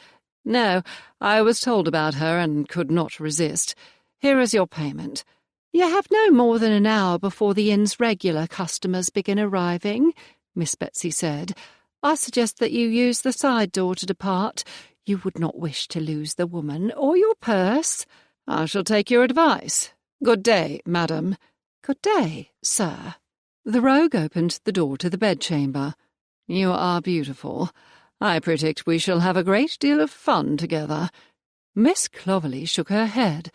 No, I was told about her and could not resist. Here is your payment. You have no more than an hour before the inn's regular customers begin arriving, Miss Betsy said. I suggest that you use the side door to depart. You would not wish to lose the woman or your purse. I shall take your advice. Good day, madam. Good day, sir. The rogue opened the door to the bedchamber. You are beautiful. I predict we shall have a great deal of fun together. Miss Clovelly shook her head.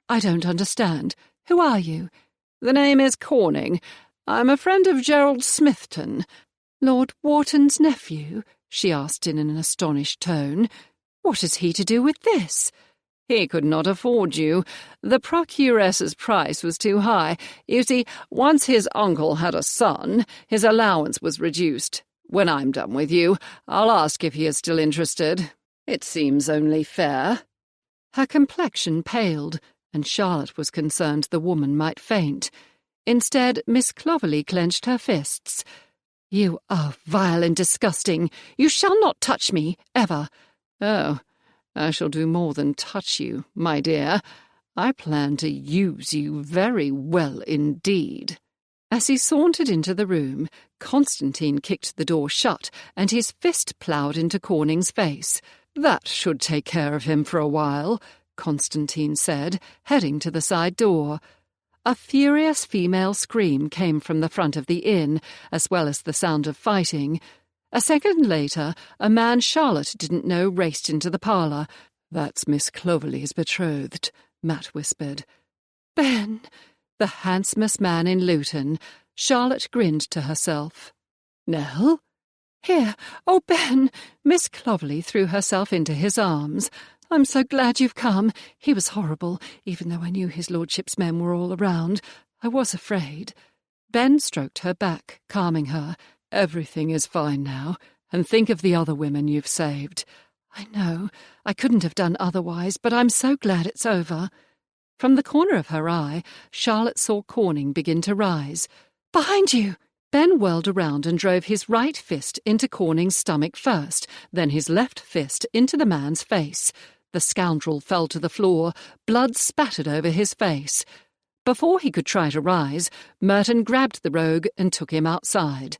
I don't understand. Who are you? The name is Corning. I'm a friend of Gerald Smithton. Lord Wharton's nephew? She asked in an astonished tone. What has he to do with this? He could not afford you. The procuress's price was too high. You see, once his uncle had a son, his allowance was reduced. When I'm done with you, I'll ask if he is still interested. It seems only fair. Her complexion paled, and Charlotte was concerned the woman might faint. Instead, Miss Clovelly clenched her fists. You are vile and disgusting. You shall not touch me, ever. Oh, I shall do more than touch you, my dear. I plan to use you very well indeed. As he sauntered into the room, Constantine kicked the door shut, and his fist ploughed into Corning's face. That should take care of him for a while, Constantine said, heading to the side door. A furious female scream came from the front of the inn, as well as the sound of fighting. A second later, a man Charlotte didn't know raced into the parlour. That's Miss Clovelly's betrothed, Matt whispered. Ben, the handsomest man in Luton. Charlotte grinned to herself. Nell? Here. Oh, Ben! Miss Clovelly threw herself into his arms. I'm so glad you've come. He was horrible, even though I knew his lordship's men were all around. I was afraid. Ben stroked her back, calming her. Everything is fine now, and think of the other women you've saved. I know. I couldn't have done otherwise, but I'm so glad it's over. From the corner of her eye, Charlotte saw Corning begin to rise. Behind you! Ben whirled around and drove his right fist into Corning's stomach first, then his left fist into the man's face. The scoundrel fell to the floor, blood spattered over his face. Before he could try to rise, Merton grabbed the rogue and took him outside.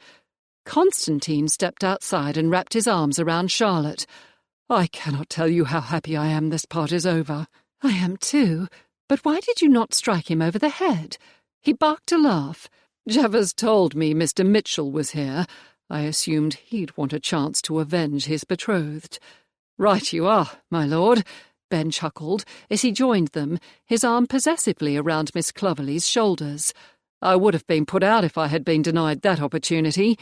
Constantine stepped outside and wrapped his arms around Charlotte. I cannot tell you how happy I am this part is over. I am too. But why did you not strike him over the head? He barked a laugh. Jevers told me Mr. Mitchell was here. I assumed he'd want a chance to avenge his betrothed. Right you are, my lord, Ben chuckled as he joined them, his arm possessively around Miss Clovelly's shoulders. I would have been put out if I had been denied that opportunity.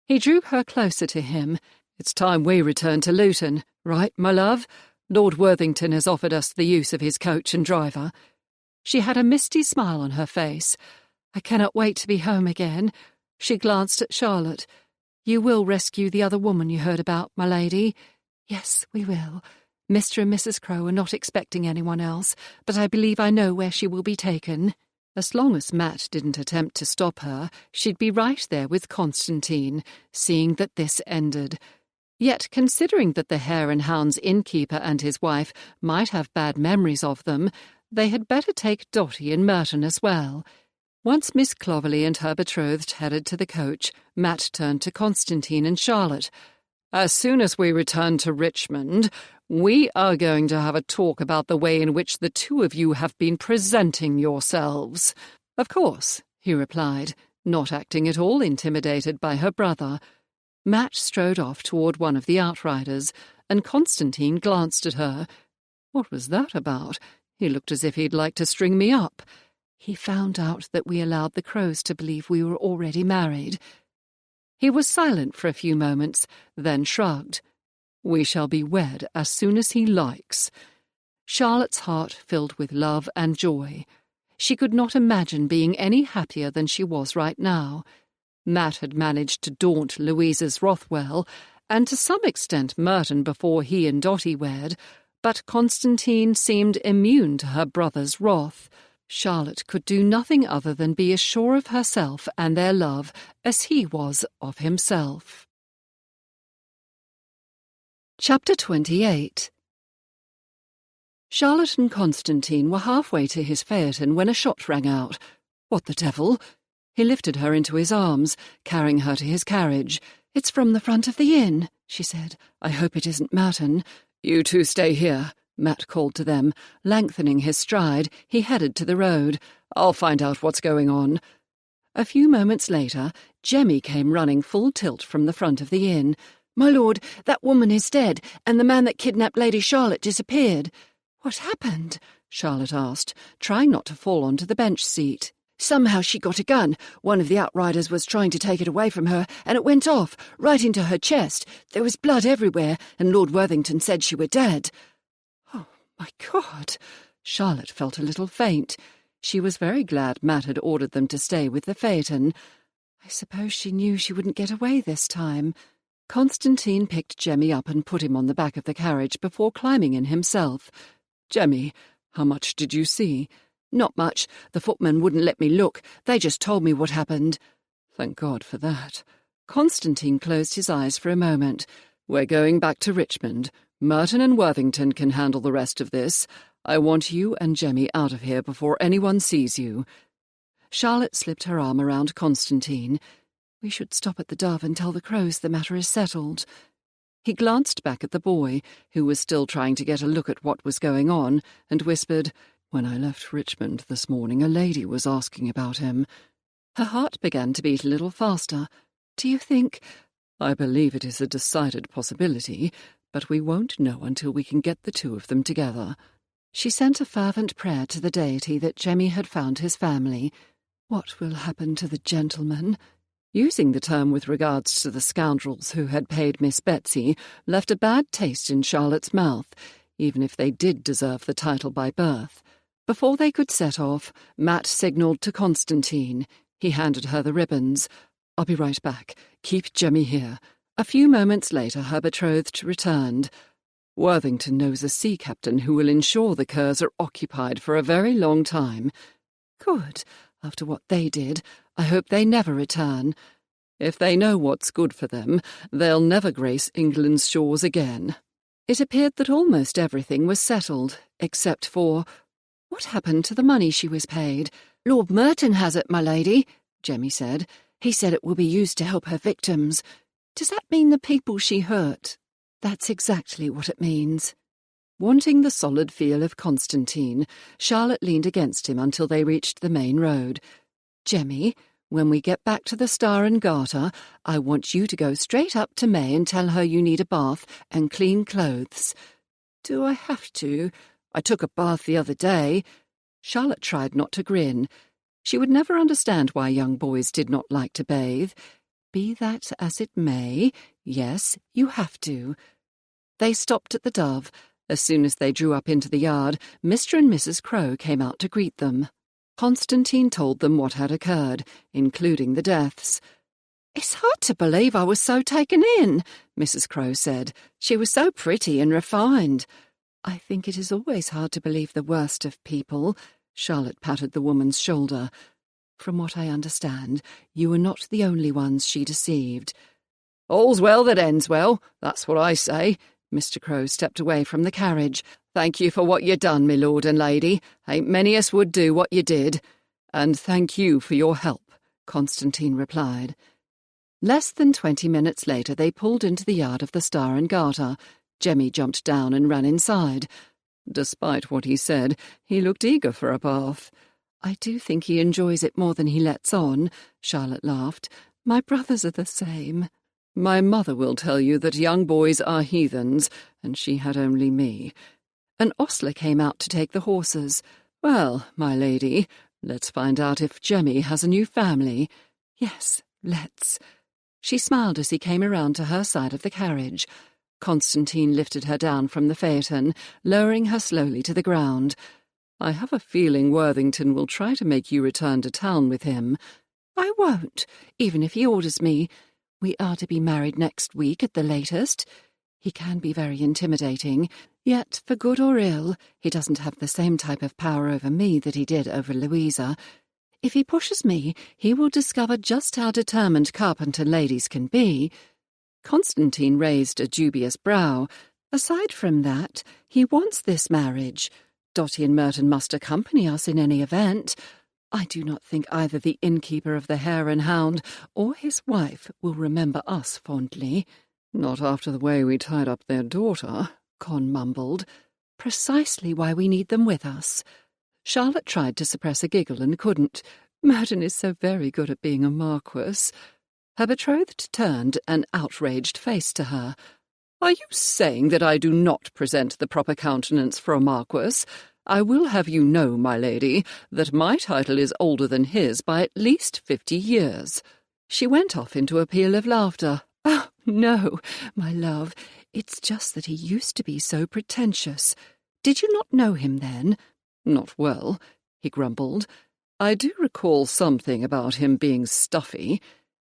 He drew her closer to him. It's time we returned to Luton, right, my love? Lord Worthington has offered us the use of his coach and driver." She had a misty smile on her face. "I cannot wait to be home again." She glanced at Charlotte. "You will rescue the other woman you heard about, my lady?" "Yes, we will. Mr. and Mrs. Crowe are not expecting anyone else, but I believe I know where she will be taken." As long as Matt didn't attempt to stop her, she'd be right there with Constantine, seeing that this ended. Yet, considering that the Hare and Hounds innkeeper and his wife might have bad memories of them, they had better take Dotty and Merton as well. Once Miss Clovelly and her betrothed headed to the coach, Matt turned to Constantine and Charlotte. "As soon as we return to Richmond, we are going to have a talk about the way in which the two of you have been presenting yourselves." "Of course," he replied, not acting at all intimidated by her brother. Matt strode off toward one of the outriders, and Constantine glanced at her. What was that about? He looked as if he'd like to string me up. He found out that we allowed the Crows to believe we were already married. He was silent for a few moments, then shrugged. "We shall be wed as soon as he likes." Charlotte's heart filled with love and joy. She could not imagine being any happier than she was right now. Matt had managed to daunt Louisa's Rothwell, and to some extent Merton before he and Dotty wed, but Constantine seemed immune to her brother's wrath. Charlotte could do nothing other than be as sure of herself and their love as he was of himself. Chapter 28. Charlotte and Constantine were halfway to his phaeton when a shot rang out. What the devil? He lifted her into his arms, carrying her to his carriage. "It's from the front of the inn," she said. "I hope it isn't Merton." "You two stay here," Matt called to them. Lengthening his stride, he headed to the road. "I'll find out what's going on." A few moments later, Jemmy came running full tilt from the front of the inn. "My lord, that woman is dead, and the man that kidnapped Lady Charlotte disappeared." "What happened?" Charlotte asked, trying not to fall onto the bench seat. "Somehow she got a gun. One of the outriders was trying to take it away from her, and it went off, right into her chest. There was blood everywhere, and Lord Worthington said she were dead." "Oh, my God!" Charlotte felt a little faint. She was very glad Matt had ordered them to stay with the phaeton. I suppose she knew she wouldn't get away this time. Constantine picked Jemmy up and put him on the back of the carriage before climbing in himself. "Jemmy, how much did you see?" "Not much. The footmen wouldn't let me look. They just told me what happened." "Thank God for that." Constantine closed his eyes for a moment. "We're going back to Richmond. Merton and Worthington can handle the rest of this. I want you and Jemmy out of here before anyone sees you." Charlotte slipped her arm around Constantine. "We should stop at the Dove and tell the Crows the matter is settled." He glanced back at the boy, who was still trying to get a look at what was going on, and whispered, "When I left Richmond this morning, a lady was asking about him." Her heart began to beat a little faster. "Do you think—" "I believe it is a decided possibility, but we won't know until we can get the two of them together." She sent a fervent prayer to the deity that Jemmy had found his family. What will happen to the gentleman? Using the term with regards to the scoundrels who had paid Miss Betsy left a bad taste in Charlotte's mouth, even if they did deserve the title by birth. Before they could set off, Matt signalled to Constantine. He handed her the ribbons. "I'll be right back. Keep Jemmy here." A few moments later, her betrothed returned. "Worthington knows a sea captain who will ensure the Kerrs are occupied for a very long time." "Good. After what they did, I hope they never return." "If they know what's good for them, they'll never grace England's shores again." It appeared that almost everything was settled, except for— What happened to the money she was paid? "Lord Merton has it, my lady," Jemmy said. "He said it will be used to help her victims." "Does that mean the people she hurt?" "That's exactly what it means." Wanting the solid feel of Constantine, Charlotte leaned against him until they reached the main road. "Jemmy, when we get back to the Star and Garter, I want you to go straight up to May and tell her you need a bath and clean clothes." "Do I have to? I took a bath the other day." Charlotte tried not to grin. She would never understand why young boys did not like to bathe. Be that as it may, Yes, you have to." They stopped at the Dove. As soon as they drew up into the yard, Mr. and Mrs. Crow came out to greet them. Constantine told them what had occurred, including the deaths. "It's hard to believe I was so taken in," Mrs. Crow said. "She was so pretty and refined." "I think it is always hard to believe the worst of people." Charlotte patted the woman's shoulder. "From what I understand, you were not the only ones she deceived." "All's well that ends well, that's what I say." Mr. Crow stepped away from the carriage. "Thank you for what you done, me lord and lady. Ain't many us would do what you did." "And thank you for your help," Constantine replied. Less than 20 minutes later they pulled into the yard of the Star and Garter. Jemmy jumped down and ran inside. Despite what he said, he looked eager for a bath. "I do think he enjoys it more than he lets on," Charlotte laughed. "My brothers are the same." "My mother will tell you that young boys are heathens, and she had only me." An ostler came out to take the horses. "Well, my lady, let's find out if Jemmy has a new family." "Yes, let's." She smiled as he came around to her side of the carriage. Constantine lifted her down from the phaeton, lowering her slowly to the ground. "I have a feeling Worthington will try to make you return to town with him." "I won't, even if he orders me. We are to be married next week at the latest. He can be very intimidating, yet for good or ill, he doesn't have the same type of power over me that he did over Louisa. If he pushes me, he will discover just how determined Carpenter ladies can be." Constantine raised a dubious brow. "Aside from that, he wants this marriage. Dotty and Merton must accompany us in any event. I do not think either the innkeeper of the Hare and Hound or his wife will remember us fondly." "Not after the way we tied up their daughter," Con mumbled. "Precisely why we need them with us." Charlotte tried to suppress a giggle and couldn't. "Merton is so very good at being a marquis." Her betrothed turned an outraged face to her. "Are you saying that I do not present the proper countenance for a marquis? I will have you know, my lady, that my title is older than his by at least 50 years. She went off into a peal of laughter. "Oh, no, my love, it's just that he used to be so pretentious. Did you not know him then?" "Not well," he grumbled. "I do recall something about him being stuffy."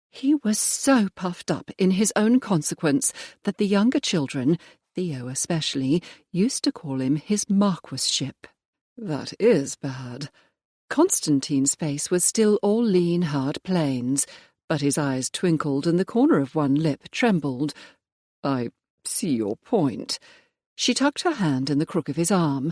"He was so puffed up in his own consequence that the younger children, Theo especially, used to call him his marquisship." "That is bad." Constantine's face was still all lean, hard planes, but his eyes twinkled and the corner of one lip trembled. "I see your point." She tucked her hand in the crook of his arm.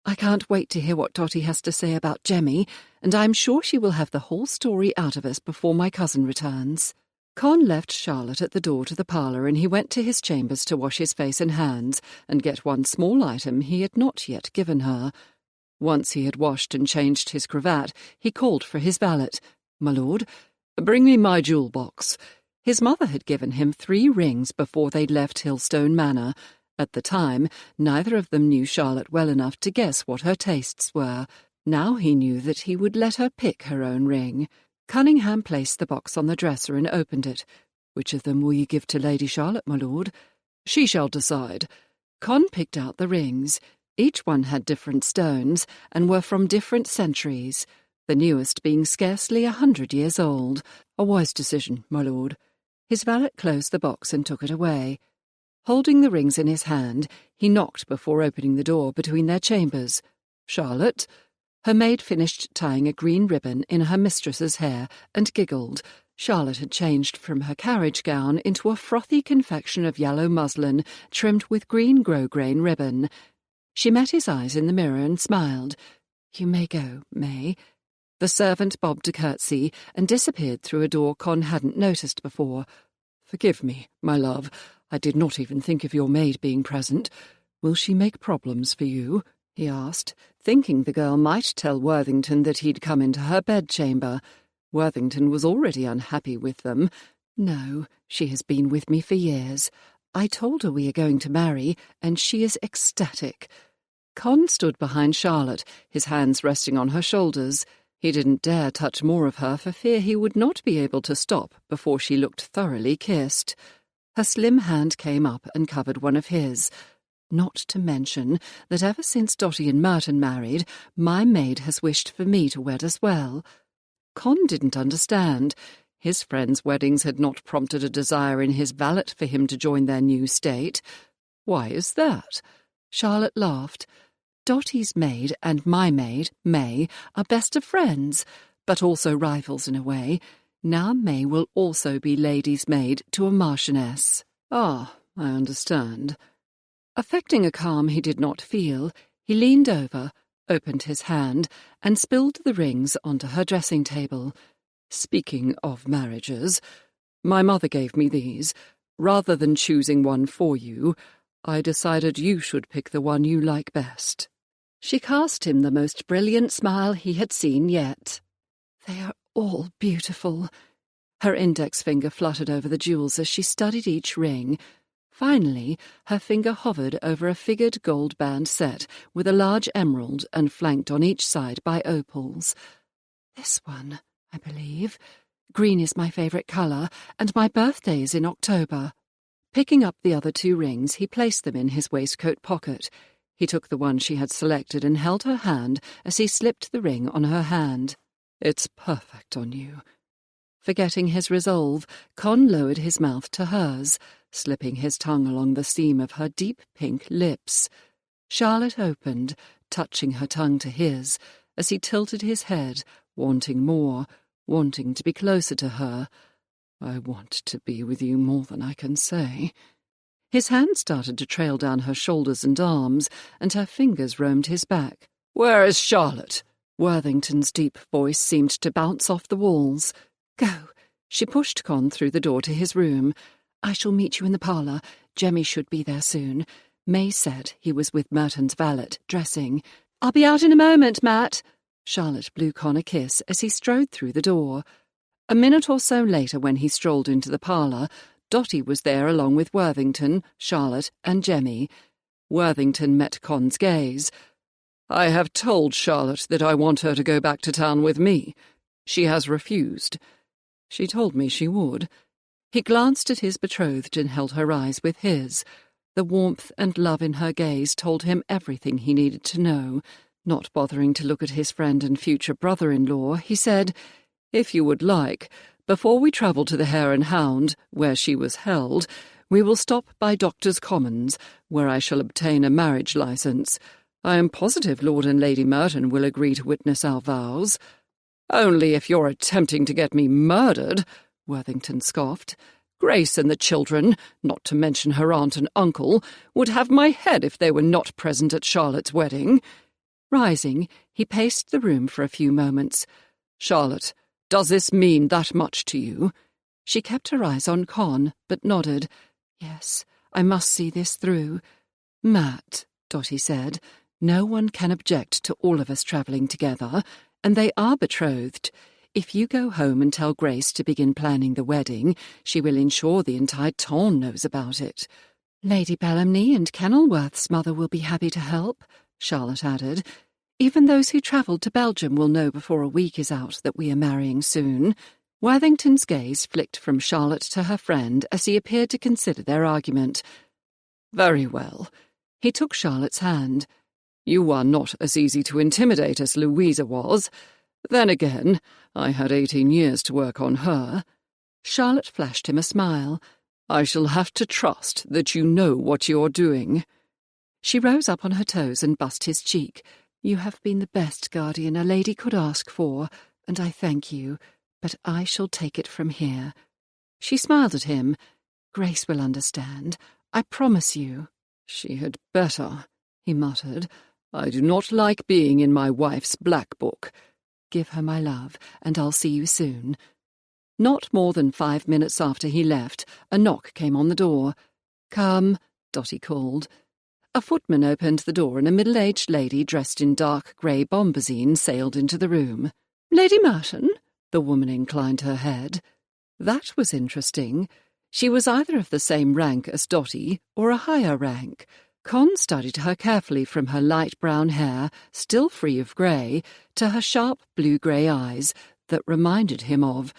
"I can't wait to hear what Dotty has to say about Jemmy, and I'm sure she will have the whole story out of us before my cousin returns." Con left Charlotte at the door to the parlour, and he went to his chambers to wash his face and hands and get one small item he had not yet given her. Once he had washed and changed his cravat, he called for his valet. "My lord, bring me my jewel box." His mother had given him 3 rings before they'd left Hillstone Manor. At the time, neither of them knew Charlotte well enough to guess what her tastes were. Now he knew that he would let her pick her own ring. Cunningham placed the box on the dresser and opened it. "Which of them will you give to Lady Charlotte, my lord?" "She shall decide." Con picked out the rings. Each one had different stones, and were from different centuries, the newest being scarcely 100 years old. "A wise decision, my lord." His valet closed the box and took it away. Holding the rings in his hand, he knocked before opening the door between their chambers. "Charlotte?" Her maid finished tying a green ribbon in her mistress's hair and giggled. Charlotte had changed from her carriage gown into a frothy confection of yellow muslin trimmed with green grosgrain ribbon. She met his eyes in the mirror and smiled. "You may go, May." The servant bobbed a curtsy and disappeared through a door Con hadn't noticed before. "Forgive me, my love. I did not even think of your maid being present. Will she make problems for you?" he asked, thinking the girl might tell Worthington that he'd come into her bedchamber. Worthington was already unhappy with them. "No, she has been with me for years. I told her we are going to marry, and she is ecstatic." Con stood behind Charlotte, his hands resting on her shoulders. He didn't dare touch more of her for fear he would not be able to stop before she looked thoroughly kissed. Her slim hand came up and covered one of his. Not to mention that ever since Dotty and Merton married, my maid has wished for me to wed as well. Con didn't understand. His friends' weddings had not prompted a desire in his valet for him to join their new state. Why is that? Charlotte laughed. Dotty's maid and my maid, May, are best of friends, but also rivals in a way. Now May will also be lady's maid to a marchioness. Ah, I understand. Affecting a calm he did not feel, he leaned over, opened his hand, and spilled the rings onto her dressing table. Speaking of marriages, my mother gave me these. Rather than choosing one for you, I decided you should pick the one you like best. She cast him the most brilliant smile he had seen yet. They are all beautiful. Her index finger fluttered over the jewels as she studied each ring. Finally, her finger hovered over a figured gold band set with a large emerald and flanked on each side by opals. This one, I believe. Green is my favourite colour, and my birthday is in October. Picking up the other two rings, he placed them in his waistcoat pocket. He took the one she had selected and held her hand as he slipped the ring on her hand. It's perfect on you. Forgetting his resolve, Con lowered his mouth to hers, slipping his tongue along the seam of her deep pink lips. Charlotte opened, touching her tongue to his, as he tilted his head, wanting more, wanting to be closer to her. I want to be with you more than I can say. His hand started to trail down her shoulders and arms, and her fingers roamed his back. Where is Charlotte? Worthington's deep voice seemed to bounce off the walls. Go. She pushed Con through the door to his room. I shall meet you in the parlour. Jemmy should be there soon. May said he was with Merton's valet, dressing. I'll be out in a moment, Matt. Charlotte blew Con a kiss as he strode through the door. A minute or so later, when he strolled into the parlour, Dotty was there along with Worthington, Charlotte, and Jemmy. Worthington met Con's gaze. I have told Charlotte that I want her to go back to town with me. She has refused. She told me she would. He glanced at his betrothed and held her eyes with his. The warmth and love in her gaze told him everything he needed to know. Not bothering to look at his friend and future brother-in-law, he said, If you would like, before we travel to the Hare and Hound, where she was held, we will stop by Doctors' Commons, where I shall obtain a marriage licence. I am positive Lord and Lady Merton will agree to witness our vows. Only if you're attempting to get me murdered, Worthington scoffed. Grace and the children, not to mention her aunt and uncle, would have my head if they were not present at Charlotte's wedding. Rising, he paced the room for a few moments. Charlotte, does this mean that much to you? She kept her eyes on Con, but nodded. Yes, I must see this through. Matt, Dotty said, no one can object to all of us travelling together, and they are betrothed. If you go home and tell Grace to begin planning the wedding, she will ensure the entire town knows about it. Lady Bellamny and Kenilworth's mother will be happy to help, Charlotte added. Even those who travelled to Belgium will know before a week is out that we are marrying soon. Worthington's gaze flicked from Charlotte to her friend as he appeared to consider their argument. Very well. He took Charlotte's hand. You are not as easy to intimidate as Louisa was. Then again, I had 18 years to work on her. Charlotte flashed him a smile. I shall have to trust that you know what you're doing. She rose up on her toes and bussed his cheek. You have been the best guardian a lady could ask for, and I thank you, but I shall take it from here. She smiled at him. Grace will understand. I promise you. She had better, he muttered. I do not like being in my wife's black book. Give her my love, and I'll see you soon. Not more than 5 minutes after he left, a knock came on the door. Come, Dotty called. A footman opened the door and a middle-aged lady dressed in dark grey bombazine sailed into the room. Lady Merton? The woman inclined her head. That was interesting. She was either of the same rank as Dotty or a higher rank. Con studied her carefully from her light brown hair, still free of grey, to her sharp blue-grey eyes that reminded him of...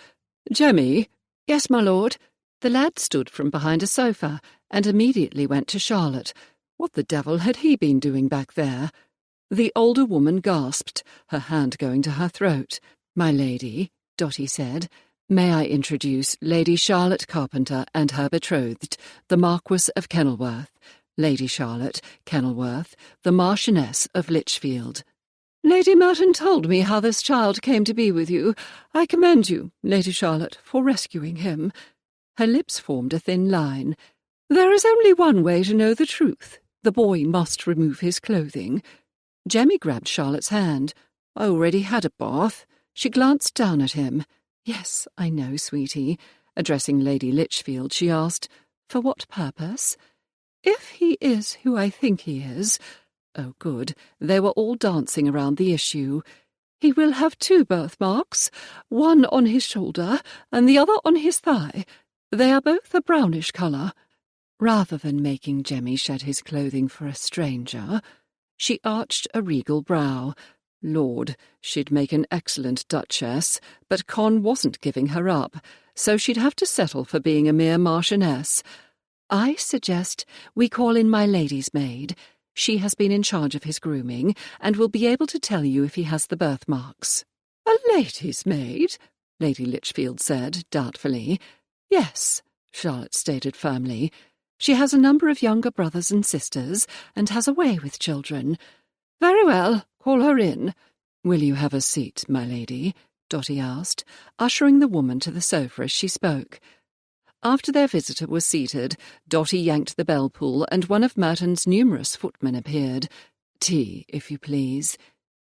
Jemmy? Yes, my lord. The lad stood from behind a sofa and immediately went to Charlotte. What the devil had he been doing back there? The older woman gasped, her hand going to her throat. "My lady," Dotty said, "may I introduce Lady Charlotte Carpenter and her betrothed, the Marquis of Kenilworth, Lady Charlotte Kenilworth, the Marchioness of Lichfield." "Lady Merton told me how this child came to be with you. I commend you, Lady Charlotte, for rescuing him." Her lips formed a thin line. "There is only one way to know the truth. The boy must remove his clothing." Jemmy grabbed Charlotte's hand. "I already had a bath." She glanced down at him. "Yes, I know, sweetie." Addressing Lady Lichfield, she asked, "For what purpose?" "If he is who I think he is—" Oh, good. They were all dancing around the issue. "He will have 2 birthmarks, one on his shoulder and the other on his thigh. They are both a brownish colour." Rather than making Jemmy shed his clothing for a stranger, she arched a regal brow. Lord, she'd make an excellent duchess, but Con wasn't giving her up, so she'd have to settle for being a mere marchioness. "I suggest we call in my lady's maid. She has been in charge of his grooming, and will be able to tell you if he has the birthmarks." "A lady's maid?" Lady Lichfield said, doubtfully. "Yes," Charlotte stated firmly. "She has a number of younger brothers and sisters, and has a way with children." "Very well, call her in." "Will you have a seat, my lady?" Dotty asked, ushering the woman to the sofa as she spoke. After their visitor was seated, Dotty yanked the bell pull, and one of Merton's numerous footmen appeared. "Tea, if you please."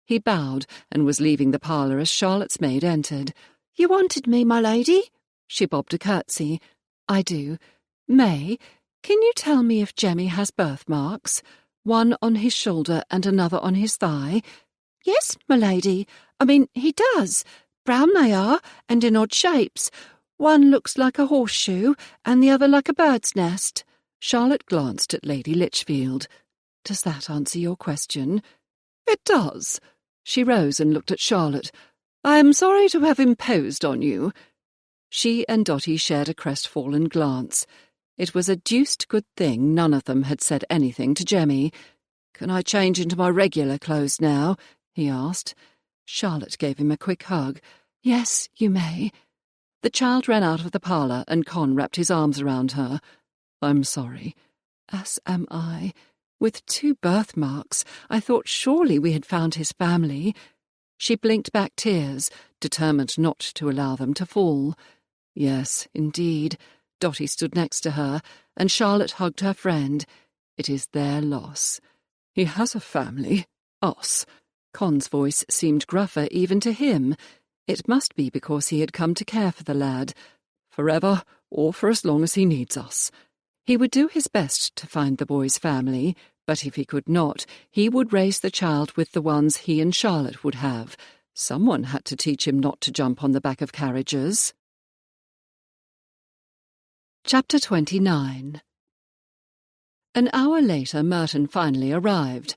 He bowed and was leaving the parlour as Charlotte's maid entered. "You wanted me, my lady?" She bobbed a curtsy. "I do. May, can you tell me if Jemmy has birthmarks? One on his shoulder and another on his thigh?" "Yes, my lady. He does. Brown they are, and in odd shapes. One looks like a horseshoe, and the other like a bird's nest." Charlotte glanced at Lady Lichfield. "Does that answer your question?" "It does." She rose and looked at Charlotte. "I am sorry to have imposed on you." She and Dotty shared a crestfallen glance. It was a deuced good thing none of them had said anything to Jemmy. "Can I change into my regular clothes now?" he asked. Charlotte gave him a quick hug. "Yes, you may." The child ran out of the parlour, and Con wrapped his arms around her. "I'm sorry." "As am I. With 2 birthmarks, I thought surely we had found his family." She blinked back tears, determined not to allow them to fall. "Yes, indeed." Dotty stood next to her, and Charlotte hugged her friend. "It is their loss." "He has a family. Us." Con's voice seemed gruffer even to him. It must be because he had come to care for the lad. "Forever, or for as long as he needs us." He would do his best to find the boy's family, but if he could not, he would raise the child with the ones he and Charlotte would have. Someone had to teach him not to jump on the back of carriages. Chapter 29. An hour later, Merton finally arrived.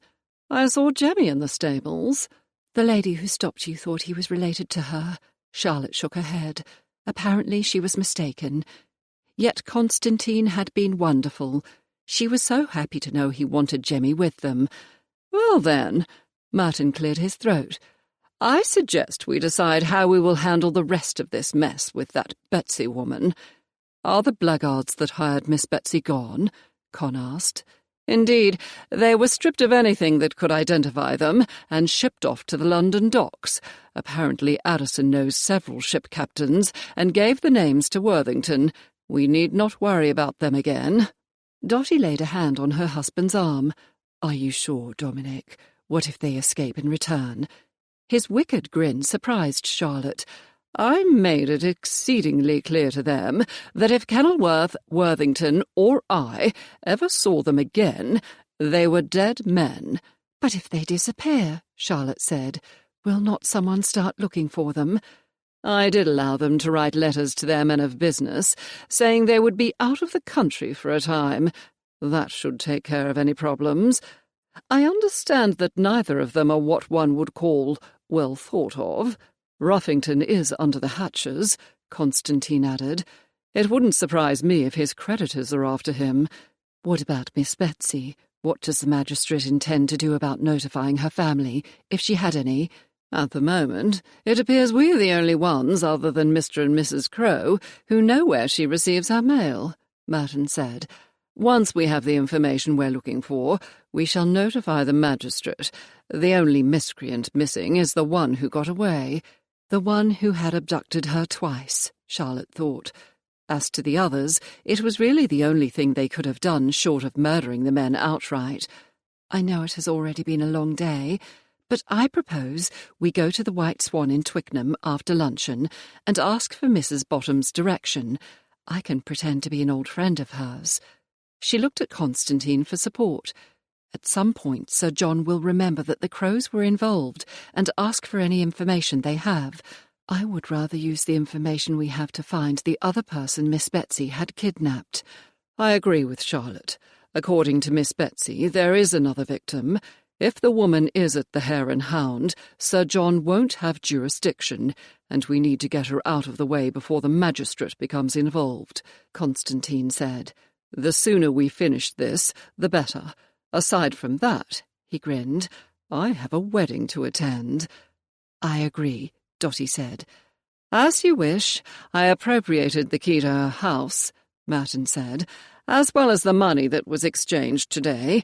"I saw Jemmy in the stables." "The lady who stopped you thought he was related to her." Charlotte shook her head. Apparently she was mistaken. Yet Constantine had been wonderful. She was so happy to know he wanted Jemmy with them. "Well then," Merton cleared his throat, "I suggest we decide how we will handle the rest of this mess with that Betsy woman." "Are the blackguards that hired Miss Betsy gone?" Con asked. "Indeed, they were stripped of anything that could identify them and shipped off to the London docks. Apparently Addison knows several ship captains and gave the names to Worthington. We need not worry about them again." Dotty laid a hand on her husband's arm. "Are you sure, Dominic? What if they escape and return?" His wicked grin surprised Charlotte. "I made it exceedingly clear to them that if Kenilworth, Worthington, or I ever saw them again, they were dead men." "But if they disappear," Charlotte said, "will not someone start looking for them?" "I did allow them to write letters to their men of business, saying they would be out of the country for a time. That should take care of any problems. I understand that neither of them are what one would call well thought of. Ruffington is under the hatches," Constantine added. It wouldn't surprise me if his creditors are after him. What about Miss Betsy? What does the magistrate intend to do about notifying her family, if she had any? At the moment, it appears we're the only ones, other than Mr. and Mrs. Crow, who know where she receives her mail, Merton said. Once we have the information we're looking for, we shall notify the magistrate. The only miscreant missing is the one who got away. The one who had abducted her twice, Charlotte thought. As to the others, it was really the only thing they could have done short of murdering the men outright. I know it has already been a long day, but I propose we go to the White Swan in Twickenham after luncheon and ask for Mrs. Bottom's direction. I can pretend to be an old friend of hers. She looked at Constantine for support. At some point, Sir John will remember that the Crows were involved and ask for any information they have. I would rather use the information we have to find the other person Miss Betsy had kidnapped. I agree with Charlotte. According to Miss Betsy, there is another victim. If the woman is at the Hare and Hound, Sir John won't have jurisdiction, and we need to get her out of the way before the magistrate becomes involved, Constantine said. The sooner we finish this, the better. Aside from that, he grinned, I have a wedding to attend. I agree, Dotty said. As you wish. I appropriated the key to her house, Merton said, as well as the money that was exchanged today.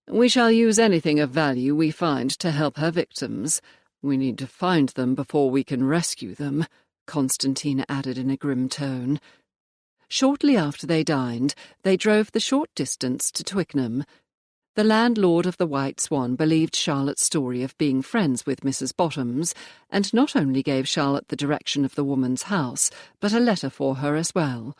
We shall use anything of value we find to help her victims. We need to find them before we can rescue them, Constantine added in a grim tone. Shortly after they dined, they drove the short distance to Twickenham. The landlord of the White Swan believed Charlotte's story of being friends with Mrs. Bottoms, and not only gave Charlotte the direction of the woman's house, but a letter for her as well.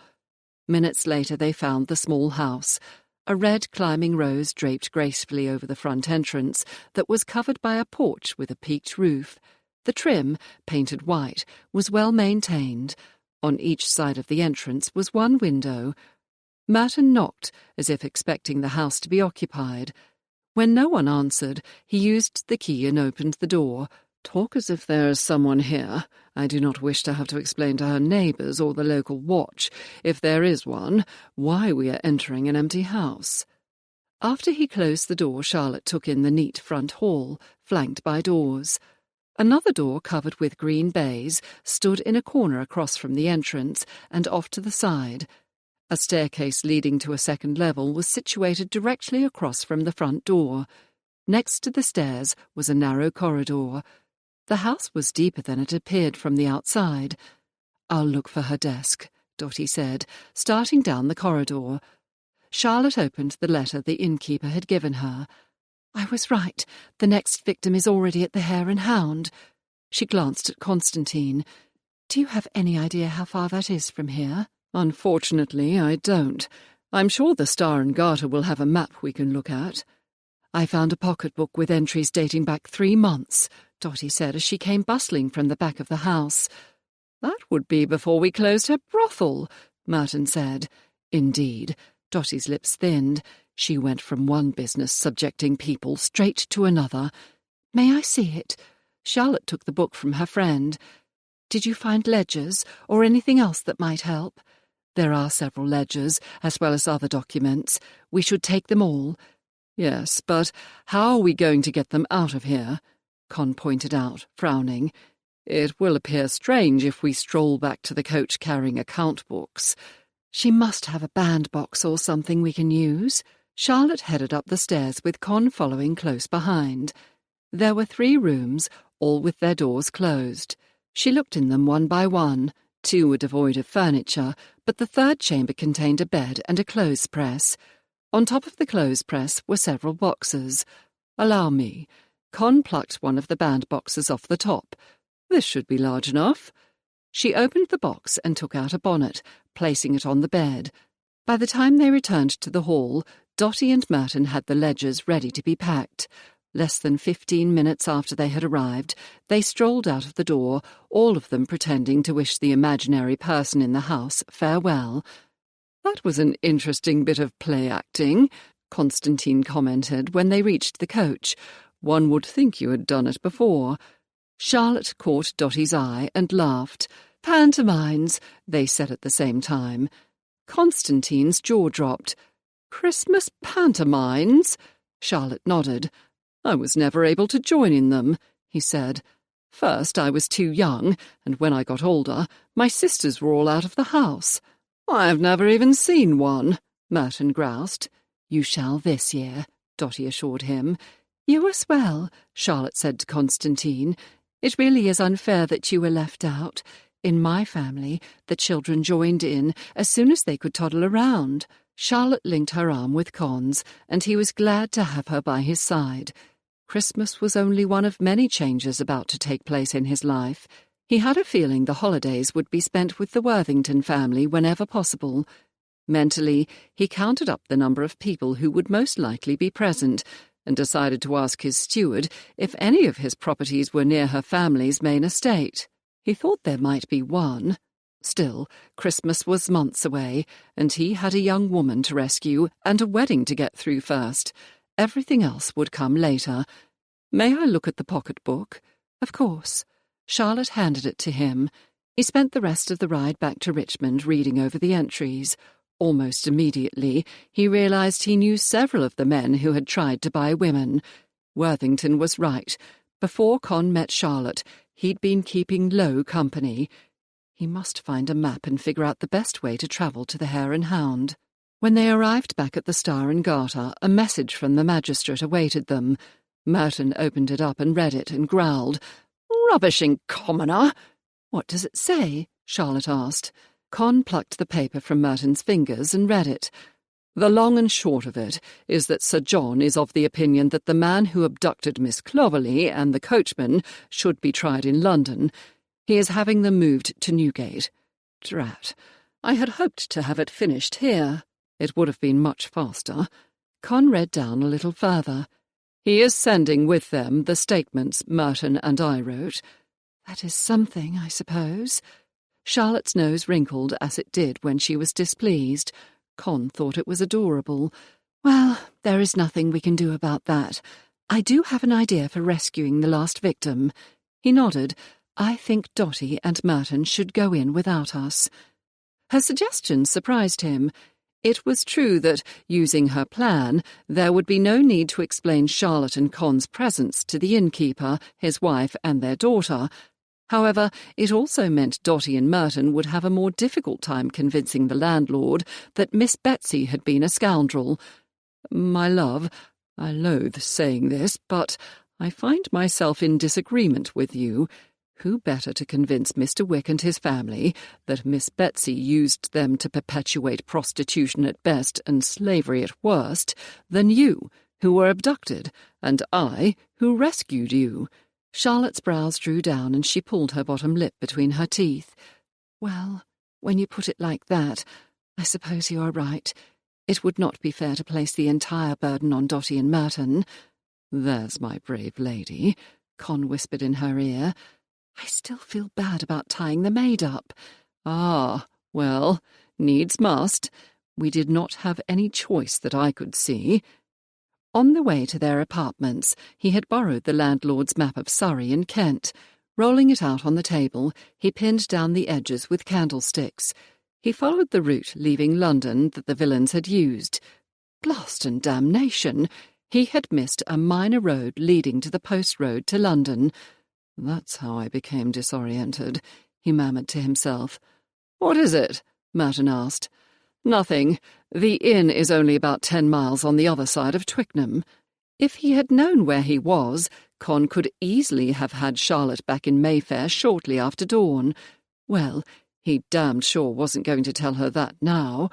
Minutes later they found the small house, a red climbing rose draped gracefully over the front entrance that was covered by a porch with a peaked roof. The trim, painted white, was well maintained. On each side of the entrance was one window. Merton knocked, as if expecting the house to be occupied. When no one answered, he used the key and opened the door. Talk as if there is someone here. I do not wish to have to explain to her neighbours or the local watch, if there is one, why we are entering an empty house. After he closed the door, Charlotte took in the neat front hall, flanked by doors. Another door covered with green baize stood in a corner across from the entrance and off to the side. A staircase leading to a second level was situated directly across from the front door. Next to the stairs was a narrow corridor. The house was deeper than it appeared from the outside. "I'll look for her desk," Dotty said, starting down the corridor. Charlotte opened the letter the innkeeper had given her. "I was right. The next victim is already at the Hare and Hound." She glanced at Constantine. "Do you have any idea how far that is from here?" "Unfortunately, I don't. I'm sure the Star and Garter will have a map we can look at." "I found a pocketbook with entries dating back 3 months, Dotty said as she came bustling from the back of the house. "That would be before we closed her brothel," Merton said. "Indeed." Dotty's lips thinned. She went from one business subjecting people straight to another. "May I see it?" Charlotte took the book from her friend. "Did you find ledgers or anything else that might help?" "There are several ledgers, as well as other documents. We should take them all." "Yes, but how are we going to get them out of here?" Con pointed out, frowning. "It will appear strange if we stroll back to the coach carrying account books." "She must have a bandbox or something we can use." Charlotte headed up the stairs with Con following close behind. There were 3 rooms, all with their doors closed. She looked in them one by one. 2 were devoid of furniture, but the 3rd chamber contained a bed and a clothes press. On top of the clothes press were several boxes. "Allow me." Con plucked one of the bandboxes off the top. "This should be large enough." She opened the box and took out a bonnet, placing it on the bed. By the time they returned to the hall, Dotty and Merton had the ledgers ready to be packed. Less than 15 minutes after they had arrived, they strolled out of the door, all of them pretending to wish the imaginary person in the house farewell. "That was an interesting bit of play acting," Constantine commented when they reached the coach. "One would think you had done it before." Charlotte caught Dotty's eye and laughed. Pantomimes, they said at the same time. Constantine's jaw dropped. Christmas pantomimes? Charlotte nodded. I was never able to join in them, he said. First, I was too young, and when I got older, my sisters were all out of the house. I have never even seen one, Merton groused. You shall this year, Dotty assured him. You as well, Charlotte said to Constantine. It really is unfair that you were left out. In my family, the children joined in as soon as they could toddle around. Charlotte linked her arm with Con's, and he was glad to have her by his side. Christmas was only one of many changes about to take place in his life. He had a feeling the holidays would be spent with the Worthington family whenever possible. Mentally, he counted up the number of people who would most likely be present, and decided to ask his steward if any of his properties were near her family's main estate. He thought there might be one. Still, Christmas was months away, and he had a young woman to rescue and a wedding to get through first. Everything else would come later. May I look at the pocketbook? Of course. Charlotte handed it to him. He spent the rest of the ride back to Richmond reading over the entries. Almost immediately, he realized he knew several of the men who had tried to buy women. Worthington was right. Before Con met Charlotte, he'd been keeping low company. He must find a map and figure out the best way to travel to the Hare and Hound. When they arrived back at the Star and Garter, a message from the magistrate awaited them. Merton opened it up and read it and growled, "Rubbishing commoner!" "What does it say?" Charlotte asked. Con plucked the paper from Merton's fingers and read it. "The long and short of it is that Sir John is of the opinion that the man who abducted Miss Clovelly and the coachman should be tried in London. He is having them moved to Newgate. Drat, I had hoped to have it finished here. It would have been much faster." Con read down a little further. "He is sending with them the statements Merton and I wrote." That is something, I suppose. Charlotte's nose wrinkled as it did when she was displeased. Con thought it was adorable. "Well, there is nothing we can do about that. I do have an idea for rescuing the last victim." He nodded. "I think Dotty and Merton should go in without us." Her suggestion surprised him. It was true that, using her plan, there would be no need to explain Charlotte and Con's presence to the innkeeper, his wife, and their daughter. However, it also meant Dotty and Merton would have a more difficult time convincing the landlord that Miss Betsy had been a scoundrel. "My love, I loathe saying this, but I find myself in disagreement with you. Who better to convince Mr. Wick and his family that Miss Betsy used them to perpetuate prostitution at best and slavery at worst than you, who were abducted, and I, who rescued you?" Charlotte's brows drew down and she pulled her bottom lip between her teeth. "Well, when you put it like that, I suppose you are right. It would not be fair to place the entire burden on Dotty and Merton." "There's my brave lady," Con whispered in her ear. "I still feel bad about tying the maid up." "Ah, well, needs must. We did not have any choice that I could see." On the way to their apartments, he had borrowed the landlord's map of Surrey and Kent. Rolling it out on the table, he pinned down the edges with candlesticks. He followed the route leaving London that the villains had used. Blast and damnation! He had missed a minor road leading to the post road to London. "That's how I became disoriented," he murmured to himself. "What is it?" Merton asked. "Nothing. The inn is only about 10 miles on the other side of Twickenham." If he had known where he was, Con could easily have had Charlotte back in Mayfair shortly after dawn. Well, he damned sure wasn't going to tell her that now.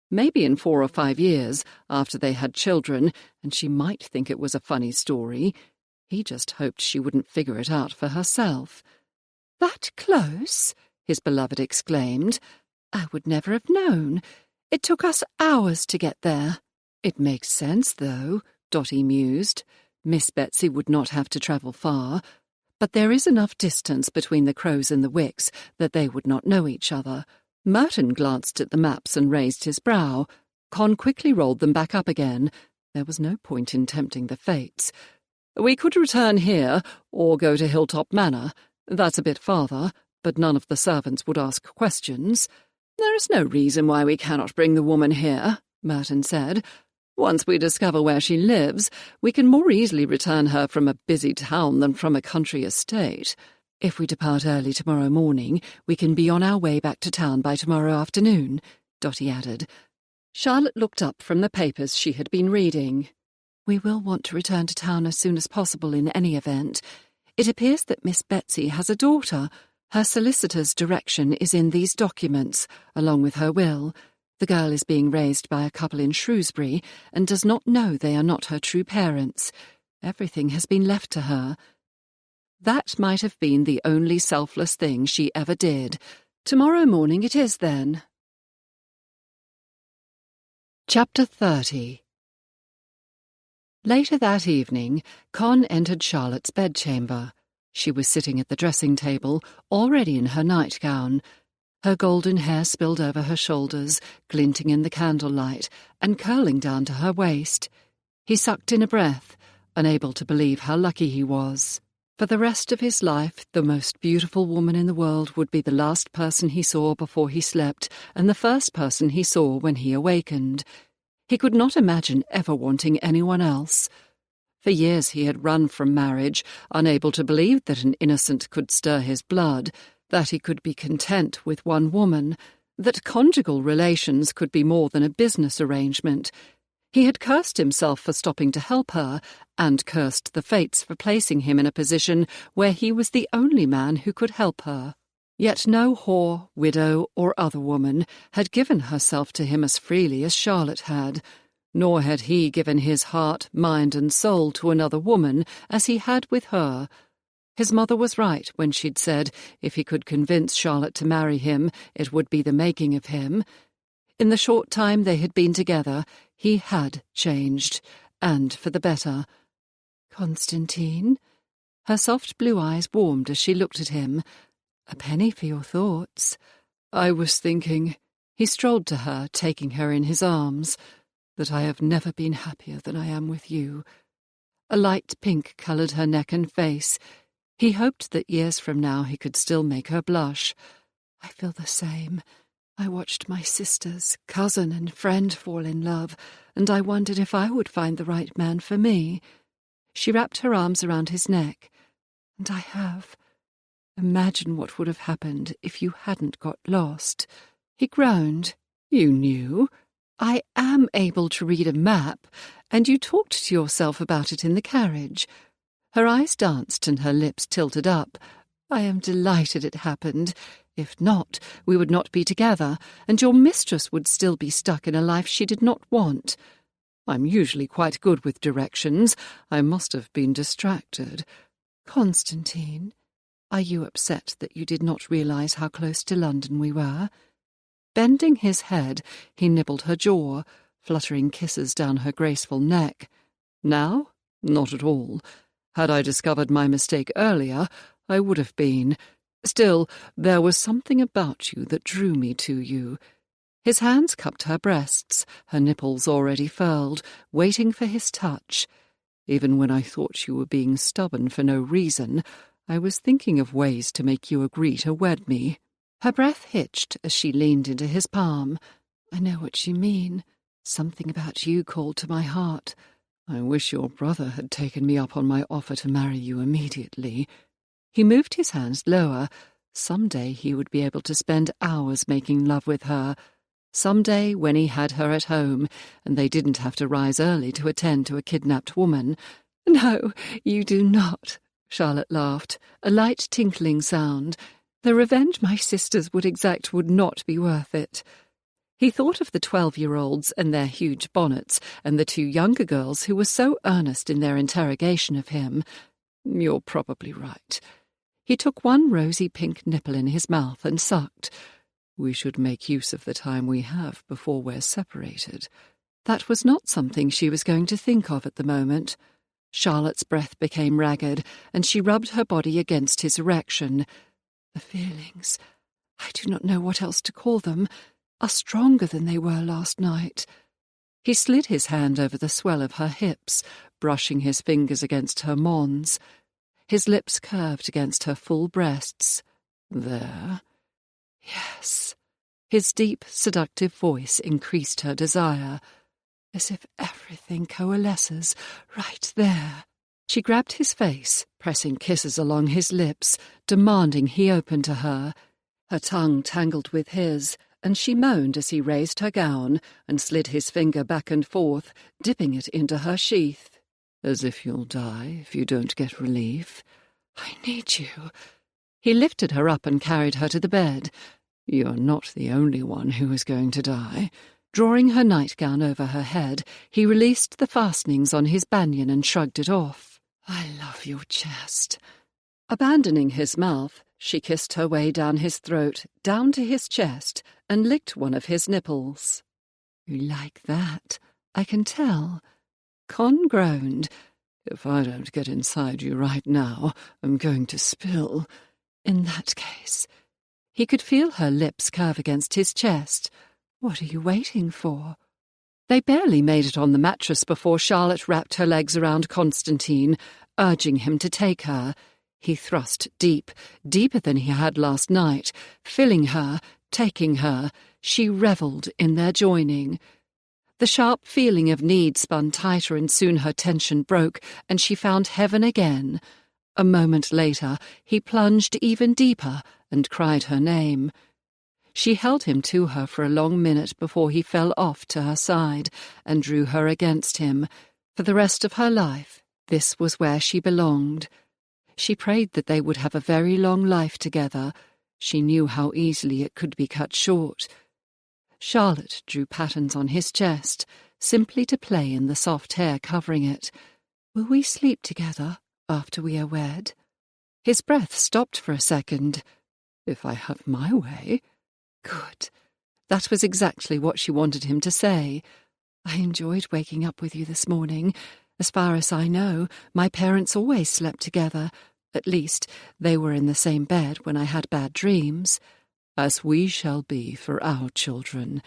Maybe in 4 or 5 years, after they had children, and she might think it was a funny story. He just hoped she wouldn't figure it out for herself. "That close?" his beloved exclaimed. "I would never have known. It took us hours to get there." "It makes sense, though," Dotty mused. "Miss Betsy would not have to travel far. But there is enough distance between the Crows and the Wicks that they would not know each other." Merton glanced at the maps and raised his brow. Con quickly rolled them back up again. There was no point in tempting the fates. "We could return here, or go to Hilltop Manor. That's a bit farther, but none of the servants would ask questions. "There is no reason why we cannot bring the woman here," Merton said. "Once we discover where she lives, we can more easily return her from a busy town than from a country estate. If we depart early tomorrow morning, we can be on our way back to town by tomorrow afternoon," Dotty added. Charlotte looked up from the papers she had been reading. "We will want to return to town as soon as possible in any event. It appears that Miss Betsy has a daughter. Her solicitor's direction is in these documents, along with her will. The girl is being raised by a couple in Shrewsbury and does not know they are not her true parents. Everything has been left to her." That might have been the only selfless thing she ever did. Tomorrow morning it is, then. Chapter 30. Later that evening, Con entered Charlotte's bedchamber. She was sitting at the dressing table, already in her nightgown. Her golden hair spilled over her shoulders, glinting in the candlelight, and curling down to her waist. He sucked in a breath, unable to believe how lucky he was. For the rest of his life, the most beautiful woman in the world would be the last person he saw before he slept, and the first person he saw when he awakened. He could not imagine ever wanting anyone else. For years he had run from marriage, unable to believe that an innocent could stir his blood, that he could be content with one woman, that conjugal relations could be more than a business arrangement. He had cursed himself for stopping to help her, and cursed the fates for placing him in a position where he was the only man who could help her. Yet no whore, widow, or other woman had given herself to him as freely as Charlotte had, nor had he given his heart, mind, and soul to another woman as he had with her. His mother was right when she'd said if he could convince Charlotte to marry him, it would be the making of him. In the short time they had been together, he had changed, and for the better. "Constantine?" Her soft blue eyes warmed as she looked at him. "A penny for your thoughts." "I was thinking," he strolled to her, taking her in his arms, "that I have never been happier than I am with you." A light pink coloured her neck and face. He hoped that years from now he could still make her blush. "I feel the same. I watched my sisters, cousin and friend fall in love, and I wondered if I would find the right man for me." She wrapped her arms around his neck. "And I have. Imagine what would have happened if you hadn't got lost." He groaned. "You knew? I am able to read a map, and you talked to yourself about it in the carriage." Her eyes danced and her lips tilted up. "I am delighted it happened. If not, we would not be together, and your mistress would still be stuck in a life she did not want. I'm usually quite good with directions. I must have been distracted." "Constantine, are you upset that you did not realize how close to London we were?" Bending his head, he nibbled her jaw, fluttering kisses down her graceful neck. "Now? Not at all. Had I discovered my mistake earlier, I would have been. Still, there was something about you that drew me to you." His hands cupped her breasts, her nipples already furled, waiting for his touch. "Even when I thought you were being stubborn for no reason, I was thinking of ways to make you agree to wed me." Her breath hitched as she leaned into his palm. "I know what you mean. Something about you called to my heart. I wish your brother had taken me up on my offer to marry you immediately." He moved his hands lower. Some day he would be able to spend hours making love with her. Some day when he had her at home, and they didn't have to rise early to attend to a kidnapped woman. "No, you do not," Charlotte laughed, a light tinkling sound. "The revenge my sisters would exact would not be worth it." He thought of the 12-year-olds and their huge bonnets, and the 2 younger girls who were so earnest in their interrogation of him. "You're probably right." He took one rosy pink nipple in his mouth and sucked. "We should make use of the time we have before we're separated." That was not something she was going to think of at the moment. Charlotte's breath became ragged, and she rubbed her body against his erection. "The feelings, I do not know what else to call them, are stronger than they were last night." He slid his hand over the swell of her hips, brushing his fingers against her mons. His lips curved against her full breasts. There. Yes. His deep, seductive voice increased her desire, as if everything coalesces right there. She grabbed his face, pressing kisses along his lips, demanding he open to her. Her tongue tangled with his, and she moaned as he raised her gown and slid his finger back and forth, dipping it into her sheath. As if you'll die if you don't get relief. I need you. He lifted her up and carried her to the bed. You're not the only one who is going to die. Drawing her nightgown over her head, he released the fastenings on his banyan and shrugged it off. I love your chest. Abandoning his mouth, she kissed her way down his throat, down to his chest, and licked one of his nipples. You like that, I can tell. Con groaned. If I don't get inside you right now, I'm going to spill. In that case. He could feel her lips curve against his chest. What are you waiting for? They barely made it on the mattress before Charlotte wrapped her legs around Constantine, urging him to take her. He thrust deep, deeper than he had last night, filling her, taking her. She revelled in their joining. The sharp feeling of need spun tighter, and soon her tension broke, and she found heaven again. A moment later, he plunged even deeper and cried her name. She held him to her for a long minute before he fell off to her side and drew her against him. For the rest of her life, this was where she belonged. She prayed that they would have a very long life together. She knew how easily it could be cut short. Charlotte drew patterns on his chest, simply to play in the soft hair covering it. Will we sleep together after we are wed? His breath stopped for a second. If I have my way. Good. That was exactly what she wanted him to say. I enjoyed waking up with you this morning. As far as I know, my parents always slept together. At least, they were in the same bed when I had bad dreams. As we shall be for our children.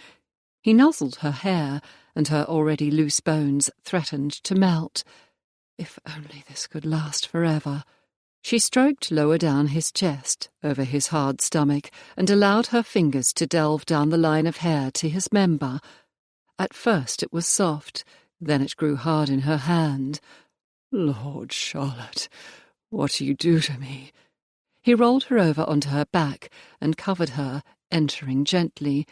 He nuzzled her hair, and her already loose bones threatened to melt. If only this could last forever. She stroked lower down his chest, over his hard stomach, and allowed her fingers to delve down the line of hair to his member. At first it was soft, then it grew hard in her hand. Lord, Charlotte, what do you do to me? He rolled her over onto her back and covered her, entering gently.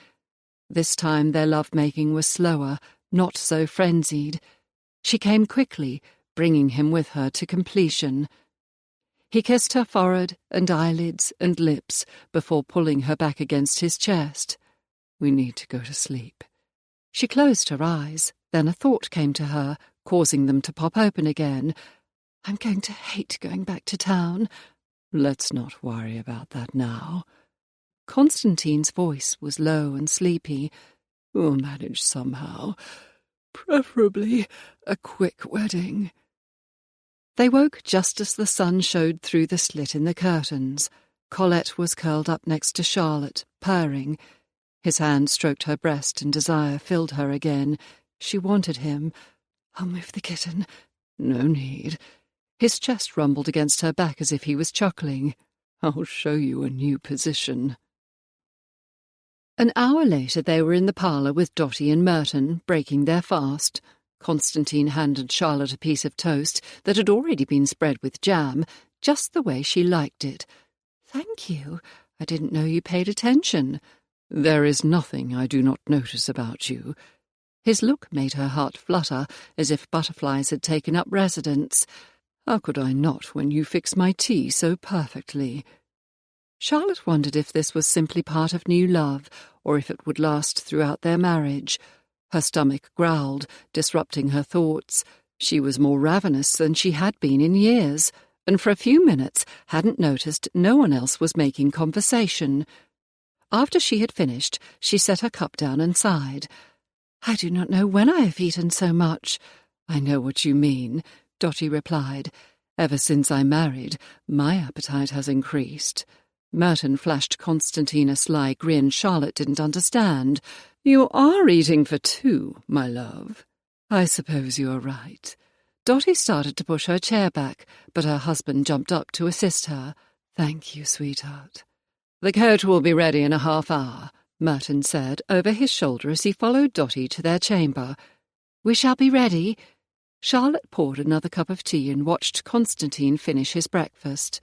This time their love-making was slower, not so frenzied. She came quickly, bringing him with her to completion. He kissed her forehead and eyelids and lips before pulling her back against his chest. We need to go to sleep. She closed her eyes. Then a thought came to her, causing them to pop open again. I'm going to hate going back to town. Let's not worry about that now. Constantine's voice was low and sleepy. We'll manage somehow. Preferably a quick wedding. They woke just as the sun showed through the slit in the curtains. Colette was curled up next to Charlotte, purring. His hand stroked her breast and desire filled her again. She wanted him. I'll move the kitten. No need. His chest rumbled against her back as if he was chuckling. I'll show you a new position. An hour later they were in the parlour with Dotty and Merton, breaking their fast. Constantine handed Charlotte a piece of toast that had already been spread with jam, just the way she liked it. Thank you. I didn't know you paid attention. There is nothing I do not notice about you. His look made her heart flutter, as if butterflies had taken up residence. How could I not when you fix my tea so perfectly? Charlotte wondered if this was simply part of new love, or if it would last throughout their marriage. Her stomach growled, disrupting her thoughts. She was more ravenous than she had been in years, and for a few minutes hadn't noticed no one else was making conversation. After she had finished, she set her cup down and sighed. I do not know when I have eaten so much. I know what you mean, Dotty replied. Ever since I married, my appetite has increased. Merton flashed Constantine a sly grin Charlotte didn't understand. You are eating for two, my love. I suppose you are right. Dotty started to push her chair back, but her husband jumped up to assist her. Thank you, sweetheart. "The coach will be ready in a half-hour," Merton said over his shoulder as he followed Dotty to their chamber. "We shall be ready." Charlotte poured another cup of tea and watched Constantine finish his breakfast.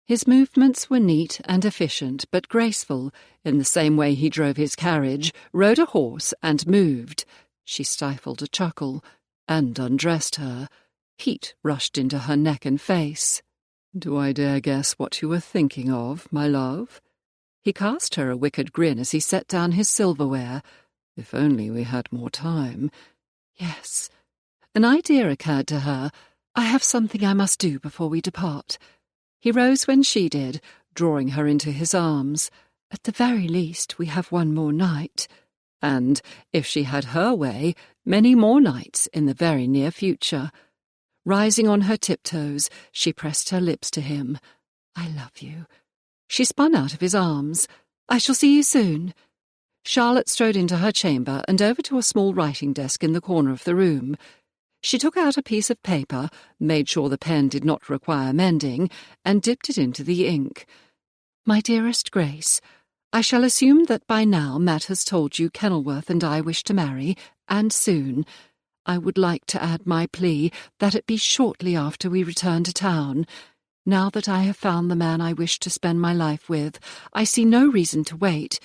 His movements were neat and efficient, but graceful, in the same way he drove his carriage, rode a horse, and moved. She stifled a chuckle, and undressed her. Heat rushed into her neck and face. "Do I dare guess what you were thinking of, my love?" He cast her a wicked grin as he set down his silverware. "If only we had more time." "Yes." An idea occurred to her. "I have something I must do before we depart." He rose when she did, drawing her into his arms. "At the very least, we have one more night." And, if she had her way, many more nights in the very near future. Rising on her tiptoes, she pressed her lips to him. "I love you." She spun out of his arms. "I shall see you soon." Charlotte strode into her chamber and over to a small writing desk in the corner of the room. She took out a piece of paper, made sure the pen did not require mending, and dipped it into the ink. "My dearest Grace, I shall assume that by now Matt has told you Kenilworth and I wish to marry, and soon. I would like to add my plea that it be shortly after we return to town. Now that I have found the man I wish to spend my life with, I see no reason to wait.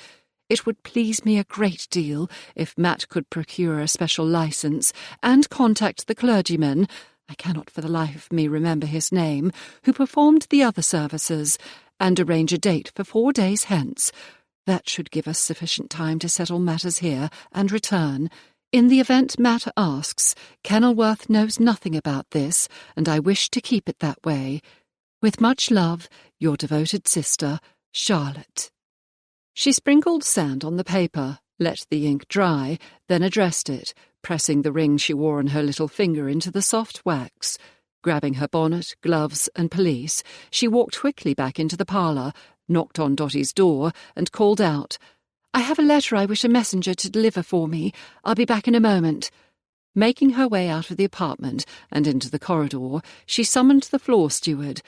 It would please me a great deal if Matt could procure a special license and contact the clergyman, I cannot for the life of me remember his name, who performed the other services, and arrange a date for 4 days hence. That should give us sufficient time to settle matters here and return. In the event Matt asks, Kenilworth knows nothing about this, and I wish to keep it that way. With much love, your devoted sister, Charlotte." She sprinkled sand on the paper, let the ink dry, then addressed it, pressing the ring she wore on her little finger into the soft wax. Grabbing her bonnet, gloves, and pelisse, she walked quickly back into the parlour, knocked on Dotty's door, and called out, "I have a letter I wish a messenger to deliver for me. I'll be back in a moment." Making her way out of the apartment and into the corridor, she summoned the floor steward.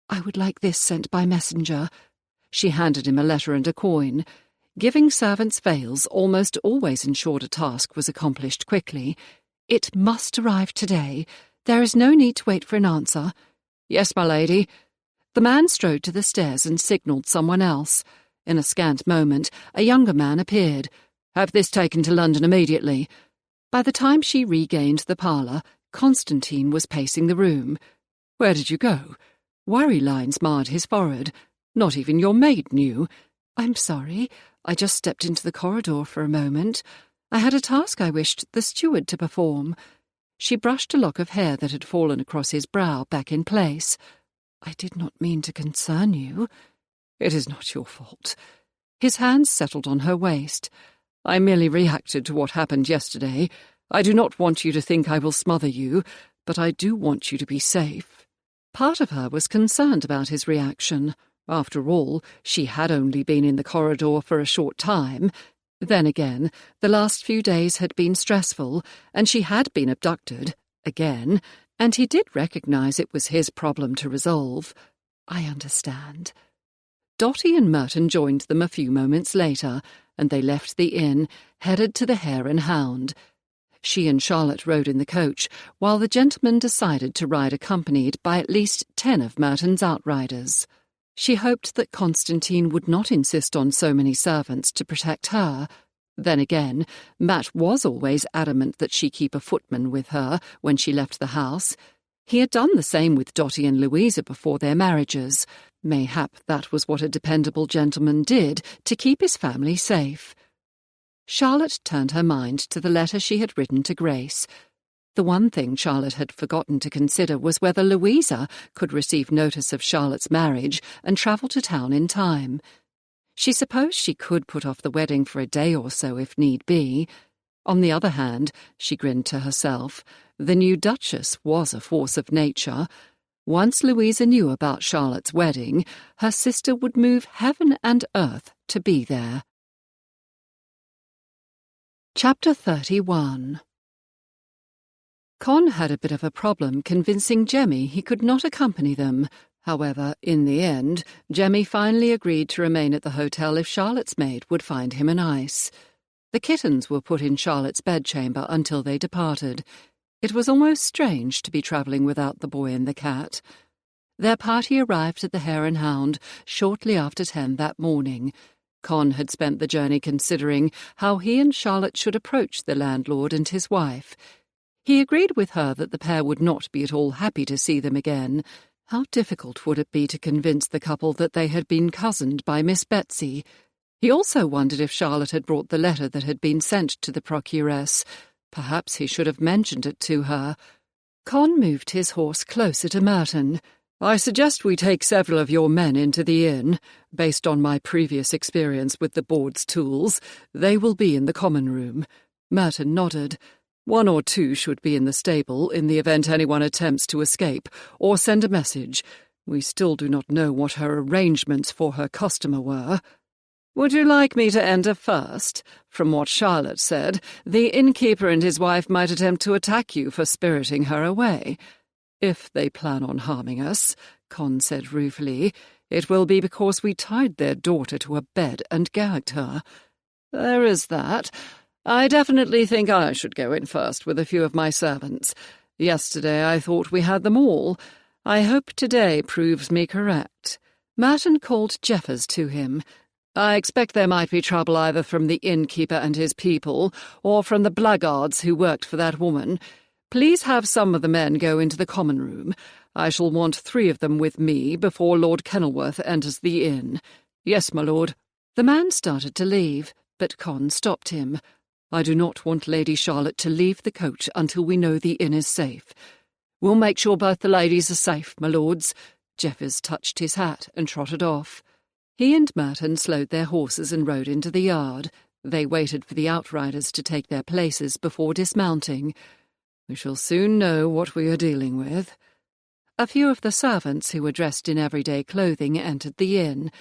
"I would like this sent by messenger." She handed him a letter and a coin. Giving servants veils almost always ensured a task was accomplished quickly. "It must arrive today. There is no need to wait for an answer." "Yes, my lady." The man strode to the stairs and signalled someone else. In a scant moment, a younger man appeared. "Have this taken to London immediately." By the time she regained the parlour, Constantine was pacing the room. "Where did you go?" Worry lines marred his forehead. "Not even your maid knew." "I'm sorry. I just stepped into the corridor for a moment. I had a task I wished the steward to perform." She brushed a lock of hair that had fallen across his brow back in place. "I did not mean to concern you." "It is not your fault." His hands settled on her waist. "I merely reacted to what happened yesterday. I do not want you to think I will smother you, but I do want you to be safe." Part of her was concerned about his reaction. After all, she had only been in the corridor for a short time. Then again, the last few days had been stressful, and she had been abducted, again, and he did recognise it was his problem to resolve. "I understand." Dotty and Merton joined them a few moments later, and they left the inn, headed to the Hare and Hound. She and Charlotte rode in the coach, while the gentleman decided to ride accompanied by at least 10 of Merton's outriders. She hoped that Constantine would not insist on so many servants to protect her. Then again, Matt was always adamant that she keep a footman with her when she left the house. He had done the same with Dotty and Louisa before their marriages. Mayhap that was what a dependable gentleman did to keep his family safe. Charlotte turned her mind to the letter she had written to Grace. The one thing Charlotte had forgotten to consider was whether Louisa could receive notice of Charlotte's marriage and travel to town in time. She supposed she could put off the wedding for a day or so if need be. On the other hand, she grinned to herself, the new Duchess was a force of nature. Once Louisa knew about Charlotte's wedding, her sister would move heaven and earth to be there. Chapter 31. Con had a bit of a problem convincing Jemmy he could not accompany them. However, in the end, Jemmy finally agreed to remain at the hotel if Charlotte's maid would find him an ice. The kittens were put in Charlotte's bedchamber until they departed. It was almost strange to be travelling without the boy and the cat. Their party arrived at the Hare and Hound shortly after 10 that morning. Con had spent the journey considering how he and Charlotte should approach the landlord and his wife. He agreed with her that the pair would not be at all happy to see them again. How difficult would it be to convince the couple that they had been cozened by Miss Betsy? He also wondered if Charlotte had brought the letter that had been sent to the procuress. Perhaps he should have mentioned it to her. Con moved his horse closer to Merton. "I suggest we take several of your men into the inn. Based on my previous experience with the board's tools, they will be in the common room." Merton nodded. "1 or 2 should be in the stable in the event anyone attempts to escape or send a message. We still do not know what her arrangements for her customer were." "Would you like me to enter first? From what Charlotte said, the innkeeper and his wife might attempt to attack you for spiriting her away." "If they plan on harming us," Con said ruefully, "it will be because we tied their daughter to a bed and gagged her." "There is that. I definitely think I should go in first with a few of my servants. Yesterday I thought we had them all. I hope today proves me correct." Merton called Jeffers to him. "I expect there might be trouble either from the innkeeper and his people, or from the blackguards who worked for that woman. Please have some of the men go into the common room. I shall want 3 of them with me before Lord Kenilworth enters the inn." "Yes, my lord." The man started to leave, but Con stopped him. "I do not want Lady Charlotte to leave the coach until we know the inn is safe." "We'll make sure both the ladies are safe, my lords." Jeffers touched his hat and trotted off. He and Merton slowed their horses and rode into the yard. They waited for the outriders to take their places before dismounting. "We shall soon know what we are dealing with." A few of the servants who were dressed in everyday clothing entered the inn.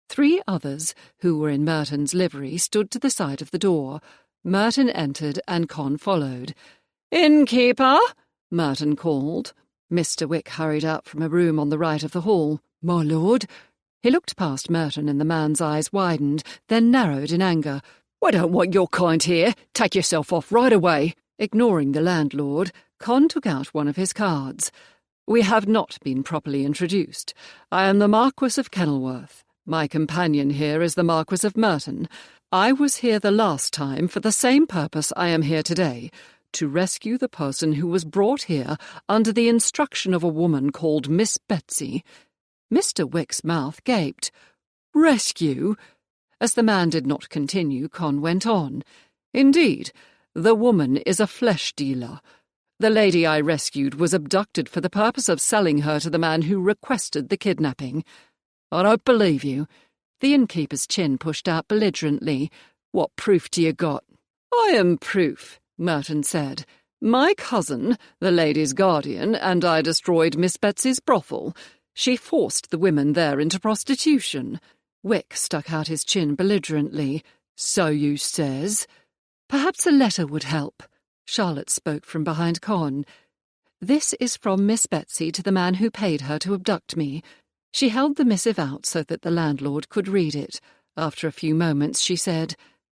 3 others, who were in Merton's livery, stood to the side of the door. Merton entered and Con followed. "Innkeeper!" Merton called. Mr. Wick hurried out from a room on the right of the hall. "My lord." He looked past Merton and the man's eyes widened, then narrowed in anger. "We don't want your kind here. Take yourself off right away." Ignoring the landlord, Con took out one of his cards. "We have not been properly introduced. I am the Marquis of Kenilworth. My companion here is the Marquis of Merton. I was here the last time for the same purpose I am here today, to rescue the person who was brought here under the instruction of a woman called Miss Betsy." Mr. Wick's mouth gaped. "Rescue?" As the man did not continue, Con went on. "Indeed, the woman is a flesh dealer. The lady I rescued was abducted for the purpose of selling her to the man who requested the kidnapping." "I don't believe you." The innkeeper's chin pushed out belligerently. "What proof do you got?" "I am proof," Merton said. "My cousin, the lady's guardian, and I destroyed Miss Betsy's brothel. She forced the women there into prostitution." Wick stuck out his chin belligerently. "So you says?" "Perhaps a letter would help." Charlotte spoke from behind Con. "This is from Miss Betsy to the man who paid her to abduct me." She held the missive out so that the landlord could read it. After a few moments she said,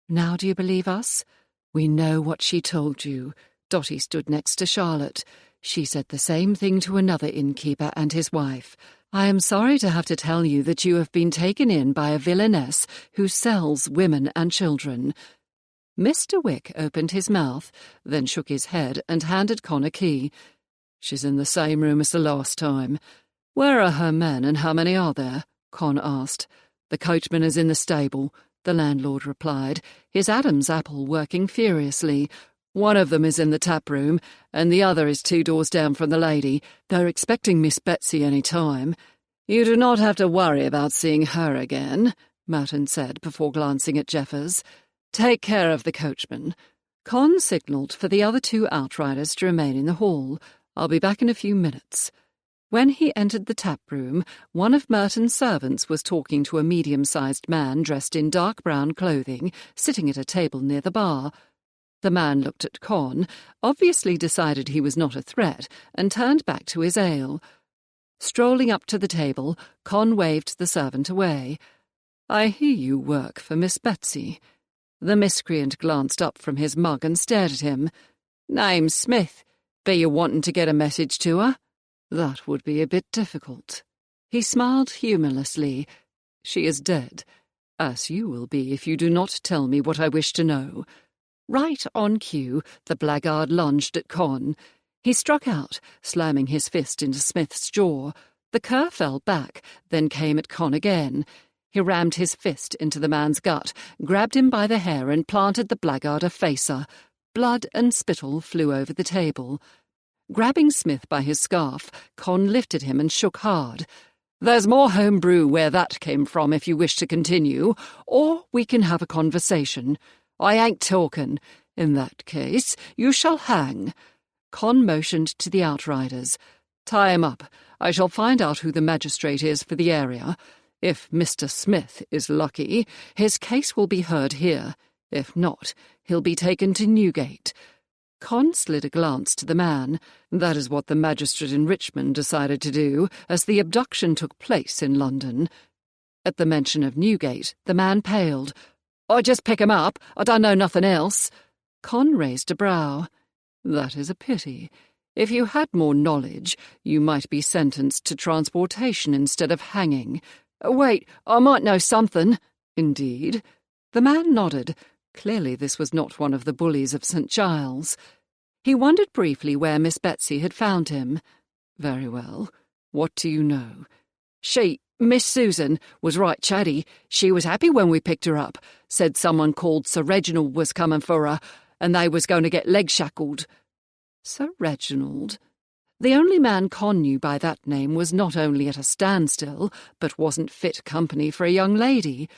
"Now do you believe us?" "We know what she told you." Dotty stood next to Charlotte. "She said the same thing to another innkeeper and his wife. I am sorry to have to tell you that you have been taken in by a villainess who sells women and children." Mr. Wick opened his mouth, then shook his head and handed Con a key. "She's in the same room as the last time." "Where are her men and how many are there?" Con asked. "The coachman is in the stable," the landlord replied, his Adam's apple working furiously. "One of them is in the tap room, and the other is 2 doors down from the lady. They're expecting Miss Betsy any time." "You do not have to worry about seeing her again," Merton said before glancing at Jeffers. "Take care of the coachman." Con signalled for the other 2 outriders to remain in the hall. "I'll be back in a few minutes." When he entered the tap room, one of Merton's servants was talking to a medium-sized man dressed in dark brown clothing, sitting at a table near the bar. The man looked at Con, obviously decided he was not a threat, and turned back to his ale. Strolling up to the table, Con waved the servant away. "I hear you work for Miss Betsy." The miscreant glanced up from his mug and stared at him. "Name's Smith. Be you wantin' to get a message to her?" "That would be a bit difficult." He smiled humorlessly. "She is dead, as you will be if you do not tell me what I wish to know." Right on cue, the blackguard lunged at Con. He struck out, slamming his fist into Smith's jaw. The cur fell back, then came at Con again. He rammed his fist into the man's gut, grabbed him by the hair and planted the blackguard a facer. Blood and spittle flew over the table. Grabbing Smith by his scarf, Con lifted him and shook hard. "There's more home brew where that came from if you wish to continue, or we can have a conversation. I ain't talkin'. In that case, you shall hang." Con motioned to the outriders. "Tie him up. I shall find out who the magistrate is for the area. If Mr. Smith is lucky, his case will be heard here. If not, he'll be taken to Newgate." Con slid a glance to the man. That is what the magistrate in Richmond decided to do, as the abduction took place in London. At the mention of Newgate, the man paled. "I just pick him up. I don't know nothing else." Con raised a brow. "That is a pity. If you had more knowledge, you might be sentenced to transportation instead of hanging." "Wait, I might know something." "Indeed?" The man nodded. Clearly this was not one of the bullies of St. Giles. He wondered briefly where Miss Betsy had found him. "Very well. What do you know?" Miss Susan, was right chatty. She was happy when we picked her up. Said someone called Sir Reginald was coming for her, and they was going to get leg shackled." Sir Reginald? The only man Con knew by that name was not only at a standstill, but wasn't fit company for a young lady.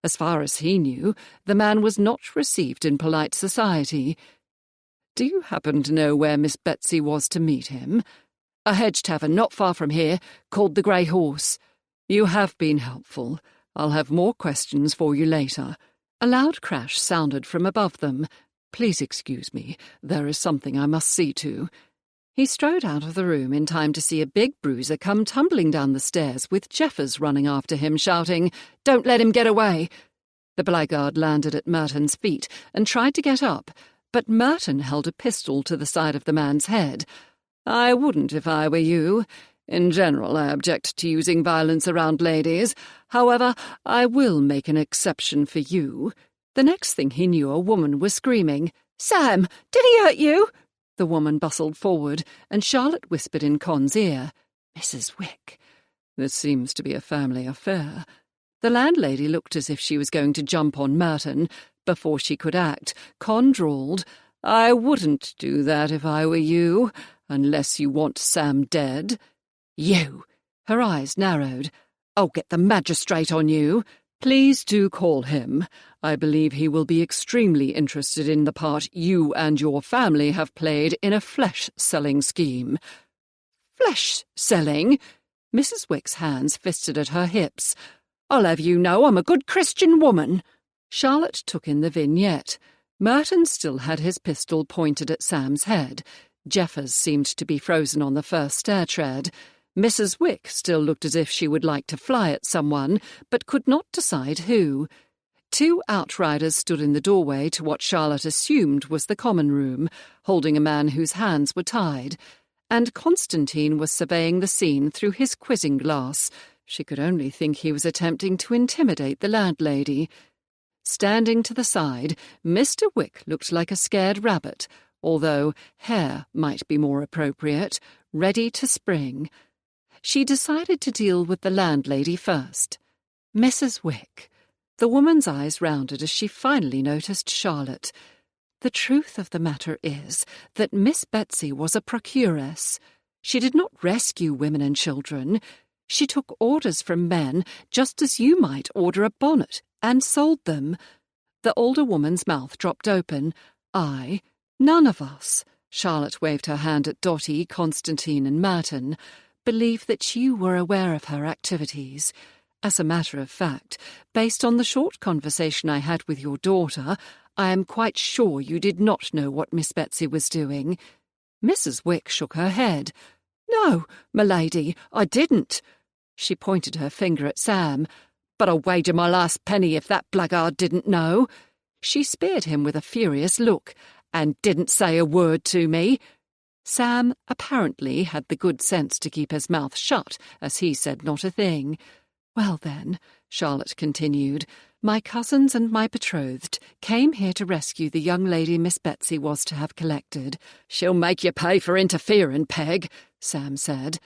As far as he knew, the man was not received in polite society. "Do you happen to know where Miss Betsy was to meet him?" "A hedge tavern not far from here, called the Grey Horse." "You have been helpful. I'll have more questions for you later." A loud crash sounded from above them. "Please excuse me. There is something I must see to." He strode out of the room in time to see a big bruiser come tumbling down the stairs with Jeffers running after him, shouting, "Don't let him get away!" The blackguard landed at Merton's feet and tried to get up, but Merton held a pistol to the side of the man's head. "I wouldn't if I were you. In general, I object to using violence around ladies. However, I will make an exception for you." The next thing he knew, a woman was screaming, "Sam, did he hurt you?" The woman bustled forward, and Charlotte whispered in Con's ear, "Mrs. Wick." "This seems to be a family affair." The landlady looked as if she was going to jump on Merton. Before she could act, Con drawled, "I wouldn't do that if I were you, unless you want Sam dead." "You!" Her eyes narrowed. "I'll get the magistrate on you." "Please do call him. I believe he will be extremely interested in the part you and your family have played in a flesh-selling scheme." "Flesh-selling?" Mrs. Wick's hands fisted at her hips. "I'll have you know I'm a good Christian woman." Charlotte took in the vignette. Merton still had his pistol pointed at Sam's head. Jeffers seemed to be frozen on the first stair-tread. Mrs. Wick still looked as if she would like to fly at someone, but could not decide who. Two outriders stood in the doorway to what Charlotte assumed was the common room, holding a man whose hands were tied, and Constantine was surveying the scene through his quizzing glass. She could only think he was attempting to intimidate the landlady. Standing to the side, Mr. Wick looked like a scared rabbit, although hair might be more appropriate, ready to spring. She decided to deal with the landlady first. "Mrs. Wick." The woman's eyes rounded as she finally noticed Charlotte. "The truth of the matter is that Miss Betsy was a procuress. She did not rescue women and children. She took orders from men just as you might order a bonnet, and sold them." The older woman's mouth dropped open. None of us," Charlotte waved her hand at Dotty, Constantine and Merton, "believe that you were aware of her activities. As a matter of fact, based on the short conversation I had with your daughter, I am quite sure you did not know what Miss Betsy was doing." Mrs. Wick shook her head. "No, m'lady, I didn't." She pointed her finger at Sam. "But I'll wager my last penny if that blackguard didn't know." She speared him with a furious look, "and didn't say a word to me." Sam apparently had the good sense to keep his mouth shut, as he said not a thing. "Well then," Charlotte continued, "my cousins and my betrothed came here to rescue the young lady Miss Betsy was to have collected." "She'll make you pay for interfering, Peg," Sam said.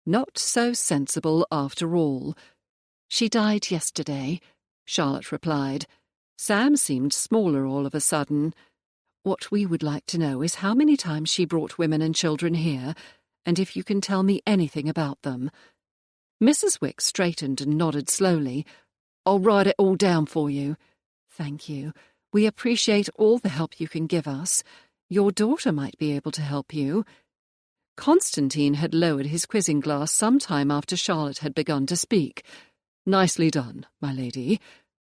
Not so sensible after all. "She died yesterday," Charlotte replied. Sam seemed smaller all of a sudden. "What we would like to know is how many times she brought women and children here, and if you can tell me anything about them." Mrs. Wicks straightened and nodded slowly. "I'll write it all down for you." "Thank you. We appreciate all the help you can give us. Your daughter might be able to help you." Constantine had lowered his quizzing glass some time after Charlotte had begun to speak. "Nicely done, my lady.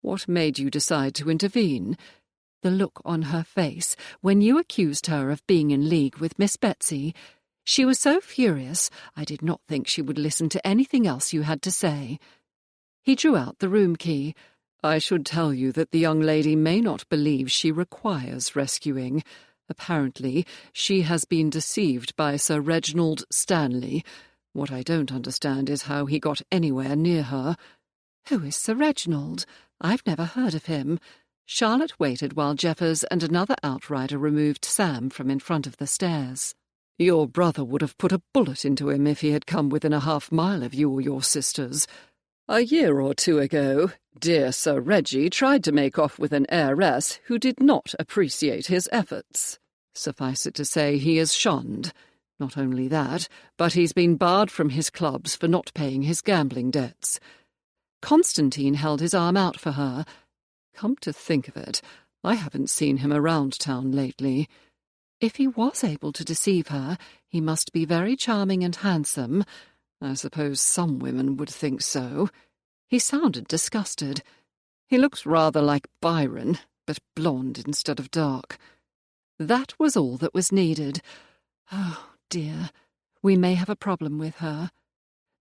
What made you decide to intervene?" The look on her face when you accused her of being in league with Miss Betsy. She was so furious, I did not think she would listen to anything else you had to say. He drew out the room key. "I should tell you that the young lady may not believe she requires rescuing. Apparently, she has been deceived by Sir Reginald Stanley. What I don't understand is how he got anywhere near her." "Who is Sir Reginald? I've never heard of him." Charlotte waited while Jeffers and another outrider removed Sam from in front of the stairs. "Your brother would have put a bullet into him if he had come within a half-mile of you or your sisters. A year or two ago, dear Sir Reggie tried to make off with an heiress who did not appreciate his efforts. Suffice it to say, he is shunned. Not only that, but he's been barred from his clubs for not paying his gambling debts." Constantine held his arm out for her. "Come to think of it, I haven't seen him around town lately." If he was able to deceive her, he must be very charming and handsome. I suppose some women would think so. He sounded disgusted. "He looks rather like Byron, but blonde instead of dark." That was all that was needed. Oh, dear, we may have a problem with her.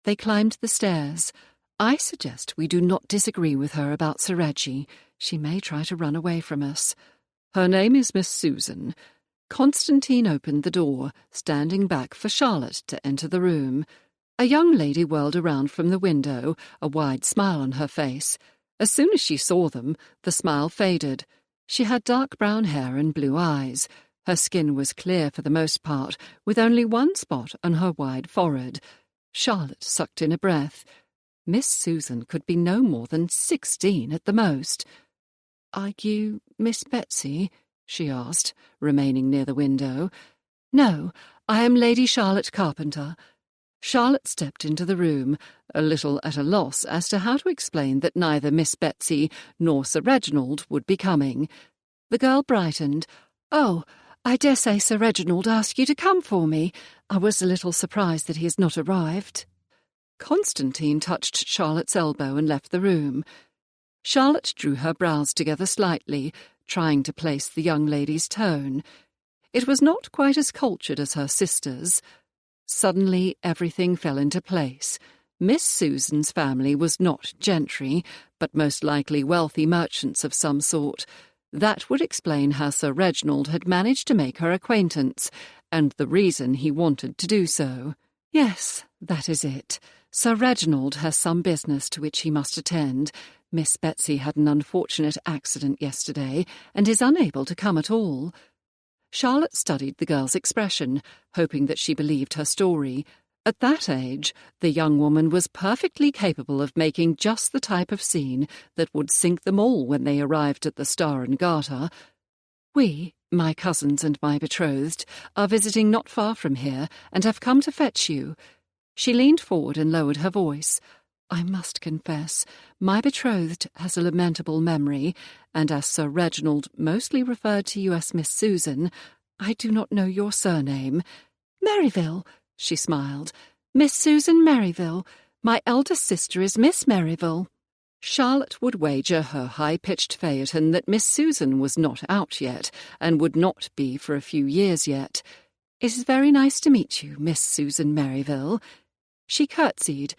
They climbed the stairs. "I suggest we do not disagree with her about Sir Reggie. She may try to run away from us." "Her name is Miss Susan." Constantine opened the door, standing back for Charlotte to enter the room. A young lady whirled around from the window, a wide smile on her face. As soon as she saw them, the smile faded. She had dark brown hair and blue eyes. Her skin was clear for the most part, with only one spot on her wide forehead. Charlotte sucked in a breath. Miss Susan could be no more than 16 at the most. "Are you Miss Betsy?" she asked, remaining near the window. "No, I am Lady Charlotte Carpenter." Charlotte stepped into the room, a little at a loss as to how to explain that neither Miss Betsy nor Sir Reginald would be coming. The girl brightened. "Oh, I dare say Sir Reginald asked you to come for me. I was a little surprised that he has not arrived." Constantine touched Charlotte's elbow and left the room. Charlotte drew her brows together slightly, trying to place the young lady's tone. It was not quite as cultured as her sister's. Suddenly everything fell into place. Miss Susan's family was not gentry, but most likely wealthy merchants of some sort. That would explain how Sir Reginald had managed to make her acquaintance, and the reason he wanted to do so. Yes, that is it. Sir Reginald has some business to which he must attend. Miss Betsy had an unfortunate accident yesterday, and is unable to come at all. Charlotte studied the girl's expression, hoping that she believed her story. At that age, the young woman was perfectly capable of making just the type of scene that would sink them all when they arrived at the Star and Garter. "We, my cousins and my betrothed, are visiting not far from here, and have come to fetch you." She leaned forward and lowered her voice. "I must confess, my betrothed has a lamentable memory, and as Sir Reginald mostly referred to you as Miss Susan, I do not know your surname." "Merivale," she smiled. "Miss Susan Merivale. My eldest sister is Miss Merivale." Charlotte would wager her high-pitched phaeton that Miss Susan was not out yet, and would not be for a few years yet. "It is very nice to meet you, Miss Susan Merrivale." She curtsied.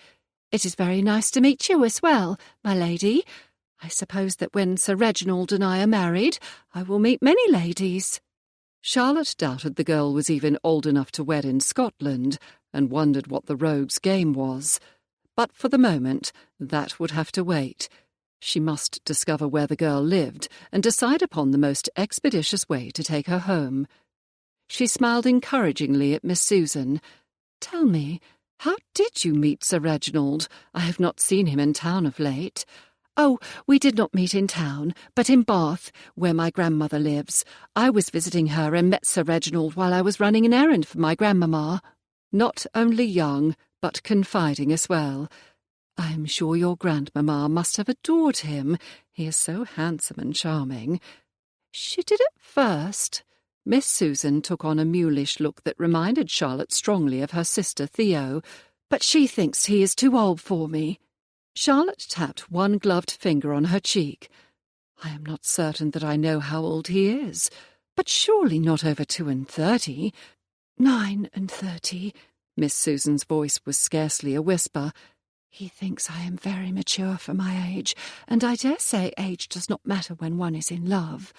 "It is very nice to meet you as well, my lady. I suppose that when Sir Reginald and I are married, I will meet many ladies." Charlotte doubted the girl was even old enough to wed in Scotland, and wondered what the rogue's game was. But for the moment, that would have to wait. She must discover where the girl lived and decide upon the most expeditious way to take her home. She smiled encouragingly at Miss Susan. "Tell me, how did you meet Sir Reginald? I have not seen him in town of late." "Oh, we did not meet in town, but in Bath, where my grandmother lives. I was visiting her and met Sir Reginald while I was running an errand for my grandmamma." Not only young, but confiding as well. "I am sure your grandmamma must have adored him. He is so handsome and charming." "She did at first." Miss Susan took on a mulish look that reminded Charlotte strongly of her sister Theo. "But she thinks he is too old for me." Charlotte tapped one gloved finger on her cheek. "I am not certain that I know how old he is, but surely not over 32. 39. Miss Susan's voice was scarcely a whisper. "He thinks I am very mature for my age, and I dare say age does not matter when one is in love."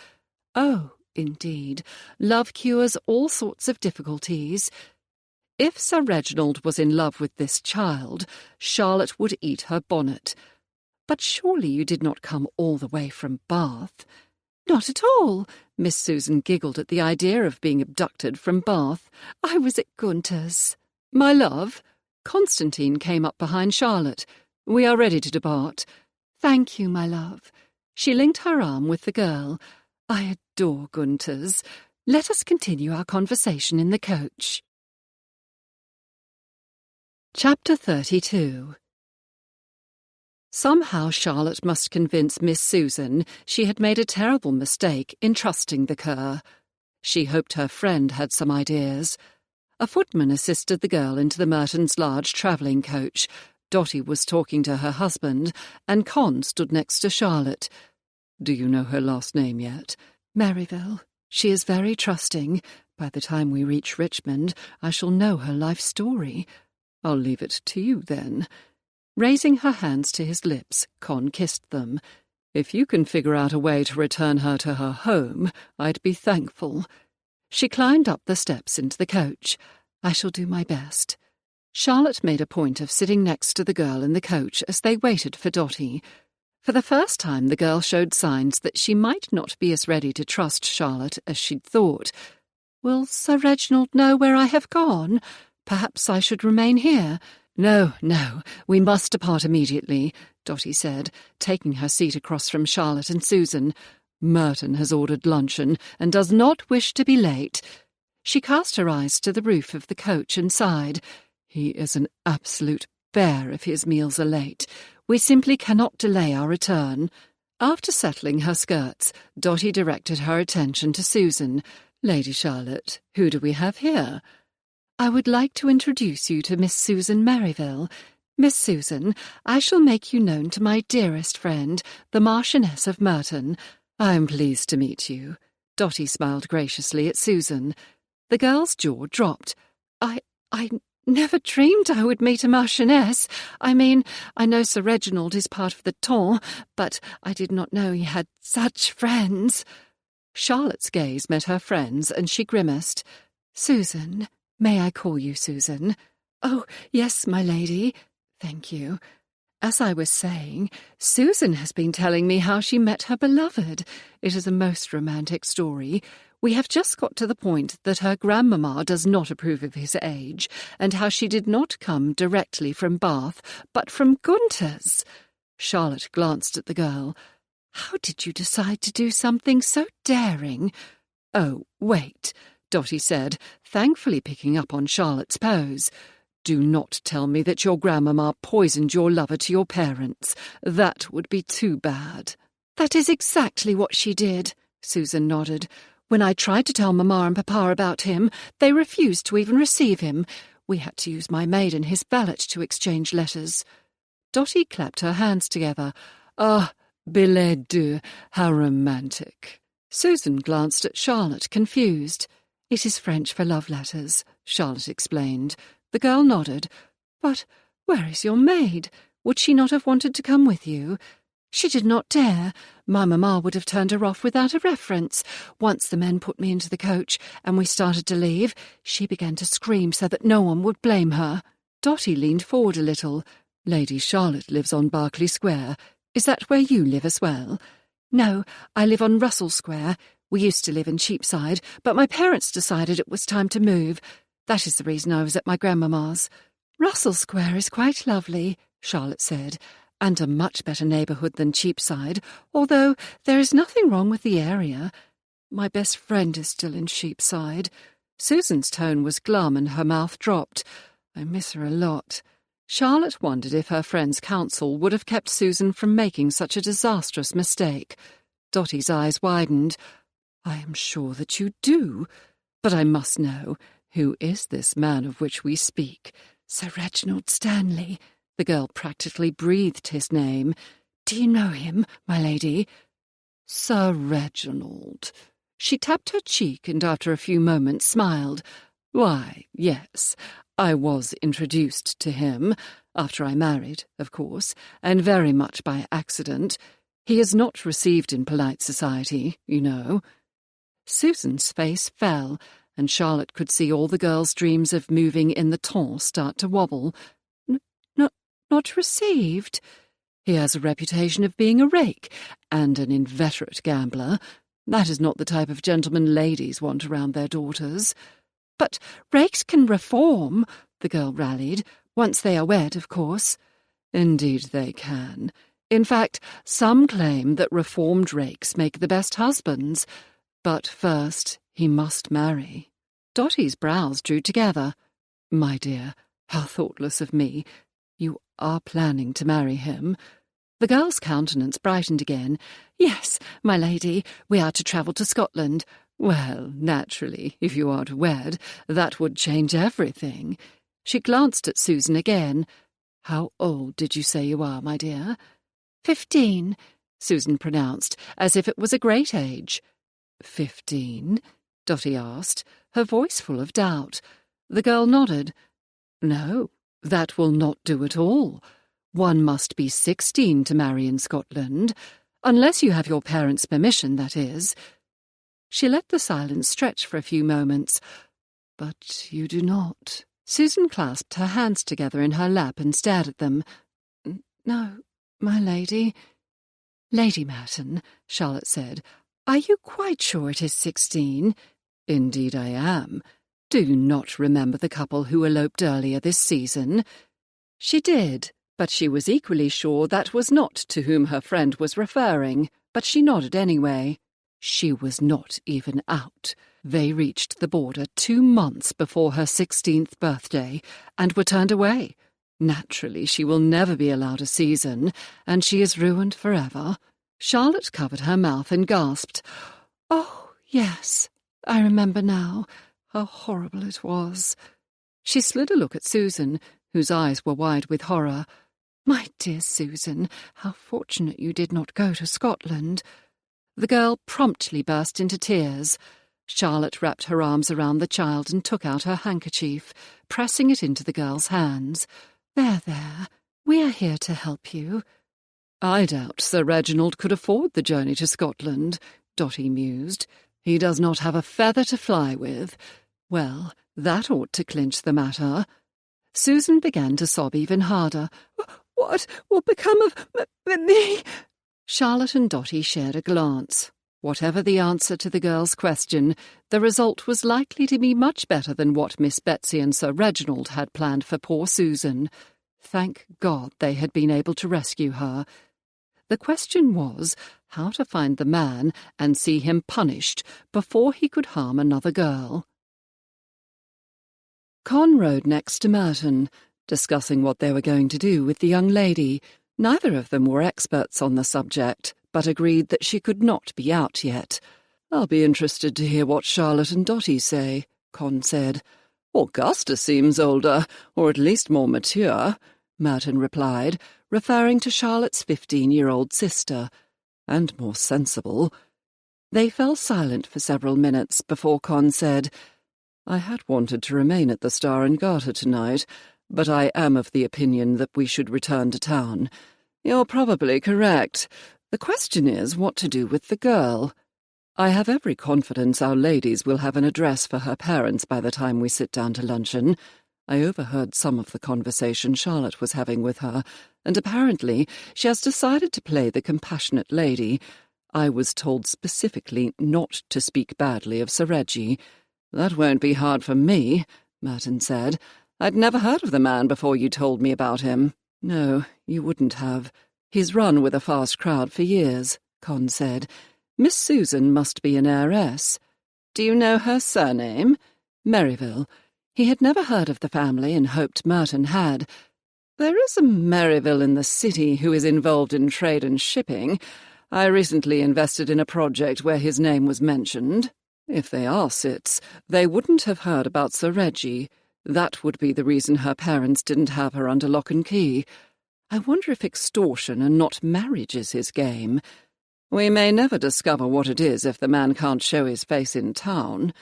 "Oh, indeed. Love cures all sorts of difficulties." If Sir Reginald was in love with this child, Charlotte would eat her bonnet. "But surely you did not come all the way from Bath?" "Not at all." Miss Susan giggled at the idea of being abducted from Bath. "I was at Gunter's." "My love," Constantine came up behind Charlotte. "We are ready to depart." "Thank you, my love." She linked her arm with the girl. "I adore Gunter's. Let us continue our conversation in the coach." Chapter 32. Somehow Charlotte must convince Miss Susan she had made a terrible mistake in trusting the cur. She hoped her friend had some ideas. A footman assisted the girl into the Mertons' large travelling coach. Dotty was talking to her husband, and Con stood next to Charlotte. "Do you know her last name yet?" "Merrivale. She is very trusting. By the time we reach Richmond, I shall know her life story." "I'll leave it to you, then." Raising her hands to his lips, Con kissed them. "If you can figure out a way to return her to her home, I'd be thankful." She climbed up the steps into the coach. "I shall do my best." Charlotte made a point of sitting next to the girl in the coach as they waited for Dotty. For the first time the girl showed signs that she might not be as ready to trust Charlotte as she'd thought. "Will Sir Reginald know where I have gone? Perhaps I should remain here." No, we must depart immediately," Dotty said, taking her seat across from Charlotte and Susan. "Merton has ordered luncheon and does not wish to be late." She cast her eyes to the roof of the coach and sighed. "He is an absolute bear if his meals are late. We simply cannot delay our return." After settling her skirts, Dotty directed her attention to Susan. "Lady Charlotte, who do we have here?" "I would like to introduce you to Miss Susan Merrivale. Miss Susan, I shall make you known to my dearest friend, the Marchioness of Merton." "I am pleased to meet you." Dotty smiled graciously at Susan. The girl's jaw dropped. I never dreamed I would meet a Marchioness. I mean, I know Sir Reginald is part of the ton, but I did not know he had such friends." Charlotte's gaze met her friend's, and she grimaced. "Susan, may I call you Susan?" "Oh, yes, my lady. Thank you. As I was saying, Susan has been telling me how she met her beloved. It is a most romantic story. We have just got to the point that her grandmamma does not approve of his age, and how she did not come directly from Bath, but from Gunter's." Charlotte glanced at the girl. "How did you decide to do something so daring?" "Oh, wait," Dotty said, thankfully picking up on Charlotte's pose. "Do not tell me that your grandmamma poisoned your lover to your parents. That would be too bad." "That is exactly what she did," Susan nodded. "When I tried to tell Mamma and Papa about him, they refused to even receive him. We had to use my maid and his valet to exchange letters." Dotty clapped her hands together. "Ah, billet doux, how romantic." Susan glanced at Charlotte, confused. "It is French for love letters," Charlotte explained. The girl nodded. "But where is your maid? Would she not have wanted to come with you?" "She did not dare. My mamma would have turned her off without a reference. Once the men put me into the coach and we started to leave, she began to scream so that no one would blame her." Dotty leaned forward a little. "Lady Charlotte lives on Berkeley Square. Is that where you live as well?" "No, I live on Russell Square. We used to live in Cheapside, but my parents decided it was time to move. That is the reason I was at my grandmamma's." "Russell Square is quite lovely," Charlotte said, "and a much better neighbourhood than Cheapside, although there is nothing wrong with the area. My best friend is still in Cheapside." Susan's tone was glum and her mouth dropped. "I miss her a lot." Charlotte wondered if her friend's counsel would have kept Susan from making such a disastrous mistake. Dotty's eyes widened. "I am sure that you do. But I must know, who is this man of which we speak?" "Sir Reginald Stanley." The girl practically breathed his name. "Do you know him, my lady?" "Sir Reginald." She tapped her cheek and after a few moments smiled. "Why, yes, I was introduced to him, after I married, of course, and very much by accident. He is not received in polite society, you know." Susan's face fell, and Charlotte could see all the girl's dreams of moving in the temps start to wobble. Not received? He has a reputation of being a rake and an inveterate gambler. That is not the type of gentleman ladies want around their daughters." "But rakes can reform," the girl rallied, "once they are wed, of course." "Indeed they can. In fact, some claim that reformed rakes make the best husbands. But first, he must marry." Dotty's brows drew together. "My dear, how thoughtless of me. You are planning to marry him?" The girl's countenance brightened again. "Yes, my lady, we are to travel to Scotland." "Well, naturally, if you are to wed, that would change everything." She glanced at Susan again. "How old did you say you are, my dear?" 15, Susan pronounced, as if it was a great age. 15? Dotty asked, her voice full of doubt. The girl nodded. "No, that will not do at all. One must be 16 to marry in Scotland, unless you have your parents' permission, that is." She let the silence stretch for a few moments. "But you do not." Susan clasped her hands together in her lap and stared at them. "No, my lady." "Lady Merton," Charlotte said, "are you quite sure it is 16? "Indeed I am. Do you not remember the couple who eloped earlier this season?" She did, but she was equally sure that was not to whom her friend was referring, but she nodded anyway. She was not even out. They reached the border 2 months before her 16th birthday and were turned away. Naturally, she will never be allowed a season, and she is ruined forever. Charlotte covered her mouth and gasped. "Oh, yes, I remember now. How horrible it was." She slid a look at Susan, whose eyes were wide with horror. "My dear Susan, how fortunate you did not go to Scotland." The girl promptly burst into tears. Charlotte wrapped her arms around the child and took out her handkerchief, pressing it into the girl's hands. There, we are here to help you." "I doubt Sir Reginald could afford the journey to Scotland," Dotty mused. "He does not have a feather to fly with. Well, that ought to clinch the matter." Susan began to sob even harder. "What will become of me?" Charlotte and Dotty shared a glance. Whatever the answer to the girl's question, the result was likely to be much better than what Miss Betsy and Sir Reginald had planned for poor Susan. Thank God they had been able to rescue her. The question was how to find the man and see him punished before he could harm another girl. Con rode next to Merton, discussing what they were going to do with the young lady. Neither of them were experts on the subject, but agreed that she could not be out yet. "I'll be interested to hear what Charlotte and Dotty say," Con said. "Augusta seems older, or at least more mature," Merton replied, referring to Charlotte's 15-year-old sister, "and more sensible." They fell silent for several minutes before Con said, I had wanted to remain at the Star and Garter tonight, but I am of the opinion that we should return to town. You're probably correct. The question is what to do with the girl. I have every confidence our ladies will have an address for her parents by the time we sit down to luncheon. I overheard some of the conversation Charlotte was having with her, and apparently she has decided to play the compassionate lady. I was told specifically not to speak badly of Sir Reggie. That won't be hard for me, Merton said. I'd never heard of the man before you told me about him. No, you wouldn't have. He's run with a fast crowd for years, Con said. Miss Susan must be an heiress. Do you know her surname? Merivale. He had never heard of the family and hoped Merton had. There is a Merivale in the city who is involved in trade and shipping. I recently invested in a project where his name was mentioned. If they are Cits, they wouldn't have heard about Sir Reggie. That would be the reason her parents didn't have her under lock and key. I wonder if extortion and not marriage is his game. We may never discover what it is if the man can't show his face in town.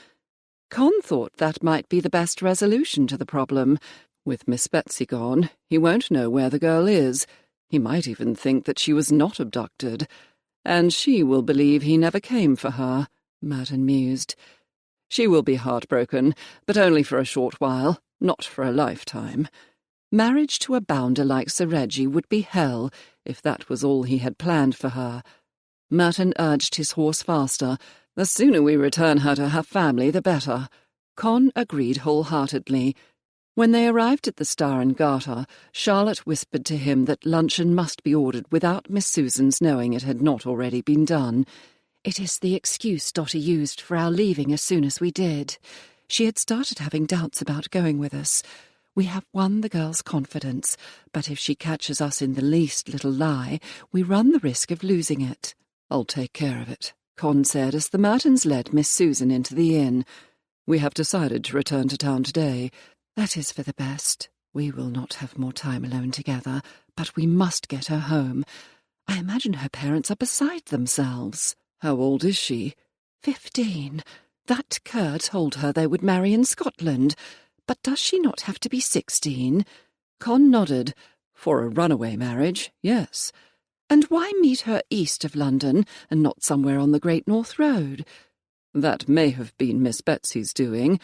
Con thought that might be the best resolution to the problem. With Miss Betsy gone, he won't know where the girl is. He might even think that she was not abducted. And she will believe he never came for her, Merton mused. She will be heartbroken, but only for a short while, not for a lifetime. Marriage to a bounder like Sir Reggie would be hell, if that was all he had planned for her. Merton urged his horse faster. The sooner we return her to her family, the better. Con agreed wholeheartedly. When they arrived at the Star and Garter, Charlotte whispered to him that luncheon must be ordered without Miss Susan's knowing it had not already been done. It is the excuse Dotty used for our leaving as soon as we did. She had started having doubts about going with us. We have won the girl's confidence, but if she catches us in the least little lie, we run the risk of losing it. I'll take care of it, Con said as the Mertons led Miss Susan into the inn. We have decided to return to town today. That is for the best. We will not have more time alone together, but we must get her home. I imagine her parents are beside themselves. How old is she? 15. That cur told her they would marry in Scotland. But does she not have to be 16? Con nodded. For a runaway marriage, yes. And why meet her east of London and not somewhere on the Great North Road? That may have been Miss Betsy's doing,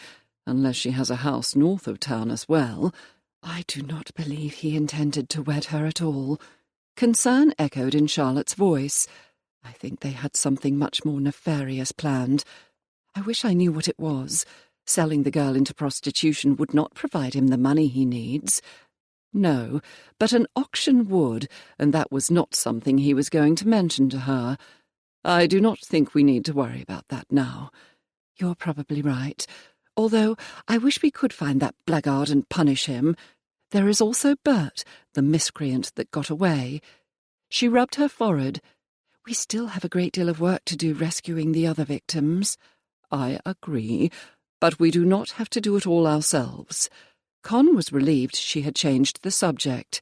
unless she has a house north of town as well. I do not believe he intended to wed her at all. Concern echoed in Charlotte's voice. I think they had something much more nefarious planned. I wish I knew what it was. Selling the girl into prostitution would not provide him the money he needs. No, but an auction would, and that was not something he was going to mention to her. I do not think we need to worry about that now. You're probably right, although I wish we could find that blackguard and punish him. There is also Bert, the miscreant that got away. She rubbed her forehead. We still have a great deal of work to do rescuing the other victims. I agree, but we do not have to do it all ourselves. Con was relieved she had changed the subject.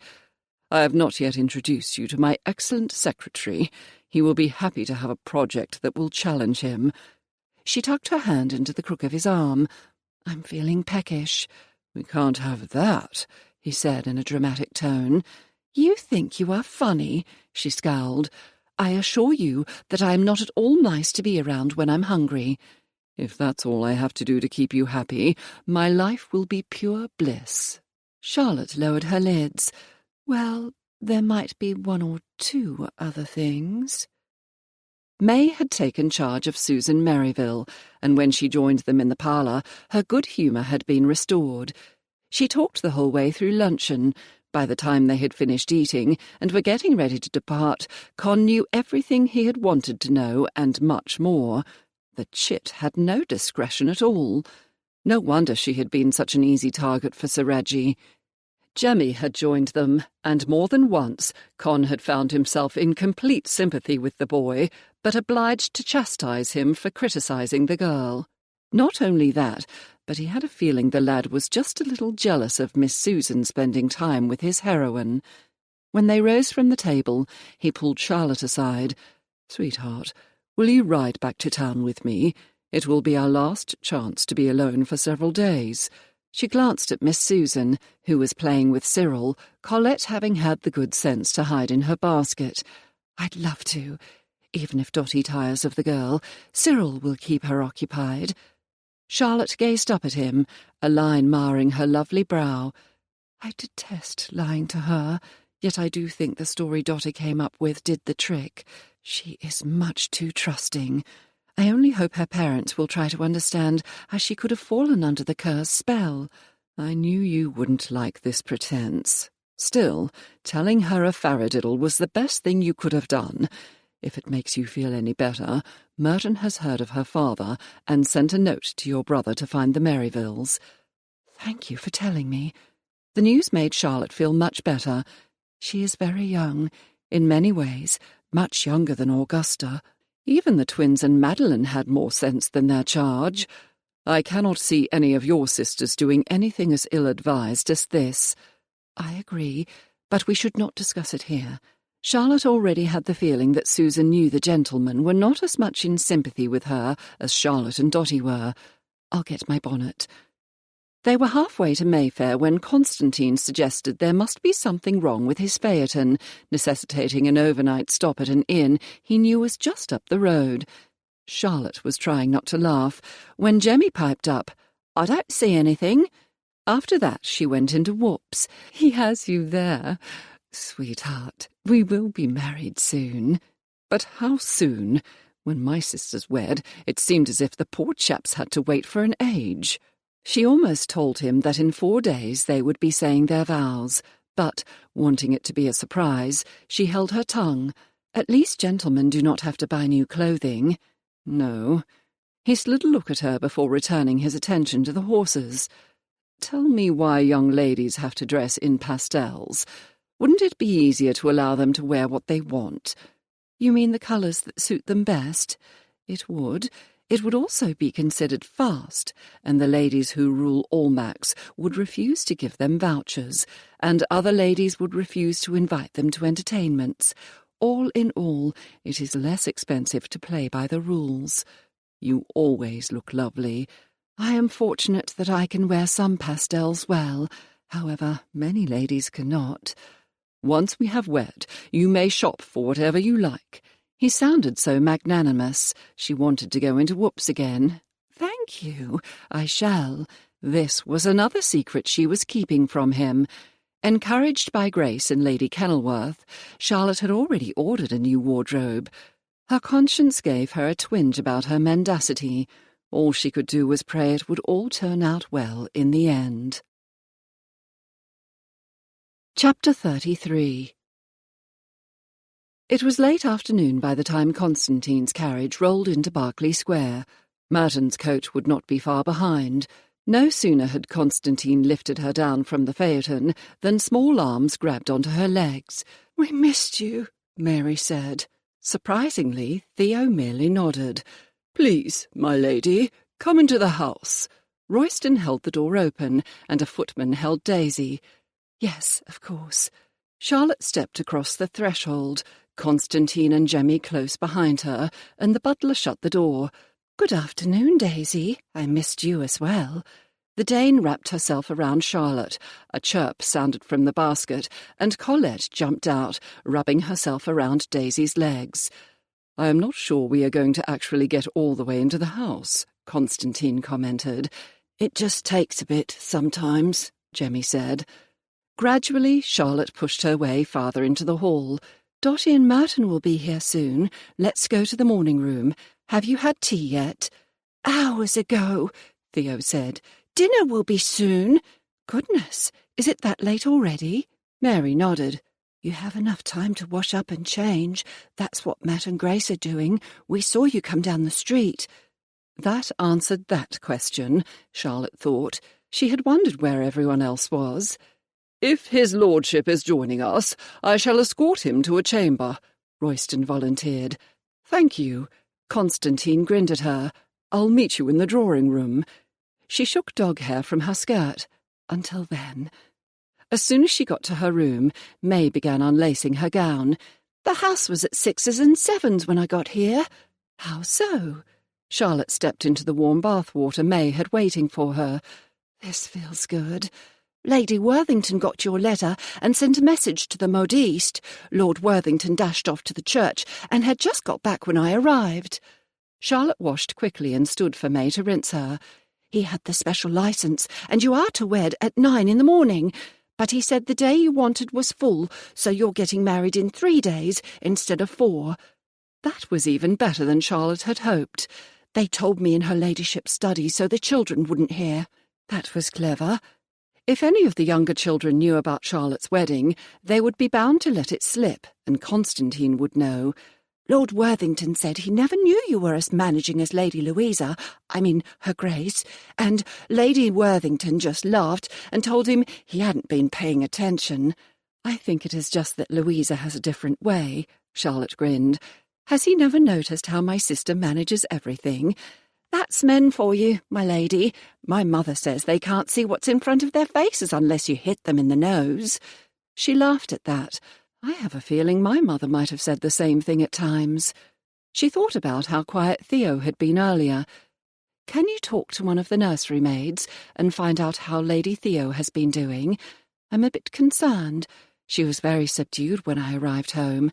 I have not yet introduced you to my excellent secretary. He will be happy to have a project that will challenge him. She tucked her hand into the crook of his arm. I'm feeling peckish. We can't have that, he said in a dramatic tone. You think you are funny, she scowled. I assure you that I am not at all nice to be around when I'm hungry. If that's all I have to do to keep you happy, my life will be pure bliss. Charlotte lowered her lids. Well, there might be one or two other things. May had taken charge of Susan Merivale, and when she joined them in the parlour, her good humour had been restored. She talked the whole way through luncheon. By the time they had finished eating and were getting ready to depart, Con knew everything he had wanted to know and much more. The chit had no discretion at all. No wonder she had been such an easy target for Sir Reggie. Jemmy had joined them, and more than once Con had found himself in complete sympathy with the boy, but obliged to chastise him for criticising the girl. Not only that, but he had a feeling the lad was just a little jealous of Miss Susan spending time with his heroine. When they rose from the table, he pulled Charlotte aside. "Sweetheart, will you ride back to town with me? It will be our last chance to be alone for several days." She glanced at Miss Susan, who was playing with Cyril, Colette having had the good sense to hide in her basket. "I'd love to. Even if Dotty tires of the girl, Cyril will keep her occupied." Charlotte gazed up at him, a line marring her lovely brow. "I detest lying to her, yet I do think the story Dotty came up with did the trick. She is much too trusting. I only hope her parents will try to understand how she could have fallen under the curse spell. I knew you wouldn't like this pretense. Still, telling her a faradiddle was the best thing you could have done. If it makes you feel any better, Merton has heard of her father and sent a note to your brother to find the Merryvilles." "Thank you for telling me." The news made Charlotte feel much better. She is very young, in many ways, much younger than Augusta. Even the twins and Madeline had more sense than their charge. "I cannot see any of your sisters doing anything as ill-advised as this." "I agree, but we should not discuss it here." Charlotte already had the feeling that Susan knew the gentlemen were not as much in sympathy with her as Charlotte and Dotty were. "I'll get my bonnet." They were halfway to Mayfair when Constantine suggested there must be something wrong with his phaeton, necessitating an overnight stop at an inn he knew was just up the road. Charlotte was trying not to laugh when Jemmy piped up, "I don't see anything." After that she went into whoops. "He has you there. Sweetheart, we will be married soon." "But how soon? When my sisters wed, it seemed as if the poor chaps had to wait for an age." She almost told him that in 4 days they would be saying their vows, but, wanting it to be a surprise, she held her tongue. At least gentlemen do not have to buy new clothing. No. He slid a look at her before returning his attention to the horses. "Tell me why young ladies have to dress in pastels. Wouldn't it be easier to allow them to wear what they want?" "You mean the colours that suit them best?" "It would. It would also be considered fast, and the ladies who rule Almack's would refuse to give them vouchers, and other ladies would refuse to invite them to entertainments. All in all, it is less expensive to play by the rules. You always look lovely. I am fortunate that I can wear some pastels well. However, many ladies cannot. Once we have wed, you may shop for whatever you like." He sounded so magnanimous, she wanted to go into whoops again. "Thank you, I shall." This was another secret she was keeping from him. Encouraged by Grace and Lady Kenilworth, Charlotte had already ordered a new wardrobe. Her conscience gave her a twinge about her mendacity. All she could do was pray it would all turn out well in the end. Chapter 33. It was late afternoon by the time Constantine's carriage rolled into Berkeley Square. Merton's coach would not be far behind. No sooner had Constantine lifted her down from the phaeton than small arms grabbed onto her legs. "We missed you," Mary said. Surprisingly, Theo merely nodded. "Please, my lady, come into the house." Royston held the door open, and a footman held Daisy. "Yes, of course." Charlotte stepped across the threshold, Constantine and Jemmy close behind her, and the butler shut the door. "Good afternoon, Daisy. I missed you as well." The Dane wrapped herself around Charlotte. A chirp sounded from the basket, and Colette jumped out, rubbing herself around Daisy's legs. "I am not sure we are going to actually get all the way into the house," Constantine commented. "It just takes a bit sometimes," Jemmy said. Gradually, Charlotte pushed her way farther into the hall. "Dotty and Merton will be here soon. Let's go to the morning room. Have you had tea yet?" "Hours ago," Theo said. "Dinner will be soon." "Goodness, is it that late already?" Mary nodded. "You have enough time to wash up and change. That's what Matt and Grace are doing. We saw you come down the street." That answered that question, Charlotte thought. She had wondered where everyone else was. "If his lordship is joining us, I shall escort him to a chamber," Royston volunteered. "Thank you." Constantine grinned at her. "I'll meet you in the drawing-room." She shook dog hair from her skirt. Until then. As soon as she got to her room, May began unlacing her gown. "The house was at 6s and 7s when I got here." "How so?" Charlotte stepped into the warm bath water May had waiting for her. "This feels good. Lady Worthington got your letter and sent a message to the modiste. Lord Worthington dashed off to the church and had just got back when I arrived." Charlotte washed quickly and stood for May to rinse her. "He had the special licence, and you are to wed at 9 in the morning. But he said the day you wanted was full, so you're getting married in 3 days instead of 4. That was even better than Charlotte had hoped. "They told me in her ladyship's study so the children wouldn't hear." That was clever. If any of the younger children knew about Charlotte's wedding, they would be bound to let it slip, and Constantine would know. "Lord Worthington said he never knew you were as managing as Lady Louisa, her Grace, and Lady Worthington just laughed and told him he hadn't been paying attention." "I think it is just that Louisa has a different way," Charlotte grinned. "Has he never noticed how my sister manages everything?" "That's men for you, my lady. My mother says they can't see what's in front of their faces unless you hit them in the nose." She laughed at that. I have a feeling my mother might have said the same thing at times. She thought about how quiet Theo had been earlier. "Can you talk to one of the nursery maids and find out how Lady Theo has been doing? I'm a bit concerned. She was very subdued when I arrived home."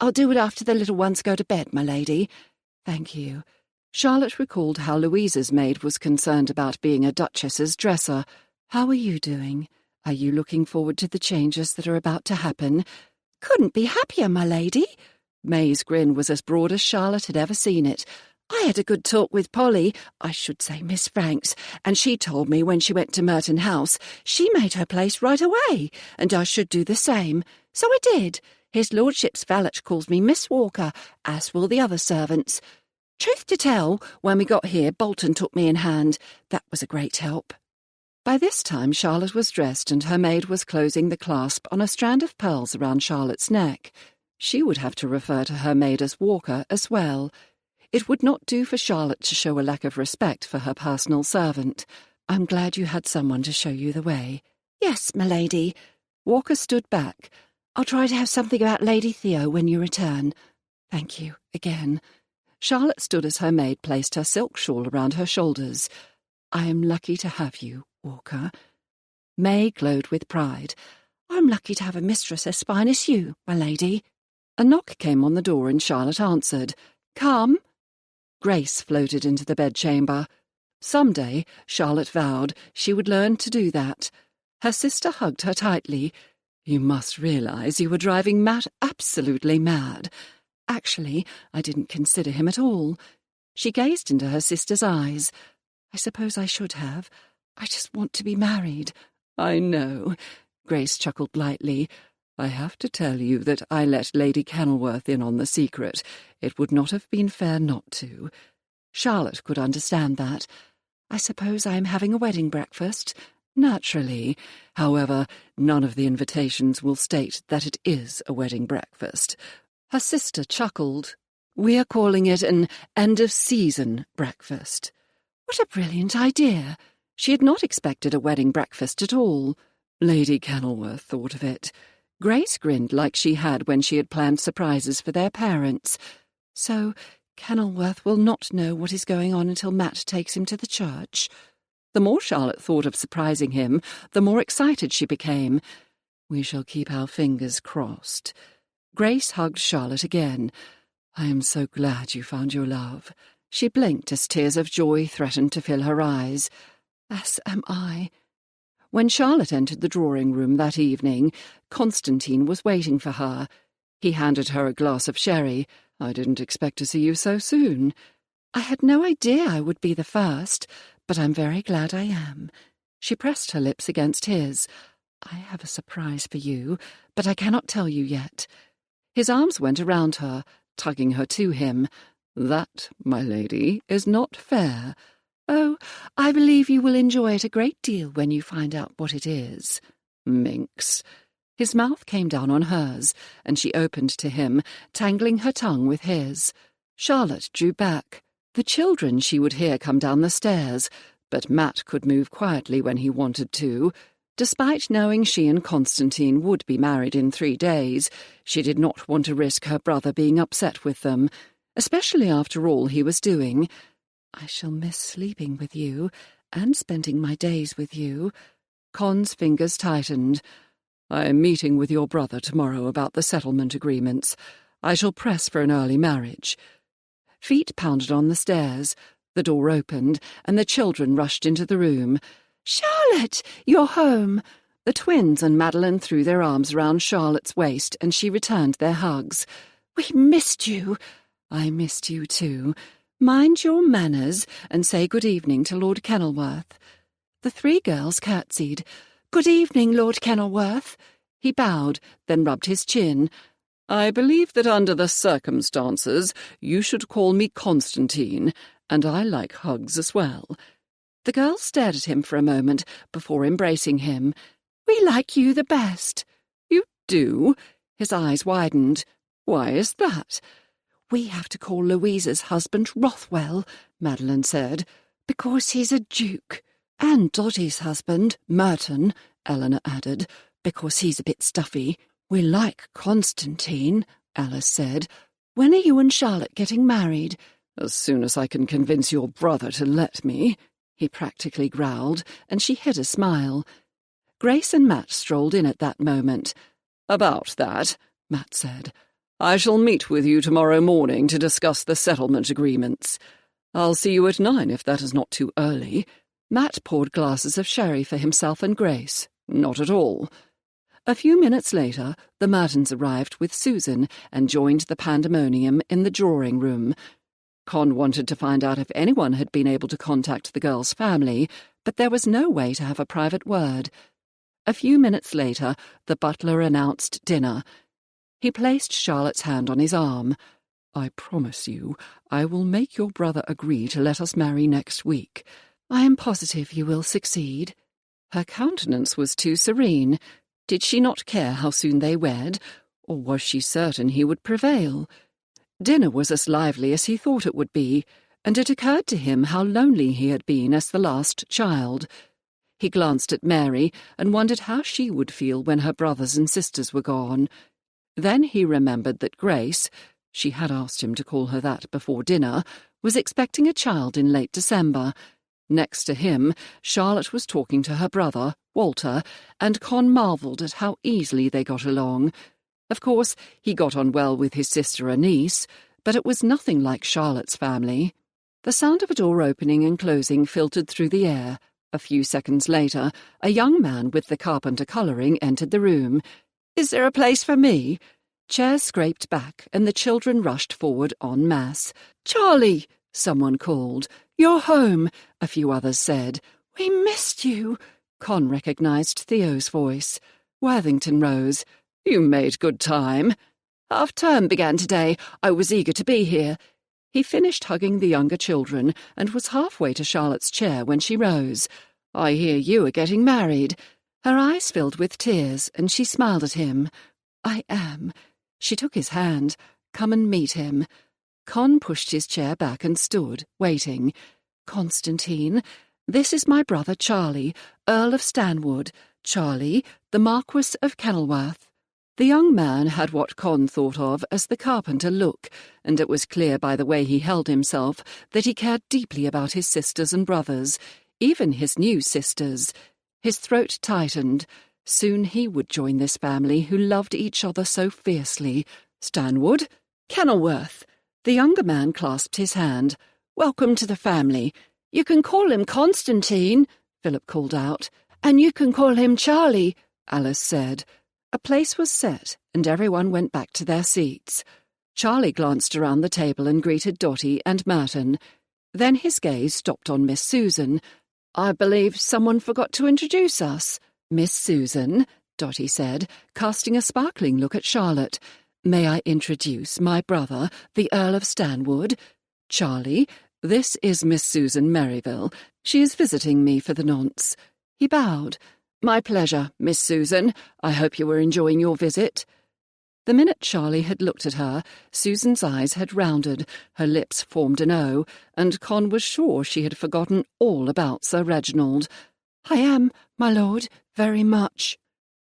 "I'll do it after the little ones go to bed, my lady." "Thank you." Charlotte recalled how Louisa's maid was concerned about being a duchess's dresser. "How are you doing? Are you looking forward to the changes that are about to happen?" "Couldn't be happier, my lady." May's grin was as broad as Charlotte had ever seen it. "I had a good talk with Polly, I should say Miss Franks, and she told me when she went to Merton House she made her place right away, and I should do the same. So I did. His lordship's valet calls me Miss Walker, as will the other servants. Truth to tell, when we got here, Bolton took me in hand. That was a great help." By this time Charlotte was dressed and her maid was closing the clasp on a strand of pearls around Charlotte's neck. She would have to refer to her maid as Walker as well. It would not do for Charlotte to show a lack of respect for her personal servant. "I'm glad you had someone to show you the way." "Yes, my lady." Walker stood back. "I'll try to have something about Lady Theo when you return." "Thank you, again." Charlotte stood as her maid placed her silk shawl around her shoulders. "I am lucky to have you, Walker." May glowed with pride. "I'm lucky to have a mistress as fine as you, my lady." A knock came on the door and Charlotte answered. "Come." Grace floated into the bedchamber. Someday, Charlotte vowed, she would learn to do that. Her sister hugged her tightly. "You must realize you were driving Matt absolutely mad. Actually, I didn't consider him at all." She gazed into her sister's eyes. "I suppose I should have. I just want to be married." "I know." Grace chuckled lightly. "I have to tell you that I let Lady Kenilworth in on the secret. It would not have been fair not to." Charlotte could understand that. "I suppose I am having a wedding breakfast?" "Naturally. However, none of the invitations will state that it is a wedding breakfast." Her sister chuckled. "We are calling it an end-of-season breakfast." What a brilliant idea! She had not expected a wedding breakfast at all. Lady Kenilworth thought of it. Grace grinned like she had when she had planned surprises for their parents. "So Kenilworth will not know what is going on until Matt takes him to the church?" The more Charlotte thought of surprising him, the more excited she became. "We shall keep our fingers crossed." Grace hugged Charlotte again. "I am so glad you found your love." She blinked as tears of joy threatened to fill her eyes. "As am I." When Charlotte entered the drawing-room that evening, Constantine was waiting for her. He handed her a glass of sherry. "I didn't expect to see you so soon." "I had no idea I would be the first, but I'm very glad I am." She pressed her lips against his. "I have a surprise for you, but I cannot tell you yet." His arms went around her, tugging her to him. "That, my lady, is not fair." "Oh, I believe you will enjoy it a great deal when you find out what it is." "Minx." His mouth came down on hers, and she opened to him, tangling her tongue with his. Charlotte drew back. The children she would hear come down the stairs, but Matt could move quietly when he wanted to. Despite knowing she and Constantine would be married in 3 days, she did not want to risk her brother being upset with them, especially after all he was doing. I shall miss sleeping with you and spending my days with you. Con's fingers tightened. I am meeting with your brother tomorrow about the settlement agreements. I shall press for an early marriage. Feet pounded on the stairs. The door opened, and the children rushed into the room. "Charlotte, you're home!" The twins and Madeline threw their arms round Charlotte's waist, and she returned their hugs. "We missed you." "I missed you too. Mind your manners, and say good evening to Lord Kenilworth." The three girls curtsied. "Good evening, Lord Kenilworth." He bowed, then rubbed his chin. I believe that under the circumstances you should call me Constantine, and I like hugs as well. The girls stared at him for a moment before embracing him. "We like you the best." "You do?" His eyes widened. "Why is that?" "We have to call Louisa's husband Rothwell," Madeline said, "because he's a duke. And Dottie's husband, Merton," Eleanor added, "because he's a bit stuffy." "We like Constantine," Alice said. "When are you and Charlotte getting married?" "As soon as I can convince your brother to let me," he practically growled, and she hid a smile. Grace and Matt strolled in at that moment. "About that," Matt said, "I shall meet with you tomorrow morning to discuss the settlement agreements. I'll see you at 9 if that is not too early." Matt poured glasses of sherry for himself and Grace. "Not at all." A few minutes later, the Mertons arrived with Susan and joined the pandemonium in the drawing-room. Con wanted to find out if anyone had been able to contact the girl's family, but there was no way to have a private word. A few minutes later, the butler announced dinner. He placed Charlotte's hand on his arm. "I promise you, I will make your brother agree to let us marry next week." "I am positive you will succeed." Her countenance was too serene. Did she not care how soon they wed, or was she certain he would prevail? Dinner was as lively as he thought it would be, and it occurred to him how lonely he had been as the last child. He glanced at Mary and wondered how she would feel when her brothers and sisters were gone. Then he remembered that Grace, she had asked him to call her that before dinner, was expecting a child in late December. Next to him, Charlotte was talking to her brother, Walter, and Con marvelled at how easily they got along. Of course, he got on well with his sister and niece, but it was nothing like Charlotte's family. The sound of a door opening and closing filtered through the air. A few seconds later, a young man with the carpenter colouring entered the room. "Is there a place for me?" Chairs scraped back, and the children rushed forward en masse. "Charlie!" someone called. "You're home," a few others said. "We missed you." Con recognised Theo's voice. Worthington rose. "You made good time." "Half-term began today. I was eager to be here." He finished hugging the younger children and was halfway to Charlotte's chair when she rose. "I hear you are getting married." Her eyes filled with tears, and she smiled at him. "I am." She took his hand. "Come and meet him." Con pushed his chair back and stood, waiting. "Constantine, this is my brother Charlie, Earl of Stanwood. Charlie, the Marquis of Kenilworth." The young man had what Con thought of as the carpenter look, and it was clear by the way he held himself that he cared deeply about his sisters and brothers, even his new sisters. His throat tightened. Soon he would join this family who loved each other so fiercely. "Stanwood? Kenilworth." The younger man clasped his hand. "Welcome to the family. You can call him Constantine," Philip called out. "And you can call him Charlie," Alice said. A place was set, and everyone went back to their seats. Charlie glanced around the table and greeted Dottie and Merton. Then his gaze stopped on Miss Susan. "I believe someone forgot to introduce us." "Miss Susan," Dottie said, casting a sparkling look at Charlotte. "May I introduce my brother, the Earl of Stanwood? Charlie, this is Miss Susan Merrivale. She is visiting me for the nonce." He bowed. "My pleasure, Miss Susan. I hope you were enjoying your visit." The minute Charlie had looked at her, Susan's eyes had rounded, her lips formed an O, and Con was sure she had forgotten all about Sir Reginald. "I am, my lord, very much."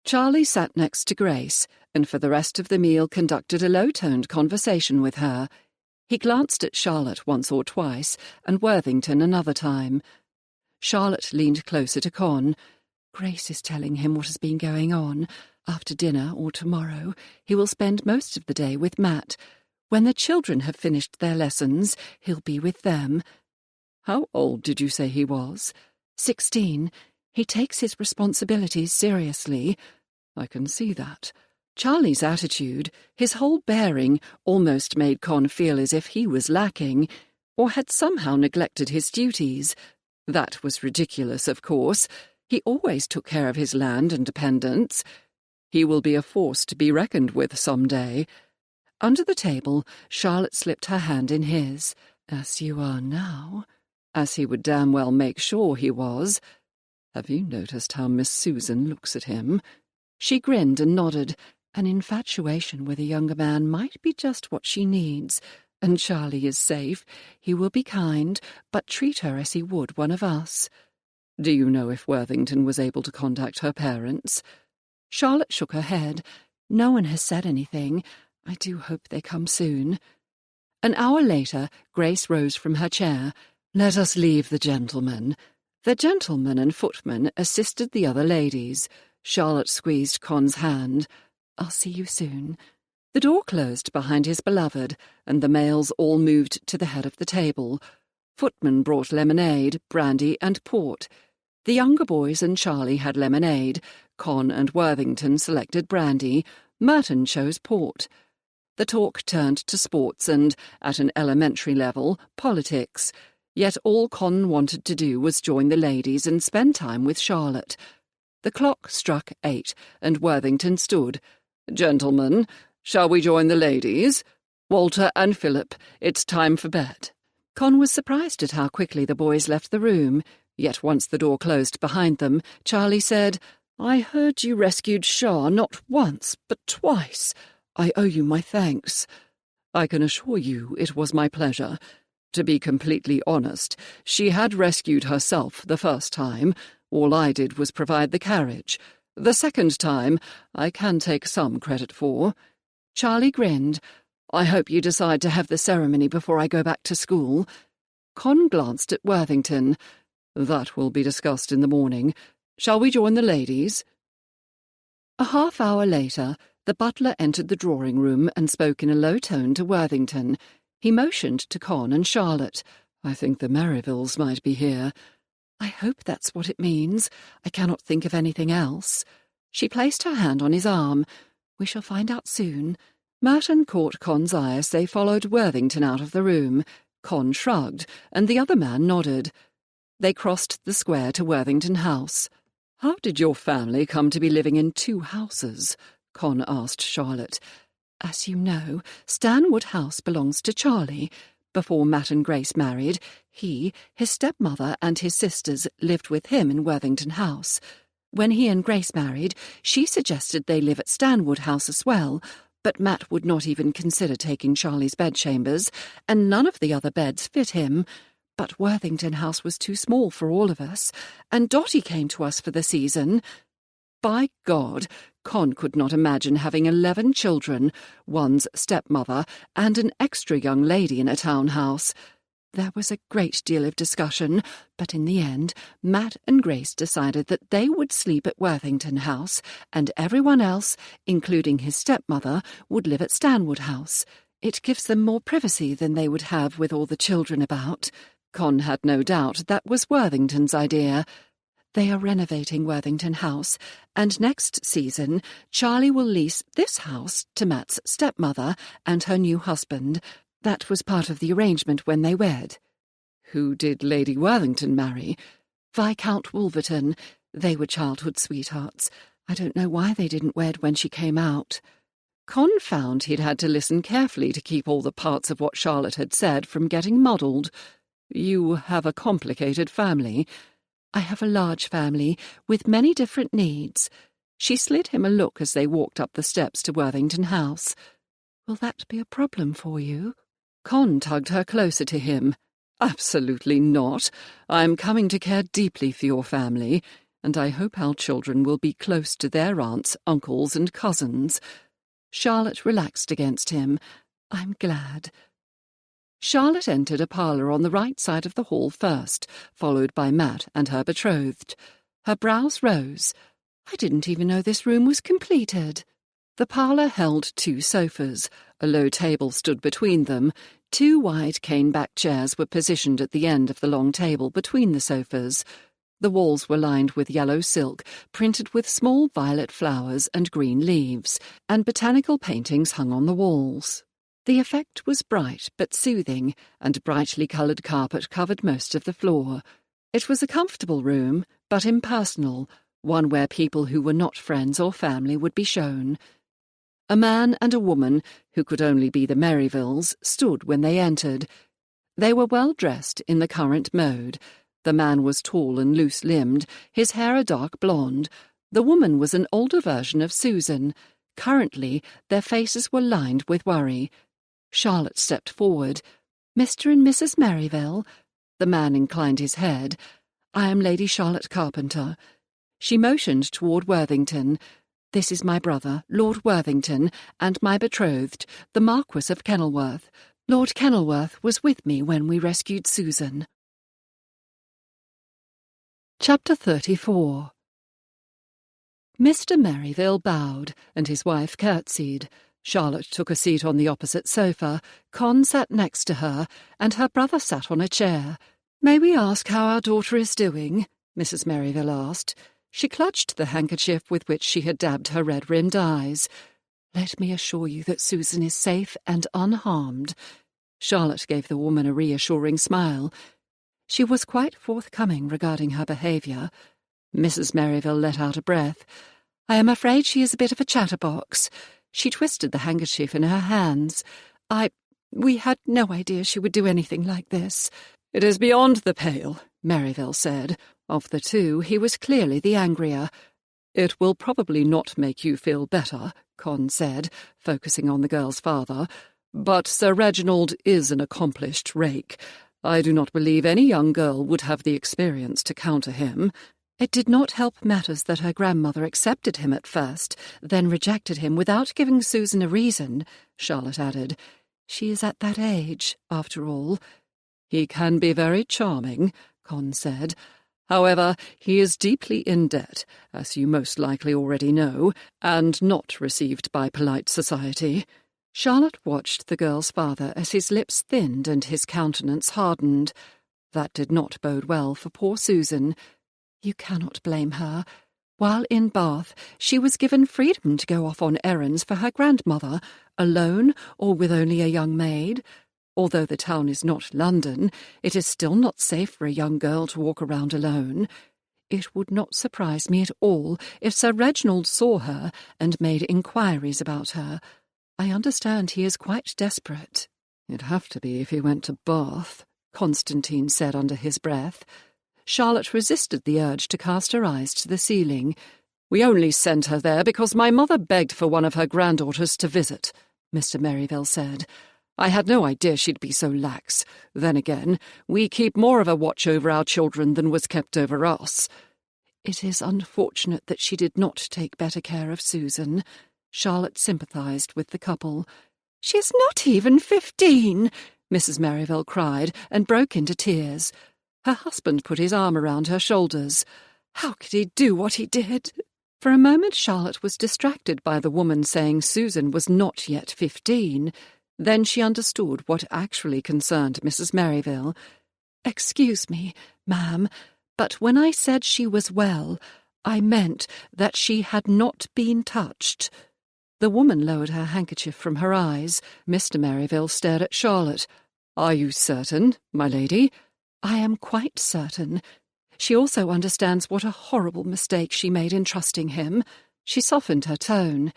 Charlie sat next to Grace, and for the rest of the meal conducted a low-toned conversation with her. He glanced at Charlotte once or twice, and Worthington another time. Charlotte leaned closer to Con. Grace is telling him what has been going on. After dinner, or tomorrow, he will spend most of the day with Matt. When the children have finished their lessons, he'll be with them. How old did you say he was? 16. He takes his responsibilities seriously. I can see that. Charlie's attitude, his whole bearing, almost made Con feel as if he was lacking, or had somehow neglected his duties. That was ridiculous, of course. He always took care of his land and dependents. He will be a force to be reckoned with some day. Under the table, Charlotte slipped her hand in his. As you are now. As he would damn well make sure he was. Have you noticed how Miss Susan looks at him? She grinned and nodded. An infatuation with a younger man might be just what she needs. And Charlie is safe. He will be kind, but treat her as he would one of us. Do you know if Worthington was able to contact her parents? Charlotte shook her head. No one has said anything. I do hope they come soon. An hour later, Grace rose from her chair. Let us leave the gentlemen. The gentleman and footman assisted the other ladies. Charlotte squeezed Con's hand. I'll see you soon. The door closed behind his beloved, and the males all moved to the head of the table. Footman brought lemonade, brandy, and port. The younger boys and Charlie had lemonade. Con and Worthington selected brandy. Merton chose port. The talk turned to sports and, at an elementary level, politics. Yet all Con wanted to do was join the ladies and spend time with Charlotte. The clock struck 8, and Worthington stood. Gentlemen, shall we join the ladies? Walter and Philip, it's time for bed. Con was surprised at how quickly the boys left the room. Yet once the door closed behind them, Charlie said, I heard you rescued Shah not once, but twice. I owe you my thanks. I can assure you it was my pleasure. To be completely honest, she had rescued herself the first time. All I did was provide the carriage. The second time, I can take some credit for. Charlie grinned. I hope you decide to have the ceremony before I go back to school. Con glanced at Worthington. That will be discussed in the morning. Shall we join the ladies? A half-hour later, the butler entered the drawing-room and spoke in a low tone to Worthington. He motioned to Con and Charlotte. I think the Merrivilles might be here. I hope that's what it means. I cannot think of anything else. She placed her hand on his arm. We shall find out soon. Merton caught Con's eye as they followed Worthington out of the room. Con shrugged, and the other man nodded. They crossed the square to Worthington House. How did your family come to be living in 2 houses? Con asked Charlotte. As you know, Stanwood House belongs to Charlie. Before Matt and Grace married, he, his stepmother, and his sisters lived with him in Worthington House. When he and Grace married, she suggested they live at Stanwood House as well, but Matt would not even consider taking Charlie's bedchambers, and none of the other beds fit him. But Worthington House was too small for all of us, and Dotty came to us for the season. By God, Con could not imagine having 11 children, one's stepmother, and an extra young lady in a townhouse. There was a great deal of discussion, but in the end, Matt and Grace decided that they would sleep at Worthington House, and everyone else, including his stepmother, would live at Stanwood House. It gives them more privacy than they would have with all the children about. Con had no doubt that was Worthington's idea. They are renovating Worthington House, and next season Charlie will lease this house to Matt's stepmother and her new husband. That was part of the arrangement when they wed. Who did Lady Worthington marry? Viscount Wolverton. They were childhood sweethearts. I don't know why they didn't wed when she came out. Con found he'd had to listen carefully to keep all the parts of what Charlotte had said from getting muddled. You have a complicated family. I have a large family, with many different needs. She slid him a look as they walked up the steps to Worthington House. Will that be a problem for you? Con tugged her closer to him. Absolutely not. I am coming to care deeply for your family, and I hope our children will be close to their aunts, uncles, and cousins. Charlotte relaxed against him. I'm glad. Charlotte entered a parlour on the right side of the hall first, followed by Matt and her betrothed. Her brows rose. I didn't even know this room was completed. The parlour held 2 sofas. A low table stood between them. 2 wide cane-back chairs were positioned at the end of the long table between the sofas. The walls were lined with yellow silk, printed with small violet flowers and green leaves, and botanical paintings hung on the walls. The effect was bright but soothing, and brightly coloured carpet covered most of the floor. It was a comfortable room, but impersonal, one where people who were not friends or family would be shown. A man and a woman, who could only be the Merrivilles, stood when they entered. They were well dressed in the current mode. The man was tall and loose-limbed, his hair a dark blonde. The woman was an older version of Susan. Currently, their faces were lined with worry. Charlotte stepped forward. "Mr. and Mrs. Merriville?" The man inclined his head. "I am Lady Charlotte Carpenter." She motioned toward Worthington. "This is my brother, Lord Worthington, and my betrothed, the Marquis of Kenilworth. Lord Kenilworth was with me when we rescued Susan." Chapter 34. Mr. Merriville bowed, and his wife curtsied. Charlotte took a seat on the opposite sofa. Con sat next to her, and her brother sat on a chair. "May we ask how our daughter is doing?" Mrs. Merriville asked. She clutched the handkerchief with which she had dabbed her red-rimmed eyes. "Let me assure you that Susan is safe and unharmed." Charlotte gave the woman a reassuring smile. She was quite forthcoming regarding her behaviour. Mrs. Merriville let out a breath. "I am afraid she is a bit of a chatterbox." She twisted the handkerchief in her hands. We had no idea she would do anything like this." "It is beyond the pale," Merriville said. Of the two, he was clearly the angrier. "It will probably not make you feel better," Con said, focusing on the girl's father. "But Sir Reginald is an accomplished rake. I do not believe any young girl would have the experience to counter him." It did not help matters that her grandmother accepted him at first, then rejected him without giving Susan a reason, Charlotte added. "She is at that age, after all." "He can be very charming," Con said. "However, he is deeply in debt, as you most likely already know, and not received by polite society." Charlotte watched the girl's father as his lips thinned and his countenance hardened. That did not bode well for poor Susan. You cannot blame her. While in Bath, she was given freedom to go off on errands for her grandmother, alone or with only a young maid. Although the town is not London, it is still not safe for a young girl to walk around alone. It would not surprise me at all if Sir Reginald saw her and made inquiries about her. I understand he is quite desperate. "It'd have to be if he went to Bath," Constantine said under his breath. Charlotte resisted the urge to cast her eyes to the ceiling. "We only sent her there because my mother begged for one of her granddaughters to visit," Mr. Merriville said. "I had no idea she'd be so lax. Then again, we keep more of a watch over our children than was kept over us." "It is unfortunate that she did not take better care of Susan." Charlotte sympathised with the couple. "She is not even 15, Mrs. Merriville cried and broke into tears. Her husband put his arm around her shoulders. How could he do what he did? For a moment Charlotte was distracted by the woman saying Susan was not yet 15. Then she understood what actually concerned Mrs. Merriville. "Excuse me, ma'am, but when I said she was well, I meant that she had not been touched." The woman lowered her handkerchief from her eyes. Mr. Merriville stared at Charlotte. "Are you certain, my lady?" "I am quite certain. She also understands what a horrible mistake she made in trusting him." She softened her tone.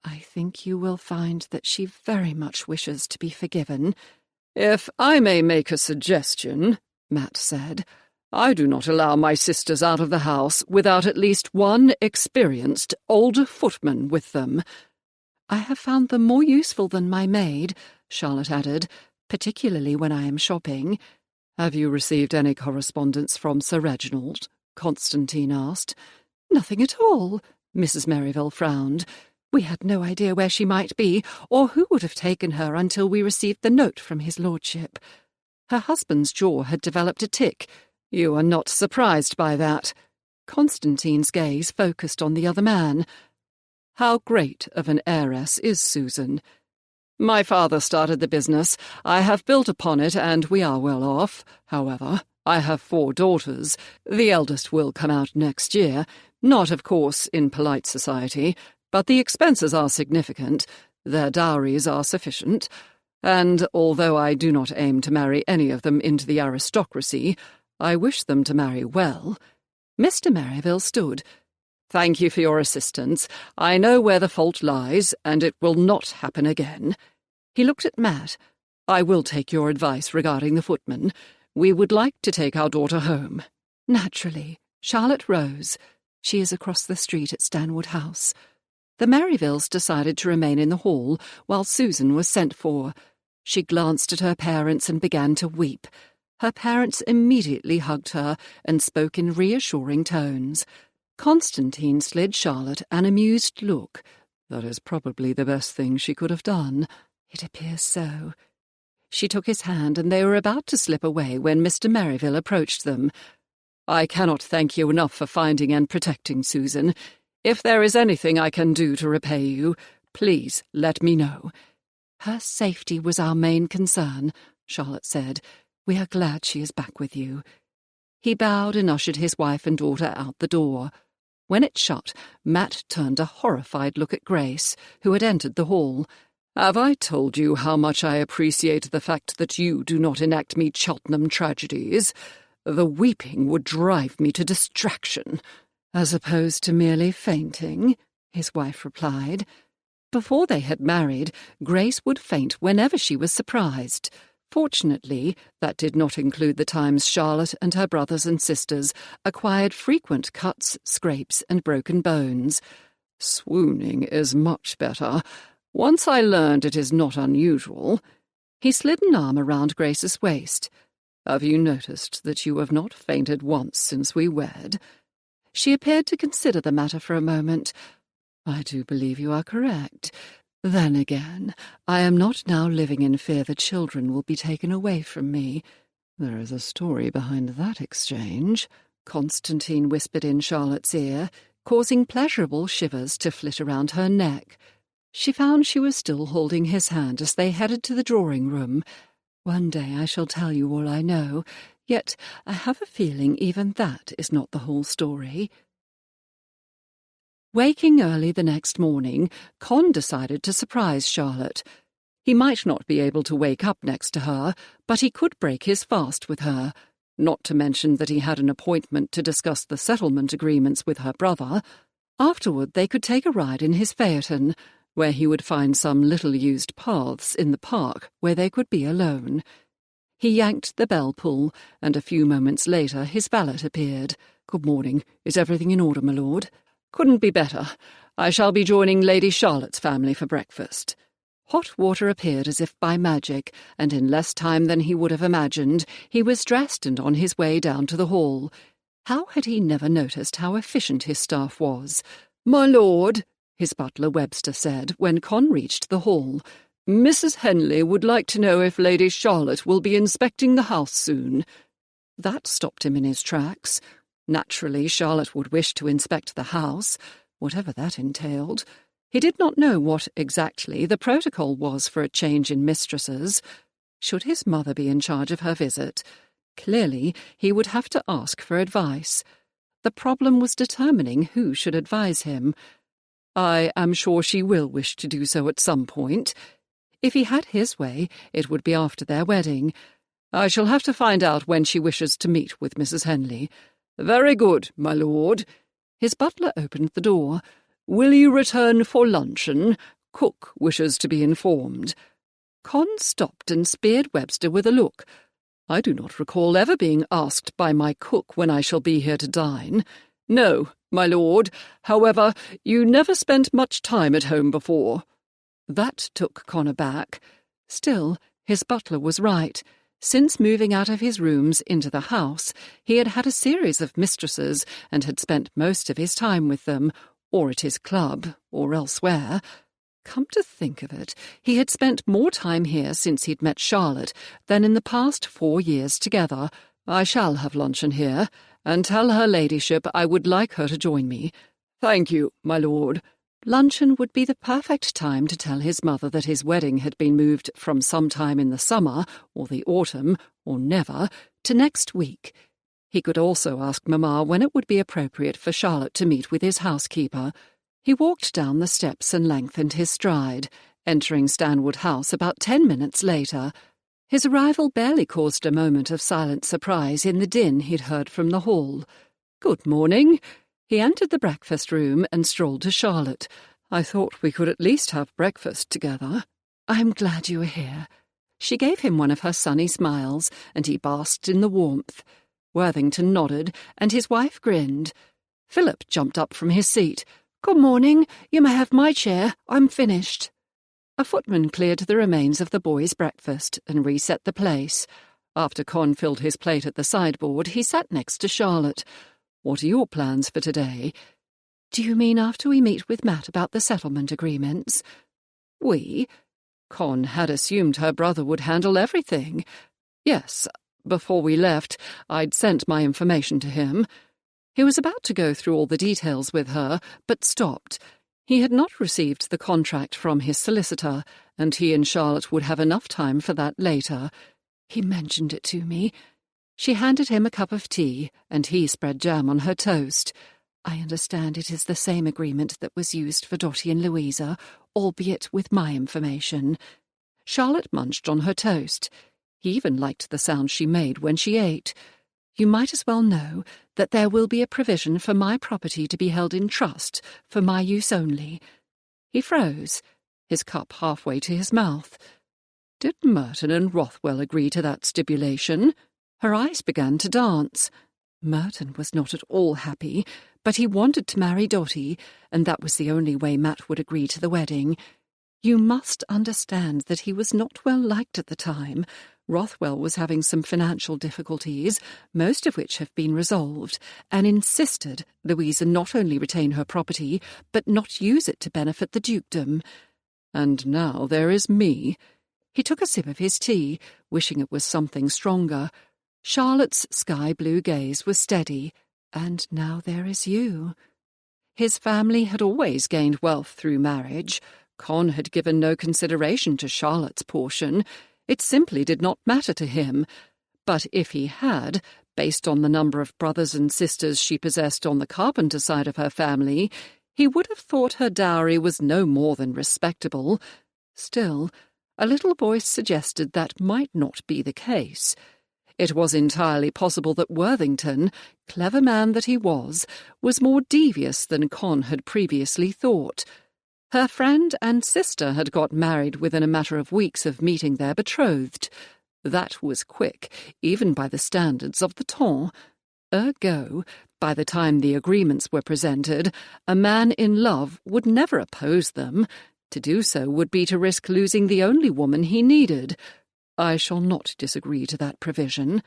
"I think you will find that she very much wishes to be forgiven." "If I may make a suggestion," Matt said, "I do not allow my sisters out of the house without at least one experienced older footman with them." "I have found them more useful than my maid," Charlotte added, "particularly when I am shopping." "Have you received any correspondence from Sir Reginald?" Constantine asked. "Nothing at all," Mrs. Merriville frowned. We had no idea where she might be, or who would have taken her until we received the note from his lordship." Her husband's jaw had developed a tic. "You are not surprised by that?" Constantine's gaze focused on the other man. "How great of an heiress is Susan?" "My father started the business. I have built upon it, and we are well off. However, I have 4 daughters. The eldest will come out next year. Not, of course, in polite society, but the expenses are significant. Their dowries are sufficient. And although I do not aim to marry any of them into the aristocracy, I wish them to marry well." Mr. Merrivale stood. "Thank you for your assistance. I know where the fault lies, and it will not happen again." He looked at Matt. "I will take your advice regarding the footman. We would like to take our daughter home." "Naturally." Charlotte rose. "She is across the street at Stanwood House." The Merrivilles decided to remain in the hall while Susan was sent for. She glanced at her parents and began to weep. Her parents immediately hugged her and spoke in reassuring tones. Constantine slid Charlotte an amused look. "That is probably the best thing she could have done." "It appears so." She took his hand, and they were about to slip away when Mr. Merrivale approached them. "I cannot thank you enough for finding and protecting Susan. If there is anything I can do to repay you, please let me know." "Her safety was our main concern," Charlotte said. "We are glad she is back with you." He bowed and ushered his wife and daughter out the door. When it shut, Matt turned a horrified look at Grace, who had entered the hall. "Have I told you how much I appreciate the fact that you do not enact me Cheltenham tragedies? The weeping would drive me to distraction." "As opposed to merely fainting," his wife replied. Before they had married, Grace would faint whenever she was surprised. Fortunately, that did not include the times Charlotte and her brothers and sisters acquired frequent cuts, scrapes, and broken bones. "Swooning is much better. Once I learned it is not unusual." He slid an arm around Grace's waist. "Have you noticed that you have not fainted once since we wed?" She appeared to consider the matter for a moment. "I do believe you are correct. Then again, I am not now living in fear the children will be taken away from me." "There is a story behind that exchange," Constantine whispered in Charlotte's ear, causing pleasurable shivers to flit around her neck. She found she was still holding his hand as they headed to the drawing-room. "One day I shall tell you all I know. Yet I have a feeling even that is not the whole story." Waking early the next morning, Con decided to surprise Charlotte. He might not be able to wake up next to her, but he could break his fast with her, not to mention that he had an appointment to discuss the settlement agreements with her brother. Afterward they could take a ride in his phaeton, where he would find some little-used paths in the park where they could be alone. He yanked the bell pull, and a few moments later his valet appeared. "Good morning. Is everything in order, my lord?" "Couldn't be better. I shall be joining Lady Charlotte's family for breakfast." Hot water appeared as if by magic, and in less time than he would have imagined, he was dressed and on his way down to the hall. How had he never noticed how efficient his staff was? "My lord," his butler Webster said when Con reached the hall, "Mrs. Henley would like to know if Lady Charlotte will be inspecting the house soon." That stopped him in his tracks. Naturally, Charlotte would wish to inspect the house, whatever that entailed. He did not know what, exactly, the protocol was for a change in mistresses. Should his mother be in charge of her visit? Clearly, he would have to ask for advice. The problem was determining who should advise him. "I am sure she will wish to do so at some point. If he had his way, it would be after their wedding. I shall have to find out when she wishes to meet with Mrs. Henley." "Very good, my lord." His butler opened the door. "Will you return for luncheon? Cook wishes to be informed." Con stopped and speared Webster with a look. "I do not recall ever being asked by my cook when I shall be here to dine." "No, my lord. However, you never spent much time at home before." That took Con aback. Still, his butler was right. Since moving out of his rooms into the house, he had had a series of mistresses and had spent most of his time with them, or at his club, or elsewhere. Come to think of it, he had spent more time here since he'd met Charlotte than in the past 4 years together. I shall have luncheon here, and tell her ladyship I would like her to join me. Thank you, my lord. Luncheon would be the perfect time to tell his mother that his wedding had been moved from some time in the summer, or the autumn, or never, to next week. He could also ask Mamma when it would be appropriate for Charlotte to meet with his housekeeper. He walked down the steps and lengthened his stride, entering Stanwood House about 10 minutes later. His arrival barely caused a moment of silent surprise in the din he'd heard from the hall. "Good morning." He entered the breakfast room and strolled to Charlotte. "I thought we could at least have breakfast together." "I'm glad you are here." She gave him one of her sunny smiles, and he basked in the warmth. Worthington nodded, and his wife grinned. Philip jumped up from his seat. "Good morning. You may have my chair. I'm finished." A footman cleared the remains of the boys' breakfast and reset the place. After Con filled his plate at the sideboard, he sat next to Charlotte. "What are your plans for today?" "Do you mean after we meet with Matt about the settlement agreements?" "We?" Con had assumed her brother would handle everything. "Yes, before we left, I'd sent my information to him." He was about to go through all the details with her, but stopped. He had not received the contract from his solicitor, and he and Charlotte would have enough time for that later. "He mentioned it to me." She handed him a cup of tea, and he spread jam on her toast. "I understand it is the same agreement that was used for Dottie and Louisa, albeit with my information." Charlotte munched on her toast. He even liked the sound she made when she ate. "You might as well know that there will be a provision for my property to be held in trust for my use only." He froze, his cup halfway to his mouth. Did Merton and Rothwell agree to that stipulation? Her eyes began to dance. Merton was not at all happy, but he wanted to marry Dottie, and that was the only way Matt would agree to the wedding. You must understand that he was not well liked at the time. Rothwell was having some financial difficulties, most of which have been resolved, and insisted Louisa not only retain her property, but not use it to benefit the dukedom. And now there is me. He took a sip of his tea, wishing it was something stronger. Charlotte's sky-blue gaze was steady, and now there is you. His family had always gained wealth through marriage. Con had given no consideration to Charlotte's portion. It simply did not matter to him. But if he had, based on the number of brothers and sisters she possessed on the carpenter side of her family, he would have thought her dowry was no more than respectable. Still, a little voice suggested that might not be the case. It was entirely possible that Worthington, clever man that he was more devious than Con had previously thought. Her friend and sister had got married within a matter of weeks of meeting their betrothed. That was quick, even by the standards of the temps. Ergo, by the time the agreements were presented, a man in love would never oppose them. To do so would be to risk losing the only woman he needed. I shall not disagree to that provision.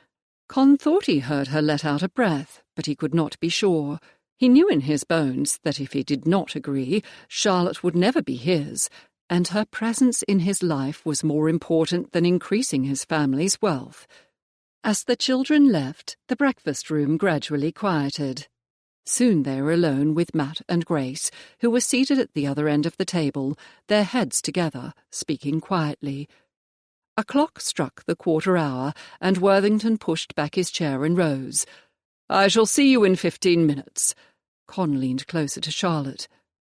Con thought he heard her let out a breath, but he could not be sure. He knew in his bones that if he did not agree, Charlotte would never be his, and her presence in his life was more important than increasing his family's wealth. As the children left, the breakfast room gradually quieted. Soon they were alone with Matt and Grace, who were seated at the other end of the table, their heads together, speaking quietly. A clock struck the quarter hour, and Worthington pushed back his chair and rose. "I shall see you in 15 minutes. Con leaned closer to Charlotte.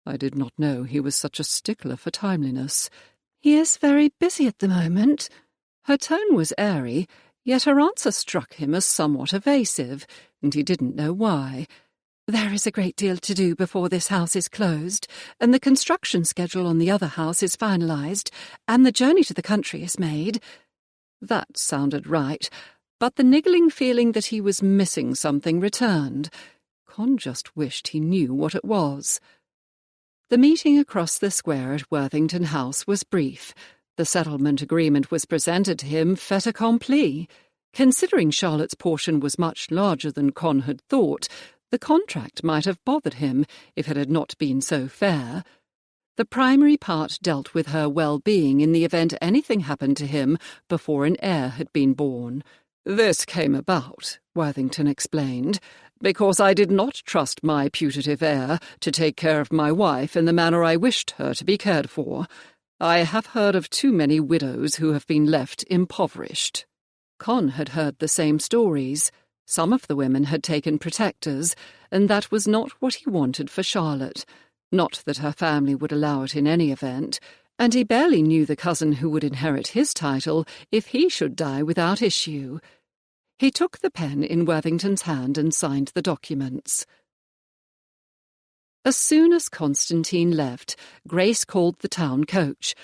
I did not know he was such a stickler for timeliness. "He is very busy at the moment." Her tone was airy, yet her answer struck him as somewhat evasive, and he didn't know why. "There is a great deal to do before this house is closed, and the construction schedule on the other house is finalised, and the journey to the country is made." That sounded right, but the niggling feeling that he was missing something returned. Con just wished he knew what it was. The meeting across the square at Worthington House was brief. The settlement agreement was presented to him fait accompli. Considering Charlotte's portion was much larger than Con had thought, The contract might have bothered him if it had not been so fair. The primary part dealt with her well-being in the event anything happened to him before an heir had been born. "This came about," Worthington explained, "because I did not trust my putative heir to take care of my wife in the manner I wished her to be cared for. I have heard of too many widows who have been left impoverished." Con had heard the same stories. Some of the women had taken protectors, and that was not what he wanted for Charlotte. Not that her family would allow it in any event, and he barely knew the cousin who would inherit his title if he should die without issue. He took the pen in Worthington's hand and signed the documents. As soon as Constantine left, Grace called the town coach.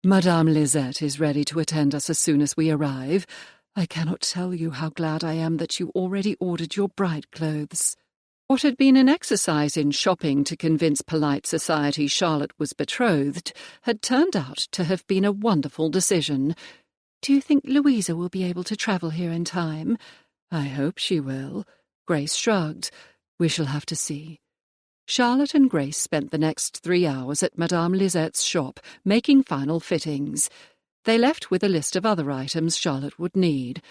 "Madame Lisette is ready to attend us as soon as we arrive. I cannot tell you how glad I am that you already ordered your bride clothes." What had been an exercise in shopping to convince polite society Charlotte was betrothed had turned out to have been a wonderful decision. "Do you think Louisa will be able to travel here in time?" "I hope she will." Grace shrugged. "We shall have to see." Charlotte and Grace spent the next 3 hours at Madame Lisette's shop, making final fittings. They left with a list of other items Charlotte would need.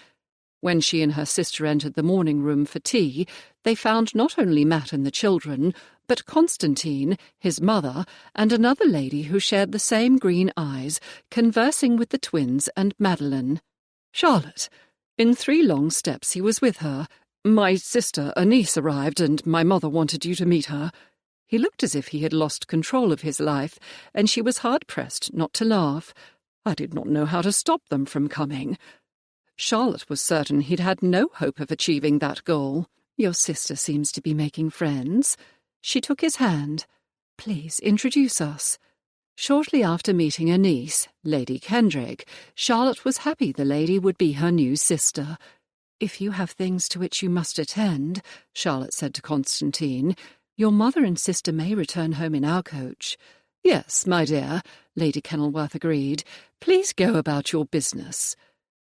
When she and her sister entered the morning room for tea, they found not only Matt and the children, but Constantine, his mother, and another lady who shared the same green eyes, conversing with the twins and Madeline. "Charlotte." In 3 long steps he was with her. "My sister, a niece, arrived, and my mother wanted you to meet her." He looked as if he had lost control of his life, and she was hard-pressed not to laugh. "I did not know how to stop them from coming." Charlotte was certain he'd had no hope of achieving that goal. "Your sister seems to be making friends." She took his hand. "Please introduce us." Shortly after meeting a niece, Lady Kendrick, Charlotte was happy the lady would be her new sister. "If you have things to which you must attend," Charlotte said to Constantine, "your mother and sister may return home in our coach." "Yes, my dear," Lady Kenilworth agreed. "Please go about your business."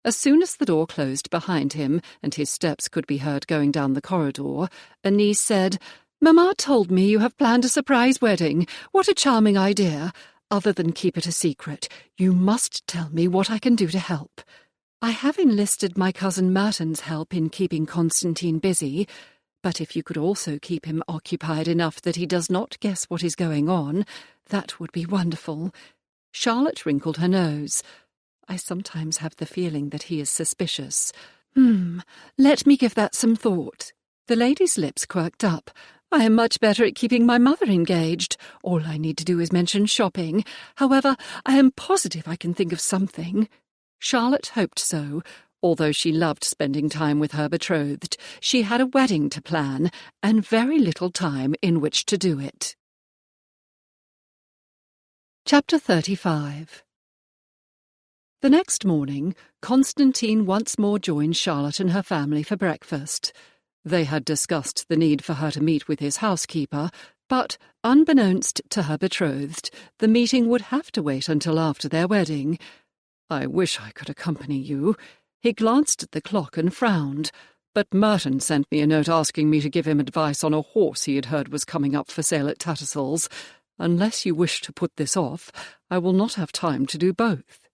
As soon as the door closed behind him and his steps could be heard going down the corridor, a niece said, "Mamma told me you have planned a surprise wedding. What a charming idea. Other than keep it a secret, you must tell me what I can do to help." "I have enlisted my cousin Merton's help in keeping Constantine busy, but if you could also keep him occupied enough that he does not guess what is going on, that would be wonderful." Charlotte wrinkled her nose. "I sometimes have the feeling that he is suspicious." Let me give that some thought." The lady's lips quirked up. "I am much better at keeping my mother engaged. All I need to do is mention shopping. However, I am positive I can think of something." Charlotte hoped so. Although she loved spending time with her betrothed, she had a wedding to plan, and very little time in which to do it. Chapter 35. The next morning, Constantine once more joined Charlotte and her family for breakfast. They had discussed the need for her to meet with his housekeeper, but, unbeknownst to her betrothed, the meeting would have to wait until after their wedding. "I wish I could accompany you." He glanced at the clock and frowned. "But Merton sent me a note asking me to give him advice on a horse he had heard was coming up for sale at Tattersall's. Unless you wish to put this off, I will not have time to do both."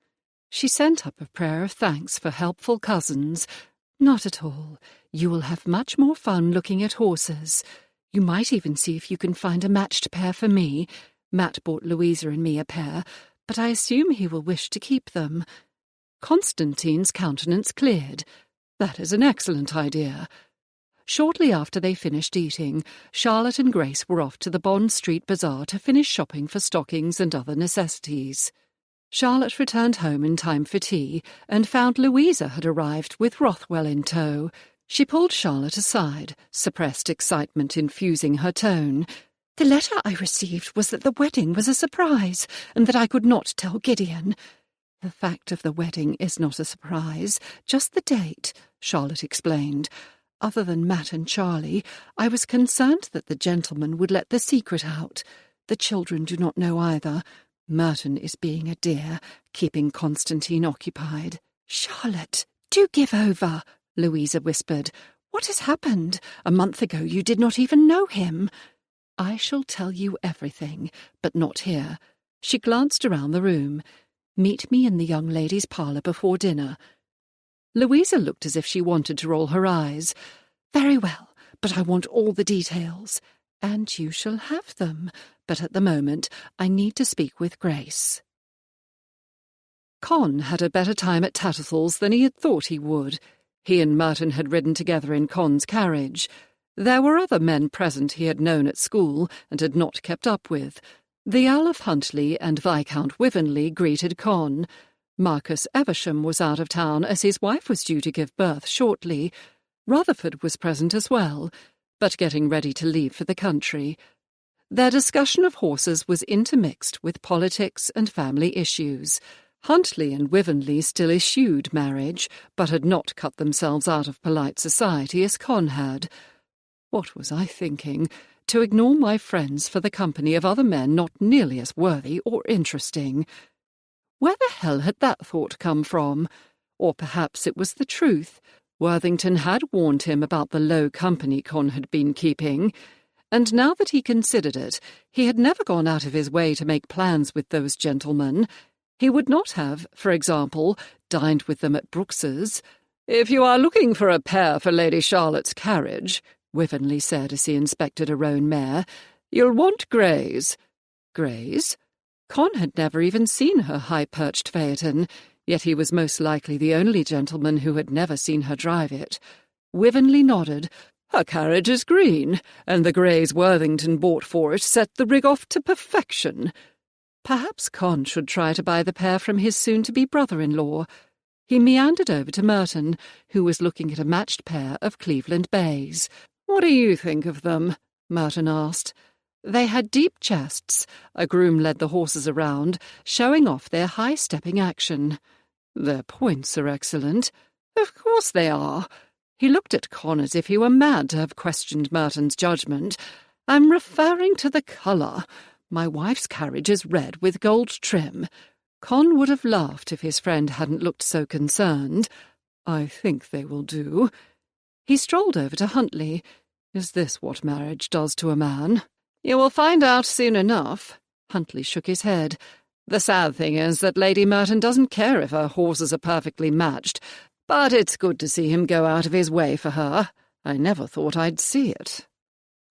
She sent up a prayer of thanks for helpful cousins. "Not at all. You will have much more fun looking at horses. You might even see if you can find a matched pair for me. Matt bought Louisa and me a pair, but I assume he will wish to keep them." Constantine's countenance cleared. "That is an excellent idea." Shortly after they finished eating, Charlotte and Grace were off to the Bond Street Bazaar to finish shopping for stockings and other necessities. Charlotte returned home in time for tea and found Louisa had arrived with Rothwell in tow. She pulled Charlotte aside, suppressed excitement infusing her tone. "The letter I received was that the wedding was a surprise, and that I could not tell Gideon." "The fact of the wedding is not a surprise, just the date," Charlotte explained. "Other than Matt and Charlie, I was concerned that the gentleman would let the secret out. The children do not know either. Merton is being a dear, keeping Constantine occupied." "Charlotte, do give over," Louisa whispered. What has happened? A month ago you did not even know him. I shall tell you everything, but not here. She glanced around the room. Meet me in the young ladies' parlour before dinner. Louisa looked as if she wanted to roll her eyes. Very well, but I want all the details. And you shall have them, but at the moment I need to speak with Grace. Con had a better time at Tattersall's than he had thought he would. He and Merton had ridden together in Con's carriage. There were other men present he had known at school and had not kept up with. The Earl of Huntley and Viscount Wivenley greeted Con. Marcus Evesham was out of town as his wife was due to give birth shortly. Rutherford was present as well, but getting ready to leave for the country. Their discussion of horses was intermixed with politics and family issues. Huntley and Wivenley still eschewed marriage, but had not cut themselves out of polite society as Con had. What was I thinking? To ignore my friends for the company of other men not nearly as worthy or interesting. Where the hell had that thought come from? Or perhaps it was the truth. Worthington had warned him about the low company Con had been keeping, and now that he considered it, he had never gone out of his way to make plans with those gentlemen. He would not have, for example, dined with them at Brooks's. "If you are looking for a pair for Lady Charlotte's carriage," Wivenley said as he inspected a roan mare, "you'll want greys." Greys? Con had never even seen her high-perched phaeton, yet he was most likely the only gentleman who had never seen her drive it. Wivenley nodded. "Her carriage is green, and the greys Worthington bought for it set the rig off to perfection." Perhaps Con should try to buy the pair from his soon-to-be brother-in-law. He meandered over to Merton, who was looking at a matched pair of Cleveland bays. "What do you think of them?" Merton asked. They had deep chests. A groom led the horses around, showing off their high-stepping action. "Their points are excellent." "Of course they are." He looked at Con as if he were mad to have questioned Merton's judgment. "I'm referring to the colour. My wife's carriage is red with gold trim." Con would have laughed if his friend hadn't looked so concerned. "I think they will do." He strolled over to Huntley. "Is this what marriage does to a man?" "You will find out soon enough." Huntley shook his head. "The sad thing is that Lady Merton doesn't care if her horses are perfectly matched, but it's good to see him go out of his way for her. I never thought I'd see it."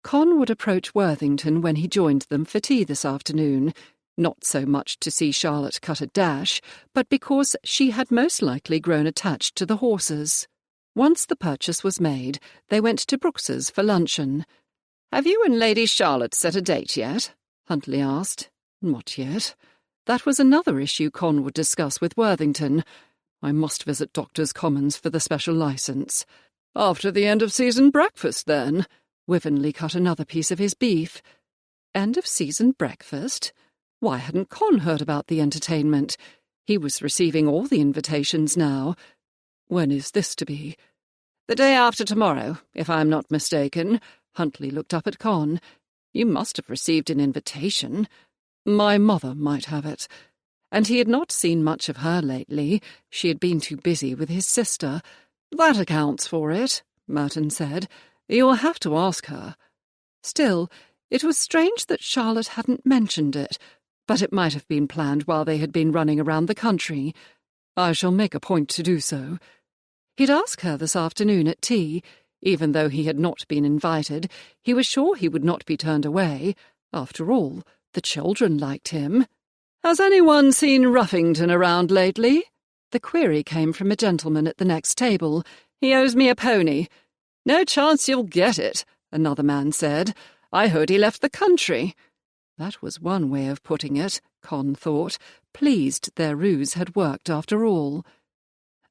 Con would approach Worthington when he joined them for tea this afternoon, not so much to see Charlotte cut a dash, but because she had most likely grown attached to the horses. Once the purchase was made, they went to Brooks's for luncheon. "Have you and Lady Charlotte set a date yet?" Huntley asked. "Not yet." That was another issue Con would discuss with Worthington. "I must visit Doctors' Commons for the special licence." "After the end-of-season breakfast, then?" Wivenley cut another piece of his beef. End-of-season breakfast? Why hadn't Con heard about the entertainment? He was receiving all the invitations now. "When is this to be?" "The day after tomorrow, if I'm not mistaken." Huntley looked up at Con. "You must have received an invitation." "My mother might have it." And he had not seen much of her lately. She had been too busy with his sister. "That accounts for it," Merton said. "You'll have to ask her." Still, it was strange that Charlotte hadn't mentioned it, but it might have been planned while they had been running around the country. "I shall make a point to do so." He'd ask her this afternoon at tea. Even though he had not been invited, he was sure he would not be turned away. After all, the children liked him. "Has anyone seen Ruffington around lately?" The query came from a gentleman at the next table. "He owes me a pony." "No chance you'll get it," another man said. "I heard he left the country." That was one way of putting it, Con thought, pleased their ruse had worked after all.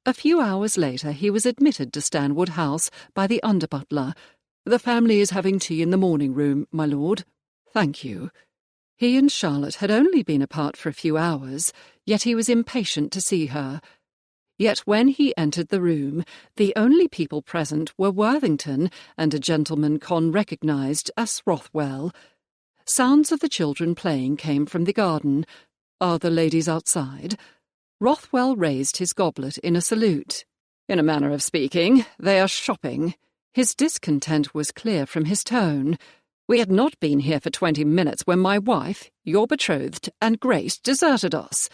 A few hours later he was admitted to Stanwood House by the under-butler. "The family is having tea in the morning room, my lord." "Thank you." He and Charlotte had only been apart for a few hours, yet he was impatient to see her. Yet when he entered the room, the only people present were Worthington and a gentleman Con recognised as Rothwell. Sounds of the children playing came from the garden. "Are the ladies outside?" Rothwell raised his goblet in a salute. "In a manner of speaking, they are shopping." His discontent was clear from his tone. We had not been here for 20 minutes when my wife, your betrothed, and Grace deserted us.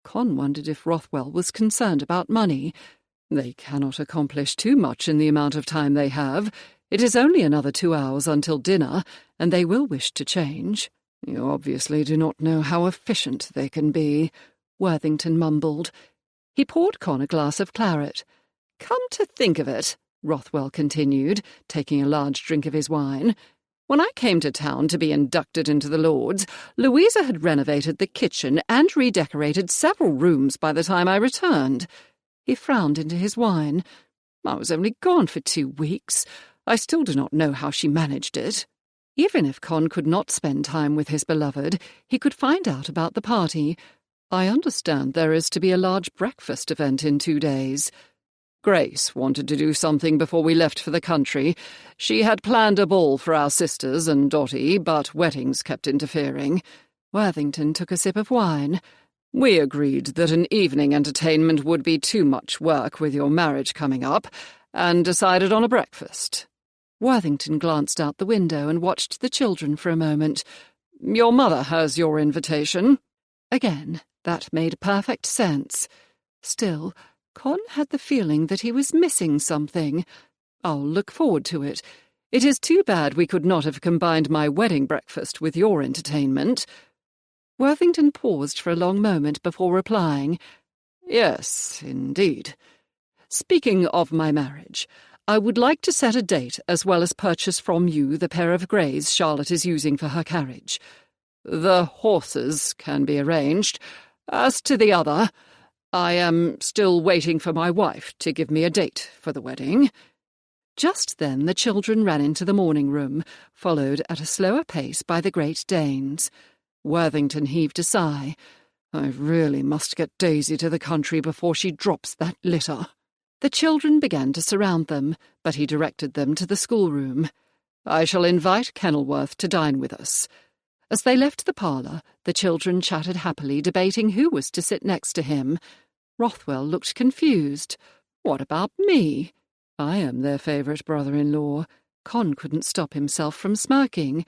Con wondered if Rothwell was concerned about money. They cannot accomplish too much in the amount of time they have. It is only another 2 hours until dinner, and they will wish to change. You obviously do not know how efficient they can be, Worthington mumbled. He poured Con a glass of claret. Come to think of it, Rothwell continued, taking a large drink of his wine, when I came to town to be inducted into the Lords, Louisa had renovated the kitchen and redecorated several rooms by the time I returned. He frowned into his wine. I was only gone for 2 weeks. I still do not know how she managed it. Even if Con could not spend time with his beloved, he could find out about the party. I understand there is to be a large breakfast event in 2 days. Grace wanted to do something before we left for the country. She had planned a ball for our sisters and Dotty, but weddings kept interfering. Worthington took a sip of wine. We agreed that an evening entertainment would be too much work with your marriage coming up, and decided on a breakfast. Worthington glanced out the window and watched the children for a moment. Your mother has your invitation. Again, that made perfect sense. Still, Con had the feeling that he was missing something. I'll look forward to it. It is too bad we could not have combined my wedding breakfast with your entertainment. Worthington paused for a long moment before replying. Yes, indeed. Speaking of my marriage, I would like to set a date as well as purchase from you the pair of greys Charlotte is using for her carriage. The horses can be arranged. As to the other, I am still waiting for my wife to give me a date for the wedding. Just then the children ran into the morning room, followed at a slower pace by the Great Danes. Worthington heaved a sigh. I really must get Daisy to the country before she drops that litter. The children began to surround them, but he directed them to the schoolroom. I shall invite Kenilworth to dine with us. As they left the parlour, the children chatted happily, debating who was to sit next to him. Rothwell looked confused. What about me? I am their favourite brother-in-law. Con couldn't stop himself from smirking.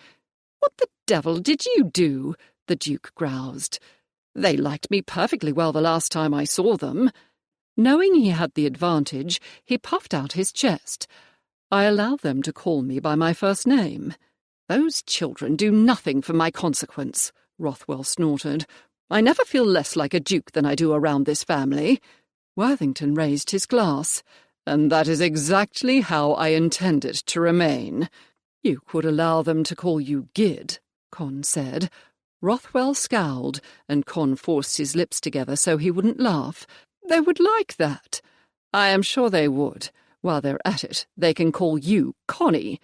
What the devil did you do? The Duke groused. They liked me perfectly well the last time I saw them. Knowing he had the advantage, he puffed out his chest. I allow them to call me by my first name. Those children do nothing for my consequence, Rothwell snorted. I never feel less like a duke than I do around this family. Worthington raised his glass. And that is exactly how I intend it to remain. You could allow them to call you Gid, Con said. Rothwell scowled, and Con forced his lips together so he wouldn't laugh. They would like that. I am sure they would. While they're at it, they can call you Connie.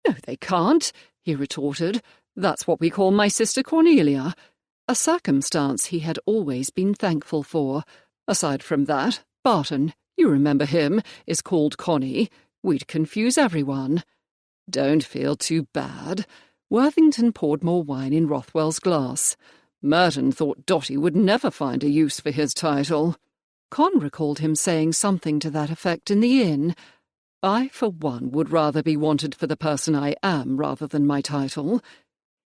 No, they can't, he retorted. That's what we call my sister Cornelia. A circumstance he had always been thankful for. Aside from that, Barton, you remember him, is called Connie. We'd confuse everyone. Don't feel too bad. Worthington poured more wine in Rothwell's glass. Merton thought Dotty would never find a use for his title. Con recalled him saying something to that effect in the inn. I, for one, would rather be wanted for the person I am rather than my title.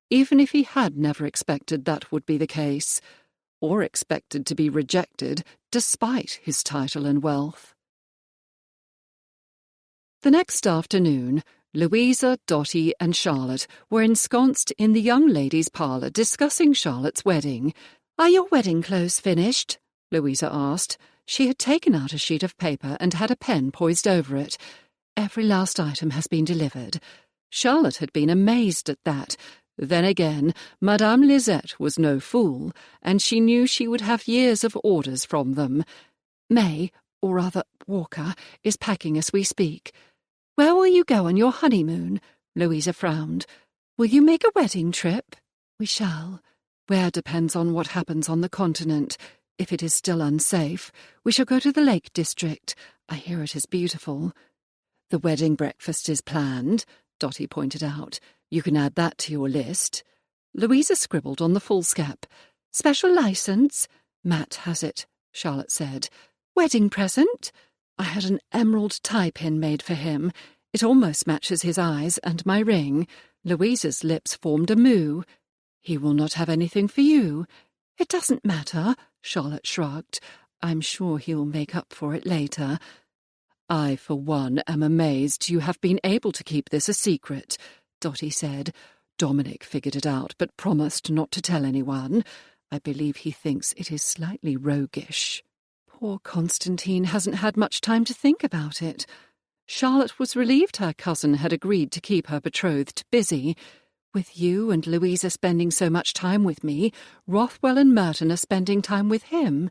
Even if he had never expected that would be the case, or expected to be rejected despite his title and wealth. The next afternoon, Louisa, Dotty, and Charlotte were ensconced in the young ladies' parlour discussing Charlotte's wedding. Are your wedding clothes finished? Louisa asked. She had taken out a sheet of paper and had a pen poised over it. Every last item has been delivered. Charlotte had been amazed at that. Then again, Madame Lisette was no fool, and she knew she would have years of orders from them. May, or rather Walker, is packing as we speak. Where will you go on your honeymoon? Louisa frowned. Will you make a wedding trip? We shall. Where depends on what happens on the continent. If it is still unsafe, we shall go to the Lake District. I hear it is beautiful. The wedding breakfast is planned, Dotty pointed out. You can add that to your list. Louisa scribbled on the foolscap. Special licence? Matt has it, Charlotte said. Wedding present? I had an emerald tie pin made for him. It almost matches his eyes and my ring. Louisa's lips formed a moo. He will not have anything for you. It doesn't matter, Charlotte shrugged. I'm sure he'll make up for it later. I, for one, am amazed you have been able to keep this a secret, Dotty said. Dominic figured it out, but promised not to tell anyone. I believe he thinks it is slightly roguish. Poor Constantine hasn't had much time to think about it. Charlotte was relieved her cousin had agreed to keep her betrothed busy. With you and Louisa spending so much time with me, Rothwell and Merton are spending time with him.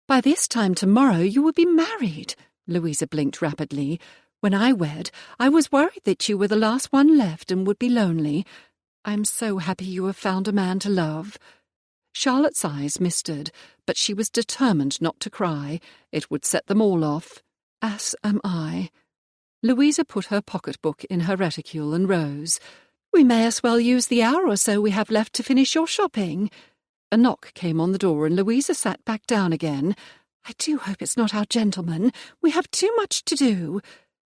By this time tomorrow you will be married. Louisa blinked rapidly. When I wed, I was worried that you were the last one left and would be lonely. I'm so happy you have found a man to love. Charlotte's eyes misted, but she was determined not to cry. It would set them all off. As am I. Louisa put her pocketbook in her reticule and rose. We may as well use the hour or so we have left to finish your shopping. A knock came on the door and Louisa sat back down again. I do hope it's not our gentleman. We have too much to do.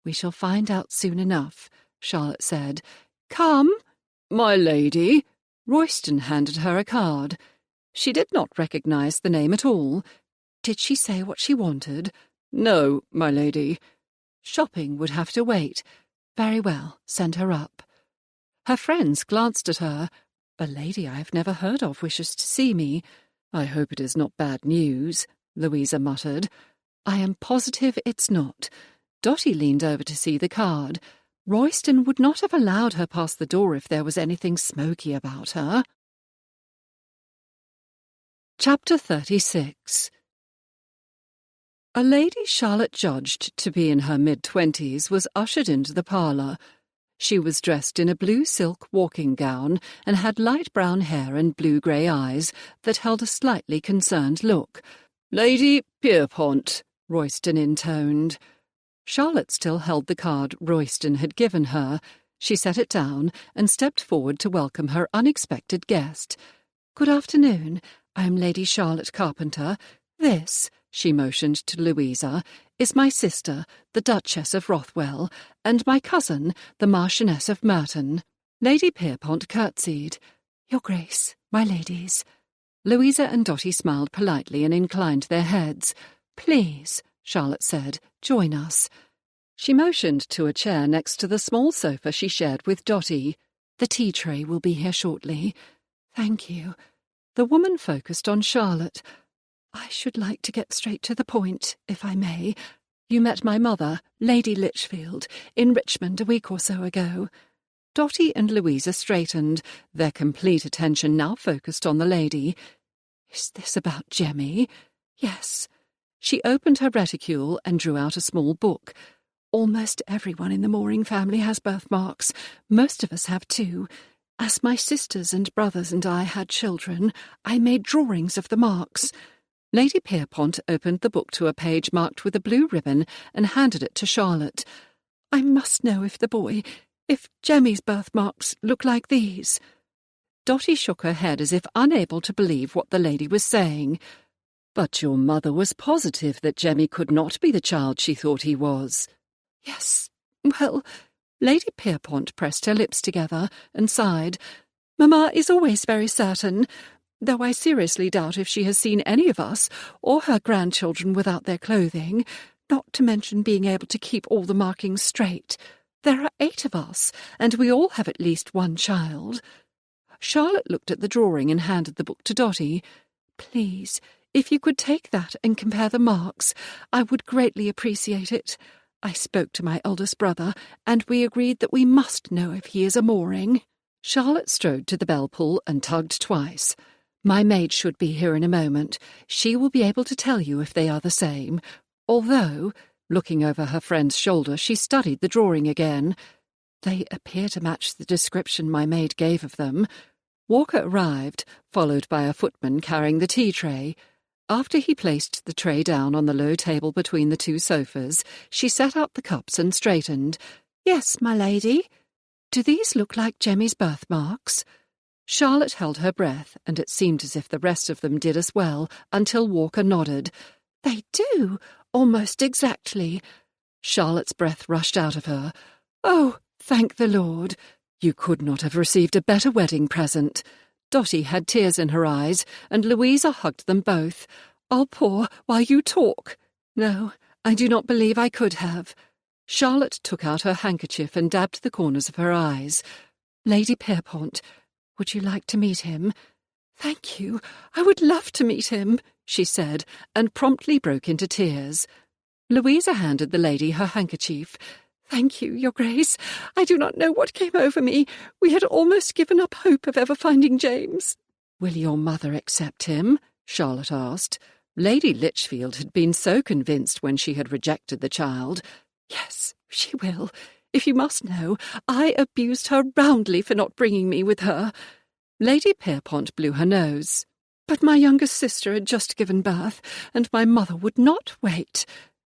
We shall find out soon enough, Charlotte said. Come. My lady. Royston handed her a card. She did not recognise the name at all. Did she say what she wanted? No, my lady. Shopping would have to wait. Very well, send her up. Her friends glanced at her. A lady I have never heard of wishes to see me. I hope it is not bad news, Louisa muttered. I am positive it's not. Dotty leaned over to see the card. Royston would not have allowed her past the door if there was anything smoky about her. Chapter 36. A lady Charlotte judged to be in her mid-20s was ushered into the parlour. She was dressed in a blue silk walking gown and had light brown hair and blue-grey eyes that held a slightly concerned look. Lady Pierpont, Royston intoned. Charlotte still held the card Royston had given her. She set it down and stepped forward to welcome her unexpected guest. Good afternoon. I'm Lady Charlotte Carpenter. This, she motioned to Louisa, is my sister, the Duchess of Rothwell, and my cousin, the Marchioness of Merton. Lady Pierpont curtsied. Your Grace, my ladies. Louisa and Dotty smiled politely and inclined their heads. Please, Charlotte said, join us. She motioned to a chair next to the small sofa she shared with Dotty. The tea tray will be here shortly. Thank you. The woman focused on Charlotte. I should like to get straight to the point, if I may. You met my mother, Lady Lichfield, in Richmond a week or so ago. Dotty and Louisa straightened, their complete attention now focused on the lady. Is this about Jemmy? Yes. She opened her reticule and drew out a small book. Almost everyone in the Mooring family has birthmarks. Most of us have too. As my sisters and brothers and I had children, I made drawings of the marks. Lady Pierpont opened the book to a page marked with a blue ribbon and handed it to Charlotte. I must know if Jemmy's birthmarks look like these. Dotty shook her head as if unable to believe what the lady was saying. But your mother was positive that Jemmy could not be the child she thought he was. Yes, well, Lady Pierpont pressed her lips together and sighed. Mamma is always very certain, though I seriously doubt if she has seen any of us or her grandchildren without their clothing, not to mention being able to keep all the markings straight. There are 8 of us, and we all have at least one child. Charlotte looked at the drawing and handed the book to Dotty. Please, if you could take that and compare the marks, I would greatly appreciate it. I spoke to my eldest brother, and we agreed that we must know if he is a Mooring. Charlotte strode to the bell-pull and tugged twice. My maid should be here in a moment. She will be able to tell you if they are the same, although, looking over her friend's shoulder, she studied the drawing again. They appear to match the description my maid gave of them. Walker arrived, followed by a footman carrying the tea tray. After he placed the tray down on the low table between the 2 sofas, she set out the cups and straightened. Yes, my lady. Do these look like Jemmy's birthmarks? Charlotte held her breath, and it seemed as if the rest of them did as well, until Walker nodded. They do, almost exactly. Charlotte's breath rushed out of her. "Oh, thank the Lord. You could not have received a better wedding present." Dotty had tears in her eyes, and Louisa hugged them both. "I'll pour while you talk." "No, I do not believe I could have." Charlotte took out her handkerchief and dabbed the corners of her eyes. "Lady Pierpont, would you like to meet him?" "Thank you, I would love to meet him," she said, and promptly broke into tears. Louisa handed the lady her handkerchief. "Thank you, Your Grace. I do not know what came over me. We had almost given up hope of ever finding James." "Will your mother accept him?" Charlotte asked. Lady Lichfield had been so convinced when she had rejected the child. "Yes, she will. If you must know, I abused her roundly for not bringing me with her." Lady Pierpont blew her nose. "But my youngest sister had just given birth, and my mother would not wait."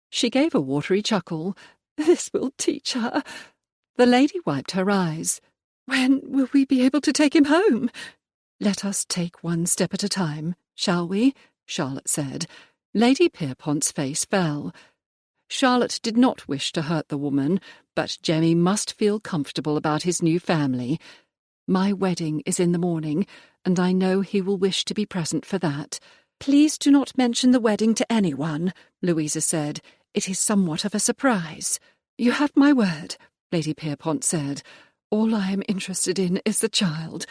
She gave a watery chuckle. "This will teach her." The lady wiped her eyes. "When will we be able to take him home?" "Let us take one step at a time, shall we?" Charlotte said. Lady Pierpont's face fell. Charlotte did not wish to hurt the woman, but Jemmy must feel comfortable about his new family. "My wedding is in the morning, and I know he will wish to be present for that." "Please do not mention the wedding to anyone," Louisa said. "It is somewhat of a surprise." "You have my word," Lady Pierpont said. "All I am interested in is the child."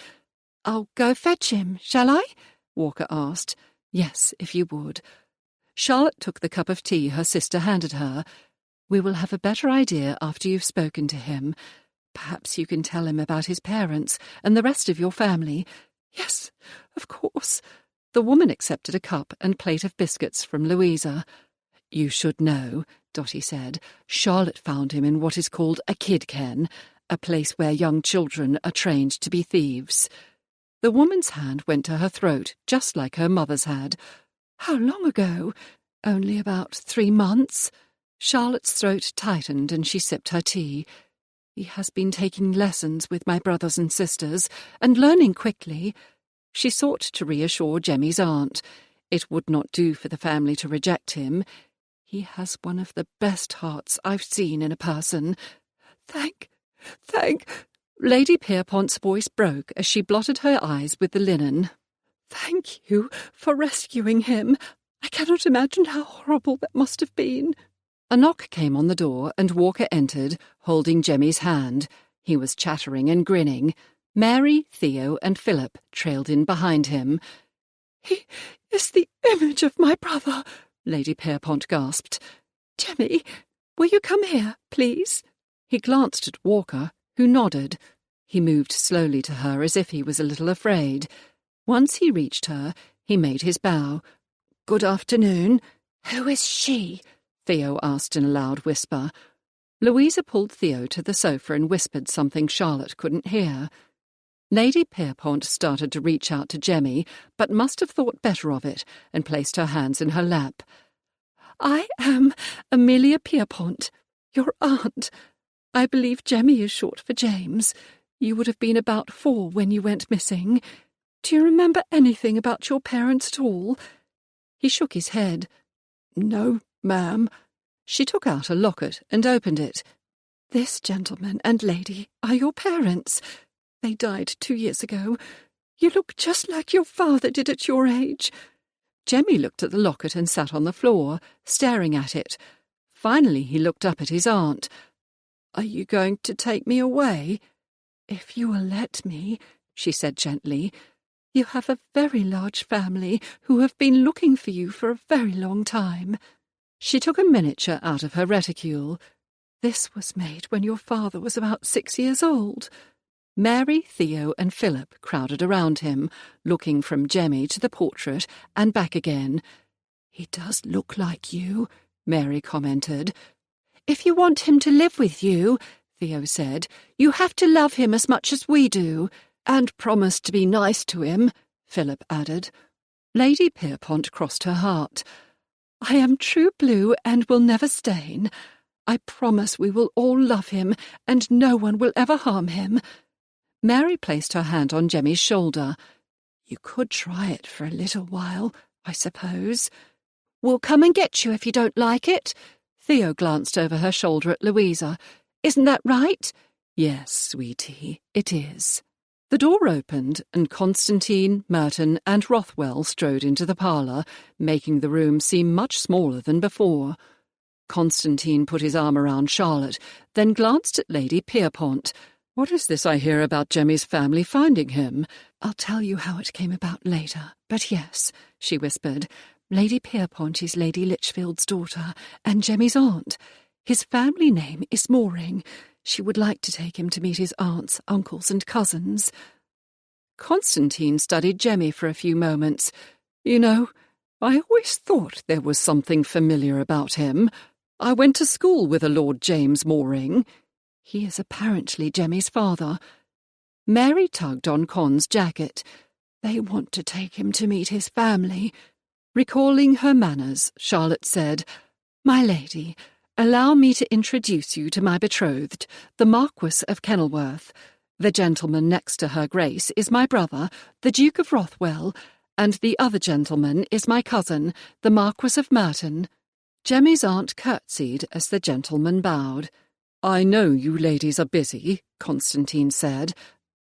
"I'll go fetch him, shall I?" Walker asked. "Yes, if you would." Charlotte took the cup of tea her sister handed her. "We will have a better idea after you've spoken to him. Perhaps you can tell him about his parents and the rest of your family." "Yes, of course." The woman accepted a cup and plate of biscuits from Louisa. "You should know," Dotty said. "Charlotte found him in what is called a kid ken, a place where young children are trained to be thieves." The woman's hand went to her throat, just like her mother's had. "How long ago?" "Only about 3 months." Charlotte's throat tightened and she sipped her tea. "He has been taking lessons with my brothers and sisters, and learning quickly." She sought to reassure Jemmy's aunt. It would not do for the family to reject him. "He has one of the best hearts I've seen in a person." Thank... Lady Pierpont's voice broke as she blotted her eyes with the linen. "Thank you for rescuing him. I cannot imagine how horrible that must have been." A knock came on the door, and Walker entered, holding Jemmy's hand. He was chattering and grinning. Mary, Theo, and Philip trailed in behind him. "He is the image of my brother," Lady Pierpont gasped. "Jemmy, will you come here, please?" He glanced at Walker, who nodded. He moved slowly to her as if he was a little afraid. Once he reached her, he made his bow. "Good afternoon." "Who is she?" Theo asked in a loud whisper. Louisa pulled Theo to the sofa and whispered something Charlotte couldn't hear. Lady Pierpont started to reach out to Jemmy, but must have thought better of it and placed her hands in her lap. "I am Amelia Pierpont, your aunt. I believe Jemmy is short for James. You would have been about 4 when you went missing. Do you remember anything about your parents at all?" He shook his head. "No, ma'am." She took out a locket and opened it. "This gentleman and lady are your parents. They died 2 years ago. You look just like your father did at your age." Jemmy looked at the locket and sat on the floor, staring at it. Finally he looked up at his aunt. "Are you going to take me away?" "If you will let me," she said gently. "You have a very large family who have been looking for you for a very long time." She took a miniature out of her reticule. "This was made when your father was about 6 years old." Mary, Theo, and Philip crowded around him, looking from Jemmy to the portrait and back again. "He does look like you," Mary commented. "If you want him to live with you," Theo said, "you have to love him as much as we do." "And promise to be nice to him," Philip added. Lady Pierpont crossed her heart. "I am true blue and will never stain. I promise we will all love him, and no one will ever harm him." Mary placed her hand on Jemmy's shoulder. "You could try it for a little while, I suppose." "We'll come and get you if you don't like it." Theo glanced over her shoulder at Louisa. Isn't that right?" "Yes, sweetie, it is." The door opened, and Constantine, Merton, and Rothwell strode into the parlour, making the room seem much smaller than before. Constantine put his arm around Charlotte, then glanced at Lady Pierpont. "What is this I hear about Jemmy's family finding him?" "I'll tell you how it came about later, but yes," she whispered, "Lady Pierpont is Lady Lichfield's daughter, and Jemmy's aunt. His family name is Mooring. She would like to take him to meet his aunts, uncles, and cousins." Constantine studied Jemmy for a few moments. "You know, I always thought there was something familiar about him. I went to school with a Lord James Mooring." "He is apparently Jemmy's father." Mary tugged on Con's jacket. "They want to take him to meet his family." Recalling her manners, Charlotte said, "My lady, allow me to introduce you to my betrothed, the Marquis of Kenilworth. The gentleman next to her Grace is my brother, the Duke of Rothwell, and the other gentleman is my cousin, the Marquis of Merton." Jemmy's aunt curtsied as the gentleman bowed. "I know you ladies are busy," Constantine said,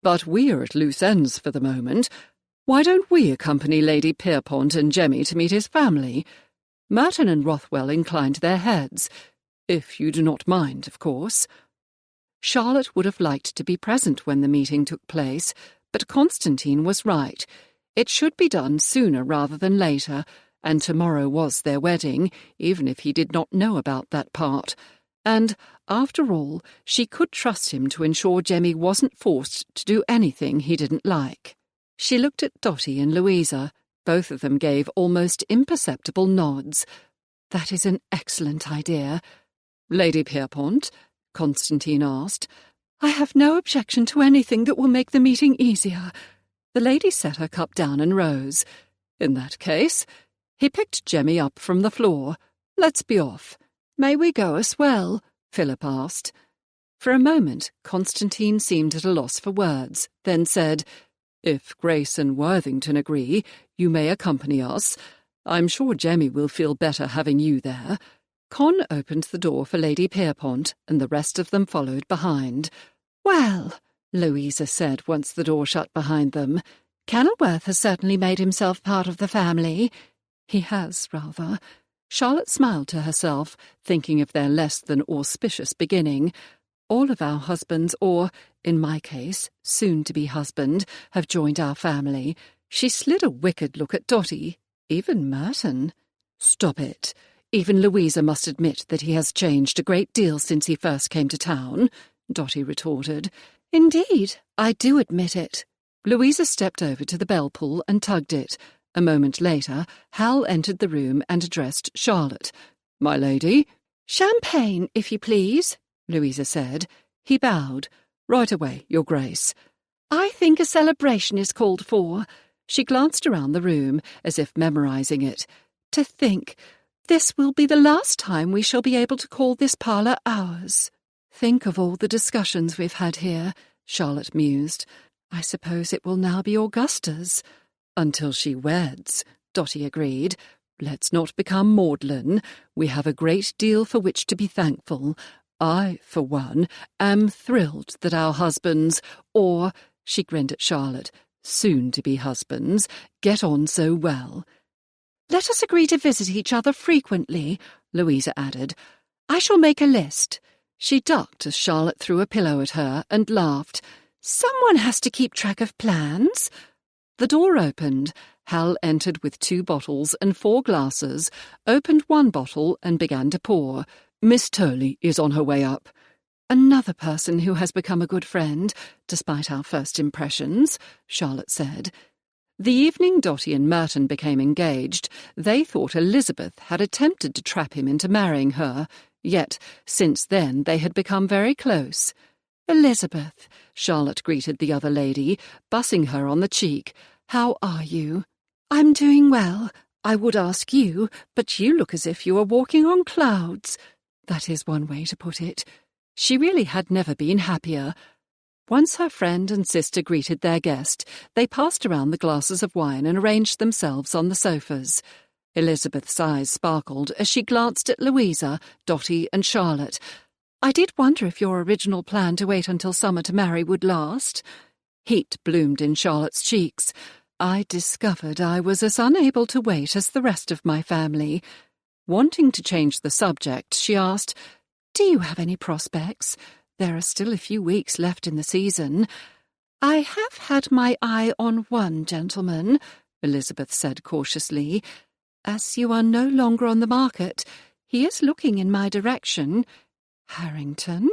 "but we are at loose ends for the moment. Why don't we accompany Lady Pierpont and Jemmy to meet his family?" Merton and Rothwell inclined their heads. "If you do not mind, of course." Charlotte would have liked to be present when the meeting took place, but Constantine was right. It should be done sooner rather than later, and tomorrow was their wedding, even if he did not know about that part. And, after all, she could trust him to ensure Jemmy wasn't forced to do anything he didn't like. She looked at Dotty and Louisa. Both of them gave almost imperceptible nods. "That is an excellent idea." "Lady Pierpont?" Constantine asked. "I have no objection to anything that will make the meeting easier." The lady set her cup down and rose. "In that case," he picked Jemmy up from the floor. "Let's be off." "May we go as well?" Philip asked. For a moment, Constantine seemed at a loss for words, then said, "If Grace and Worthington agree, you may accompany us. I'm sure Jemmy will feel better having you there." Con opened the door for Lady Pierpont, and the rest of them followed behind. "Well," Louisa said once the door shut behind them, "Kenilworth has certainly made himself part of the family." "He has, rather." Charlotte smiled to herself, thinking of their less than auspicious beginning. "All of our husbands, or, in my case, soon-to-be husband, have joined our family." She slid a wicked look at Dotty. "Even Merton." "Stop it. Even Louisa must admit that he has changed a great deal since he first came to town," Dotty retorted. "Indeed, I do admit it." Louisa stepped over to the bell-pull and tugged it. A moment later, Hal entered the room and addressed Charlotte. "My lady?" "Champagne, if you please," Louisa said. He bowed. "Right away, Your Grace." "I think a celebration is called for." She glanced around the room, as if memorizing it. "To think, this will be the last time we shall be able to call this parlour ours." "Think of all the discussions we've had here," Charlotte mused. "I suppose it will now be Augusta's." "Until she weds," Dotty agreed. "Let's not become maudlin. We have a great deal for which to be thankful. I, for one, am thrilled that our husbands, or," she grinned at Charlotte, "soon-to-be husbands, get on so well." "Let us agree to visit each other frequently," Louisa added. "I shall make a list." She ducked as Charlotte threw a pillow at her and laughed. "Someone has to keep track of plans." The door opened. Hal entered with 2 bottles and 4 glasses, opened one bottle and began to pour. "Miss Turley is on her way up." "Another person who has become a good friend, despite our first impressions," Charlotte said. The evening Dotty and Merton became engaged, they thought Elizabeth had attempted to trap him into marrying her, yet since then they had become very close. "Elizabeth," Charlotte greeted the other lady, bussing her on the cheek. "How are you?" "I'm doing well. I would ask you, but you look as if you were walking on clouds." That is one way to put it. She really had never been happier. Once her friend and sister greeted their guest, they passed around the glasses of wine and arranged themselves on the sofas. Elizabeth's eyes sparkled as she glanced at Louisa, Dotty and Charlotte. I did wonder if your original plan to wait until summer to marry would last. Heat bloomed in Charlotte's cheeks. I discovered I was as unable to wait as the rest of my family. Wanting to change the subject, she asked, "Do you have any prospects? There are still a few weeks left in the season." "I have had my eye on one gentleman," Elizabeth said cautiously. "As you are no longer on the market, he is looking in my direction." "Harrington?"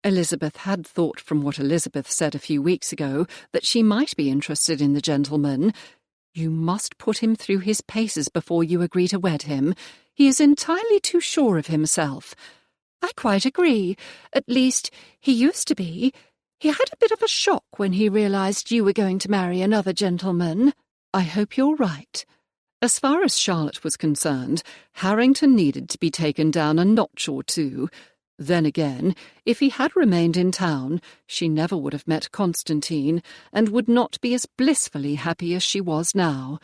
Elizabeth had thought from what Elizabeth said a few weeks ago that she might be interested in the gentleman. "You must put him through his paces before you agree to wed him. He is entirely too sure of himself." "I quite agree. At least, he used to be. He had a bit of a shock when he realised you were going to marry another gentleman." "I hope you're right." As far as Charlotte was concerned, Harrington needed to be taken down a notch or two. Then again, if he had remained in town, she never would have met Constantine, and would not be as blissfully happy as she was now.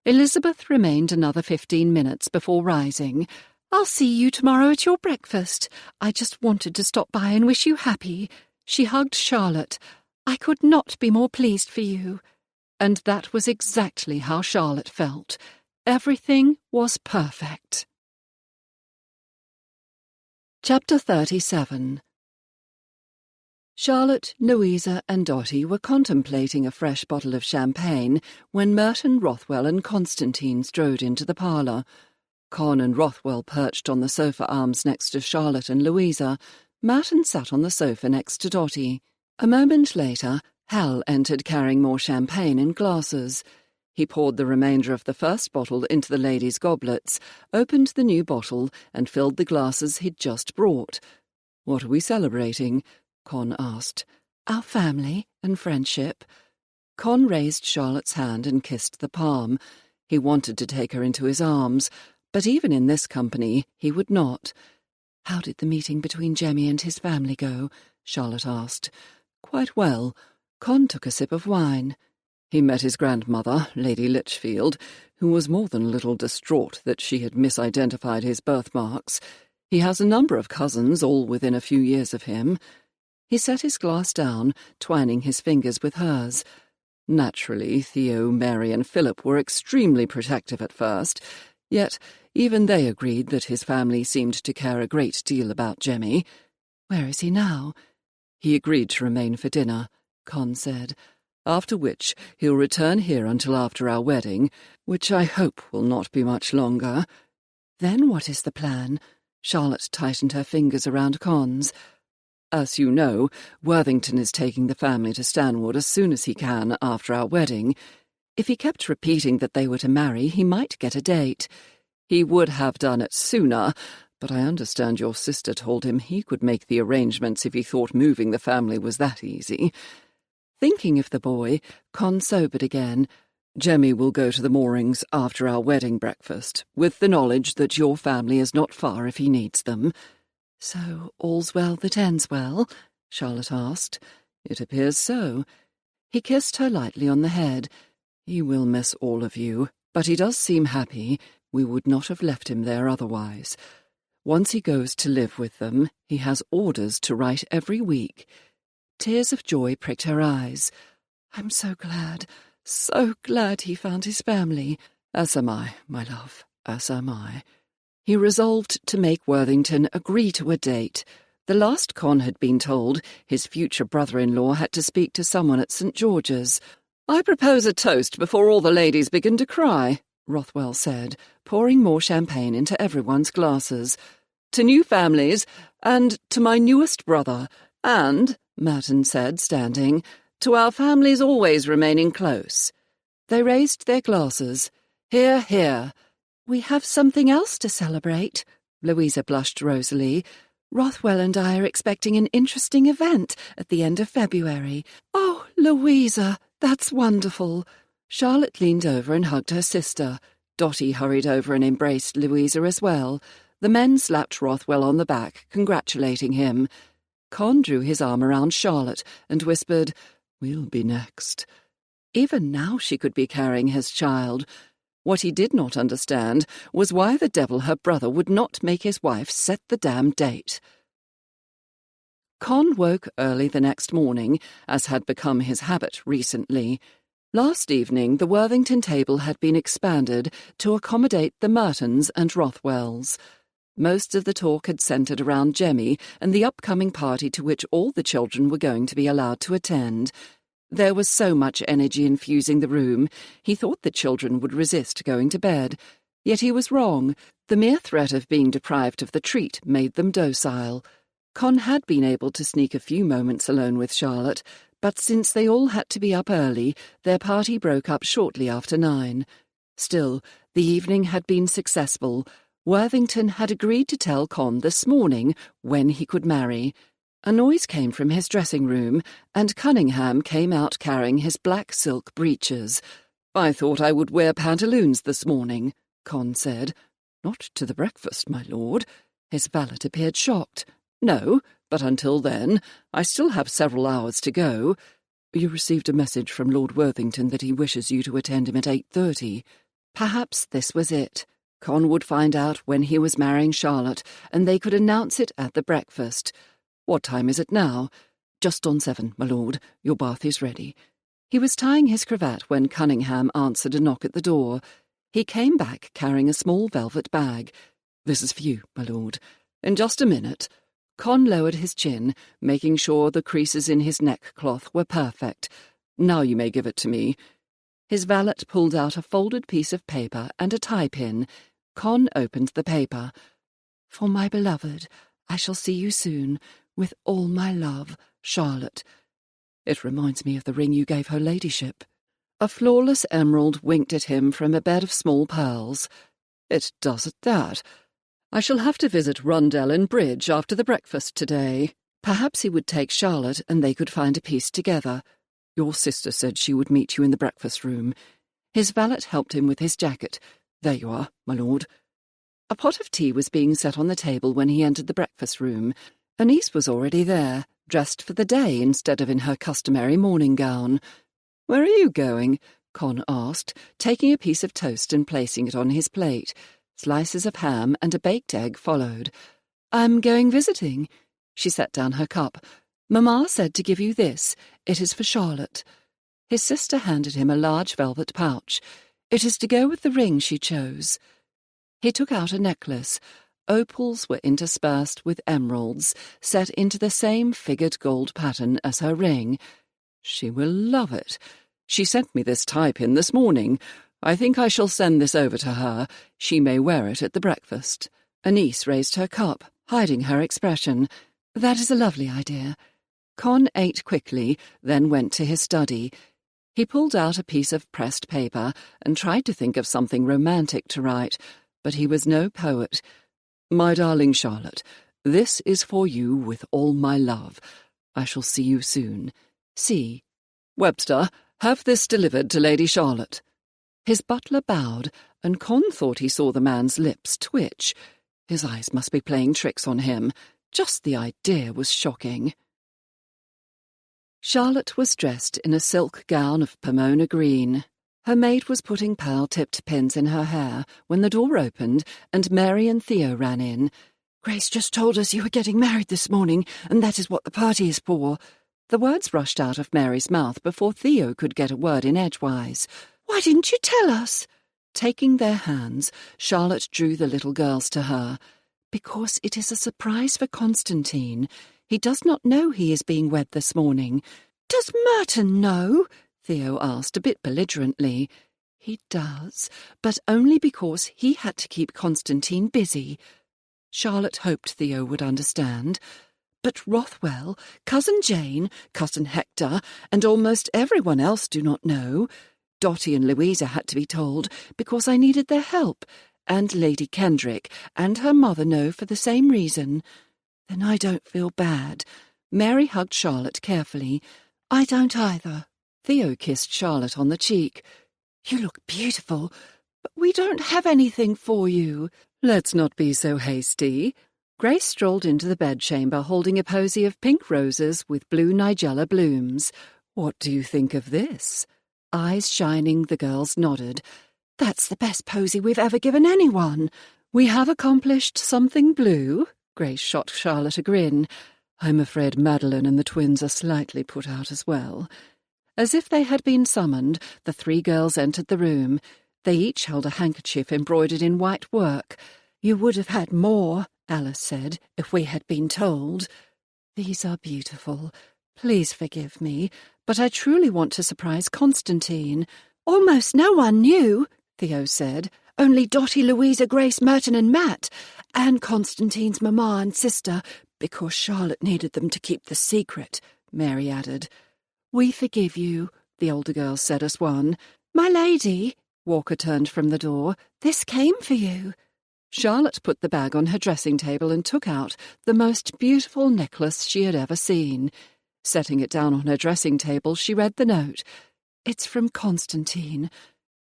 Elizabeth remained another 15 minutes before rising. "I'll see you tomorrow at your breakfast. I just wanted to stop by and wish you happy." She hugged Charlotte. "I could not be more pleased for you." And that was exactly how Charlotte felt. Everything was perfect. Chapter 37. Charlotte, Louisa and Dotty were contemplating a fresh bottle of champagne when Merton, Rothwell and Constantine strode into the parlour. Con and Rothwell perched on the sofa arms next to Charlotte and Louisa. Merton sat on the sofa next to Dotty. A moment later, Hal entered carrying more champagne in glasses. He poured the remainder of the first bottle into the ladies' goblets, opened the new bottle, and filled the glasses he'd just brought. "What are we celebrating?" Con asked. "Our family and friendship." Con raised Charlotte's hand and kissed the palm. He wanted to take her into his arms, but even in this company he would not. "How did the meeting between Jemmy and his family go?" Charlotte asked. "Quite well." Con took a sip of wine. He met his grandmother, Lady Litchfield, who was more than a little distraught that she had misidentified his birthmarks. He has a number of cousins, all within a few years of him. He set his glass down, twining his fingers with hers. Naturally, Theo, Mary and Philip were extremely protective at first, yet even they agreed that his family seemed to care a great deal about Jemmy. "Where is he now?" "He agreed to remain for dinner," Con said, "after which he'll return here until after our wedding, which I hope will not be much longer." "Then what is the plan?" Charlotte tightened her fingers around Con's. "As you know, Worthington is taking the family to Stanwood as soon as he can after our wedding. If he kept repeating that they were to marry, he might get a date. He would have done it sooner, but I understand your sister told him he could make the arrangements if he thought moving the family was that easy." Thinking of the boy, Con sobered again. "Jemmy will go to the moorings after our wedding breakfast, with the knowledge that your family is not far if he needs them." "So all's well that ends well?" Charlotte asked. "It appears so." He kissed her lightly on the head. "He will miss all of you, but he does seem happy. We would not have left him there otherwise. Once he goes to live with them, he has orders to write every week." Tears of joy pricked her eyes. "I'm so glad he found his family." "As am I, my love, as am I." He resolved to make Worthington agree to a date. The last Con had been told, his future brother-in-law had to speak to someone at St. George's. "I propose a toast before all the ladies begin to cry," Rothwell said, pouring more champagne into everyone's glasses. "To new families, and to my newest brother, and," Merton said, standing, "to our families always remaining close." They raised their glasses. "Hear, hear." "We have something else to celebrate," Louisa blushed rosily. "Rothwell and I are expecting an interesting event at the end of February." "Oh, Louisa, that's wonderful." Charlotte leaned over and hugged her sister. Dotty hurried over and embraced Louisa as well. The men slapped Rothwell on the back, congratulating him. Con drew his arm around Charlotte and whispered, "We'll be next." Even now she could be carrying his child. What he did not understand was why the devil her brother would not make his wife set the damn date. Con woke early the next morning, as had become his habit recently. Last evening, the Worthington table had been expanded to accommodate the Mertons and Rothwells. Most of the talk had centred around Jemmy and the upcoming party to which all the children were going to be allowed to attend. There was so much energy infusing the room, he thought the children would resist going to bed. Yet he was wrong. The mere threat of being deprived of the treat made them docile. Con had been able to sneak a few moments alone with Charlotte, but since they all had to be up early, their party broke up shortly after 9. Still, the evening had been successful. Worthington had agreed to tell Con this morning when he could marry. A noise came from his dressing room, and Cunningham came out carrying his black silk breeches. "I thought I would wear pantaloons this morning," Con said. "Not to the breakfast, my lord." His valet appeared shocked. "No, but until then, I still have several hours to go. You received a message from Lord Worthington that he wishes you to attend him at 8:30. Perhaps this was it. Con would find out when he was marrying Charlotte, and they could announce it at the breakfast. "What time is it now?" "Just on 7, my lord. Your bath is ready." He was tying his cravat when Cunningham answered a knock at the door. He came back carrying a small velvet bag. "This is for you, my lord." "In just a minute." Con lowered his chin, making sure the creases in his neckcloth were perfect. "Now you may give it to me." His valet pulled out a folded piece of paper and a tie-pin. Con opened the paper. "For my beloved, I shall see you soon. With all my love, Charlotte." "It reminds me of the ring you gave her ladyship." A flawless emerald winked at him from a bed of small pearls. "It does at that. I shall have to visit Rundell and Bridge after the breakfast today." Perhaps he would take Charlotte and they could find a piece together. "Your sister said she would meet you in the breakfast room." His valet helped him with his jacket. "There you are, my lord." A pot of tea was being set on the table when he entered the breakfast room. Anise was already there, dressed for the day instead of in her customary morning gown. "Where are you going?" Con asked, taking a piece of toast and placing it on his plate. Slices of ham and a baked egg followed. "I'm going visiting." She set down her cup. "Mamma said to give you this. It is for Charlotte." His sister handed him a large velvet pouch. "It is to go with the ring she chose." He took out a necklace. Opals were interspersed with emeralds, set into the same figured gold pattern as her ring. "She will love it. She sent me this tie-pin this morning. I think I shall send this over to her. She may wear it at the breakfast." Anise raised her cup, hiding her expression. "That is a lovely idea." Con ate quickly, then went to his study. He pulled out a piece of pressed paper and tried to think of something romantic to write, but he was no poet. "My darling Charlotte, this is for you with all my love. I shall see you soon. C. Webster, have this delivered to Lady Charlotte." His butler bowed, and Con thought he saw the man's lips twitch. His eyes must be playing tricks on him. Just the idea was shocking. Charlotte was dressed in a silk gown of Pomona green. Her maid was putting pearl-tipped pins in her hair when the door opened and Mary and Theo ran in. "Grace just told us you were getting married this morning, and that is what the party is for." The words rushed out of Mary's mouth before Theo could get a word in edgewise. "Why didn't you tell us?" Taking their hands, Charlotte drew the little girls to her. "Because it is a surprise for Constantine. He does not know he is being wed this morning." "Does Merton know?" Theo asked a bit belligerently. "He does, but only because he had to keep Constantine busy." Charlotte hoped Theo would understand. "But Rothwell, Cousin Jane, Cousin Hector, and almost everyone else do not know. Dotty and Louisa had to be told because I needed their help, and Lady Kendrick and her mother know for the same reason." "Then I don't feel bad." Mary hugged Charlotte carefully. "I don't either." Theo kissed Charlotte on the cheek. "You look beautiful, but we don't have anything for you." "Let's not be so hasty." Grace strolled into the bedchamber holding a posy of pink roses with blue nigella blooms. "What do you think of this?" Eyes shining, the girls nodded. "That's the best posy we've ever given anyone." "We have accomplished something blue." Grace shot Charlotte a grin. I'm afraid Madeline and the twins are slightly put out as well." As if they had been summoned, the three girls entered the room. They each held a handkerchief embroidered in white work. "You would have had more," Alice said, "if we had been told." "These are beautiful. Please forgive me, but I truly want to surprise Constantine." "Almost no one knew," Theo said. "Only Dottie, Louisa, Grace, Merton and Matt, and Constantine's mamma and sister, because Charlotte needed them to keep the secret," Mary added. "We forgive you," the older girls said as one. "My lady," Walker turned from the door, "this came for you." Charlotte put the bag on her dressing table and took out the most beautiful necklace she had ever seen. Setting it down on her dressing table, she read the note. "It's from Constantine.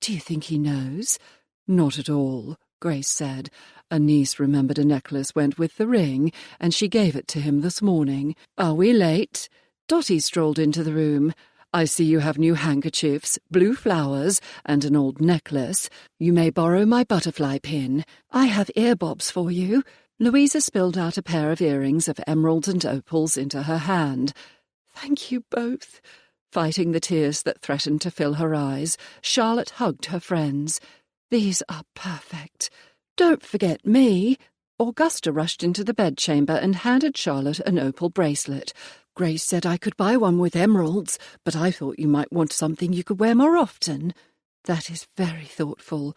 Do you think he knows?" "Not at all," Grace said. "A niece remembered a necklace went with the ring, and she gave it to him this morning. Are we late?" Dottie strolled into the room. "I see you have new handkerchiefs, blue flowers, and an old necklace. You may borrow my butterfly pin. I have ear bobs for you." Louisa spilled out a pair of earrings of emeralds and opals into her hand. "Thank you both." Fighting the tears that threatened to fill her eyes, Charlotte hugged her friends. "These are perfect. Don't forget me." Augusta rushed into the bedchamber and handed Charlotte an opal bracelet. "Grace said I could buy one with emeralds, but I thought you might want something you could wear more often." "That is very thoughtful."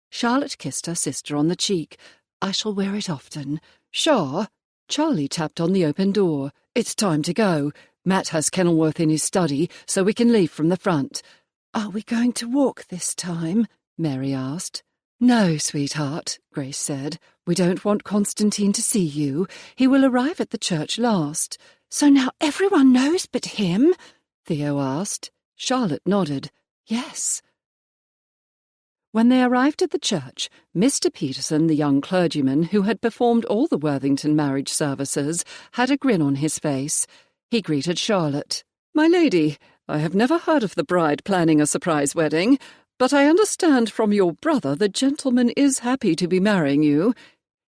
Charlotte kissed her sister on the cheek. "I shall wear it often." "Char," Charlie tapped on the open door. "It's time to go. Matt has Kenilworth in his study, so we can leave from the front." "Are we going to walk this time?" Mary asked. "No, sweetheart," Grace said. "We don't want Constantine to see you. He will arrive at the church last." "So now everyone knows but him?" Theo asked. Charlotte nodded. "Yes." When they arrived at the church, Mr. Peterson, the young clergyman who had performed all the Worthington marriage services, had a grin on his face. He greeted Charlotte. "My lady, I have never heard of the bride planning a surprise wedding, but I understand from your brother the gentleman is happy to be marrying you."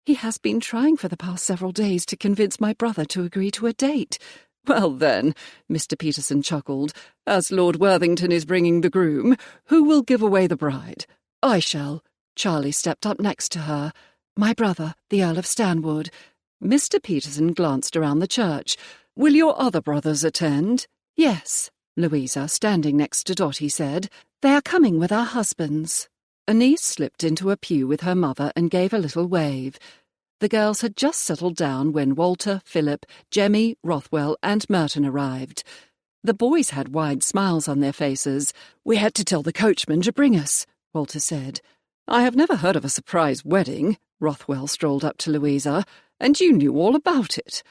"He has been trying for the past several days to convince my brother to agree to a date." "Well then," Mr. Peterson chuckled, "as Lord Worthington is bringing the groom, who will give away the bride?" "I shall." Charlie stepped up next to her. "My brother, the Earl of Stanwood." Mr. Peterson glanced around the church. "Will your other brothers attend?" "Yes," Louisa, standing next to Dottie, said. "They are coming with our husbands." A niece slipped into a pew with her mother and gave a little wave. The girls had just settled down when Walter, Philip, Jemmy, Rothwell, and Merton arrived. The boys had wide smiles on their faces. "We had to tell the coachman to bring us," Walter said. "I have never heard of a surprise wedding." Rothwell strolled up to Louisa. "And you knew all about it."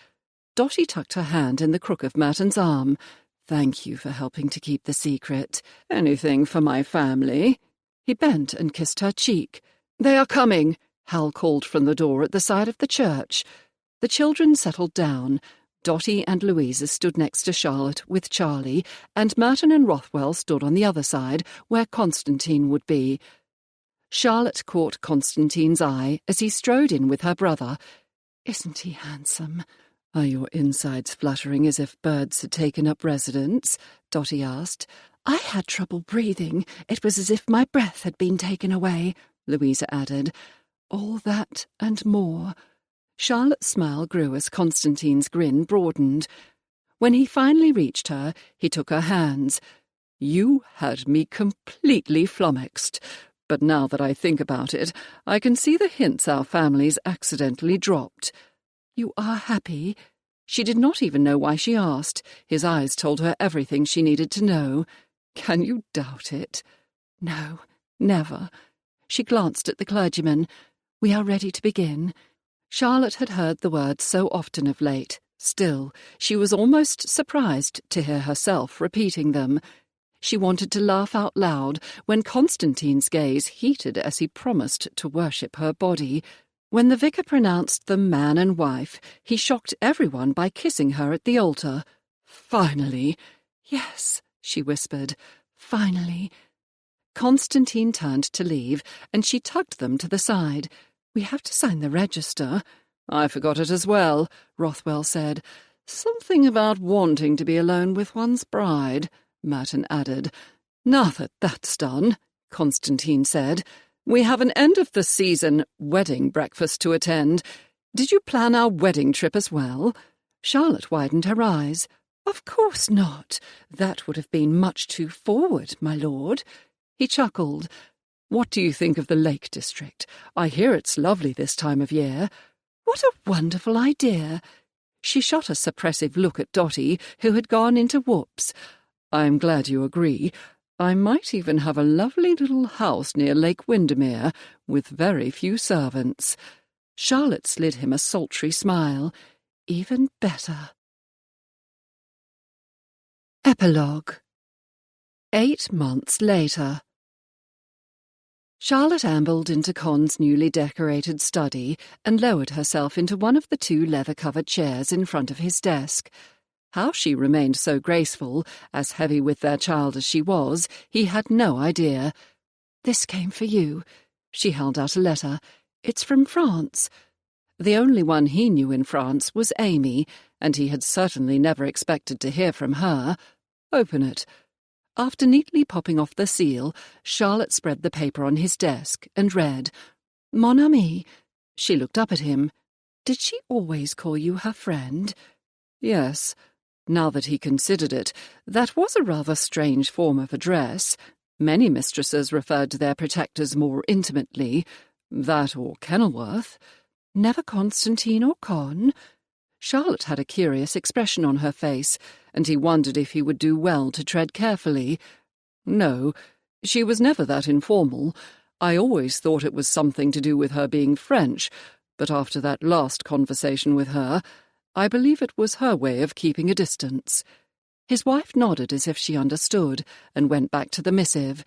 Dottie tucked her hand in the crook of Merton's arm. "Thank you for helping to keep the secret. Anything for my family?" He bent and kissed her cheek. "They are coming," Hal called from the door at the side of the church. The children settled down. Dottie and Louisa stood next to Charlotte with Charlie, and Merton and Rothwell stood on the other side, where Constantine would be. Charlotte caught Constantine's eye as he strode in with her brother. "Isn't he handsome?" "Are your insides fluttering as if birds had taken up residence?" Dottie asked. "I had trouble breathing. It was as if my breath had been taken away," Louisa added. "All that and more." Charlotte's smile grew as Constantine's grin broadened. When he finally reached her, he took her hands. "You had me completely flummoxed. But now that I think about it, I can see the hints our families accidentally dropped." "You are happy?" She did not even know why she asked. His eyes told her everything she needed to know. "Can you doubt it?" "No, never." She glanced at the clergyman. "We are ready to begin." Charlotte had heard the words so often of late. Still, she was almost surprised to hear herself repeating them. She wanted to laugh out loud when Constantine's gaze heated as he promised to worship her body. When the vicar pronounced them man and wife, he shocked everyone by kissing her at the altar. "Finally!" "Yes," she whispered. "Finally." Constantine turned to leave, and she tugged them to the side. "We have to sign the register." "I forgot it as well," Rothwell said. Something about wanting to be alone with one's bride, Merton added. Now that that's done, Constantine said, we have an end-of-the-season wedding breakfast to attend. Did you plan our wedding trip as well? Charlotte widened her eyes. Of course not. That would have been much too forward, my lord. He chuckled. What do you think of the Lake District? I hear it's lovely this time of year. What a wonderful idea. She shot a suppressive look at Dotty, who had gone into whoops. I'm glad you agree. I might even have a lovely little house near Lake Windermere, with very few servants. Charlotte slid him a sultry smile. Even better. Epilogue. 8 months later. Charlotte ambled into Con's newly decorated study and lowered herself into one of the 2 leather-covered chairs in front of his desk. How she remained so graceful, as heavy with their child as she was, he had no idea. This came for you. She held out a letter. It's from France. The only one he knew in France was Amy, and he had certainly never expected to hear from her. Open it. After neatly popping off the seal, Charlotte spread the paper on his desk and read, Mon ami. She looked up at him. Did she always call you her friend? Yes. Now that he considered it, that was a rather strange form of address. Many mistresses referred to their protectors more intimately. That or Kenilworth. Never Constantine or Con? Charlotte had a curious expression on her face, and he wondered if he would do well to tread carefully. No, she was never that informal. I always thought it was something to do with her being French, but after that last conversation with her, I believe it was her way of keeping a distance. His wife nodded as if she understood, and went back to the missive.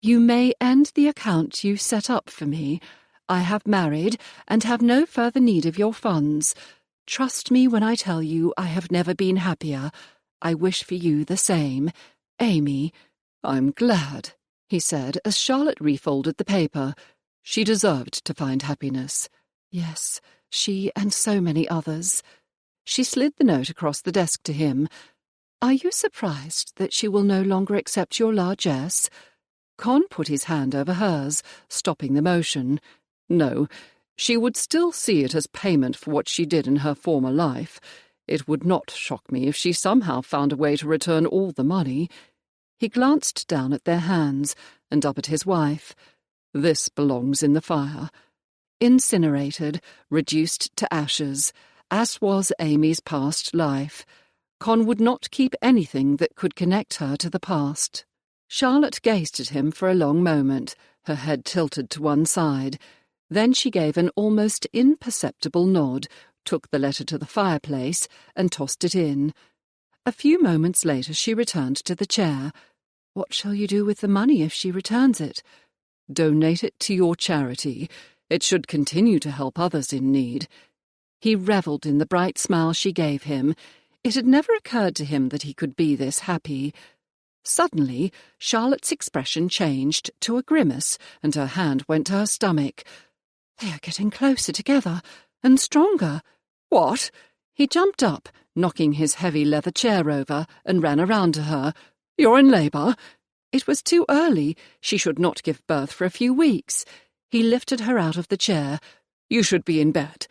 You may end the account you set up for me. I have married, and have no further need of your funds. Trust me when I tell you I have never been happier. I wish for you the same. Amy. I'm glad, he said as Charlotte refolded the paper. She deserved to find happiness. Yes, she and so many others. She slid the note across the desk to him. Are you surprised that she will no longer accept your largesse? Con put his hand over hers, stopping the motion. No, she would still see it as payment for what she did in her former life. It would not shock me if she somehow found a way to return all the money. He glanced down at their hands and up at his wife. This belongs in the fire. Incinerated, reduced to ashes, as was Amy's past life. Con would not keep anything that could connect her to the past. Charlotte gazed at him for a long moment, her head tilted to one side. Then she gave an almost imperceptible nod, took the letter to the fireplace, and tossed it in. A few moments later she returned to the chair. What shall you do with the money if she returns it? Donate it to your charity. It should continue to help others in need. He revelled in the bright smile she gave him. It had never occurred to him that he could be this happy. Suddenly, Charlotte's expression changed to a grimace, and her hand went to her stomach. They are getting closer together, and stronger. What? He jumped up, knocking his heavy leather chair over, and ran around to her. You're in labour? It was too early. She should not give birth for a few weeks. He lifted her out of the chair. You should be in bed.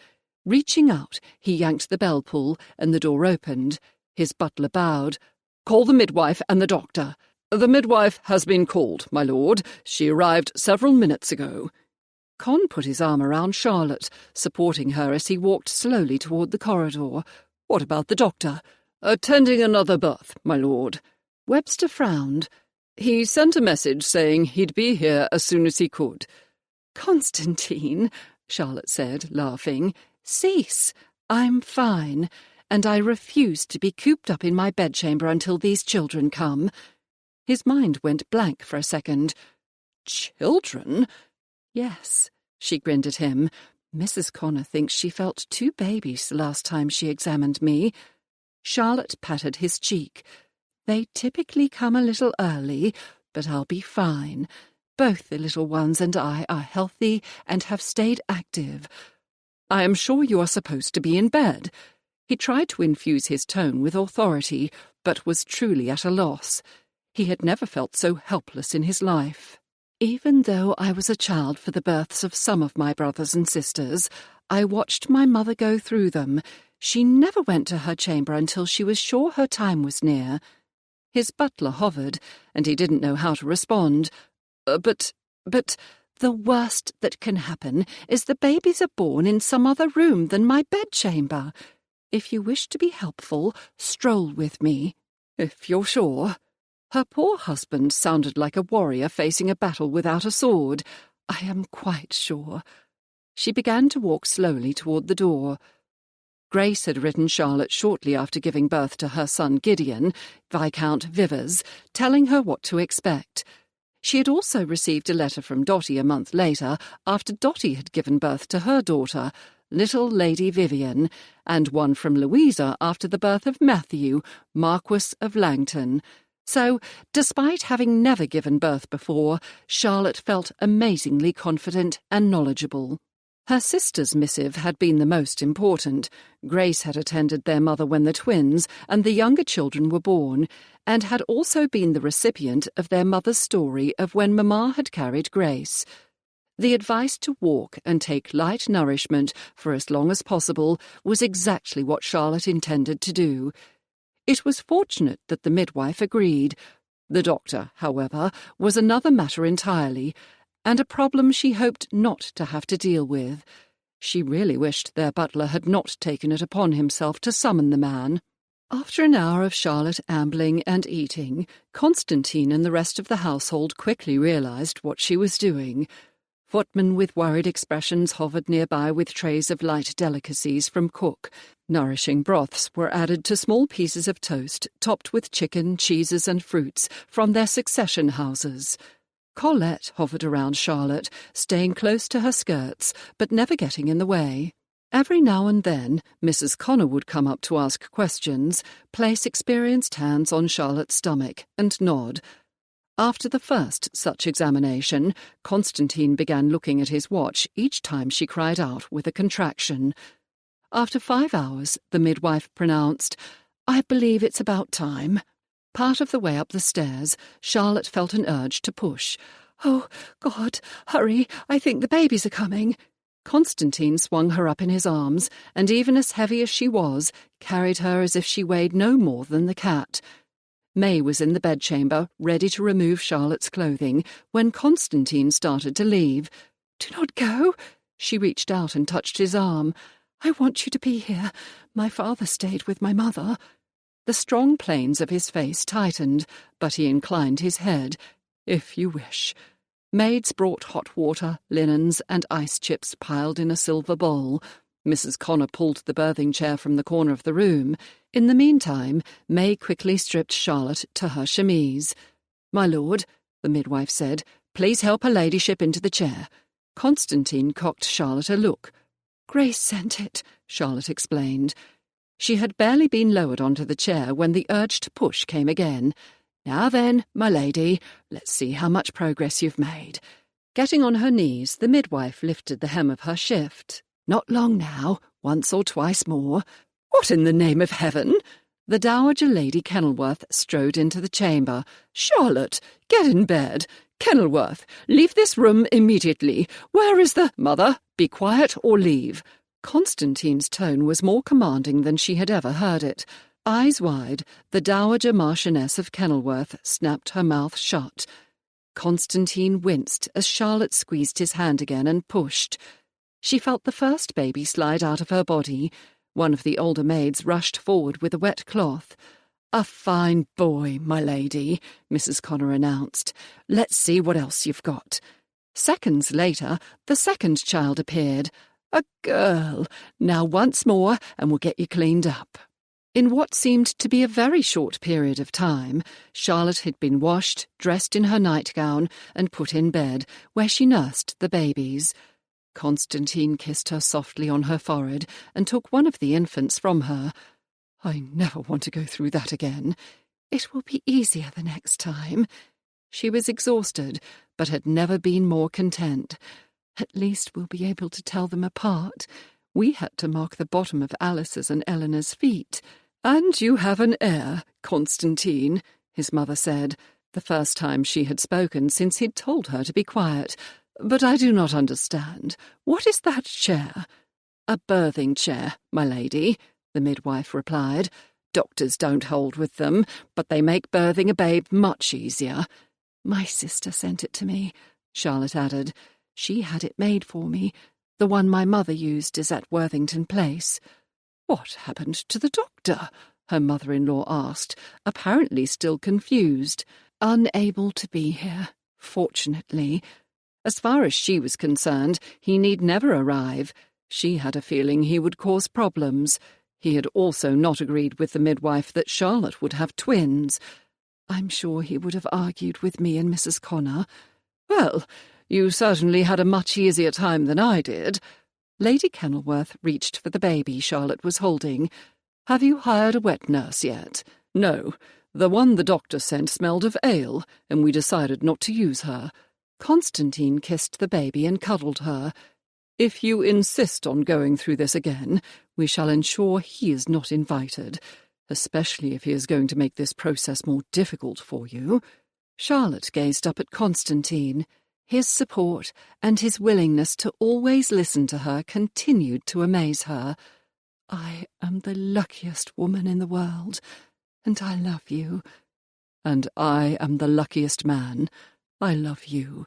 Reaching out, he yanked the bell pull, and the door opened. His butler bowed. Call the midwife and the doctor. The midwife has been called, my lord. She arrived several minutes ago. Con put his arm around Charlotte, supporting her as he walked slowly toward the corridor. What about the doctor? Attending another birth, my lord. Webster frowned. He sent a message saying he'd be here as soon as he could. Constantine, Charlotte said, laughing. Cease. I'm fine, and I refuse to be cooped up in my bedchamber until these children come. His mind went blank for a second. Children? Yes, she grinned at him. Mrs. Connor thinks she felt 2 babies the last time she examined me. Charlotte patted his cheek. They typically come a little early, but I'll be fine. Both the little ones and I are healthy and have stayed active. I am sure you are supposed to be in bed. He tried to infuse his tone with authority, but was truly at a loss. He had never felt so helpless in his life. Even though I was a child for the births of some of my brothers and sisters, I watched my mother go through them. She never went to her chamber until she was sure her time was near. His butler hovered, and he didn't know how to respond. But the worst that can happen is the babies are born in some other room than my bedchamber. If you wish to be helpful, stroll with me, if you're sure." Her poor husband sounded like a warrior facing a battle without a sword. "I am quite sure." She began to walk slowly toward the door. Grace had written Charlotte shortly after giving birth to her son Gideon, Viscount Vivers, telling her what to expect. She had also received a letter from Dotty a month later, after Dotty had given birth to her daughter, little Lady Vivian, and one from Louisa after the birth of Matthew, Marquis of Langton. So, despite having never given birth before, Charlotte felt amazingly confident and knowledgeable. Her sister's missive had been the most important. Grace had attended their mother when the twins and the younger children were born, and had also been the recipient of their mother's story of when Mamma had carried Grace. The advice to walk and take light nourishment for as long as possible was exactly what Charlotte intended to do. It was fortunate that the midwife agreed. The doctor, however, was another matter entirely, and a problem she hoped not to have to deal with. She really wished their butler had not taken it upon himself to summon the man. After an hour of Charlotte ambling and eating, Constantine and the rest of the household quickly realized what she was doing. Footmen with worried expressions hovered nearby with trays of light delicacies from cook. Nourishing broths were added to small pieces of toast, topped with chicken, cheeses and fruits from their succession houses. Colette hovered around Charlotte, staying close to her skirts, but never getting in the way. Every now and then, Mrs. Connor would come up to ask questions, place experienced hands on Charlotte's stomach, and nod. After the first such examination, Constantine began looking at his watch each time she cried out with a contraction. After 5 hours, the midwife pronounced, "I believe it's about time." Part of the way up the stairs, Charlotte felt an urge to push. "Oh, God, hurry, I think the babies are coming." Constantine swung her up in his arms, and even as heavy as she was, carried her as if she weighed no more than the cat. May was in the bedchamber, ready to remove Charlotte's clothing, when Constantine started to leave. "Do not go." She reached out and touched his arm. "I want you to be here. My father stayed with my mother." The strong planes of his face tightened, but he inclined his head. "If you wish." Maids brought hot water, linens, and ice chips piled in a silver bowl. Mrs. Connor pulled the birthing chair from the corner of the room. In the meantime, May quickly stripped Charlotte to her chemise. "My lord," the midwife said, "please help her ladyship into the chair." Constantine cocked Charlotte a look. "Grace sent it," Charlotte explained. She had barely been lowered onto the chair when the urge to push came again. "Now then, my lady, let's see how much progress you've made." Getting on her knees, the midwife lifted the hem of her shift. "Not long now, once or twice more." "What in the name of heaven?" The Dowager Lady Kenilworth strode into the chamber. "Charlotte, get in bed. Kenilworth, leave this room immediately. Where is the— Mother, be quiet or leave." Constantine's tone was more commanding than she had ever heard it. Eyes wide, the Dowager Marchioness of Kenilworth snapped her mouth shut. Constantine winced as Charlotte squeezed his hand again and pushed. She felt the first baby slide out of her body. One of the older maids rushed forward with a wet cloth. "A fine boy, my lady," Mrs. Connor announced. "Let's see what else you've got." Seconds later, the second child appeared. "A girl. Now once more, and we'll get you cleaned up." In what seemed to be a very short period of time, Charlotte had been washed, dressed in her nightgown, and put in bed, where she nursed the babies. Constantine kissed her softly on her forehead and took one of the infants from her. "I never want to go through that again. It will be easier the next time." She was exhausted, but had never been more content. "At least we'll be able to tell them apart. We had to mark the bottom of Alice's and Eleanor's feet. "And you have an heir, Constantine," his mother said, the first time she had spoken since he'd told her to be quiet. "But I do not understand. What is that chair?" "A birthing chair, my lady," the midwife replied. "Doctors don't hold with them, but they make birthing a babe much easier." "My sister sent it to me," Charlotte added. "She had it made for me. The one my mother used is at Worthington Place." "What happened to the doctor?" her mother-in-law asked, apparently still confused. "Unable to be here, fortunately." As far as she was concerned, he need never arrive. She had a feeling he would cause problems. He had also not agreed with the midwife that Charlotte would have twins. "I'm sure he would have argued with me and Mrs. Connor." "Well, you certainly had a much easier time than I did." Lady Kenilworth reached for the baby Charlotte was holding. "Have you hired a wet nurse yet?" "No. The one the doctor sent smelled of ale, and we decided not to use her." Constantine kissed the baby and cuddled her. "If you insist on going through this again, we shall ensure he is not invited, especially if he is going to make this process more difficult for you." Charlotte gazed up at Constantine. His support and his willingness to always listen to her continued to amaze her. "I am the luckiest woman in the world, and I love you." "And I am the luckiest man. I love you."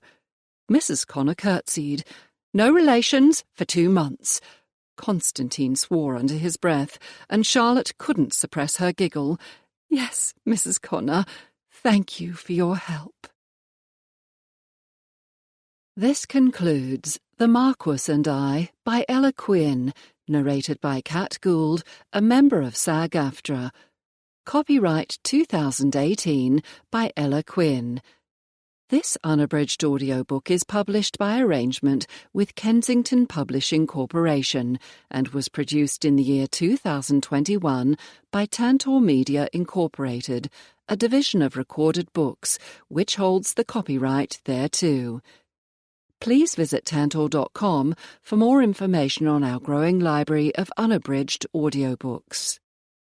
Mrs. Connor curtsied. "No relations for 2 months." Constantine swore under his breath, and Charlotte couldn't suppress her giggle. "Yes, Mrs. Connor, thank you for your help." This concludes The Marquis and I by Ella Quinn, narrated by Kat Gould, a member of SAG-AFTRA. Copyright 2018 by Ella Quinn. This unabridged audiobook is published by arrangement with Kensington Publishing Corporation and was produced in the year 2021 by Tantor Media Incorporated, a division of Recorded Books, which holds the copyright thereto. Please visit tantor.com for more information on our growing library of unabridged audiobooks.